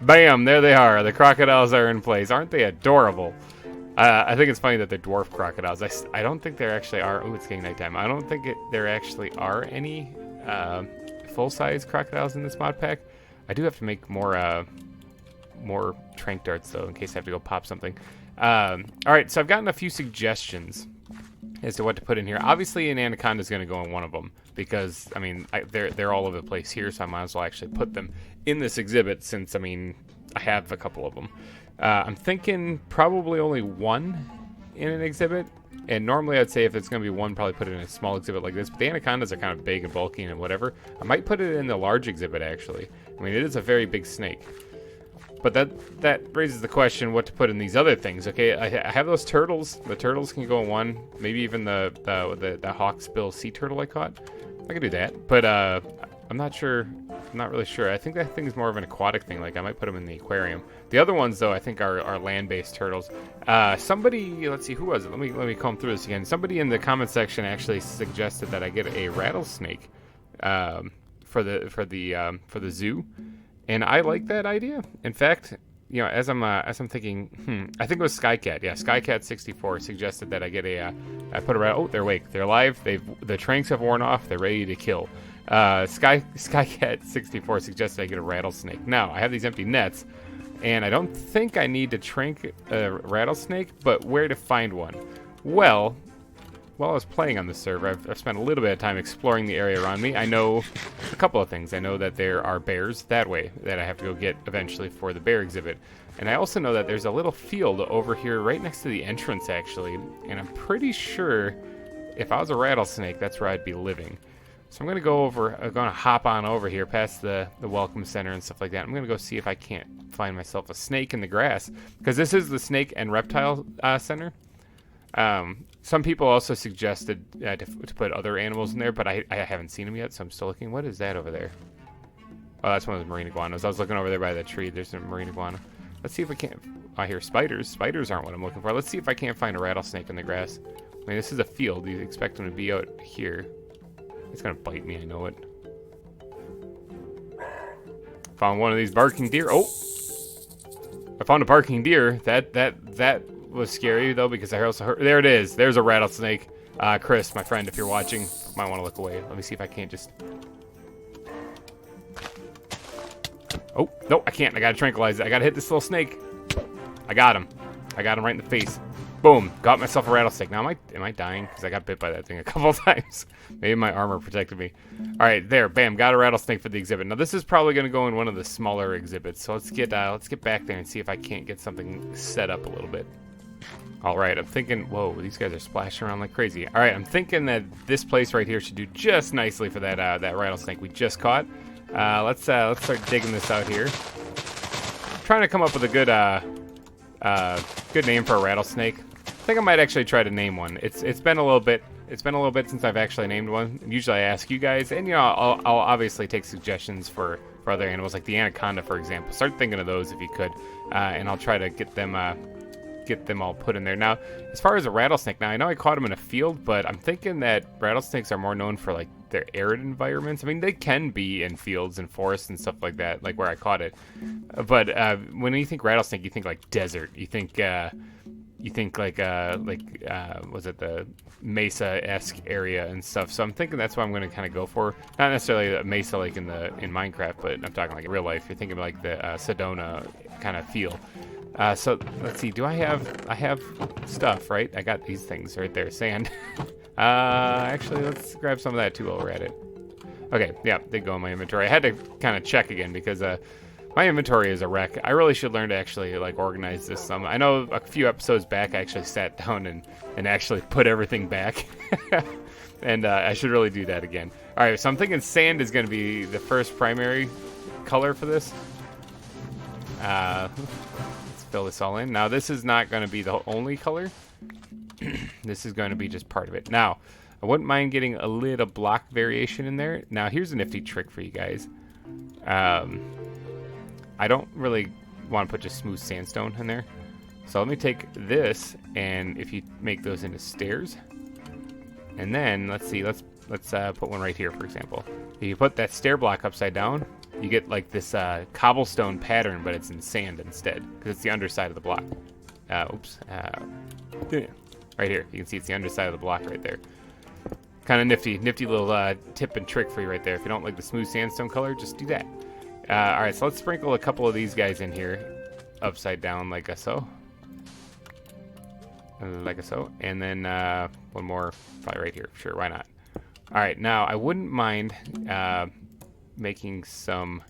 Bam! There they are. The crocodiles are in place. Aren't they adorable? I think it's funny that they're dwarf crocodiles. I don't think there actually are. Oh, it's getting nighttime. I don't think there actually are any full-size crocodiles in this mod pack. I do have to make more trank darts though, in case I have to go pop something. All right, so I've gotten a few suggestions as to what to put in here. Obviously, an anaconda is going to go in one of them because I mean they're all over the place here, so I might as well actually put them in this exhibit since I mean I have a couple of them. I'm thinking probably only one in an exhibit, and normally I'd say if it's going to be one, probably put it in a small exhibit like this, but the anacondas are kind of big and bulky and whatever. I might put it in the large exhibit, actually. I mean, it is a very big snake. But that raises the question what to put in these other things. Okay, I have those turtles. The turtles can go in one. Maybe even the hawksbill sea turtle I caught. I could do that, but I'm not sure. I'm not really sure. I think that thing's more of an aquatic thing. Like I might put them in the aquarium. The other ones though, I think are land-based turtles. Somebody, let's see, who was it? Let me comb through this again. Somebody in the comment section actually suggested that I get a rattlesnake for the zoo, and I like that idea. In fact, you know, as I'm thinking, I think it was Skycat. Yeah, Skycat64 suggested that I get I put a rattle. Oh, they're awake. They're alive. The tranks have worn off. They're ready to kill. Skycat64 suggested I get a rattlesnake. Now, I have these empty nets, and I don't think I need to trank a rattlesnake, but where to find one? Well, while I was playing on this server, I've spent a little bit of time exploring the area around me. I know a couple of things. I know that there are bears that way that I have to go get eventually for the bear exhibit. And I also know that there's a little field over here right next to the entrance, actually. And I'm pretty sure if I was a rattlesnake, that's where I'd be living. So I'm going to hop on over here past the welcome center and stuff like that. I'm going to go see if I can't find myself a snake in the grass, because this is the snake and reptile center. Some people also suggested to put other animals in there, but I haven't seen them yet, so I'm still looking. What is that over there? Oh, that's one of the marine iguanas. I was looking over there by the tree. There's a marine iguana. Let's see if I can't... I hear spiders. Spiders aren't what I'm looking for. Let's see if I can't find a rattlesnake in the grass. I mean, this is a field. You expect them to be out here. It's gonna bite me, I know it. Found one of these barking deer. Oh! I found a barking deer. That was scary, though, because I also heard... There it is. There's a rattlesnake. Chris, my friend, if you're watching, might want to look away. Let me see if I can't just... Oh, no, I can't. I gotta tranquilize it. I gotta hit this little snake. I got him. I got him right in the face. Boom. Got myself a rattlesnake. Now, am I dying? Because I got bit by that thing a couple times. Maybe my armor protected me. All right, there. Bam. Got a rattlesnake for the exhibit. Now, this is probably going to go in one of the smaller exhibits. So let's get back there and see if I can't get something set up a little bit. All right. I'm thinking... Whoa, these guys are splashing around like crazy. All right. I'm thinking that this place right here should do just nicely for that rattlesnake we just caught. Let's start digging this out here. I'm trying to come up with a good name for a rattlesnake. I think I might actually try to name one. It's been a little bit since I've actually named one. Usually I ask you guys, and you know I'll obviously take suggestions for other animals like the anaconda, for example. Start thinking of those if you could, and I'll try to get them all put in there. Now, as far as a rattlesnake, now I know I caught them in a field, but I'm thinking that rattlesnakes are more known for like their arid environments. I mean, they can be in fields and forests and stuff like that, like where I caught it. But when you think rattlesnake, you think like desert. You think like was it the Mesa-esque area and stuff. So I'm thinking that's what I'm going to kind of go for. Not necessarily a Mesa like in Minecraft, but I'm talking like in real life. You're thinking like the Sedona kind of feel. So let's see. I have stuff, right? I got these things right there. Sand. Actually, let's grab some of that too while we're at it. Okay, yeah, they go in my inventory. I had to kind of check again because my inventory is a wreck. I really should learn to actually like organize this some. I know a few episodes back I actually sat down and actually put everything back. And I should really do that again. All right, so I'm thinking sand is going to be the first primary color for this. Let's fill this all in. Now, this is not going to be the only color. This is going to be just part of it. Now, I wouldn't mind getting a little block variation in there. Now, here's a nifty trick for you guys. I don't really want to put just smooth sandstone in there. So let me take this, and if you make those into stairs, and then let's see, let's put one right here, for example. If you put that stair block upside down, you get like this cobblestone pattern, but it's in sand instead, because it's the underside of the block. Right here, you can see it's the underside of the block right there. Kind of nifty little tip and trick for you right there. If you don't like the smooth sandstone color, just do that. All right, so let's sprinkle a couple of these guys in here, upside down like so. Like so, and then one more probably right here. Sure, why not? All right, now I wouldn't mind making some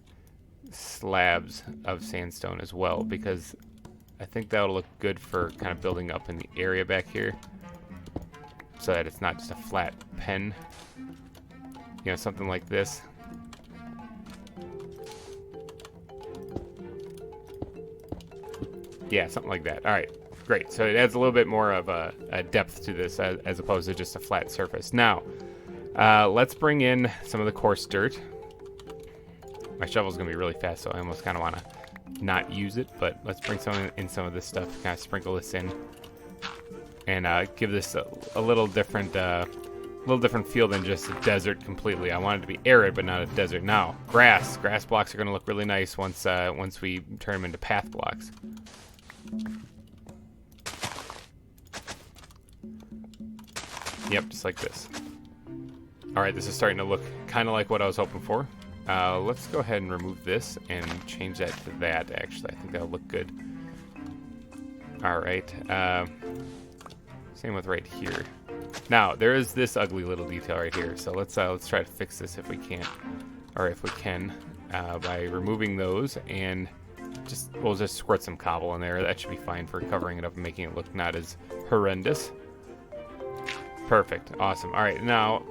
slabs of sandstone as well, because I think that'll look good for kind of building up in the area back here, so that it's not just a flat pen. You know, something like this. Yeah, something like that. All right. Great, so it adds a little bit more of a depth to this as opposed to just a flat surface. Now, let's bring in some of the coarse dirt. My shovel's going to be really fast, so I almost kind of want to not use it, but let's bring some of this stuff, kind of sprinkle this in, and give this a little different feel than just a desert completely. I want it to be arid, but not a desert. Now, grass blocks are going to look really nice once we turn them into path blocks. Yep, just like this. All right, this is starting to look kind of like what I was hoping for. Let's go ahead and remove this and change that to that, actually. I think that'll look good. All right. Same with right here. Now, there is this ugly little detail right here, so let's try to fix this if we can. Or if we can, by removing those, and we'll just squirt some cobble in there. That should be fine for covering it up and making it look not as horrendous. Perfect. Awesome. All right. Now,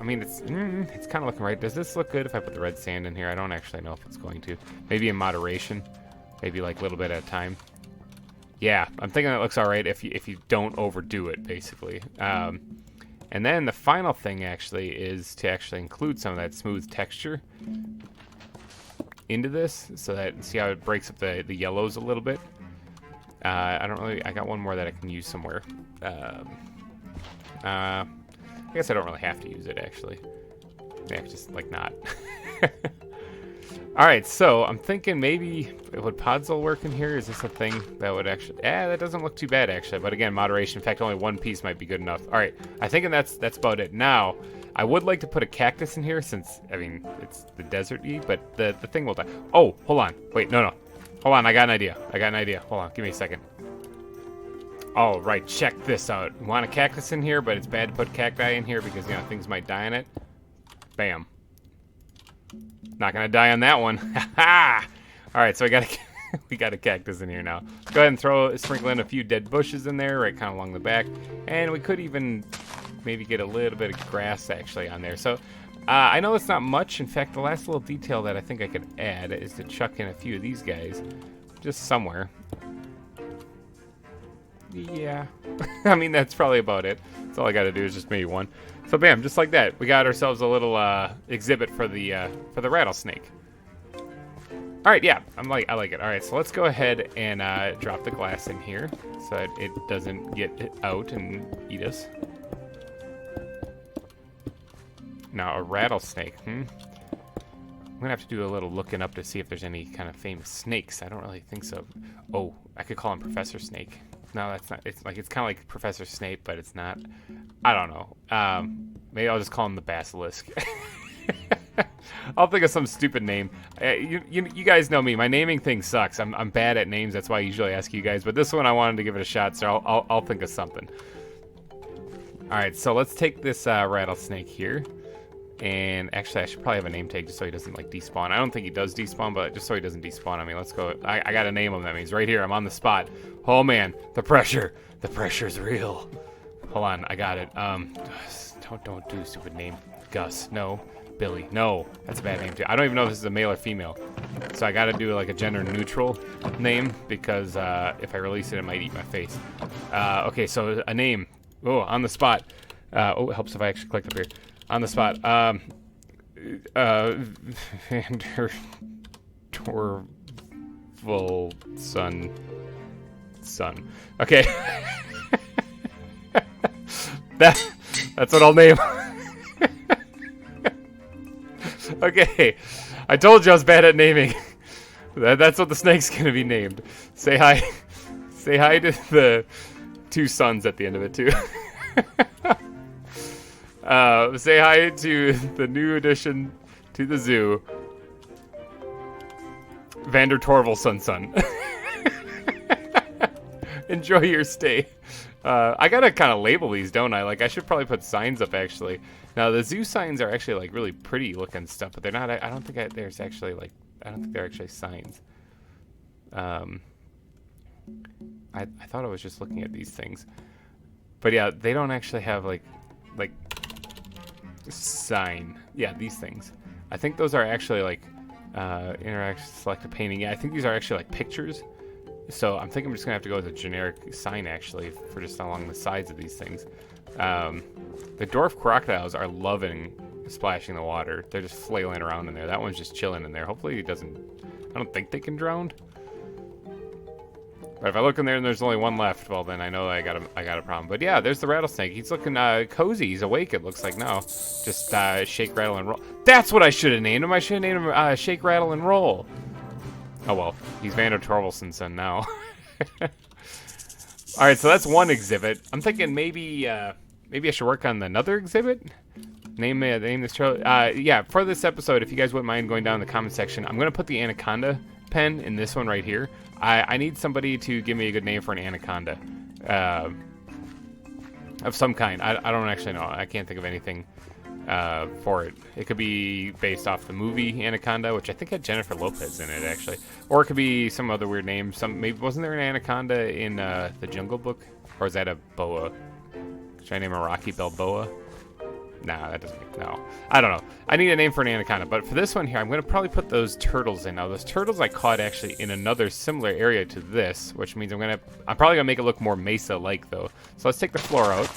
I mean, it's kind of looking right. Does this look good if I put the red sand in here? I don't actually know if it's going to. Maybe in moderation. Maybe like a little bit at a time. Yeah, I'm thinking that looks all right if you don't overdo it, basically. And then the final thing actually is to actually include some of that smooth texture into this, so that, see how it breaks up the yellows a little bit. I got one more that I can use somewhere. I guess I don't really have to use it, actually. Yeah, just like not. All right, so I'm thinking maybe would podzol work in here? Is this a thing that would actually? That doesn't look too bad, actually. But again, moderation. In fact, only one piece might be good enough. All right, I think that's about it. Now, I would like to put a cactus in here, since I mean it's the desert-y, but the thing will die. Oh, hold on. Wait, no. Hold on, I got an idea. Hold on, give me a second. All right, check this out. We want a cactus in here, but it's bad to put cacti in here because, you know, things might die on it. Bam. Not gonna die on that one. Ha! All right, so we got a cactus in here now. Let's go ahead and sprinkle in a few dead bushes in there, right kind of along the back, and we could even maybe get a little bit of grass actually on there. So I know it's not much. In fact, the last little detail that I think I could add is to chuck in a few of these guys, just somewhere. Yeah, I mean, that's probably about it. That's all I got to do is just maybe one. So bam, just like that, we got ourselves a little exhibit for the rattlesnake. All right, yeah, I like it. All right, so let's go ahead and drop the glass in here so that it doesn't get out and eat us. Now a rattlesnake. I'm gonna have to do a little looking up to see if there's any kind of famous snakes. I don't really think so. Oh, I could call him Professor Snake. No, that's not. It's kind of like Professor Snape, but it's not. I don't know. Maybe I'll just call him the Basilisk. I'll think of some stupid name. You guys know me. My naming thing sucks. I'm bad at names. That's why I usually ask you guys. But this one I wanted to give it a shot, so I'll think of something. All right, so let's take this rattlesnake here. And actually, I should probably have a name tag just so he doesn't like despawn. I don't think he does despawn, but just so he doesn't despawn on me, let's go. I got to name him. That means right here. I'm on the spot. Oh man, the pressure's real. Hold on, I got it. Don't do stupid name. Gus, no. Billy, no. That's a bad name too. I don't even know if this is a male or female. So I got to do like a gender neutral name because if I release it, it might eat my face. Okay, so a name. Oh, on the spot. Oh, it helps if I actually click up here. On the spot. Beautiful sun. Okay. That's what I'll name. Okay. I told you I was bad at naming. That's what the snake's gonna be named. Say hi. Say hi to the 2 suns at the end of it too. Say hi to the new addition to the zoo, Vander Torvalson. Enjoy your stay. I gotta kind of label these, don't I? Like, I should probably put signs up, actually. Now, the zoo signs are actually, like, really pretty looking stuff, but they're not, I don't think there's actually, like, I don't think they're actually signs. I thought I was just looking at these things. But yeah, they don't actually have, like, sign. Yeah, these things. I think those are actually, like, interact, select a painting. Yeah, I think these are actually, like, pictures. So I'm thinking I'm just gonna have to go with a generic sign, actually, for just along the sides of these things. The dwarf crocodiles are loving splashing the water. They're just flailing around in there. That one's just chilling in there. Hopefully it doesn't... I don't think they can drown. But if I look in there and there's only one left, well, then I know I got a problem. But yeah, there's the rattlesnake. He's looking cozy. He's awake, it looks like now. Just shake, rattle, and roll. That's what I should have named him. I should have named him Shake, Rattle, and Roll. Oh, well. He's Vander Torvalson's son now. Alright, so that's one exhibit. I'm thinking maybe I should work on another exhibit? Name this trailer. Yeah, for this episode, if you guys wouldn't mind going down in the comment section, I'm going to put the anaconda pen in this one right here. I need somebody to give me a good name for an anaconda. Of some kind. I don't actually know. I can't think of anything for it. It could be based off the movie Anaconda, which I think had Jennifer Lopez in it, actually. Or it could be some other weird name. Maybe wasn't there an anaconda in the Jungle Book? Or is that a boa? Should I name a Rocky Balboa? Nah, that doesn't make... No. I don't know. I need a name for an anaconda. But for this one here, I'm going to probably put those turtles in. Now, those turtles I caught actually in another similar area to this, which means I'm probably going to make it look more mesa-like, though. So let's take the floor out.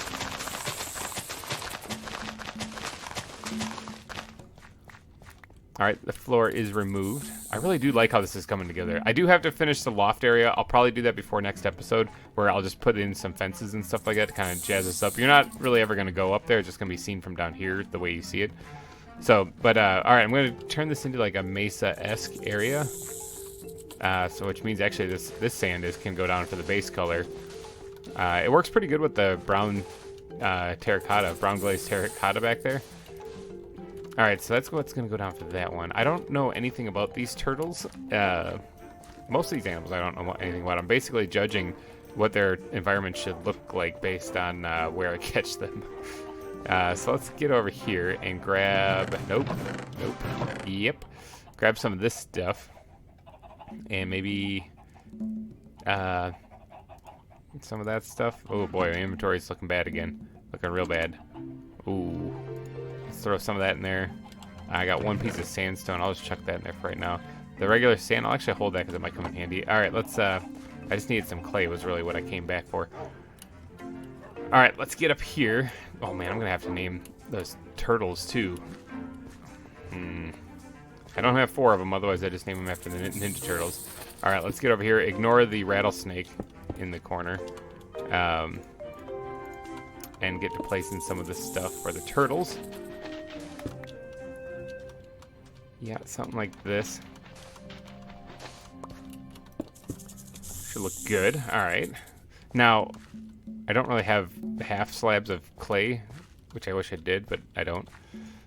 Alright, the floor is removed. I really do like how this is coming together. I do have to finish the loft area. I'll probably do that before next episode, where I'll just put in some fences and stuff like that to kind of jazz this up. You're not really ever going to go up there. It's just going to be seen from down here, the way you see it. So, but, alright, I'm going to turn this into like a mesa-esque area. So which means actually this sand can go down for the base color. It works pretty good with the brown terracotta, brown glazed terracotta back there. Alright, so that's what's going to go down for that one. I don't know anything about these turtles. Most of these animals I don't know anything about. I'm basically judging what their environment should look like based on where I catch them. So let's get over here and grab... Nope. Yep. Grab some of this stuff. And maybe... some of that stuff. Oh boy, my inventory's looking bad again. Looking real bad. Ooh. Let's throw some of that in there. I got one piece of sandstone. I'll just chuck that in there for right now. The regular sand, I'll actually hold that because it might come in handy. Alright, let's, I just needed some clay was really what I came back for. Alright, let's get up here. Oh man, I'm going to have to name those turtles too. I don't have 4 of them, otherwise I just name them after the Ninja Turtles. Alright, let's get over here. Ignore the rattlesnake in the corner. And get to placing some of this stuff for the turtles. Yeah, something like this. Should look good. Alright. Now, I don't really have half slabs of clay, which I wish I did, but I don't.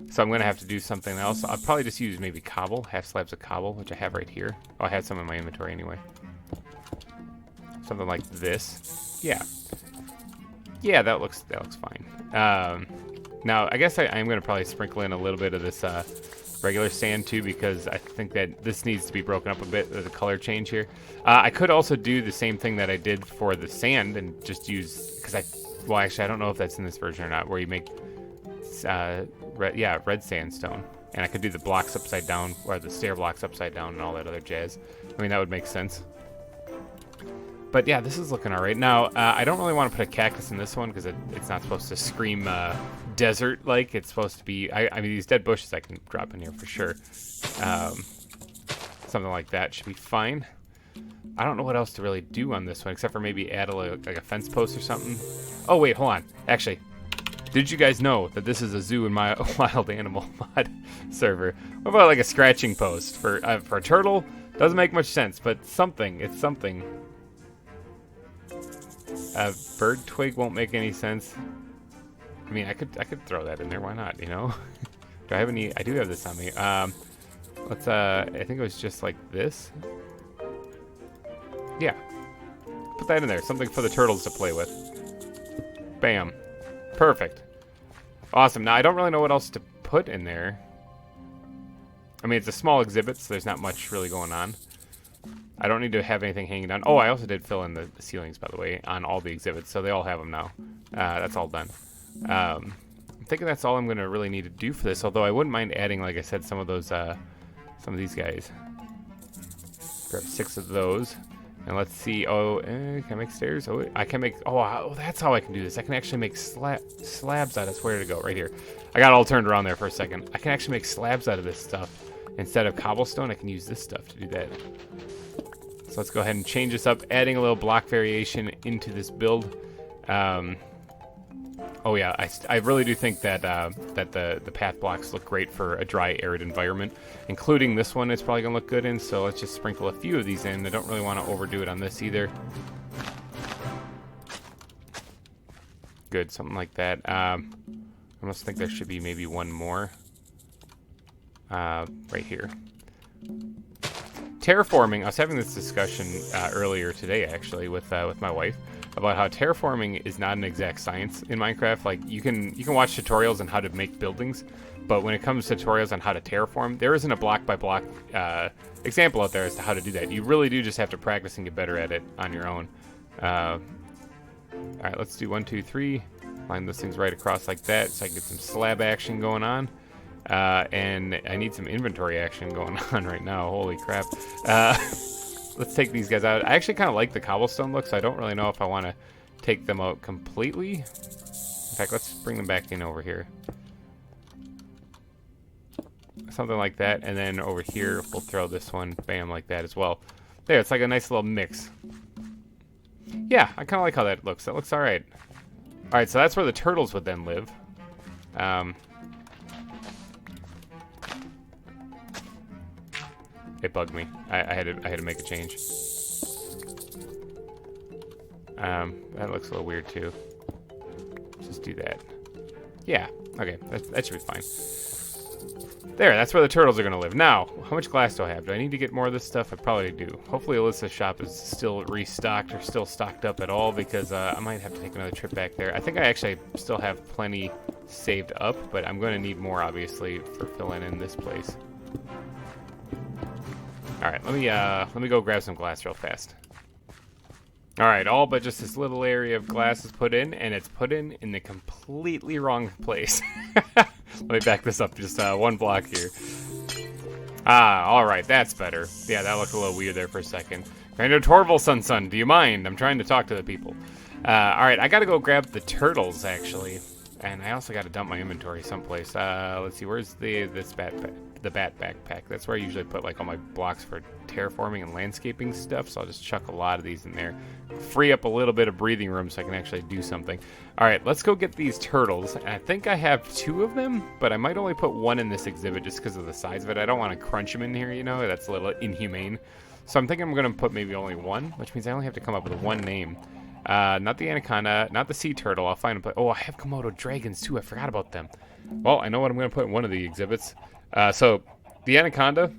So I'm going to have to do something else. I'll probably just use maybe cobble, half slabs of cobble, which I have right here. Oh, I had some in my inventory anyway. Something like this. Yeah. Yeah, that looks fine. Now, I guess I am going to probably sprinkle in a little bit of this regular sand too, because I think that this needs to be broken up a bit, the color change here. I could also do the same thing that I did for the sand and just use, well, actually, I don't know if that's in this version or not, where you make, red sandstone. And I could do the blocks upside down, or the stair blocks upside down and all that other jazz. I mean, that would make sense. But yeah, this is looking alright. Now, I don't really want to put a cactus in this one because it's not supposed to scream desert-like. It's supposed to be... I mean, these dead bushes I can drop in here for sure. Something like that should be fine. I don't know what else to really do on this one, except for maybe add like a fence post or something. Oh, wait, hold on. Actually, did you guys know that this is a zoo and my wild animal mod server? What about like a scratching post for a turtle? Doesn't make much sense, but something. It's something. Bird twig won't make any sense. I mean, I could throw that in there. Why not? You know? Do I have any? I do have this on me. Let's. I think it was just like this. Yeah. Put that in there. Something for the turtles to play with. Bam. Perfect. Awesome. Now, I don't really know what else to put in there. I mean, it's a small exhibit, so there's not much really going on. I don't need to have anything hanging down. Oh, I also did fill in the ceilings, by the way, on all the exhibits, so they all have them now. That's all done. I'm thinking that's all I'm going to really need to do for this, although I wouldn't mind adding, like I said, some of those, some of these guys. Grab 6 of those. And let's see. Oh, can I make stairs? Oh, I can make. Oh, that's how I can do this. I can actually make slabs out of. Where to go? Right here. I got all turned around there for a second. I can actually make slabs out of this stuff instead of cobblestone. I can use this stuff to do that. So let's go ahead and change this up, adding a little block variation into this build. Oh yeah, I really do think that that the path blocks look great for a dry, arid environment, including this one. It's probably gonna look good in. So let's just sprinkle a few of these in. I don't really want to overdo it on this either. Good, something like that. I almost think there should be maybe one more right here. Terraforming. I was having this discussion earlier today, actually, with my wife, about how terraforming is not an exact science in Minecraft. Like, you can watch tutorials on how to make buildings, but when it comes to tutorials on how to terraform, there isn't a block by block example out there as to how to do that. You really do just have to practice and get better at it on your own. All right, let's do 1, 2, 3. Line those things right across like that, so I can get some slab action going on. And I need some inventory action going on right now. Holy crap. Let's take these guys out. I actually kind of like the cobblestone look, so I don't really know if I want to take them out completely. In fact, let's bring them back in over here. Something like that. And then over here, we'll throw this one, bam, like that as well. There, it's like a nice little mix. Yeah, I kind of like how that looks. That looks all right. All right, so that's where the turtles would then live. It bugged me. I had to make a change. That looks a little weird too. Just do that. Yeah. Okay. That should be fine. There. That's where the turtles are gonna live. Now, how much glass do I have? Do I need to get more of this stuff? I probably do. Hopefully, Alyssa's shop is still restocked or still stocked up at all, because I might have to take another trip back there. I think I actually still have plenty saved up, but I'm going to need more, obviously, for filling in this place. All right, let me go grab some glass real fast. All right, all but just this little area of glass is put in, and it's put in the completely wrong place. Let me back this up just one block here. Ah, all right, that's better. Yeah, that looked a little weird there for a second. Grander Torvalson, do you mind? I'm trying to talk to the people. All right, I gotta go grab the turtles actually, and I also gotta dump my inventory someplace. Let's see, where's the bat backpack? That's where I usually put like all my blocks for terraforming and landscaping stuff. So I'll just chuck a lot of these in there, free up a little bit of breathing room so I can actually do something. All right, let's go get these turtles. And I think I have 2 of them, but I might only put 1 in this exhibit just because of the size of it. I don't want to crunch them in here, you know, that's a little inhumane. So I'm thinking I'm going to put maybe only 1, which means I only have to come up with 1 name. Not the anaconda, not the sea turtle. I'll find them. Oh, I have Komodo dragons too. I forgot about them. Well, I know what I'm going to put in one of the exhibits. So the anaconda,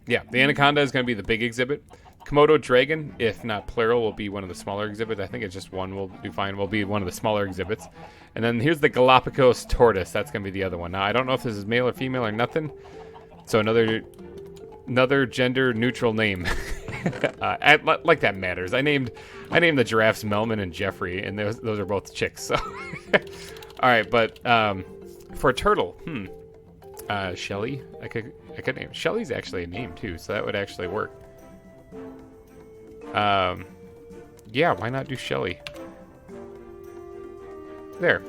yeah, the anaconda is going to be the big exhibit. Komodo dragon, if not plural, will be one of the smaller exhibits. I think it's just one will do fine. Will be one of the smaller exhibits. And then here's the Galapagos tortoise. That's going to be the other one. Now, I don't know if this is male or female or nothing. So another gender neutral name. Like that matters. I named the giraffes Melman and Jeffrey, and those are both chicks. So, all right, but for a turtle, Shelly. I could name Shelly's actually a name too, so that would actually work. Yeah, why not do Shelly? There.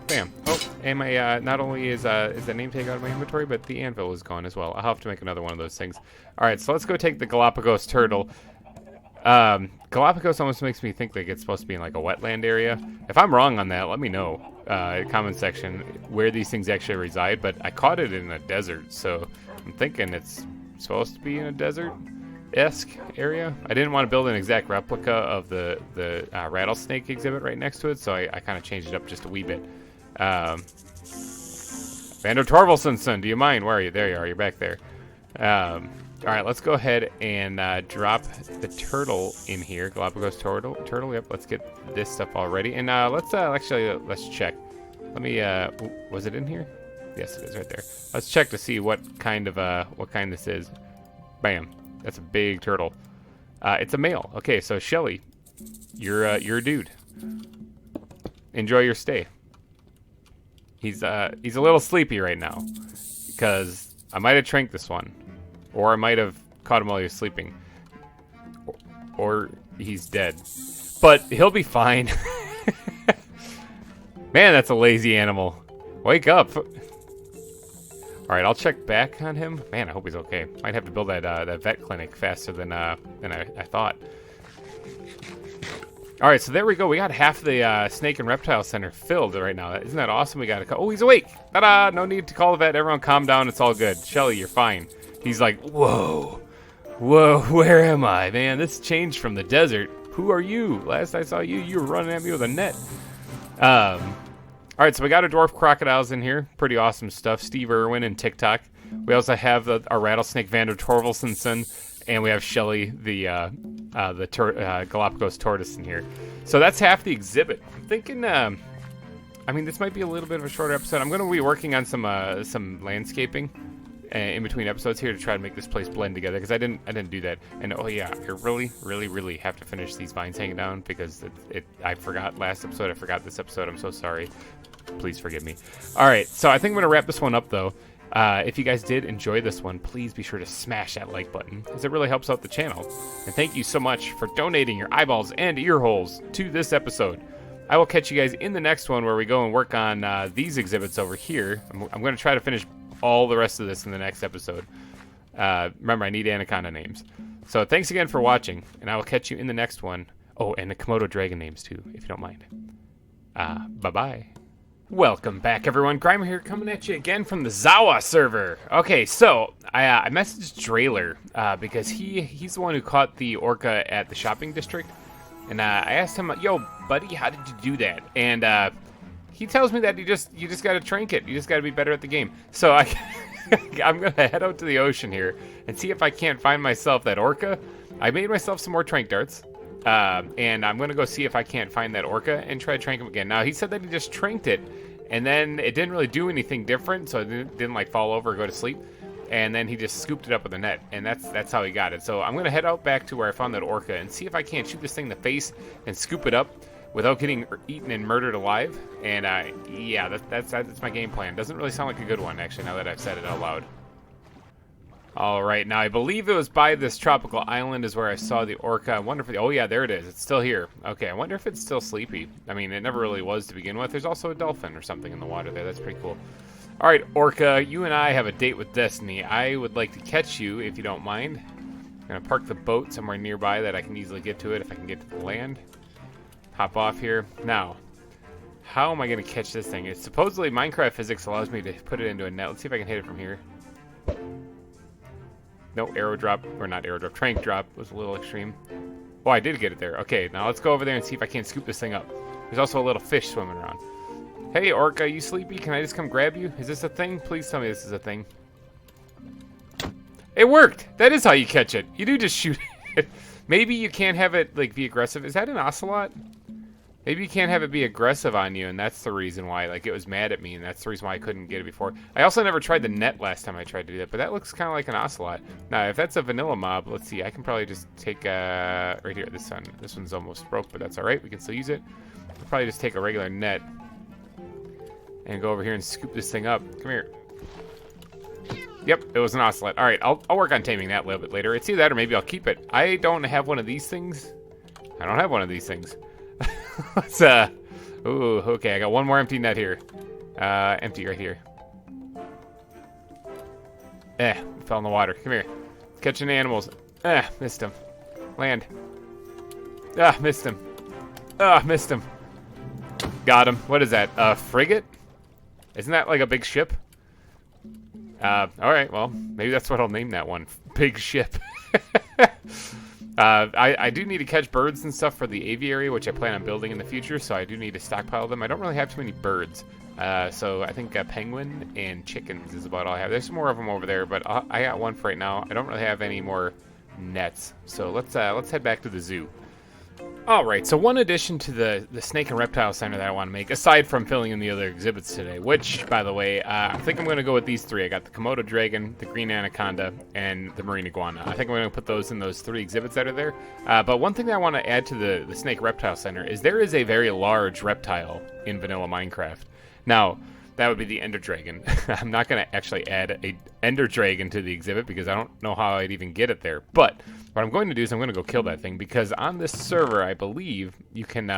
Bam. Oh, and my not only is the name tag out of my inventory, but the anvil is gone as well. I'll have to make another one of those things. All right, so let's go take the Galapagos turtle. Galapagos almost makes me think like it's supposed to be in like a wetland area. If I'm wrong on that, let me know in the comment section where these things actually reside. But I caught it in a desert, so I'm thinking it's supposed to be in a desert-esque area. I didn't want to build an exact replica of the rattlesnake exhibit right next to it, so I kind of changed it up just a wee bit. Vander Torvaldsen, do you mind? Where are you? There you are. You're back there. All right, let's go ahead and drop the turtle in here. Galapagos turtle. Yep, let's get this stuff all ready. And let's check. Let me. Was it in here? Yes, it is right there. Let's check to see what kind this is. Bam. That's a big turtle. It's a male. Okay, so Shelly, you're a dude. Enjoy your stay. He's a little sleepy right now because I might have tranked this one. Or I might have caught him while he was sleeping. Or he's dead. But he'll be fine. Man, that's a lazy animal. Wake up. Alright, I'll check back on him. Man, I hope he's okay. Might have to build that vet clinic faster than I thought. Alright, so there we go. We got half the Snake and Reptile Center filled right now. Isn't that awesome? We got a... Oh, he's awake! Ta-da! No need to call the vet. Everyone calm down. It's all good. Shelly, you're fine. He's like, whoa, where am I, man? This changed from the desert. Who are you? Last I saw you, you were running at me with a net. All right, so we got our dwarf crocodiles in here. Pretty awesome stuff. Steve Irwin and TikTok. We also have our rattlesnake Vander Torvaldsen, and we have Shelly, the Galapagos tortoise in here. So that's half the exhibit. I'm thinking, I mean, this might be a little bit of a shorter episode. I'm going to be working on some landscaping in between episodes here to try to make this place blend together because I didn't do that. And oh yeah, I really have to finish these vines hanging down because I forgot last episode. I forgot this episode. I'm so sorry. Please forgive me. All right, so I think I'm gonna wrap this one up though. If you guys did enjoy this one, please be sure to smash that like button because it really helps out the channel. And thank you so much for donating your eyeballs and ear holes to this episode. I will catch you guys in the next one where we go and work on these exhibits over here. I'm going to try to finish all the rest of this in the next episode. Remember, I need anaconda names. So thanks again for watching, and I will catch you in the next one. Oh, and the Komodo dragon names too, if you don't mind. Bye-bye. Welcome back, everyone. GReimer here, coming at you again from the ZAWA server. Okay, so I messaged Drailer because he's the one who caught the orca at the shopping district. And I asked him, yo, buddy, how did you do that? And he tells me that you just got to trank it. You just got to be better at the game. So I'm going to head out to the ocean here and see if I can't find myself that orca. I made myself some more trank darts. And I'm going to go see if I can't find that orca and try to trank him again. Now, he said that he just tranked it, and then it didn't really do anything different, so it didn't like fall over or go to sleep. And then he just scooped it up with a net, and that's how he got it. So I'm going to head out back to where I found that orca and see if I can't shoot this thing in the face and scoop it up without getting eaten and murdered alive. And yeah, that's my game plan. Doesn't really sound like a good one, actually, now that I've said it out loud. All right, now I believe it was by this tropical island is where I saw the orca. I wonder if oh yeah, there it is. It's still here. Okay, I wonder if it's still sleepy. I mean, it never really was to begin with. There's also a dolphin or something in the water there. That's pretty cool. All right, orca, you and I have a date with destiny. I would like to catch you if you don't mind. I'm gonna park the boat somewhere nearby that I can easily get to it if I can get to the land. Hop off here. Now, how am I gonna catch this thing? It's supposedly Minecraft physics allows me to put it into a net. Let's see if I can hit it from here. No, arrow drop, or not arrow drop, trank drop was a little extreme. Oh, I did get it there. Okay, now let's go over there and see if I can't scoop this thing up. There's also a little fish swimming around. Hey, orca, you sleepy? Can I just come grab you? Is this a thing? Please tell me this is a thing. It worked! That is how you catch it. You do just shoot it. Maybe you can't have it, like, be aggressive. Is that an ocelot? Maybe you can't have it be aggressive on you, and that's the reason why. Like, it was mad at me, and that's the reason why I couldn't get it before. I also never tried the net last time I tried to do that, but that looks kind of like an ocelot. Now, if that's a vanilla mob, let's see. I can probably just take, right here, this one. This one's almost broke, but that's all right. We can still use it. I'll probably just take a regular net and go over here and scoop this thing up. Come here. Yep, it was an ocelot. All right, I'll work on taming that a little bit later. It's either that or maybe I'll keep it. I don't have one of these things. I don't have one of these things. Let's Ooh, okay, I got one more empty net here. Empty right here. Fell in the water. Come here. Catching animals. Missed him. Land. Missed him. Missed him. Got him. What is that? A frigate? Isn't that like a big ship? Alright, well, maybe that's what I'll name that one. Big ship. I do need to catch birds and stuff for the aviary, which I plan on building in the future, so I do need to stockpile them. I don't really have too many birds, so I think penguin and chickens is about all I have. There's some more of them over there, but I got one for right now. I don't really have any more nets, so let's head back to the zoo. Alright, so one addition to the snake and reptile center that I want to make, aside from filling in the other exhibits today, which, by the way, I think I'm going to go with these three. I got the Komodo dragon, the green anaconda, and the marine iguana. I think I'm going to put those in those three exhibits that are there. But one thing that I want to add to the snake reptile center is there is a very large reptile in vanilla Minecraft. Now, that would be the ender dragon. I'm not going to actually add a ender dragon to the exhibit because I don't know how I'd even get it there. But what I'm going to do is I'm going to go kill that thing because on this server, I believe you can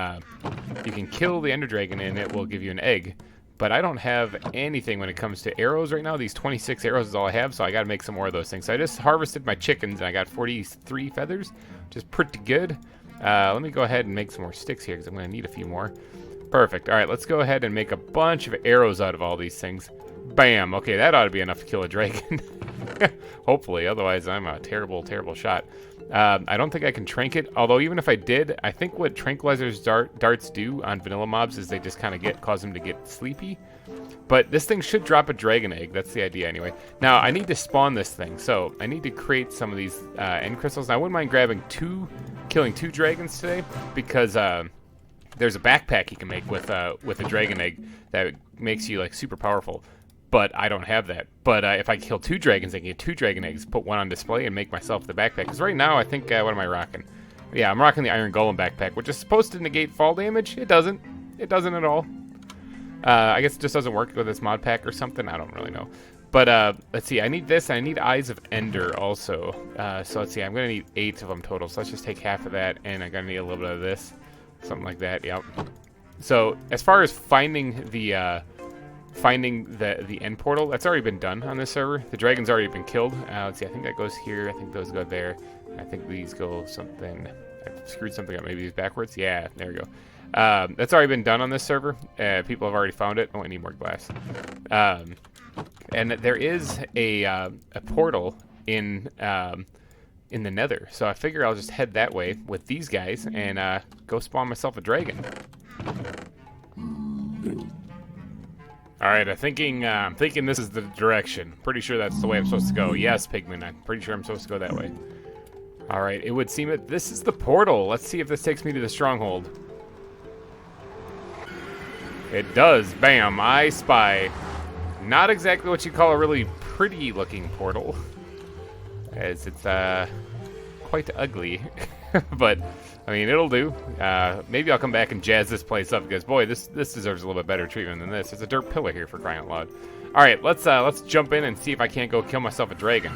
kill the ender dragon and it will give you an egg. But I don't have anything when it comes to arrows right now. These 26 arrows is all I have, so I got to make some more of those things. So I just harvested my chickens and I got 43 feathers, which is pretty good. Let me go ahead and make some more sticks here because I'm going to need a few more. Perfect. All right, let's go ahead and make a bunch of arrows out of all these things. Bam. Okay, that ought to be enough to kill a dragon. Hopefully, otherwise I'm a terrible, terrible shot. I don't think I can trank it, although even if I did, I think what tranquilizers darts do on vanilla mobs is they just kind of cause them to get sleepy. But this thing should drop a dragon egg. That's the idea anyway. Now, I need to spawn this thing, so I need to create some of these end crystals. Now, I wouldn't mind killing two dragons today because there's a backpack you can make with a dragon egg that makes you like super powerful, but I don't have that. But if I kill two dragons, I can get two dragon eggs, put one on display, and make myself the backpack. Because right now, I think what am I rocking? Yeah, I'm rocking the Iron Golem backpack, which is supposed to negate fall damage. It doesn't. It doesn't at all. I guess it just doesn't work with this mod pack or something. I don't really know. But let's see. I need this. And I need Eyes of Ender also. So let's see. I'm gonna need 8 of them total. So let's just take half of that, and I'm gonna need a little bit of this. Something like that, yep. So as far as finding the end portal, that's already been done on this server. The dragon's already been killed. Let's see, I think that goes here. I think those go there. I think these go something. I screwed something up. Maybe these backwards. Yeah, there we go. That's already been done on this server. People have already found it. Oh, I need more glass. And there is a portal in the nether, so I figure I'll just head that way with these guys and go spawn myself a dragon. Alright, I'm thinking this is the direction. Pretty sure that's the way I'm supposed to go. Yes, Pigman, I'm pretty sure I'm supposed to go that way. Alright, it would seem that this is the portal. Let's see if this takes me to the stronghold. It does. Bam, I spy. Not exactly what you call a really pretty looking portal, as it's quite ugly. But I mean, it'll do. Maybe I'll come back and jazz this place up because boy, this deserves a little bit better treatment than this. There's a dirt pillar here for crying out loud. All right, let's jump in and see if I can't go kill myself a dragon.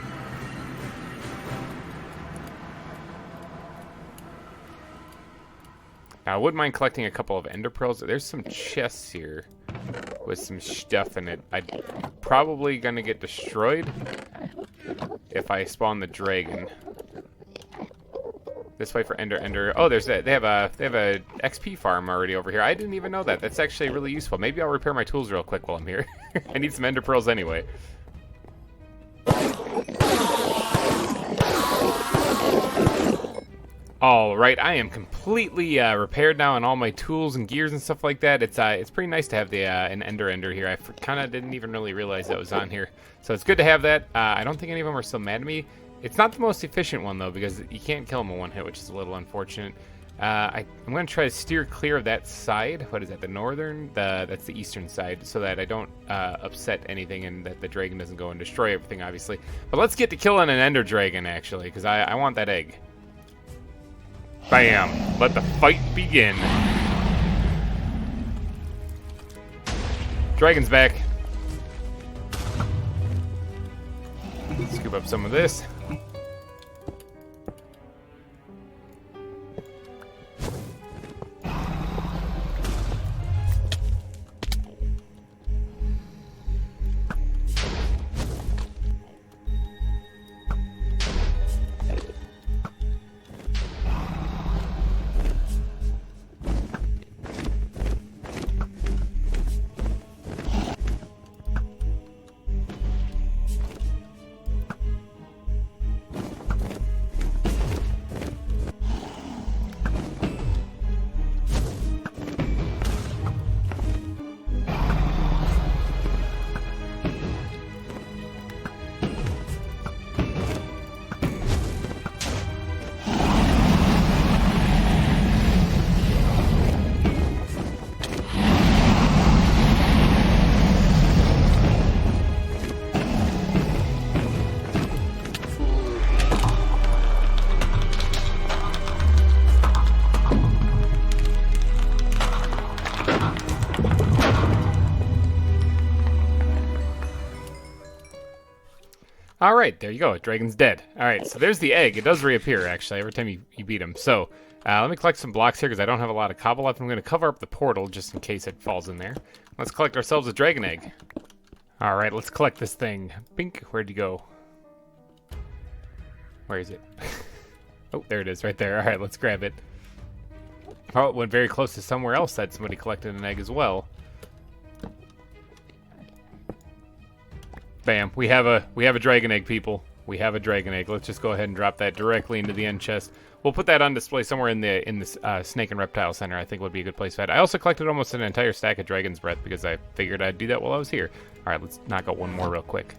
I wouldn't mind collecting a couple of ender pearls. There's some chests here with some stuff in it. I'm probably gonna get destroyed if I spawn the dragon. This way for ender. Oh, they have a XP farm already over here. I didn't even know that. That's actually really useful. Maybe I'll repair my tools real quick while I'm here. I need some ender pearls anyway. All right, I am completely repaired now on all my tools and gears and stuff like that. It's pretty nice to have the an ender here. I kind of didn't even really realize that was on here, so it's good to have that. I don't think any of them are still mad at me. It's not the most efficient one though because you can't kill them in one hit, which is a little unfortunate. I'm going to try to steer clear of that side. What is that? The northern? That's the eastern side, so that I don't upset anything and that the dragon doesn't go and destroy everything, obviously. But let's get to killing an ender dragon actually, because I want that egg. Bam! Let the fight begin. Dragon's back. Scoop up some of this. All right, there you go. Dragon's dead. All right, so there's the egg. It does reappear, actually, every time you beat him. So let me collect some blocks here because I don't have a lot of cobble left. I'm going to cover up the portal just in case it falls in there. Let's collect ourselves a dragon egg. All right, let's collect this thing. Bink, where'd you go? Where is it? Oh, there it is, right there. All right, let's grab it. Oh, it went very close to somewhere else that somebody collected an egg as well. Bam, we have a dragon egg, people. We have a dragon egg. Let's just go ahead and drop that directly into the end chest. We'll put that on display somewhere in the Snake and Reptile Center. I think would be a good place for that. I also collected almost an entire stack of Dragon's Breath because I figured I'd do that while I was here. All right, let's knock out one more real quick.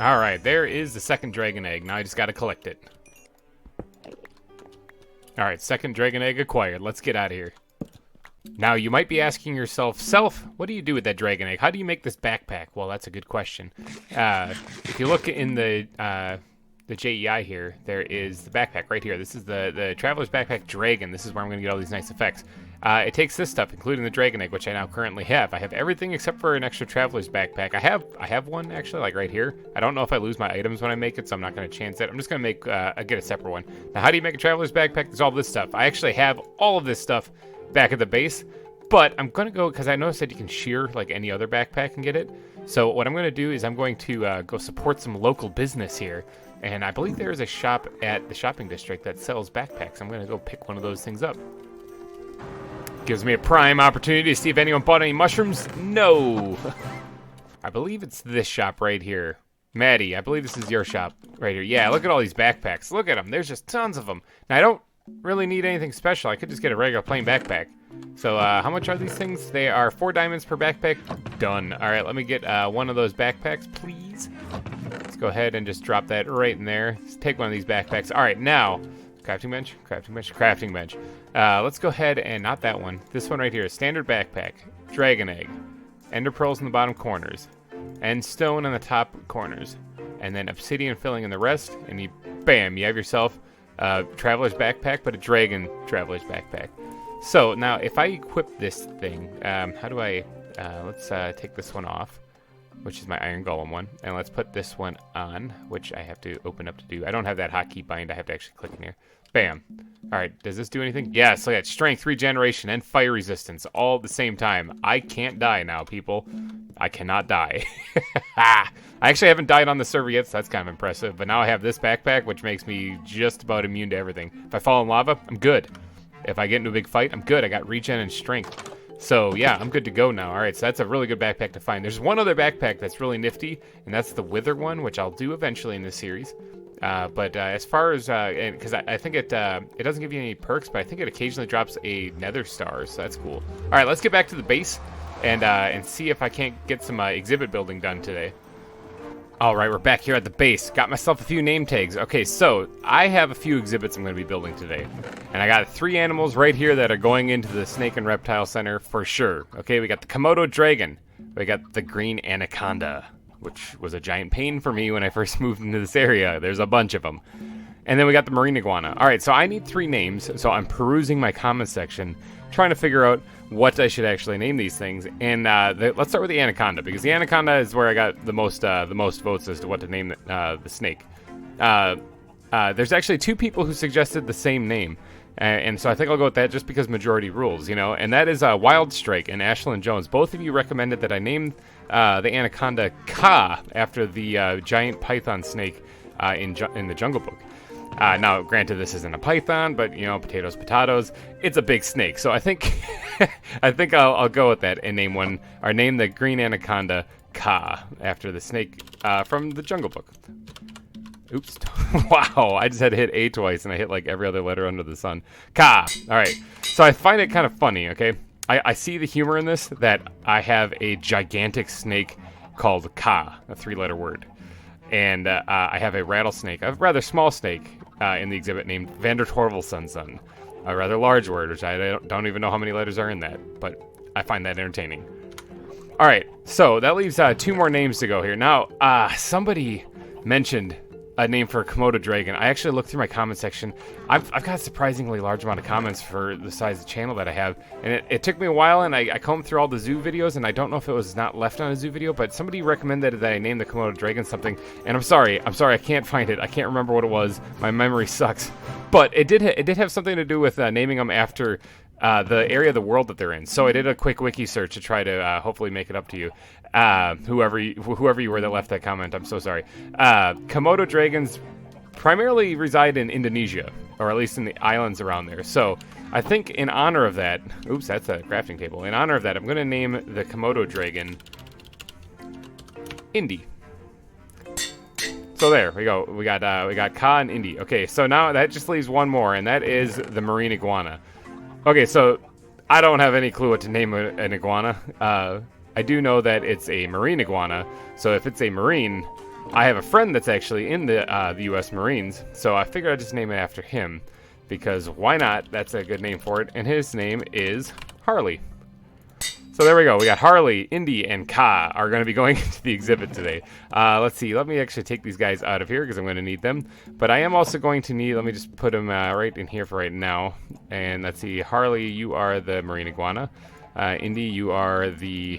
All right, there is the second dragon egg. Now I just got to collect it. All right, second dragon egg acquired. Let's get out of here. Now, you might be asking yourself, Self, what do you do with that dragon egg? How do you make this backpack? Well, that's a good question. If you look in the JEI here, there is the backpack right here. This is the Traveler's Backpack Dragon. This is where I'm going to get all these nice effects. It takes this stuff, including the dragon egg, which I now currently have. I have everything except for an extra Traveler's Backpack. I have one, actually, like right here. I don't know if I lose my items when I make it, so I'm not going to chance it. I'm just going to make get a separate one. Now, how do you make a Traveler's Backpack? There's all this stuff. I actually have all of this stuff back at the base, but I'm going to go, because I noticed that you can shear like any other backpack and get it. So what I'm going to do is I'm going to go support some local business here. And I believe there is a shop at the shopping district that sells backpacks. I'm going to go pick one of those things up. Gives me a prime opportunity to see if anyone bought any mushrooms. No. I believe it's this shop right here. Maddie, I believe this is your shop right here. Yeah, look at all these backpacks. Look at them. There's just tons of them. Now, I don't really need anything special. I could just get a regular plain backpack. So, how much are these things? They are 4 diamonds per backpack. Done. All right, let me get one of those backpacks, please. Let's go ahead and just drop that right in there. Let's take one of these backpacks. All right, now, crafting bench, crafting bench, crafting bench. Let's go ahead and, not that one, this one right here, standard backpack, dragon egg, ender pearls in the bottom corners, and stone on the top corners, and then obsidian filling in the rest, and you, bam, you have yourself a traveler's backpack, but a dragon traveler's backpack. So, now, if I equip this thing, how do I, let's take this one off, which is my iron golem one, and let's put this one on, which I have to open up to do. I don't have that hotkey bind, I have to actually click in here. Bam. Alright, does this do anything? Yeah, so yeah, strength, regeneration, and fire resistance all at the same time. I can't die now, people. I cannot die. I actually haven't died on the server yet, so that's kind of impressive, but now I have this backpack, which makes me just about immune to everything. If I fall in lava, I'm good. If I get into a big fight, I'm good. I got regen and strength. So, yeah, I'm good to go now. All right, so that's a really good backpack to find. There's one other backpack that's really nifty, and that's the Wither one, which I'll do eventually in this series. But as far as, because I think it doesn't give you any perks, but I think it occasionally drops a nether star, so that's cool. All right, let's get back to the base and see if I can't get some exhibit building done today. All right, we're back here at the base. Got myself a few name tags. Okay, so I have a few exhibits I'm going to be building today. And I got 3 animals right here that are going into the Snake and Reptile Center for sure. Okay, we got the Komodo Dragon. We got the Green Anaconda, which was a giant pain for me when I first moved into this area. There's a bunch of them. And then we got the Marine Iguana. All right, so I need 3 names. So I'm perusing my comments section, trying to figure out what I should actually name these things. And let's start with the Anaconda, because the Anaconda is where I got the most votes as to what to name the snake. There's actually 2 people who suggested the same name. And so I think I'll go with that just because majority rules, you know. And that is Wild Strike and Ashlyn Jones. Both of you recommended that I name the Anaconda Ka after the giant python snake in the Jungle Book. Now, granted, this isn't a python, but, you know, potatoes, potatoes. It's a big snake. So I think I'll go with that and name the Green Anaconda Ka after the snake from the Jungle Book. Oops. Wow, I just had to hit A twice, and I hit like every other letter under the sun. Ka. All right. So I find it kind of funny, okay? I see the humor in this, that I have a gigantic snake called Ka, a 3-letter word. And I have a rattlesnake, a rather small snake, in the exhibit named Vander Torvelsson, a rather large word, which I don't even know how many letters are in that, but I find that entertaining. All right, so that leaves 2 more names to go here. Now, somebody mentioned a name for a Komodo dragon. I actually looked through my comment section. I've got a surprisingly large amount of comments for the size of the channel that I have, and it took me a while, and I combed through all the zoo videos, and I don't know if it was not left on a zoo video, but somebody recommended that I name the Komodo dragon something, and I'm sorry, I can't find it. I can't remember what it was. My memory sucks, but it did have something to do with naming them after the area of the world that they're in. So I did a quick wiki search to try to hopefully make it up to you. Whoever you were that left that comment, I'm so sorry. Komodo dragons primarily reside in Indonesia, or at least in the islands around there. So I think in honor of that, oops, that's a crafting table. In honor of that, I'm going to name the Komodo dragon Indy. So there we go. We got Ka and Indy. Okay, so now that just leaves one more, and that is the marine iguana. Okay, so I don't have any clue what to name an iguana. I do know that it's a marine iguana, so if it's a marine, I have a friend that's actually in the U.S. Marines, so I figured I'd just name it after him, because why not? That's a good name for it, and his name is Harley. So there we go. We got Harley, Indy, and Ka are going to be going into the exhibit today. Let's see. Let me actually take these guys out of here because I'm going to need them. But I am also going to need, let me just put them right in here for right now. And let's see. Harley, you are the marine iguana. Indy, you are the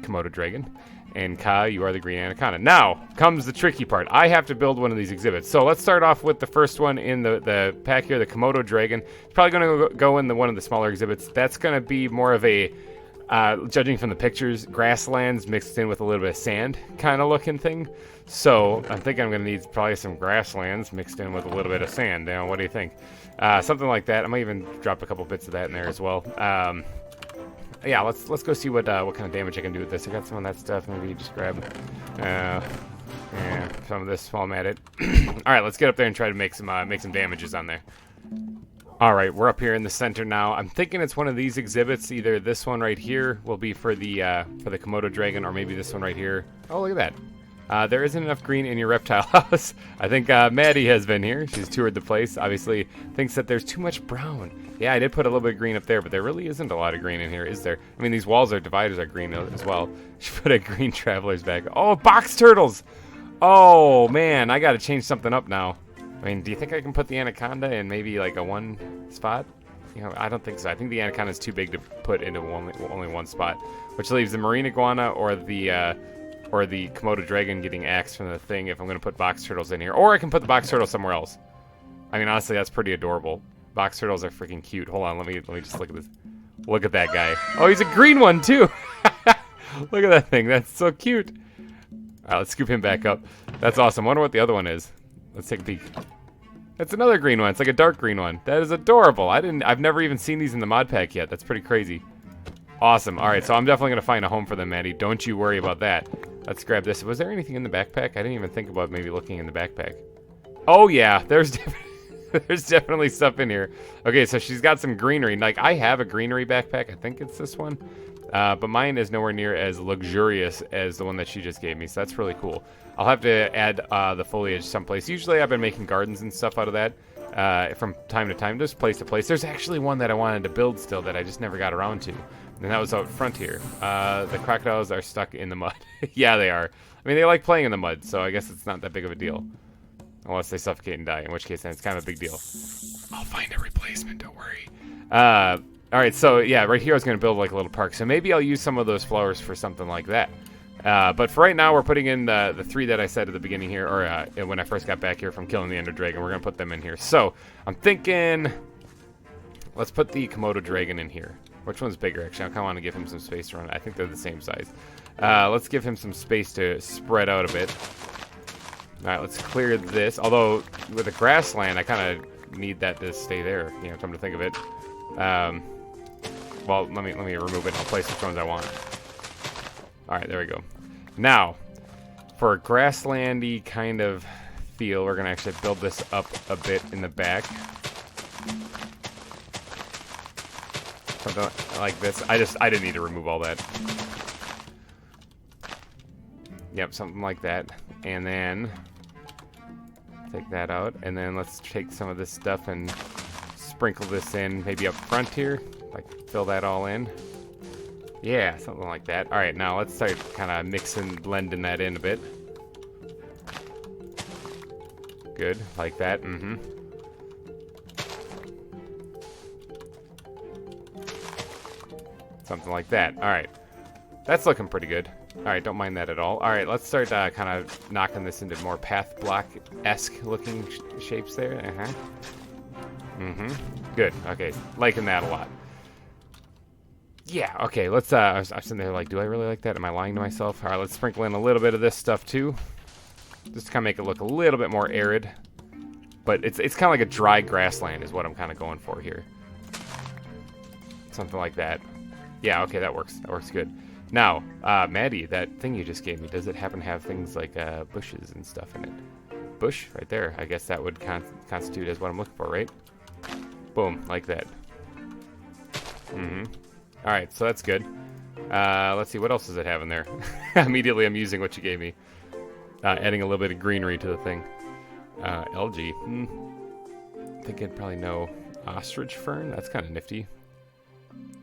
Komodo dragon. And Ka, you are the green anaconda. Now comes the tricky part. I have to build one of these exhibits. So let's start off with the first one in the pack here, the Komodo dragon. It's probably going to go in one of the smaller exhibits. That's going to be more of a judging from the pictures, grasslands mixed in with a little bit of sand kind of looking thing. So I'm thinking I'm going to need probably some grasslands mixed in with a little bit of sand. Now, what do you think? Something like that. I might even drop a couple bits of that in there as well. Yeah, let's go see what kind of damage I can do with this. I got some of that stuff. Maybe just grab some of this while I'm at it. All right, let's get up there and try to make some damages on there. All right, we're up here in the center now. I'm thinking it's one of these exhibits. Either this one right here will be for the Komodo dragon, or maybe this one right here. Oh, look at that. There isn't enough green in your reptile house. I think Maddie has been here. She's toured the place. Obviously thinks that there's too much brown. Yeah, I did put a little bit of green up there, but there really isn't a lot of green in here, is there? I mean, these walls are dividers are green as well. Should put a green traveler's bag. Oh, box turtles. Oh, man, I got to change something up now. I mean, do you think I can put the anaconda in maybe like a one spot? You know, I don't think so. I think the anaconda is too big to put into only one spot, which leaves the marine iguana or the Komodo dragon getting axed from the thing if I'm going to put box turtles in here. Or I can put the box turtle somewhere else. I mean, honestly, that's pretty adorable. Box turtles are freaking cute. Hold on, let me just look at this. Look at that guy. Oh, he's a green one too. Look at that thing. That's so cute. All right, let's scoop him back up. That's awesome. Wonder what the other one is. Let's take a peek. That's another green one. It's like a dark green one. That is adorable. I've never even seen these in the mod pack yet. That's pretty crazy. Awesome. All right, so I'm definitely gonna find a home for them, Maddie. Don't you worry about that. Let's grab this. Was there anything in the backpack? I didn't even think about maybe looking in the backpack. Oh yeah, there's definitely stuff in here. Okay, so she's got some greenery. Like, I have a greenery backpack. I think it's this one. But mine is nowhere near as luxurious as the one that she just gave me, so that's really cool. I'll have to add the foliage someplace. Usually I've been making gardens and stuff out of that from time to time, just place to place. There's actually one that I wanted to build still that I just never got around to, and that was out front here. The crocodiles are stuck in the mud. Yeah, they are. I mean, they like playing in the mud, so I guess it's not that big of a deal. Unless they suffocate and die, in which case then it's kind of a big deal. I'll find a replacement, don't worry. Alright, so yeah, right here I was going to build like a little park. So maybe I'll use some of those flowers for something like that. But for right now, we're putting in the 3 that I said at the beginning here, or when I first got back here from killing the Ender Dragon. We're going to put them in here. So I'm thinking, let's put the Komodo Dragon in here. Which one's bigger, actually? I kind of want to give him some space to run. I think they're the same size. Let's give him some space to spread out a bit. Alright, let's clear this. Although, with the grassland, I kind of need that to stay there, you know, come to think of it. Well, let me remove it and I'll place which ones I want. Alright, there we go. Now, for a grasslandy kind of feel, we're going to actually build this up a bit in the back. Something like this. I didn't need to remove all that. Yep, something like that. And then take that out, and then let's take some of this stuff and sprinkle this in maybe up front here. Like fill that all in. Yeah, something like that. All right, now let's start kind of mixing, blending that in a bit. Good, like that. Mm-hmm. Something like that. All right, that's looking pretty good. All right, don't mind that at all. All right, let's start kind of knocking this into more path block-esque looking shapes there. Uh-huh. Mm-hmm. Good. Okay, liking that a lot. Yeah, okay, let's, I was sitting there like, do I really like that? Am I lying to myself? All right, let's sprinkle in a little bit of this stuff too. Just to kind of make it look a little bit more arid. But it's kind of like a dry grassland is what I'm kind of going for here. Something like that. Yeah, okay, that works. That works good. Now, Maddie, that thing you just gave me, does it happen to have things like bushes and stuff in it? Bush, right there. I guess that would constitute as what I'm looking for, right? Boom, like that. Mm-hmm. All right, so that's good. Let's see, what else does it have in there? Immediately, I'm using what you gave me. Adding a little bit of greenery to the thing. Algae. I think I'd probably know ostrich fern. That's kind of nifty.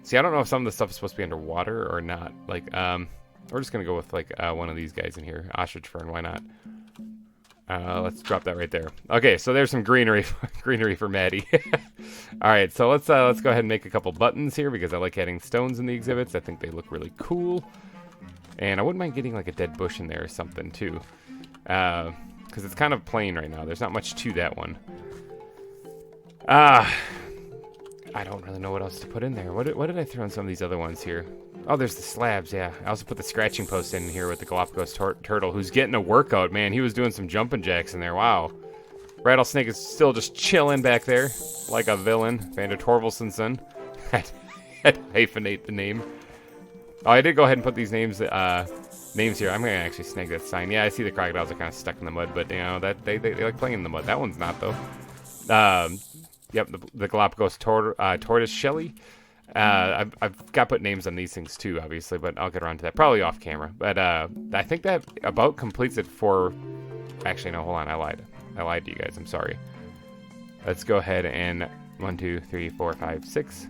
See, I don't know if some of the stuff is supposed to be underwater or not. Like, we're just gonna go with like one of these guys in here. Ostrich fern, why not? Let's drop that right there. Okay, so there's some greenery, greenery for Maddie. All right, so let's go ahead and make a couple buttons here because I like adding stones in the exhibits. I think they look really cool, and I wouldn't mind getting like a dead bush in there or something too, because it's kind of plain right now. There's not much to that one. I don't really know what else to put in there. What did I throw in some of these other ones here? Oh, there's the slabs, yeah. I also put the scratching post in here with the Galapagos turtle, who's getting a workout, man. He was doing some jumping jacks in there, wow. Rattlesnake is still just chilling back there, like a villain. Vander Torvaldsen's had to hyphenate the name. Oh, I did go ahead and put these names here. I'm gonna actually snag that sign. Yeah, I see the crocodiles are kind of stuck in the mud, but you know that they like playing in the mud. That one's not though. Yep, the Galapagos tortoise Shelly. I've got to put names on these things too, obviously, but I'll get around to that probably off camera. But I think that about completes it for. Actually, no, hold on, I lied. I lied to you guys. I'm sorry. Let's go ahead and 1, 2, 3, 4, 5, 6.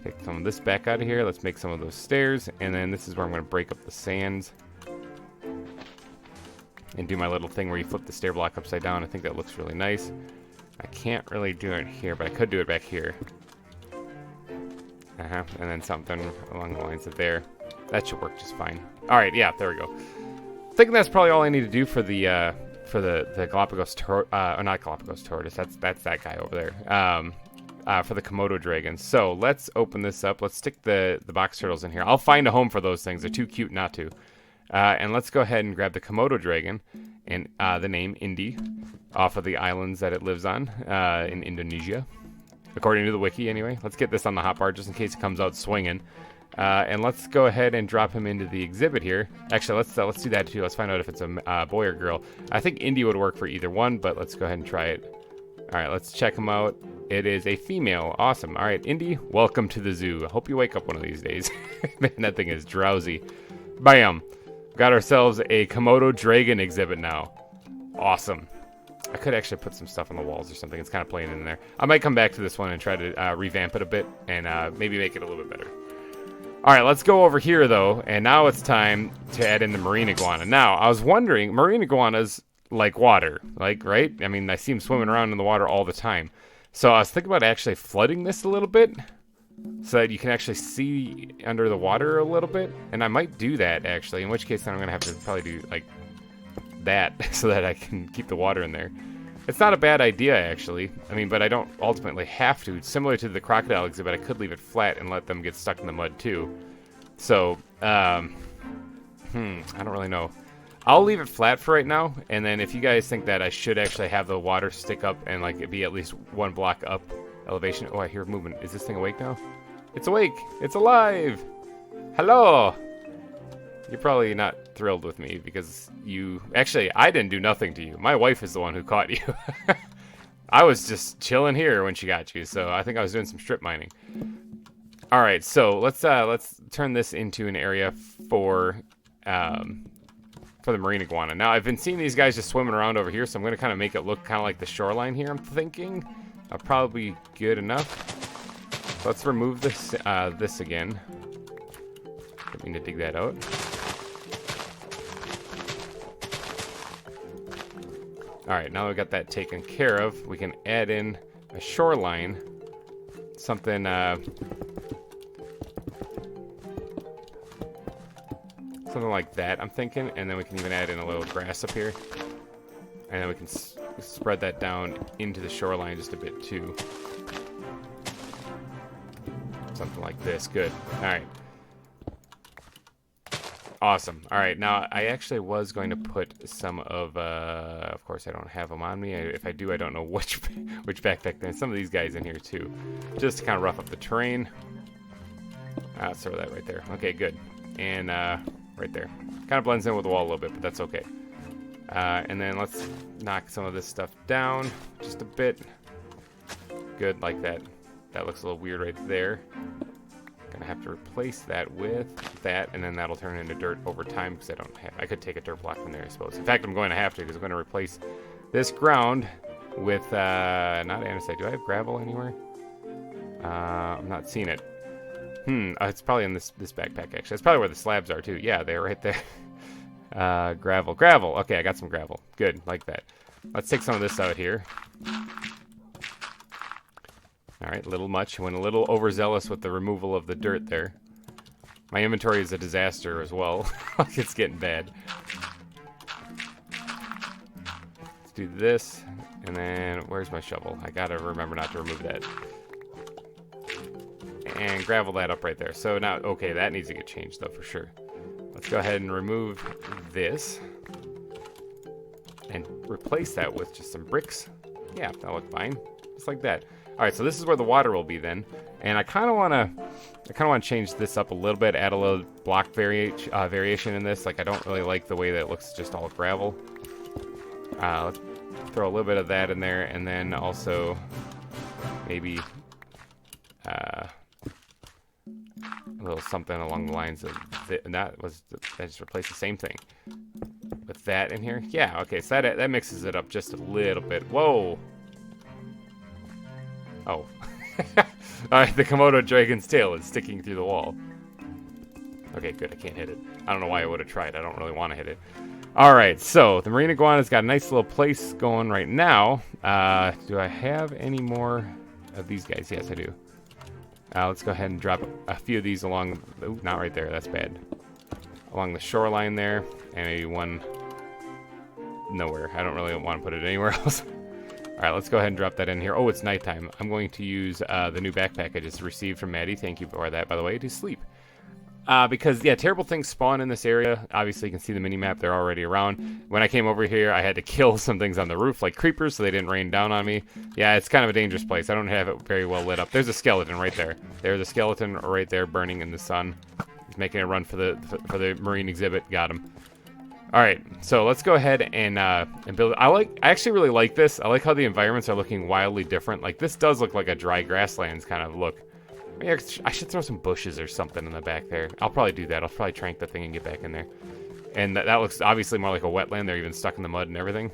Take some of this back out of here. Let's make some of those stairs, and then this is where I'm going to break up the sands and do my little thing where you flip the stair block upside down. I think that looks really nice. I can't really do it here, but I could do it back here. And then something along the lines of there. That should work just fine. All right, yeah, there we go. Thinking that's probably all I need to do for the Galapagos not Galapagos tortoise. That's that guy over there. For the Komodo dragons. So let's open this up. Let's stick the box turtles in here. I'll find a home for those things. They're too cute not to. And let's go ahead and grab the Komodo dragon and the name Indy off of the islands that it lives on in Indonesia, according to the wiki anyway. Let's get this on the hotbar just in case it comes out swinging. And let's go ahead and drop him into the exhibit here. Actually, let's do that too. Let's find out if it's a boy or girl. I think Indy would work for either one, but let's go ahead and try it. All right, let's check him out. It is a female. Awesome. All right, Indy, welcome to the zoo. I hope you wake up one of these days. Man, that thing is drowsy. Bam. Got ourselves a Komodo dragon exhibit now. Awesome. I could actually put some stuff on the walls or something. It's kind of plain in there. I might come back to this one and try to revamp it a bit and maybe make it a little bit better. All right, let's go over here, though, and now it's time to add in the marine iguana. Now, I was wondering, marine iguanas like water, like, right? I mean, I see them swimming around in the water all the time. So I was thinking about actually flooding this a little bit so that you can actually see under the water a little bit. And I might do that, actually, in which case then I'm going to have to probably do, like, that so that I can keep the water in there. It's not a bad idea, actually. I mean, but I don't ultimately have to. Similar to the crocodile exhibit, I could leave it flat and let them get stuck in the mud, too. So, I don't really know. I'll leave it flat for right now, and then if you guys think that I should actually have the water stick up and, like, it be at least one block up elevation. Oh, I hear movement. Is this thing awake now? It's awake! It's alive! Hello! You're probably not thrilled with me because you... Actually, I didn't do nothing to you. My wife is the one who caught you. I was just chilling here when she got you, so I think I was doing some strip mining. All right, so let's turn this into an area for for the marine iguana. Now, I've been seeing these guys just swimming around over here, so I'm going to kind of make it look kind of like the shoreline here, I'm thinking. Probably good enough. So let's remove this, this again. Didn't mean to dig that out. Alright, now we've got that taken care of. We can add in a shoreline. Something, something like that, I'm thinking. And then we can even add in a little grass up here. And then we can spread that down into the shoreline just a bit, too. Something like this. Good. Alright. Awesome. Alright, now I actually was going to put some of course I don't have them on me. If I do, I don't know which backpack. There's some of these guys in here too. Just to kind of rough up the terrain. Let's throw that right there. Okay, good. And right there. Kind of blends in with the wall a little bit, but that's okay. And then let's knock some of this stuff down just a bit. Good, like that. That looks a little weird right there. Gonna have to replace that with that, and then that'll turn into dirt over time because I could take a dirt block from there, I suppose. In fact, I'm going to have to because I'm going to replace this ground with not andesite. Do I have gravel anywhere? I'm not seeing it. It's probably in this backpack actually. That's probably where the slabs are too. Yeah, they're right there. Gravel. Okay, I got some gravel. Good, like that. Let's take some of this out here. Alright, a little much. Went a little overzealous with the removal of the dirt there. My inventory is a disaster as well. It's getting bad. Let's do this. And then, where's my shovel? I gotta remember not to remove that. And gravel that up right there. So now, okay, that needs to get changed though, for sure. Let's go ahead and remove this. And replace that with just some bricks. Yeah, that'll look fine. Just like that. Alright, so this is where the water will be then. And I kind of want to change this up a little bit, add a little block variation in this. Like, I don't really like the way that it looks just all gravel. Let's throw a little bit of that in there, and then also maybe a little something along the lines of and I just replaced the same thing with that in here. Yeah, okay, so that mixes it up just a little bit. Whoa. Oh. Alright, the Komodo dragon's tail is sticking through the wall. Okay, good, I can't hit it. I don't know why I would have tried. I don't really want to hit it. Alright, so the marine iguana's got a nice little place going right now. Do I have any more of these guys? Yes, I do. Let's go ahead and drop a few of these along... Ooh, not right there, that's bad. Along the shoreline there, and maybe one nowhere. I don't really want to put it anywhere else. Alright, let's go ahead and drop that in here. Oh, it's nighttime. I'm going to use the new backpack I just received from Maddie. Thank you for that, by the way, to sleep. Because, yeah, terrible things spawn in this area. Obviously, you can see the mini-map. They're already around. When I came over here, I had to kill some things on the roof, like creepers, so they didn't rain down on me. Yeah, it's kind of a dangerous place. I don't have it very well lit up. There's a skeleton right there. There's a skeleton right there burning in the sun. He's making a run for the marine exhibit. Got him. Alright, so let's go ahead and build it. I actually really like this. I like how the environments are looking wildly different. Like, this does look like a dry grasslands kind of look. Maybe I should throw some bushes or something in the back there. I'll probably do that. I'll probably trank the thing and get back in there. And that looks obviously more like a wetland. They're even stuck in the mud and everything.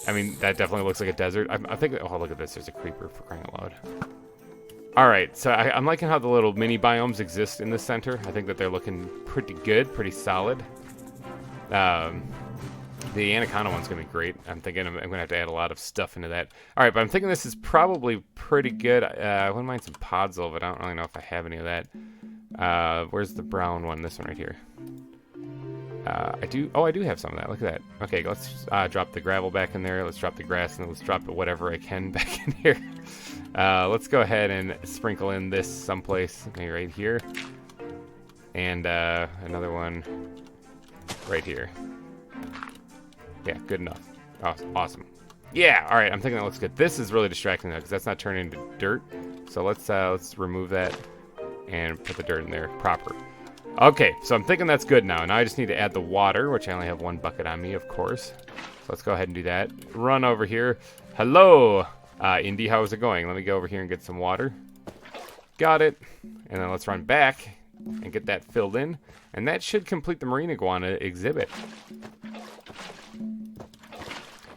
I mean, that definitely looks like a desert. I think... Oh, look at this. There's a creeper, for crying out loud. Alright, so I'm liking how the little mini biomes exist in the center. I think that they're looking pretty good, pretty solid. The anaconda one's going to be great. I'm thinking I'm going to have to add a lot of stuff into that. Alright, but I'm thinking this is probably pretty good. I wouldn't mind some podzol, but I don't really know if I have any of that. Where's the brown one? This one right here. I do have some of that. Look at that. Okay, let's drop the gravel back in there. Let's drop the grass, and let's drop whatever I can back in here. Let's go ahead and sprinkle in this someplace. Maybe right here. And another one right here. Yeah, good enough. Awesome. Yeah, all right, I'm thinking that looks good. This is really distracting though, because that's not turning into dirt. So let's remove that and put the dirt in there proper. Okay, so I'm thinking that's good now. Now I just need to add the water, which I only have one bucket on me, of course. So let's go ahead and do that. Run over here. Hello, Indy, how's it going? Let me go over here and get some water. Got it. And then let's run back and get that filled in. And that should complete the marine iguana exhibit.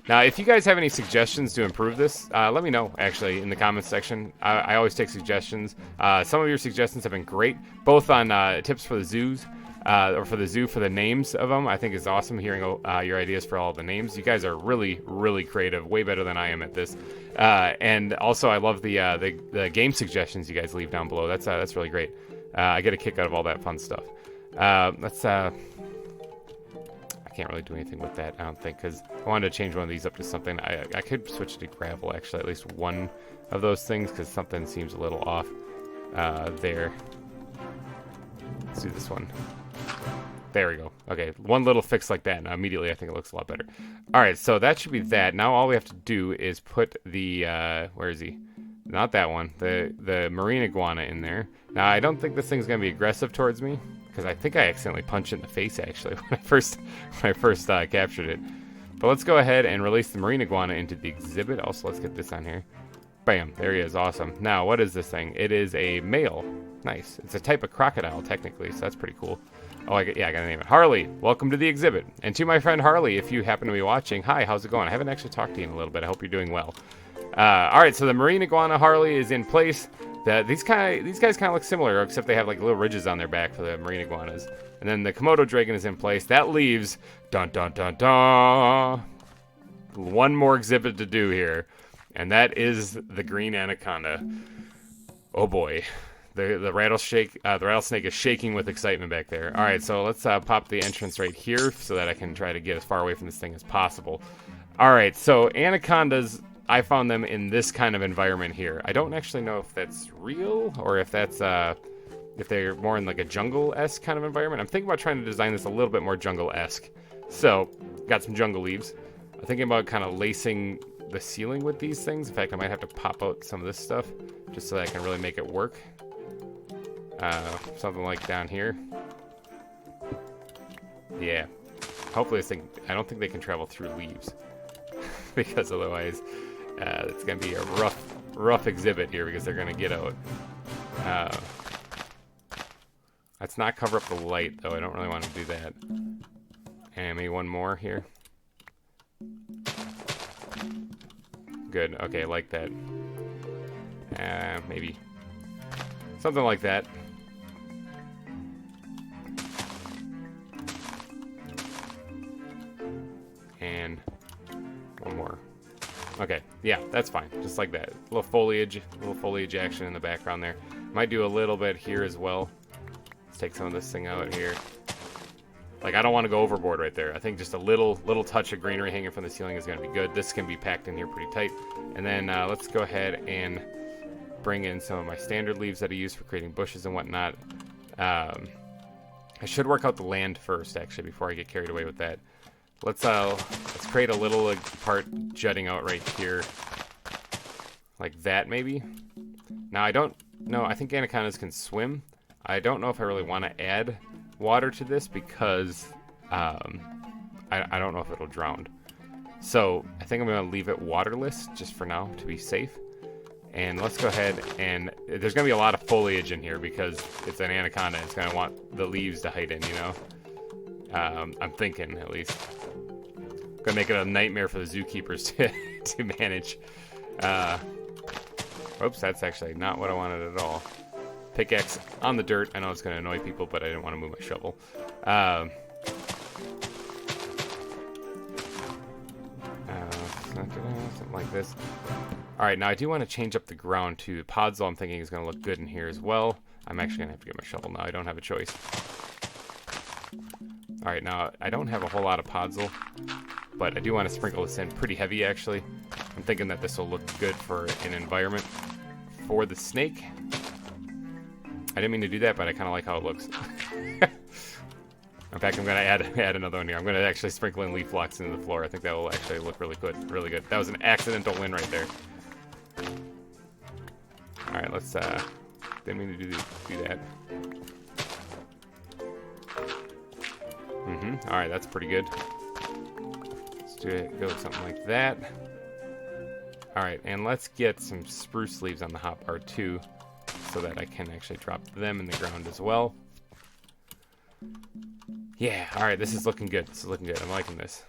Now, if you guys have any suggestions to improve this, let me know, actually, in the comments section. I always take suggestions. Some of your suggestions have been great, both on tips for the zoos, or for the zoo for the names of them. I think it's awesome hearing your ideas for all the names. You guys are really, really creative, way better than I am at this. And also, I love the game suggestions you guys leave down below. That's really great. I get a kick out of all that fun stuff. I can't really do anything with that, I don't think, because I wanted to change one of these up to something. I could switch to gravel, actually, at least one of those things, because something seems a little off there. Let's do this one. There we go. Okay, one little fix like that, and immediately I think it looks a lot better. All right, so that should be that. Now all we have to do is put the, where is he? Not that one, the marine iguana in there. Now, I don't think this thing's going to be aggressive towards me, because I think I accidentally punched it in the face, actually, when I first captured it. But let's go ahead and release the marine iguana into the exhibit. Also, let's get this on here. Bam, there he is, awesome. Now, what is this thing? It is a male. Nice. It's a type of crocodile, technically, so that's pretty cool. Oh, I gotta name it. Harley, welcome to the exhibit. And to my friend Harley, if you happen to be watching, hi, how's it going? I haven't actually talked to you in a little bit. I hope you're doing well. All right, so the marine iguana Harley is in place. These guys kind of look similar, except they have like little ridges on their back for the marine iguanas. And then the Komodo dragon is in place. That leaves, dun dun dun dun, one more exhibit to do here, and that is the green anaconda. Oh boy, the rattlesnake is shaking with excitement back there. All right, so let's pop the entrance right here so that I can try to get as far away from this thing as possible. All right, so anacondas, I found them in this kind of environment here. I don't actually know if that's real or if that's if they're more in like a jungle-esque kind of environment. I'm thinking about trying to design this a little bit more jungle-esque. So, got some jungle leaves. I'm thinking about kind of lacing the ceiling with these things. In fact, I might have to pop out some of this stuff just so that I can really make it work. Something like down here. Yeah. Hopefully this thing, I don't think they can travel through leaves. Because otherwise, it's going to be a rough exhibit here because they're going to get out. Let's not cover up the light, though. I don't really want to do that. And maybe one more here. Good. Okay, I like that. Maybe something like that. And one more. Okay, yeah, that's fine. Just like that. A little foliage action in the background there. Might do a little bit here as well. Let's take some of this thing out here. Like, I don't want to go overboard right there. I think just a little touch of greenery hanging from the ceiling is going to be good. This can be packed in here pretty tight. And then let's go ahead and bring in some of my standard leaves that I use for creating bushes and whatnot. I should work out the land first, actually, before I get carried away with that. Let's create a little part jutting out right here, like that maybe. Now I don't know. I think anacondas can swim. I don't know if I really want to add water to this because I don't know if it'll drown. So I think I'm going to leave it waterless just for now to be safe. And let's go ahead and there's going to be a lot of foliage in here because it's an anaconda. It's going to want the leaves to hide in, you know. I'm thinking, at least. Gonna make it a nightmare for the zookeepers to manage. Oops, that's actually not what I wanted at all. Pickaxe on the dirt. I know it's gonna annoy people, but I didn't want to move my shovel. Something like this. All right, now I do want to change up the ground too. The podzol I'm thinking is gonna look good in here as well. I'm actually gonna have to get my shovel now. I don't have a choice. All right, now I don't have a whole lot of podzol, but I do want to sprinkle this in pretty heavy, actually. I'm thinking that this will look good for an environment for the snake. I didn't mean to do that, but I kind of like how it looks. In fact, I'm going to add another one here. I'm going to actually sprinkle in leaf blocks into the floor. I think that will actually look really good. Really good. That was an accidental win right there. All right, let's. Didn't mean to do that. All right, that's pretty good. Let's do it. Go with something like that. All right, and let's get some spruce leaves on the hot part too, so that I can actually drop them in the ground as well. Yeah, all right, this is looking good. This is looking good. I'm liking this.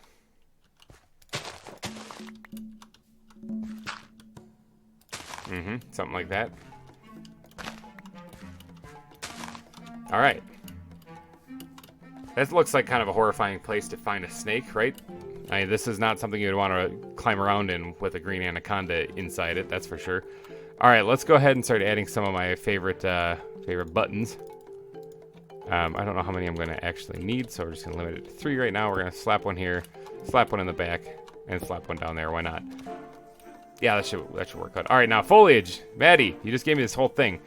Something like that. All right. That looks like kind of a horrifying place to find a snake, right? I mean, this is not something you'd want to climb around in with a green anaconda inside it, that's for sure. All right, let's go ahead and start adding some of my favorite buttons. I don't know how many I'm going to actually need, so we're just going to limit it to 3 right now. We're going to slap one here, slap one in the back, and slap one down there. Why not? Yeah, that should work out. All right, now foliage. Maddie, you just gave me this whole thing.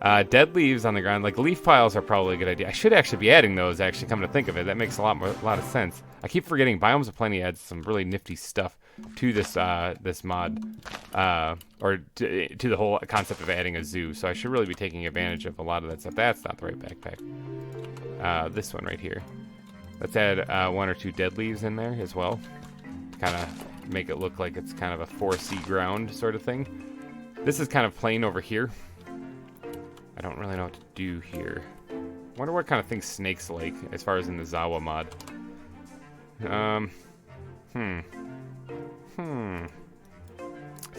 Dead leaves on the ground. Like, leaf piles are probably a good idea. I should actually be adding those, actually, come to think of it. That makes a lot of sense. I keep forgetting Biomes of Plenty adds some really nifty stuff to this this mod, or to the whole concept of adding a zoo. So I should really be taking advantage of a lot of that stuff. That's not the right backpack. This one right here. Let's add 1 or 2 dead leaves in there as well. Kind of make it look like it's kind of a foresty ground sort of thing. This is kind of plain over here. I don't really know what to do here. Wonder what kind of things snakes like as far as in the ZAWA mod. Let's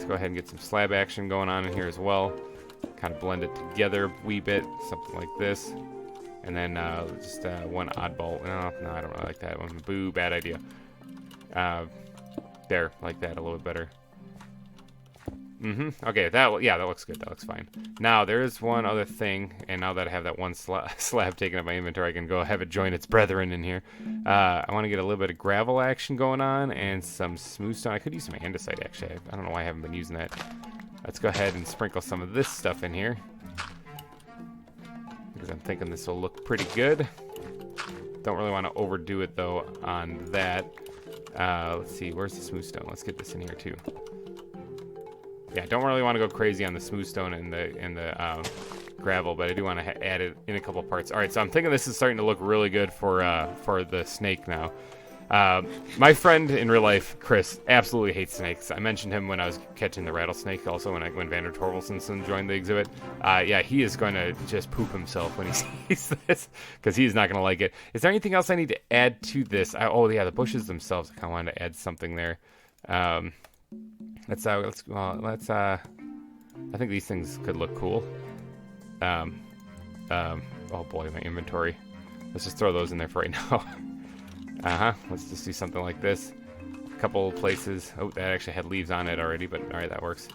go ahead and get some slab action going on in here as well. Kind of blend it together a wee bit, something like this. And then just one oddball. No, I don't really like that one. Boo, bad idea. There, like that a little bit better. Okay, that looks good. That looks fine. Now, there is one other thing, and now that I have that one slab taken up my inventory, I can go have it join its brethren in here. I want to get a little bit of gravel action going on, and some smooth stone. I could use some andesite, actually. I don't know why I haven't been using that. Let's go ahead and sprinkle some of this stuff in here, because I'm thinking this will look pretty good. Don't really want to overdo it, though, on that. Let's see, where's the smooth stone? Let's get this in here, too. Yeah, don't really want to go crazy on the smooth stone and the gravel, but I do want to add it in a couple parts. All right, so I'm thinking this is starting to look really good for the snake now. My friend in real life, Chris, absolutely hates snakes. I mentioned him when I was catching the rattlesnake, also when Vander Torvaldsen joined the exhibit. Yeah, he is going to just poop himself when he sees this, because he's not going to like it. Is there anything else I need to add to this? Oh, yeah, the bushes themselves. I kind of wanted to add something there. I think these things could look cool. Oh boy, my inventory. Let's just throw those in there for right now. Let's just do something like this. A couple places. Oh, that actually had leaves on it already, but all right, that works.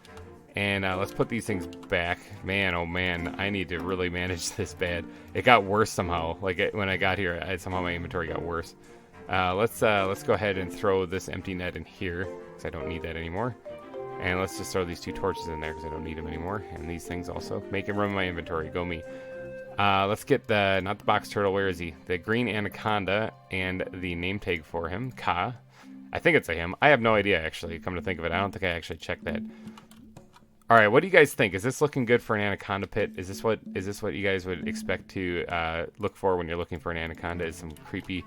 And let's put these things back. Man, oh man, I need to really manage this bad. It got worse somehow. Like when I got here, somehow my inventory got worse. Let's go ahead and throw this empty net in here, because I don't need that anymore. And let's just throw these 2 torches in there, because I don't need them anymore. And these things also. Making room in my inventory. Go me. Let's get not the box turtle. Where is he? The green anaconda and the name tag for him. Ka. I think it's a him. I have no idea, actually. Come to think of it, I don't think I actually checked that. All right, what do you guys think? Is this looking good for an anaconda pit? Is this what you guys would expect to look for when you're looking for an anaconda? Is some creepy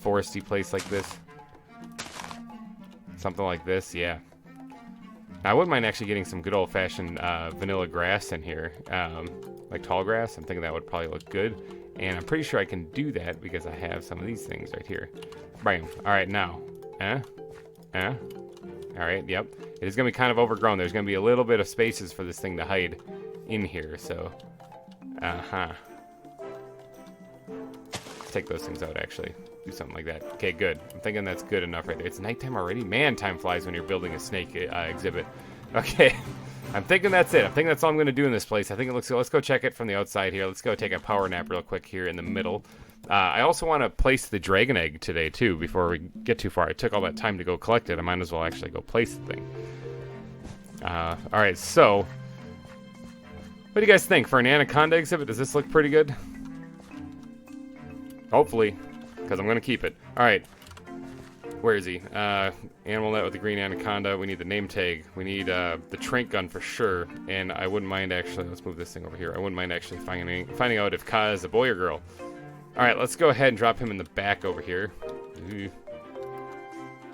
foresty place like this? Something like this, yeah. I wouldn't mind actually getting some good old-fashioned vanilla grass in here, like tall grass. I'm thinking that would probably look good, and I'm pretty sure I can do that because I have some of these things right here. Bam. All right, now. All right, yep. It is going to be kind of overgrown. There's going to be a little bit of spaces for this thing to hide in here, so... Let's take those things out, actually. Do something like that. Okay, good. I'm thinking that's good enough right there. It's nighttime already? Man, time flies when you're building a snake exhibit. Okay. I'm thinking that's it. I'm thinking that's all I'm going to do in this place. I think it looks good. Let's go check it from the outside here. Let's go take a power nap real quick here in the middle. I also want to place the dragon egg today, too, before we get too far. I took all that time to go collect it. I might as well actually go place the thing. All right, so... what do you guys think? For an anaconda exhibit, does this look pretty good? Hopefully. Because I'm going to keep it. Alright. Where is he? Animal net with the green anaconda. We need the name tag. We need the trank gun for sure. And I wouldn't mind actually... let's move this thing over here. I wouldn't mind actually finding out if Ka is a boy or girl. Alright, let's go ahead and drop him in the back over here.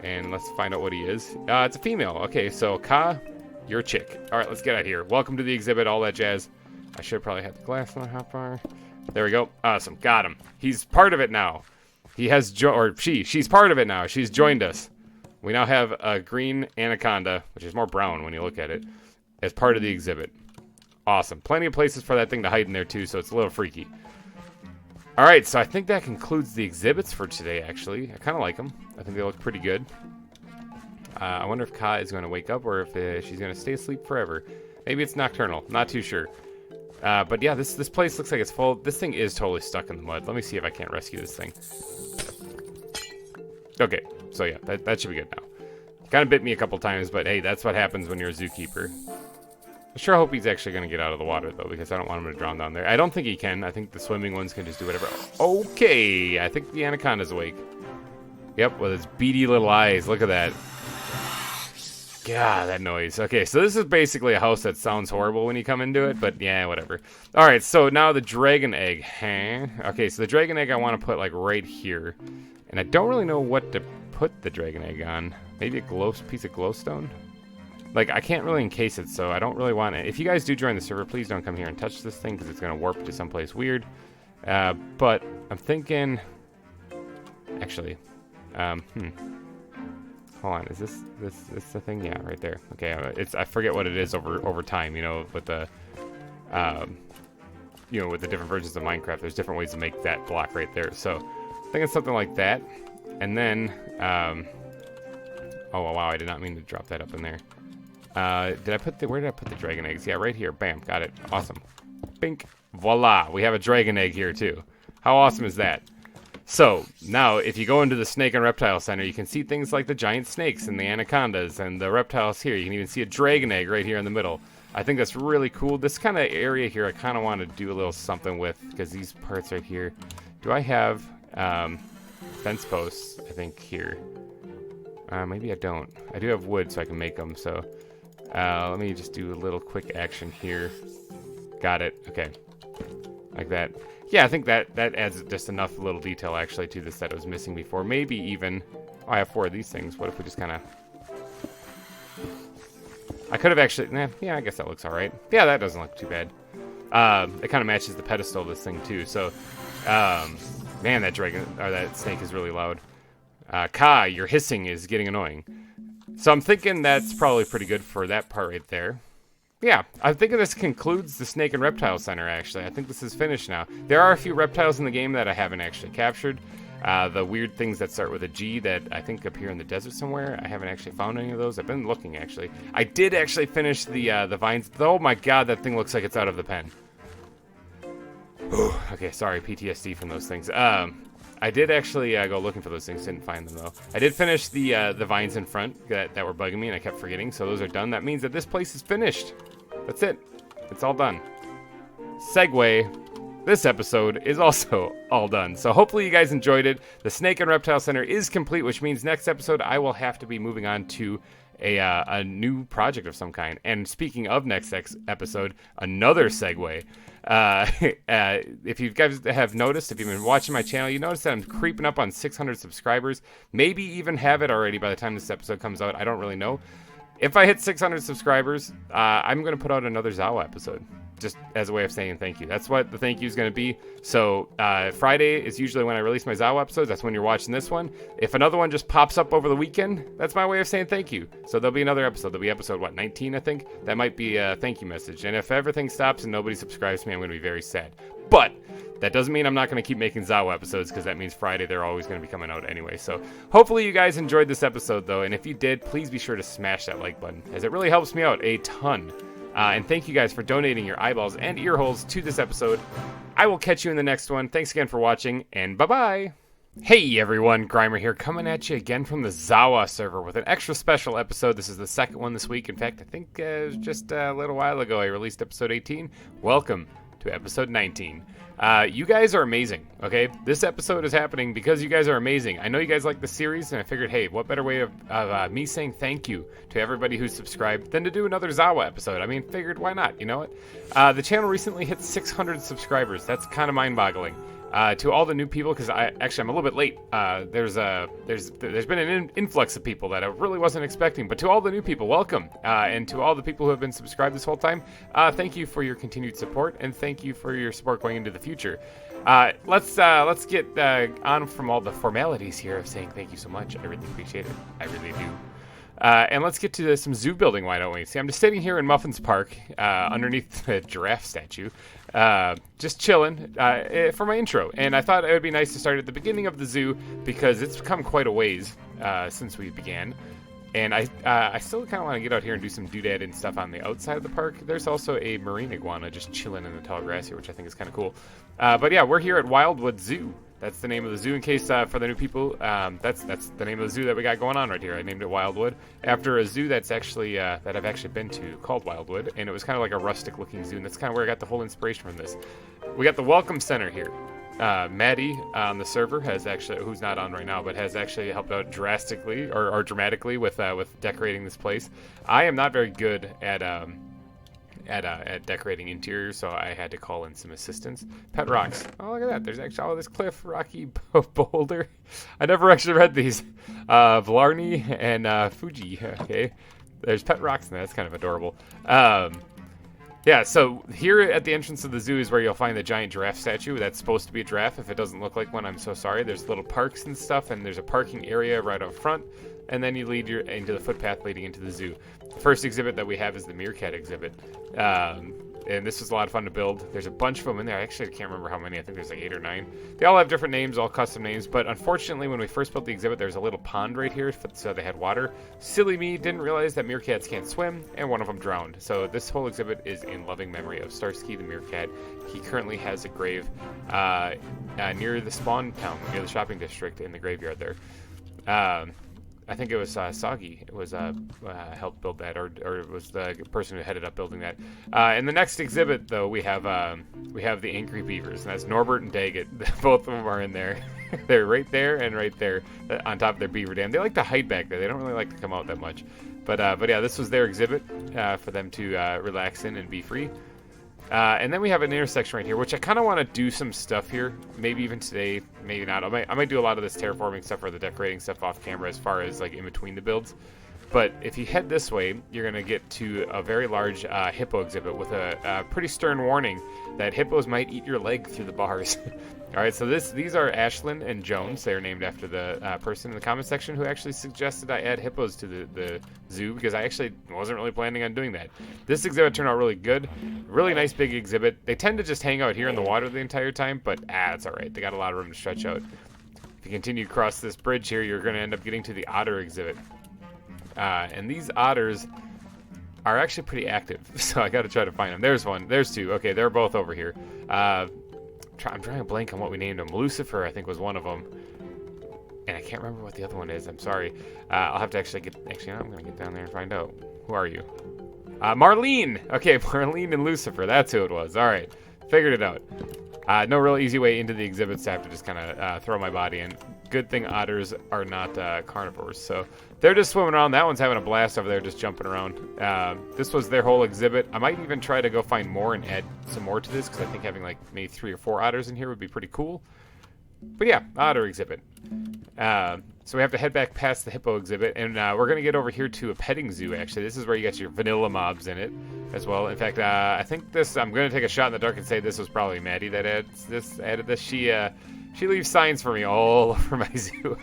And let's find out what he is. It's a female. Okay, so Ka, you're a chick. Alright, let's get out of here. Welcome to the exhibit, all that jazz. I should probably have the glass on the hotbar. There we go. Awesome. Got him. He's part of it now. He has she's part of it now. She's joined us. We now have a green anaconda, which is more brown when you look at it, as part of the exhibit. Awesome. Plenty of places for that thing to hide in there too, so it's a little freaky. All right, so I think that concludes the exhibits for today, actually. I kind of like them. I think they look pretty good. I wonder if Ka is going to wake up or if she's going to stay asleep forever. Maybe it's nocturnal. Not too sure. But yeah, this place looks like it's full. This thing is totally stuck in the mud. Let me see if I can't rescue this thing. Okay, so yeah, that should be good now. Kind of bit me a couple times, but hey, that's what happens when you're a zookeeper. I sure hope he's actually going to get out of the water, though, because I don't want him to drown down there. I don't think he can. I think the swimming ones can just do whatever. Okay, I think the anaconda's awake. Yep, with its beady little eyes. Look at that. God, that noise. Okay, so this is basically a house that sounds horrible when you come into it, but yeah, whatever. All right, so now the dragon egg. Huh? Okay, so the dragon egg I want to put, like, right here. And I don't really know what to put the dragon egg on. Maybe a piece of glowstone? Like, I can't really encase it, so I don't really want it. If you guys do join the server, please don't come here and touch this thing, because it's going to warp to someplace weird. But I'm thinking... Actually, hold on, is this the thing? Yeah, right there. Okay, I forget what it is over time, you know, with the... you know, with the different versions of Minecraft, there's different ways to make that block right there. So, I think it's something like that. And then, oh, wow, I did not mean to drop that up in there. Where did I put the dragon eggs? Yeah, right here. Bam, got it. Awesome. Bink. Voila. We have a dragon egg here, too. How awesome is that? So, now, if you go into the Snake and Reptile Center, you can see things like the giant snakes and the anacondas and the reptiles here. You can even see a dragon egg right here in the middle. I think that's really cool. This kind of area here, I kind of want to do a little something with, because these parts right here. Do I have fence posts, I think, here? Maybe I don't. I do have wood, so I can make them, so... let me just do a little quick action here. Got it. Okay. Like that. Yeah, I think that adds just enough little detail, actually, to this that I was missing before. Maybe even... Oh, I have 4 of these things. What if we just kind of... I could have actually... yeah, I guess that looks alright. Yeah, that doesn't look too bad. It kind of matches the pedestal of this thing, too. So, man, that snake is really loud. Ka, your hissing is getting annoying. So I'm thinking that's probably pretty good for that part right there. Yeah, I'm thinking this concludes the Snake and Reptile Center, actually. I think this is finished now. There are a few reptiles in the game that I haven't actually captured. The weird things that start with a G that I think appear in the desert somewhere. I haven't actually found any of those. I've been looking, actually. I did actually finish the vines. Oh my god, that thing looks like it's out of the pen. Okay, sorry, PTSD from those things. I did actually go looking for those things, didn't find them though. I did finish the vines in front that were bugging me and I kept forgetting, so those are done. That means that this place is finished. That's it. It's all done. Segue, this episode is also all done. So hopefully you guys enjoyed it. The Snake and Reptile Center is complete, which means next episode I will have to be moving on to a new project of some kind. And speaking of next episode, another segue. If you guys have noticed, if you've been watching my channel, you notice that I'm creeping up on 600 subscribers. Maybe even have it already by the time this episode comes out. I don't really know. If I hit 600 subscribers, I'm going to put out another ZAWA episode, just as a way of saying thank you. That's what the thank you is going to be. So Friday is usually when I release my ZAWA episodes. That's when you're watching this one. If another one just pops up over the weekend, that's my way of saying thank you. So there'll be another episode. There'll be episode, 19, I think? That might be a thank you message. And if everything stops and nobody subscribes to me, I'm going to be very sad. But that doesn't mean I'm not going to keep making ZAWA episodes, because that means Friday they're always going to be coming out anyway. So hopefully you guys enjoyed this episode, though. And if you did, please be sure to smash that like button, as it really helps me out a ton. And thank you guys for donating your eyeballs and ear holes to this episode. I will catch you in the next one. Thanks again for watching, and bye-bye. Hey everyone, GReimer here, coming at you again from the ZAWA server with an extra special episode. This is the second one this week. In fact, I think just a little while ago I released episode 18. Welcome to episode 19. You guys are amazing, okay? This episode is happening because you guys are amazing. I know you guys like the series, and I figured, hey, what better way of me saying thank you to everybody who's subscribed than to do another ZAWA episode? I mean, figured, why not, you know what? The channel recently hit 600 subscribers. That's kind of mind-boggling. To all the new people, because I'm a little bit late. There's been an influx of people that I really wasn't expecting. But to all the new people, welcome, and to all the people who have been subscribed this whole time, thank you for your continued support, and thank you for your support going into the future. Let's get on from all the formalities here of saying thank you so much. I really appreciate it. I really do. And let's get to some zoo building, why don't we? See, I'm just sitting here in Muffins Park underneath the giraffe statue, just chilling for my intro. And I thought it would be nice to start at the beginning of the zoo because it's come quite a ways since we began. And I still kind of want to get out here and do some doodad and stuff on the outside of the park. There's also a marine iguana just chilling in the tall grass here, which I think is kind of cool. But yeah, we're here at Wildwood Zoo. That's the name of the zoo. In case for the new people, that's the name of the zoo that we got going on right here. I named it Wildwood after a zoo that's actually that I've actually been to called Wildwood, and it was kind of like a rustic-looking zoo, and that's kind of where I got the whole inspiration from this. We got the welcome center here. Maddie on the server has actually, who's not on right now, but has actually helped out drastically or dramatically with decorating this place. I am not very good at decorating interiors, so I had to call in some assistance. Pet rocks. Oh, look at that. There's actually this cliff, rocky boulder. I never actually read these. Blarney and Fuji. Okay. There's pet rocks, and that's kind of adorable. Yeah, so here at the entrance of the zoo is where you'll find the giant giraffe statue. That's supposed to be a giraffe. If it doesn't look like one, I'm so sorry. There's little parks and stuff, and there's a parking area right up front, and then you lead into the footpath leading into the zoo. The first exhibit that we have is the meerkat exhibit, and this was a lot of fun to build. There's a bunch of them in there. I actually can't remember how many. I think there's like 8 or 9. They all have different names, all custom names, but unfortunately when we first built the exhibit, there's a little pond right here, so they had water. Silly me, didn't realize that meerkats can't swim, and one of them drowned. So this whole exhibit is in loving memory of Starsky the meerkat. He currently has a grave near the spawn town, near the shopping district in the graveyard there. I think it was Soggy was helped build that, or it was the person who headed up building that. In the next exhibit, though, we have the angry beavers, and that's Norbert and Daggett. Both of them are in there. They're right there and right there on top of their beaver dam. They like to hide back there. They don't really like to come out that much. But yeah, this was their exhibit for them to relax in and be free. And then we have an intersection right here, which I kind of want to do some stuff here. Maybe even today, maybe not. I might do a lot of this terraforming stuff or the decorating stuff off camera as far as like in between the builds. But if you head this way, you're going to get to a very large hippo exhibit with a pretty stern warning that hippos might eat your leg through the bars. All right, so these are Ashlyn and Jones. They're named after the person in the comment section who actually suggested I add hippos to the zoo because I actually wasn't really planning on doing that. This exhibit turned out really good. Really nice big exhibit. They tend to just hang out here in the water the entire time, but it's all right. They got a lot of room to stretch out. If you continue across this bridge here, you're going to end up getting to the otter exhibit. And these otters are actually pretty active, so I got to try to find them. There's one. There's two. Okay, they're both over here. I'm trying to blank on what we named them. Lucifer, I think, was one of them. And I can't remember what the other one is. I'm sorry. I'll have to actually I'm going to get down there and find out. Who are you? Marlene! Okay, Marlene and Lucifer. That's who it was. All right. Figured it out. No real easy way into the exhibits to have to just kind of throw my body in. Good thing otters are not carnivores. So they're just swimming around. That one's having a blast over there just jumping around. This was their whole exhibit. I might even try to go find more and add some more to this because I think having like maybe 3 or 4 otters in here would be pretty cool. But yeah, otter exhibit. So we have to head back past the hippo exhibit, and we're going to get over here to a petting zoo, actually. This is where you get your vanilla mobs in it as well. In fact, I think I'm going to take a shot in the dark and say this was probably Maddie that added this. She leaves signs for me all over my zoo.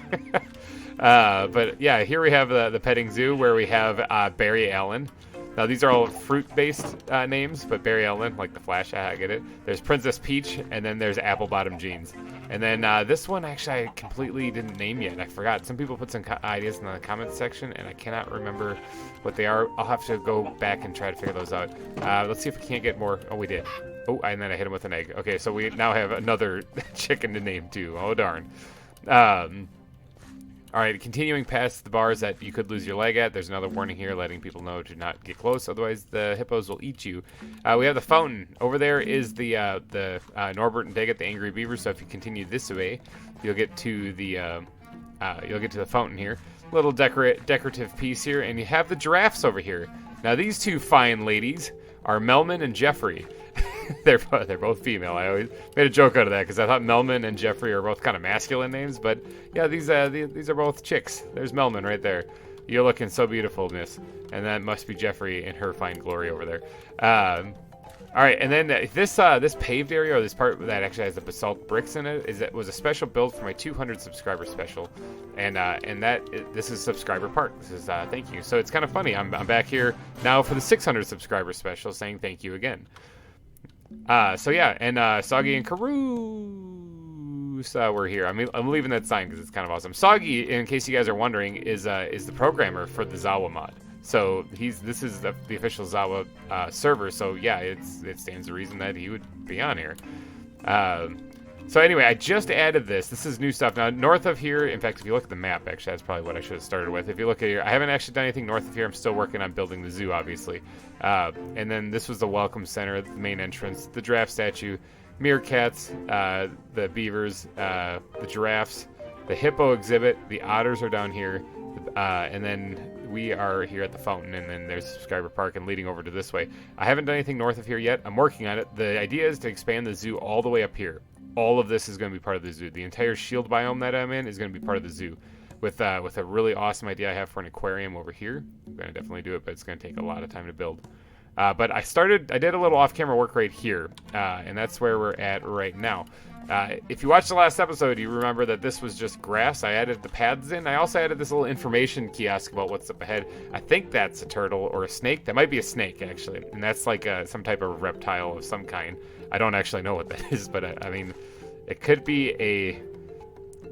But yeah, here we have the petting zoo where we have Barry Allen. Now, these are all fruit-based names, but Barry Allen, like the Flash, I get it. There's Princess Peach, and then there's Apple Bottom Jeans. And then this one, actually, I completely didn't name yet. I forgot. Some people put some ideas in the comments section, and I cannot remember what they are. I'll have to go back and try to figure those out. Let's see if we can't get more. Oh, we did. Oh, and then I hit him with an egg. Okay, so we now have another chicken to name, too. Oh, darn. All right, continuing past the bars that you could lose your leg at, there's another warning here letting people know to not get close, otherwise the hippos will eat you. We have the fountain. Over there is the Norbert and Daggett, the angry beavers. So if you continue this way, you'll get to the fountain here. Little decorative piece here, and you have the giraffes over here. Now these two fine ladies are Melman and Jeffrey. they're both female. I always made a joke out of that because I thought Melman and Jeffrey are both kind of masculine names, but yeah, these are both chicks. There's Melman right there. You're looking so beautiful, miss. And that must be Jeffrey in her fine glory over there. All right, and then this paved area, or this part that actually has the basalt bricks in it, was a special build for my 200 subscriber special, and this is subscriber park. This is thank you. So it's kind of funny. I'm back here now for the 600 subscriber special, saying thank you again. So yeah, and Soggy and Carouse were here. I'm leaving that sign because it's kind of awesome. Soggy, in case you guys are wondering, is the programmer for the ZAWA mod. So this is the official ZAWA server. So yeah, it stands to reason that he would be on here. So anyway, I just added this. This is new stuff. Now, north of here, in fact, if you look at the map, actually, that's probably what I should have started with. If you look at here, I haven't actually done anything north of here. I'm still working on building the zoo, obviously. And then this was the welcome center, the main entrance, the giraffe statue, meerkats, the beavers, the giraffes, the hippo exhibit, the otters are down here, and then we are here at the fountain, and then there's subscriber park and leading over to this way. I haven't done anything north of here yet. I'm working on it. The idea is to expand the zoo all the way up here. All of this is going to be part of the zoo. The entire shield biome that I'm in is going to be part of the zoo. With a really awesome idea I have for an aquarium over here. I'm going to definitely do it, but it's going to take a lot of time to build. But I did a little off-camera work right here, and that's where we're at right now. If you watched the last episode, you remember that this was just grass. I added the paths in. I also added this little information kiosk about what's up ahead. I think that's a turtle or a snake. That might be a snake, actually. And that's like some type of reptile of some kind. I don't actually know what that is, but I mean, it could be a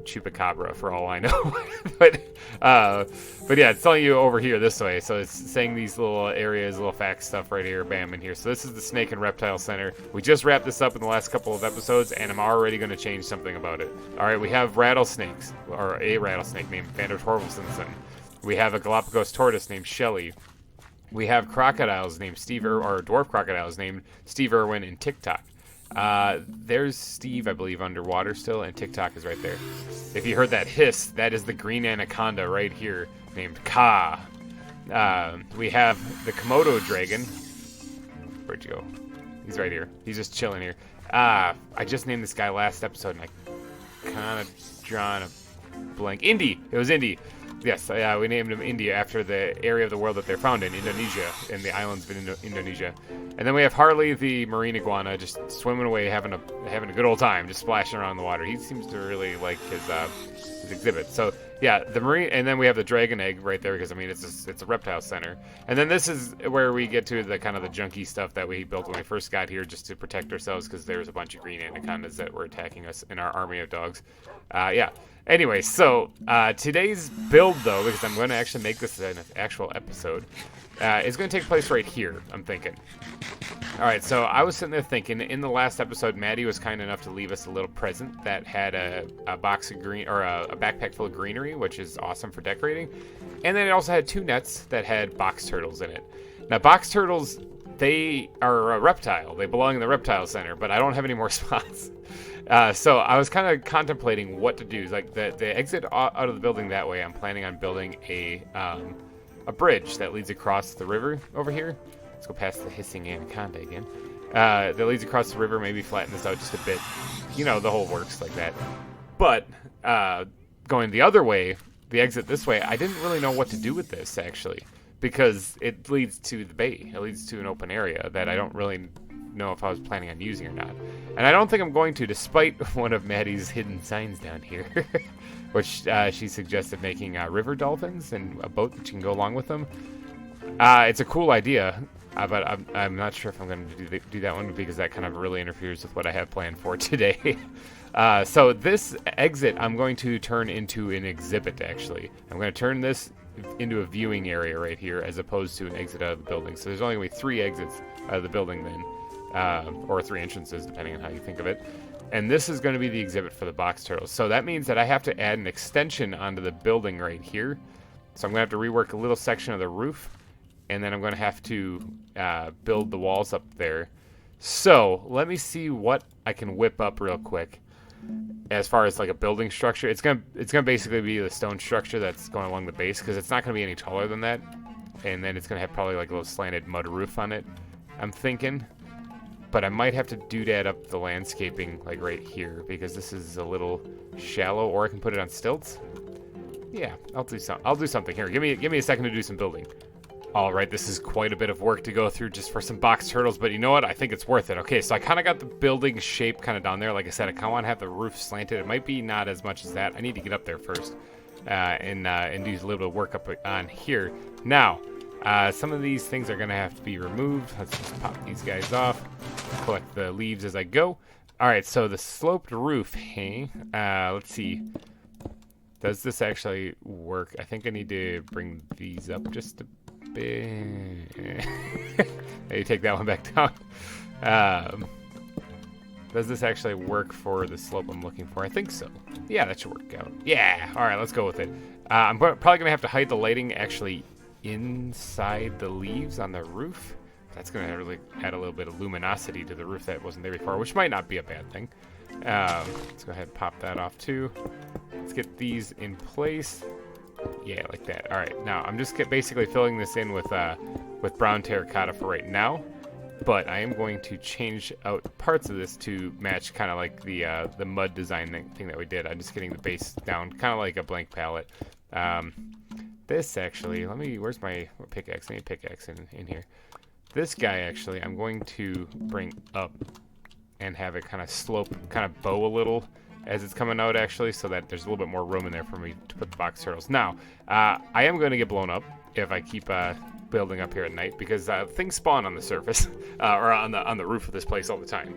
chupacabra for all I know. but yeah, it's telling you over here this way. So it's saying these little areas, little fact stuff right here, bam, in here. So this is the Snake and Reptile Center. We just wrapped this up in the last couple of episodes, and I'm already going to change something about it. All right, we have rattlesnakes, or a rattlesnake named Vander Torvaldsenson. We have a Galapagos tortoise named Shelly. We have crocodiles named or dwarf crocodiles named Steve Irwin and TikTok. There's Steve, I believe, underwater still, and TikTok is right there. If you heard that hiss, that is the green anaconda right here, named Ka. We have the Komodo dragon. Where'd you go? He's right here. He's just chilling here. I just named this guy last episode, and I kind of drawn a blank. Indy! It was Indy. Yes, we named him India after the area of the world that they're found in, Indonesia, in the islands of Indonesia. And then we have Harley, the marine iguana, just swimming away, having a good old time, just splashing around in the water. He seems to really like his exhibit. So yeah, the marine, and then we have the dragon egg right there because I mean it's a reptile center. And then this is where we get to the kind of the junky stuff that we built when we first got here, just to protect ourselves because there was a bunch of green anacondas that were attacking us in our army of dogs. Yeah. Anyway, so today's build, though, because I'm going to actually make this an actual episode, is going to take place right here, I'm thinking. All right, so I was sitting there thinking, in the last episode, Maddie was kind enough to leave us a little present that had a box of green, or a backpack full of greenery, which is awesome for decorating. And then it also had 2 nets that had box turtles in it. Now, box turtles, they are a reptile. They belong in the reptile center, but I don't have any more spots. So I was kind of contemplating what to do. Like the exit out of the building that way, I'm planning on building a bridge that leads across the river over here. Let's go past the hissing anaconda again. That leads across the river, maybe flatten this out just a bit. You know, the whole works like that. But going the other way, the exit this way, I didn't really know what to do with this, actually. Because it leads to the bay. It leads to an open area that I don't really know if I was planning on using or not. And I don't think I'm going to, despite one of Maddie's hidden signs down here, which she suggested making river dolphins and a boat that you can go along with them. It's a cool idea, but I'm not sure if I'm going to do that one because that kind of really interferes with what I have planned for today. So this exit I'm going to turn into an exhibit, actually. I'm going to turn this into a viewing area right here as opposed to an exit out of the building. So there's only going to be 3 exits out of the building then. Or 3 entrances, depending on how you think of it. And this is going to be the exhibit for the box turtles. So that means that I have to add an extension onto the building right here. So I'm going to have to rework a little section of the roof. And then I'm going to have to build the walls up there. So let me see what I can whip up real quick. As far as like a building structure, it's gonna basically be the stone structure that's going along the base because it's not going to be any taller than that. And then it's going to have probably like a little slanted mud roof on it, I'm thinking. but I might have to doodad up the landscaping like right here because this is a little shallow, or I can put it on stilts. Yeah, I'll do something here. Give me a second to do some building. All right, this is quite a bit of work to go through just for some box turtles, but you know what? I think it's worth it. Okay, so I kind of got the building shape kind of down there. Like I said, I kind of want to have the roof slanted. It might be not as much as that. I need to get up there first and do a little bit of work up on here. Now, some of these things are going to have to be removed. Let's just pop these guys off. Collect the leaves as I go. All right, so the sloped roof, hey? Let's see. Does this actually work? I think I need to bring these up just a bit. Maybe take that one back down. Does this actually work for the slope I'm looking for? I think so. Yeah, that should work out. Yeah, all right, let's go with it. I'm probably going to have to hide the lighting actually inside the leaves on the roof. That's going to really add a little bit of luminosity to the roof that wasn't there before, which might not be a bad thing. Let's go ahead and pop that off too. Let's get these in place. Yeah, like that. All right, now I'm just basically filling this in with brown terracotta for right now, but I am going to change out parts of this to match kind of like the mud design thing that we did. I'm just getting the base down, kind of like a blank palette. This actually, where's my pickaxe? I need a pickaxe in here. This guy actually, I'm going to bring up and have it kind of slope, kind of bow a little as it's coming out actually, so that there's a little bit more room in there for me to put the box turtles. Now, I am going to get blown up if I keep building up here at night because things spawn on the surface or on the roof of this place all the time.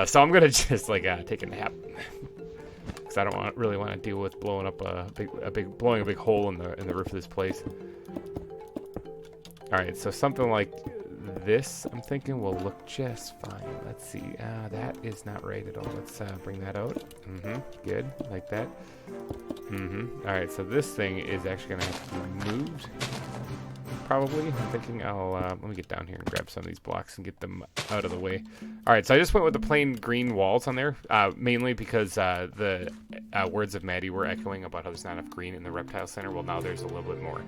So I'm going to just like take a nap because I don't really want to deal with blowing up blowing a big hole in the roof of this place. All right, so something like this, I'm thinking, will look just fine. Let's see. That is not right at all. Let's bring that out. Good, like that. All right, so this thing is actually going to have to be moved, probably. I'm thinking let me get down here and grab some of these blocks and get them out of the way. All right, so I just went with the plain green walls on there, mainly because the words of Maddie were echoing about how there's not enough green in the reptile center. Well, now there's a little bit more.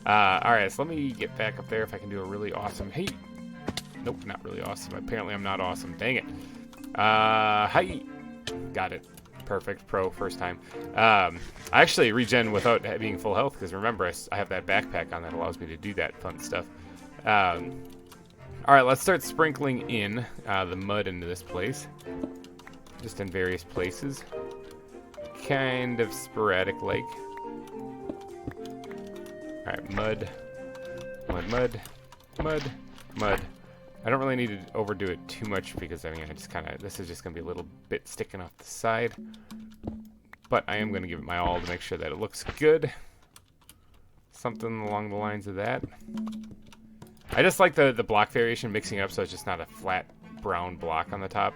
All right, so let me get back up there if I can do a really awesome. Hey, nope, not really awesome. Apparently, I'm not awesome. Dang it. Hi, got it. Perfect, pro, first time. I actually regen without being full health because remember, I have that backpack on that allows me to do that fun stuff. All right, let's start sprinkling in the mud into this place, just in various places, kind of sporadic like. All right, mud. I don't really need to overdo it too much because I mean, this is just gonna be a little bit sticking off the side, but I am gonna give it my all to make sure that it looks good. Something along the lines of that. I just like the block variation, mixing it up so it's just not a flat brown block on the top.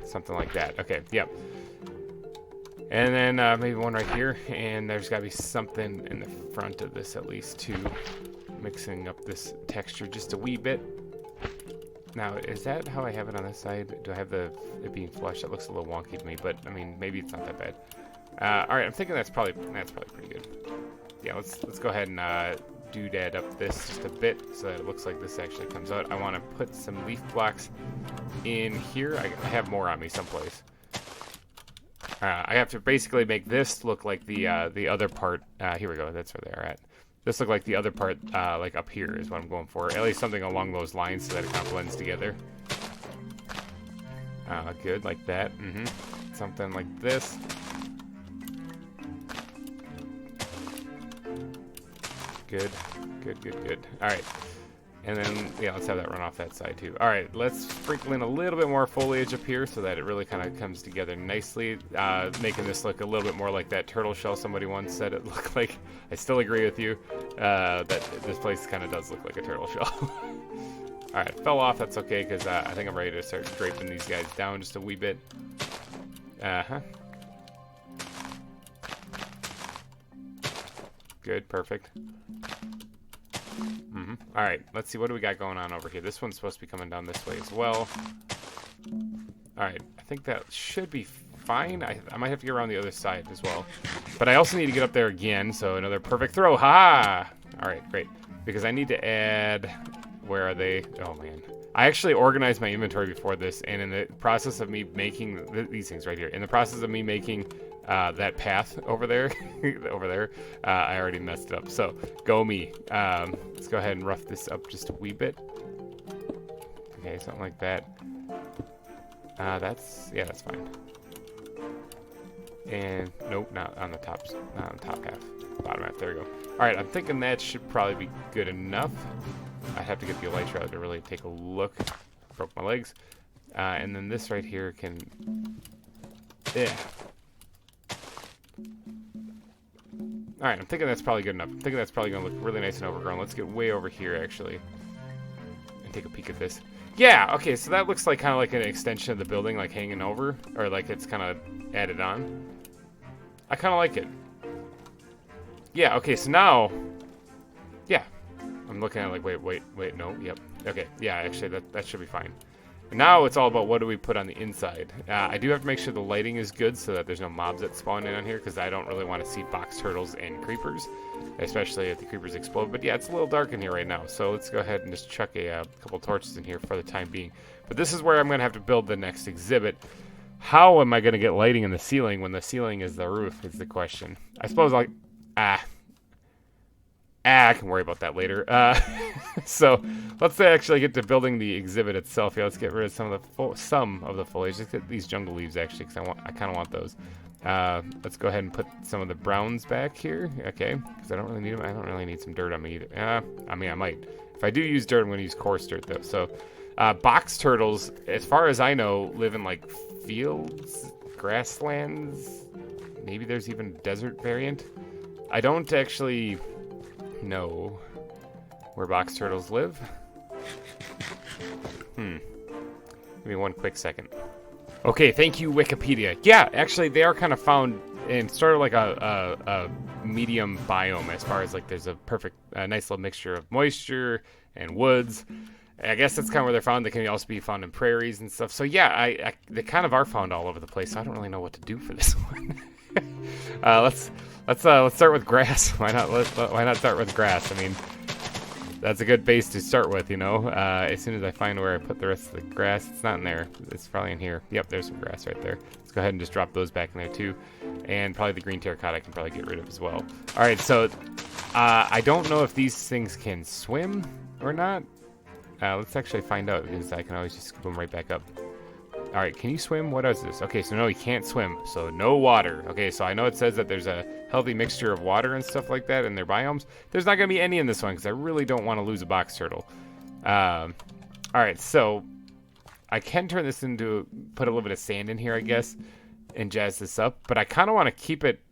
Something like that. Okay, yep. And then maybe one right here, and there's got to be something in the front of this at least too, mixing up this texture just a wee bit. Now, is that how I have it on this side? Do I have it being flush? That looks a little wonky to me, but I mean, maybe it's not that bad. All right, I'm thinking that's probably pretty good. Yeah, let's go ahead and doodad up this just a bit so that it looks like this actually comes out. I want to put some leaf blocks in here. I have more on me someplace. I have to basically make this look like the other part. Here we go. That's where they are at. This look like the other part, like up here is what I'm going for. At least something along those lines so that it kind of blends together. Good, like that. Something like this. Good. All right. And then, yeah, let's have that run off that side too. All right, let's sprinkle in a little bit more foliage up here so that it really kind of comes together nicely, making this look a little bit more like that turtle shell somebody once said it looked like. I still agree with you that this place kind of does look like a turtle shell. All right, fell off. That's okay because I think I'm ready to start draping these guys down just a wee bit. Good, perfect. All right, let's see. What do we got going on over here? This one's supposed to be coming down this way as well. All right, I think that should be fine. I might have to get around the other side as well. But I also need to get up there again, so another perfect throw. Ha! All right, great. Because I need to add, where are they? Oh man. I actually organized my inventory before this, and in the process of me making these things right here, in the process of me making that path over there, I already messed it up. So go me. Let's go ahead and rough this up just a wee bit. Okay, something like that. That's fine. And nope, not on the top half, bottom half. There we go. All right, I'm thinking that should probably be good enough. I have to get the elytra out to really take a look. Broke my legs. And then this right here can... Yeah. Alright, I'm thinking that's probably good enough. I'm thinking that's probably going to look really nice and overgrown. Let's get way over here, actually. And take a peek at this. Yeah, okay, so that looks like kind of like an extension of the building, like hanging over. Or like it's kind of added on. I kind of like it. Yeah, okay, so now... Yeah. I'm looking at it like, wait, no, yep. Okay, yeah, actually, that should be fine. And now it's all about what do we put on the inside. I do have to make sure the lighting is good so that there's no mobs that spawn in on here, because I don't really want to see box turtles and creepers, especially if the creepers explode. But yeah, it's a little dark in here right now, so let's go ahead and just chuck a couple torches in here for the time being. But this is where I'm going to have to build the next exhibit. How am I going to get lighting in the ceiling when the ceiling is the roof is the question. I suppose I can worry about that later. So let's actually get to building the exhibit itself. Yeah, let's get rid of some of the foliage. Let's get these jungle leaves actually, because I kind of want those. Let's go ahead and put some of the browns back here. Okay, because I don't really need them. I don't really need some dirt on me either. I mean, I might. If I do use dirt, I'm going to use coarse dirt though. So box turtles, as far as I know, live in like fields, grasslands. Maybe there's even a desert variant. I don't actually know where box turtles live. Give me one quick second. Okay, thank you, Wikipedia. Yeah, actually, they are kind of found in sort of like a medium biome, as far as like there's a nice little mixture of moisture and woods. I guess that's kind of where they're found. They can also be found in prairies and stuff. So yeah, they kind of are found all over the place. So I don't really know what to do for this one. Let's start with grass. Why not start with grass? I mean, that's a good base to start with, you know. As soon as I find where I put the rest of the grass, it's not in there. It's probably in here. Yep, there's some grass right there. Let's go ahead and just drop those back in there too. And probably the green terracotta I can probably get rid of as well. All right, so I don't know if these things can swim or not. Let's actually find out, because I can always just scoop them right back up. All right, can you swim? What is this? Okay, so no, you can't swim, so no water. Okay, so I know it says that there's a healthy mixture of water and stuff like that in their biomes. There's not going to be any in this one, because I really don't want to lose a box turtle. All right, so I can turn this into, put a little bit of sand in here, I guess, and jazz this up. But I kind of want to keep it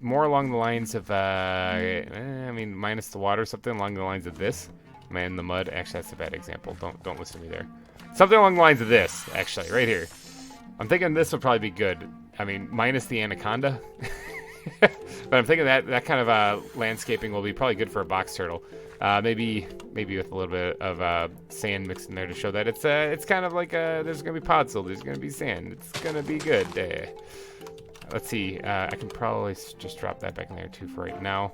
more along the lines of, I mean, minus the water, something along the lines of this. Man, the mud. Actually, that's a bad example. Don't listen to me there. Something along the lines of this, actually, right here. I'm thinking this would probably be good. I mean, minus the anaconda. But I'm thinking that kind of landscaping will be probably good for a box turtle. Maybe with a little bit of sand mixed in there to show that it's kind of like there's gonna be podzol, there's gonna be sand. It's gonna be good. Let's see. I can probably just drop that back in there too for right now.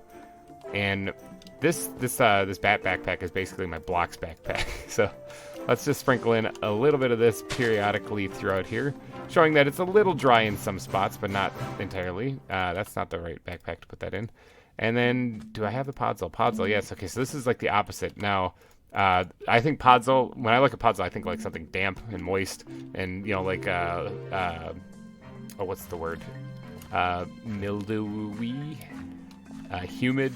And this bat backpack is basically my blocks backpack. So let's just sprinkle in a little bit of this periodically throughout here, showing that it's a little dry in some spots, but not entirely. That's not the right backpack to put that in. And then, do I have the podzol? Podzol, yes. Okay, so this is like the opposite. Now, I think podzol, when I look at podzol, I think like something damp and moist, and, you know, like, what's the word? Mildewy, humid,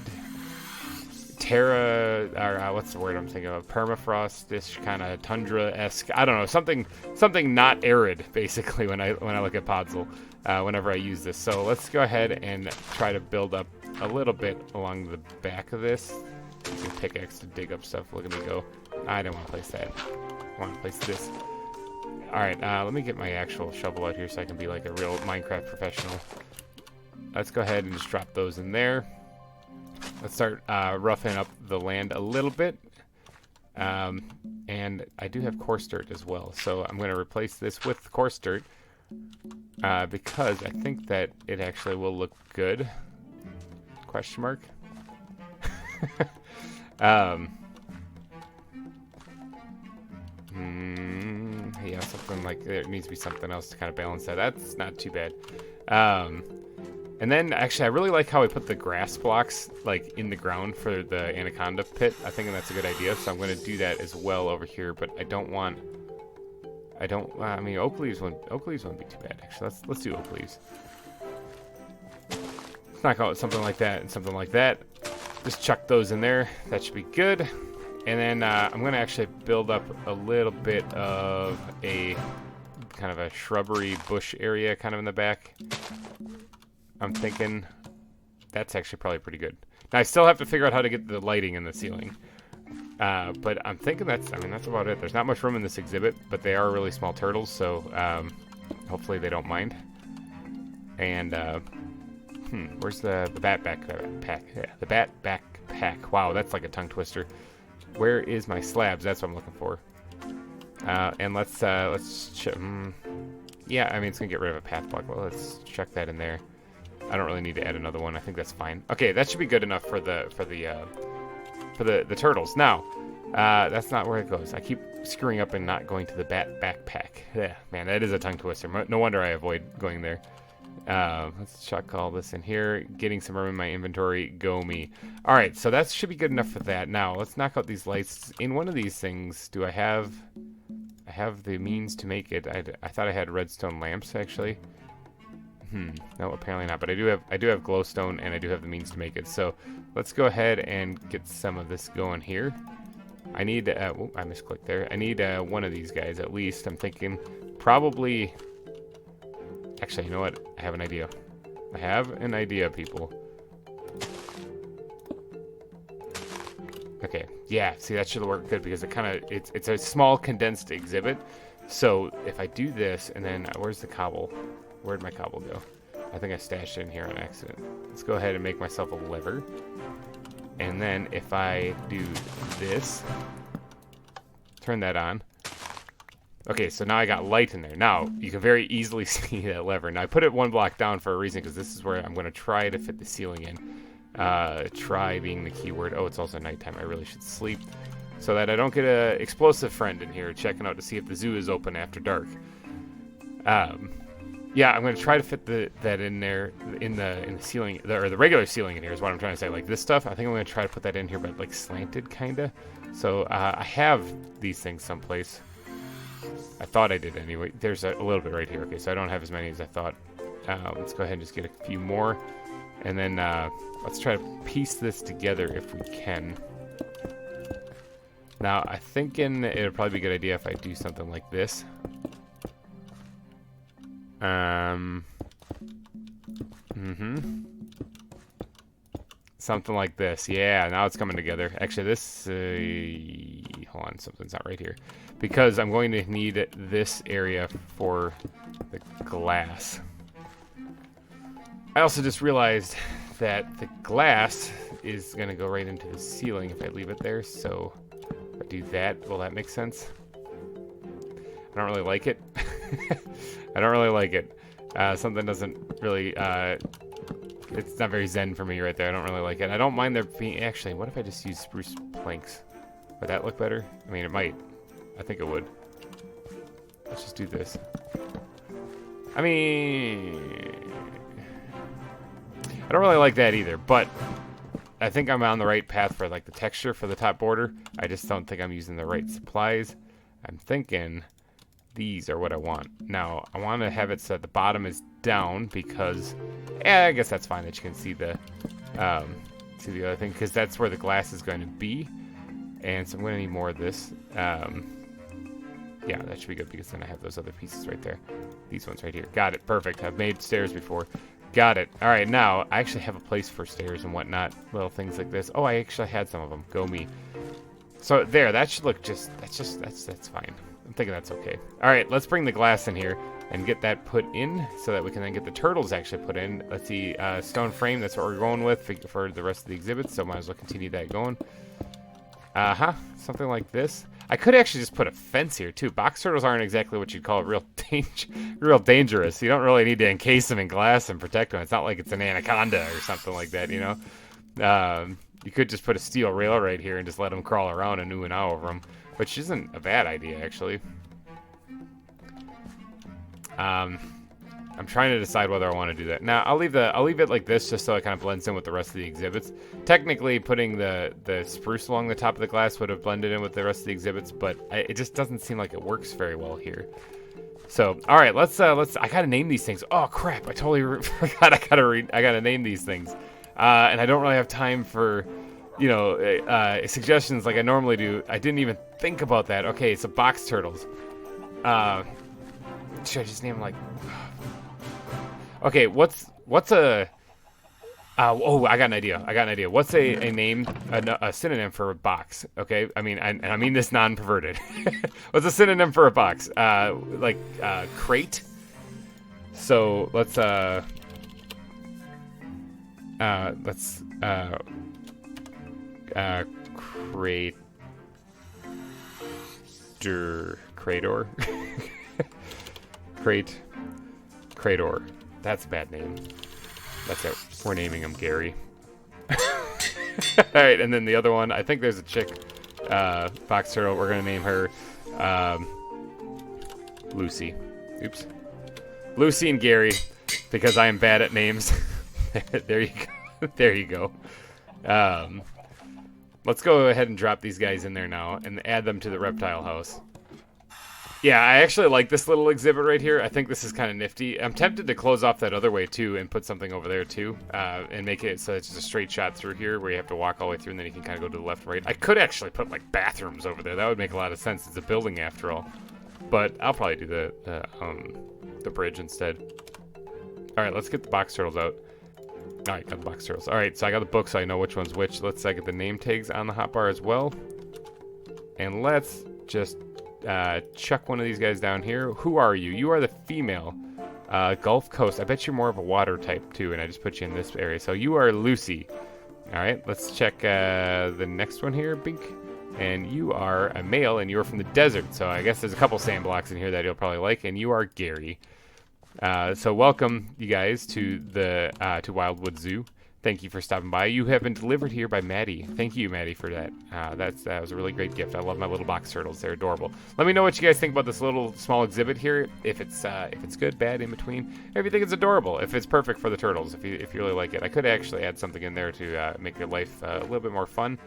terra, or what's the word I'm thinking of? Permafrost-ish, kind of tundra-esque. I don't know, something not arid, basically, when I look at podzol, whenever I use this. So let's go ahead and try to build up a little bit along the back of this. Use a pickaxe to dig up stuff. Look at me go. I don't want to place that. I want to place this. Alright, let me get my actual shovel out here so I can be like a real Minecraft professional. Let's go ahead and just drop those in there. Let's start roughing up the land a little bit. And I do have coarse dirt as well, so I'm going to replace this with coarse dirt because I think that it actually will look good. Question mark? Yeah, something like there needs to be something else to kind of balance that. That's not too bad. And then actually, I really like how I put the grass blocks like in the ground for the anaconda pit. I think that's a good idea. So I'm going to do that as well over here. But I don't want. I mean, oak leaves won't be too bad. Actually, let's do oak leaves. Let's knock out something like that and something like that. Just chuck those in there. That should be good. And then I'm going to actually build up a little bit of a kind of a shrubbery bush area kind of in the back. I'm thinking that's actually probably pretty good. Now, I still have to figure out how to get the lighting in the ceiling. But I'm thinking that's about it. There's not much room in this exhibit, but they are really small turtles, so hopefully they don't mind. And where's the bat backpack? Yeah, the bat backpack. Wow, that's like a tongue twister. Where is my slabs? That's what I'm looking for. And let's yeah, I mean it's gonna get rid of a path block. Well, let's chuck that in there. I don't really need to add another one. I think that's fine. Okay, that should be good enough for the turtles. Now, that's not where it goes. I keep screwing up and not going to the bat backpack. Yeah, man, that is a tongue twister. No wonder I avoid going there. Let's chuck all this in here. Getting some room in my inventory. Go me. All right, so that should be good enough for that. Now, let's knock out these lights. In one of these things, do I have the means to make it? I thought I had redstone lamps, actually. No, apparently not. But I do have glowstone, and I do have the means to make it. So let's go ahead and get some of this going here. I need. I misclicked there. I need one of these guys at least. I'm thinking probably. Actually, you know what? I have an idea. I have an idea, people. Okay. Yeah. See, that should work good because it's a small condensed exhibit. So if I do this and then where's the cobble? Where'd my cobble go? I think I stashed it in here on accident. Let's go ahead and make myself a lever. And then if I do this, turn that on. Okay, so now I got light in there. Now, you can very easily see that lever. Now, I put it one block down for a reason because this is where I'm going to try to fit the ceiling in. Try being the key word. Oh, it's also nighttime. I really should sleep so that I don't get an explosive friend in here checking out to see if the zoo is open after dark. Yeah, I'm going to try to fit that in there in the ceiling, or the regular ceiling in here is what I'm trying to say. Like this stuff, I think I'm going to try to put that in here, but like slanted kind of. So I have these things someplace. I thought I did anyway. There's a little bit right here. Okay, so I don't have as many as I thought. Let's go ahead and just get a few more. And then let's try to piece this together if we can. Now, I'm thinking it would probably be a good idea if I do something like this. Something like this. Yeah, now it's coming together. Actually, this... hold on, something's not right here. Because I'm going to need this area for the glass. I also just realized that the glass is going to go right into the ceiling if I leave it there. So if I do that, will that make sense? I don't really like it. I don't really like it. Something doesn't really... it's not very zen for me right there. I don't really like it. I don't mind there being... Actually, what if I just use spruce planks? Would that look better? I mean, it might. I think it would. Let's just do this. I mean... I don't really like that either, but I think I'm on the right path for like the texture for the top border. I just don't think I'm using the right supplies. I'm thinking these are what I want. Now, I want to have it so that the bottom is down because, I guess that's fine that you can see the other thing because that's where the glass is going to be. And so I'm going to need more of this. Yeah, that should be good because then I have those other pieces right there. These ones right here. Got it. Perfect. I've made stairs before. Got it. All right, now I actually have a place for stairs and whatnot. Little things like this. Oh, I actually had some of them. Go me. So there, that should look that's fine. I'm thinking that's okay. All right, let's bring the glass in here and get that put in so that we can then get the turtles actually put in. Let's see, stone frame. That's what we're going with for the rest of the exhibits. So might as well continue that going. Something like this. I could actually just put a fence here too. Box turtles aren't exactly what you'd call real dangerous. You don't really need to encase them in glass and protect them. It's not like it's an anaconda or something like that, you know. You could just put a steel rail right here and just let them crawl around and ooh and ah over them, which isn't a bad idea, actually. I'm trying to decide whether I want to do that. Now, I'll leave it like this just so it kind of blends in with the rest of the exhibits. Technically, putting the spruce along the top of the glass would have blended in with the rest of the exhibits, but it just doesn't seem like it works very well here. So, all right, let's. I gotta name these things. Oh crap! I totally forgot. I gotta name these things, and I don't really have time for, suggestions like I normally do. I didn't even think about that. Okay, so box turtles. Should I just name them like? Okay, what's a? I got an idea. What's a name, a synonym for a box? Okay, I mean this non-perverted. What's a synonym for a box? Crate. So let's Crator. Crator. That's a bad name. That's it. We're naming him Gary. All right, and then the other one, I think there's a chick, box turtle. We're gonna name her Lucy. Oops. Lucy and Gary, because I am bad at names. There you go. There you go. Let's go ahead and drop these guys in there now and add them to the reptile house. Yeah, I actually like this little exhibit right here. I think this is kind of nifty. I'm tempted to close off that other way, too, and put something over there, too, and make it so it's just a straight shot through here where you have to walk all the way through, and then you can kind of go to the left and right. I could actually put, like, bathrooms over there. That would make a lot of sense. It's a building, after all. But I'll probably do the bridge instead. All right, let's get the box turtles out. All right, got the box turtles. All right, so I got the book, so I know which one's which. Let's get the name tags on the hotbar as well. And let's just... chuck one of these guys down here. Who are you? You are the female. Gulf Coast. I bet you're more of a water type too, and I just put you in this area. So you are Lucy. All right, let's check the next one here, Bink. And you are a male, and you're from the desert. So I guess there's a couple sand blocks in here that you'll probably like. And you are Gary. So welcome, you guys, to the to Wildwood Zoo. Thank you for stopping by. You have been delivered here by Maddie. Thank you, Maddie, for that. That was a really great gift. I love my little box turtles. They're adorable. Let me know what you guys think about this little small exhibit here. If it's good, bad, in between. Or if you think it's adorable. If it's perfect for the turtles. If you really like it. I could actually add something in there to make your life a little bit more fun.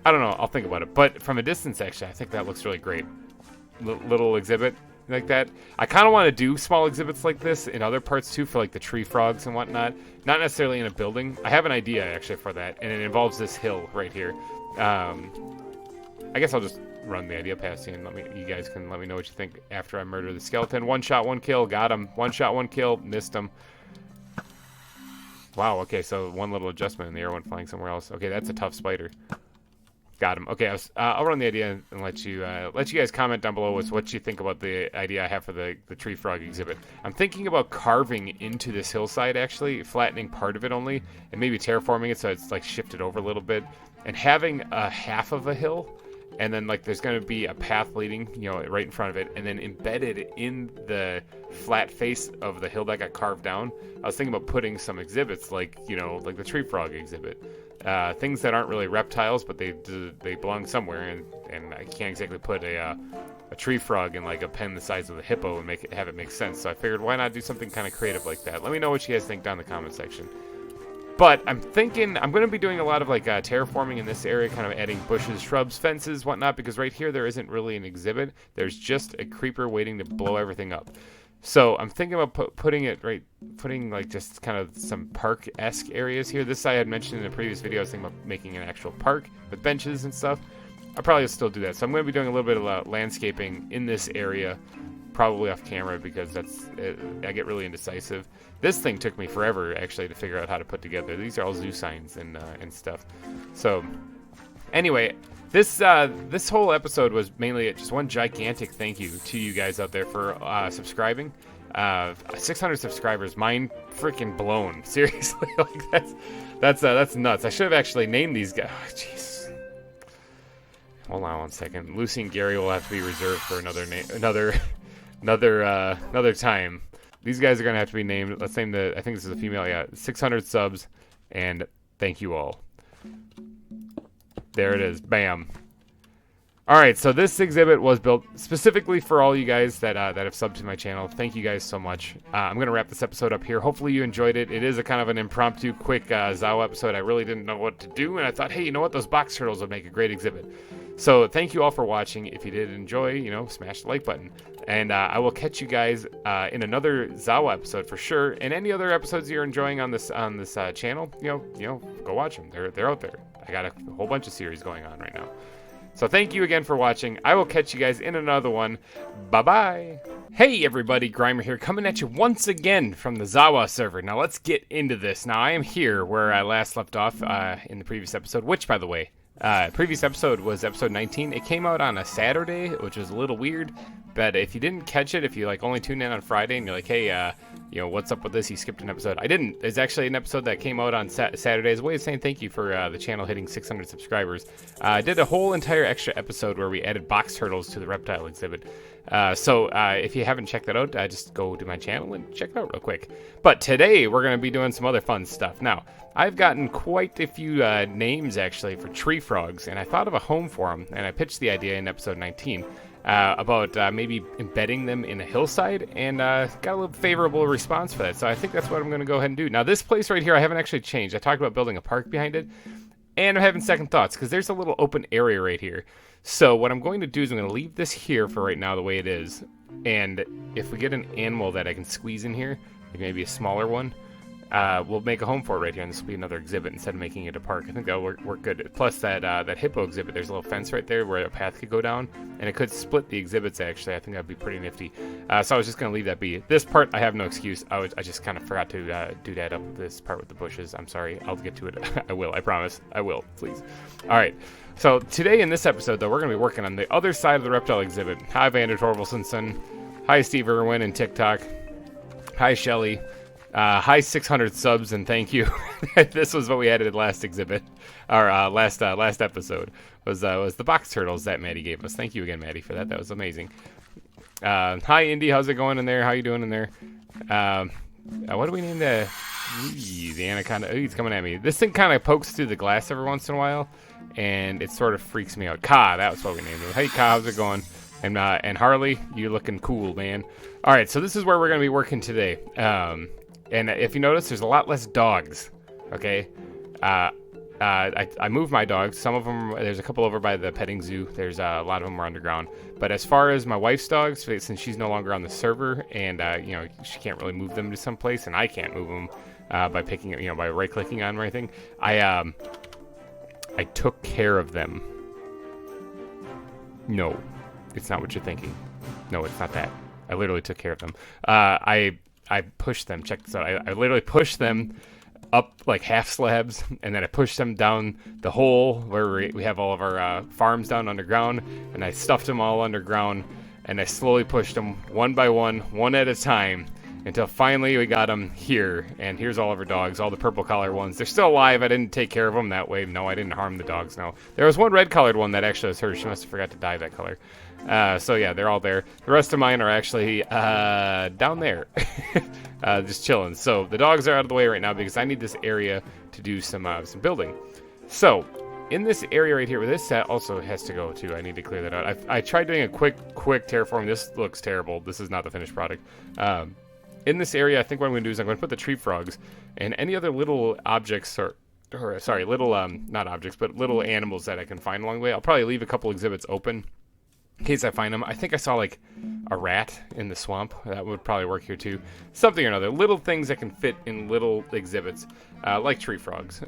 I don't know. I'll think about it. But from a distance, actually, I think that looks really great. Little exhibit like that. I kind of want to do small exhibits like this in other parts too, for like the tree frogs and whatnot. Not necessarily in a building. I have an idea actually for that, and it involves this hill right here. I guess I'll just run the idea past you, and you guys can let me know what you think after I murder the skeleton. One shot, one kill, got him. One shot, one kill, missed him. Wow. Okay, so one little adjustment, and the arrow went flying somewhere else. Okay, that's a tough spider. Got him. Okay, I'll run the idea and let you guys comment down below with what you think about the idea I have for the tree frog exhibit. I'm thinking about carving into this hillside, actually, flattening part of it only, and maybe terraforming it so it's like shifted over a little bit, and having a half of a hill, and then like there's going to be a path leading, right in front of it, and then embedded in the flat face of the hill that got carved down. I was thinking about putting some exhibits like the tree frog exhibit. Things that aren't really reptiles, but they belong somewhere, and I can't exactly put a tree frog in like a pen the size of the hippo and have it make sense. So I figured, why not do something kind of creative like that? Let me know what you guys think down in the comment section. But I'm thinking I'm going to be doing a lot of like terraforming in this area, kind of adding bushes, shrubs, fences, whatnot, because right here there isn't really an exhibit. There's just a creeper waiting to blow everything up. So I'm thinking about putting like just kind of some park-esque areas here. This I had mentioned in a previous video. I was thinking about making an actual park with benches and stuff. I'll probably still do that. So I'm going to be doing a little bit of landscaping in this area, probably off camera, because I get really indecisive. This thing took me forever actually to figure out how to put together. These are all zoo signs and stuff. So anyway, this whole episode was mainly just one gigantic thank you to you guys out there for subscribing. 600 subscribers, mind freaking blown. Seriously, like that's nuts. I should have actually named these guys. Oh, jeez. Hold on one second. Lucy and Gary will have to be reserved for another time. These guys are gonna have to be named. Let's name I think this is a female. Yeah, 600 subs, and thank you all. There it is. Bam. All right, so this exhibit was built specifically for all you guys that have subbed to my channel. Thank you guys so much. I'm going to wrap this episode up here. Hopefully you enjoyed it. It is a kind of an impromptu, quick ZAWA episode. I really didn't know what to do, and I thought, hey, you know what? Those box turtles would make a great exhibit. So thank you all for watching. If you did enjoy, smash the like button. And I will catch you guys in another ZAWA episode for sure. And any other episodes you're enjoying on this channel, go watch them. They're out there. I got a whole bunch of series going on right now. So thank you again for watching. I will catch you guys in another one. Bye-bye. Hey everybody, GReimer here, coming at you once again from the ZAWA server. Now let's get into this. Now I am here where I last left off in the previous episode, which by the way, previous episode was episode 19. It came out on a Saturday, which was a little weird. But if you didn't catch it, if you only tuned in on Friday and you're like, hey, what's up with this? You skipped an episode. I didn't. There's actually an episode that came out on Saturday as a way of saying thank you for the channel hitting 600 subscribers. I did a whole entire extra episode where we added box turtles to the reptile exhibit. So if you haven't checked that out, just go to my channel and check it out real quick. But today we're going to be doing some other fun stuff. Now, I've gotten quite a few names actually for tree frogs, and I thought of a home for them, and I pitched the idea in episode 19. About maybe embedding them in a hillside, and got a little favorable response for that. So I think that's what I'm going to go ahead and do. Now this place right here, I haven't actually changed. I talked about building a park behind it, and I'm having second thoughts because there's a little open area right here. So what I'm going to do is I'm going to leave this here for right now the way it is. And if we get an animal that I can squeeze in here, like maybe a smaller one, we'll make a home for it right here, and this will be another exhibit instead of making it a park. I think that'll work good. Plus that hippo exhibit, there's a little fence right there where a path could go down, and it could split the exhibits actually. I think that'd be pretty nifty. So I was just going to leave that be. This part, I have no excuse. I just kind of forgot to do that up this part with the bushes. I'm sorry. I'll get to it. I will. I promise. I will. Please. All right. So today in this episode, though, we're going to be working on the other side of the reptile exhibit. Hi, Vander Torvaldson. Hi, Steve Irwin and TikTok. Hi, Shelly. Hi 600 subs, and thank you. This was what we added last exhibit, or last episode was the box turtles that Maddie gave us. Thank you again, Maddie, for that. That was amazing. Hi Indy, how's it going in there? How you doing in there? What do we name the anaconda? Ooh, he's coming at me. This thing kind of pokes through the glass every once in a while, and it sort of freaks me out. Ka, that was what we named him. Hey Ka, how's it going? And Harley, you're looking cool, man. All right, so this is where we're gonna be working today. And if you notice, there's a lot less dogs, okay? I moved my dogs. Some of them, there's a couple over by the petting zoo. There's a lot of them are underground. But as far as my wife's dogs, since she's no longer on the server, and, she can't really move them to someplace, and I can't move them by picking, by right-clicking on them or anything, I took care of them. No, it's not what you're thinking. No, it's not that. I literally took care of them. I pushed them. Check this out. I literally pushed them up like half slabs, and then I pushed them down the hole where we have all of our farms down underground, and I stuffed them all underground, and I slowly pushed them one by one at a time, until finally we got them here. And here's all of our dogs, all the purple collar ones. They're still alive. I didn't take care of them that way. No, I didn't harm the dogs. No, there was one red colored one that actually was hers. She must have forgot to dye that color. So yeah, they're all there. The rest of mine are actually down there, just chilling. So the dogs are out of the way right now because I need this area to do some building. So in this area right here, where this set also has to go too, I need to clear that out. I tried doing a quick terraform. This looks terrible. This is not the finished product. In this area, I think what I'm going to do is I'm going to put the tree frogs and any other little objects not objects, but little animals that I can find along the way. I'll probably leave a couple exhibits open in case I find them. I think I saw like a rat in the swamp. That would probably work here too. Something or another. Little things that can fit in little exhibits, like tree frogs,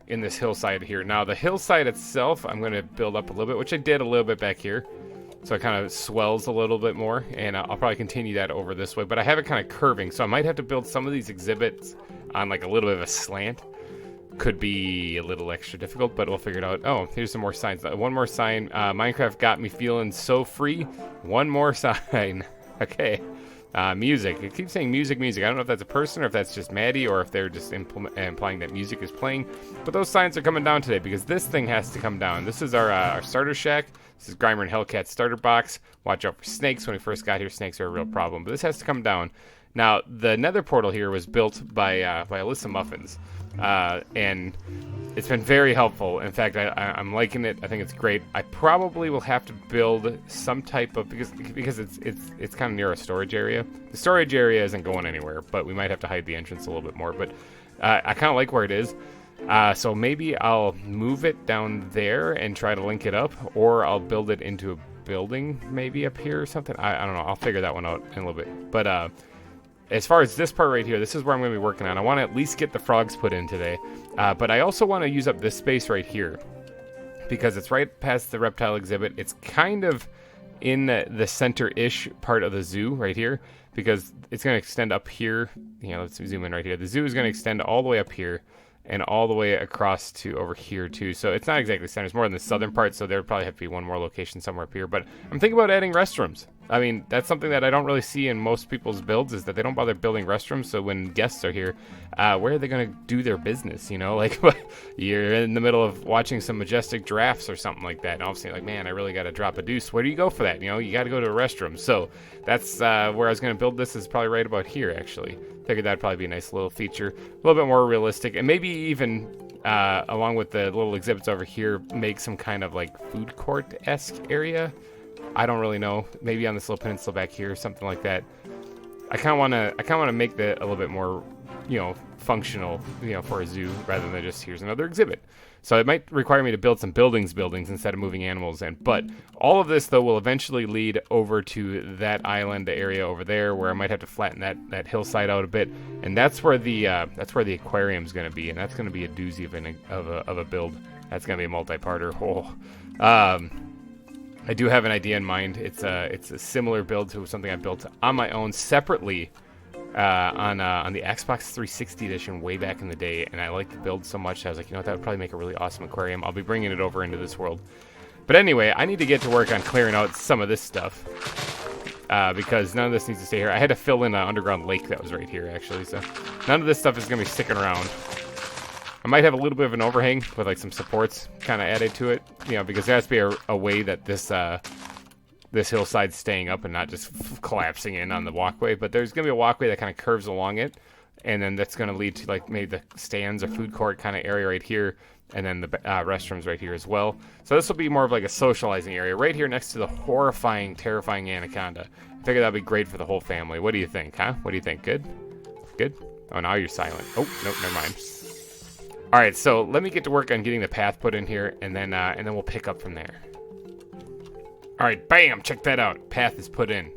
in this hillside here. Now the hillside itself, I'm going to build up a little bit, which I did a little bit back here. So it kind of swells a little bit more, and I'll probably continue that over this way. But I have it kind of curving, so I might have to build some of these exhibits on like a little bit of a slant. Could be a little extra difficult, but we'll figure it out. Oh, here's some more signs. One more sign. Minecraft got me feeling so free. One more sign. Okay. Music. It keeps saying music. I don't know if that's a person or if that's just Maddie or if they're just implying that music is playing. But those signs are coming down today because this thing has to come down. This is our starter shack. This is GReimer and Hellcat's starter box. Watch out for snakes. When we first got here, snakes are a real problem. But this has to come down. Now, the nether portal here was built by Alyssa Muffins. and it's been very helpful. In fact, I'm liking it. I think it's great. I probably will have to build some type of, because it's kind of near a storage area. The storage area isn't going anywhere, but we might have to hide the entrance a little bit more. But I kind of like where it is. So maybe I'll move it down there and try to link it up, or I'll build it into a building maybe up here or something. I don't know. I'll figure that one out in a little bit. But as far as this part right here, this is where I'm going to be working on. I want to at least get the frogs put in today. But I also want to use up this space right here, because it's right past the reptile exhibit. It's kind of in the center-ish part of the zoo right here, because it's going to extend up here. Let's zoom in right here. The zoo is going to extend all the way up here and all the way across to over here too. So it's not exactly center. It's more in the southern part, so there would probably have to be one more location somewhere up here. But I'm thinking about adding restrooms. I mean, that's something that I don't really see in most people's builds, is that they don't bother building restrooms. So when guests are here, where are they going to do their business? Like you're in the middle of watching some majestic giraffes or something like that, and all of a sudden, like, man, I really got to drop a deuce. Where do you go for that? You got to go to a restroom. So that's where I was going to build this, is probably right about here, actually. Figured that'd probably be a nice little feature, a little bit more realistic, and maybe even along with the little exhibits over here, make some kind of like food court-esque area. I don't really know. Maybe on this little peninsula back here, something like that. I kind of want to make that a little bit more, functional, for a zoo, rather than just here's another exhibit. So it might require me to build some buildings instead of moving animals in. But all of this, though, will eventually lead over to that island area over there, where I might have to flatten that hillside out a bit, and that's where the aquarium's going to be, and that's going to be a doozy of a build. That's going to be a multi-parter. I do have an idea in mind. It's a similar build to something I built on my own separately on the Xbox 360 edition way back in the day, and I liked the build so much I was like, that would probably make a really awesome aquarium. I'll be bringing it over into this world. But anyway, I need to get to work on clearing out some of this stuff, because none of this needs to stay here. I had to fill in an underground lake that was right here, actually, so none of this stuff is going to be sticking around. I might have a little bit of an overhang with like some supports kind of added to it, because there has to be a way that this hillside's staying up and not just collapsing in on the walkway. But there's going to be a walkway that kind of curves along it, and then that's going to lead to like maybe the stands or food court kind of area right here, and then the restrooms right here as well. So this will be more of like a socializing area right here next to the horrifying, terrifying anaconda. I figure that'd be great for the whole family. What do you think, huh? What do you think? Good? Good? Oh, now you're silent. Oh, nope, never mind. All right, so let me get to work on getting the path put in here, and then we'll pick up from there. All right, bam! Check that out. Path is put in.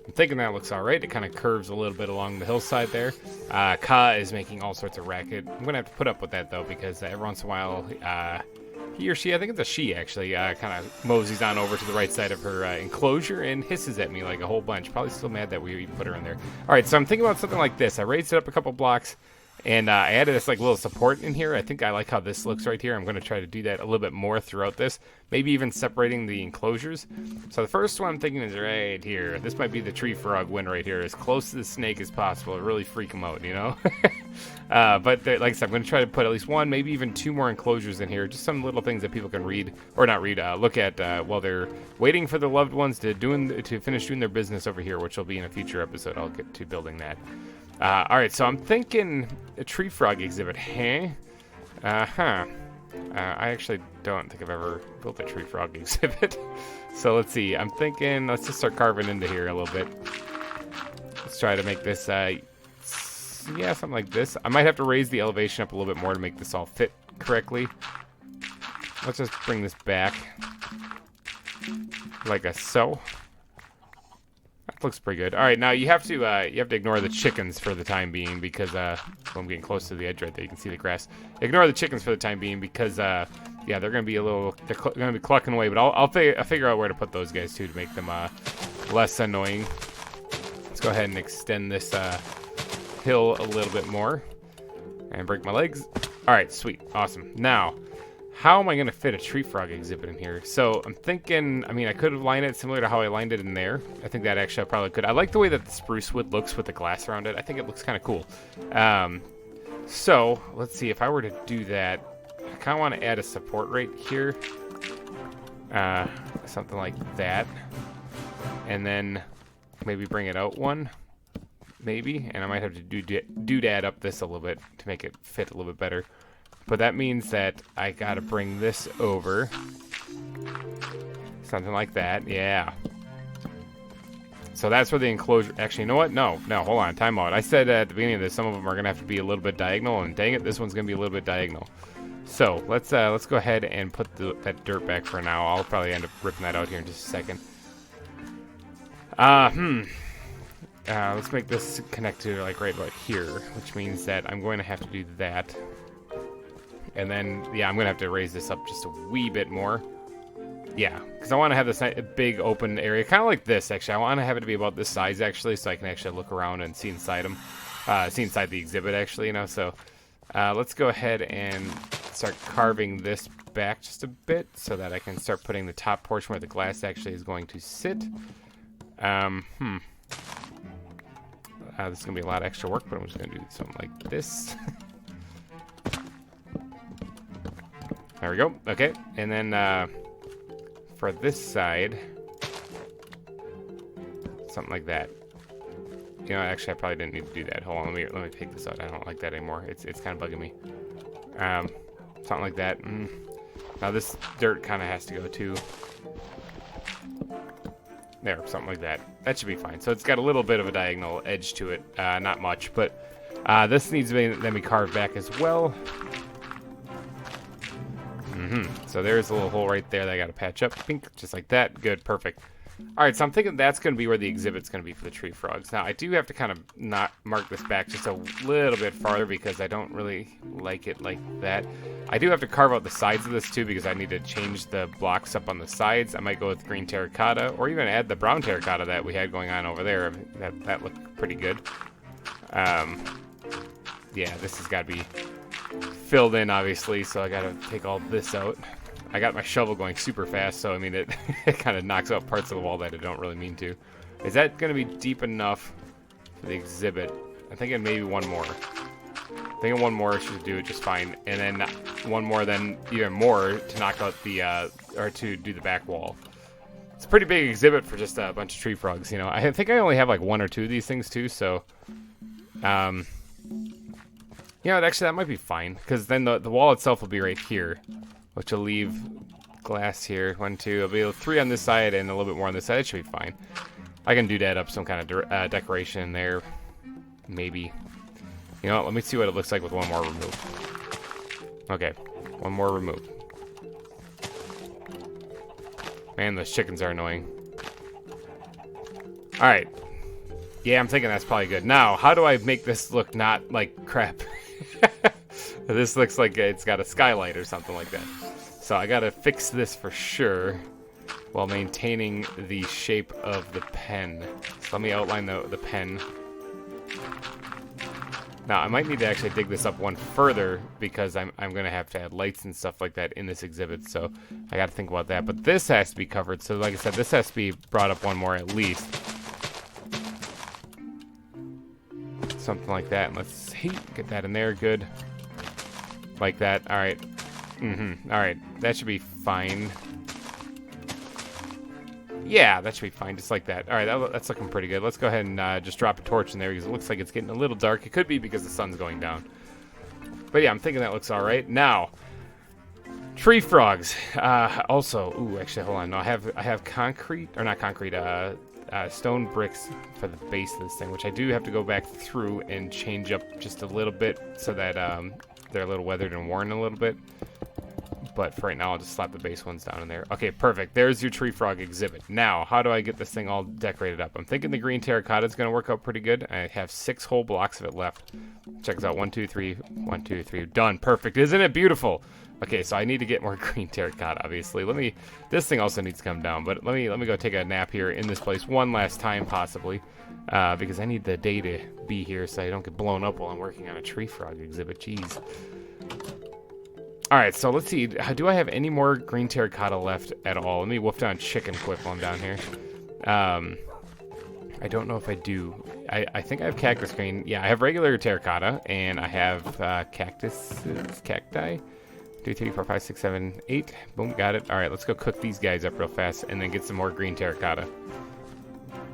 I'm thinking that looks all right. It kind of curves a little bit along the hillside there. Ka is making all sorts of racket. I'm gonna have to put up with that though, because every once in a while, he or she, I think it's a she actually, kind of moseys on over to the right side of her enclosure and hisses at me like a whole bunch. Probably still mad that we put her in there. All right, so I'm thinking about something like this. I raised it up a couple blocks. And I added this like little support in here. I think I like how this looks right here. I'm going to try to do that a little bit more throughout this. Maybe even separating the enclosures. So the first one I'm thinking is right here. This might be the tree frog win right here. As close to the snake as possible. To really freak them out, But like I said, I'm going to try to put at least one, maybe even two more enclosures in here. Just some little things that people can read, or not read, look at while they're waiting for their loved ones to finish doing their business over here, which will be in a future episode. I'll get to building that. All right, so I'm thinking a tree frog exhibit, I actually don't think I've ever built a tree frog exhibit. So let's see. I'm thinking, let's just start carving into here a little bit. Let's try to make this, something like this. I might have to raise the elevation up a little bit more to make this all fit correctly. Let's just bring this back like so. That looks pretty good. All right, now you have to ignore the chickens for the time being, because I'm getting close to the edge right there. You can see the grass. Ignore the chickens for the time being, because they're gonna be gonna be clucking away. But I'll figure out where to put those guys too to make them less annoying. Let's go ahead and extend this hill a little bit more and break my legs. All right, sweet, awesome. Now, how am I going to fit a tree frog exhibit in here? So I'm thinking, I could have lined it similar to how I lined it in there. I think that actually I probably could. I like the way that the spruce wood looks with the glass around it. I think it looks kind of cool. So let's see, if I were to do that, I kind of want to add a support right here. Something like that. And then maybe bring it out one. maybe, and I might have to doodad up this a little bit to make it fit a little bit better. But that means that I gotta bring this over. Something like that, yeah. So that's where the enclosure, actually, you know what? No, hold on, time out. I said at the beginning of this, some of them are gonna have to be a little bit diagonal, and dang it, this one's gonna be a little bit diagonal. So let's go ahead and put that dirt back for now. I'll probably end up ripping that out here in just a second. Let's make this connect to like right about here, which means that I'm going to have to do that. And then, yeah, I'm going to have to raise this up just a wee bit more. Yeah, because I want to have this big open area, kind of like this, actually. I want to have it to be about this size, actually, so I can actually look around and see inside them. See inside the exhibit, actually, you know. So let's go ahead and start carving this back just a bit so that I can start putting the top portion where the glass actually is going to sit. This is going to be a lot of extra work, but I'm just going to do something like this. There we go. Okay, and then for this side, something like that. You know, actually, I probably didn't need to do that. Hold on, let me take this out. I don't like that anymore. It's kind of bugging me. Something like that. Now this dirt kind of has to go too. There, something like that. That should be fine. So it's got a little bit of a diagonal edge to it. Not much, but this needs to then be carved back as well. So there's a little hole right there that I got to patch up. Pink, just like that. Good, perfect. All right, so I'm thinking that's going to be where the exhibit's going to be for the tree frogs. Now, I do have to kind of not mark this back just a little bit farther because I don't really like it like that. I do have to carve out the sides of this too because I need to change the blocks up on the sides. I might go with green terracotta or even add the brown terracotta that we had going on over there. That looked pretty good. Yeah, this has got to be filled in, obviously, so I got to take all this out. I got my shovel going super fast, so I mean it kind of knocks out parts of the wall that I don't really mean to. Is that going to be deep enough for the exhibit? I'm thinking maybe one more. I think one more should do it just fine, and then one more, then even more to knock out the or to do the back wall. It's a pretty big exhibit for just a bunch of tree frogs, you know. I think I only have like one or two of these things too, so you know, actually that might be fine because then the wall itself will be right here, which will leave glass here. 1, 2. It'll be 3 on this side and a little bit more on this side. It should be fine. I can do that up some kind of decoration there, maybe. You know what? Let me see what it looks like with one more removed. Okay, one more removed. Man, those chickens are annoying. All right. Yeah, I'm thinking that's probably good. Now, how do I make this look not like crap? This looks like it's got a skylight or something like that. So I gotta fix this for sure while maintaining the shape of the pen. So let me outline the pen. Now I might need to actually dig this up one further because I'm gonna have to add lights and stuff like that in this exhibit. So I gotta think about that. But this has to be covered. So like I said, this has to be brought up one more at least. Something like that. And let's see, get that in there. Good. Like that. All right. All right. That should be fine. Yeah, that should be fine. Just like that. All right. That's looking pretty good. Let's go ahead and just drop a torch in there because it looks like it's getting a little dark. It could be because the sun's going down. But yeah, I'm thinking that looks all right. Now, tree frogs. Also, ooh, actually, hold on. No, I have concrete, or not concrete, stone bricks for the base of this thing, which I do have to go back through and change up just a little bit so that they're a little weathered and worn a little bit. But for right now, I'll just slap the base ones down in there. Okay, perfect. There's your tree frog exhibit. Now, how do I get this thing all decorated up? I'm thinking the green terracotta is going to work out pretty good. I have 6 whole blocks of it left. Check this out. 1, 2, 3. 1, 2, 3. Done. Perfect. Isn't it beautiful? Okay, so I need to get more green terracotta, obviously. This thing also needs to come down, but let me go take a nap here in this place one last time, possibly, because I need the day to be here so I don't get blown up while I'm working on a tree frog exhibit. Jeez. All right, so let's see. Do I have any more green terracotta left at all? Let me wolf down chicken quick while I'm down here. I don't know if I do. I think I have cactus green. Yeah, I have regular terracotta, and I have cacti. 2, 3, 4, 5, 6, 7, 8. Boom, got it. All right, let's go cook these guys up real fast and then get some more green terracotta.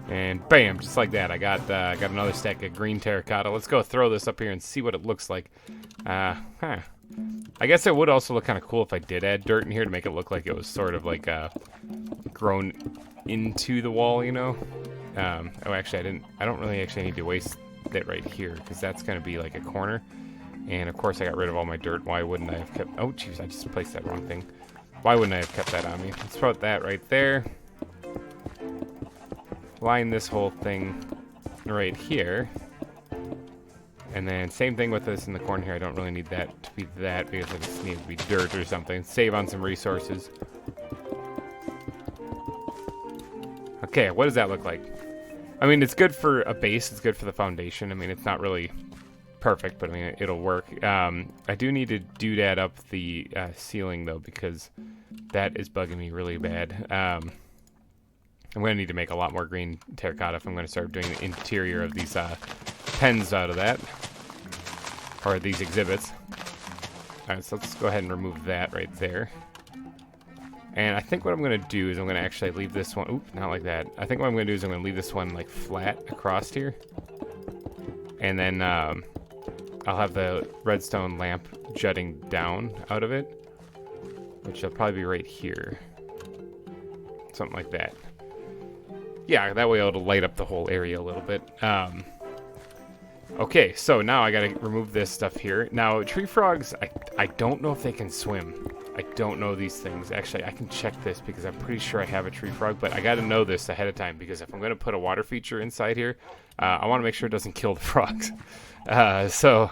And bam, just like that, I got another stack of green terracotta. Let's go throw this up here and see what it looks like. I guess it would also look kind of cool if I did add dirt in here to make it look like it was sort of like grown into the wall, you know? Oh, actually, I don't really actually need to waste that right here, because that's going to be like a corner. And of course, I got rid of all my dirt. Why wouldn't I have kept... Oh, jeez, I just placed that wrong thing. Why wouldn't I have kept that on me? Let's put that right there. Line this whole thing right here. And then same thing with this in the corner here. I don't really need that to be that, because I just need it to be dirt or something. Save on some resources. Okay, what does that look like? I mean, it's good for a base. It's good for the foundation. I mean, it's not really perfect, but I mean, it'll work. I do need to doodad up the ceiling, though, because that is bugging me really bad. I'm going to need to make a lot more green terracotta if I'm going to start doing the interior of these pens out of that. Or these exhibits. Alright, so let's go ahead and remove that right there. And I think what I'm going to do is I'm going to actually leave this one... Oop, not like that. I think what I'm going to do is I'm going to leave this one like flat across here. And then I'll have the redstone lamp jutting down out of it. Which will probably be right here. Something like that. Yeah, that way it'll light up the whole area a little bit. Okay, so now I gotta remove this stuff here. Now, tree frogs, I don't know if they can swim. I don't know these things. Actually, I can check this because I'm pretty sure I have a tree frog, but I gotta know this ahead of time, because if I'm gonna put a water feature inside here, I wanna make sure it doesn't kill the frogs. So,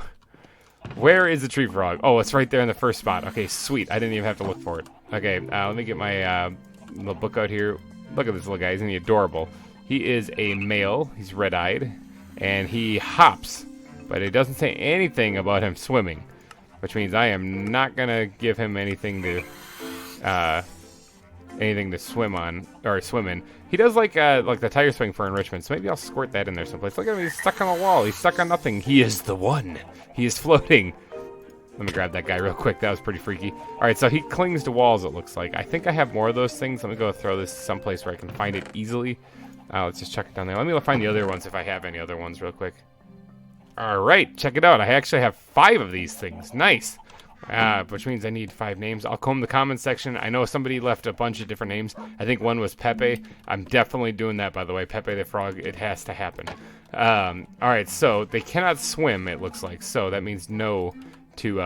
where is the tree frog? Oh, it's right there in the first spot. Okay, sweet. I didn't even have to look for it. Okay, let me get my little book out here. Look at this little guy. Isn't he adorable? He is a male. He's red-eyed. And he hops. But it doesn't say anything about him swimming. Which means I am not going to give him anything to swim on. Or swim in. He does like the tire swing for enrichment. So maybe I'll squirt that in there someplace. Look at him. He's stuck on the wall. He's stuck on nothing. He is the one. He is floating. Let me grab that guy real quick. That was pretty freaky. Alright, so he clings to walls, it looks like. I think I have more of those things. Let me go throw this someplace where I can find it easily. Let's just check it down there. Let me find the other ones if I have any other ones real quick. Alright, check it out. I actually have 5 of these things. Nice. Which means I need 5 names. I'll comb the comments section. I know somebody left a bunch of different names. I think one was Pepe. I'm definitely doing that, by the way. Pepe the Frog. It has to happen. Alright, so they cannot swim, it looks like. So that means no to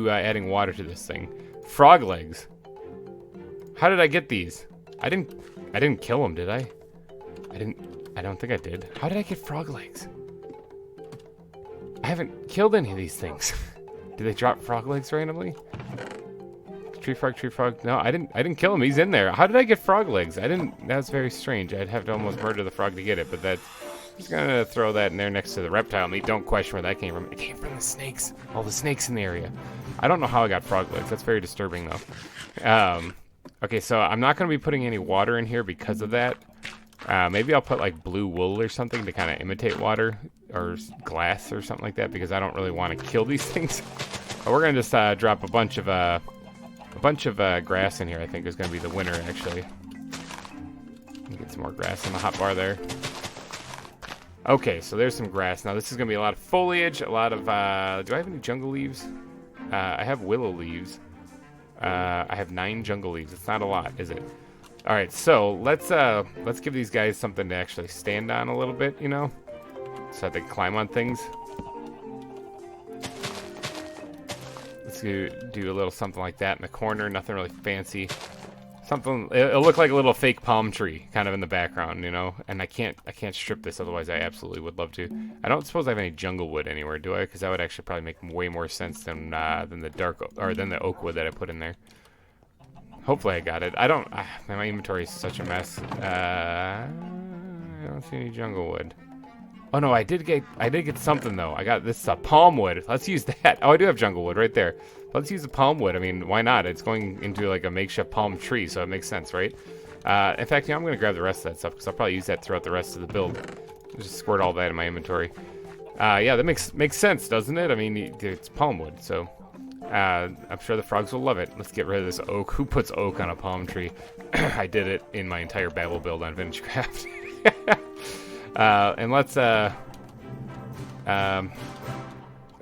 adding water to this thing. Frog legs. How did I get these? I didn't kill them, did I? I don't think I did. How did I get frog legs? I haven't killed any of these things. Did they drop frog legs randomly? Tree frog. No, I didn't kill him. He's in there. How did I get frog legs? That's very strange. I'd have to almost murder the frog to get it, but that's... Just gonna throw that in there next to the reptile meat. Don't question where that came from. It came from the snakes. All the snakes in the area. I don't know how I got frog legs. That's very disturbing, though. Okay, so I'm not gonna be putting any water in here because of that. Maybe I'll put like blue wool or something to kind of imitate water, or glass or something like that, because I don't really want to kill these things. But we're gonna just drop a bunch of grass in here. I think is gonna be the winner, actually. Get some more grass in the hotbar there. Okay, so there's some grass. Now this is gonna be a lot of foliage, a lot of. Do I have any jungle leaves? I have willow leaves. I have 9 jungle leaves. It's not a lot, is it? All right, so let's give these guys something to actually stand on a little bit, you know, so that they climb on things. Let's do a little something like that in the corner. Nothing really fancy. Something. It'll look like a little fake palm tree, kind of in the background, you know. And I can't strip this, otherwise I absolutely would love to. I don't suppose I have any jungle wood anywhere, do I? Because that would actually probably make way more sense than the oak wood that I put in there. Hopefully I got it. My inventory is such a mess. I don't see any jungle wood. Oh no, I did get something though. I got this palm wood. Let's use that. Oh, I do have jungle wood right there. Let's use the palm wood. I mean, why not? It's going into like a makeshift palm tree, so it makes sense, right? In fact, I'm going to grab the rest of that stuff because I'll probably use that throughout the rest of the build. Just squirt all that in my inventory. Yeah, that makes sense, doesn't it? I mean, it's palm wood, so I'm sure the frogs will love it. Let's get rid of this oak. Who puts oak on a palm tree? I did it in my entire Babel build on VintageCraft. And let's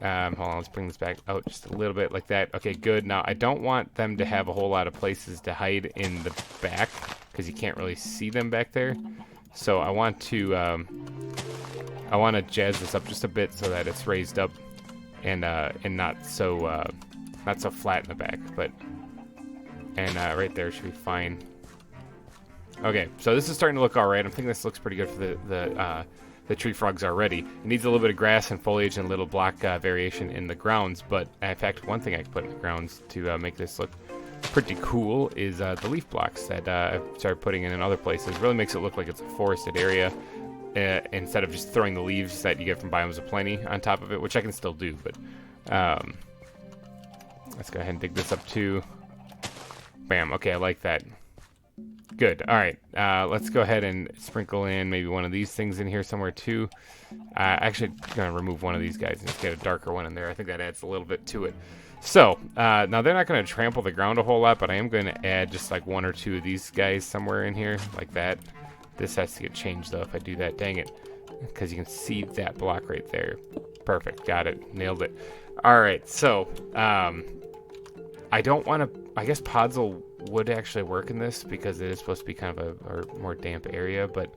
hold on, let's bring this back out just a little bit like that. Okay, good. Now I don't want them to have a whole lot of places to hide in the back because you can't really see them back there. So I want to jazz this up just a bit so that it's raised up and not so flat in the back. But right there should be fine. Okay, so this is starting to look all right. I'm thinking this looks pretty good for the tree frogs already. It needs a little bit of grass and foliage and a little block variation in the grounds, but in fact, one thing I can put in the grounds to make this look pretty cool is the leaf blocks that I've started putting in other places. It really makes it look like it's a forested area instead of just throwing the leaves that you get from Biomes of Plenty on top of it, which I can still do, but let's go ahead and dig this up too. Bam, okay, I like that. Good. All right. Let's go ahead and sprinkle in maybe one of these things in here somewhere too. Actually, gonna remove one of these guys and just get a darker one in there. I think that adds a little bit to it. So now they're not going to trample the ground a whole lot, but I am going to add just like one or two of these guys somewhere in here like that. This has to get changed though if I do that. Dang it. Because you can see that block right there. Perfect. Got it. Nailed it. All right. So I don't want to, I guess podzol would actually work in this because it is supposed to be kind of a more damp area, but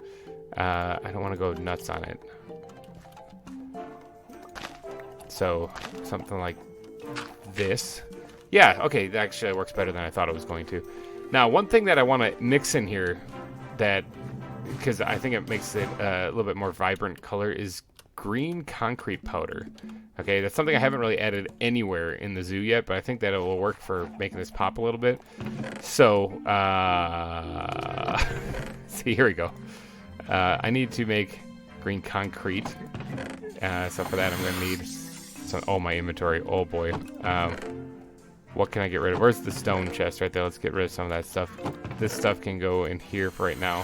I don't want to go nuts on it. So something like this. Yeah, okay, that actually works better than I thought it was going to. Now, one thing that I want to mix in here that, because I think it makes it a little bit more vibrant color, is green concrete powder. Okay, that's something I haven't really added anywhere in the zoo yet, but I think that it will work for making this pop a little bit. So, see, here we go. I need to make green concrete. So for that, I'm going to need some, oh, my inventory. Oh, boy. What can I get rid of? Where's the stone chest right there? Let's get rid of some of that stuff. This stuff can go in here for right now.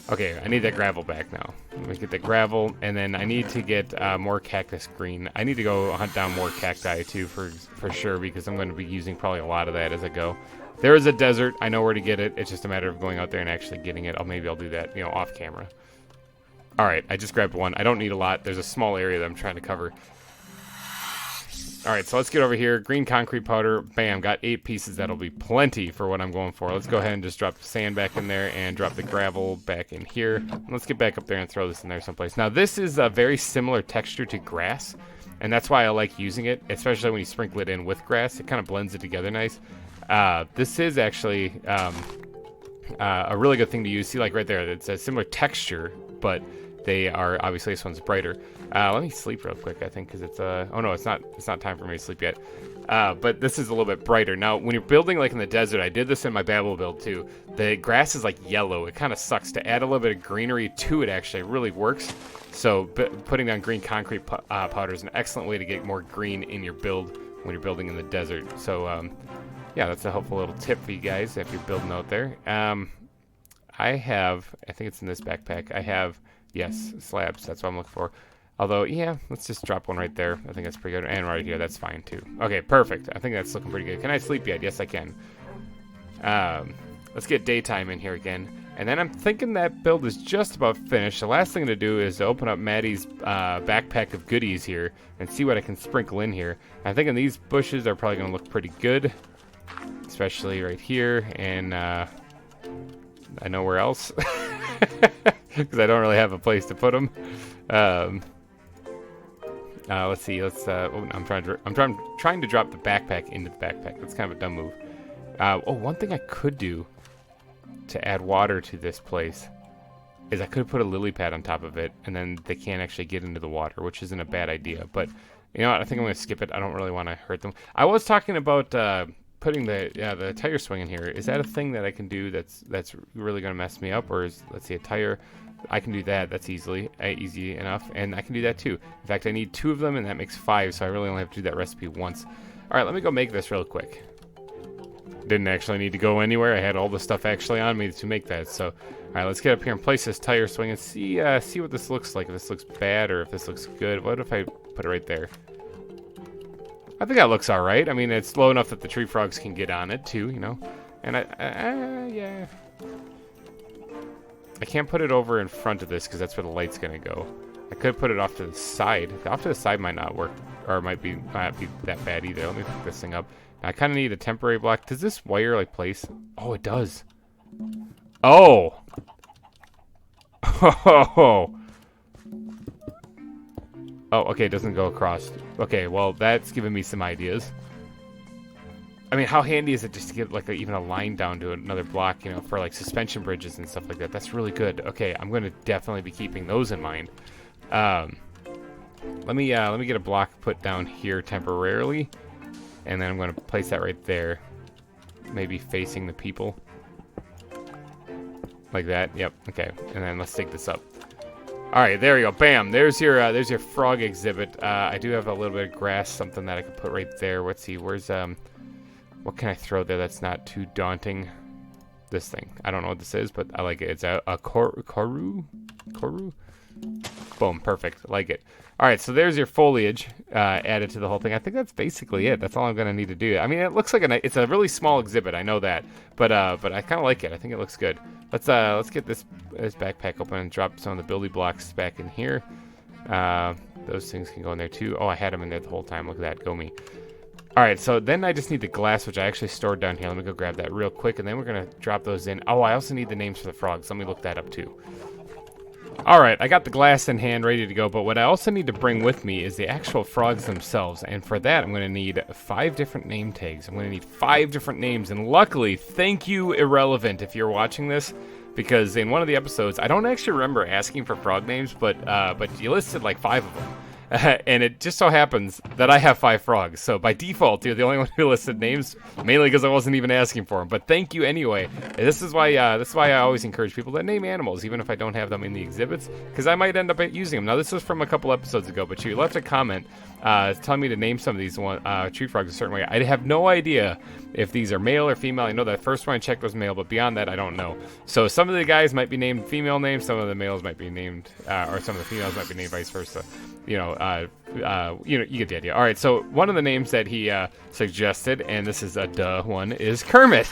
Okay, I need that gravel back now. Let me get the gravel, and then I need to get more cactus green. I need to go hunt down more cacti too for sure, because I'm going to be using probably a lot of that as I go. There is a desert. I know where to get it. It's just a matter of going out there and actually getting it. Maybe I'll do that, off camera. All right, I just grabbed one. I don't need a lot. There's a small area that I'm trying to cover. All right, so let's get over here. Green concrete powder. Bam, got 8 pieces. That'll be plenty for what I'm going for. Let's go ahead and just drop the sand back in there and drop the gravel back in here. And let's get back up there and throw this in there someplace. Now, this is a very similar texture to grass, and that's why I like using it, especially when you sprinkle it in with grass. It kind of blends it together nice. This is actually a really good thing to use. See, like right there, it's a similar texture, but they are, obviously this one's brighter. Let me sleep real quick, I think, because it's oh no, it's not time for me to sleep yet. But this is a little bit brighter. Now, when you're building like in the desert, I did this in my Babel build too. The grass is like yellow. It kind of sucks. To add a little bit of greenery to it actually really works. So putting down green concrete powder is an excellent way to get more green in your build when you're building in the desert. So yeah, that's a helpful little tip for you guys if you're building out there. I think it's in this backpack. I have, yes, slabs. That's what I'm looking for. Although, yeah, let's just drop one right there. I think that's pretty good. And right here, that's fine too. Okay, perfect. I think that's looking pretty good. Can I sleep yet? Yes, I can. Let's get daytime in here again. And then I'm thinking that build is just about finished. The last thing to do is to open up Maddie's backpack of goodies here and see what I can sprinkle in here. I'm thinking these bushes are probably going to look pretty good, especially right here. And I know where else, because I don't really have a place to put them. Let's see. I'm trying to drop the backpack into the backpack. That's kind of a dumb move. One thing I could do to add water to this place is I could put a lily pad on top of it, and then they can't actually get into the water, which isn't a bad idea. But you know what? I think I'm going to skip it. I don't really want to hurt them. I was talking about putting the tire swing in here. Is that a thing that I can do that's really going to mess me up? Or is, let's see, a tire? I can do that. That's easy enough. And I can do that too. In fact, I need 2 of them, and that makes 5, so I really only have to do that recipe once. All right, let me go make this real quick. Didn't actually need to go anywhere. I had all the stuff actually on me to make that. So, all right, let's get up here and place this tire swing and see what this looks like. If this looks bad or if this looks good. What if I put it right there? I think that looks all right. I mean, it's low enough that the tree frogs can get on it too, you know. And yeah. I can't put it over in front of this because that's where the light's gonna go. I could put it off to the side. Off to the side might not work, or might not be that bad either. Let me pick this thing up. I kind of need a temporary block. Does this wire like place? Oh, it does. Oh. Oh. Oh, okay, it doesn't go across. Okay, well, that's giving me some ideas. I mean, how handy is it just to get like even a line down to another block, you know, for like suspension bridges and stuff like that? That's really good. Okay, I'm going to definitely be keeping those in mind. Let me get a block put down here temporarily, and then I'm going to place that right there, maybe facing the people, like that. Yep. Okay, and then let's take this up. All right, there you go. Bam. There's your frog exhibit. I do have a little bit of grass, something that I could put right there. Let's see. Where's what can I throw there that's not too daunting? This thing. I don't know what this is, but I like it. It's a koru. Boom. Perfect. Like it. All right, so there's your foliage added to the whole thing. I think that's basically it. That's all I'm gonna need to do. I mean, it looks like it's a really small exhibit. I know that, but I kind of like it. I think it looks good. Let's get this backpack open and drop some of the building blocks back in here. Those things can go in there too. Oh, I had them in there the whole time. Look at that. Go me. All right, so then I just need the glass, which I actually stored down here. Let me go grab that real quick, and then we're gonna drop those in. Oh, I also need the names for the frogs. Let me look that up too. All right, I got the glass in hand, ready to go, but what I also need to bring with me is the actual frogs themselves, and for that, I'm going to need 5 different name tags. I'm going to need 5 different names, and luckily, thank you, Irrelevant, if you're watching this, because in one of the episodes, I don't actually remember asking for frog names, but you listed like 5 of them. And it just so happens that I have 5 frogs, so by default, you're the only one who listed names, mainly because I wasn't even asking for them. But thank you anyway. And this is why I always encourage people to name animals, even if I don't have them in the exhibits, because I might end up using them. Now, this was from a couple episodes ago, but you left a comment telling me to name some of these tree frogs a certain way. I have no idea if these are male or female. I know that first one I checked was male, but beyond that, I don't know. So some of the guys might be named female names, some of the males might be named, or some of the females might be named vice versa. You get the idea. All right, so one of the names that he suggested, and this is a duh one, is Kermit.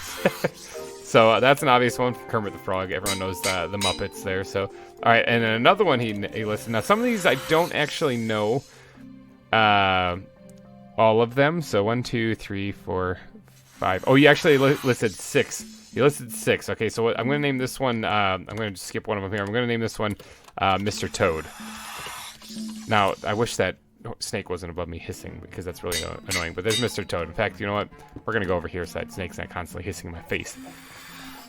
So that's an obvious one for Kermit the Frog. Everyone knows the Muppets there. So, all right, and then another one he listed. Now, some of these I don't actually know all of them. So 1, 2, 3, 4, 5. Oh, you actually listed 6. You listed 6. Okay, so I'm going to name this one. I'm going to skip one of them here. I'm going to name this one Mr. Toad. Now, I wish that snake wasn't above me hissing, because that's really annoying. But there's Mr. Toad. In fact, you know what? We're going to go over here so that snake's not constantly hissing in my face.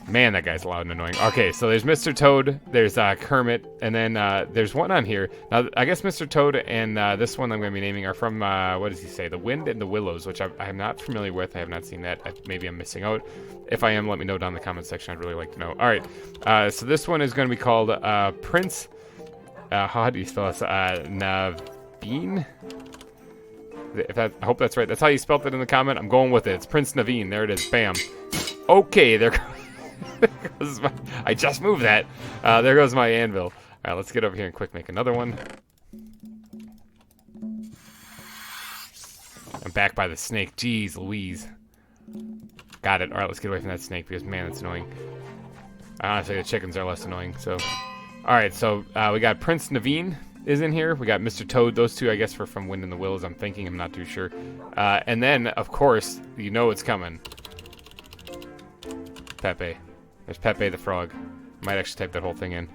Man, that guy's loud and annoying. Okay, so there's Mr. Toad, there's Kermit, and then there's one on here. Now, I guess Mr. Toad and this one I'm going to be naming are from, what does he say? The Wind and the Willows, which I'm not familiar with. I have not seen that. Maybe I'm missing out. If I am, let me know down in the comment section. I'd really like to know. All right, so this one is going to be called Prince... how do you spell this? Naveen? I hope that's right. That's how you spelled it in the comment. I'm going with it. It's Prince Naveen. There it is. Bam. Okay, there goes I just moved that. There goes my anvil. All right, let's get over here and quick make another one. I'm back by the snake. Jeez Louise. Got it. All right, let's get away from that snake because, man, it's annoying. Honestly, the chickens are less annoying, so... All right, so we got Prince Naveen is in here. We got Mr. Toad. Those two, I guess, were from Wind in the Willows. I'm thinking. I'm not too sure. And then, of course, you know it's coming. Pepe. There's Pepe the Frog. Might actually type that whole thing in.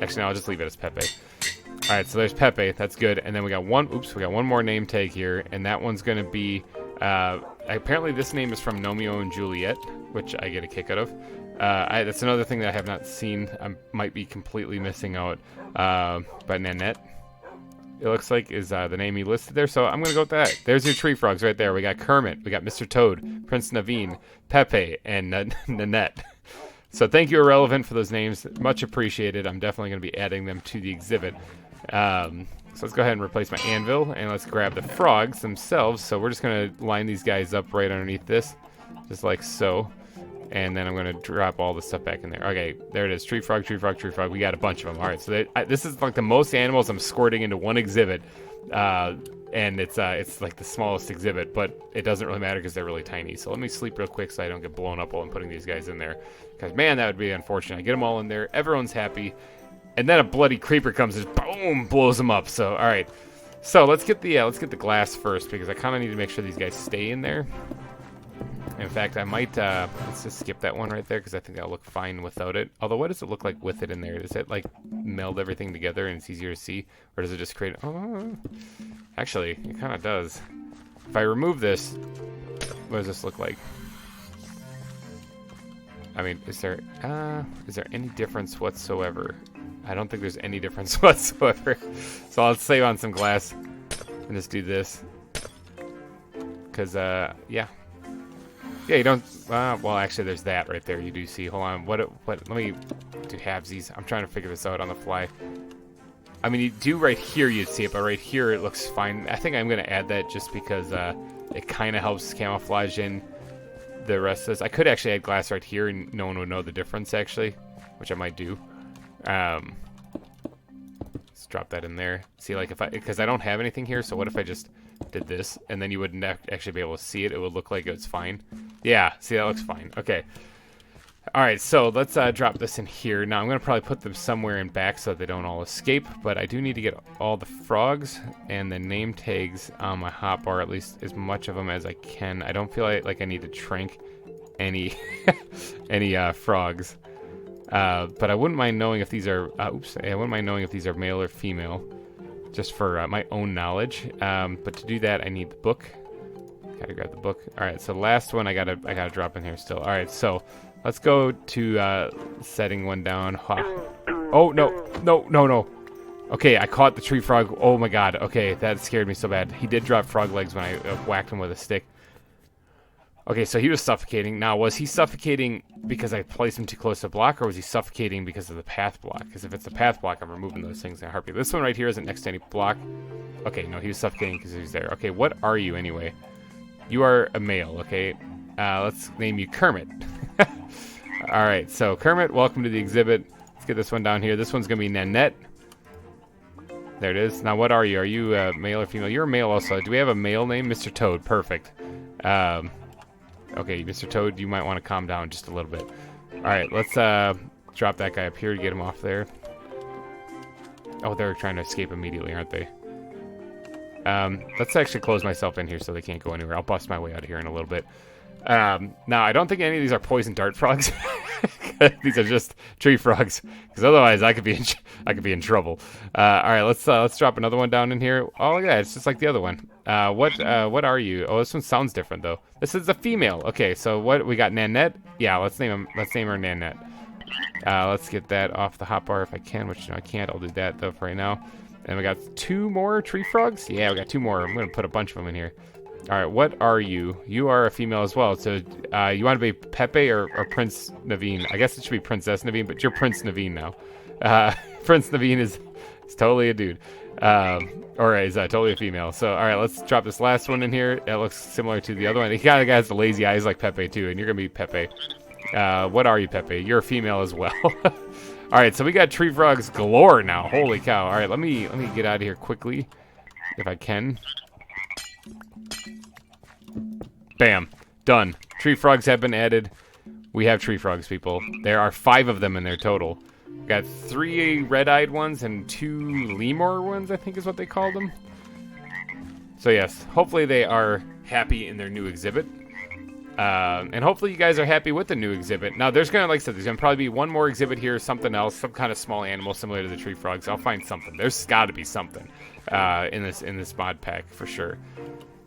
Actually, no, I'll just leave it as Pepe. All right, so there's Pepe. That's good. And then we got one. Oops, we got one more name tag here, and that one's gonna be. Apparently, this name is from Romeo and Juliet, which I get a kick out of. That's another thing that I have not seen. I might be completely missing out. But Nanette, it looks like, is the name he listed there. So I'm going to go with that. There's your tree frogs right there. We got Kermit. We got Mr. Toad, Prince Naveen, Pepe, and Nanette. So thank you, Irrelevant, for those names. Much appreciated. I'm definitely going to be adding them to the exhibit. So let's go ahead and replace my anvil. And let's grab the frogs themselves. So we're just going to line these guys up right underneath this. Just like so. And then I'm going to drop all the stuff back in there. Okay, there it is. Tree frog, tree frog, tree frog. We got a bunch of them. All right, so this is like the most animals I'm squirting into one exhibit. and it's like the smallest exhibit, but it doesn't really matter because they're really tiny. So let me sleep real quick so I don't get blown up while I'm putting these guys in there. Because man, that would be unfortunate. I get them all in there, everyone's happy, and then a bloody creeper comes and boom, blows them up. So all right, so let's get the glass first because I kind of need to make sure these guys stay in there. In fact, I might, let's just skip that one right there because I think that'll look fine without it. Although, what does it look like with it in there? Does it, like, meld everything together and it's easier to see? Or does it just create, oh, actually, it kind of does. If I remove this, what does this look like? I mean, is there any difference whatsoever? I don't think there's any difference whatsoever. So I'll save on some glass and just do this. Because, yeah. Yeah, you don't, well, actually, there's that right there. You do see, hold on, what, let me do halvesies. I'm trying to figure this out on the fly. I mean, you do right here, you'd see it, but right here, it looks fine. I think I'm going to add that just because it kind of helps camouflage in the rest of this. I could actually add glass right here, and no one would know the difference, actually, which I might do. Let's drop that in there. See, like, because I don't have anything here, so what if I just did this, and then you wouldn't actually be able to see it. It would look like it's fine. Yeah, see, that looks fine. Okay. All right, so let's drop this in here. Now, I'm going to probably put them somewhere in back so that they don't all escape, but I do need to get all the frogs and the name tags on my hotbar, at least as much of them as I can. I don't feel like I need to trank any frogs. But I wouldn't mind knowing if these are, I wouldn't mind knowing if these are male or female. Just for my own knowledge, but to do that I need the book. Gotta grab the book. All right, so the last one I gotta drop in here still. All right, so let's go to setting one down. Oh no! Okay, I caught the tree frog. Oh my god. Okay, that scared me so bad. He did drop frog legs when I whacked him with a stick. Okay, so he was suffocating. Now, was he suffocating because I placed him too close to block, or was he suffocating because of the path block? Because if it's the path block, I'm removing those things in a heartbeat. This one right here isn't next to any block. Okay, no, he was suffocating because he was there. Okay, what are you anyway? You are a male, okay? Let's name you Kermit. All right, so Kermit, welcome to the exhibit. Let's get this one down here. This one's going to be Nanette. There it is. Now, what are you? Are you male or female? You're a male also. Do we have a male name? Mr. Toad. Perfect. Okay, Mr. Toad, you might want to calm down just a little bit. All right, let's drop that guy up here to get him off there. Oh, they're trying to escape immediately, aren't they? Let's actually close myself in here so they can't go anywhere. I'll bust my way out of here in a little bit. Now, I don't think any of these are poison dart frogs. These are just tree frogs, because otherwise I could be in trouble. All right, let's drop another one down in here. Oh, look at that, it's just like the other one. What are you? Oh, this one sounds different though. This is a female. Okay, so what we got? Nanette. Yeah, let's name her Nanette. Let's get that off the hotbar if I can, which no, I can't. I'll do that though for right now. And we got 2 more tree frogs. Yeah, we got 2 more. I'm gonna put a bunch of them in here. All right, what are you? You are a female as well. So you want to be Pepe or Prince Naveen? I guess it should be Princess Naveen, but you're Prince Naveen now. Prince Naveen is totally a dude. Or is totally a female. So, all right, let's drop this last one in here. It looks similar to the other one. He kind of has the lazy eyes like Pepe too, and you're going to be Pepe. What are you, Pepe? You're a female as well. All right, so we got tree frogs galore now. Holy cow. All right, let me get out of here quickly if I can. Bam. Done. Tree frogs have been added. We have tree frogs, people. There are 5 of them in there total. We got 3 red-eyed ones and 2 lemur ones, I think is what they called them. So yes, hopefully they are happy in their new exhibit. And hopefully you guys are happy with the new exhibit. Now, there's gonna, like I said, there's gonna probably be one more exhibit here, something else, some kind of small animal similar to the tree frogs. I'll find something. There's got to be something in this mod pack for sure.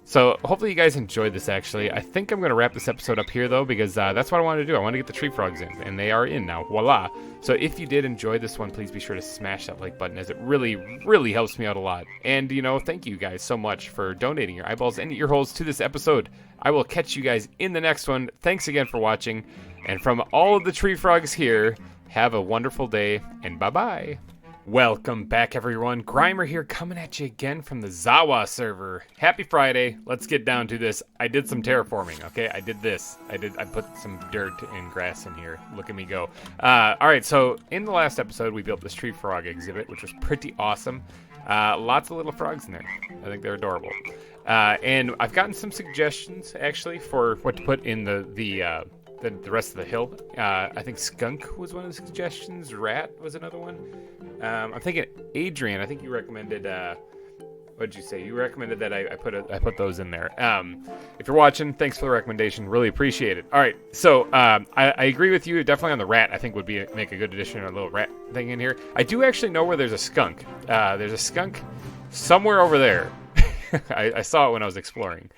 So hopefully you guys enjoyed this. Actually, I think I'm gonna wrap this episode up here though, because that's what I want to do. I want to get the tree frogs in, and they are in now. Voila! So if you did enjoy this one, please be sure to smash that like button, as it really helps me out a lot. And thank you guys so much for donating your eyeballs and ear holes to this episode. I will catch you guys in the next one. Thanks again for watching, and from all of the tree frogs here, have a wonderful day, and bye-bye. Welcome back, everyone. GReimer here, coming at you again from the ZAWA server. Happy Friday. Let's get down to this. I did some terraforming, okay? I did this. I put some dirt and grass in here. Look at me go. All right, so in the last episode, we built this tree frog exhibit, which was pretty awesome. Lots of little frogs in there. I think they're adorable. And I've gotten some suggestions actually for what to put in the rest of the hill. I think skunk was one of the suggestions. Rat was another one. I'm thinking Adrian. I think you recommended. What did you say? You recommended that I put those in there. If you're watching, thanks for the recommendation. Really appreciate it. All right, so I agree with you. Definitely on the rat, I think would make a good addition. A little rat thing in here. I do actually know where there's a skunk. There's a skunk somewhere over there. I saw it when I was exploring.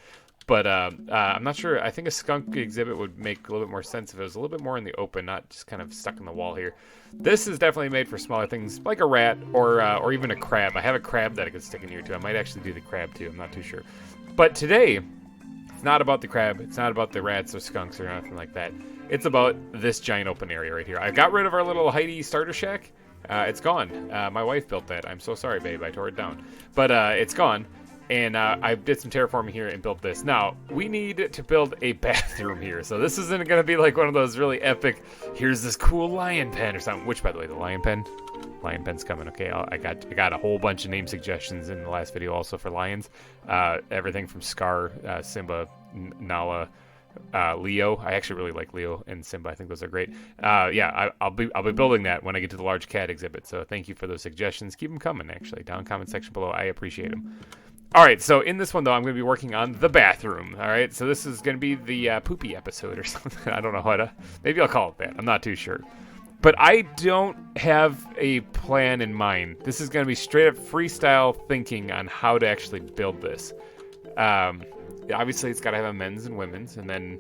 But I'm not sure. I think a skunk exhibit would make a little bit more sense if it was a little bit more in the open, not just kind of stuck in the wall here. This is definitely made for smaller things, like a rat or even a crab. I have a crab that I could stick in here too. I might actually do the crab too. I'm not too sure. But today, it's not about the crab. It's not about the rats or skunks or nothing like that. It's about this giant open area right here. I got rid of our little Heidi starter shack. It's gone. My wife built that. I'm so sorry, babe. I tore it down. But it's gone. And I did some terraforming here and built this. Now, we need to build a bathroom here. So this isn't going to be like one of those really epic, here's this cool lion pen or something. Which, by the way, the lion pen's coming. Okay, I got a whole bunch of name suggestions in the last video also for lions. Everything from Scar, Simba, Nala, Leo. I actually really like Leo and Simba. I think those are great. Yeah, I'll be building that when I get to the large cat exhibit. So thank you for those suggestions. Keep them coming, actually. Down in the comment section below. I appreciate them. All right, so in this one, though, I'm going to be working on the bathroom. All right, so this is going to be the poopy episode or something. I don't know how to. Maybe I'll call it that. I'm not too sure. But I don't have a plan in mind. This is going to be straight up freestyle thinking on how to actually build this. Obviously, it's got to have a men's and women's, and then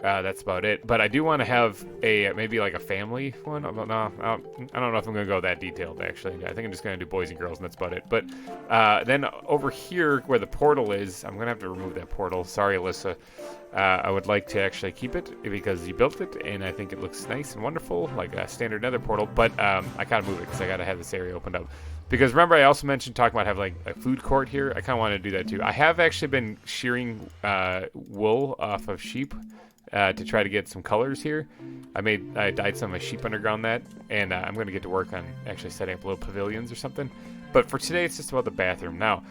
that's about it. But I do want to have maybe like a family one. No, I don't know if I'm going to go that detailed, actually. I think I'm just going to do boys and girls, and that's about it. But then over here where the portal is, I'm going to have to remove that portal. Sorry, Alyssa. I would like to actually keep it because you built it, and I think it looks nice and wonderful, like a standard nether portal. But I got to move it because I got to have this area opened up. Because remember, I also mentioned talking about having like a food court here. I kind of want to do that too. I have actually been shearing wool off of sheep to try to get some colors here. I dyed some of my sheep underground that, and I'm going to get to work on actually setting up little pavilions or something. But for today, it's just about the bathroom. Now,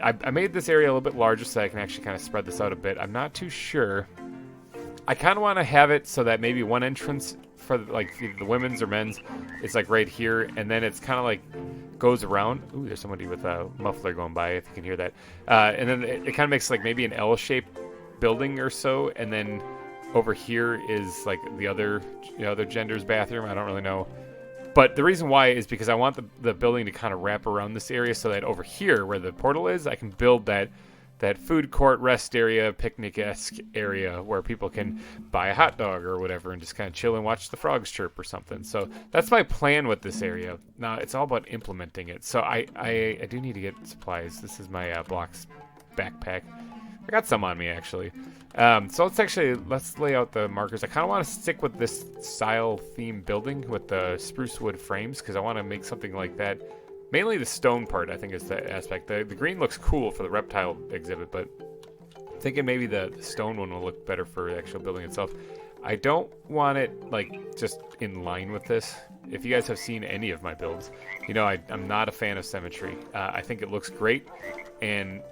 I made this area a little bit larger so I can actually kind of spread this out a bit. I'm not too sure. I kind of want to have it so that maybe one entrance for like either the women's or men's is like right here, and then it's kind of like goes around. Ooh, there's somebody with a muffler going by, if you can hear that. And then it kind of makes like maybe an L-shaped building or so, and then over here is like the other gender's bathroom. I don't really know. But the reason why is because I want the building to kind of wrap around this area so that over here where the portal is, I can build that food court, rest area, picnic-esque area where people can buy a hot dog or whatever and just kind of chill and watch the frogs chirp or something. So that's my plan with this area. Now, it's all about implementing it. So I do need to get supplies. This is my blocks backpack. I got some on me, actually. So let's lay out the markers. I kind of want to stick with this style theme building with the spruce wood frames because I want to make something like that. Mainly the stone part, I think, is the aspect. The green looks cool for the reptile exhibit, but I'm thinking maybe the stone one will look better for the actual building itself. I don't want it, like, just in line with this. If you guys have seen any of my builds, you know I'm not a fan of symmetry. I think it looks great, and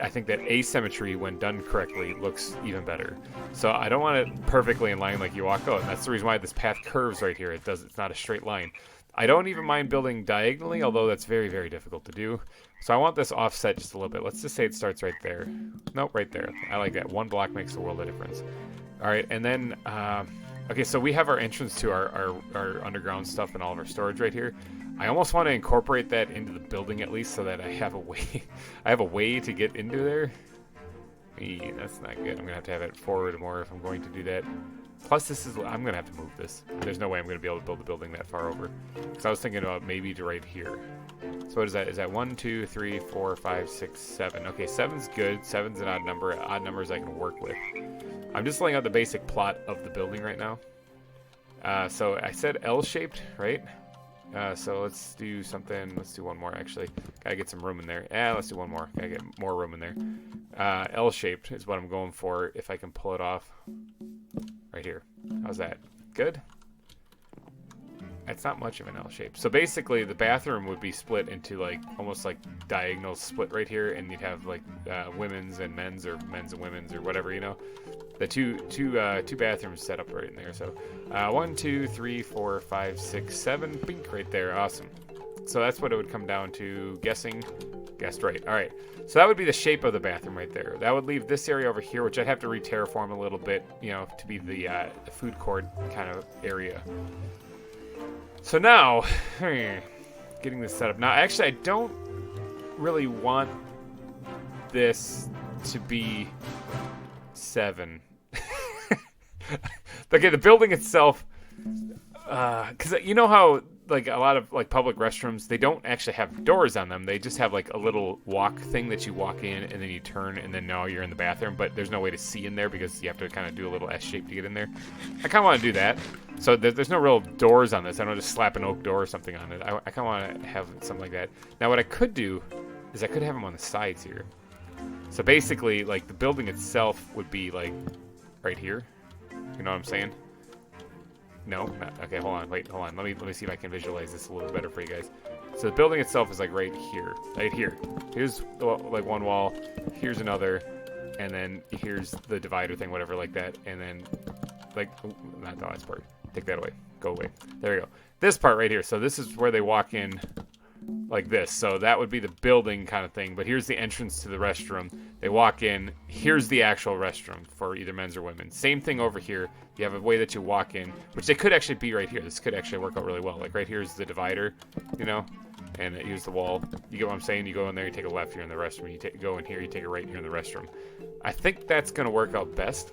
I think that asymmetry, when done correctly, looks even better. So I don't want it perfectly in line like you walk out, and that's the reason why this path curves right here. It's not a straight line. I don't even mind building diagonally, although that's very, very difficult to do. So I want this offset just a little bit. Let's just say it starts right there. Nope, right there. I like that. One block makes a world of difference. All right, and then, okay, so we have our entrance to our underground stuff and all of our storage right here. I almost want to incorporate that into the building at least so that I have a way to get into there. That's not good. I'm going to have it forward more if I'm going to do that. Plus, I'm going to have to move this. There's no way I'm going to be able to build a building that far over. Because I was thinking about maybe to right here. So what is that? Is that 1, 2, 3, 4, 5, 6, 7? Okay, 7's good. 7's an odd number. Odd numbers I can work with. I'm just laying out the basic plot of the building right now. So I said L-shaped, right? So let's do something. Let's do one more, actually. Gotta get some room in there. Yeah, let's do one more. Gotta get more room in there. L-shaped is what I'm going for if I can pull it off. Right here. How's that? Good? it's not much of an L shape. So basically, the bathroom would be split into like almost like diagonal split right here, and you'd have like women's and men's, or men's and women's, or whatever, you know. The two bathrooms set up right in there. So 1, 2, 3, 4, 5, 6, 7, pink right there. Awesome. So that's what it would come down to. Guessed right. All right. So that would be the shape of the bathroom right there. That would leave this area over here, which I'd have to re-terraform a little bit, you know, to be the food court kind of area. So now, getting this set up. Now, actually, I don't really want this to be 7. Okay, the building itself, because you know how like a lot of like public restrooms, they don't actually have doors on them. They just have like a little walk thing that you walk in and then you turn and then now you're in the bathroom, but there's no way to see in there because you have to kind of do a little S shape to get in there. I kind of want to do that. So there's no real doors on this. I don't just slap an oak door or something on it. I kind of want to have something like that. Now what I could do is I could have them on the sides here. So basically, like the building itself would be like right here. You know what I'm saying? No? Okay, hold on. Wait, hold on. Let me see if I can visualize this a little better for you guys. So the building itself is like right here. Right here. Here's like one wall. Here's another. And then here's the divider thing, whatever, like that. And then, like, not the last part. Take that away. Go away. There we go. This part right here. So this is where they walk in like this. So that would be the building kind of thing. But here's the entrance to the restroom. They walk in. Here's the actual restroom for either men's or women. Same thing over here. You have a way that you walk in, which they could actually be right here. This could actually work out really well. Like right here is the divider, you know, and here's the wall. You get what I'm saying? You go in there, you take a left, you're in the restroom. You go in here, you take a right, you're in the restroom. I think that's going to work out best.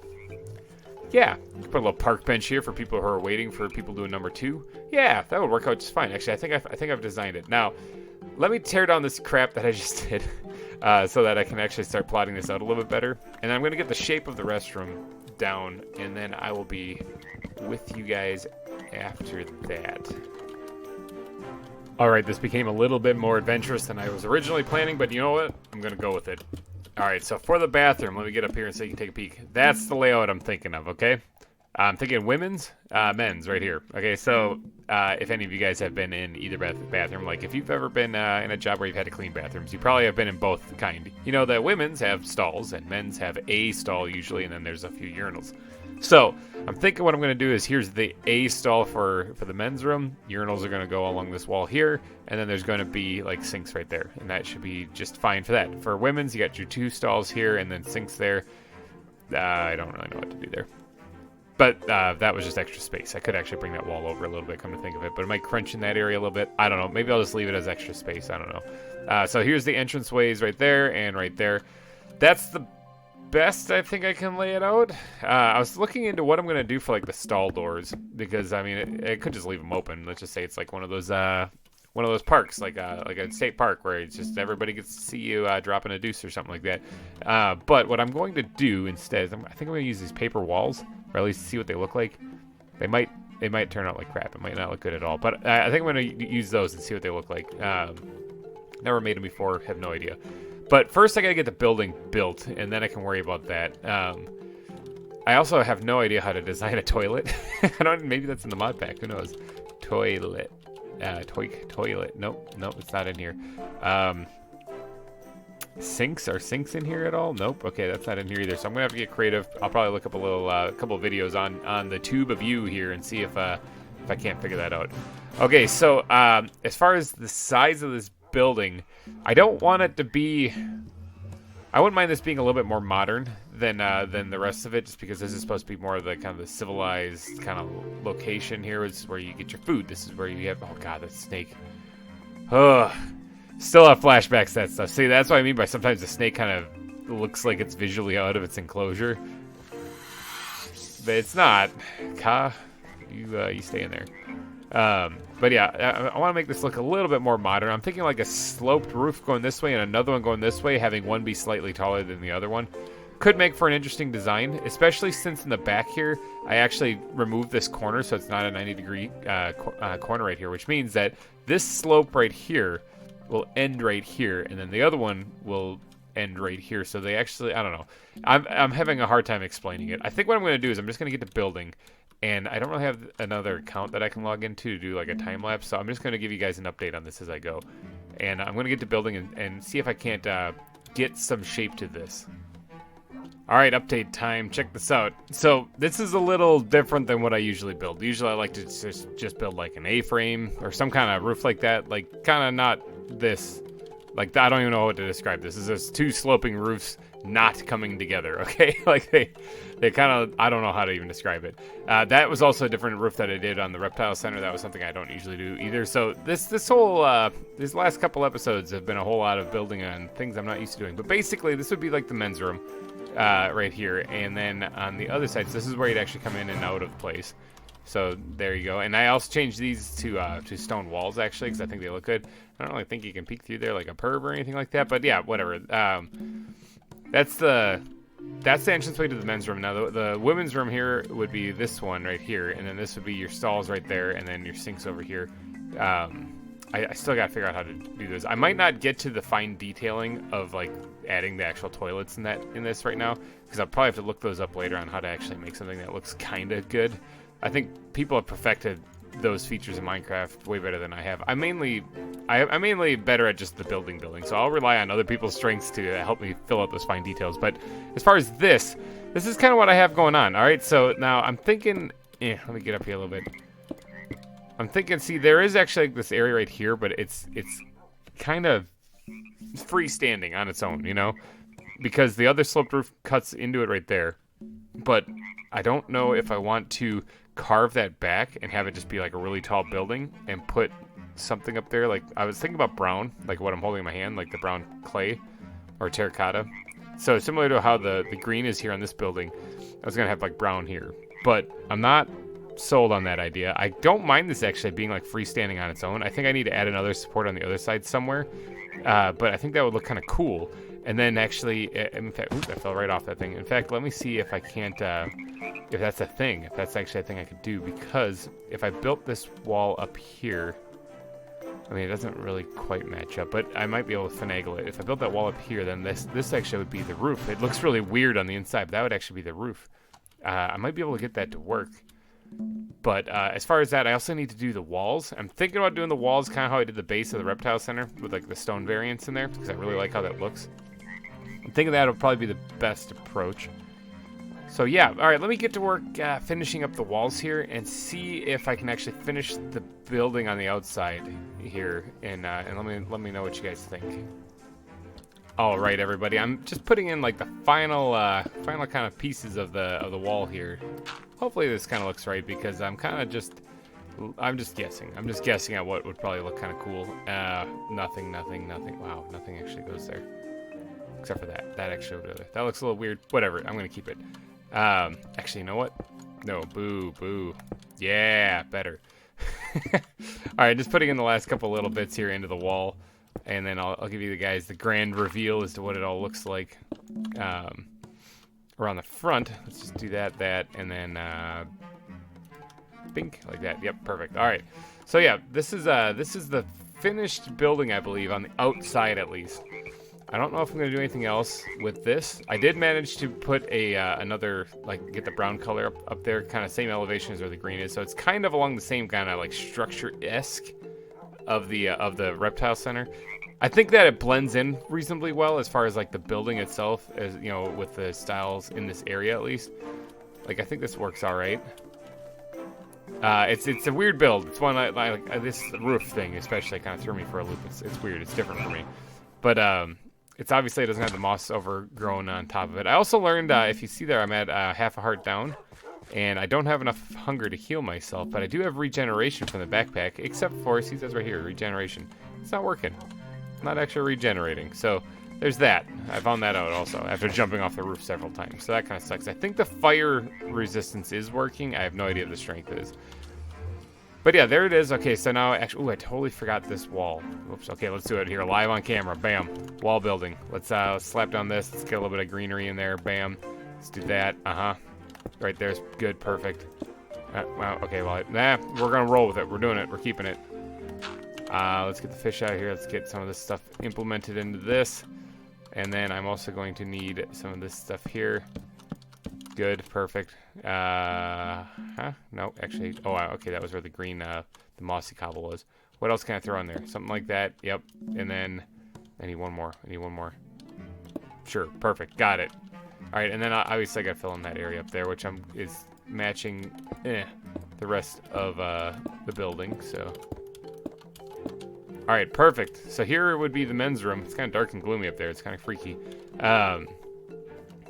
Yeah, you can put a little park bench here for people who are waiting for people doing number 2. Yeah, that would work out just fine. Actually, I think I've designed it. Now, let me tear down this crap that I just did so that I can actually start plotting this out a little bit better. And I'm going to get the shape of the restroom down, and then I will be with you guys after that. All right, this became a little bit more adventurous than I was originally planning, but you know what? I'm going to go with it. All right, so for the bathroom, let me get up here so you can take a peek. That's the layout I'm thinking of, okay? I'm thinking women's, men's right here. Okay, so if any of you guys have been in either bathroom, like if you've ever been in a job where you've had to clean bathrooms, you probably have been in both kind. You know that women's have stalls and men's have a stall usually, and then there's a few urinals. So I'm thinking what I'm going to do is here's the A stall for the men's room. Urinals are going to go along this wall here, and then there's going to be like sinks right there, and that should be just fine for that. For women's, you got your 2 stalls here and then sinks there. I don't really know what to do there. But that was just extra space. I could actually bring that wall over a little bit, come to think of it. But it might crunch in that area a little bit. I don't know. Maybe I'll just leave it as extra space. I don't know. So here's the entrance ways right there and right there. That's the best I think I can lay it out. I was looking into what I'm going to do for like the stall doors. Because, I mean, it could just leave them open. Let's just say it's like one of those parks, like a state park where it's just everybody gets to see you dropping a deuce or something like that. But what I'm going to do instead is I think I'm going to use these paper walls, or at least see what they look like. They might turn out like crap. It might not look good at all. But I think I'm going to use those and see what they look like. Never made them before. Have no idea. But first I got to get the building built, and then I can worry about that. I also have no idea how to design a toilet. Maybe that's in the mod pack. Who knows? Toilet. Toilet. Nope, it's not in here. Sinks? Are sinks in here at all? Nope. Okay, that's not in here either. So I'm gonna have to get creative. I'll probably look up a couple of videos on the tube of you here and see if I can't figure that out. Okay, so as far as the size of this building, I don't want it to be. I wouldn't mind this being a little bit more modern than the rest of it, just because this is supposed to be more of the kind of the civilized kind of location here. This is where you get your food. This is where you have. Oh god, that snake. Ugh. Still have flashbacks to that stuff. See, that's what I mean by sometimes the snake kind of looks like it's visually out of its enclosure, but it's not. Ka, you stay in there. But yeah, I want to make this look a little bit more modern. I'm thinking like a sloped roof going this way and another one going this way, having one be slightly taller than the other one. Could make for an interesting design, especially since in the back here, I actually removed this corner so it's not a 90-degree corner right here, which means that this slope right here will end right here, and then the other one will end right here. So they actually, I don't know. I'm having a hard time explaining it. I think what I'm going to do is I'm just going to get the building, And I don't really have another account that I can log into to do like a time lapse, so I'm just going to give you guys an update on this as I go. And I'm going to get to building and see if I can't get some shape to this. All right, update time. Check this out. So this is a little different than what I usually build. Usually I like to just build like an A-frame or some kind of roof like that. Like kind of not this. Like I don't even know what to describe this. This is just 2 sloping roofs not coming together, okay? Like they kind of, I don't know how to even describe it. That was also a different roof that I did on the reptile center. That was something I don't usually do either. So this whole, these last couple episodes have been a whole lot of building on things I'm not used to doing. But basically this would be like the men's room. Right here, and then on the other side, so this is where you'd actually come in and out of place. So there you go. And I also changed these to stone walls actually, because I think they look good. I don't really think you can peek through there like a perv or anything like that, but yeah, whatever. That's the entranceway to the men's room. Now the women's room here would be this one right here, and then this would be your stalls right there, and then your sinks over here. I still gotta figure out how to do this. I might not get to the fine detailing of like adding the actual toilets in this right now, because I'll probably have to look those up later on how to actually make something that looks kind of good. I think people have perfected those features in Minecraft way better than I have. I'm mainly better at just the building, so I'll rely on other people's strengths to help me fill out those fine details. But as far as this is kind of what I have going on. All right, so now I'm thinking, let me get up here a little bit. I'm thinking, see, there is actually like this area right here, but it's kind of freestanding on its own, you know, because the other sloped roof cuts into it right there. But I don't know if I want to carve that back and have it just be like a really tall building and put something up there. Like I was thinking about brown, like what I'm holding in my hand, like the brown clay or terracotta. So similar to how the green is here on this building, I was gonna have like brown here, but I'm not sold on that idea. I don't mind this actually being like freestanding on its own. I think I need to add another support on the other side somewhere, but I think that would look kind of cool. And then actually, in fact, oops, I fell right off that thing. In fact, let me see if I can't, if that's a thing, if that's actually a thing I could do, because if I built this wall up here, I mean, it doesn't really quite match up, but I might be able to finagle it. If I built that wall up here, then this actually would be the roof. It looks really weird on the inside, but that would actually be the roof. I might be able to get that to work. But as far as that, I also need to do the walls. I'm thinking about doing the walls kind of how I did the base of the reptile center with like the stone variants in there, because I really like how that looks. I'm thinking that would probably be the best approach. So yeah, all right, let me get to work finishing up the walls here and see if I can actually finish the building on the outside here, and let me know what you guys think. All right, everybody, I'm just putting in like the final kind of pieces of the wall here. Hopefully this kind of looks right, because I'm just guessing. I'm just guessing at what would probably look kind of cool. Nothing. Wow, nothing actually goes there. Except for that. That actually over there. That looks a little weird. Whatever, I'm gonna keep it. Actually, you know what? No, boo. Yeah, better. All right, just putting in the last couple little bits here into the wall, and then I'll give you guys the grand reveal as to what it all looks like. Around the front, let's just do that, and then bink, like that. Yep, perfect. All right. So yeah, this is the finished building, I believe, on the outside at least. I don't know if I'm gonna do anything else with this. I did manage to put another, like, get the brown color up there, kind of same elevation as where the green is. So it's kind of along the same kind of like structure-esque of the reptile center. I think that it blends in reasonably well as far as like the building itself, as you know, with the styles in this area at least. Like I think this works all right. It's a weird build. It's one like this roof thing especially kind of threw me for a loop. It's weird. It's different for me, but it's obviously it doesn't have the moss overgrown on top of it. I also learned if you see there, I'm at half a heart down, and I don't have enough hunger to heal myself, but I do have regeneration from the backpack, except for, see, that's right here, regeneration. It's not working. Not actually regenerating. So there's that. I found that out also after jumping off the roof several times. So that kind of sucks. I think the fire resistance is working. I have no idea what the strength is. But yeah, there it is. Okay, so now actually, ooh, I totally forgot this wall. Oops. Okay, let's do it here live on camera. Bam. Wall building. Let's slap down this. Let's get a little bit of greenery in there. Bam. Let's do that. Right there's good. Perfect. Wow. Okay. Well, we're gonna roll with it. We're doing it. We're keeping it. Let's get the fish out of here. Let's get some of this stuff implemented into this. And then I'm also going to need some of this stuff here. good, perfect. Huh? No, actually, oh, okay, that was where the green, the mossy cobble was. What else can I throw in there? Something like that. Yep. And then I need one more. Sure, perfect. Got it. All right, and then obviously I got to fill in that area up there, which is matching the rest of the building. So, all right, perfect. So here would be the men's room. It's kind of dark and gloomy up there. It's kind of freaky.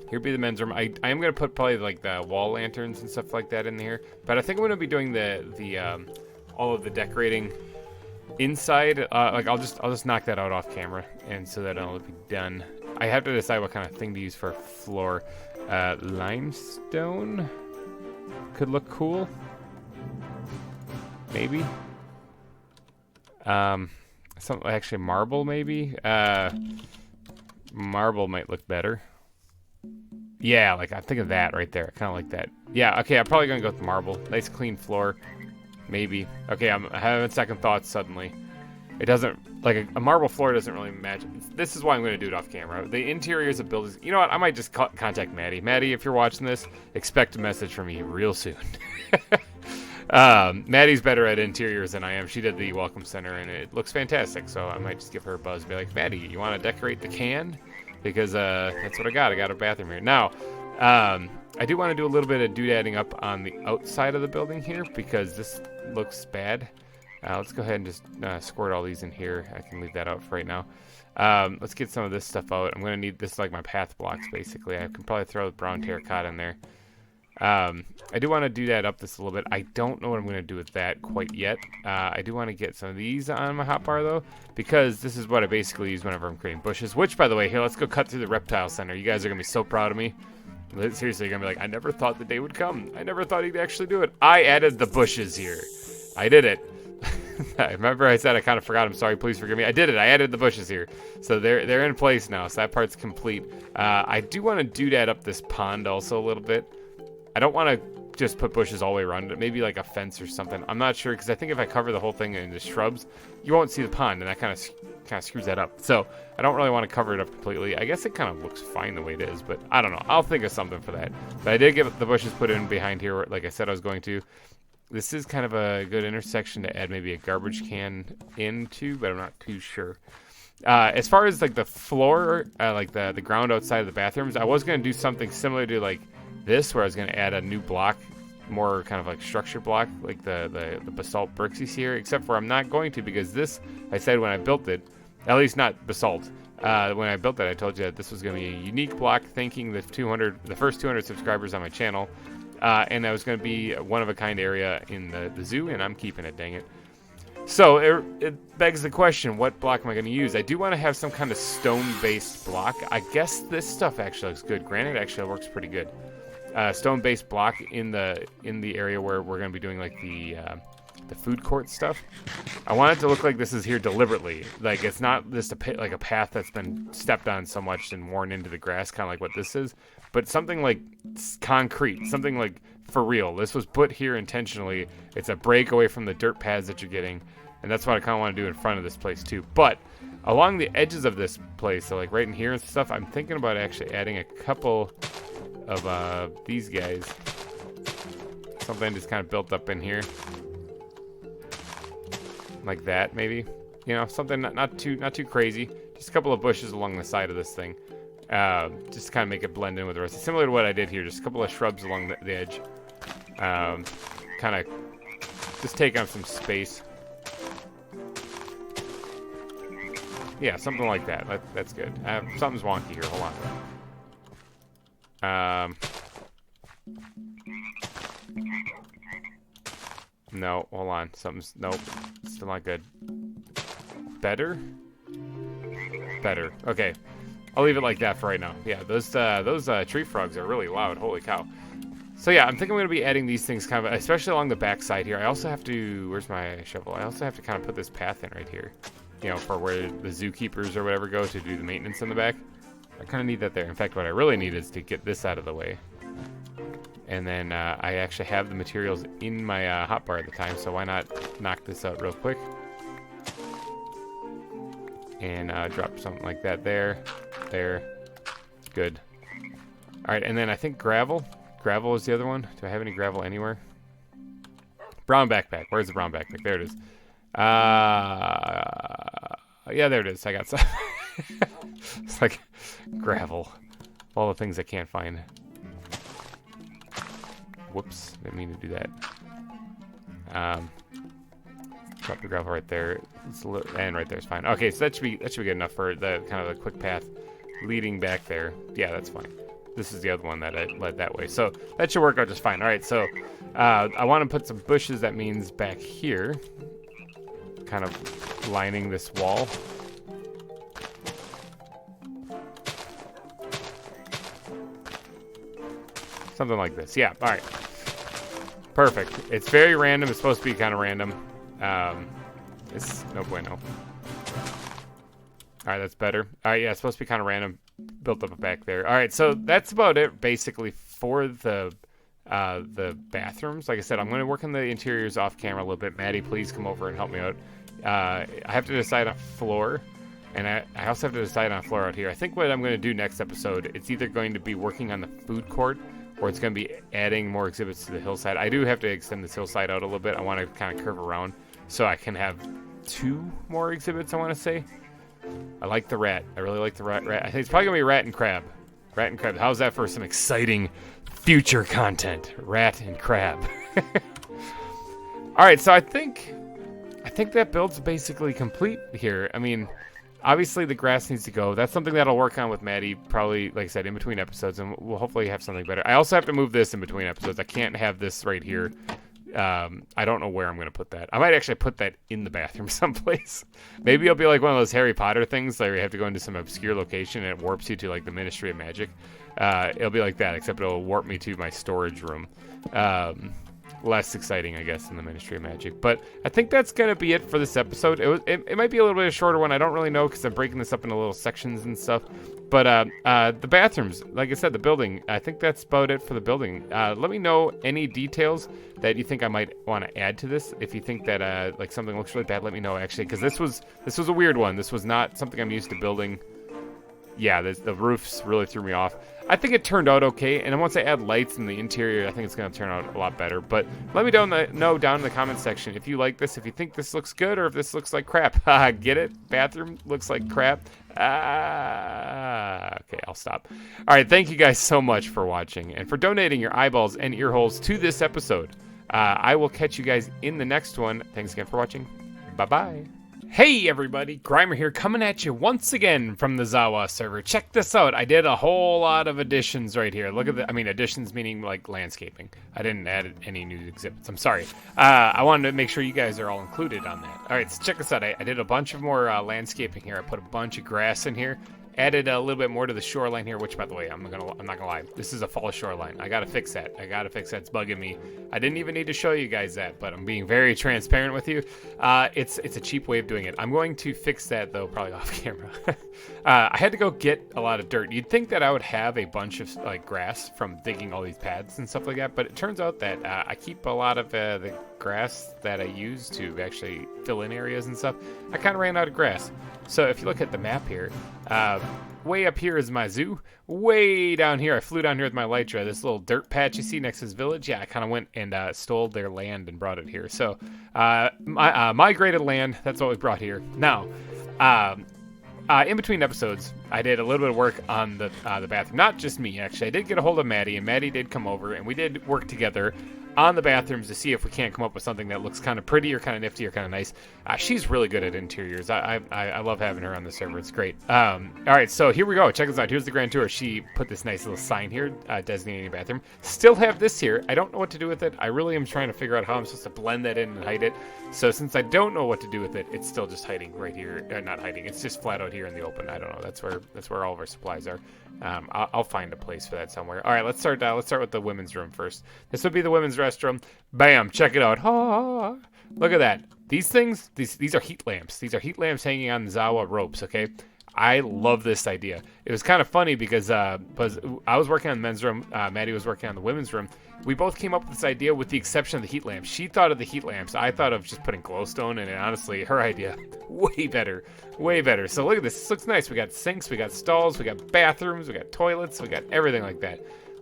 Here'd be the men's room. I am gonna put probably like the wall lanterns and stuff like that in here, but I think I'm gonna be doing the all of the decorating inside. Like I'll just knock that out off camera, and so that it'll be done. I have to decide what kind of thing to use for a floor. Limestone could look cool, maybe. Something actually marble maybe. Marble might look better. Yeah, like I think of that right there. Kind of like that. Yeah, okay, I'm probably gonna go with marble. Nice clean floor. Maybe. Okay, I'm having second thoughts suddenly. It doesn't, like a marble floor doesn't really match. This is why I'm gonna do it off camera. The interiors of buildings, you know what, I might just contact Maddie. Maddie, if you're watching this, expect a message from me real soon. Maddie's better at interiors than I am. She did the welcome center and it looks fantastic. So I might just give her a buzz and be like, Maddie, you wanna decorate the can? Because that's what I got. I got a bathroom here. Now, I do want to do a little bit of doodadding up on the outside of the building here because this looks bad. Let's go ahead and just squirt all these in here. I can leave that out for right now. Let's get some of this stuff out. I'm going to need this like my path blocks, basically. I can probably throw the brown terracotta in there. I do want to do that up this a little bit. I don't know what I'm going to do with that quite yet. I do want to get some of these on my hotbar, though, because this is what I basically use whenever I'm creating bushes. Which, by the way, here, let's go cut through the reptile center. You guys are going to be so proud of me. Seriously, you're going to be like, I never thought the day would come. I never thought he'd actually do it. I added the bushes here. I did it. I remember I said I kind of forgot. I'm sorry. Please forgive me. I did it. I added the bushes here. So they're in place now. So that part's complete. I do want to do that up this pond also a little bit. I don't want to just put bushes all the way around it. Maybe like a fence or something. I'm not sure because I think if I cover the whole thing in the shrubs, you won't see the pond, and that kind of screws that up. So I don't really want to cover it up completely. I guess it kind of looks fine the way it is, but I don't know. I'll think of something for that. But I did get the bushes put in behind here, like I said I was going to. This is kind of a good intersection to add maybe a garbage can into, but I'm not too sure. As far as like the floor, like the ground outside of the bathrooms, I was going to do something similar to like this, where I was going to add a new block, more kind of like structure block, like the basalt bricks you see here, except for I'm not going to, because this, I said when I built it, at least not basalt. When I built it, I told you that this was going to be a unique block, thanking the first 200 subscribers on my channel, and that was going to be a one-of-a-kind area in the zoo, and I'm keeping it, dang it. So it begs the question, what block am I going to use? I do want to have some kind of stone-based block. I guess this stuff actually looks good. Granite actually works pretty good. Stone-based block in the area where we're going to be doing like the food court stuff. I want it to look like this is here deliberately. Like it's not just like a path that's been stepped on so much and worn into the grass, kind of like what this is, but something like concrete, something like for real. This was put here intentionally. It's a break away from the dirt paths that you're getting, and that's what I kind of want to do in front of this place too. But along the edges of this place, so like right in here and stuff, I'm thinking about actually adding a couple of these guys. Something just kind of built up in here, like that, maybe. You know, something not too crazy. Just a couple of bushes along the side of this thing. Just kind of make it blend in with the rest. Similar to what I did here, just a couple of shrubs along the edge. Kind of just take on some space. Yeah, something like that. That's good. Something's wonky here. Hold on. No, hold on. Nope. Still not good. Better? Better. Okay. I'll leave it like that for right now. Yeah, those tree frogs are really loud. Holy cow. So yeah, I'm thinking I'm going to be adding these things kind of, especially along the back side here. I also have to, where's my shovel? I also have to kind of put this path in right here. You know, for where the zookeepers or whatever go to do the maintenance in the back. I kind of need that there. In fact, what I really need is to get this out of the way. And then I actually have the materials in my hotbar at the time, so why not knock this out real quick. And drop something like that there. There. Good. Alright, and then I think gravel. Gravel is the other one. Do I have any gravel anywhere? Brown backpack. Where's the brown backpack? There it is. Yeah, there it is. I got some. It's like gravel. All the things I can't find. Whoops. Didn't mean to do that. Drop the gravel right there. And right there is fine. Okay, so that should be good enough for the kind of the quick path leading back there. Yeah, that's fine. This is the other one that I led that way. So that should work out just fine. All right, so I want to put some bushes. That means back here, kind of lining this wall. Something like this. Yeah, all right. Perfect. It's very random. It's supposed to be kind of random. It's no bueno. All right, that's better. All right, yeah, it's supposed to be kind of random. Built up back there. All right, so that's about it basically for the bathrooms. Like I said, I'm going to work on the interiors off camera a little bit. Maddie, please come over and help me out. I have to decide on floor, and I also have to decide on floor out here. I think what I'm going to do next episode, it's either going to be working on the food court, or it's going to be adding more exhibits to the hillside. I do have to extend this hillside out a little bit. I want to kind of curve around so I can have 2 more exhibits, I want to say. I like the rat. I really like the rat. I think it's probably going to be rat and crab. Rat and crab. How's that for some exciting future content? Rat and crab. All right, so I think that build's basically complete here. I mean, obviously the grass needs to go. That's something that I'll work on with Maddie, probably, like I said, in between episodes, and we'll hopefully have something better. I also have to move this in between episodes. I can't have this right here. I don't know where I'm going to put that. I might actually put that in the bathroom someplace. Maybe it'll be like one of those Harry Potter things, like you have to go into some obscure location and it warps you to like the Ministry of Magic. It'll be like that, except it'll warp me to my storage room. Less exciting, I guess, in the Ministry of Magic. But I think that's going to be it for this episode. It might be a little bit of a shorter one. I don't really know because I'm breaking this up into little sections and stuff. But the bathrooms, like I said, the building, I think that's about it for the building. Let me know any details that you think I might want to add to this. If you think that like something looks really bad, let me know, actually, because this was a weird one. This was not something I'm used to building. Yeah, the roofs really threw me off. I think it turned out okay, and then once I add lights in the interior, I think it's going to turn out a lot better. But let me know down in the comment section if you like this, if you think this looks good, or if this looks like crap. Get it? Bathroom looks like crap. Okay, I'll stop. All right, thank you guys so much for watching and for donating your eyeballs and ear holes to this episode. I will catch you guys in the next one. Thanks again for watching. Bye-bye. Hey everybody, GReimer here, coming at you once again from the ZAWA server. Check this out. I did a whole lot of additions right here. Look at the, additions meaning like landscaping. I didn't add any new exhibits. I'm sorry. I wanted to make sure you guys are all included on that. All right, so check this out. I did a bunch of more landscaping here. I put a bunch of grass in here. Added a little bit more to the shoreline here, which, by the way, I'm not gonna lie, this is a fall shoreline. I gotta fix that. It's bugging me. I didn't even need to show you guys that, but I'm being very transparent with you. It's a cheap way of doing it. I'm going to fix that though, probably off camera. I had to go get a lot of dirt. You'd think that I would have a bunch of like grass from digging all these pads and stuff like that, but it turns out that I keep a lot of the grass that I use to actually fill in areas and stuff. I kind of ran out of grass. So if you look at the map here, way up here is my zoo. Way down here, I flew down here with my Elytra. This little dirt patch you see next to this village, yeah, I kind of went and stole their land and brought it here. So migrated land, that's what we brought here. Now, in between episodes, I did a little bit of work on the bathroom. Not just me, actually. I did get a hold of Maddie, and Maddie did come over, and we did work together on the bathrooms to see if we can't come up with something that looks kind of pretty or kind of nifty or kind of nice. She's really good at interiors. I love having her on the server. It's great. All right, so here we go. Check this out. Here's the grand tour. She put this nice little sign here designating a bathroom. Still have this here. I don't know what to do with it. I really am trying to figure out how I'm supposed to blend that in and hide it. So since I don't know what to do with it, it's still just hiding right here. Not hiding. It's just flat out here in the open. I don't know. That's where all of our supplies are. I'll find a place for that somewhere. All right, let's start with the women's room first. This would be the women's restroom. Bam! Check it out. Ah, look at that. These things. These are heat lamps. These are heat lamps hanging on ZAWA ropes. Okay. I love this idea. It was kind of funny because I was working on the men's room. Maddie was working on the women's room. We both came up with this idea with the exception of the heat lamps. She thought of the heat lamps. I thought of just putting glowstone, and honestly, her idea, way better. Way better. So look at this. This looks nice. We got sinks, we got stalls, we got bathrooms, we got toilets, we got everything like that.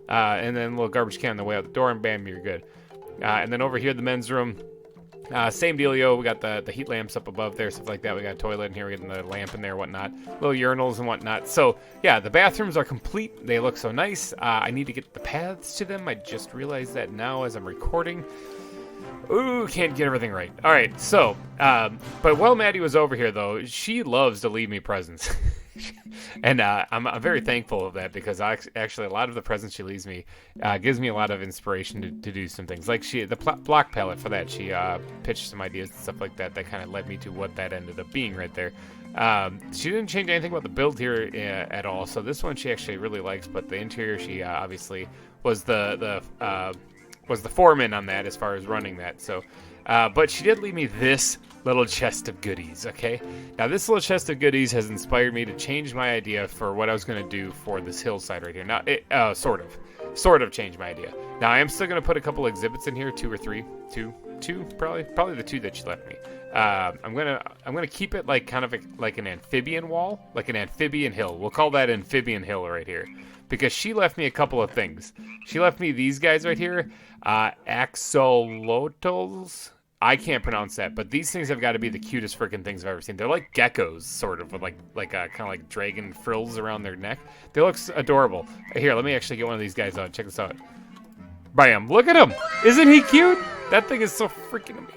and then a little garbage can on the way out the door, and bam, you're good. And then over here, the men's room. Same dealio. We got the heat lamps up above there, stuff like that. We got a toilet in here. We got the lamp in there, whatnot. Little urinals and whatnot. So yeah, the bathrooms are complete. They look so nice. I need to get the paths to them. I just realized that now as I'm recording. Ooh, can't get everything right. All right, so but while Maddie was over here though, she loves to leave me presents. And I'm very thankful of that, because actually a lot of the presents she leaves me gives me a lot of inspiration to do some things. Like the block palette for that, she pitched some ideas and stuff like that kind of led me to what that ended up being right there. She didn't change anything about the build here at all, so this one she actually really likes, but the interior she obviously was the foreman on that as far as running that. So but she did leave me this little chest of goodies, okay? Now, this little chest of goodies has inspired me to change my idea for what I was going to do for this hillside right here. Now, it sort of changed my idea. Now, I am still going to put a couple exhibits in here, 2 or 3. Two, probably the 2 that she left me. I'm gonna keep it like kind of like an amphibian wall, like an amphibian hill. We'll call that amphibian hill right here, because she left me a couple of things. She left me these guys right here, axolotls. I can't pronounce that, but these things have got to be the cutest freaking things I've ever seen. They're like geckos, sort of, with like kind of like dragon frills around their neck. They look adorable. Here, let me actually get one of these guys out. Check this out. Bam! Look at him. Isn't he cute? That thing is so freaking amazing.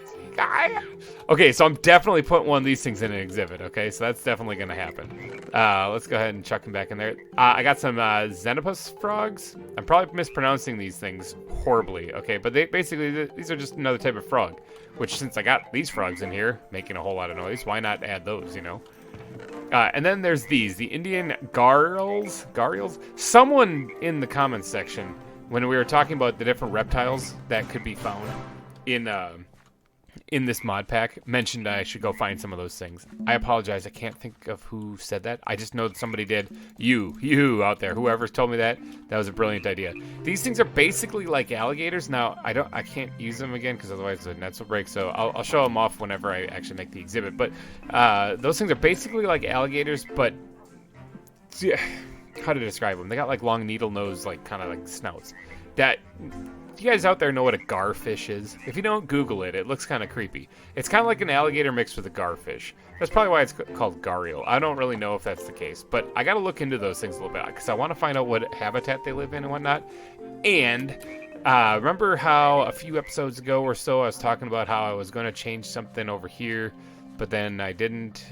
Okay, so I'm definitely putting one of these things in an exhibit. Okay, so that's definitely gonna happen. Let's go ahead and chuck him back in there. I got some Xenopus frogs. I'm probably mispronouncing these things horribly. Okay, but basically these are just another type of frog. Which, since I got these frogs in here making a whole lot of noise, why not add those? You know. And then there's the Indian gharials. Someone in the comments section, when we were talking about the different reptiles that could be found in this mod pack, mentioned I should go find some of those things. I apologize, I can't think of who said that. I just know that somebody did. You out there, whoever's told me that was a brilliant idea. These things are basically like alligators. Now, I can't use them again because otherwise the nets will break, so I'll show them off whenever I actually make the exhibit. But those things are basically like alligators, but how to describe them? They got like long needle nose, like kind of like snouts. You guys out there know what a garfish is? If you don't, Google it. It looks kind of creepy. It's kind of like an alligator mixed with a garfish. That's probably why it's called gharial. I don't really know if that's the case, but I got to look into those things a little bit because I want to find out what habitat they live in and whatnot. And remember how a few episodes ago or so I was talking about how I was going to change something over here, but then I didn't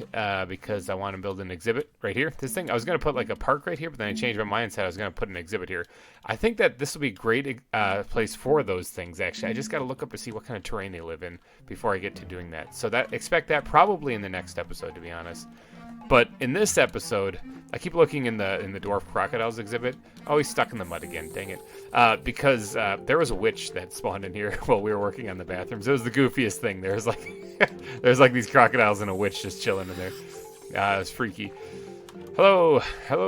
because I want to build an exhibit right here. This thing, I was going to put like a park right here, but then I changed my mind and said I was going to put an exhibit here. I think that this will be a great place for those things, actually. I just got to look up to see what kind of terrain they live in before I get to doing that. So expect that probably in the next episode, to be honest. But in this episode, I keep looking in the dwarf crocodiles exhibit. Oh, he's stuck in the mud again. Dang it! Because there was a witch that spawned in here while we were working on the bathrooms. It was the goofiest thing. There's like these crocodiles and a witch just chilling in there. It was freaky. Hello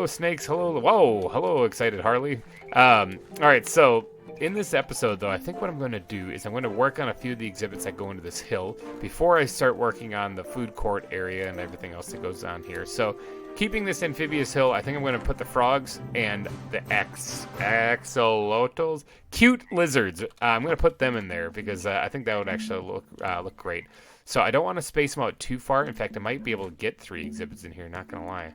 snakes. Hello excited Harley. All right, so in this episode, though, I think what I'm going to do is I'm going to work on a few of the exhibits that go into this hill before I start working on the food court area and everything else that goes on here. So, keeping this amphibious hill, I think I'm going to put the frogs and the axolotls, cute lizards. I'm going to put them in there because I think that would actually look great. So I don't want to space them out too far. In fact, I might be able to get 3 exhibits in here, not going to lie.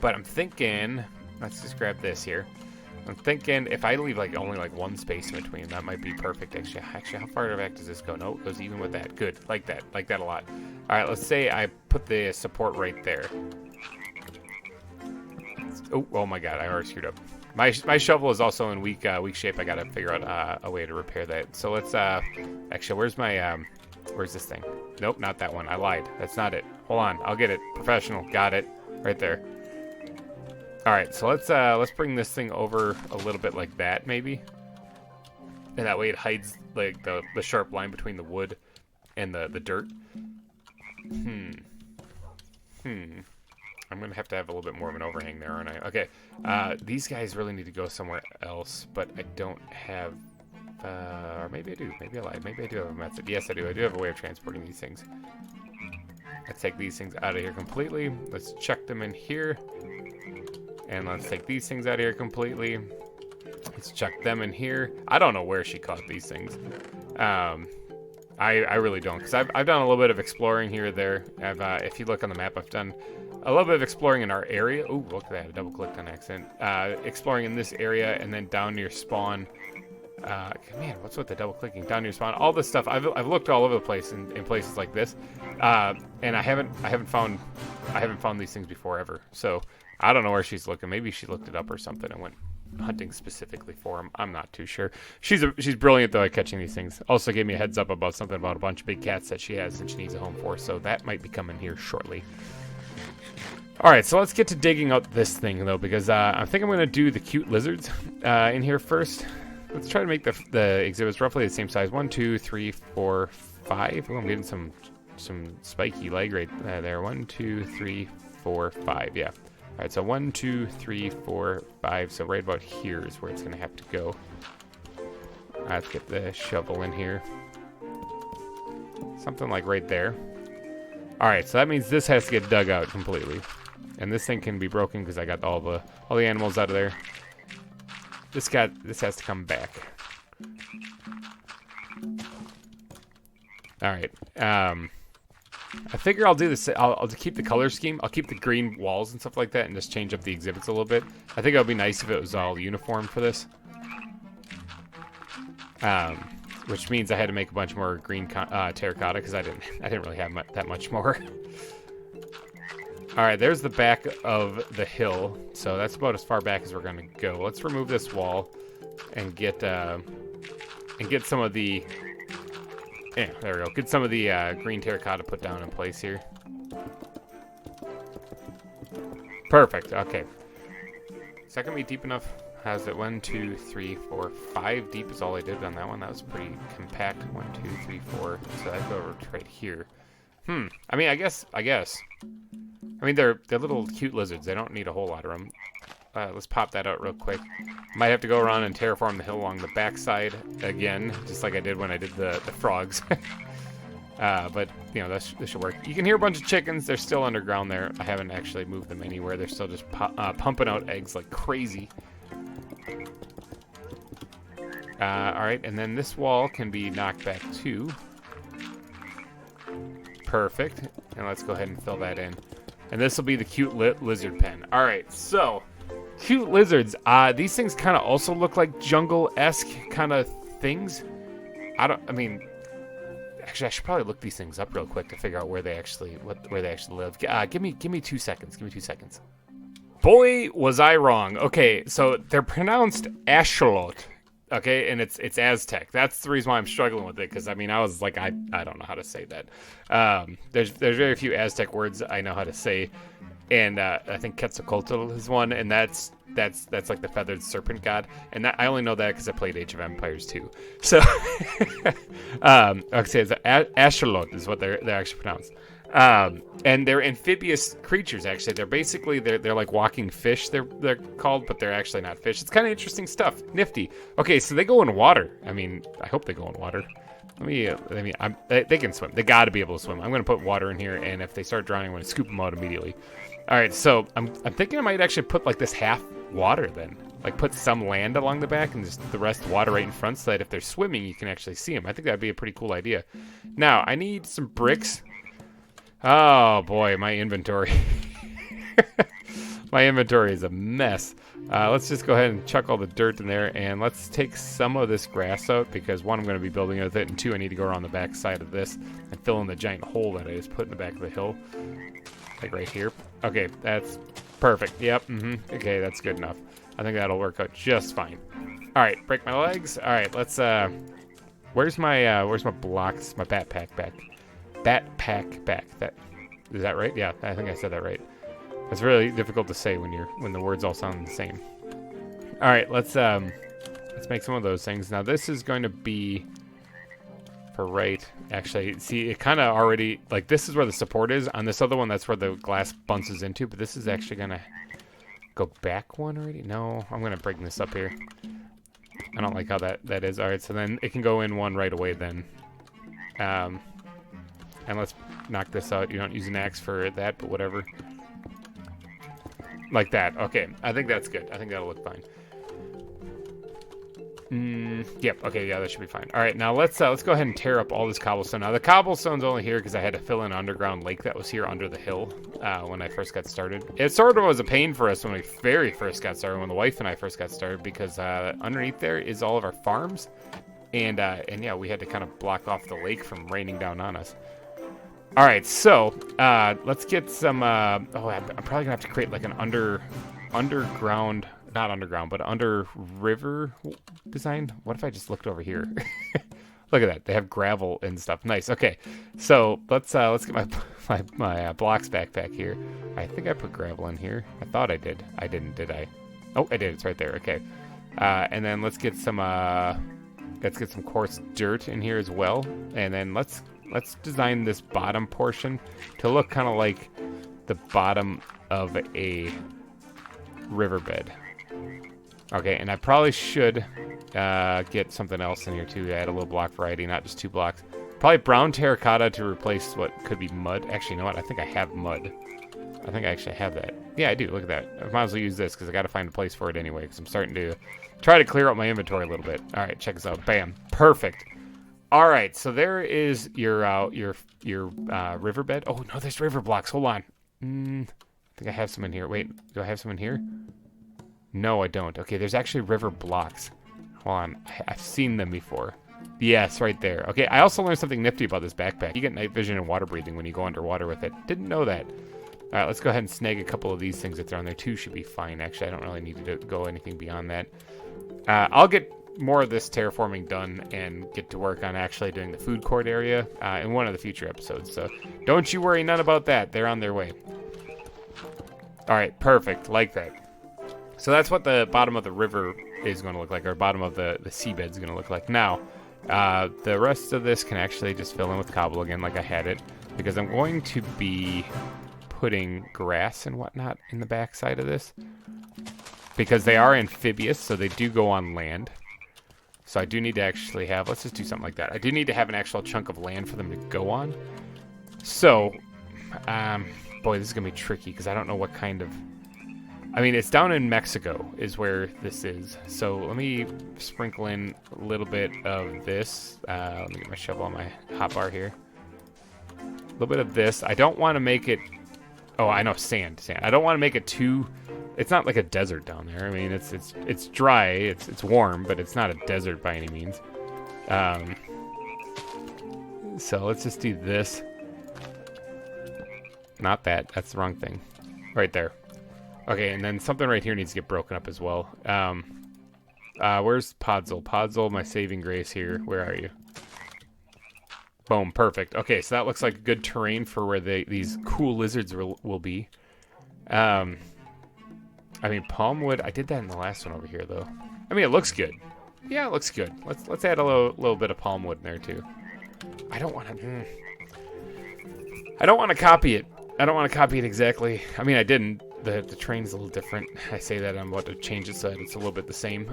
But I'm thinking, let's just grab this here. I'm thinking if I leave only one space in between, that might be perfect. Actually, how far back does this go? No, it goes even with that. Good, like that a lot. All right, let's say I put the support right there. Oh my God, I already screwed up. My shovel is also in weak shape. I gotta figure out a way to repair that. So let's actually, where's this thing? Nope, not that one. I lied. That's not it. Hold on, I'll get it. Professional, got it. Right there. All right, so let's bring this thing over a little bit like that, maybe, and that way it hides like the sharp line between the wood and the dirt. I'm gonna have to have a little bit more of an overhang there, aren't I? Okay, these guys really need to go somewhere else, but I don't have, or maybe I do. Maybe I lied. Maybe I do have a method. Yes, I do. I do have a way of transporting these things. Let's take these things out of here completely. Let's chuck them in here. And let's take these things out of here completely. Let's chuck them in here. I don't know where she caught these things. I really don't, because I've done a little bit of exploring here or there. If you look on the map, I've done a little bit of exploring in our area. Oh, look at that, I double-clicked on accident. Exploring in this area, and then down near spawn. Man, what's with the double-clicking? Down near spawn. All this stuff, I've looked all over the place in places like this, and I haven't found these things before ever. So I don't know where she's looking. Maybe she looked it up or something and went hunting specifically for them. I'm not too sure. She's brilliant though at catching these things. Also gave me a heads up about something about a bunch of big cats that she has and she needs a home for, so that might be coming here shortly. Alright, so let's get to digging out this thing though, because I think I'm going to do the cute lizards in here first. Let's try to make the exhibits roughly the same size. 1, 2, 3, 4, 5. Oh, I'm getting some spiky leg right there. 1, 2, 3, 4, 5. Yeah. All right, so 1, 2, 3, 4, 5. So right about here is where it's going to have to go. Let's get the shovel in here. Something like right there. All right, so that means this has to get dug out completely. And this thing can be broken because I got all the animals out of there. This has to come back. All right. I figure I'll do this. I'll keep the color scheme. I'll keep the green walls and stuff like that and just change up the exhibits a little bit. I think it would be nice if it was all uniform for this. Which means I had to make a bunch more green terracotta because I didn't really have that much more. All right, there's the back of the hill. So that's about as far back as we're going to go. Let's remove this wall and get some of the... Yeah, there we go. Get some of the green terracotta put down in place here. Perfect. Okay. Is that going to be deep enough? How's it? 1, 2, 3, 4, 5 deep is all I did on that one. That was pretty compact. 1, 2, 3, 4. So I'd go over to right here. I mean, I guess. I mean, they're little cute lizards. They don't need a whole lot of them. Let's pop that out real quick. Might have to go around and terraform the hill along the backside again, just like I did when I did the frogs. But, you know, this should work. You can hear a bunch of chickens. They're still underground there. I haven't actually moved them anywhere. They're still just pumping out eggs like crazy. Alright, and then this wall can be knocked back too. Perfect. And let's go ahead and fill that in. And this will be the cute lizard pen. Alright, so... Cute lizards. These things kind of also look like jungle-esque kind of things. Actually, I should probably look these things up real quick to figure out where they actually live. Give me 2 seconds. Give me 2 seconds. Boy, was I wrong. Okay, so they're pronounced Ashalot. Okay, and it's Aztec. That's the reason why I'm struggling with it, because I mean I was like I don't know how to say that. There's very few Aztec words I know how to say. And I think Quetzalcoatl is one, and that's like the feathered serpent god. And I only know that because I played Age of Empires 2. So, okay, it's Ashalot is what they're actually pronounced. And they're amphibious creatures. Actually, they're like walking fish. They're called, but they're actually not fish. It's kind of interesting stuff. Nifty. Okay, so they go in water. I mean, I hope they go in water. They can swim. They got to be able to swim. I'm going to put water in here, and if they start drowning, I'm going to scoop them out immediately. All right, so I'm thinking I might actually put like this half water then. Like put some land along the back and just the rest water right in front so that if they're swimming, you can actually see them. I think that'd be a pretty cool idea. Now, I need some bricks. Oh, boy, my inventory. My inventory is a mess. Let's just go ahead and chuck all the dirt in there, and let's take some of this grass out because, 1, I'm going to be building with it, and 2, I need to go around the back side of this and fill in the giant hole that I just put in the back of the hill. Like right here. Okay, that's perfect. Yep, okay, that's good enough. I think that'll work out just fine. All right, break my legs. All right, let's, where's my blocks, my backpack back? Backpack back. Is that right? Yeah, I think I said that right. It's really difficult to say when the words all sound the same. All right, let's make some of those things. Now this is going to be for right. Actually, see, it kind of already like this is where the support is. On this other one, that's where the glass bounces into. But this is actually gonna go back one already. No, I'm gonna bring this up here. I don't like how that is. All right, so then it can go in one right away then. And let's knock this out. You don't use an axe for that, but whatever. Like that. Okay, I think that's good. I think that'll look fine. Yep. Okay. Yeah, that should be fine. All right. Now let's go ahead and tear up all this cobblestone. Now the cobblestone's only here because I had to fill in an underground lake that was here under the hill when I first got started. It sort of was a pain for us when we very first got started, when the wife and I first got started, because underneath there is all of our farms, and yeah, we had to kind of block off the lake from raining down on us. All right. So let's get some. I'm probably gonna have to create like an underground. Not underground, but under river design. What if I just looked over here? Look at that. They have gravel and stuff. Nice. Okay. So let's get my blocks backpack here. I think I put gravel in here. I thought I did. I didn't, did I? Oh, I did. It's right there. Okay. And then let's get some coarse dirt in here as well. And then let's design this bottom portion to look kind of like the bottom of a riverbed. Okay, and I probably should get something else in here too. Add a little block variety, not just 2 blocks. Probably brown terracotta to replace what could be mud. Actually, you know what? I think I have mud. I think I actually have that. Yeah, I do. Look at that. I might as well use this because I got to find a place for it anyway, because I'm starting to try to clear out my inventory a little bit. All right, check this out. Bam. Perfect. All right, so there is your riverbed. Oh, no, there's river blocks. Hold on. I think I have some in here. Wait, do I have some in here? No, I don't. Okay, there's actually river blocks. Hold on. I've seen them before. Yes, right there. Okay, I also learned something nifty about this backpack. You get night vision and water breathing when you go underwater with it. Didn't know that. All right, let's go ahead and snag a couple of these things that are on there. 2 should be fine. Actually, I don't really need to go anything beyond that. I'll get more of this terraforming done and get to work on actually doing the food court area in one of the future episodes. So don't you worry none about that. They're on their way. All right, perfect. Like that. So that's what the bottom of the river is going to look like, or bottom of the seabed is going to look like. Now, the rest of this can actually just fill in with cobble again like I had it, because I'm going to be putting grass and whatnot in the back side of this, because they are amphibious, so they do go on land. So I do need to actually have, let's just do something like that. I do need to have an actual chunk of land for them to go on. So, boy, this is going to be tricky, because I don't know what kind of... I mean, it's down in Mexico is where this is. So let me sprinkle in a little bit of this. Let me get my shovel on my hotbar here. A little bit of this. I don't want to make it... Oh, I know, sand. I don't want to make it too... It's not like a desert down there. I mean, it's dry. It's warm, but it's not a desert by any means. So let's just do this. Not that. That's the wrong thing. Right there. Okay, and then something right here needs to get broken up as well. Where's Podzol? Podzol, my saving grace here. Where are you? Boom, perfect. Okay, so that looks like good terrain for where these cool lizards will be. I mean, palm wood. I did that in the last one over here, though. I mean, it looks good. Yeah, it looks good. Let's add a little bit of palm wood in there too. I don't want to. I don't want to copy it. I don't want to copy it exactly. I mean, I didn't. The train's a little different. I say that I'm about to change it so that it's a little bit the same.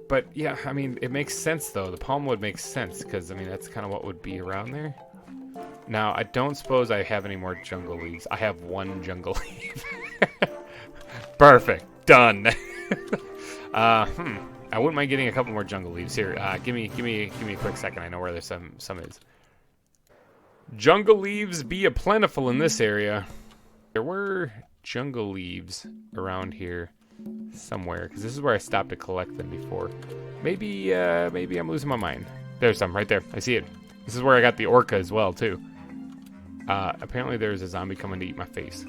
But yeah, I mean, it makes sense though. The palm wood makes sense because I mean that's kind of what would be around there. Now I don't suppose I have any more jungle leaves. I have 1 jungle leaf. Perfect. Done. I wouldn't mind getting a couple more jungle leaves here. Give me a quick second. I know where there's some is. Jungle leaves be a plentiful in this area. There were jungle leaves around here somewhere, because this is where I stopped to collect them before. Maybe I'm losing my mind. There's some right there. I see it. This is where I got the orca as well, too. Apparently there's a zombie coming to eat my face.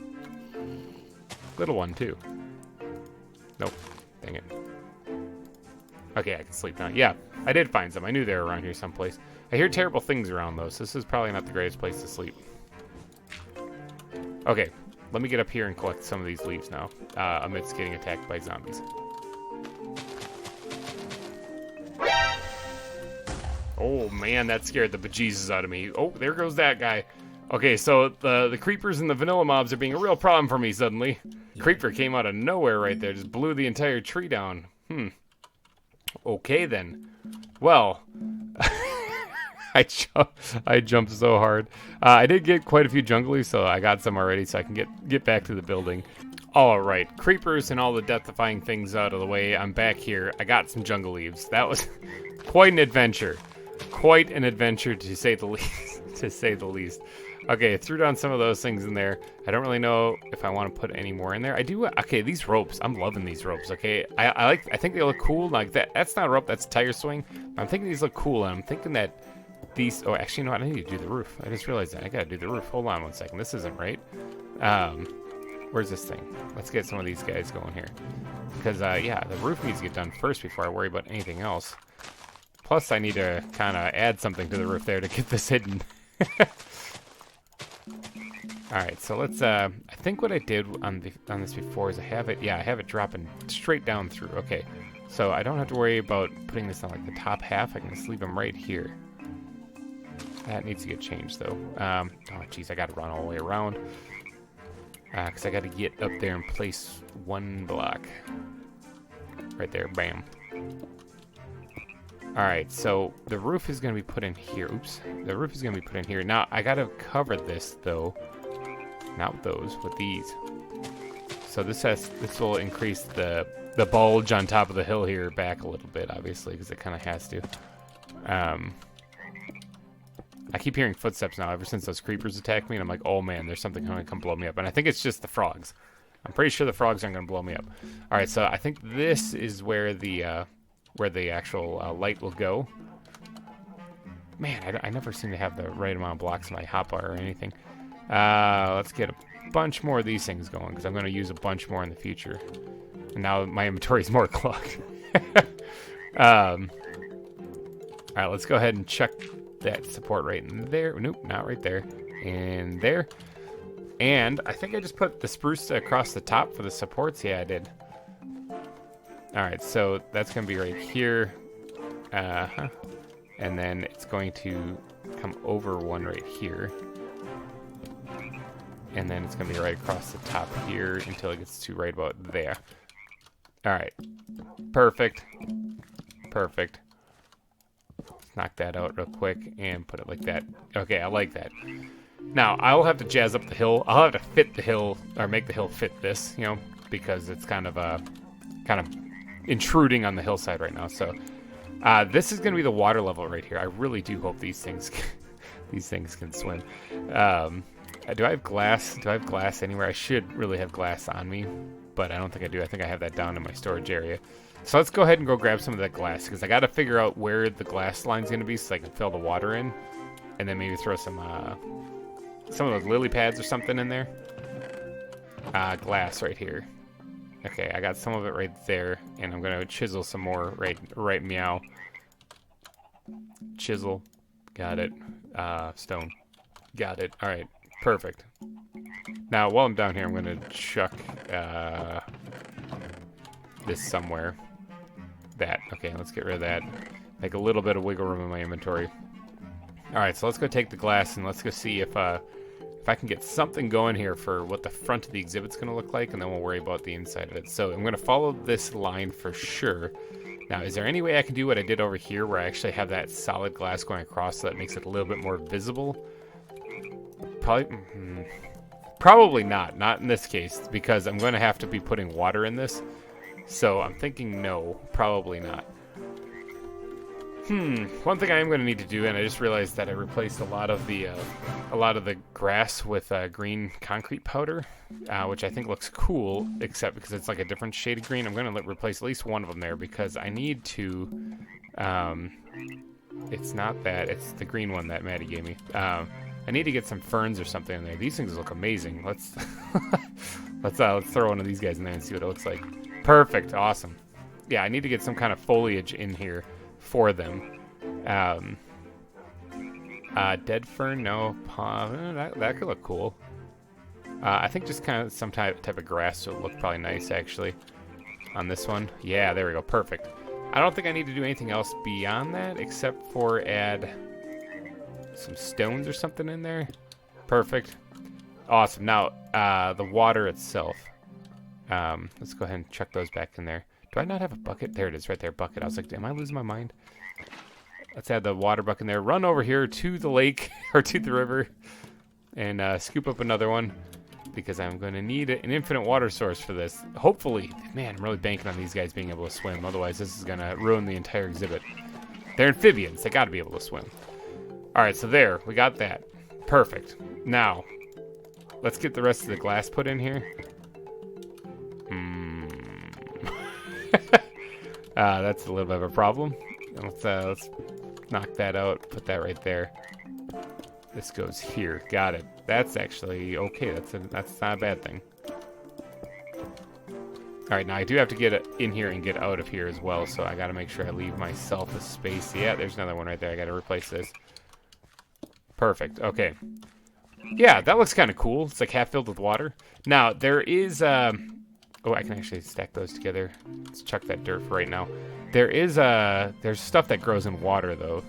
Little one, too. Nope. Dang it. Okay, I can sleep now. Yeah, I did find some. I knew they were around here someplace. I hear terrible things around, though, so this is probably not the greatest place to sleep. Okay, let me get up here and collect some of these leaves now, amidst getting attacked by zombies. Oh, man, that scared the bejesus out of me. Oh, there goes that guy. Okay, so the creepers and the vanilla mobs are being a real problem for me suddenly. Creeper came out of nowhere right there, just blew the entire tree down. Okay, then. Well, I jumped so hard. I did get quite a few jungle leaves, so I got some already, so I can get back to the building. All right, creepers and all the death-defying things out of the way. I'm back here. I got some jungle leaves. That was quite an adventure. Quite an adventure, to say the least. To say the least. Okay, threw down some of those things in there. I don't really know if I want to put any more in there. I do. Okay, these ropes. I'm loving these ropes. Okay, I think they look cool. Like that. That's not a rope. That's a tire swing. I'm thinking these look cool, and I'm thinking that these. Oh, actually, you know what? I need to do the roof. I just realized that I gotta do the roof. Hold on one second. This isn't right. Where's this thing? Let's get some of these guys going here. Because yeah, the roof needs to get done first before I worry about anything else. Plus, I need to kind of add something to the roof there to get this hidden. Alright, so let's, I think what I did on this before is I have it dropping straight down through. Okay, so I don't have to worry about putting this on like the top half. I can just leave them right here. That needs to get changed though. Oh jeez, I gotta run all the way around. Because I gotta get up there and place one block. Right there, bam. Alright, so the roof is going to be put in here. Oops. The roof is going to be put in here. Now, I got to cover this, though. Not with those, with these. So this will increase the bulge on top of the hill here back a little bit, obviously, because it kind of has to. I keep hearing footsteps now ever since those creepers attacked me, and I'm like, oh man, there's something going to come blow me up. And I think it's just the frogs. I'm pretty sure the frogs aren't going to blow me up. Alright, so I think this is where the actual light will go. Man, I never seem to have the right amount of blocks in my hotbar or anything. Let's get a bunch more of these things going, because I'm going to use a bunch more in the future. And now my inventory is more clogged. Alright, let's go ahead and chuck that support right in there. Nope, not right there. And there. And I think I just put the spruce across the top for the supports. Yeah, I did. Alright, so that's going to be right here. And then it's going to come over one right here. And then it's going to be right across the top here until it gets to right about there. Alright. Perfect. Perfect. Let's knock that out real quick and put it like that. Okay, I like that. Now, I'll have to jazz up the hill. I'll have to fit the hill, or make the hill fit this, you know, because it's kind of intruding on the hillside right now. So this is going to be the water level right here. I really do hope these things can swim. Do I have glass? Do I have glass anywhere? I should really have glass on me, but I don't think I do. I think I have that down in my storage area. So let's go ahead and go grab some of that glass, because I got to figure out where the glass line's going to be so I can fill the water in, and then maybe throw some of those lily pads or something in there. Glass right here. Okay, I got some of it right there, and I'm gonna chisel some more right meow. Chisel, got it. Stone, got it. All right, perfect. Now, while I'm down here, I'm gonna chuck this somewhere. That. Okay, let's get rid of that. Make a little bit of wiggle room in my inventory. All right, so let's go take the glass and let's go see if I can get something going here for what the front of the exhibit's going to look like, and then we'll worry about the inside of it. So I'm going to follow this line for sure. Now, is there any way I can do what I did over here, where I actually have that solid glass going across so that makes it a little bit more visible? Probably not. Not in this case, because I'm going to have to be putting water in this. So I'm thinking no, probably not. One thing I am going to need to do, and I just realized that I replaced a lot of the grass with green concrete powder, which I think looks cool, except because it's like a different shade of green. I'm going to replace at least one of them there, because I need to, it's not that, it's the green one that Maddie gave me. I need to get some ferns or something in there. These things look amazing. Let's throw one of these guys in there and see what it looks like. Perfect, awesome. Yeah, I need to get some kind of foliage in here for them. Dead fern, no. That could look cool. I think just kind of some type of grass would look probably nice, actually, on this one. Yeah, there we go, perfect. I don't think I need to do anything else beyond that, except for add some stones or something in there. Perfect. Awesome. Now, the water itself. Let's go ahead and chuck those back in there. Do I not have a bucket? There it is, right there, bucket. I was like, am I losing my mind? let's add the water bucket in there. Run over here to the lake or to the river and scoop up another one because I'm going to need an infinite water source for this. Hopefully, man, I'm really banking on these guys being able to swim. Otherwise, this is going to ruin the entire exhibit. They're amphibians. They got to be able to swim. All right, so there, we got that. Perfect. Now, let's get the rest of the glass put in here. That's a little bit of a problem. Let's knock that out. Put that right there. This goes here. Got it. That's actually okay. That's not a bad thing. All right, now I do have to get in here and get out of here as well, so I got to make sure I leave myself a space. Yeah, there's another one right there. I got to replace this. Perfect. Okay. Yeah, that looks kind of cool. It's like half filled with water. Now, there is... oh, I can actually stack those together. Let's chuck that dirt for right now. There's stuff that grows in water, though.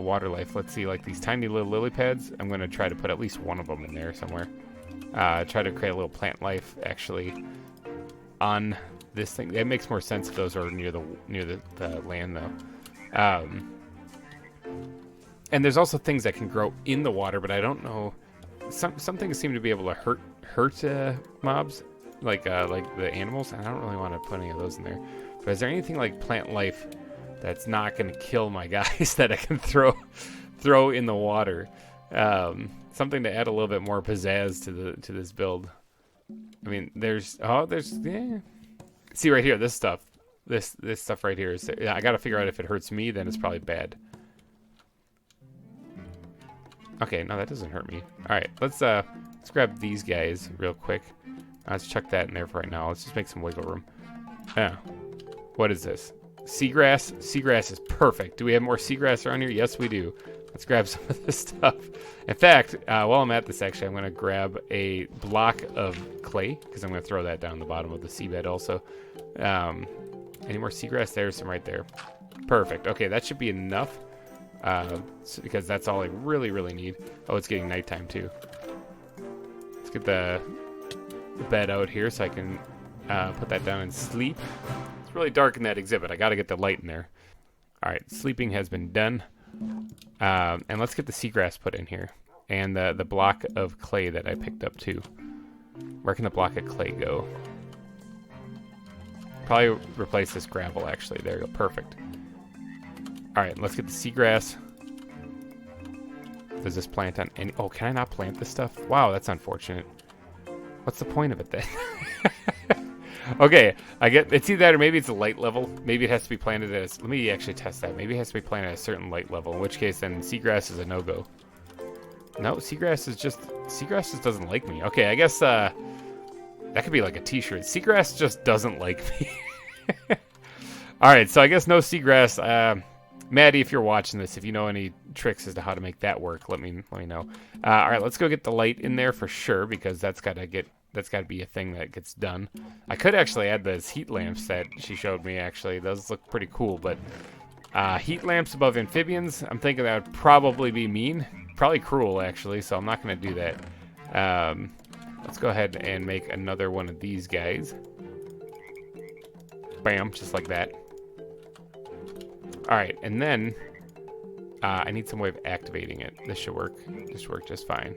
Water life. Let's see, like these tiny little lily pads. I'm going to try to put at least one of them in there somewhere. Try to create a little plant life, actually, on this thing. It makes more sense if those are near the land, though. And there's also things that can grow in the water, but I don't know. Some things seem to be able to hurt mobs, like the animals. And I don't really want to put any of those in there. But is there anything like plant life that's not going to kill my guys that I can throw in the water? Something to add a little bit more pizzazz to this build. I mean, yeah. See right here, this stuff right here is. I got to figure out if it hurts me, then it's probably bad. Okay, no, that doesn't hurt me. All right, let's grab these guys real quick. Let's chuck that in there for right now. Let's just make some wiggle room. Yeah. What is this? Seagrass? Seagrass is perfect. Do we have more seagrass around here? Yes, we do. Let's grab some of this stuff. In fact, while I'm at this, actually, I'm going to grab a block of clay because I'm going to throw that down the bottom of the seabed also. Any more seagrass? There's some right there. Perfect. Okay, that should be enough because that's all I really, really need. Oh, it's getting nighttime too. Let's get the bed out here so I can put that down and sleep. It's really dark in that exhibit. I got to get the light in there. All right, sleeping has been done. And let's get the seagrass put in here. And the block of clay that I picked up too. Where can the block of clay go? Probably replace this gravel actually. There you go. Perfect. Alright, let's get the seagrass. Does this plant on any... Oh, can I not plant this stuff? Wow, that's unfortunate. What's the point of it then? Okay, I get it's either that or maybe it's a light level. Maybe it has to be planted at let me actually test that. Maybe it has to be planted at a certain light level, in which case then seagrass is a no-go. No, seagrass just doesn't like me. Okay, I guess that could be like a t-shirt. Seagrass just doesn't like me. Alright, so I guess no seagrass. Maddie, if you're watching this, if you know any tricks as to how to make that work, let me know. Alright, let's go get the light in there for sure, because that's gotta be a thing that gets done. I could actually add those heat lamps that she showed me, actually. Those look pretty cool, but heat lamps above amphibians, I'm thinking that would probably be mean. Probably cruel, actually, so I'm not going to do that. Let's go ahead and make another one of these guys. Bam, just like that. Alright, and then I need some way of activating it. This should work. This should work just fine.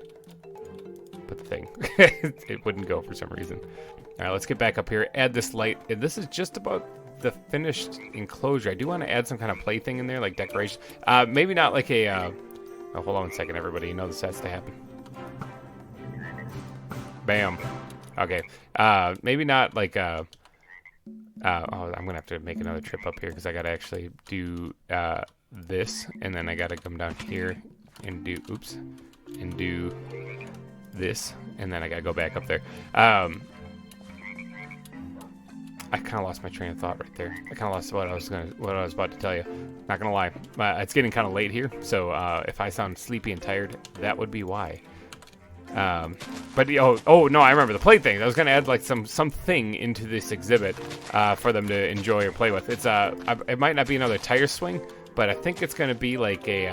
Put the thing. It wouldn't go for some reason. All right, let's get back up here. Add this light. This is just about the finished enclosure. I do want to add some kind of plaything in there, like decoration. Maybe not like a... Oh, hold on a second, everybody. You know this has to happen. Bam. Okay. Maybe not like... oh, I'm going to have to make another trip up here because I got to actually do this. And then I got to come down here and do... Oops. And do... this, and then I gotta go back up there. I kind of lost my train of thought right there. I kind of lost what I was about to tell you. Not gonna lie, it's getting kind of late here, so if I sound sleepy and tired, that would be why. But oh no, I remember the play thing. I was gonna add like something into this exhibit for them to enjoy or play with. It's it might not be another tire swing, but I think it's gonna be like a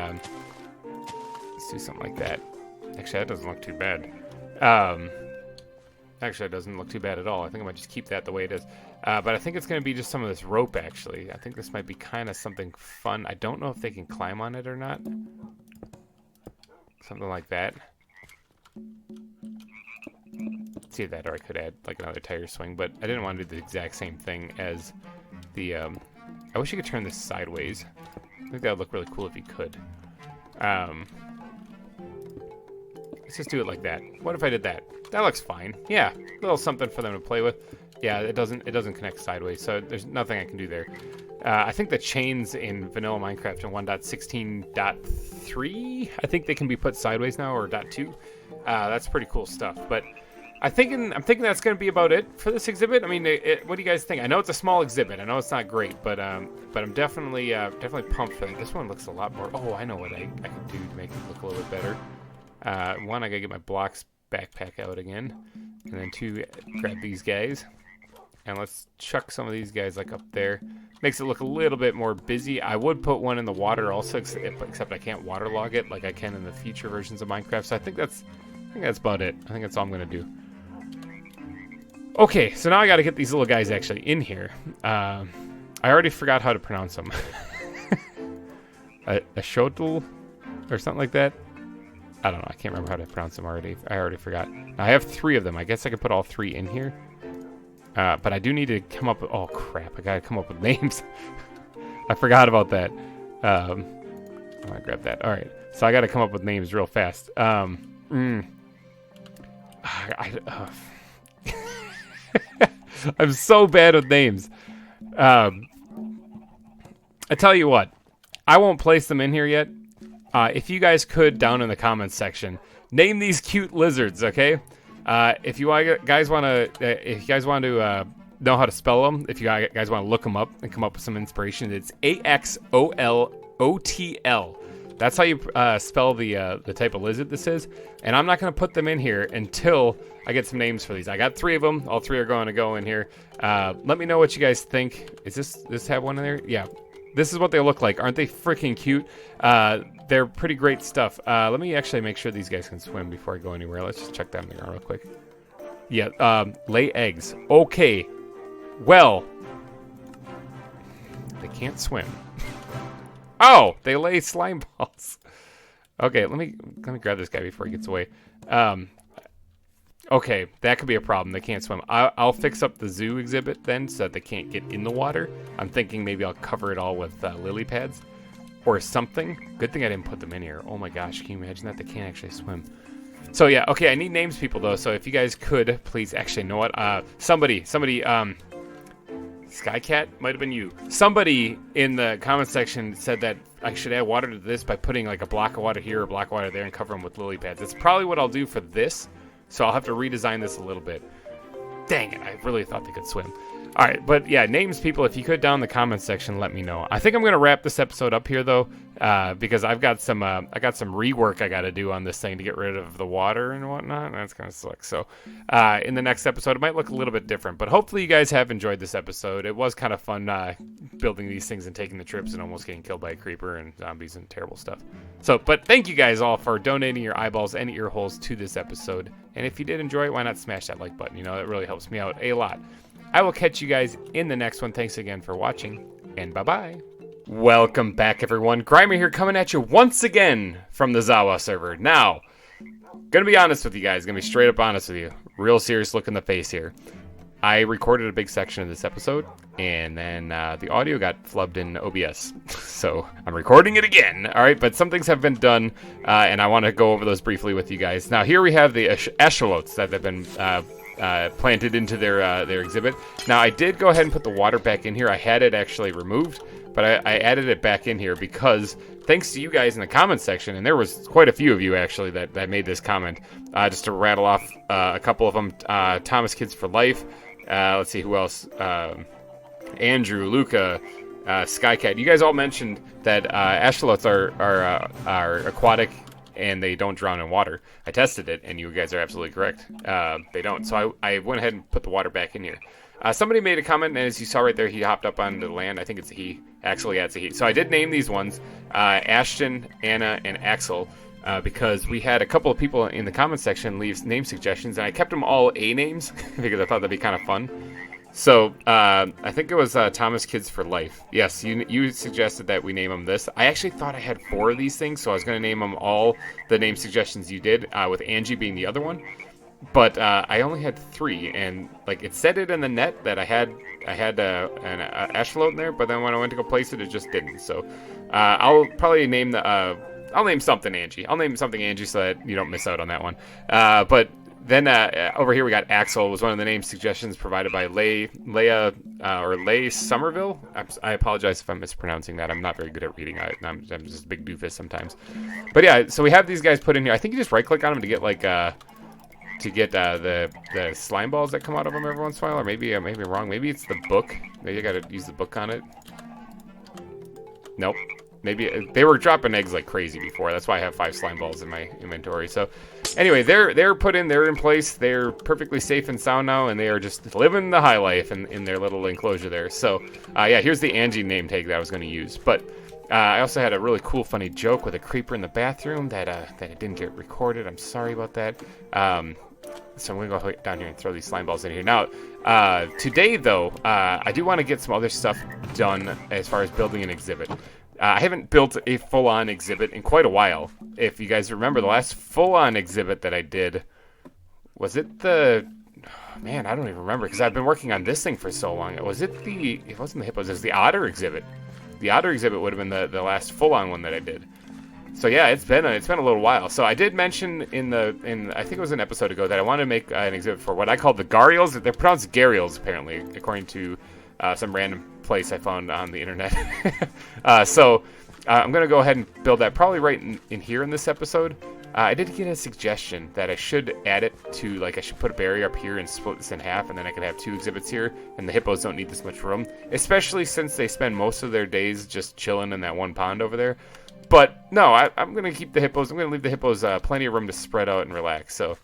let's do something like that. Actually, that doesn't look too bad. Actually, it doesn't look too bad at all. I think I might just keep that the way it is. But I think it's going to be just some of this rope, actually. I think this might be kind of something fun. I don't know if they can climb on it or not. Something like that. See that, or I could add like another tire swing, but I didn't want to do the exact same thing as the... I wish you could turn this sideways. I think that would look really cool if you could. Let's just do it like that. What if I did that? That looks fine. Yeah, a little something for them to play with. Yeah, it doesn't connect sideways, so there's nothing I can do there. I think the chains in vanilla Minecraft in 1.16.3, I think they can be put sideways now, or .2. That's pretty cool stuff. But I'm thinking that's going to be about it for this exhibit. I mean, what do you guys think? I know it's a small exhibit. I know it's not great, but I'm definitely pumped for it. This one looks a lot more. Oh, I know what I can do to make it look a little bit better. One, I gotta get my blocks backpack out again, and then two, grab these guys, and let's chuck some of these guys like up there. Makes it look a little bit more busy. I would put one in the water also, except I can't waterlog it like I can in the future versions of Minecraft. So I think that's about it. I think that's all I'm gonna do. Okay, so now I gotta get these little guys actually in here. I already forgot how to pronounce them. a shotl or something like that. I don't know. I can't remember how to pronounce them already. I already forgot. I have 3 of them. I guess I could put all 3 in here. But I do need to come up with... Oh, crap. I got to come up with names. I forgot about that. I want to grab that. All right. So I got to come up with names real fast. I'm so bad with names. I tell you what. I won't place them in here yet. If you guys could, down in the comments section, name these cute lizards, okay? If you guys want to know how to spell them, if you guys want to look them up and come up with some inspiration, it's AXOLOTL. That's how you spell the type of lizard this is. And I'm not going to put them in here until I get some names for these. I got 3 of them. All 3 are going to go in here. Let me know what you guys think. Is this have one in there? Yeah. This is what they look like. Aren't they freaking cute? They're pretty great stuff. Let me actually make sure these guys can swim before I go anywhere. Let's just check that in the ground real quick. Yeah, lay eggs. Okay. Well, they can't swim. Oh, they lay slime balls. Okay, let me grab this guy before he gets away. Okay, that could be a problem. They can't swim. I'll fix up the zoo exhibit then so that they can't get in the water. I'm thinking maybe I'll cover it all with lily pads or something. Good thing I didn't put them in here. Oh my gosh, can you imagine that? They can't actually swim. So yeah, okay, I need names, people, though. So if you guys could, please, actually, know what? Somebody, Skycat, might have been you. Somebody in the comment section said that I should add water to this by putting like a block of water here or a block of water there and cover them with lily pads. That's probably what I'll do for this. So I'll have to redesign this a little bit. Dang it, I really thought they could swim. All right, but yeah, names, people, if you could, down in the comments section, let me know. I think I'm going to wrap this episode up here, though, because I've got some rework I got to do on this thing to get rid of the water and whatnot, and that's kind of sucks. So in the next episode, it might look a little bit different, but hopefully you guys have enjoyed this episode. It was kind of fun building these things and taking the trips and almost getting killed by a creeper and zombies and terrible stuff. So, but thank you guys all for donating your eyeballs and ear holes to this episode. And if you did enjoy it, why not smash that like button? You know, it really helps me out a lot. I will catch you guys in the next one. Thanks again for watching, and bye-bye. Welcome back, everyone. GReimer here, coming at you once again from the ZAWA server. Now, gonna be honest with you guys. Gonna be straight up honest with you. Real serious look in the face here. I recorded a big section of this episode, and then the audio got flubbed in OBS. So I'm recording it again, all right? But some things have been done, and I want to go over those briefly with you guys. Now, here we have the echolotes that have been planted into their exhibit. Now, I did go ahead and put the water back in here. I had it actually removed, but I added it back in here because thanks to you guys in the comments section, and there was quite a few of you actually that made this comment, just to rattle off a couple of them. Thomas Kids for Life. Let's see who else. Andrew, Luca, Skycat. You guys all mentioned that echolotes are aquatic and they don't drown in water. I tested it, and you guys are absolutely correct. They don't. So I went ahead and put the water back in here. Somebody made a comment, and as you saw right there, he hopped up onto the land. I think it's a he. Actually, yeah, it's a he. So I did name these ones, Ashton, Anna, and Axel. because we had a couple of people in the comment section leave name suggestions, and I kept them all A names because I thought that'd be kind of fun. So I think it was Thomas Kids for Life. Yes, you suggested that we name them this. I actually thought I had 4 of these things, so I was going to name them all the name suggestions you did, with Angie being the other one. But I only had 3, and like it said it in the net that I had an ashfloat in there, but then when I went to go place it, it just didn't. So I'll probably name I'll name something Angie. I'll name something Angie so that you don't miss out on that one. But then over here we got Axel was one of the name suggestions provided by Leigh Somerville. I apologize if I'm mispronouncing that. I'm not very good at reading. I'm just a big doofus sometimes. But yeah, so we have these guys put in here. I think you just right click on them to get like the slime balls that come out of them every once in a while, or maybe I'm wrong. Maybe it's the book. Maybe I gotta use the book on it. Nope. Maybe they were dropping eggs like crazy before. That's why I have 5 slime balls in my inventory. So anyway, they're put in. They're in place. They're perfectly safe and sound now, and they are just living the high life in their little enclosure there. So yeah, here's the Angie name tag that I was going to use. But I also had a really cool, funny joke with a creeper in the bathroom that it didn't get recorded. I'm sorry about that. So I'm going to go down here and throw these slime balls in here. Now, today, though, I do want to get some other stuff done as far as building an exhibit. I haven't built a full-on exhibit in quite a while. If you guys remember, the last full-on exhibit that I did, was it the... Man, I don't even remember, because I've been working on this thing for so long. It wasn't the hippos, it was the otter exhibit. The otter exhibit would have been the last full-on one that I did. So yeah, it's been a little while. So I did mention in I think it was an episode ago that I wanted to make an exhibit for what I call the Gharials. They're pronounced Gharials, apparently, according to some random place I found on the internet. So I'm going to go ahead and build that probably right in here in this episode. I did get a suggestion that I should add it to, like, I should put a barrier up here and split this in half, and then I could have 2 exhibits here, and the hippos don't need this much room, especially since they spend most of their days just chilling in that one pond over there. But no, I'm going to keep the hippos. I'm going to leave the hippos plenty of room to spread out and relax. So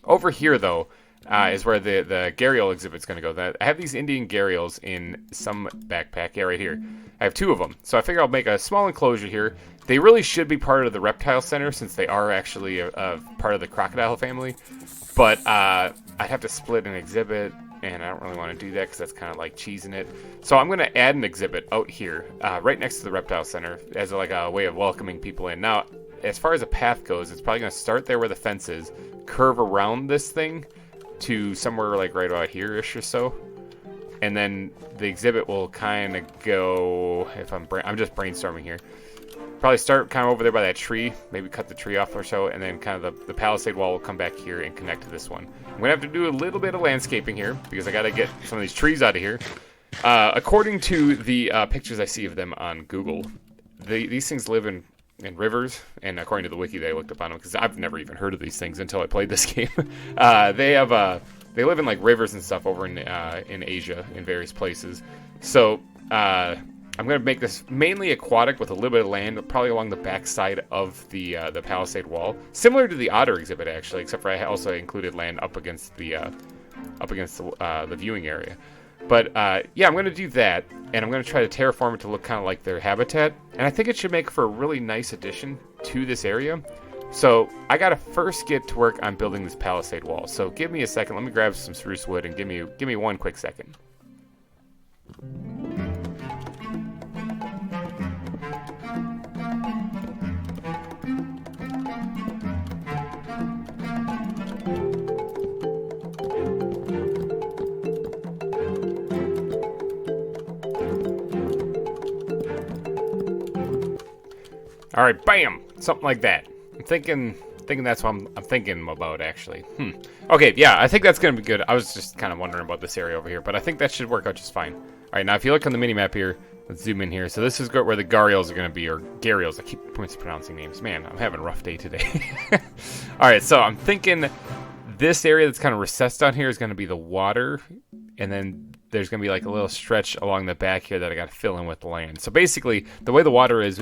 over here, though, is where the Gharial exhibit's going to go. I have these Indian Gharials in some backpack. Yeah, right here. I have 2 of them. So I figure I'll make a small enclosure here. They really should be part of the reptile center since they are actually a part of the crocodile family. But I'd have to split an exhibit, and I don't really want to do that because that's kind of like cheesing it. So I'm going to add an exhibit out here, right next to the reptile center, as like a way of welcoming people in. Now, as far as a path goes, it's probably going to start there where the fence is, curve around this thing to somewhere like right about here-ish or so. And then the exhibit will kind of go, if I'm just brainstorming here, probably start kind of over there by that tree, maybe cut the tree off or so, and then kind of the palisade wall will come back here and connect to this one. I'm going to have to do a little bit of landscaping here because I got to get some of these trees out of here. According to the pictures I see of them on Google, these things live in rivers, and according to the wiki that I looked up on them, because I've never even heard of these things until I played this game, they live in like rivers and stuff over in Asia in various places. So I'm going to make this mainly aquatic with a little bit of land, probably along the back side of the palisade wall, similar to the otter exhibit actually, except for I also included land up against the viewing area. But yeah, I'm going to do that, and I'm going to try to terraform it to look kind of like their habitat, and I think it should make for a really nice addition to this area. So I got to first get to work on building this palisade wall. So give me a second. Let me grab some spruce wood and give me one quick second. All right, bam, something like that. I'm thinking that's what I'm thinking about, actually. Okay, yeah, I think that's going to be good. I was just kind of wondering about this area over here, but I think that should work out just fine. All right, now if you look on the mini-map here, let's zoom in here. So this is where the Gharials are going to be, or Gharials. I keep mispronouncing names. Man, I'm having a rough day today. All right, so I'm thinking this area that's kind of recessed down here is going to be the water, and then there's going to be like a little stretch along the back here that I got to fill in with land. So basically, the way the water is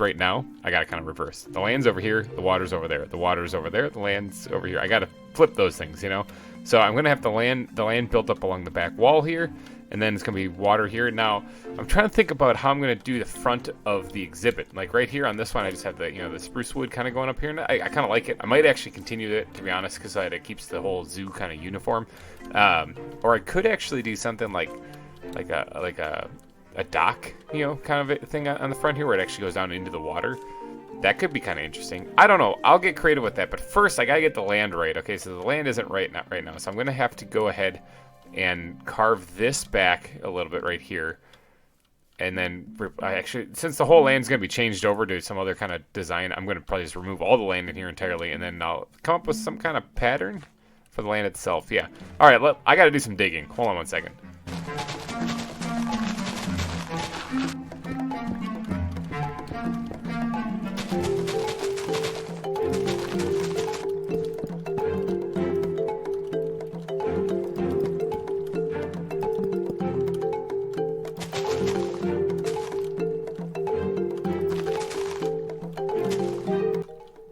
right now, I got to kind of reverse. The land's over here, the water's over there. The water's over there, the land's over here. I got to flip those things, you know? So I'm going to have the land built up along the back wall here. and then it's going to be water here. Now, I'm trying to think about how I'm going to do the front of the exhibit. Like right here on this one, I just have the, you know, the spruce wood kind of going up here, and I kind of like it. I might actually continue it, to be honest, because it keeps the whole zoo kind of uniform. Or I could actually do something like a dock, you know, kind of a thing on the front here where it actually goes down into the water. That could be kind of interesting. I don't know. I'll get creative with that, but first I gotta get the land right. Okay, so the land isn't right now, so I'm gonna have to go ahead and carve this back a little bit right here, and then I actually, since the whole land's gonna be changed over to some other kind of design, I'm gonna probably just remove all the land in here entirely, and then I'll come up with some kind of pattern for the land itself. Yeah. All right. I gotta do some digging. Hold on one second.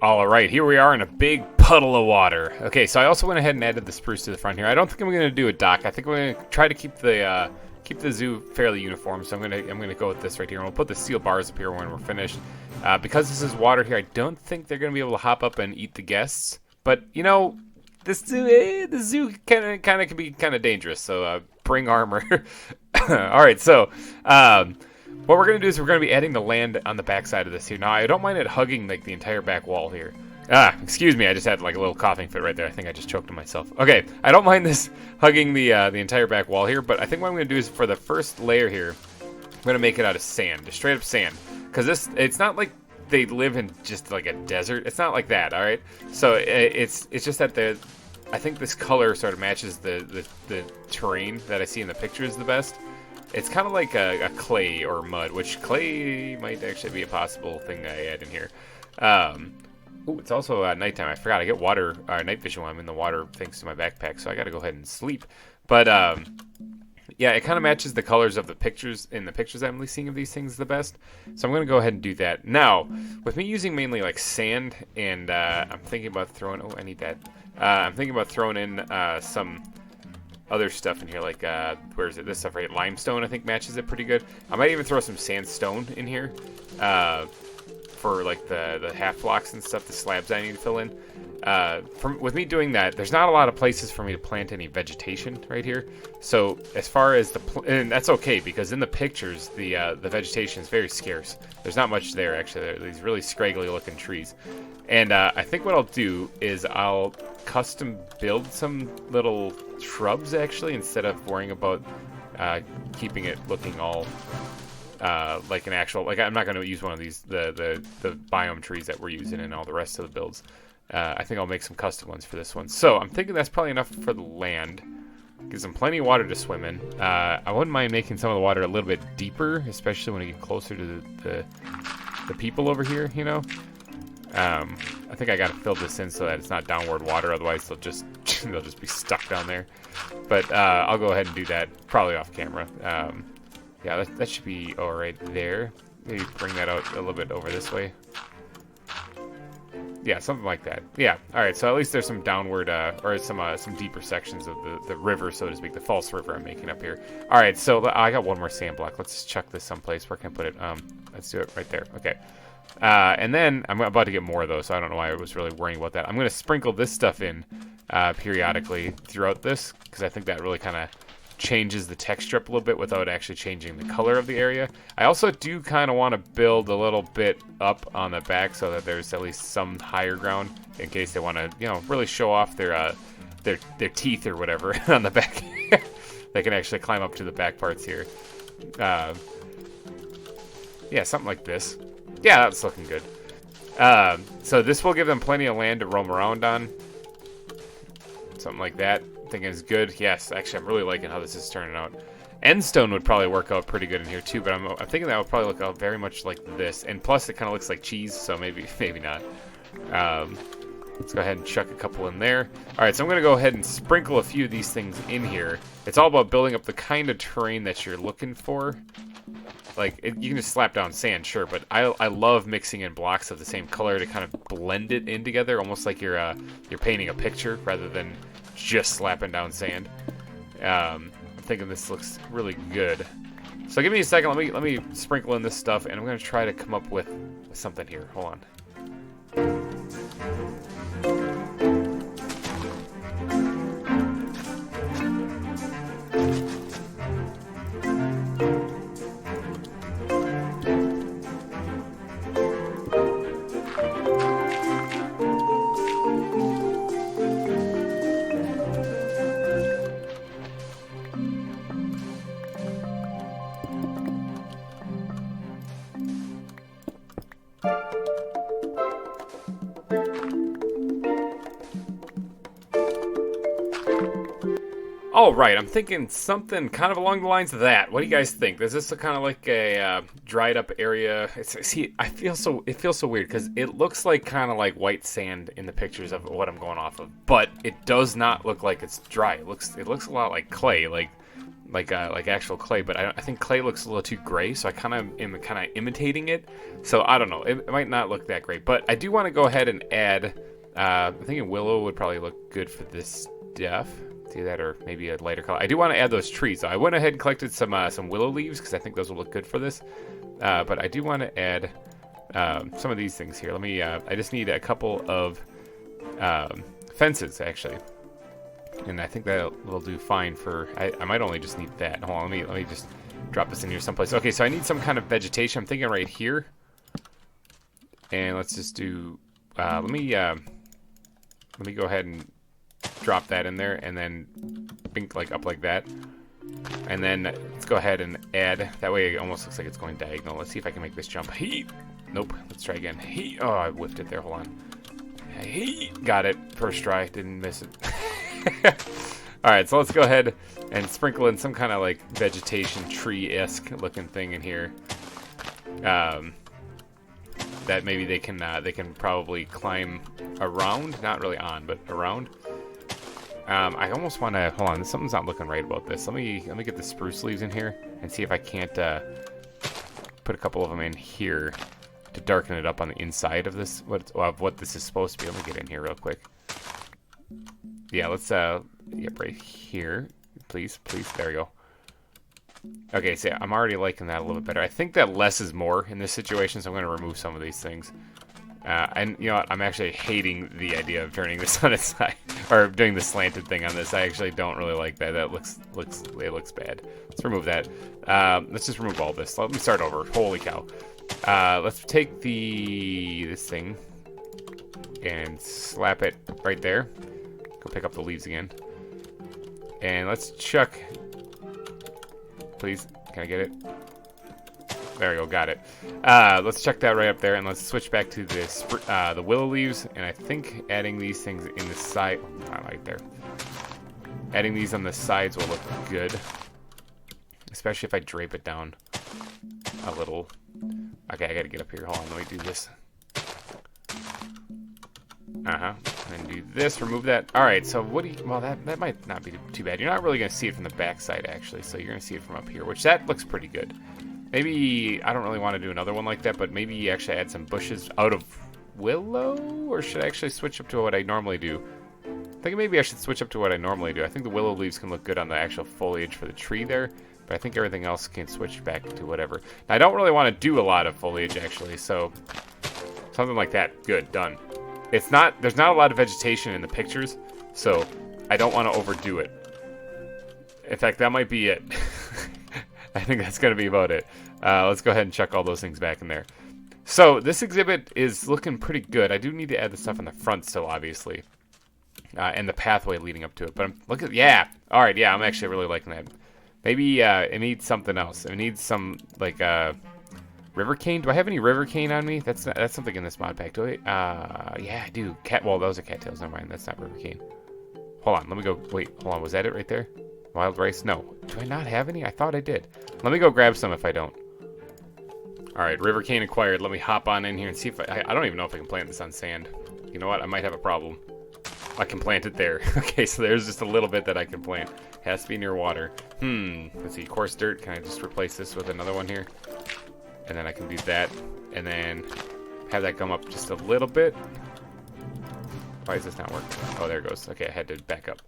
All right, here we are in a big puddle of water. Okay, so I also went ahead and added the spruce to the front here. I don't think I'm going to do a dock. I think I'm going to try to keep the zoo fairly uniform. So I'm going to go with this right here, and we'll put the steel bars up here when we're finished. Because this is water here, I don't think they're going to be able to hop up and eat the guests. But you know, the zoo kind of can be kind of dangerous. So bring armor. All right, so. What we're going to do is we're going to be adding the land on the back side of this here. Now, I don't mind it hugging like the entire back wall here. Excuse me, I just had like a little coughing fit right there. I think I just choked on myself. Okay, I don't mind this hugging the entire back wall here, but I think what I'm going to do is for the first layer here, I'm going to make it out of sand, just straight up sand. Because it's not like they live in just like a desert. It's not like that, all right? So it's just that I think this color sort of matches the terrain that I see in the pictures the best. It's kind of like a clay or mud, which clay might actually be a possible thing I add in here. Ooh, it's also nighttime. I forgot I get water, night vision when I'm in the water thanks to my backpack, so I got to go ahead and sleep. But yeah, it kind of matches the colors of the pictures I'm really seeing of these things the best. So I'm going to go ahead and do that. Now, with me using mainly like sand, and I'm thinking about throwing. Oh, I need that. I'm thinking about throwing in some other stuff in here, like where is it? This stuff right, limestone. I think matches it pretty good. I might even throw some sandstone in here for like the half blocks and stuff, the slabs I need to fill in. With me doing that, there's not a lot of places for me to plant any vegetation right here. So as far as and that's okay, because in the pictures the vegetation is very scarce. There's not much there actually. There are these really scraggly looking trees. And I think what I'll do is I'll custom build some little shrubs actually, instead of worrying about keeping it looking all like an actual, like I'm not going to use one of these the biome trees that we're using in all the rest of the builds. I think I'll make some custom ones for this one. So I'm thinking that's probably enough for the land. Gives them plenty of water to swim in. I wouldn't mind making some of the water a little bit deeper, especially when you get closer to the people over here, you know. I think I gotta fill this in so that it's not downward water, otherwise they'll just be stuck down there. But I'll go ahead and do that, probably off camera. Yeah, that should be all right there. Maybe bring that out a little bit over this way. Yeah, something like that. Yeah, all right, so at least there's some downward, or some deeper sections of the river, so to speak, the false river I'm making up here. All right, so I got one more sand block. Let's just chuck this someplace. Where can I put it? Let's do it right there. Okay. And then I'm about to get more of those, so I don't know why I was really worrying about that. I'm going to sprinkle this stuff in periodically throughout this, because I think that really kind of changes the texture up a little bit without actually changing the color of the area. I also do kind of want to build a little bit up on the back so that there's at least some higher ground in case they want to, you know, really show off their teeth or whatever on the back. They can actually climb up to the back parts here. Yeah, something like this. Yeah, that's looking good. So this will give them plenty of land to roam around on. Something like that. Thinking is good. Yes, actually, I'm really liking how this is turning out. Endstone would probably work out pretty good in here too, but I'm thinking that would probably look out very much like this. And plus, it kind of looks like cheese, so maybe not. Let's go ahead and chuck a couple in there. All right, so I'm going to go ahead and sprinkle a few of these things in here. It's all about building up the kind of terrain that you're looking for. Like, you can just slap down sand, sure, but I love mixing in blocks of the same color to kind of blend it in together, almost like you're painting a picture rather than just slapping down sand. I'm thinking this looks really good. So give me a second. Let me sprinkle in this stuff, and I'm gonna try to come up with something here. Hold on. All right, I'm thinking something kind of along the lines of that. What do you guys think? Is this kind of like a dried up area? It feels so weird because it looks like kind of like white sand in the pictures of what I'm going off of, but it does not look like it's dry. It looks a lot like clay, like actual clay. But I think clay looks a little too gray, so I kind of am imitating it. So I don't know. It might not look that great, but I do want to go ahead and add. I think a willow would probably look good for this stuff. See that, or maybe a lighter color. I do want to add those trees. So I went ahead and collected some willow leaves because I think those will look good for this. But I do want to add some of these things here. Let me. I just need a couple of fences actually, and I think that will do fine for. I might only just need that. Hold on. Let me just drop this in here someplace. Okay, so I need some kind of vegetation. I'm thinking right here, and let's just do. Let me go ahead and drop that in there, and then bink like up like that, and then let's go ahead and add. That way it almost looks like it's going diagonal. Let's see if I can make this jump. Hey, nope. Let's try again. Hey, oh, I whiffed it there. Hold on. Hey, got it. First try, didn't miss it. All right, so let's go ahead and sprinkle in some kind of like vegetation tree-esque looking thing in here. That maybe they can probably climb around, not really on, but around. I almost want to hold on. Something's not looking right about this. Let me get the spruce leaves in here and see if I can't put a couple of them in here to darken it up on the inside of this. What this is supposed to be. Let me get in here real quick. Yeah, let's yep, right here, please. There we go. Okay, so I'm already liking that a little bit better. I think that less is more in this situation, so I'm going to remove some of these things. And you know what? I'm actually hating the idea of turning this on its side, or doing the slanted thing on this. I actually don't really like that. That looks bad. Let's remove that. Let's just remove all this. Let me start over. Holy cow! Let's take this thing and slap it right there. Go pick up the leaves again, and let's chuck. Please, can I get it? There we go, got it. Let's chuck that right up there, and let's switch back to the willow leaves. And I think adding these things in the side, not right there. Adding these on the sides will look good, especially if I drape it down a little. Okay, I gotta get up here. Hold on, let me do this. And do this, remove that. All right, so what do you, well, that might not be too bad. You're not really gonna see it from the back side, actually, so you're gonna see it from up here, which that looks pretty good. Maybe, I don't really want to do another one like that, but maybe you actually add some bushes out of willow, or should I actually switch up to what I normally do? I think maybe I should switch up to what I normally do. I think the willow leaves can look good on the actual foliage for the tree there, but I think everything else can switch back to whatever. Now, I don't really want to do a lot of foliage, actually, so something like that. Good, done. There's not a lot of vegetation in the pictures, so I don't want to overdo it. In fact, that might be it. I think that's going to be about it. Let's go ahead and chuck all those things back in there. So this exhibit is looking pretty good. I do need to add the stuff in the front still, obviously, and the pathway leading up to it. But yeah. All right, yeah, I'm actually really liking that. Maybe it needs something else. It needs some like river cane. Do I have any river cane on me? That's something in this mod pack. Do I? Yeah, I do. Well, those are cattails. Never mind. That's not river cane. Hold on. Let me go. Wait. Hold on. Was that it right there? Wild rice? No. Do I not have any? I thought I did. Let me go grab some if I don't. All right. River cane acquired. Let me hop on in here and see if I don't even know if I can plant this on sand. You know what? I might have a problem. I can plant it there. Okay, so there's just a little bit that I can plant. Has to be near water. Let's see. Coarse dirt. Can I just replace this with another one here? And then I can do that. And then have that come up just a little bit. Why is this not working? Oh, there it goes. Okay, I had to back up.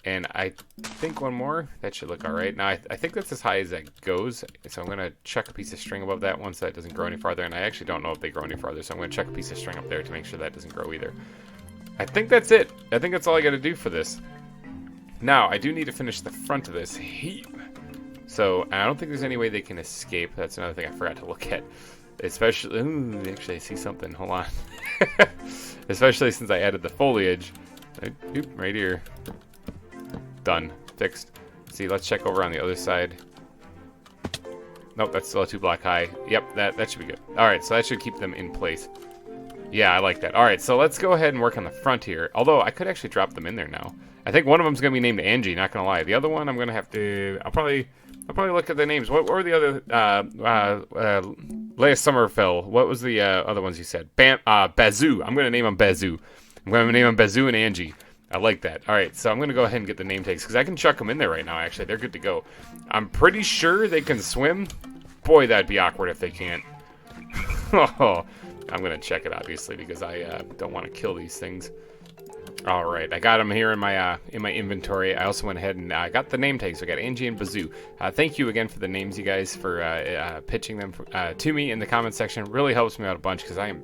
And I think one more. That should look all right. Now, I think that's as high as that goes. So I'm going to chuck a piece of string above that one so that doesn't grow any farther. And I actually don't know if they grow any farther. So I'm going to chuck a piece of string up there to make sure that doesn't grow either. I think that's it. I think that's all I got to do for this. Now, I do need to finish the front of this heap. So I don't think there's any way they can escape. That's another thing I forgot to look at. Especially, ooh, actually I see something. Hold on. Especially since I added the foliage. Oop, right here. Done. Fixed. See, let's check over on the other side. Nope, that's still a 2-block high. Yep, that should be good. Alright, so that should keep them in place. Yeah, I like that. Alright, so let's go ahead and work on the front here. Although, I could actually drop them in there now. I think one of them's going to be named Angie, not going to lie. The other one, I'm going to have to... I'll probably look at the names. What were the other... Leia Summerfell. What was the other ones you said? Bazoo. I'm going to name them Bazoo. I'm going to name them Bazoo and Angie. I like that. Alright, so I'm going to go ahead and get the name tags, because I can chuck them in there right now, actually. They're good to go. I'm pretty sure they can swim. Boy, that'd be awkward if they can't. Oh, I'm going to check it, obviously, because I don't want to kill these things. Alright, I got them here in my inventory. I also went ahead and got the name tags. So I got Angie and Bazoo. Thank you again for the names, you guys, for pitching them to me in the comment section. It really helps me out a bunch, because I'm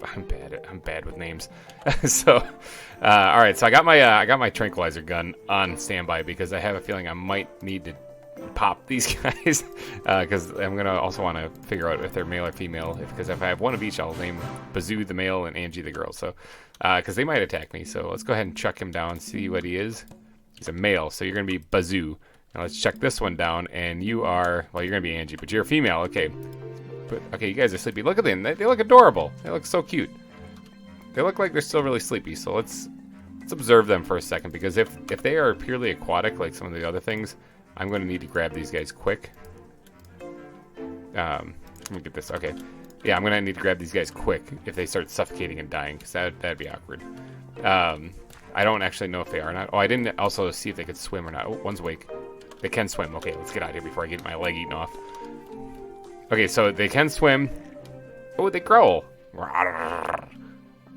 bad with names. So, alright, so I got my tranquilizer gun on standby, because I have a feeling I might need to pop these guys, because I'm gonna also want to figure out if they're male or female, because if I have one of each, I'll name Bazoo the male and Angie the girl. So because they might attack me, so let's go ahead and chuck him down, see what he is. He's a male, so you're gonna be Bazoo. Now let's check this one down, and you are, well, you're gonna be Angie, but you're a female. Okay, but okay, you guys are sleepy. Look at them, they look adorable. They look so cute. They look like they're still really sleepy. So let's observe them for a second, because if they are purely aquatic like some of the other things, I'm going to need to grab these guys quick. Let me get this. Okay. Yeah, I'm going to need to grab these guys quick if they start suffocating and dying, because that'd be awkward. I don't actually know if they are or not. Oh, I didn't also see if they could swim or not. Oh, one's awake. They can swim. Okay, let's get out of here before I get my leg eaten off. Okay, so they can swim. Oh, they growl.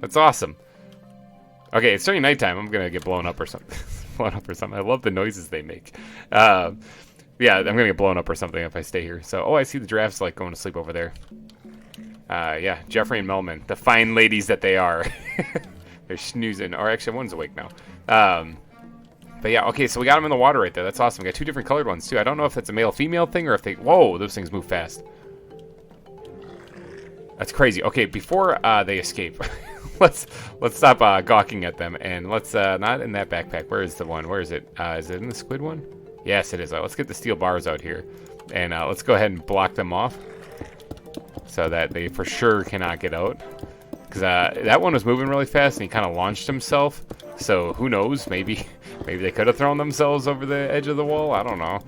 That's awesome. Okay, it's starting nighttime. I'm going to get blown up or something. I love the noises they make. Yeah, I'm gonna get blown up or something if I stay here. So, oh, I see the giraffes like going to sleep over there. Yeah, Jeffrey and Melman, the fine ladies that they are. They're snoozing. Or actually, one's awake now. But yeah, okay, so we got them in the water right there. That's awesome. We got 2 different colored ones too. I don't know if that's a male-female thing or if they... Whoa, those things move fast. That's crazy. Okay, before they escape, let's stop gawking at them, and let's not in that backpack. Where is the one? Where is it? Is it in the squid one? Yes, it is. Let's get the steel bars out here, and let's go ahead and block them off so that they for sure cannot get out. Because that one was moving really fast, and he kind of launched himself. So who knows? Maybe they could have thrown themselves over the edge of the wall. I don't know.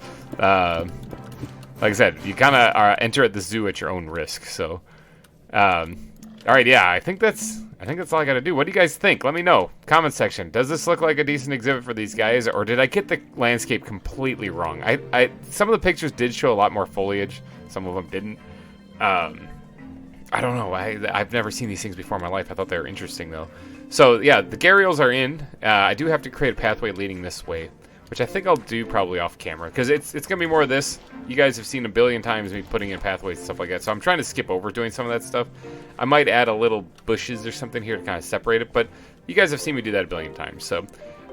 Like I said, you kind of enter at the zoo at your own risk. So. All right, yeah, I think that's all I gotta do. What do you guys think? Let me know. Comment section. Does this look like a decent exhibit for these guys, or did I get the landscape completely wrong? Some of the pictures did show a lot more foliage. Some of them didn't. I don't know. I've never seen these things before in my life. I thought they were interesting though. So yeah, the gharials are in. I do have to create a pathway leading this way, which I think I'll do probably off camera, because it's gonna be more of this. You guys have seen a billion times me putting in pathways and stuff like that, so I'm trying to skip over doing some of that stuff. I might add a little bushes or something here to kind of separate it, but you guys have seen me do that a billion times. So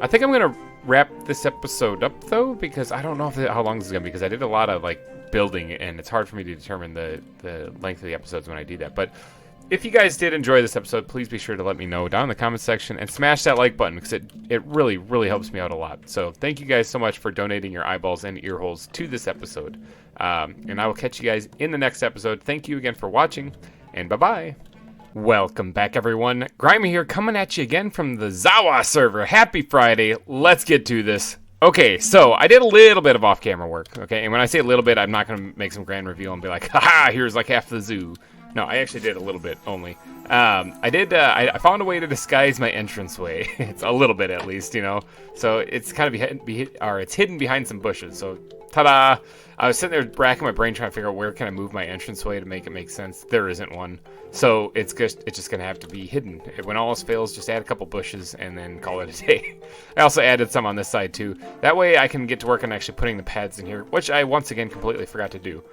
I think I'm gonna wrap this episode up though, because I don't know how long this is gonna be, because I did a lot of like building, and it's hard for me to determine the length of the episodes when I do that. But if you guys did enjoy this episode, please be sure to let me know down in the comment section, and smash that like button, because it really, really helps me out a lot. So thank you guys so much for donating your eyeballs and ear holes to this episode. And I will catch you guys in the next episode. Thank you again for watching, and bye-bye. Welcome back, everyone. GReimer here, coming at you again from the ZAWA server. Happy Friday. Let's get to this. Okay, so I did a little bit of off-camera work, okay? And when I say a little bit, I'm not going to make some grand reveal and be like, haha, here's like half the zoo. No, I actually did a little bit only. I found a way to disguise my entranceway. It's a little bit at least, you know. So it's kind of it's hidden behind some bushes. So Ta-da! I was sitting there racking my brain trying to figure out where can I move my entranceway to make it make sense. There isn't one. So it's just going to have to be hidden. When all else fails, just add a couple bushes and then call it a day. I also added some on this side too. That way I can get to work on actually putting the pads in here, which I once again completely forgot to do.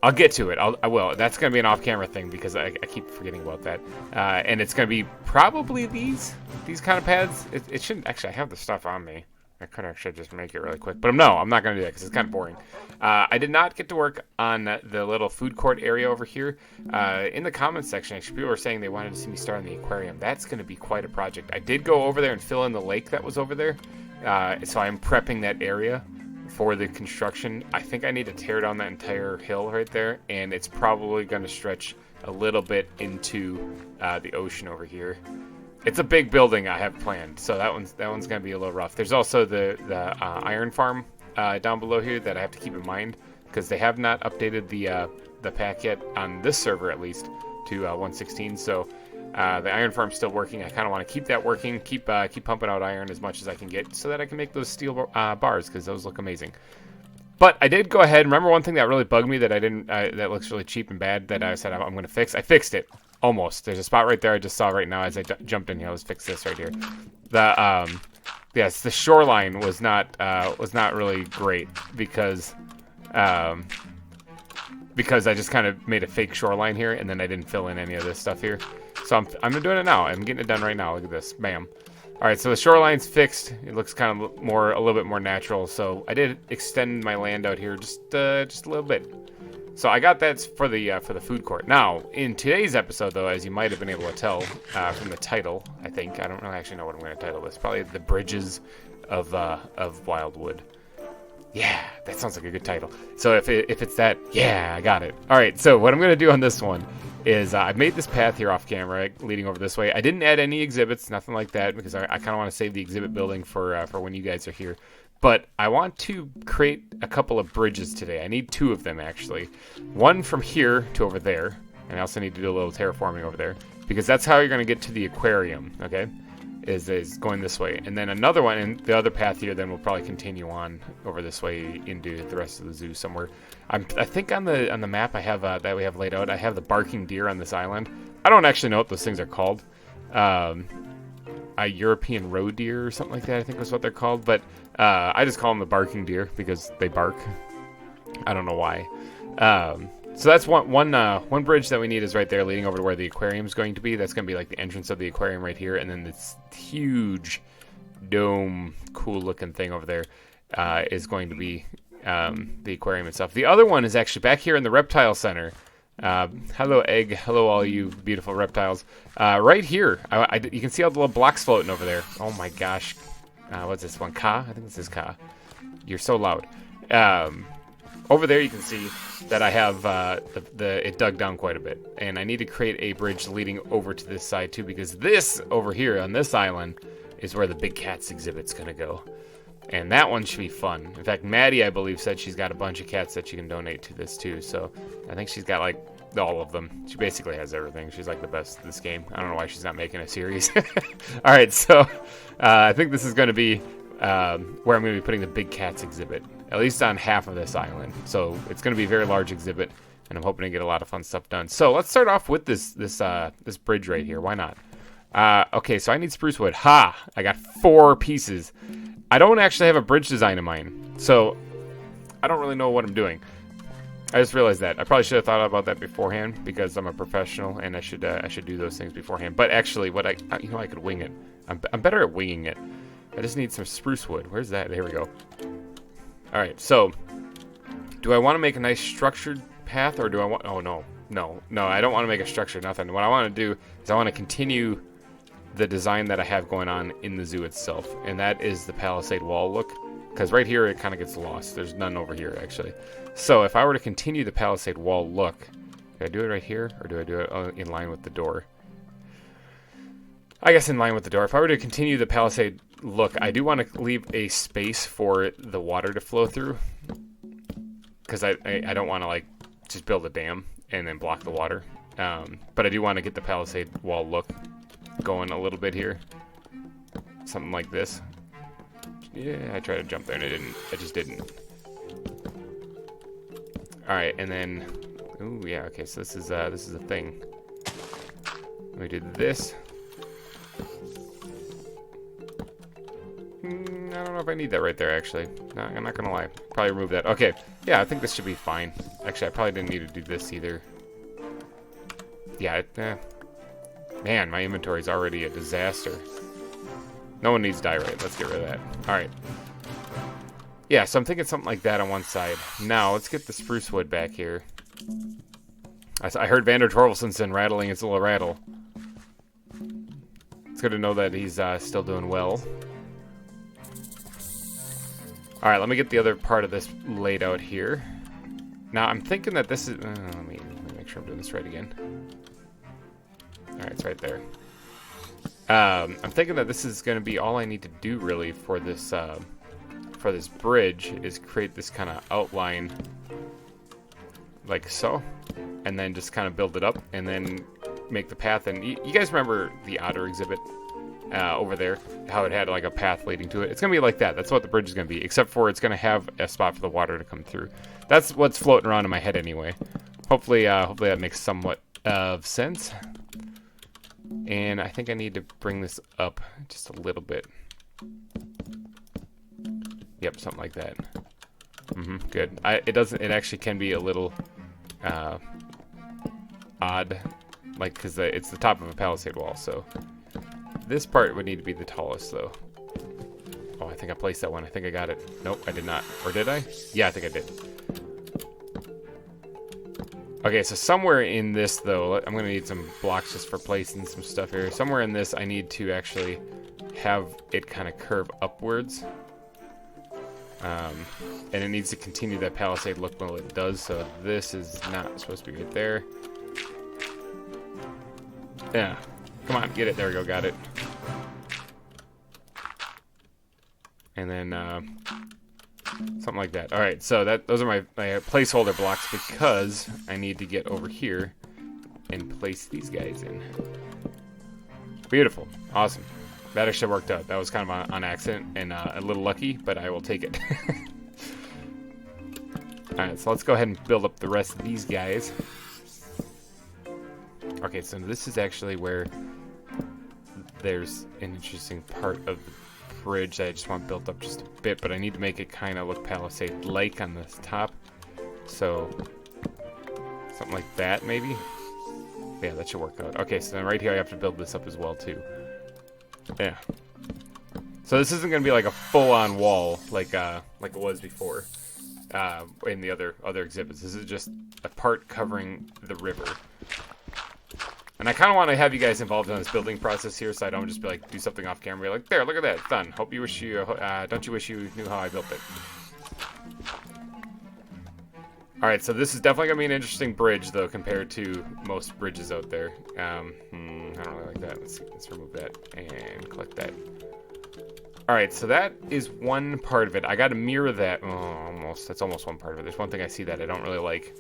I'll get to it. I will. That's going to be an off-camera thing because I keep forgetting about that. And it's going to be probably these kind of pads. It shouldn't... Actually, I have the stuff on me. I could actually just make it really quick. But no, I'm not going to do that because it's kind of boring. I did not get to work on the little food court area over here. In the comments section, actually, people were saying they wanted to see me start on the aquarium. That's going to be quite a project. I did go over there and fill in the lake that was over there. So I'm prepping that area for the construction. I think I need to tear down that entire hill right there, and it's probably going to stretch a little bit into the ocean over here. It's a big building I have planned, so that one's going to be a little rough. There's also the iron farm down below here that I have to keep in mind because they have not updated the pack yet on this server at least to 1.16. So the iron farm's still working. I kind of want to keep that working, keep pumping out iron as much as I can get so that I can make those steel bars because those look amazing. But I did go ahead. Remember one thing that really bugged me that I didn't that looks really cheap and bad that I said I'm going to fix? I fixed it. Almost. There's a spot right there I just saw right now as I jumped in here. Let's fix this right here. Yes, the shoreline was not really great because I just kind of made a fake shoreline here and then I didn't fill in any of this stuff here. So I'm doing it now. I'm getting it done right now. Look at this. Bam. All right, so the shoreline's fixed. It looks kind of a little bit more natural. So I did extend my land out here just a little bit. So I got that for the food court. Now, in today's episode, though, as you might have been able to tell from the title, I think I don't really actually know what I'm going to title this. Probably the Bridges of Wildwood. Yeah, that sounds like a good title. So if it's that, yeah, I got it. All right, so what I'm going to do on this one is I've made this path here off camera leading over this way. I didn't add any exhibits, nothing like that, because I kind of want to save the exhibit building for when you guys are here. But I want to create a couple of bridges today. I need 2 of them, actually. One from here to over there. And I also need to do a little terraforming over there. Because that's how you're going to get to the aquarium, okay? Is going this way. And then another one, and the other path here then will probably continue on over this way into the rest of the zoo somewhere. I think on the map I have that we have laid out, I have the barking deer on this island. I don't actually know what those things are called. A European roe deer or something like that, I think was what they're called. But I just call them the barking deer because they bark. I don't know why. So that's one bridge that we need is right there leading over to where the aquarium is going to be. That's going to be like the entrance of the aquarium right here. And then this huge dome, cool looking thing over there is going to be the aquarium itself. The other one is actually back here in the reptile center. Hello, egg. Hello, all you beautiful reptiles. Right here, you can see all the little blocks floating over there. Oh my gosh. What's this one? Ka? I think this is Ka. You're so loud. Over there, you can see that I have it dug down quite a bit, and I need to create a bridge leading over to this side too, because this over here on this island is where the big cats exhibit's gonna go. And that one should be fun. In fact, Maddie, I believe, said she's got a bunch of cats that she can donate to this too. So I think she's got like all of them. She basically has everything. She's like the best at this game. I don't know why she's not making a series. All right, so I think this is going to be where I'm going to be putting the big cats exhibit, at least on half of this island. So it's going to be a very large exhibit, and I'm hoping to get a lot of fun stuff done. So let's start off with this bridge right here. Why not? Okay, so I need spruce wood. Ha! I got 4 pieces. I don't actually have a bridge design in mind, so I don't really know what I'm doing. I just realized that. I probably should have thought about that beforehand because I'm a professional and I should do those things beforehand. But actually, I could wing it. I'm better at winging it. I just need some spruce wood. Where's that? There we go. All right. So, do I want to make a nice structured path, or do I want? Oh no. I don't want to make a structured nothing. What I want to do is I want to continue the design that I have going on in the zoo itself, and that is the palisade wall look. Because right here it kind of gets lost. There's none over here actually. So if I were to continue the palisade wall look, do I do it right here, or do I do it in line with the door? I guess in line with the door. If I were to continue the palisade look, I do want to leave a space for the water to flow through, because I don't want to like just build a dam and then block the water. But I do want to get the palisade wall look going a little bit here, something like this. Yeah, I tried to jump there and I just didn't. All right, and then, ooh, yeah, okay, so this is a thing. Let me do this. I don't know if I need that right there, actually. No, I'm not gonna lie. Probably remove that. Okay, yeah, I think this should be fine. Actually, I probably didn't need to do this either. Yeah, man, my inventory is already a disaster. No one needs diorite. Let's get rid of that. All right. Yeah, so I'm thinking something like that on one side. Now, let's get the spruce wood back here. I heard Vander Torvaldsen rattling his little rattle. It's good to know that he's still doing well. All right, let me get the other part of this laid out here. Now, I'm thinking that this is... let me make sure I'm doing this right again. All right, it's right there. I'm thinking that this is going to be all I need to do, really, for this bridge, is create this kind of outline, like so, and then just kind of build it up, and then make the path. And you guys remember the otter exhibit over there, how it had like a path leading to it? It's gonna be like that. That's what the bridge is gonna be, except for it's gonna have a spot for the water to come through. That's what's floating around in my head anyway. Hopefully that makes somewhat of sense. And I think I need to bring this up just a little bit. Yep, something like that. Good. It actually can be a little odd, like, because it's the top of a palisade wall, so this part would need to be the tallest, though. Oh, I think I placed that one. I think I got it. Nope, I did not. Or did I? Yeah, I think I did. Okay, so somewhere in this, though, I'm going to need some blocks just for placing some stuff here. Somewhere in this, I need to actually have it kind of curve upwards. And it needs to continue that palisade look while it does, so this is not supposed to be right there. Yeah. Come on, get it. There we go, got it. And then, something like that. Alright, so those are my placeholder blocks, because I need to get over here and place these guys in. Beautiful. Awesome. That actually worked out. That was kind of on accident and a little lucky, but I will take it. Alright, so let's go ahead and build up the rest of these guys. Okay, so this is actually where there's an interesting part of the bridge that I just want built up just a bit, but I need to make it kind of look palisade-like on this top. So, something like that, maybe? Yeah, that should work out. Okay, so then right here I have to build this up as well, too. Yeah. So this isn't going to be like a full-on wall like it was before in the other exhibits. This is just a part covering the river. And I kind of want to have you guys involved in this building process here, so I don't just be like, do something off camera. Be like, there, look at that, it's done. Don't you wish you knew how I built it? Alright, so this is definitely going to be an interesting bridge, though, compared to most bridges out there. I don't really like that. Let's remove that and click that. Alright, so that is one part of it. I got to mirror that. Oh, almost. That's almost one part of it. There's one thing I see that I don't really like.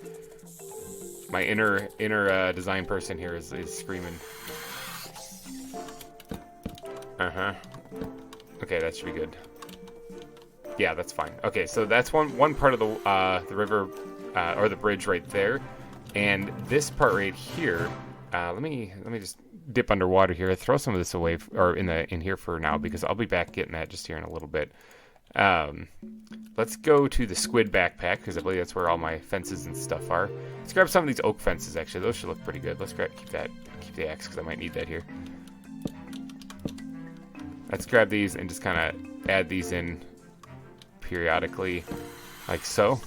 My inner design person here is screaming. Okay, that should be good. Yeah, that's fine. Okay, so that's one part of the river or the bridge right there, and this part right here. Let me just dip underwater here. Throw some of this away, or in here for now, because I'll be back getting that just here in a little bit. Let's go to the squid backpack, because I believe that's where all my fences and stuff are. Let's grab some of these oak fences, actually. Those should look pretty good. Let's keep the axe, because I might need that here. Let's grab these and just kind of add these in periodically, like so.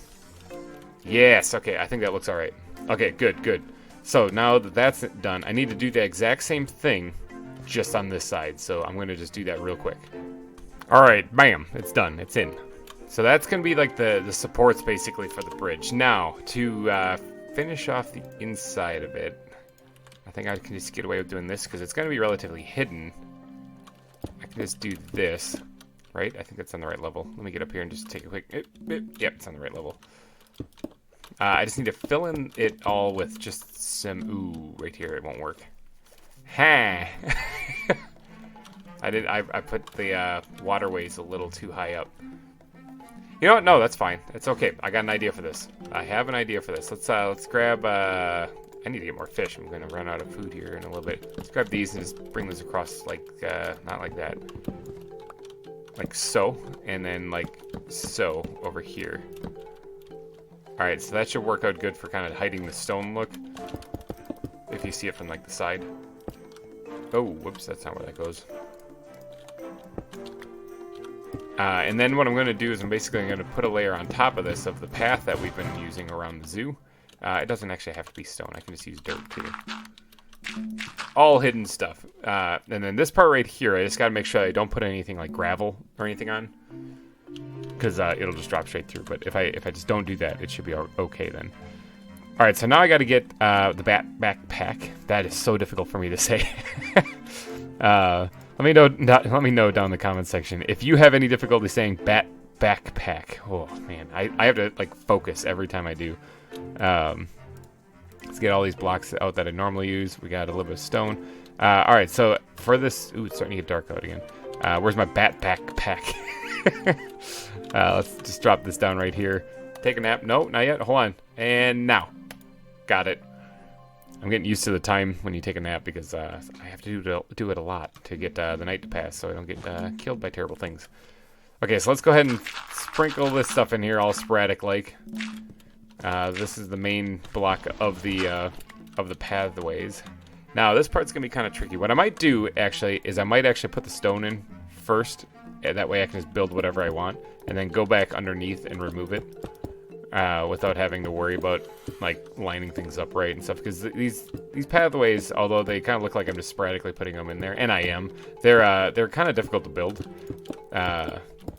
Yes, okay, I think that looks alright. Okay, good. So now that that's done, I need to do the exact same thing, just on this side. So I'm going to just do that real quick. Alright, bam, it's done, it's in. So that's going to be like the supports basically for the bridge. Now, to finish off the inside of it, I think I can just get away with doing this because it's going to be relatively hidden. I can just do this, right? I think that's on the right level. Let me get up here and just take a quick... Yep, it's on the right level. I just need to fill in it all with just some... Ooh, right here, it won't work. Ha! I put the waterways a little too high up. You know what? No, that's fine. It's okay. I got an idea for this. I have an idea for this. Let's grab. I need to get more fish. I'm gonna run out of food here in a little bit. Let's grab these and just bring this across like not like that, like so, and then like so over here. All right, so that should work out good for kind of hiding the stone look. If you see it from like the side. Oh, whoops! That's not where that goes. And then what I'm going to do is I'm basically going to put a layer on top of this of the path that we've been using around the zoo. It doesn't actually have to be stone. I can just use dirt too. All hidden stuff. And then this part right here, I just got to make sure I don't put anything like gravel or anything on, because it'll just drop straight through. But if I just don't do that, it should be okay then. All right, so now I got to get the backpack. That is so difficult for me to say. Let me know down in the comment section if you have any difficulty saying backpack. Oh man, I have to like focus every time I do. Let's get all these blocks out that I normally use. We got a little bit of stone. All right, so for this, ooh, it's starting to get dark out again. Where's my backpack? Let's just drop this down right here. Take a nap. No, not yet. Hold on. And now, got it. I'm getting used to the time when you take a nap because I have to do it a lot to get the night to pass so I don't get killed by terrible things. Okay, so let's go ahead and sprinkle this stuff in here all sporadic like. This is the main block of the pathways. Now this part's gonna be kind of tricky. What I might do actually is I might actually put the stone in first, and that way I can just build whatever I want, and then go back underneath and remove it. Without having to worry about like lining things up right and stuff, because these pathways, although they kind of look like I'm just sporadically putting them in there, and I am, they're kind of difficult to build,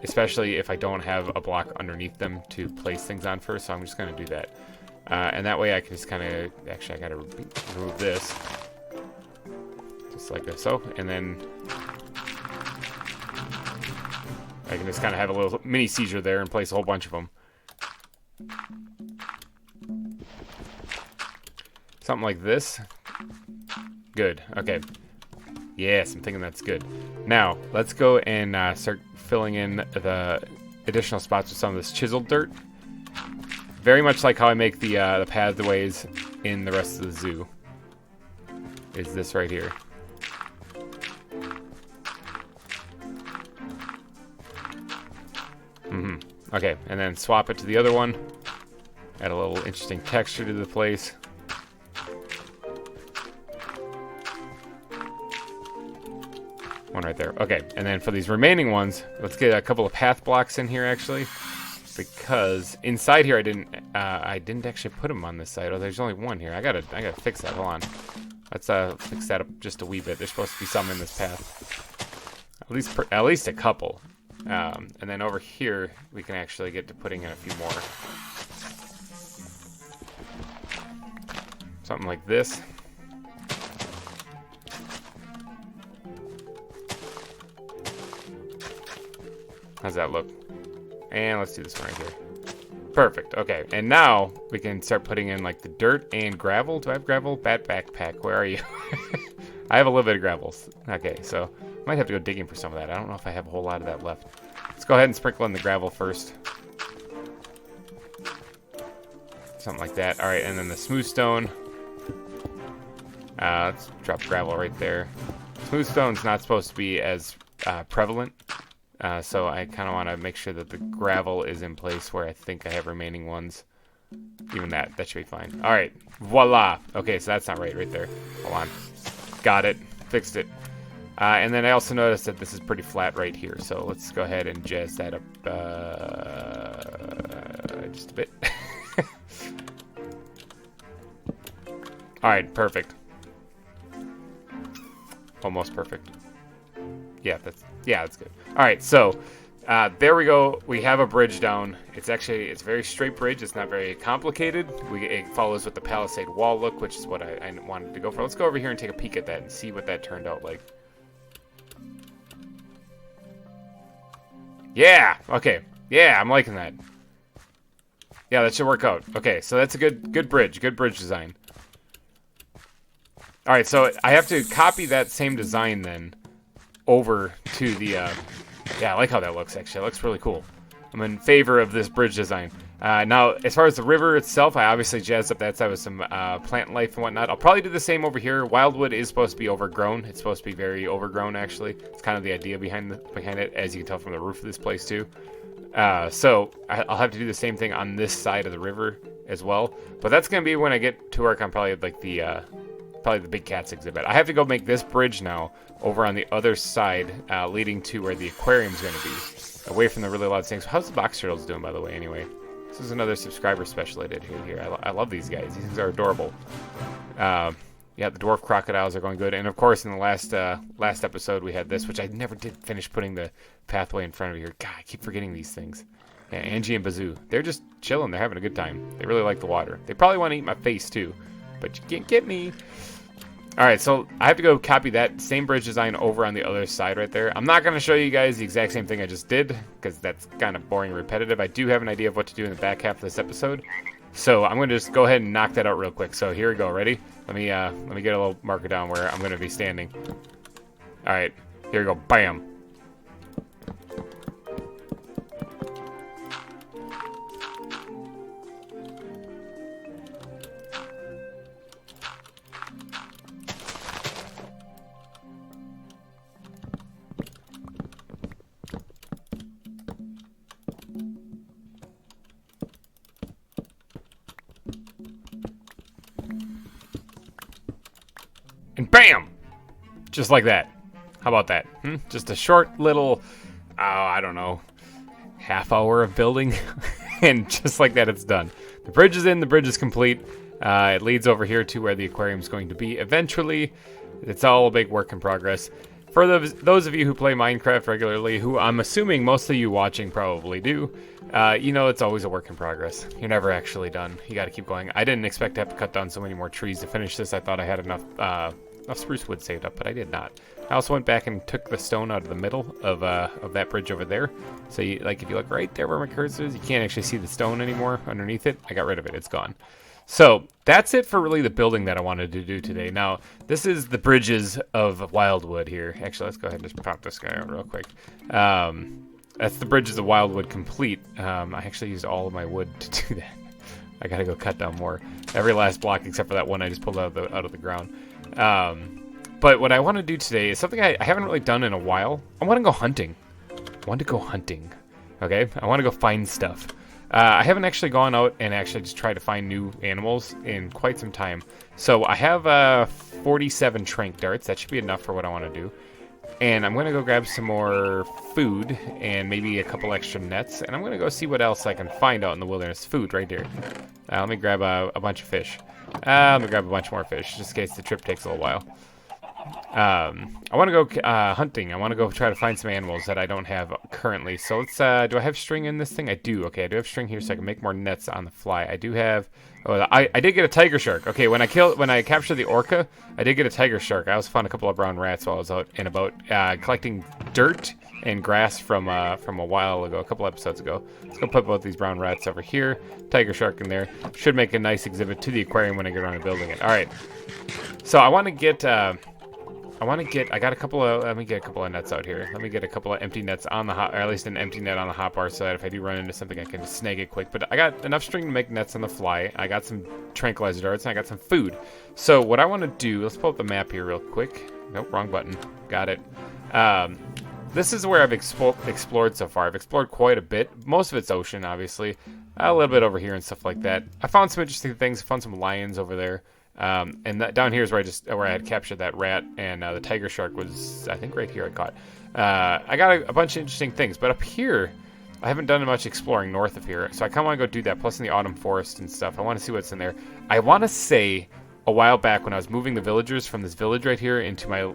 especially if I don't have a block underneath them to place things on first. So I'm just gonna do that, and that way I can just kind of actually I gotta remove this just like this, so, and then I can just kind of have a little mini seizure there and place a whole bunch of them. Something like this. Good. Okay. Yes, I'm thinking that's good. Now, let's go and start filling in the additional spots with some of this chiseled dirt. Very much like how I make the pathways in the rest of the zoo. Is this right here. Okay, and then swap it to the other one. Add a little interesting texture to the place. One right there. Okay, and then for these remaining ones, let's get a couple of path blocks in here actually, because inside here I didn't actually put them on this side. Oh, there's only one here. I gotta fix that. Hold on. Let's fix that up just a wee bit. There's supposed to be some in this path. At least a couple. And then over here we can actually get to putting in a few more. Something like this. How's that look? And let's do this one right here. Perfect. Okay, and now we can start putting in like the dirt and gravel. Do I have gravel? Backpack. Where are you? I have a little bit of gravel. Okay, so might have to go digging for some of that. I don't know if I have a whole lot of that left. Let's go ahead and sprinkle in the gravel first. Something like that. All right, and then the smooth stone. Let's drop gravel right there. Smooth stone's not supposed to be as prevalent. So I kind of want to make sure that the gravel is in place where I think I have remaining ones. Even that should be fine. All right, voila. Okay, so that's not right there. Hold on. Got it. Fixed it. And then I also noticed that this is pretty flat right here. So let's go ahead and jazz that up just a bit. All right, perfect. Almost perfect. Yeah, that's good. All right, so there we go. We have a bridge down. It's a very straight bridge. It's not very complicated. It follows with the palisade wall look, which is what I wanted to go for. Let's go over here and take a peek at that and see what that turned out like. Yeah. Okay. Yeah, I'm liking that. Yeah, that should work out. Okay, so that's a good bridge. Good bridge design. All right, so I have to copy that same design then over to the yeah, I like how that looks actually. It looks really cool. I'm in favor of this bridge design. Now, as far as the river itself, I obviously jazzed up that side with some plant life and whatnot. I'll probably do the same over here. Wildwood is supposed to be overgrown. It's supposed to be very overgrown, actually. It's kind of the idea behind it, as you can tell from the roof of this place, too. So I'll have to do the same thing on this side of the river as well. But that's going to be when I get to work on probably like the big cats exhibit. I have to go make this bridge now over on the other side, leading to where the aquarium's going to be, away from the really loud things. How's the box turtles doing, by the way, anyway? This is another subscriber special I did here. I love these guys. These things are adorable. Yeah, the dwarf crocodiles are going good. And, of course, in the last episode, we had this, which I never did finish putting the pathway in front of here. God, I keep forgetting these things. Yeah, Angie and Bazoo. They're just chilling. They're having a good time. They really like the water. They probably want to eat my face, too. But you can't get me. All right, so I have to go copy that same bridge design over on the other side right there. I'm not going to show you guys the exact same thing I just did, because that's kind of boring and repetitive. I do have an idea of what to do in the back half of this episode. So I'm going to just go ahead and knock that out real quick. So here we go. Ready? Let me get a little marker down where I'm going to be standing. All right, here we go. Bam. And bam! Just like that. How about that? Just a short little, I don't know, half hour of building. And just like that, it's done. The bridge is in. The bridge is complete. It leads over here to where the aquarium is going to be eventually. It's all a big work in progress. For those of you who play Minecraft regularly, who I'm assuming most of you watching probably do, you know it's always a work in progress. You're never actually done. You got to keep going. I didn't expect to have to cut down so many more trees to finish this. I thought I had enough spruce wood saved up, but I did not. I also went back and took the stone out of the middle of that bridge over there. So if you look right there where my cursor is, you can't actually see the stone anymore underneath it. I got rid of it. It's gone. So that's it for really the building that I wanted to do today. Now, this is the bridges of Wildwood here. Actually, let's go ahead and just pop this guy out real quick. That's the bridges of Wildwood complete. I actually used all of my wood to do that. I gotta go cut down more. Every last block except for that one I just pulled out of the ground. But what I want to do today is something I haven't really done in a while. I want to go hunting. Okay? I want to go find stuff. I haven't actually gone out and actually just tried to find new animals in quite some time. So I have 47 trank darts. That should be enough for what I want to do. And I'm going to go grab some more food and maybe a couple extra nets. And I'm going to go see what else I can find out in the wilderness. Food right here. Let me grab a bunch of fish. Let me grab a bunch more fish just in case the trip takes a little while. I want to go hunting. I want to go try to find some animals that I don't have currently. So let's, do I have string in this thing? I do. Okay, I do have string here so I can make more nets on the fly. I do have, I did get a tiger shark. Okay, when I captured the orca, I did get a tiger shark. I also found a couple of brown rats while I was out and about collecting dirt and grass from a while ago, a couple episodes ago. Let's go put both these brown rats over here. Tiger shark in there. Should make a nice exhibit to the aquarium when I get around to building it. All right. So I want to get, I got a couple of, let me get a couple of nets out here. Let me get a couple of empty nets on the hot, or at least an empty net on the hotbar so that if I do run into something, I can just snag it quick. But I got enough string to make nets on the fly. I got some tranquilizer darts, and I got some food. So what I want to do, let's pull up the map here real quick. Nope, wrong button. Got it. This is where I've explored so far. I've explored quite a bit. Most of it's ocean, obviously. A little bit over here and stuff like that. I found some interesting things. I found some lions over there. And that down here is where I had captured that rat, and the tiger shark was, I think, right here I caught. I got a bunch of interesting things, but up here, I haven't done much exploring north of here, so I kind of want to go do that, plus in the autumn forest and stuff. I want to see what's in there. I want to say a while back when I was moving the villagers from this village right here into my,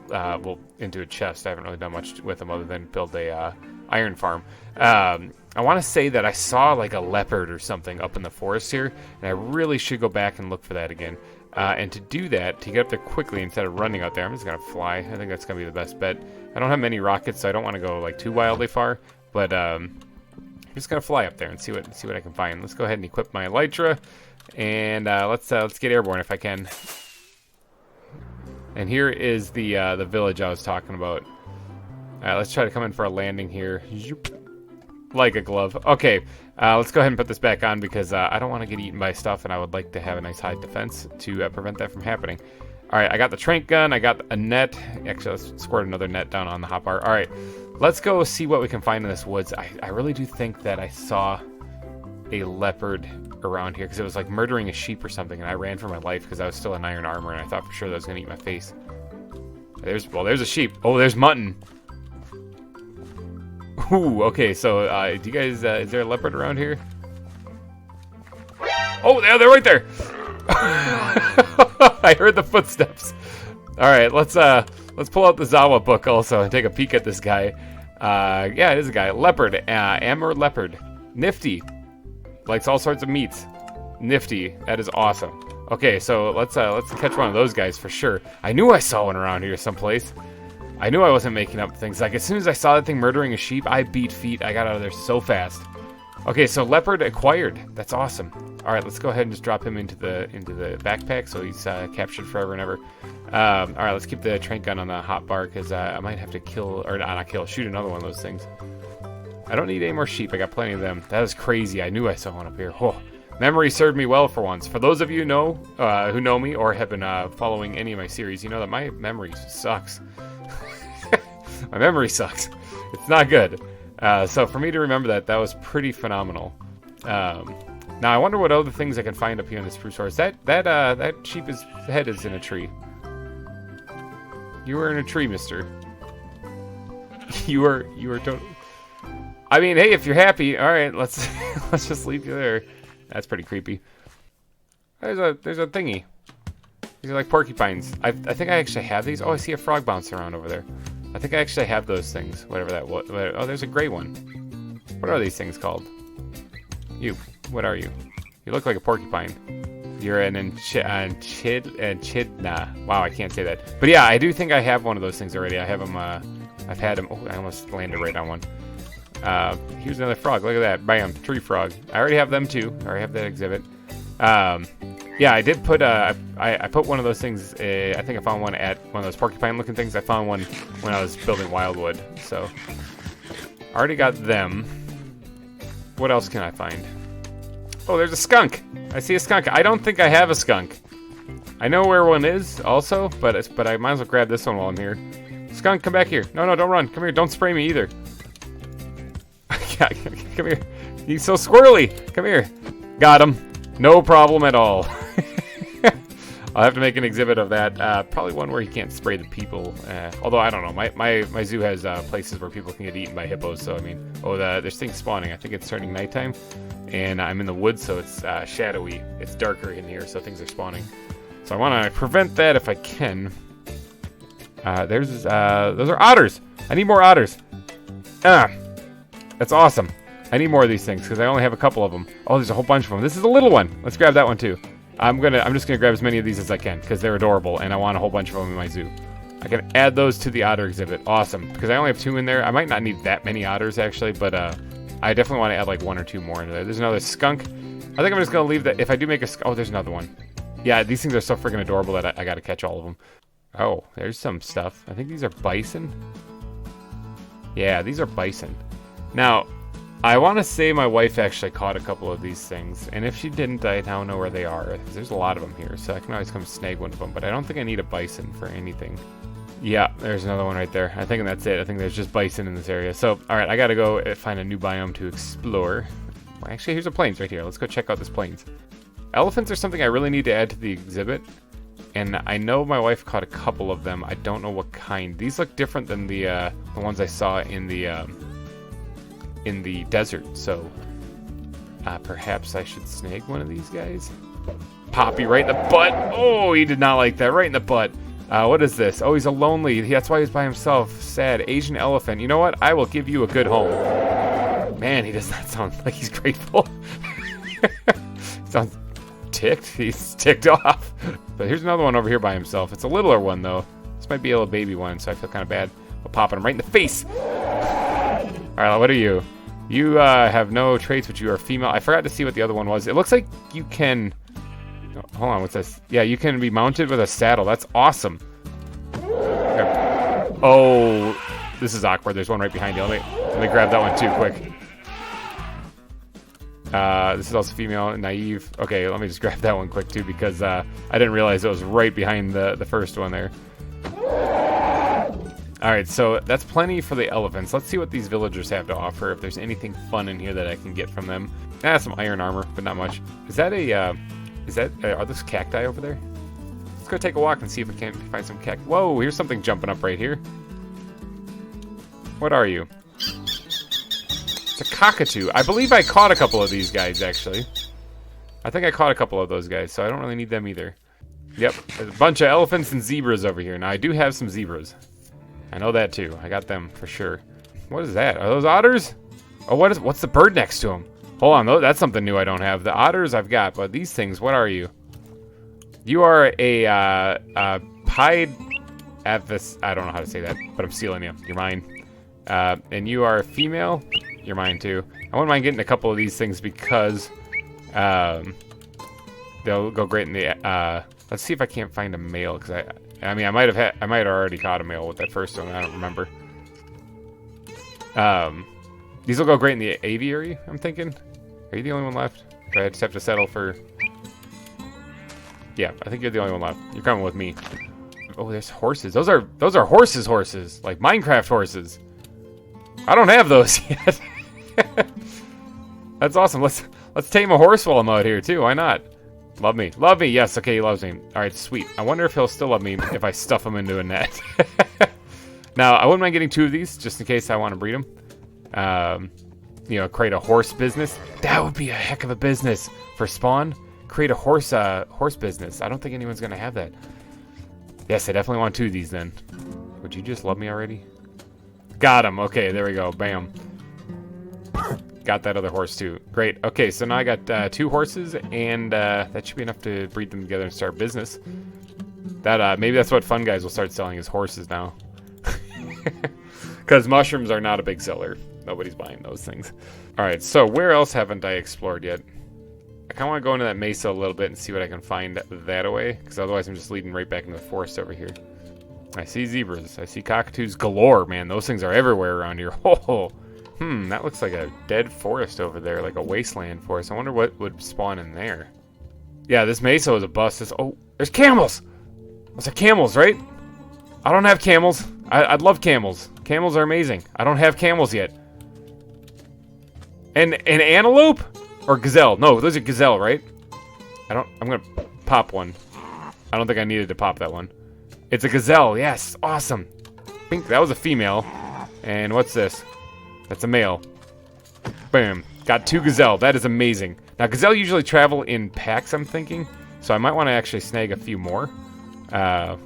into a chest. I haven't really done much with them other than build a iron farm. I want to say that I saw like a leopard or something up in the forest here, and I really should go back and look for that again. And to do that, to get up there quickly instead of running out there, I'm just going to fly. I think that's going to be the best bet. I don't have many rockets, so I don't want to go like too wildly far, but I'm just going to fly up there and see what I can find. Let's go ahead and equip my elytra, and let's get airborne if I can. And here is the village I was talking about. Let's try to come in for a landing here. Like a glove. Okay, let's go ahead and put this back on because I don't want to get eaten by stuff, and I would like to have a nice high defense to prevent that from happening. All right, I got the trank gun. I got a net. Actually, let's squirt another net down on the hotbar. All right, let's go see what we can find in this woods. I really do think that I saw a leopard around here because it was like murdering a sheep or something, and I ran for my life because I was still in iron armor, and I thought for sure that was going to eat my face. There's a sheep. Oh, there's mutton. Ooh, okay, so, do you guys, is there a leopard around here? Oh, yeah, they're right there! I heard the footsteps. Alright, let's pull out the ZAWA book also and take a peek at this guy. Yeah, it is a guy. Leopard, Amur leopard. Nifty. Likes all sorts of meats. Nifty. That is awesome. Okay, so let's catch one of those guys for sure. I knew I saw one around here someplace. I knew I wasn't making up things. Like, as soon as I saw that thing murdering a sheep, I beat feet. I got out of there so fast. Okay, so leopard acquired. That's awesome. All right, let's go ahead and just drop him into the backpack so he's captured forever and ever. All right, let's keep the trank gun on the hot bar because I might have to kill, or not kill, shoot another one of those things. I don't need any more sheep. I got plenty of them. That is crazy. I knew I saw one up here. Oh, memory served me well for once. For those of you who know me or have been following any of my series, you know that my memory sucks. My memory sucks. It's not good. So for me to remember that was pretty phenomenal. Now I wonder what other things I can find up here in this spruce forest. That sheep's head is in a tree. You were in a tree, mister. You were totally... I mean, hey, if you're happy, all right, let's just leave you there. That's pretty creepy. There's a thingy. These are like porcupines. I think I actually have these. Oh, I see a frog bouncing around over there. I think I actually have those things, whatever that was. Oh, there's a gray one. What are these things called? You, what are you? You look like a porcupine. You're an echidna. Wow, I can't say that. But yeah, I do think I have one of those things already. I have them, I've had them. Oh, I almost landed right on one. Here's another frog. Look at that. Bam, tree frog. I already have them too. I already have that exhibit. Yeah, I did put I put one of those things. I think I found one at one of those porcupine-looking things. I found one when I was building Wildwood. So, I already got them. What else can I find? Oh, there's a skunk. I see a skunk. I don't think I have a skunk. I know where one is also, but I might as well grab this one while I'm here. Skunk, come back here. No, don't run. Come here. Don't spray me either. Come here. He's so squirrely. Come here. Got him. No problem at all. I'll have to make an exhibit of that. Probably one where you can't spray the people. Although, I don't know. My zoo has places where people can get eaten by hippos. So, I mean, there's things spawning. I think it's turning nighttime. And I'm in the woods, so it's shadowy. It's darker in here, so things are spawning. So I want to prevent that if I can. Those are otters. I need more otters. That's awesome. I need more of these things because I only have a couple of them. Oh, there's a whole bunch of them. This is a little one. Let's grab that one too. I'm just gonna grab as many of these as I can because they're adorable and I want a whole bunch of them in my zoo. I can add those to the otter exhibit. Awesome. Because I only have 2 in there. I might not need that many otters actually, but I definitely want to add like 1 or 2 more into there. There's another skunk. I think I'm just gonna leave that. If I do make a oh, there's another one. Yeah, these things are so freaking adorable that I gotta catch all of them. Oh, there's some stuff. I think these are bison. Yeah, these are bison. Now, I want to say my wife actually caught a couple of these things, and if she didn't, I now know where they are. There's a lot of them here, so I can always come snag one of them, but I don't think I need a bison for anything. Yeah, there's another one right there. I think that's it. I think there's just bison in this area. So, alright, I gotta go find a new biome to explore. Well, actually, here's a plains right here. Let's go check out this plains. Elephants are something I really need to add to the exhibit, and I know my wife caught a couple of them. I don't know what kind. These look different than the ones I saw in the desert, so perhaps I should snag one of these guys. Poppy right in the butt. Oh, he did not like that. Right in the butt. What is this? Oh, he's a lonely. That's why he's by himself. Sad Asian elephant. You know what? I will give you a good home. Man, he does not sound like he's grateful. Sounds ticked. He's ticked off. But here's another one over here by himself. It's a littler one though. This might be a little baby one, so I feel kind of bad. But popping him right in the face. All right, what are you? You have no traits, but you are female. I forgot to see what the other one was. It looks like you can... Hold on, what's this? Yeah, you can be mounted with a saddle. That's awesome. Here. Oh, this is awkward. There's one right behind you. Let me grab that one too, quick. This is also female, naive. Okay, let me just grab that one quick too because I didn't realize it was right behind the first one there. Alright, so that's plenty for the elephants. Let's see what these villagers have to offer, if there's anything fun in here that I can get from them. Some iron armor, but not much. Is that are those cacti over there? Let's go take a walk and see if we can find some cacti. Whoa, here's something jumping up right here. What are you? It's a cockatoo. I believe I caught a couple of these guys, actually. I think I caught a couple of those guys, so I don't really need them either. Yep, there's a bunch of elephants and zebras over here. Now, I do have some zebras. I know that too. I got them for sure. What is that? Are those otters? Oh, what's the bird next to them? Hold on, that's something new I don't have. The otters I've got, but these things, what are you? You are a pied avis. I don't know how to say that, but I'm stealing you. You're mine. And you are a female. You're mine too. I wouldn't mind getting a couple of these things because they'll go great in the. Let's see if I can't find a male because I might have already caught a male with that first one. I don't remember. These will go great in the aviary, I'm thinking. Are you the only one left? Do I just have to settle for... Yeah, I think you're the only one left. You're coming with me. Oh, there's horses. Those are horses. Like Minecraft horses. I don't have those yet. That's awesome. Let's tame a horse while I'm out here too. Why not? Love me. Love me. Yes, okay, he loves me. Alright, sweet. I wonder if he'll still love me if I stuff him into a net. Now, I wouldn't mind getting 2 of these, just in case I want to breed them. You know, create a horse business. That would be a heck of a business for spawn. Create a horse business. I don't think anyone's going to have that. Yes, I definitely want 2 of these then. Would you just love me already? Got him. Okay, there we go. Bam. Got that other horse too. Great. Okay, so now I got 2 horses, and that should be enough to breed them together and start business. That maybe that's what Fun Guys will start selling is horses now. Because mushrooms are not a big seller. Nobody's buying those things. Alright, so where else haven't I explored yet? I kind of want to go into that mesa a little bit and see what I can find that away, because otherwise I'm just leading right back into the forest over here. I see zebras. I see cockatoos galore, man. Those things are everywhere around here. Oh, that looks like a dead forest over there, like a wasteland forest. I wonder what would spawn in there. Yeah, this mesa was a bust. Oh, there's camels! Those are camels, right? I don't have camels. I'd love camels. Camels are amazing. I don't have camels yet. And an antelope? Or gazelle? No, those are gazelle, right? I'm gonna pop one. I don't think I needed to pop that one. It's a gazelle, yes, awesome. I think that was a female. And what's this? That's a male. Boom. Got 2 gazelle. That is amazing. Now, gazelle usually travel in packs, I'm thinking. So I might want to actually snag a few more. Man,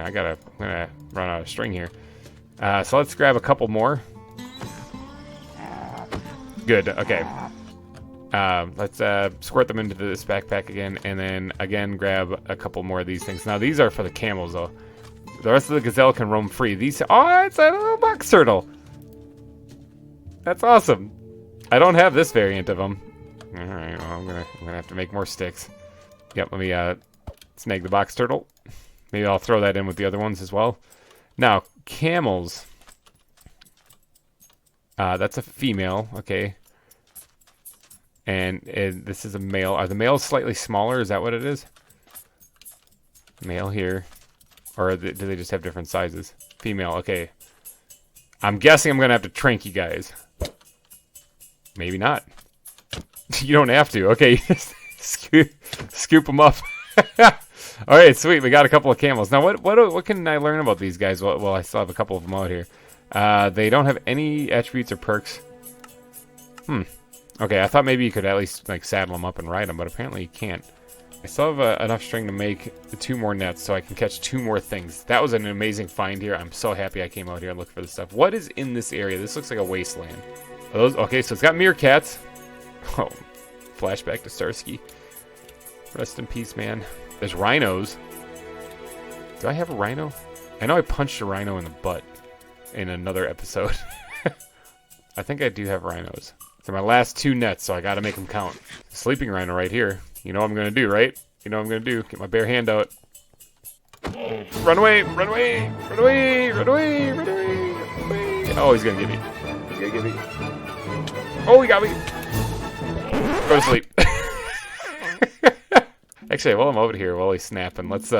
I'm gonna run out of string here. So let's grab a couple more. Good, okay. Let's squirt them into this backpack again, and then again grab a couple more of these things. Now these are for the camels though. The rest of the gazelle can roam free. These, oh, it's a little box turtle. That's awesome. I don't have this variant of them. All right, well, I'm gonna have to make more sticks. Yep, let me snag the box turtle. Maybe I'll throw that in with the other ones as well. Now camels. That's a female. Okay. And this is a male. Are the males slightly smaller? Is that what it is? Male here. Or do they just have different sizes? Female, okay. I'm guessing I'm going to have to trank you guys. Maybe not. You don't have to. Okay, scoop them up. Alright, sweet. We got a couple of camels. Now, what can I learn about these guys? Well, I still have a couple of them out here. They don't have any attributes or perks. Okay, I thought maybe you could at least like saddle them up and ride them, but apparently you can't. I still have enough string to make 2 more nets so I can catch 2 more things. That was an amazing find here. I'm so happy I came out here and looked for this stuff. What is in this area? This looks like a wasteland. Are those, okay, so it's got meerkats. Oh, flashback to Starsky. Rest in peace, man. There's rhinos. Do I have a rhino? I know I punched a rhino in the butt in another episode. I think I do have rhinos. They're my last 2 nets, so I gotta make them count. Sleeping rhino right here. You know what I'm gonna do, right? You know what I'm gonna do. Get my bare hand out. Run away! Run away! Run away! Run away! Run away! Run away! Oh, he's gonna get me. He's gonna get me. Oh, he got me! Go to sleep. Actually, while I'm over here, while he's snapping, let's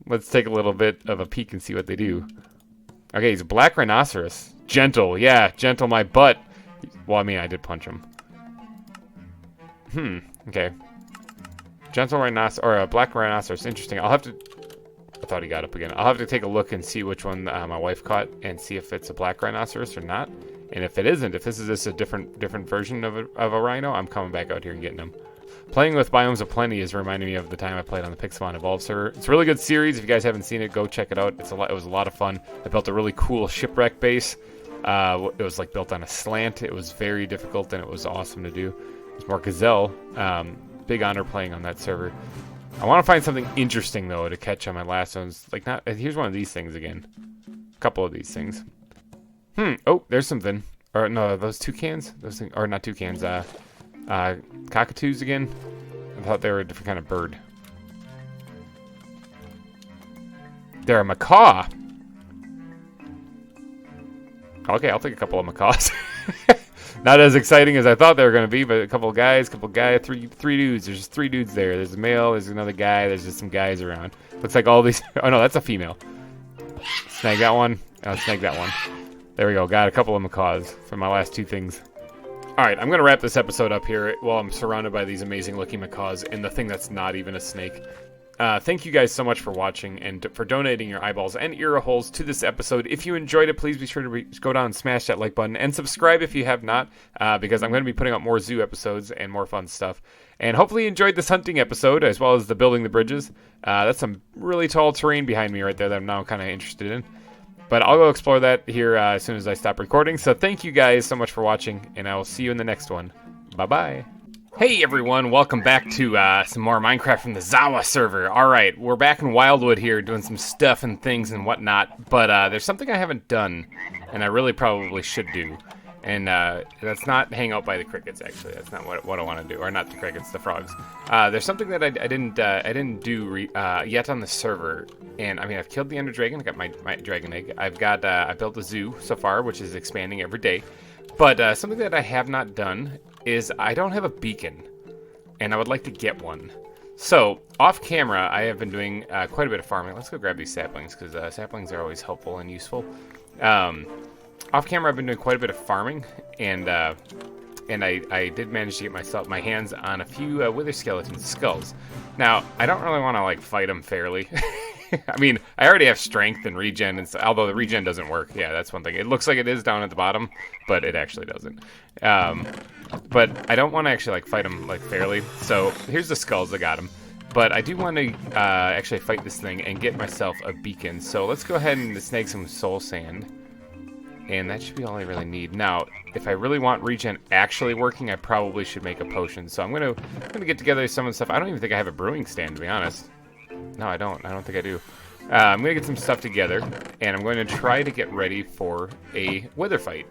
let's take a little bit of a peek and see what they do. Okay, he's a black rhinoceros. Gentle, yeah, gentle my butt. Well, I mean, I did punch him. Okay. Gentle rhinoceros, or a black rhinoceros. Interesting. I'll have to... I thought he got up again. I'll have to take a look and see which one my wife caught and see if it's a black rhinoceros or not. And if it isn't, if this is just a different version of a rhino, I'm coming back out here and getting them. Playing with Biomes of Plenty is reminding me of the time I played on the Pixelmon Evolve server. It's a really good series. If you guys haven't seen it, go check it out. It was a lot of fun. I built a really cool shipwreck base. It was like built on a slant. It was very difficult and it was awesome to do. It's more Gazelle. Big honor playing on that server. I want to find something interesting though to catch on my last ones. Like not. Here's one of these things again. A couple of these things. Oh, there's something. Or no, those toucans. Those things, or not toucans. Cockatoos again. I thought they were a different kind of bird. They're a macaw. Okay, I'll take a couple of macaws. Not as exciting as I thought they were going to be, but a couple of guys, three dudes. There's just 3 dudes there. There's a male, there's another guy, there's just some guys around. Looks like all these... Oh, no, that's a female. Snag that one. I'll snag that one. There we go. Got a couple of macaws from my last 2 things. All right, I'm going to wrap this episode up here while I'm surrounded by these amazing-looking macaws and the thing that's not even a snake. Thank you guys so much for watching and for donating your eyeballs and ear holes to this episode. If you enjoyed it, please be sure to go down and smash that like button and subscribe if you have not, because I'm going to be putting out more zoo episodes and more fun stuff. And hopefully you enjoyed this hunting episode as well as the building the bridges. That's some really tall terrain behind me right there that I'm now kind of interested in. But I'll go explore that here as soon as I stop recording. So thank you guys so much for watching, and I will see you in the next one. Bye-bye. Hey everyone, welcome back to some more Minecraft from the ZAWA server. Alright, we're back in Wildwood here doing some stuff and things and whatnot, but there's something I haven't done, and I really probably should do. And that's not hang out by the crickets, actually. That's not what I want to do. Or not the crickets, the frogs. There's something that I didn't do yet on the server. And I mean, I've killed the Ender Dragon. I got my dragon egg. I built a zoo so far, which is expanding every day. But something that I have not done is I don't have a beacon, and I would like to get one. So off camera, I have been doing quite a bit of farming. Let's go grab these saplings because saplings are always helpful and useful. Off camera, I've been doing quite a bit of farming, and I did manage to get my hands on a few wither skeleton skulls. Now, I don't really want to like fight them fairly. I mean, I already have strength and regen, and although the regen doesn't work. Yeah, that's one thing. It looks like it is down at the bottom, but it actually doesn't. But I don't want to actually like fight them like fairly. So here's the skulls. I got them. But I do want to actually fight this thing and get myself a beacon. So let's go ahead and snag some soul sand. And that should be all I really need. Now, if I really want regen actually working, I probably should make a potion. So I'm gonna get together some of the stuff. I don't even think I have a brewing stand, to be honest. No, I don't. I don't think I do. I'm gonna get some stuff together, and I'm going to try to get ready for a wither fight.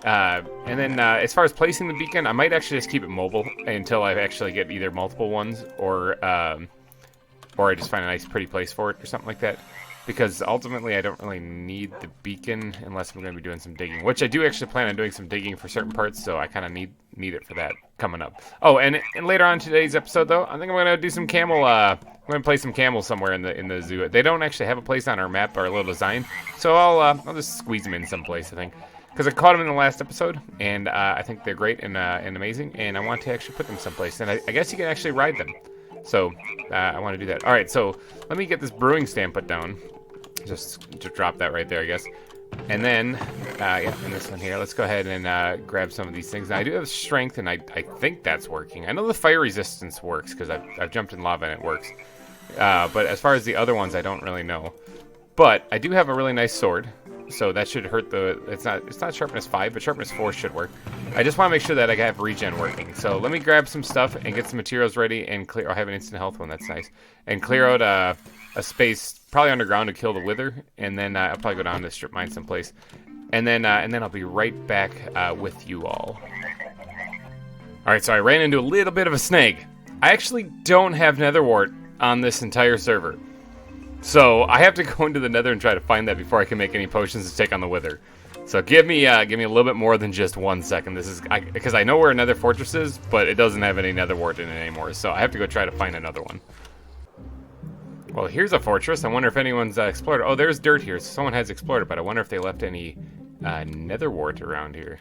And then as far as placing the beacon, I might actually just keep it mobile until I actually get either multiple ones or I just find a nice pretty place for it or something like that. Because ultimately I don't really need the beacon unless I'm going to be doing some digging. Which I do actually plan on doing some digging for certain parts, so I kind of need it for that coming up. Oh, and later on today's episode though, I think I'm going to do some camel, I'm going to play some camels somewhere in the zoo. They don't actually have a place on our map or a little design, so I'll just squeeze them in someplace, I think. Because I caught them in the last episode, and I think they're great and amazing, and I want to actually put them someplace. And I guess you can actually ride them. So I want to do that. All right, so let me get this brewing stand put down. Just drop that right there, I guess. And then, yeah, and this one here. Let's go ahead and grab some of these things. Now, I do have strength, and I think that's working. I know the fire resistance works because I've jumped in lava and it works. But as far as the other ones, I don't really know. But I do have a really nice sword, so that should hurt the. It's not sharpness 5, but sharpness 4 should work. I just want to make sure that I have regen working. So let me grab some stuff and get some materials ready and clear. I have an instant health one. That's nice. And clear out a space probably underground to kill the wither, and then I'll probably go down to strip mine someplace, and then I'll be right back with you all. All right, so I ran into a little bit of a snag. I actually don't have nether wart on this entire server, so I have to go into the nether and try to find that before I can make any potions to take on the wither. So give me a little bit more than just 1 second. This is because I know where another fortress is, but it doesn't have any nether wart in it anymore. So I have to go try to find another one. Well, here's a fortress. I wonder if anyone's explored it. Oh, there's dirt here. So someone has explored it, but I wonder if they left any nether wart around here.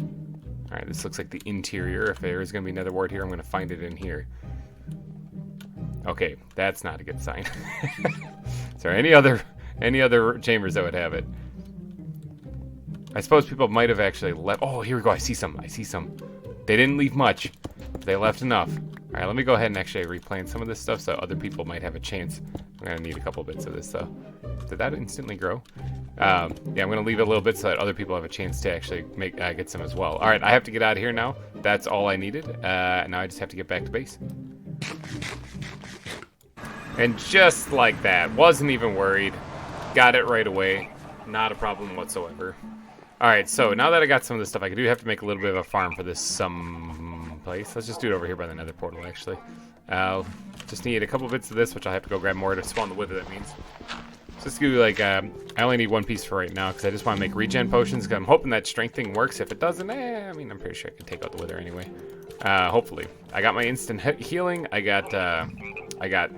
All right, this looks like the interior. If there is going to be nether wart here, I'm going to find it in here. Okay, that's not a good sign. Is there any other chambers that would have it? I suppose people might have actually left. Oh, here we go. I see some. They didn't leave much. They left enough. All right, let me go ahead and actually replant some of this stuff so other people might have a chance. I'm going to need a couple bits of this, though. Did that instantly grow? Yeah, I'm going to leave it a little bit so that other people have a chance to actually get some as well. All right, I have to get out of here now. That's all I needed. Now I just have to get back to base. And just like that, wasn't even worried. Got it right away. Not a problem whatsoever. Alright, so now that I got some of this stuff, I do have to make a little bit of a farm for this someplace. Let's just do it over here by the nether portal, actually. Just need a couple bits of this, which I'll have to go grab more to spawn the wither, that means. Just do like, I only need one piece for right now, because I just want to make regen potions, because I'm hoping that strength thing works. If it doesn't, I mean, I'm pretty sure I can take out the wither anyway. Hopefully. I got my instant healing. I got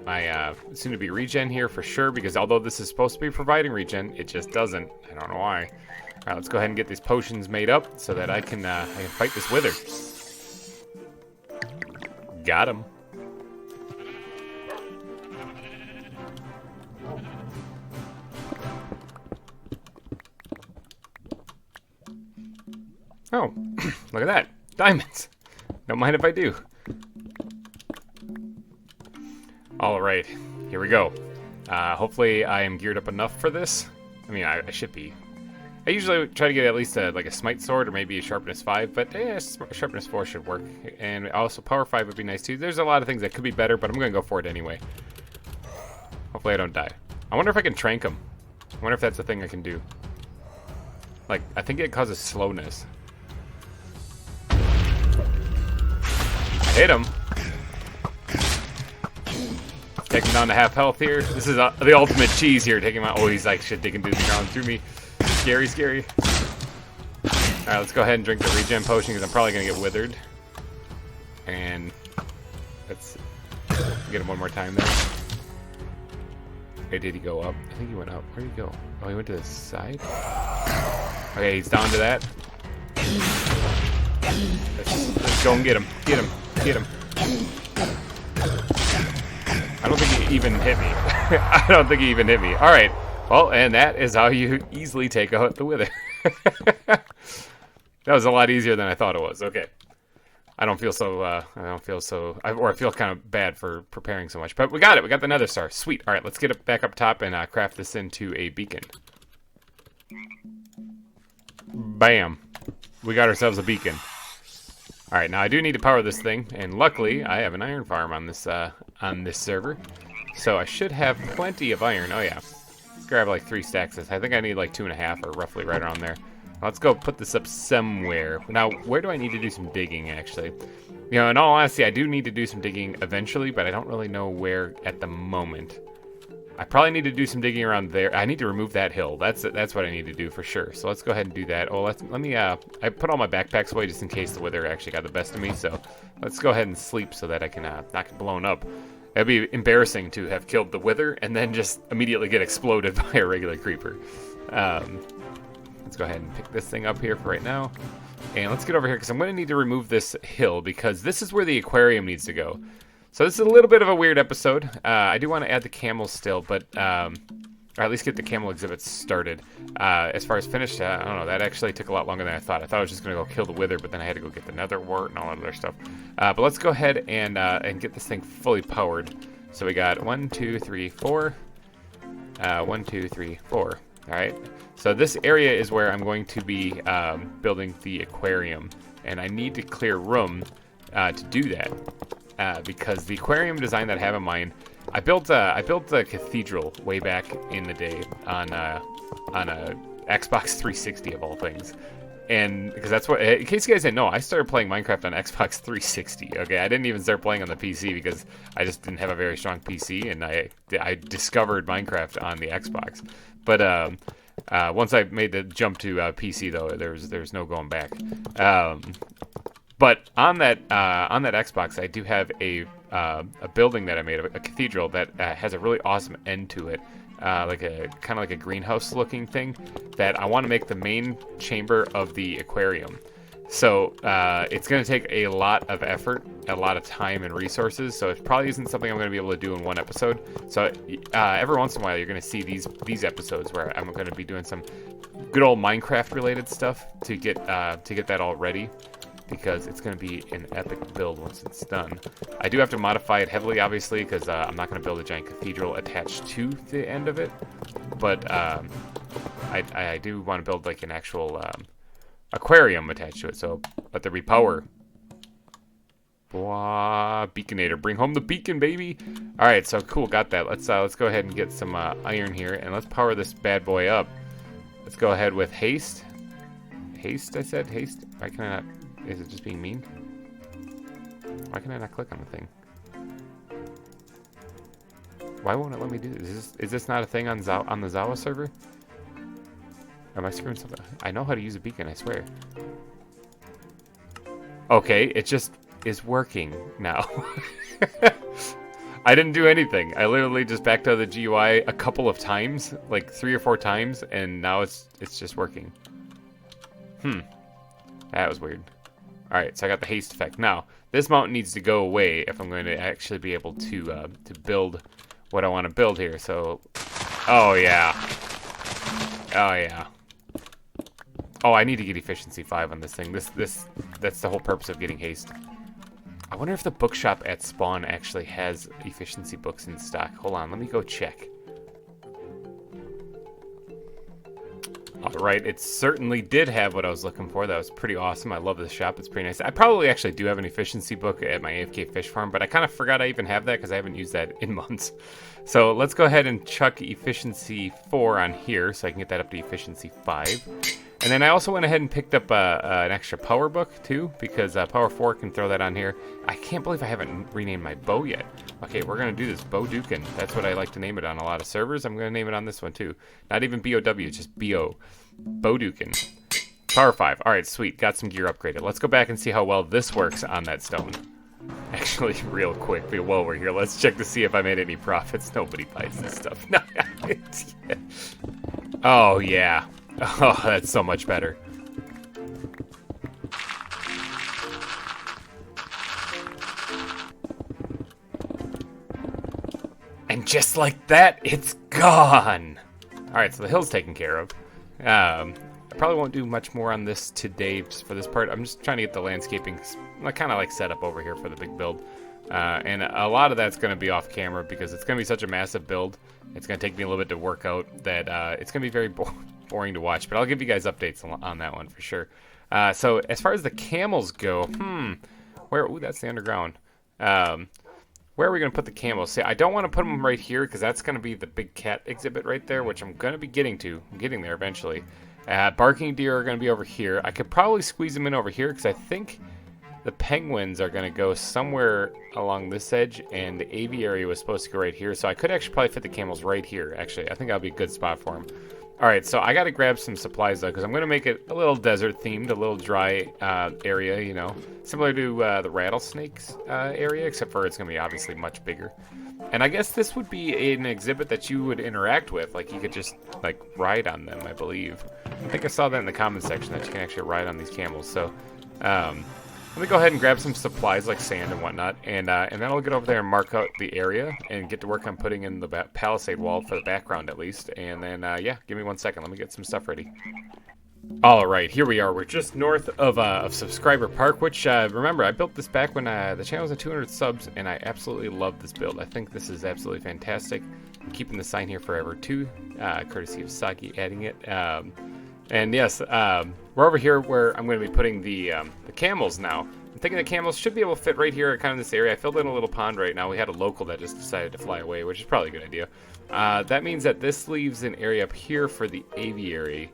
my soon-to-be regen here for sure, because although this is supposed to be providing regen, it just doesn't. I don't know why. All right, let's go ahead and get these potions made up so that I can fight this wither. Got him. Oh, look at that. Diamonds. Don't mind if I do. All right, here we go. Hopefully I am geared up enough for this. I mean, I should be. I usually try to get at least like a smite sword or maybe a sharpness 5, but sharpness 4 should work. And also power 5 would be nice too. There's a lot of things that could be better, but I'm going to go for it anyway. Hopefully I don't die. I wonder if I can trank him. I wonder if that's a thing I can do. Like, I think it causes slowness. Hit him. Take him down to half health here. This is the ultimate cheese here. Taking my. Oh, he's like shit digging through the ground through me. Scary, scary. Alright, let's go ahead and drink the regen potion because I'm probably going to get withered. And let's get him one more time there. Okay, did he go up? I think he went up. Where'd he go? Oh, he went to the side? Okay, he's down to that. Let's go and get him. Get him. Get him. I don't think he even hit me. I don't think he even hit me. Alright. Well, and that is how you easily take out the wither. That was a lot easier than I thought it was. Okay. I feel kind of bad for preparing so much. But we got it. We got the nether star. Sweet. Alright, let's get it back up top and craft this into a beacon. Bam. We got ourselves a beacon. Alright, now I do need to power this thing, and luckily I have an iron farm on this server. So I should have plenty of iron. Oh yeah. Let's grab like 3 stacks. I think I need like 2.5 or roughly right around there. Let's go put this up somewhere. Now, where do I need to do some digging, actually? You know, in all honesty, I do need to do some digging eventually, but I don't really know where at the moment. I probably need to do some digging around there. I need to remove that hill. That's what I need to do for sure. So let's go ahead and do that. Oh, let me, I put all my backpacks away just in case the wither actually got the best of me. So let's go ahead and sleep so that I can not get blown up. It'd be embarrassing to have killed the wither and then just immediately get exploded by a regular creeper. Let's go ahead and pick this thing up here for right now. And let's get over here because I'm going to need to remove this hill because this is where the aquarium needs to go. So this is a little bit of a weird episode. I do want to add the camels still, but or at least get the camel exhibits started. As far as finished, I don't know. That actually took a lot longer than I thought. I thought I was just going to go kill the wither, but then I had to go get the nether wart and all that other stuff. But let's go ahead and get this thing fully powered. So we got 1, 2, 3, 4. 1, 2, 3, 4. All right. So this area is where I'm going to be building the aquarium, and I need to clear room to do that. Because the aquarium design that I have in mind, I built the cathedral way back in the day on a Xbox 360 of all things, and because that's what. In case you guys didn't know, I started playing Minecraft on Xbox 360. Okay, I didn't even start playing on the PC because I just didn't have a very strong PC, and I discovered Minecraft on the Xbox. But Once I made the jump to PC, though, there's no going back. But on that Xbox, I do have a building that I made, a cathedral that has a really awesome end to it, like a kind of like a greenhouse looking thing that I want to make the main chamber of the aquarium. So it's going to take a lot of effort, a lot of time and resources. So it probably isn't something I'm going to be able to do in one episode. So every once in a while, you're going to see these episodes where I'm going to be doing some good old Minecraft related stuff to get that all ready, because it's going to be an epic build once it's done. I do have to modify it heavily, obviously, because I'm not going to build a giant cathedral attached to the end of it. But I do want to build like an actual aquarium attached to it, so let there be power. Blah, beaconator, bring home the beacon, baby. All right, so cool, got that. Let's go ahead and get some iron here, and let's power this bad boy up. Let's go ahead with haste. Haste, I said haste. Why can I not? Is it just being mean? Why can I not click on the thing? Why won't it let me do this? Is this not a thing on the ZAWA server? Am I screwing something? I know how to use a beacon, I swear. Okay, it just is working now. I didn't do anything. I literally just backed out of the GUI a couple of times, like 3 or 4 times, and now it's just working. That was weird. Alright, so I got the haste effect. Now, this mountain needs to go away if I'm going to actually be able to build what I want to build here. So, oh yeah. Oh yeah. Oh, I need to get efficiency 5 on this thing. That's the whole purpose of getting haste. I wonder if the bookshop at spawn actually has efficiency books in stock. Hold on, let me go check. Alright, it certainly did have what I was looking for. That was pretty awesome. I love this shop. It's pretty nice. I probably actually do have an efficiency book at my AFK fish farm, but I kind of forgot I even have that because I haven't used that in months. So let's go ahead and chuck efficiency 4 on here so I can get that up to efficiency 5. And then I also went ahead and picked up an extra power book too, because power 4 can throw that on here. I can't believe I haven't renamed my bow yet. Okay, we're going to do this Bowdukin. That's what I like to name it on a lot of servers. I'm going to name it on this one too. Not even B-O-W, just B-O. Bowdukin. Power 5. All right, sweet. Got some gear upgraded. Let's go back and see how well this works on that stone. Actually, real quick, while we're here, let's check to see if I made any profits. Nobody buys this stuff. No. Yeah. Oh, yeah. Oh, that's so much better. And just like that, it's gone! Alright, so the hill's taken care of. I probably won't do much more on this today just for this part. I'm just trying to get the landscaping kind of like set up over here for the big build. And a lot of that's going to be off camera because it's going to be such a massive build. It's going to take me a little bit to work out that it's going to be very boring to watch. But I'll give you guys updates on that one for sure. So as far as the camels go, ooh, that's the underground. Where are we going to put the camels? See, I don't want to put them right here because that's going to be the big cat exhibit right there, which I'm going to be getting to. I'm getting there eventually. Barking deer are going to be over here. I could probably squeeze them in over here because I think the penguins are going to go somewhere along this edge, and the aviary was supposed to go right here. So I could actually probably fit the camels right here, actually. I think that'll be a good spot for them. All right, so I got to grab some supplies, though, because I'm going to make it a little desert-themed, a little dry area, you know, similar to the rattlesnakes area, except for it's going to be obviously much bigger. And I guess this would be an exhibit that you would interact with. Like, you could just, like, ride on them, I believe. I think I saw that in the comments section, that you can actually ride on these camels. So, let me go ahead and grab some supplies like sand and whatnot, and then I'll get over there and mark out the area and get to work on putting in the palisade wall for the background at least. And then, yeah, give me 1 second. Let me get some stuff ready. All right, here we are. We're just north of Subscriber Park, which, remember, I built this back when the channel was at 200 subs, and I absolutely love this build. I think this is absolutely fantastic. I'm keeping the sign here forever, too, courtesy of Saki adding it. And yes, we're over here where I'm going to be putting the camels now. I'm thinking the camels should be able to fit right here, kind of in this area. I filled in a little pond right now. We had a local that just decided to fly away, which is probably a good idea. That means that this leaves an area up here for the aviary.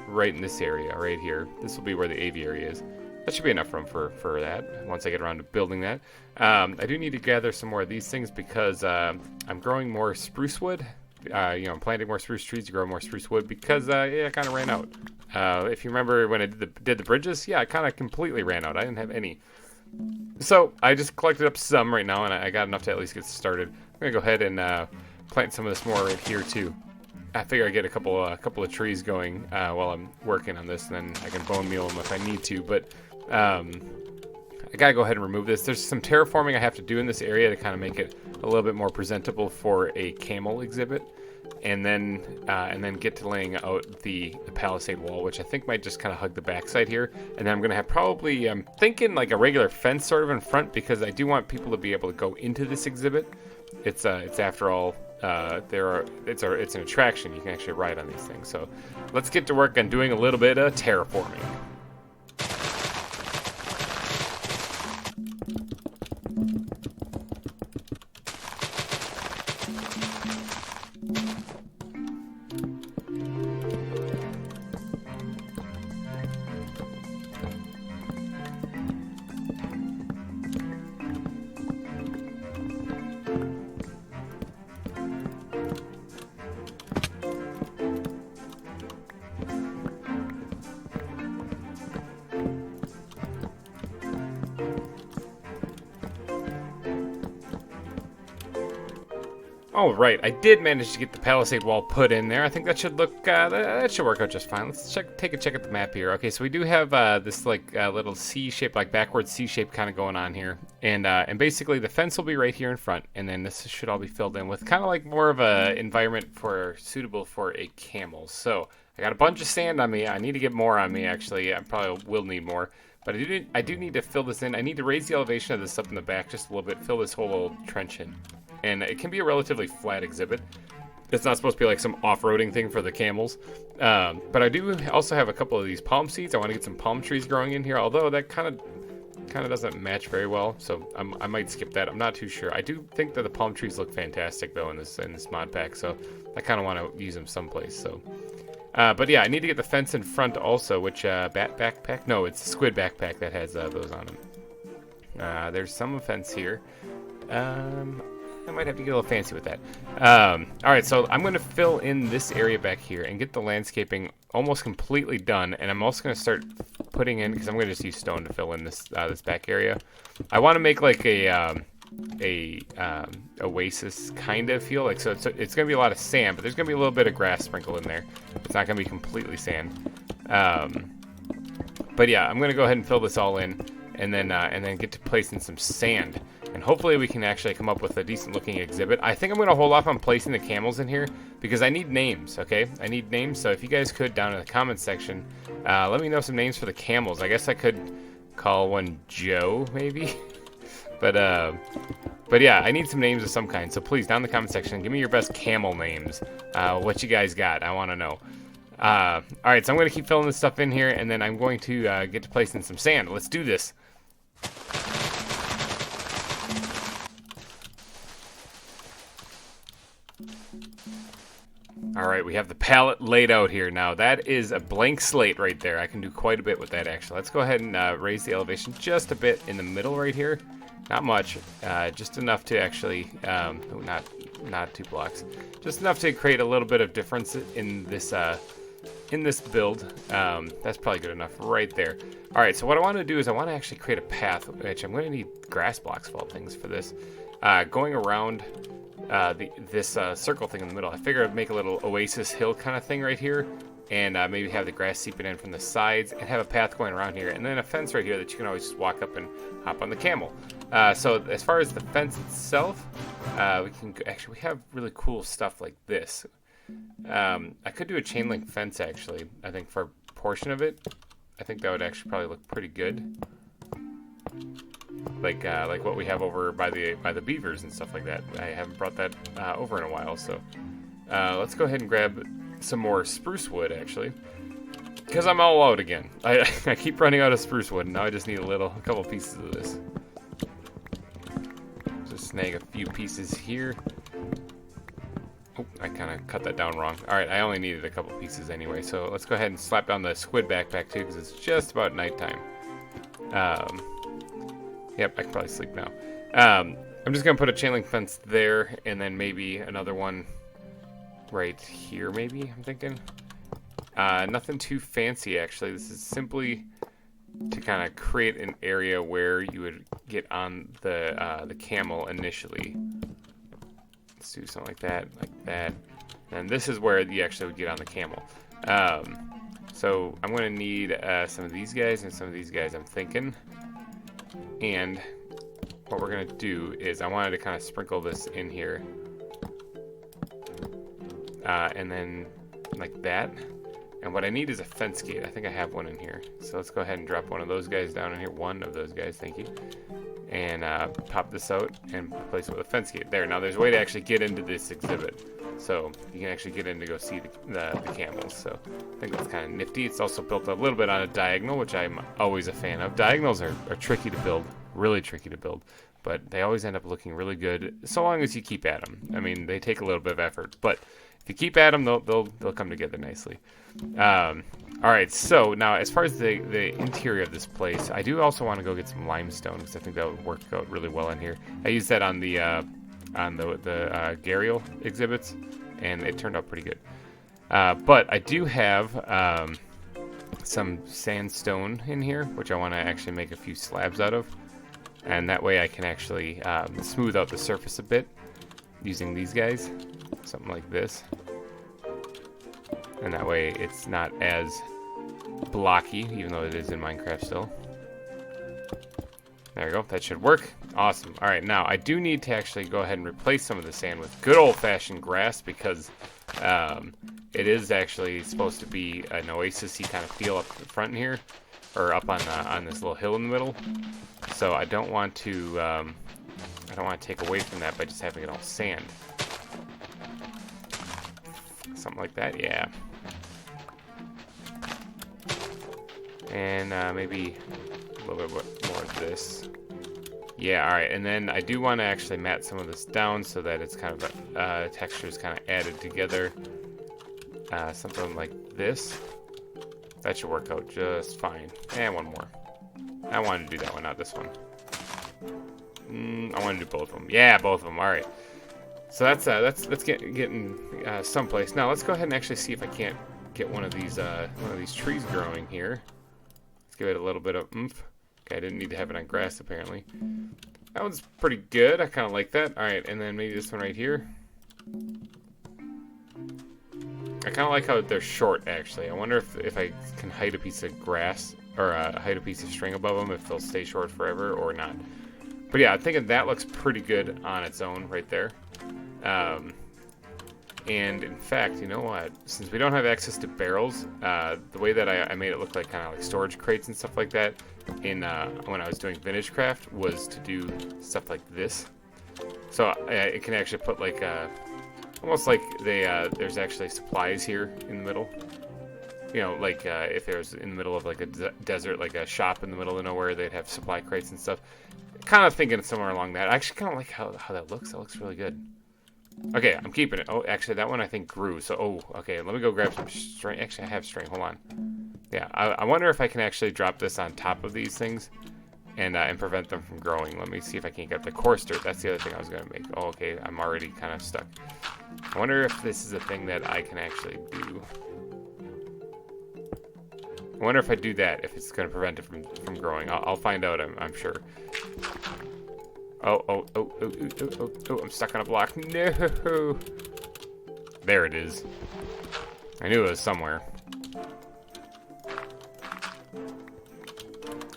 Right in this area, right here. This will be where the aviary is. That should be enough room for that, once I get around to building that. I do need to gather some more of these things because I'm growing more spruce wood. you know, planting more spruce trees to grow more spruce wood because yeah, I kind of ran out. If you remember when I did the bridges, yeah, I kind of completely ran out. I didn't have any. So I just collected up some right now, and I got enough to at least get started. I'm gonna go ahead and plant some of this more right here too. I figure I get a couple of trees going while I'm working on this, and then I can bone meal them if I need to. But I gotta go ahead and remove this. There's some terraforming I have to do in this area to kind of make it a little bit more presentable for a camel exhibit, and then get to laying out the palisade wall, which I think might just kind of hug the backside here. And then I'm gonna have probably, I'm thinking like a regular fence sort of in front, because I do want people to be able to go into this exhibit. It's after all, it's an attraction. You can actually ride on these things. So let's get to work on doing a little bit of terraforming. All right, I did manage to get the palisade wall put in there. I think that should look, that should work out just fine. Let's take a check at the map here. Okay, so we do have this like little C shape, like backwards C shape kind of going on here, and basically the fence will be right here in front, and then this should all be filled in with kind of like more of a environment suitable for a camel. So I got a bunch of sand on me. I need to get more on me actually. I probably will need more. But I do need to fill this in. I need to raise the elevation of this up in the back just a little bit, fill this whole little trench in. And it can be a relatively flat exhibit. It's not supposed to be like some off-roading thing for the camels. But I do also have a couple of these palm seeds. I want to get some palm trees growing in here, although that kind of doesn't match very well. So I might skip that. I'm not too sure. I do think that the palm trees look fantastic though in this mod pack. So I kind of want to use them someplace. So. But yeah, I need to get the fence in front also, which, bat backpack? No, it's a squid backpack that has those on them. There's some fence here. I might have to get a little fancy with that. Alright, so I'm going to fill in this area back here and get the landscaping almost completely done. And I'm also going to start putting in, because I'm going to just use stone to fill in this back area. I want to make like a oasis kind of feel, like, so it's gonna be a lot of sand, but there's gonna be a little bit of grass sprinkled in there. It's not gonna be completely sand. But yeah, I'm gonna go ahead and fill this all in, and then get to placing some sand, and hopefully we can actually come up with a decent looking exhibit. I think I'm gonna hold off on placing the camels in here because I need names. Okay, I need names. So if you guys could, down in the comments section, let me know some names for the camels. I guess I could call one Joe maybe. But yeah, I need some names of some kind. So please, down in the comment section, give me your best camel names. What you guys got? I want to know. All right, so I'm going to keep filling this stuff in here, and then I'm going to get to placing some sand. Let's do this. All right, we have the palette laid out here now. That is a blank slate right there. I can do quite a bit with that, actually. Let's go ahead and raise the elevation just a bit in the middle right here. Not much, just enough to actually, not 2 blocks, just enough to create a little bit of difference in this build. That's probably good enough right there. All right, so what I want to do is I want to actually create a path, which I'm going to need grass blocks of all things for this, going around this circle thing in the middle. I figured I'd make a little oasis hill kind of thing right here, and maybe have the grass seeping in from the sides, and have a path going around here, and then a fence right here that you can always just walk up and hop on the camel. So as far as the fence itself, we have really cool stuff like this. I could do a chain link fence actually. I think for a portion of it, I think that would actually probably look pretty good. Like what we have over by the beavers and stuff like that. I haven't brought that over in a while, so let's go ahead and grab some more spruce wood actually, because I'm all out again. I keep running out of spruce wood, and now I just need a couple pieces of this. Just snag a few pieces here. Oh, I kind of cut that down wrong. All right, I only needed a couple pieces anyway, so let's go ahead and slap down the squid backpack too, because it's just about nighttime. Yep, I can probably sleep now. I'm just gonna put a chain link fence there, and then maybe another one right here, maybe, I'm thinking. Nothing too fancy, actually. This is simply to kind of create an area where you would get on the camel initially. Let's do something like that. And this is where you actually would get on the camel. So I'm going to need some of these guys and some of these guys, I'm thinking. And what we're going to do is I wanted to kind of sprinkle this in here. And then like that. And what I need is a fence gate. I think I have one in here. So let's go ahead and drop one of those guys down in here. One of those guys, thank you. And pop this out and replace it with a fence gate. There, now there's a way to actually get into this exhibit. So you can actually get in to go see the camels. So I think that's kind of nifty. It's also built a little bit on a diagonal, which I'm always a fan of. Diagonals are tricky to build, really tricky to build. But they always end up looking really good, so long as you keep at them. I mean, they take a little bit of effort, but if you keep at them, they'll come together nicely. All right, so now as far as the interior of this place, I do also want to go get some limestone because I think that would work out really well in here. I used that on the Gharial exhibits, and it turned out pretty good. But I do have some sandstone in here, which I want to actually make a few slabs out of, and that way I can actually smooth out the surface a bit using these guys, something like this. And that way it's not as blocky, even though it is in Minecraft still. There we go, that should work. Awesome. Alright, now I do need to actually go ahead and replace some of the sand with good old-fashioned grass because it is actually supposed to be an oasis-y kind of feel up front here, or up on this little hill in the middle. So I don't want to take away from that by just having it all sand. Something like that, yeah. And maybe a little bit more of this. Yeah, alright, and then I do want to actually mat some of this down so that it's kind of texture is kind of added together. Something like this. That should work out just fine. And one more. I wanted to do that one, not this one. I want to do both of them. Yeah, both of them. Alright. So let's get in someplace. Now let's go ahead and actually see if I can't get one of these trees growing here. Let's give it a little bit of oomph. Okay, I didn't need to have it on grass apparently. That one's pretty good. I kind of like that. All right, and then maybe this one right here. I kind of like how they're short actually. I wonder if I can hide a piece of grass or hide a piece of string above them if they'll stay short forever or not. But yeah, I'm thinking that looks pretty good on its own right there. And in fact, you know what? Since we don't have access to barrels, the way that I made it look like kind of like storage crates and stuff like that in when I was doing vintage craft was to do stuff like this. So it can actually put like almost like there's actually supplies here in the middle. You know, like if there's in the middle of like a desert, like a shop in the middle of nowhere, they'd have supply crates and stuff. Kind of thinking somewhere along that. I actually kind of like how that looks. That looks really good. Okay, I'm keeping it. Oh, actually, that one I think grew. So, okay, let me go grab some string. Actually, I have string. Hold on. Yeah, I wonder if I can actually drop this on top of these things and prevent them from growing. Let me see if I can get the coarse dirt. That's the other thing I was going to make. Oh, okay, I'm already kind of stuck. I wonder if this is a thing that I can actually do. I wonder if I do that, if it's going to prevent it from growing. I'll find out, I'm sure. Oh, I'm stuck on a block. No! There it is. I knew it was somewhere.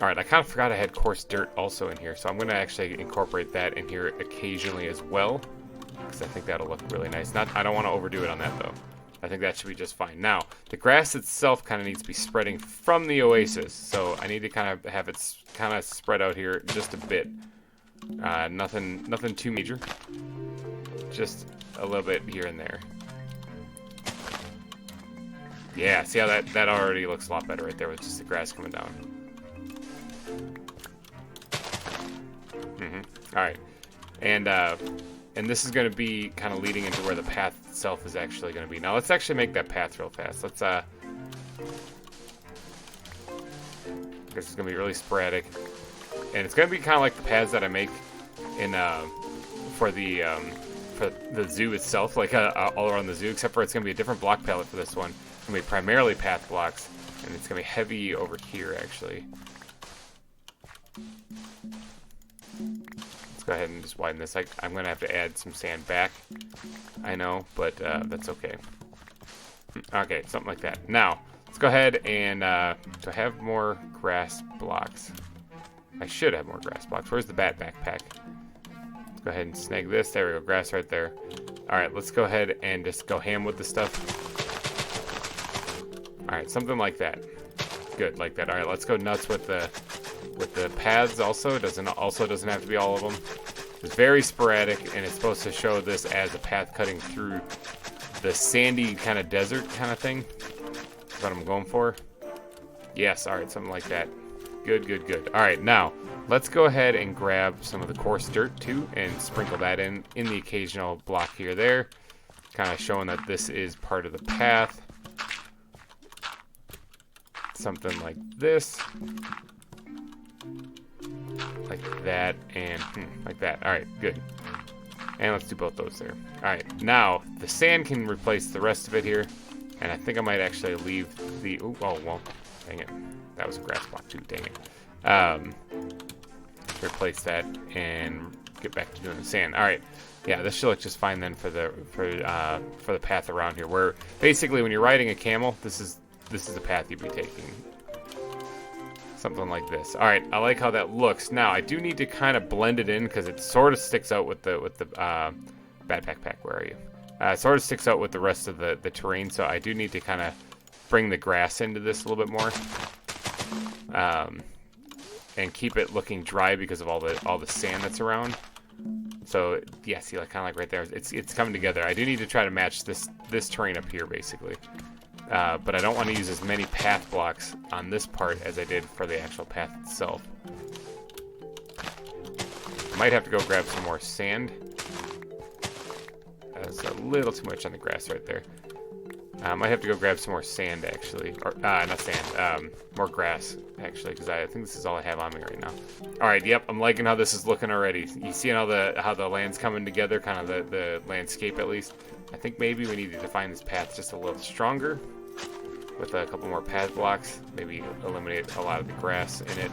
Alright, I kind of forgot I had coarse dirt also in here, so I'm going to actually incorporate that in here occasionally as well, because I think that'll look really nice. I don't want to overdo it on that, though. I think that should be just fine. Now, the grass itself kind of needs to be spreading from the oasis, so I need to kind of have it kind of spread out here just a bit. Nothing too major. Just a little bit here and there. Yeah, see how that already looks a lot better right there with just the grass coming down. Alright. And this is going to be kind of leading into where the path itself is actually going to be. Now let's actually make that path real fast. Let's I guess it's going to be really sporadic. And it's going to be kind of like the paths that I make in for the for the zoo itself, like all around the zoo, except for it's going to be a different block palette for this one. It's going to be primarily path blocks, and it's going to be heavy over here, actually. Let's go ahead and just widen this. I'm going to have to add some sand back, I know, but that's okay. Okay, something like that. Now, let's go ahead and do I have more grass blocks? I should have more grass blocks. Where's the bat backpack? Let's go ahead and snag this. There we go, grass right there. All right, let's go ahead and just go ham with the stuff. All right, something like that. Good, like that. All right, let's go nuts with the paths. Also, doesn't have to be all of them. It's very sporadic, and it's supposed to show this as a path cutting through the sandy kind of desert kind of thing. That's what I'm going for. Yes, all right, something like that. Good, good, good. All right, now let's go ahead and grab some of the coarse dirt too and sprinkle that in the occasional block here there, kind of showing that this is part of the path. Something like this, like that, and like that. All right, good. And let's do both those there. All right, now the sand can replace the rest of it here, and I think I might actually leave the. Oh well, dang it. That was a grass block too, dang it. Replace that and get back to doing the sand. All right, yeah, this should look just fine then for the path around here. Where basically when you're riding a camel, this is the path you'd be taking. Something like this. All right, I like how that looks. Now I do need to kind of blend it in because it sort of sticks out with the bat backpack. Where are you? It sort of sticks out with the rest of the terrain. So I do need to kind of bring the grass into this a little bit more. And keep it looking dry because of all the sand that's around. So yeah, see, like kind of like right there, it's coming together. I do need to try to match this terrain up here basically, but I don't want to use as many path blocks on this part as I did for the actual path itself. I might have to go grab some more sand. That's a little too much on the grass right there. I might have to go grab some more sand, actually. Or, not sand, more grass, actually, because I think this is all I have on me right now. All right, yep, I'm liking how this is looking already. You see how the land's coming together, kind of the landscape, at least? I think maybe we need to define this path just a little stronger with a couple more path blocks. Maybe eliminate a lot of the grass in it.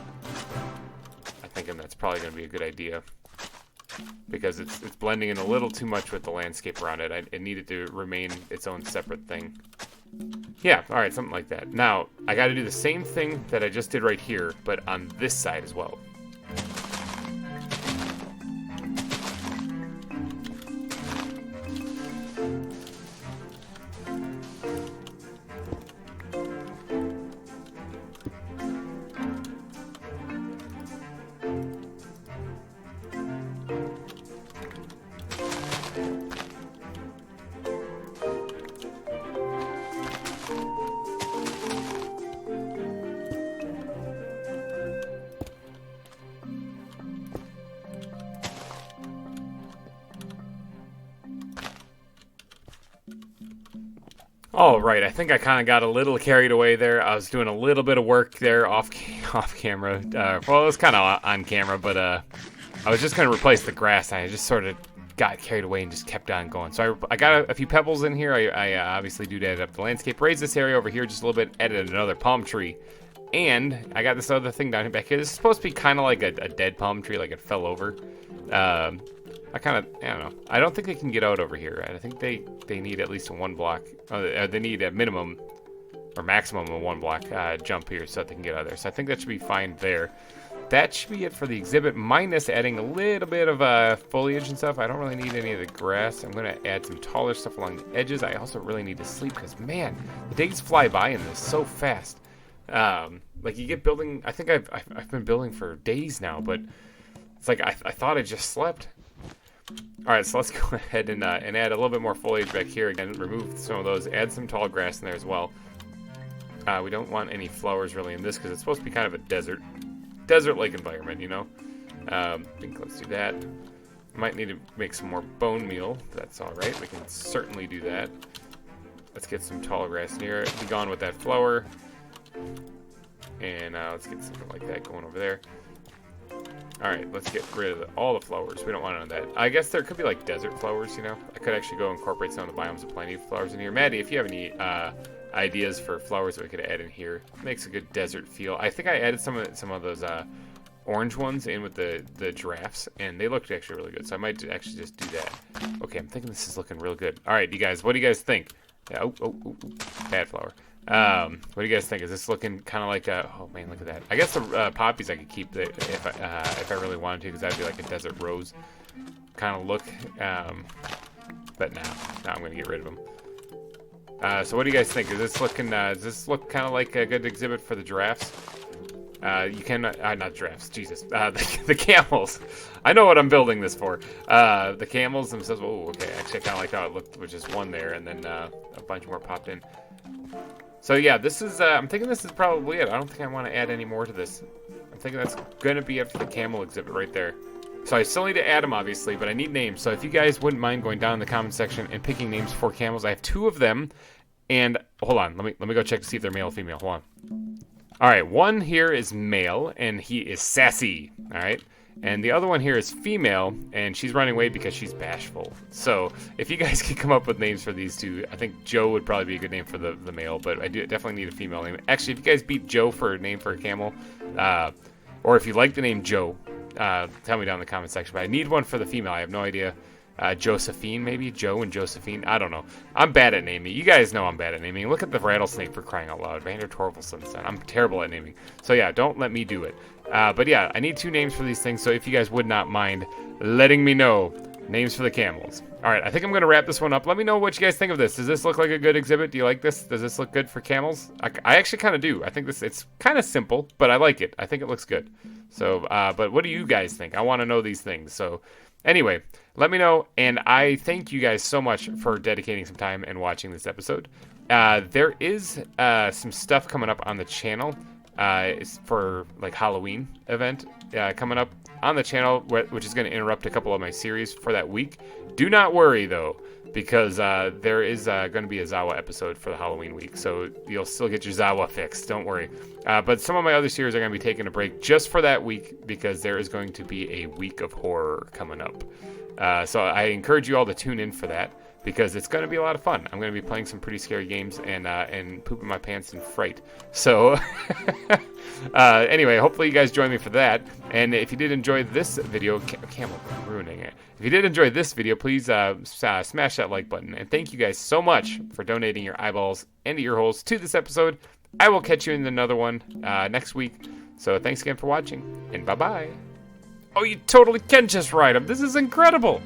I'm thinking that's probably going to be a good idea, because it's blending in a little too much with the landscape around it. It needed to remain its own separate thing. Yeah, all right, something like that. Now, I got to do the same thing that I just did right here, but on this side as well. All right, I think I kind of got a little carried away there. I was doing a little bit of work there off camera. Well, it was kind of on camera, but I was just going to replace the grass, and I just sort of got carried away and just kept on going. So I got a few pebbles in here. I obviously do add up the landscape. Raised this area over here just a little bit. Added another palm tree. And I got this other thing down back here. This is supposed to be kind of like a dead palm tree, like it fell over. I don't know. I don't think they can get out over here. I think they need at least one block. They need a minimum or maximum of one block jump here so that they can get out of there. So I think that should be fine there. That should be it for the exhibit, minus adding a little bit of foliage and stuff. I don't really need any of the grass. I'm going to add some taller stuff along the edges. I also really need to sleep because, man, the days fly by in this so fast. Like you get building. I think I've been building for days now, but it's like I thought I just slept. All right, so let's go ahead and add a little bit more foliage back here again. Remove some of those. Add some tall grass in there as well. We don't want any flowers really in this because it's supposed to be kind of a desert-like environment, you know. I think let's do that. Might need to make some more bone meal. That's all right. We can certainly do that. Let's get some tall grass near it. Be gone with that flower. And let's get something like that going over there. All right, let's get rid of all the flowers. We don't want none of that. I guess there could be like desert flowers, you know. I could actually go incorporate some of the biomes with plenty of flowers in here. Maddie, if you have any ideas for flowers that we could add in here, makes a good desert feel. I think I added some of those orange ones in with the giraffes, and they looked actually really good. So I might actually just do that. Okay, I'm thinking this is looking real good. All right, you guys, what do you guys think? Yeah, oh, bad flower. What do you guys think? Is this looking kind of like a... Oh, man, look at that. I guess the poppies I could keep if I really wanted to, because that'd be like a desert rose kind of look. But now I'm going to get rid of them. So what do you guys think? Is this looking... does this look kind of like a good exhibit for the giraffes? You can... not giraffes. Jesus. The camels. I know what I'm building this for. The camels themselves... Oh, okay. Actually, I kind of like how it looked, which is one there, and then a bunch more popped in. So yeah, this is, I'm thinking this is probably it. I don't think I want to add any more to this. I'm thinking that's going to be it for the camel exhibit right there. So I still need to add them, obviously, but I need names. So if you guys wouldn't mind going down in the comment section and picking names for camels, I have 2 of them. And hold on, let me go check to see if they're male or female. Hold on. All right, one here is male, and he is sassy. All right. And the other one here is female, and she's running away because she's bashful. So if you guys could come up with names for these 2, I think Joe would probably be a good name for the male, but I do definitely need a female name. Actually, if you guys beat Joe for a name for a camel, or if you like the name Joe, tell me down in the comment section. But I need one for the female. I have no idea. Josephine, maybe? Joe and Josephine? I don't know. I'm bad at naming. You guys know I'm bad at naming. Look at the rattlesnake, for crying out loud. Vander Torvaldsen's son. I'm terrible at naming. So yeah, don't let me do it. But yeah, I need 2 names for these things, so if you guys would not mind letting me know names for the camels. Alright, I think I'm going to wrap this one up. Let me know what you guys think of this. Does this look like a good exhibit? Do you like this? Does this look good for camels? I actually kind of do. I think it's kind of simple, but I like it. I think it looks good. So, but what do you guys think? I want to know these things. So, anyway, let me know, and I thank you guys so much for dedicating some time and watching this episode. There is some stuff coming up on the channel. It's for like Halloween event coming up on the channel, which is going to interrupt a couple of my series for that week. Do not worry though, because there is going to be a ZAWA episode for the Halloween week, so you'll still get your ZAWA fix. Don't worry. But some of my other series are going to be taking a break just for that week, because there is going to be a week of horror coming up. So I encourage you all to tune in for that, because it's going to be a lot of fun. I'm going to be playing some pretty scary games and pooping my pants in fright. So anyway, hopefully you guys join me for that. And if you did enjoy this video, Camel ruining it. If you did enjoy this video, please smash that like button. And thank you guys so much for donating your eyeballs and ear holes to this episode. I will catch you in another one next week. So thanks again for watching, and bye-bye. Oh, you totally can just ride them. This is incredible.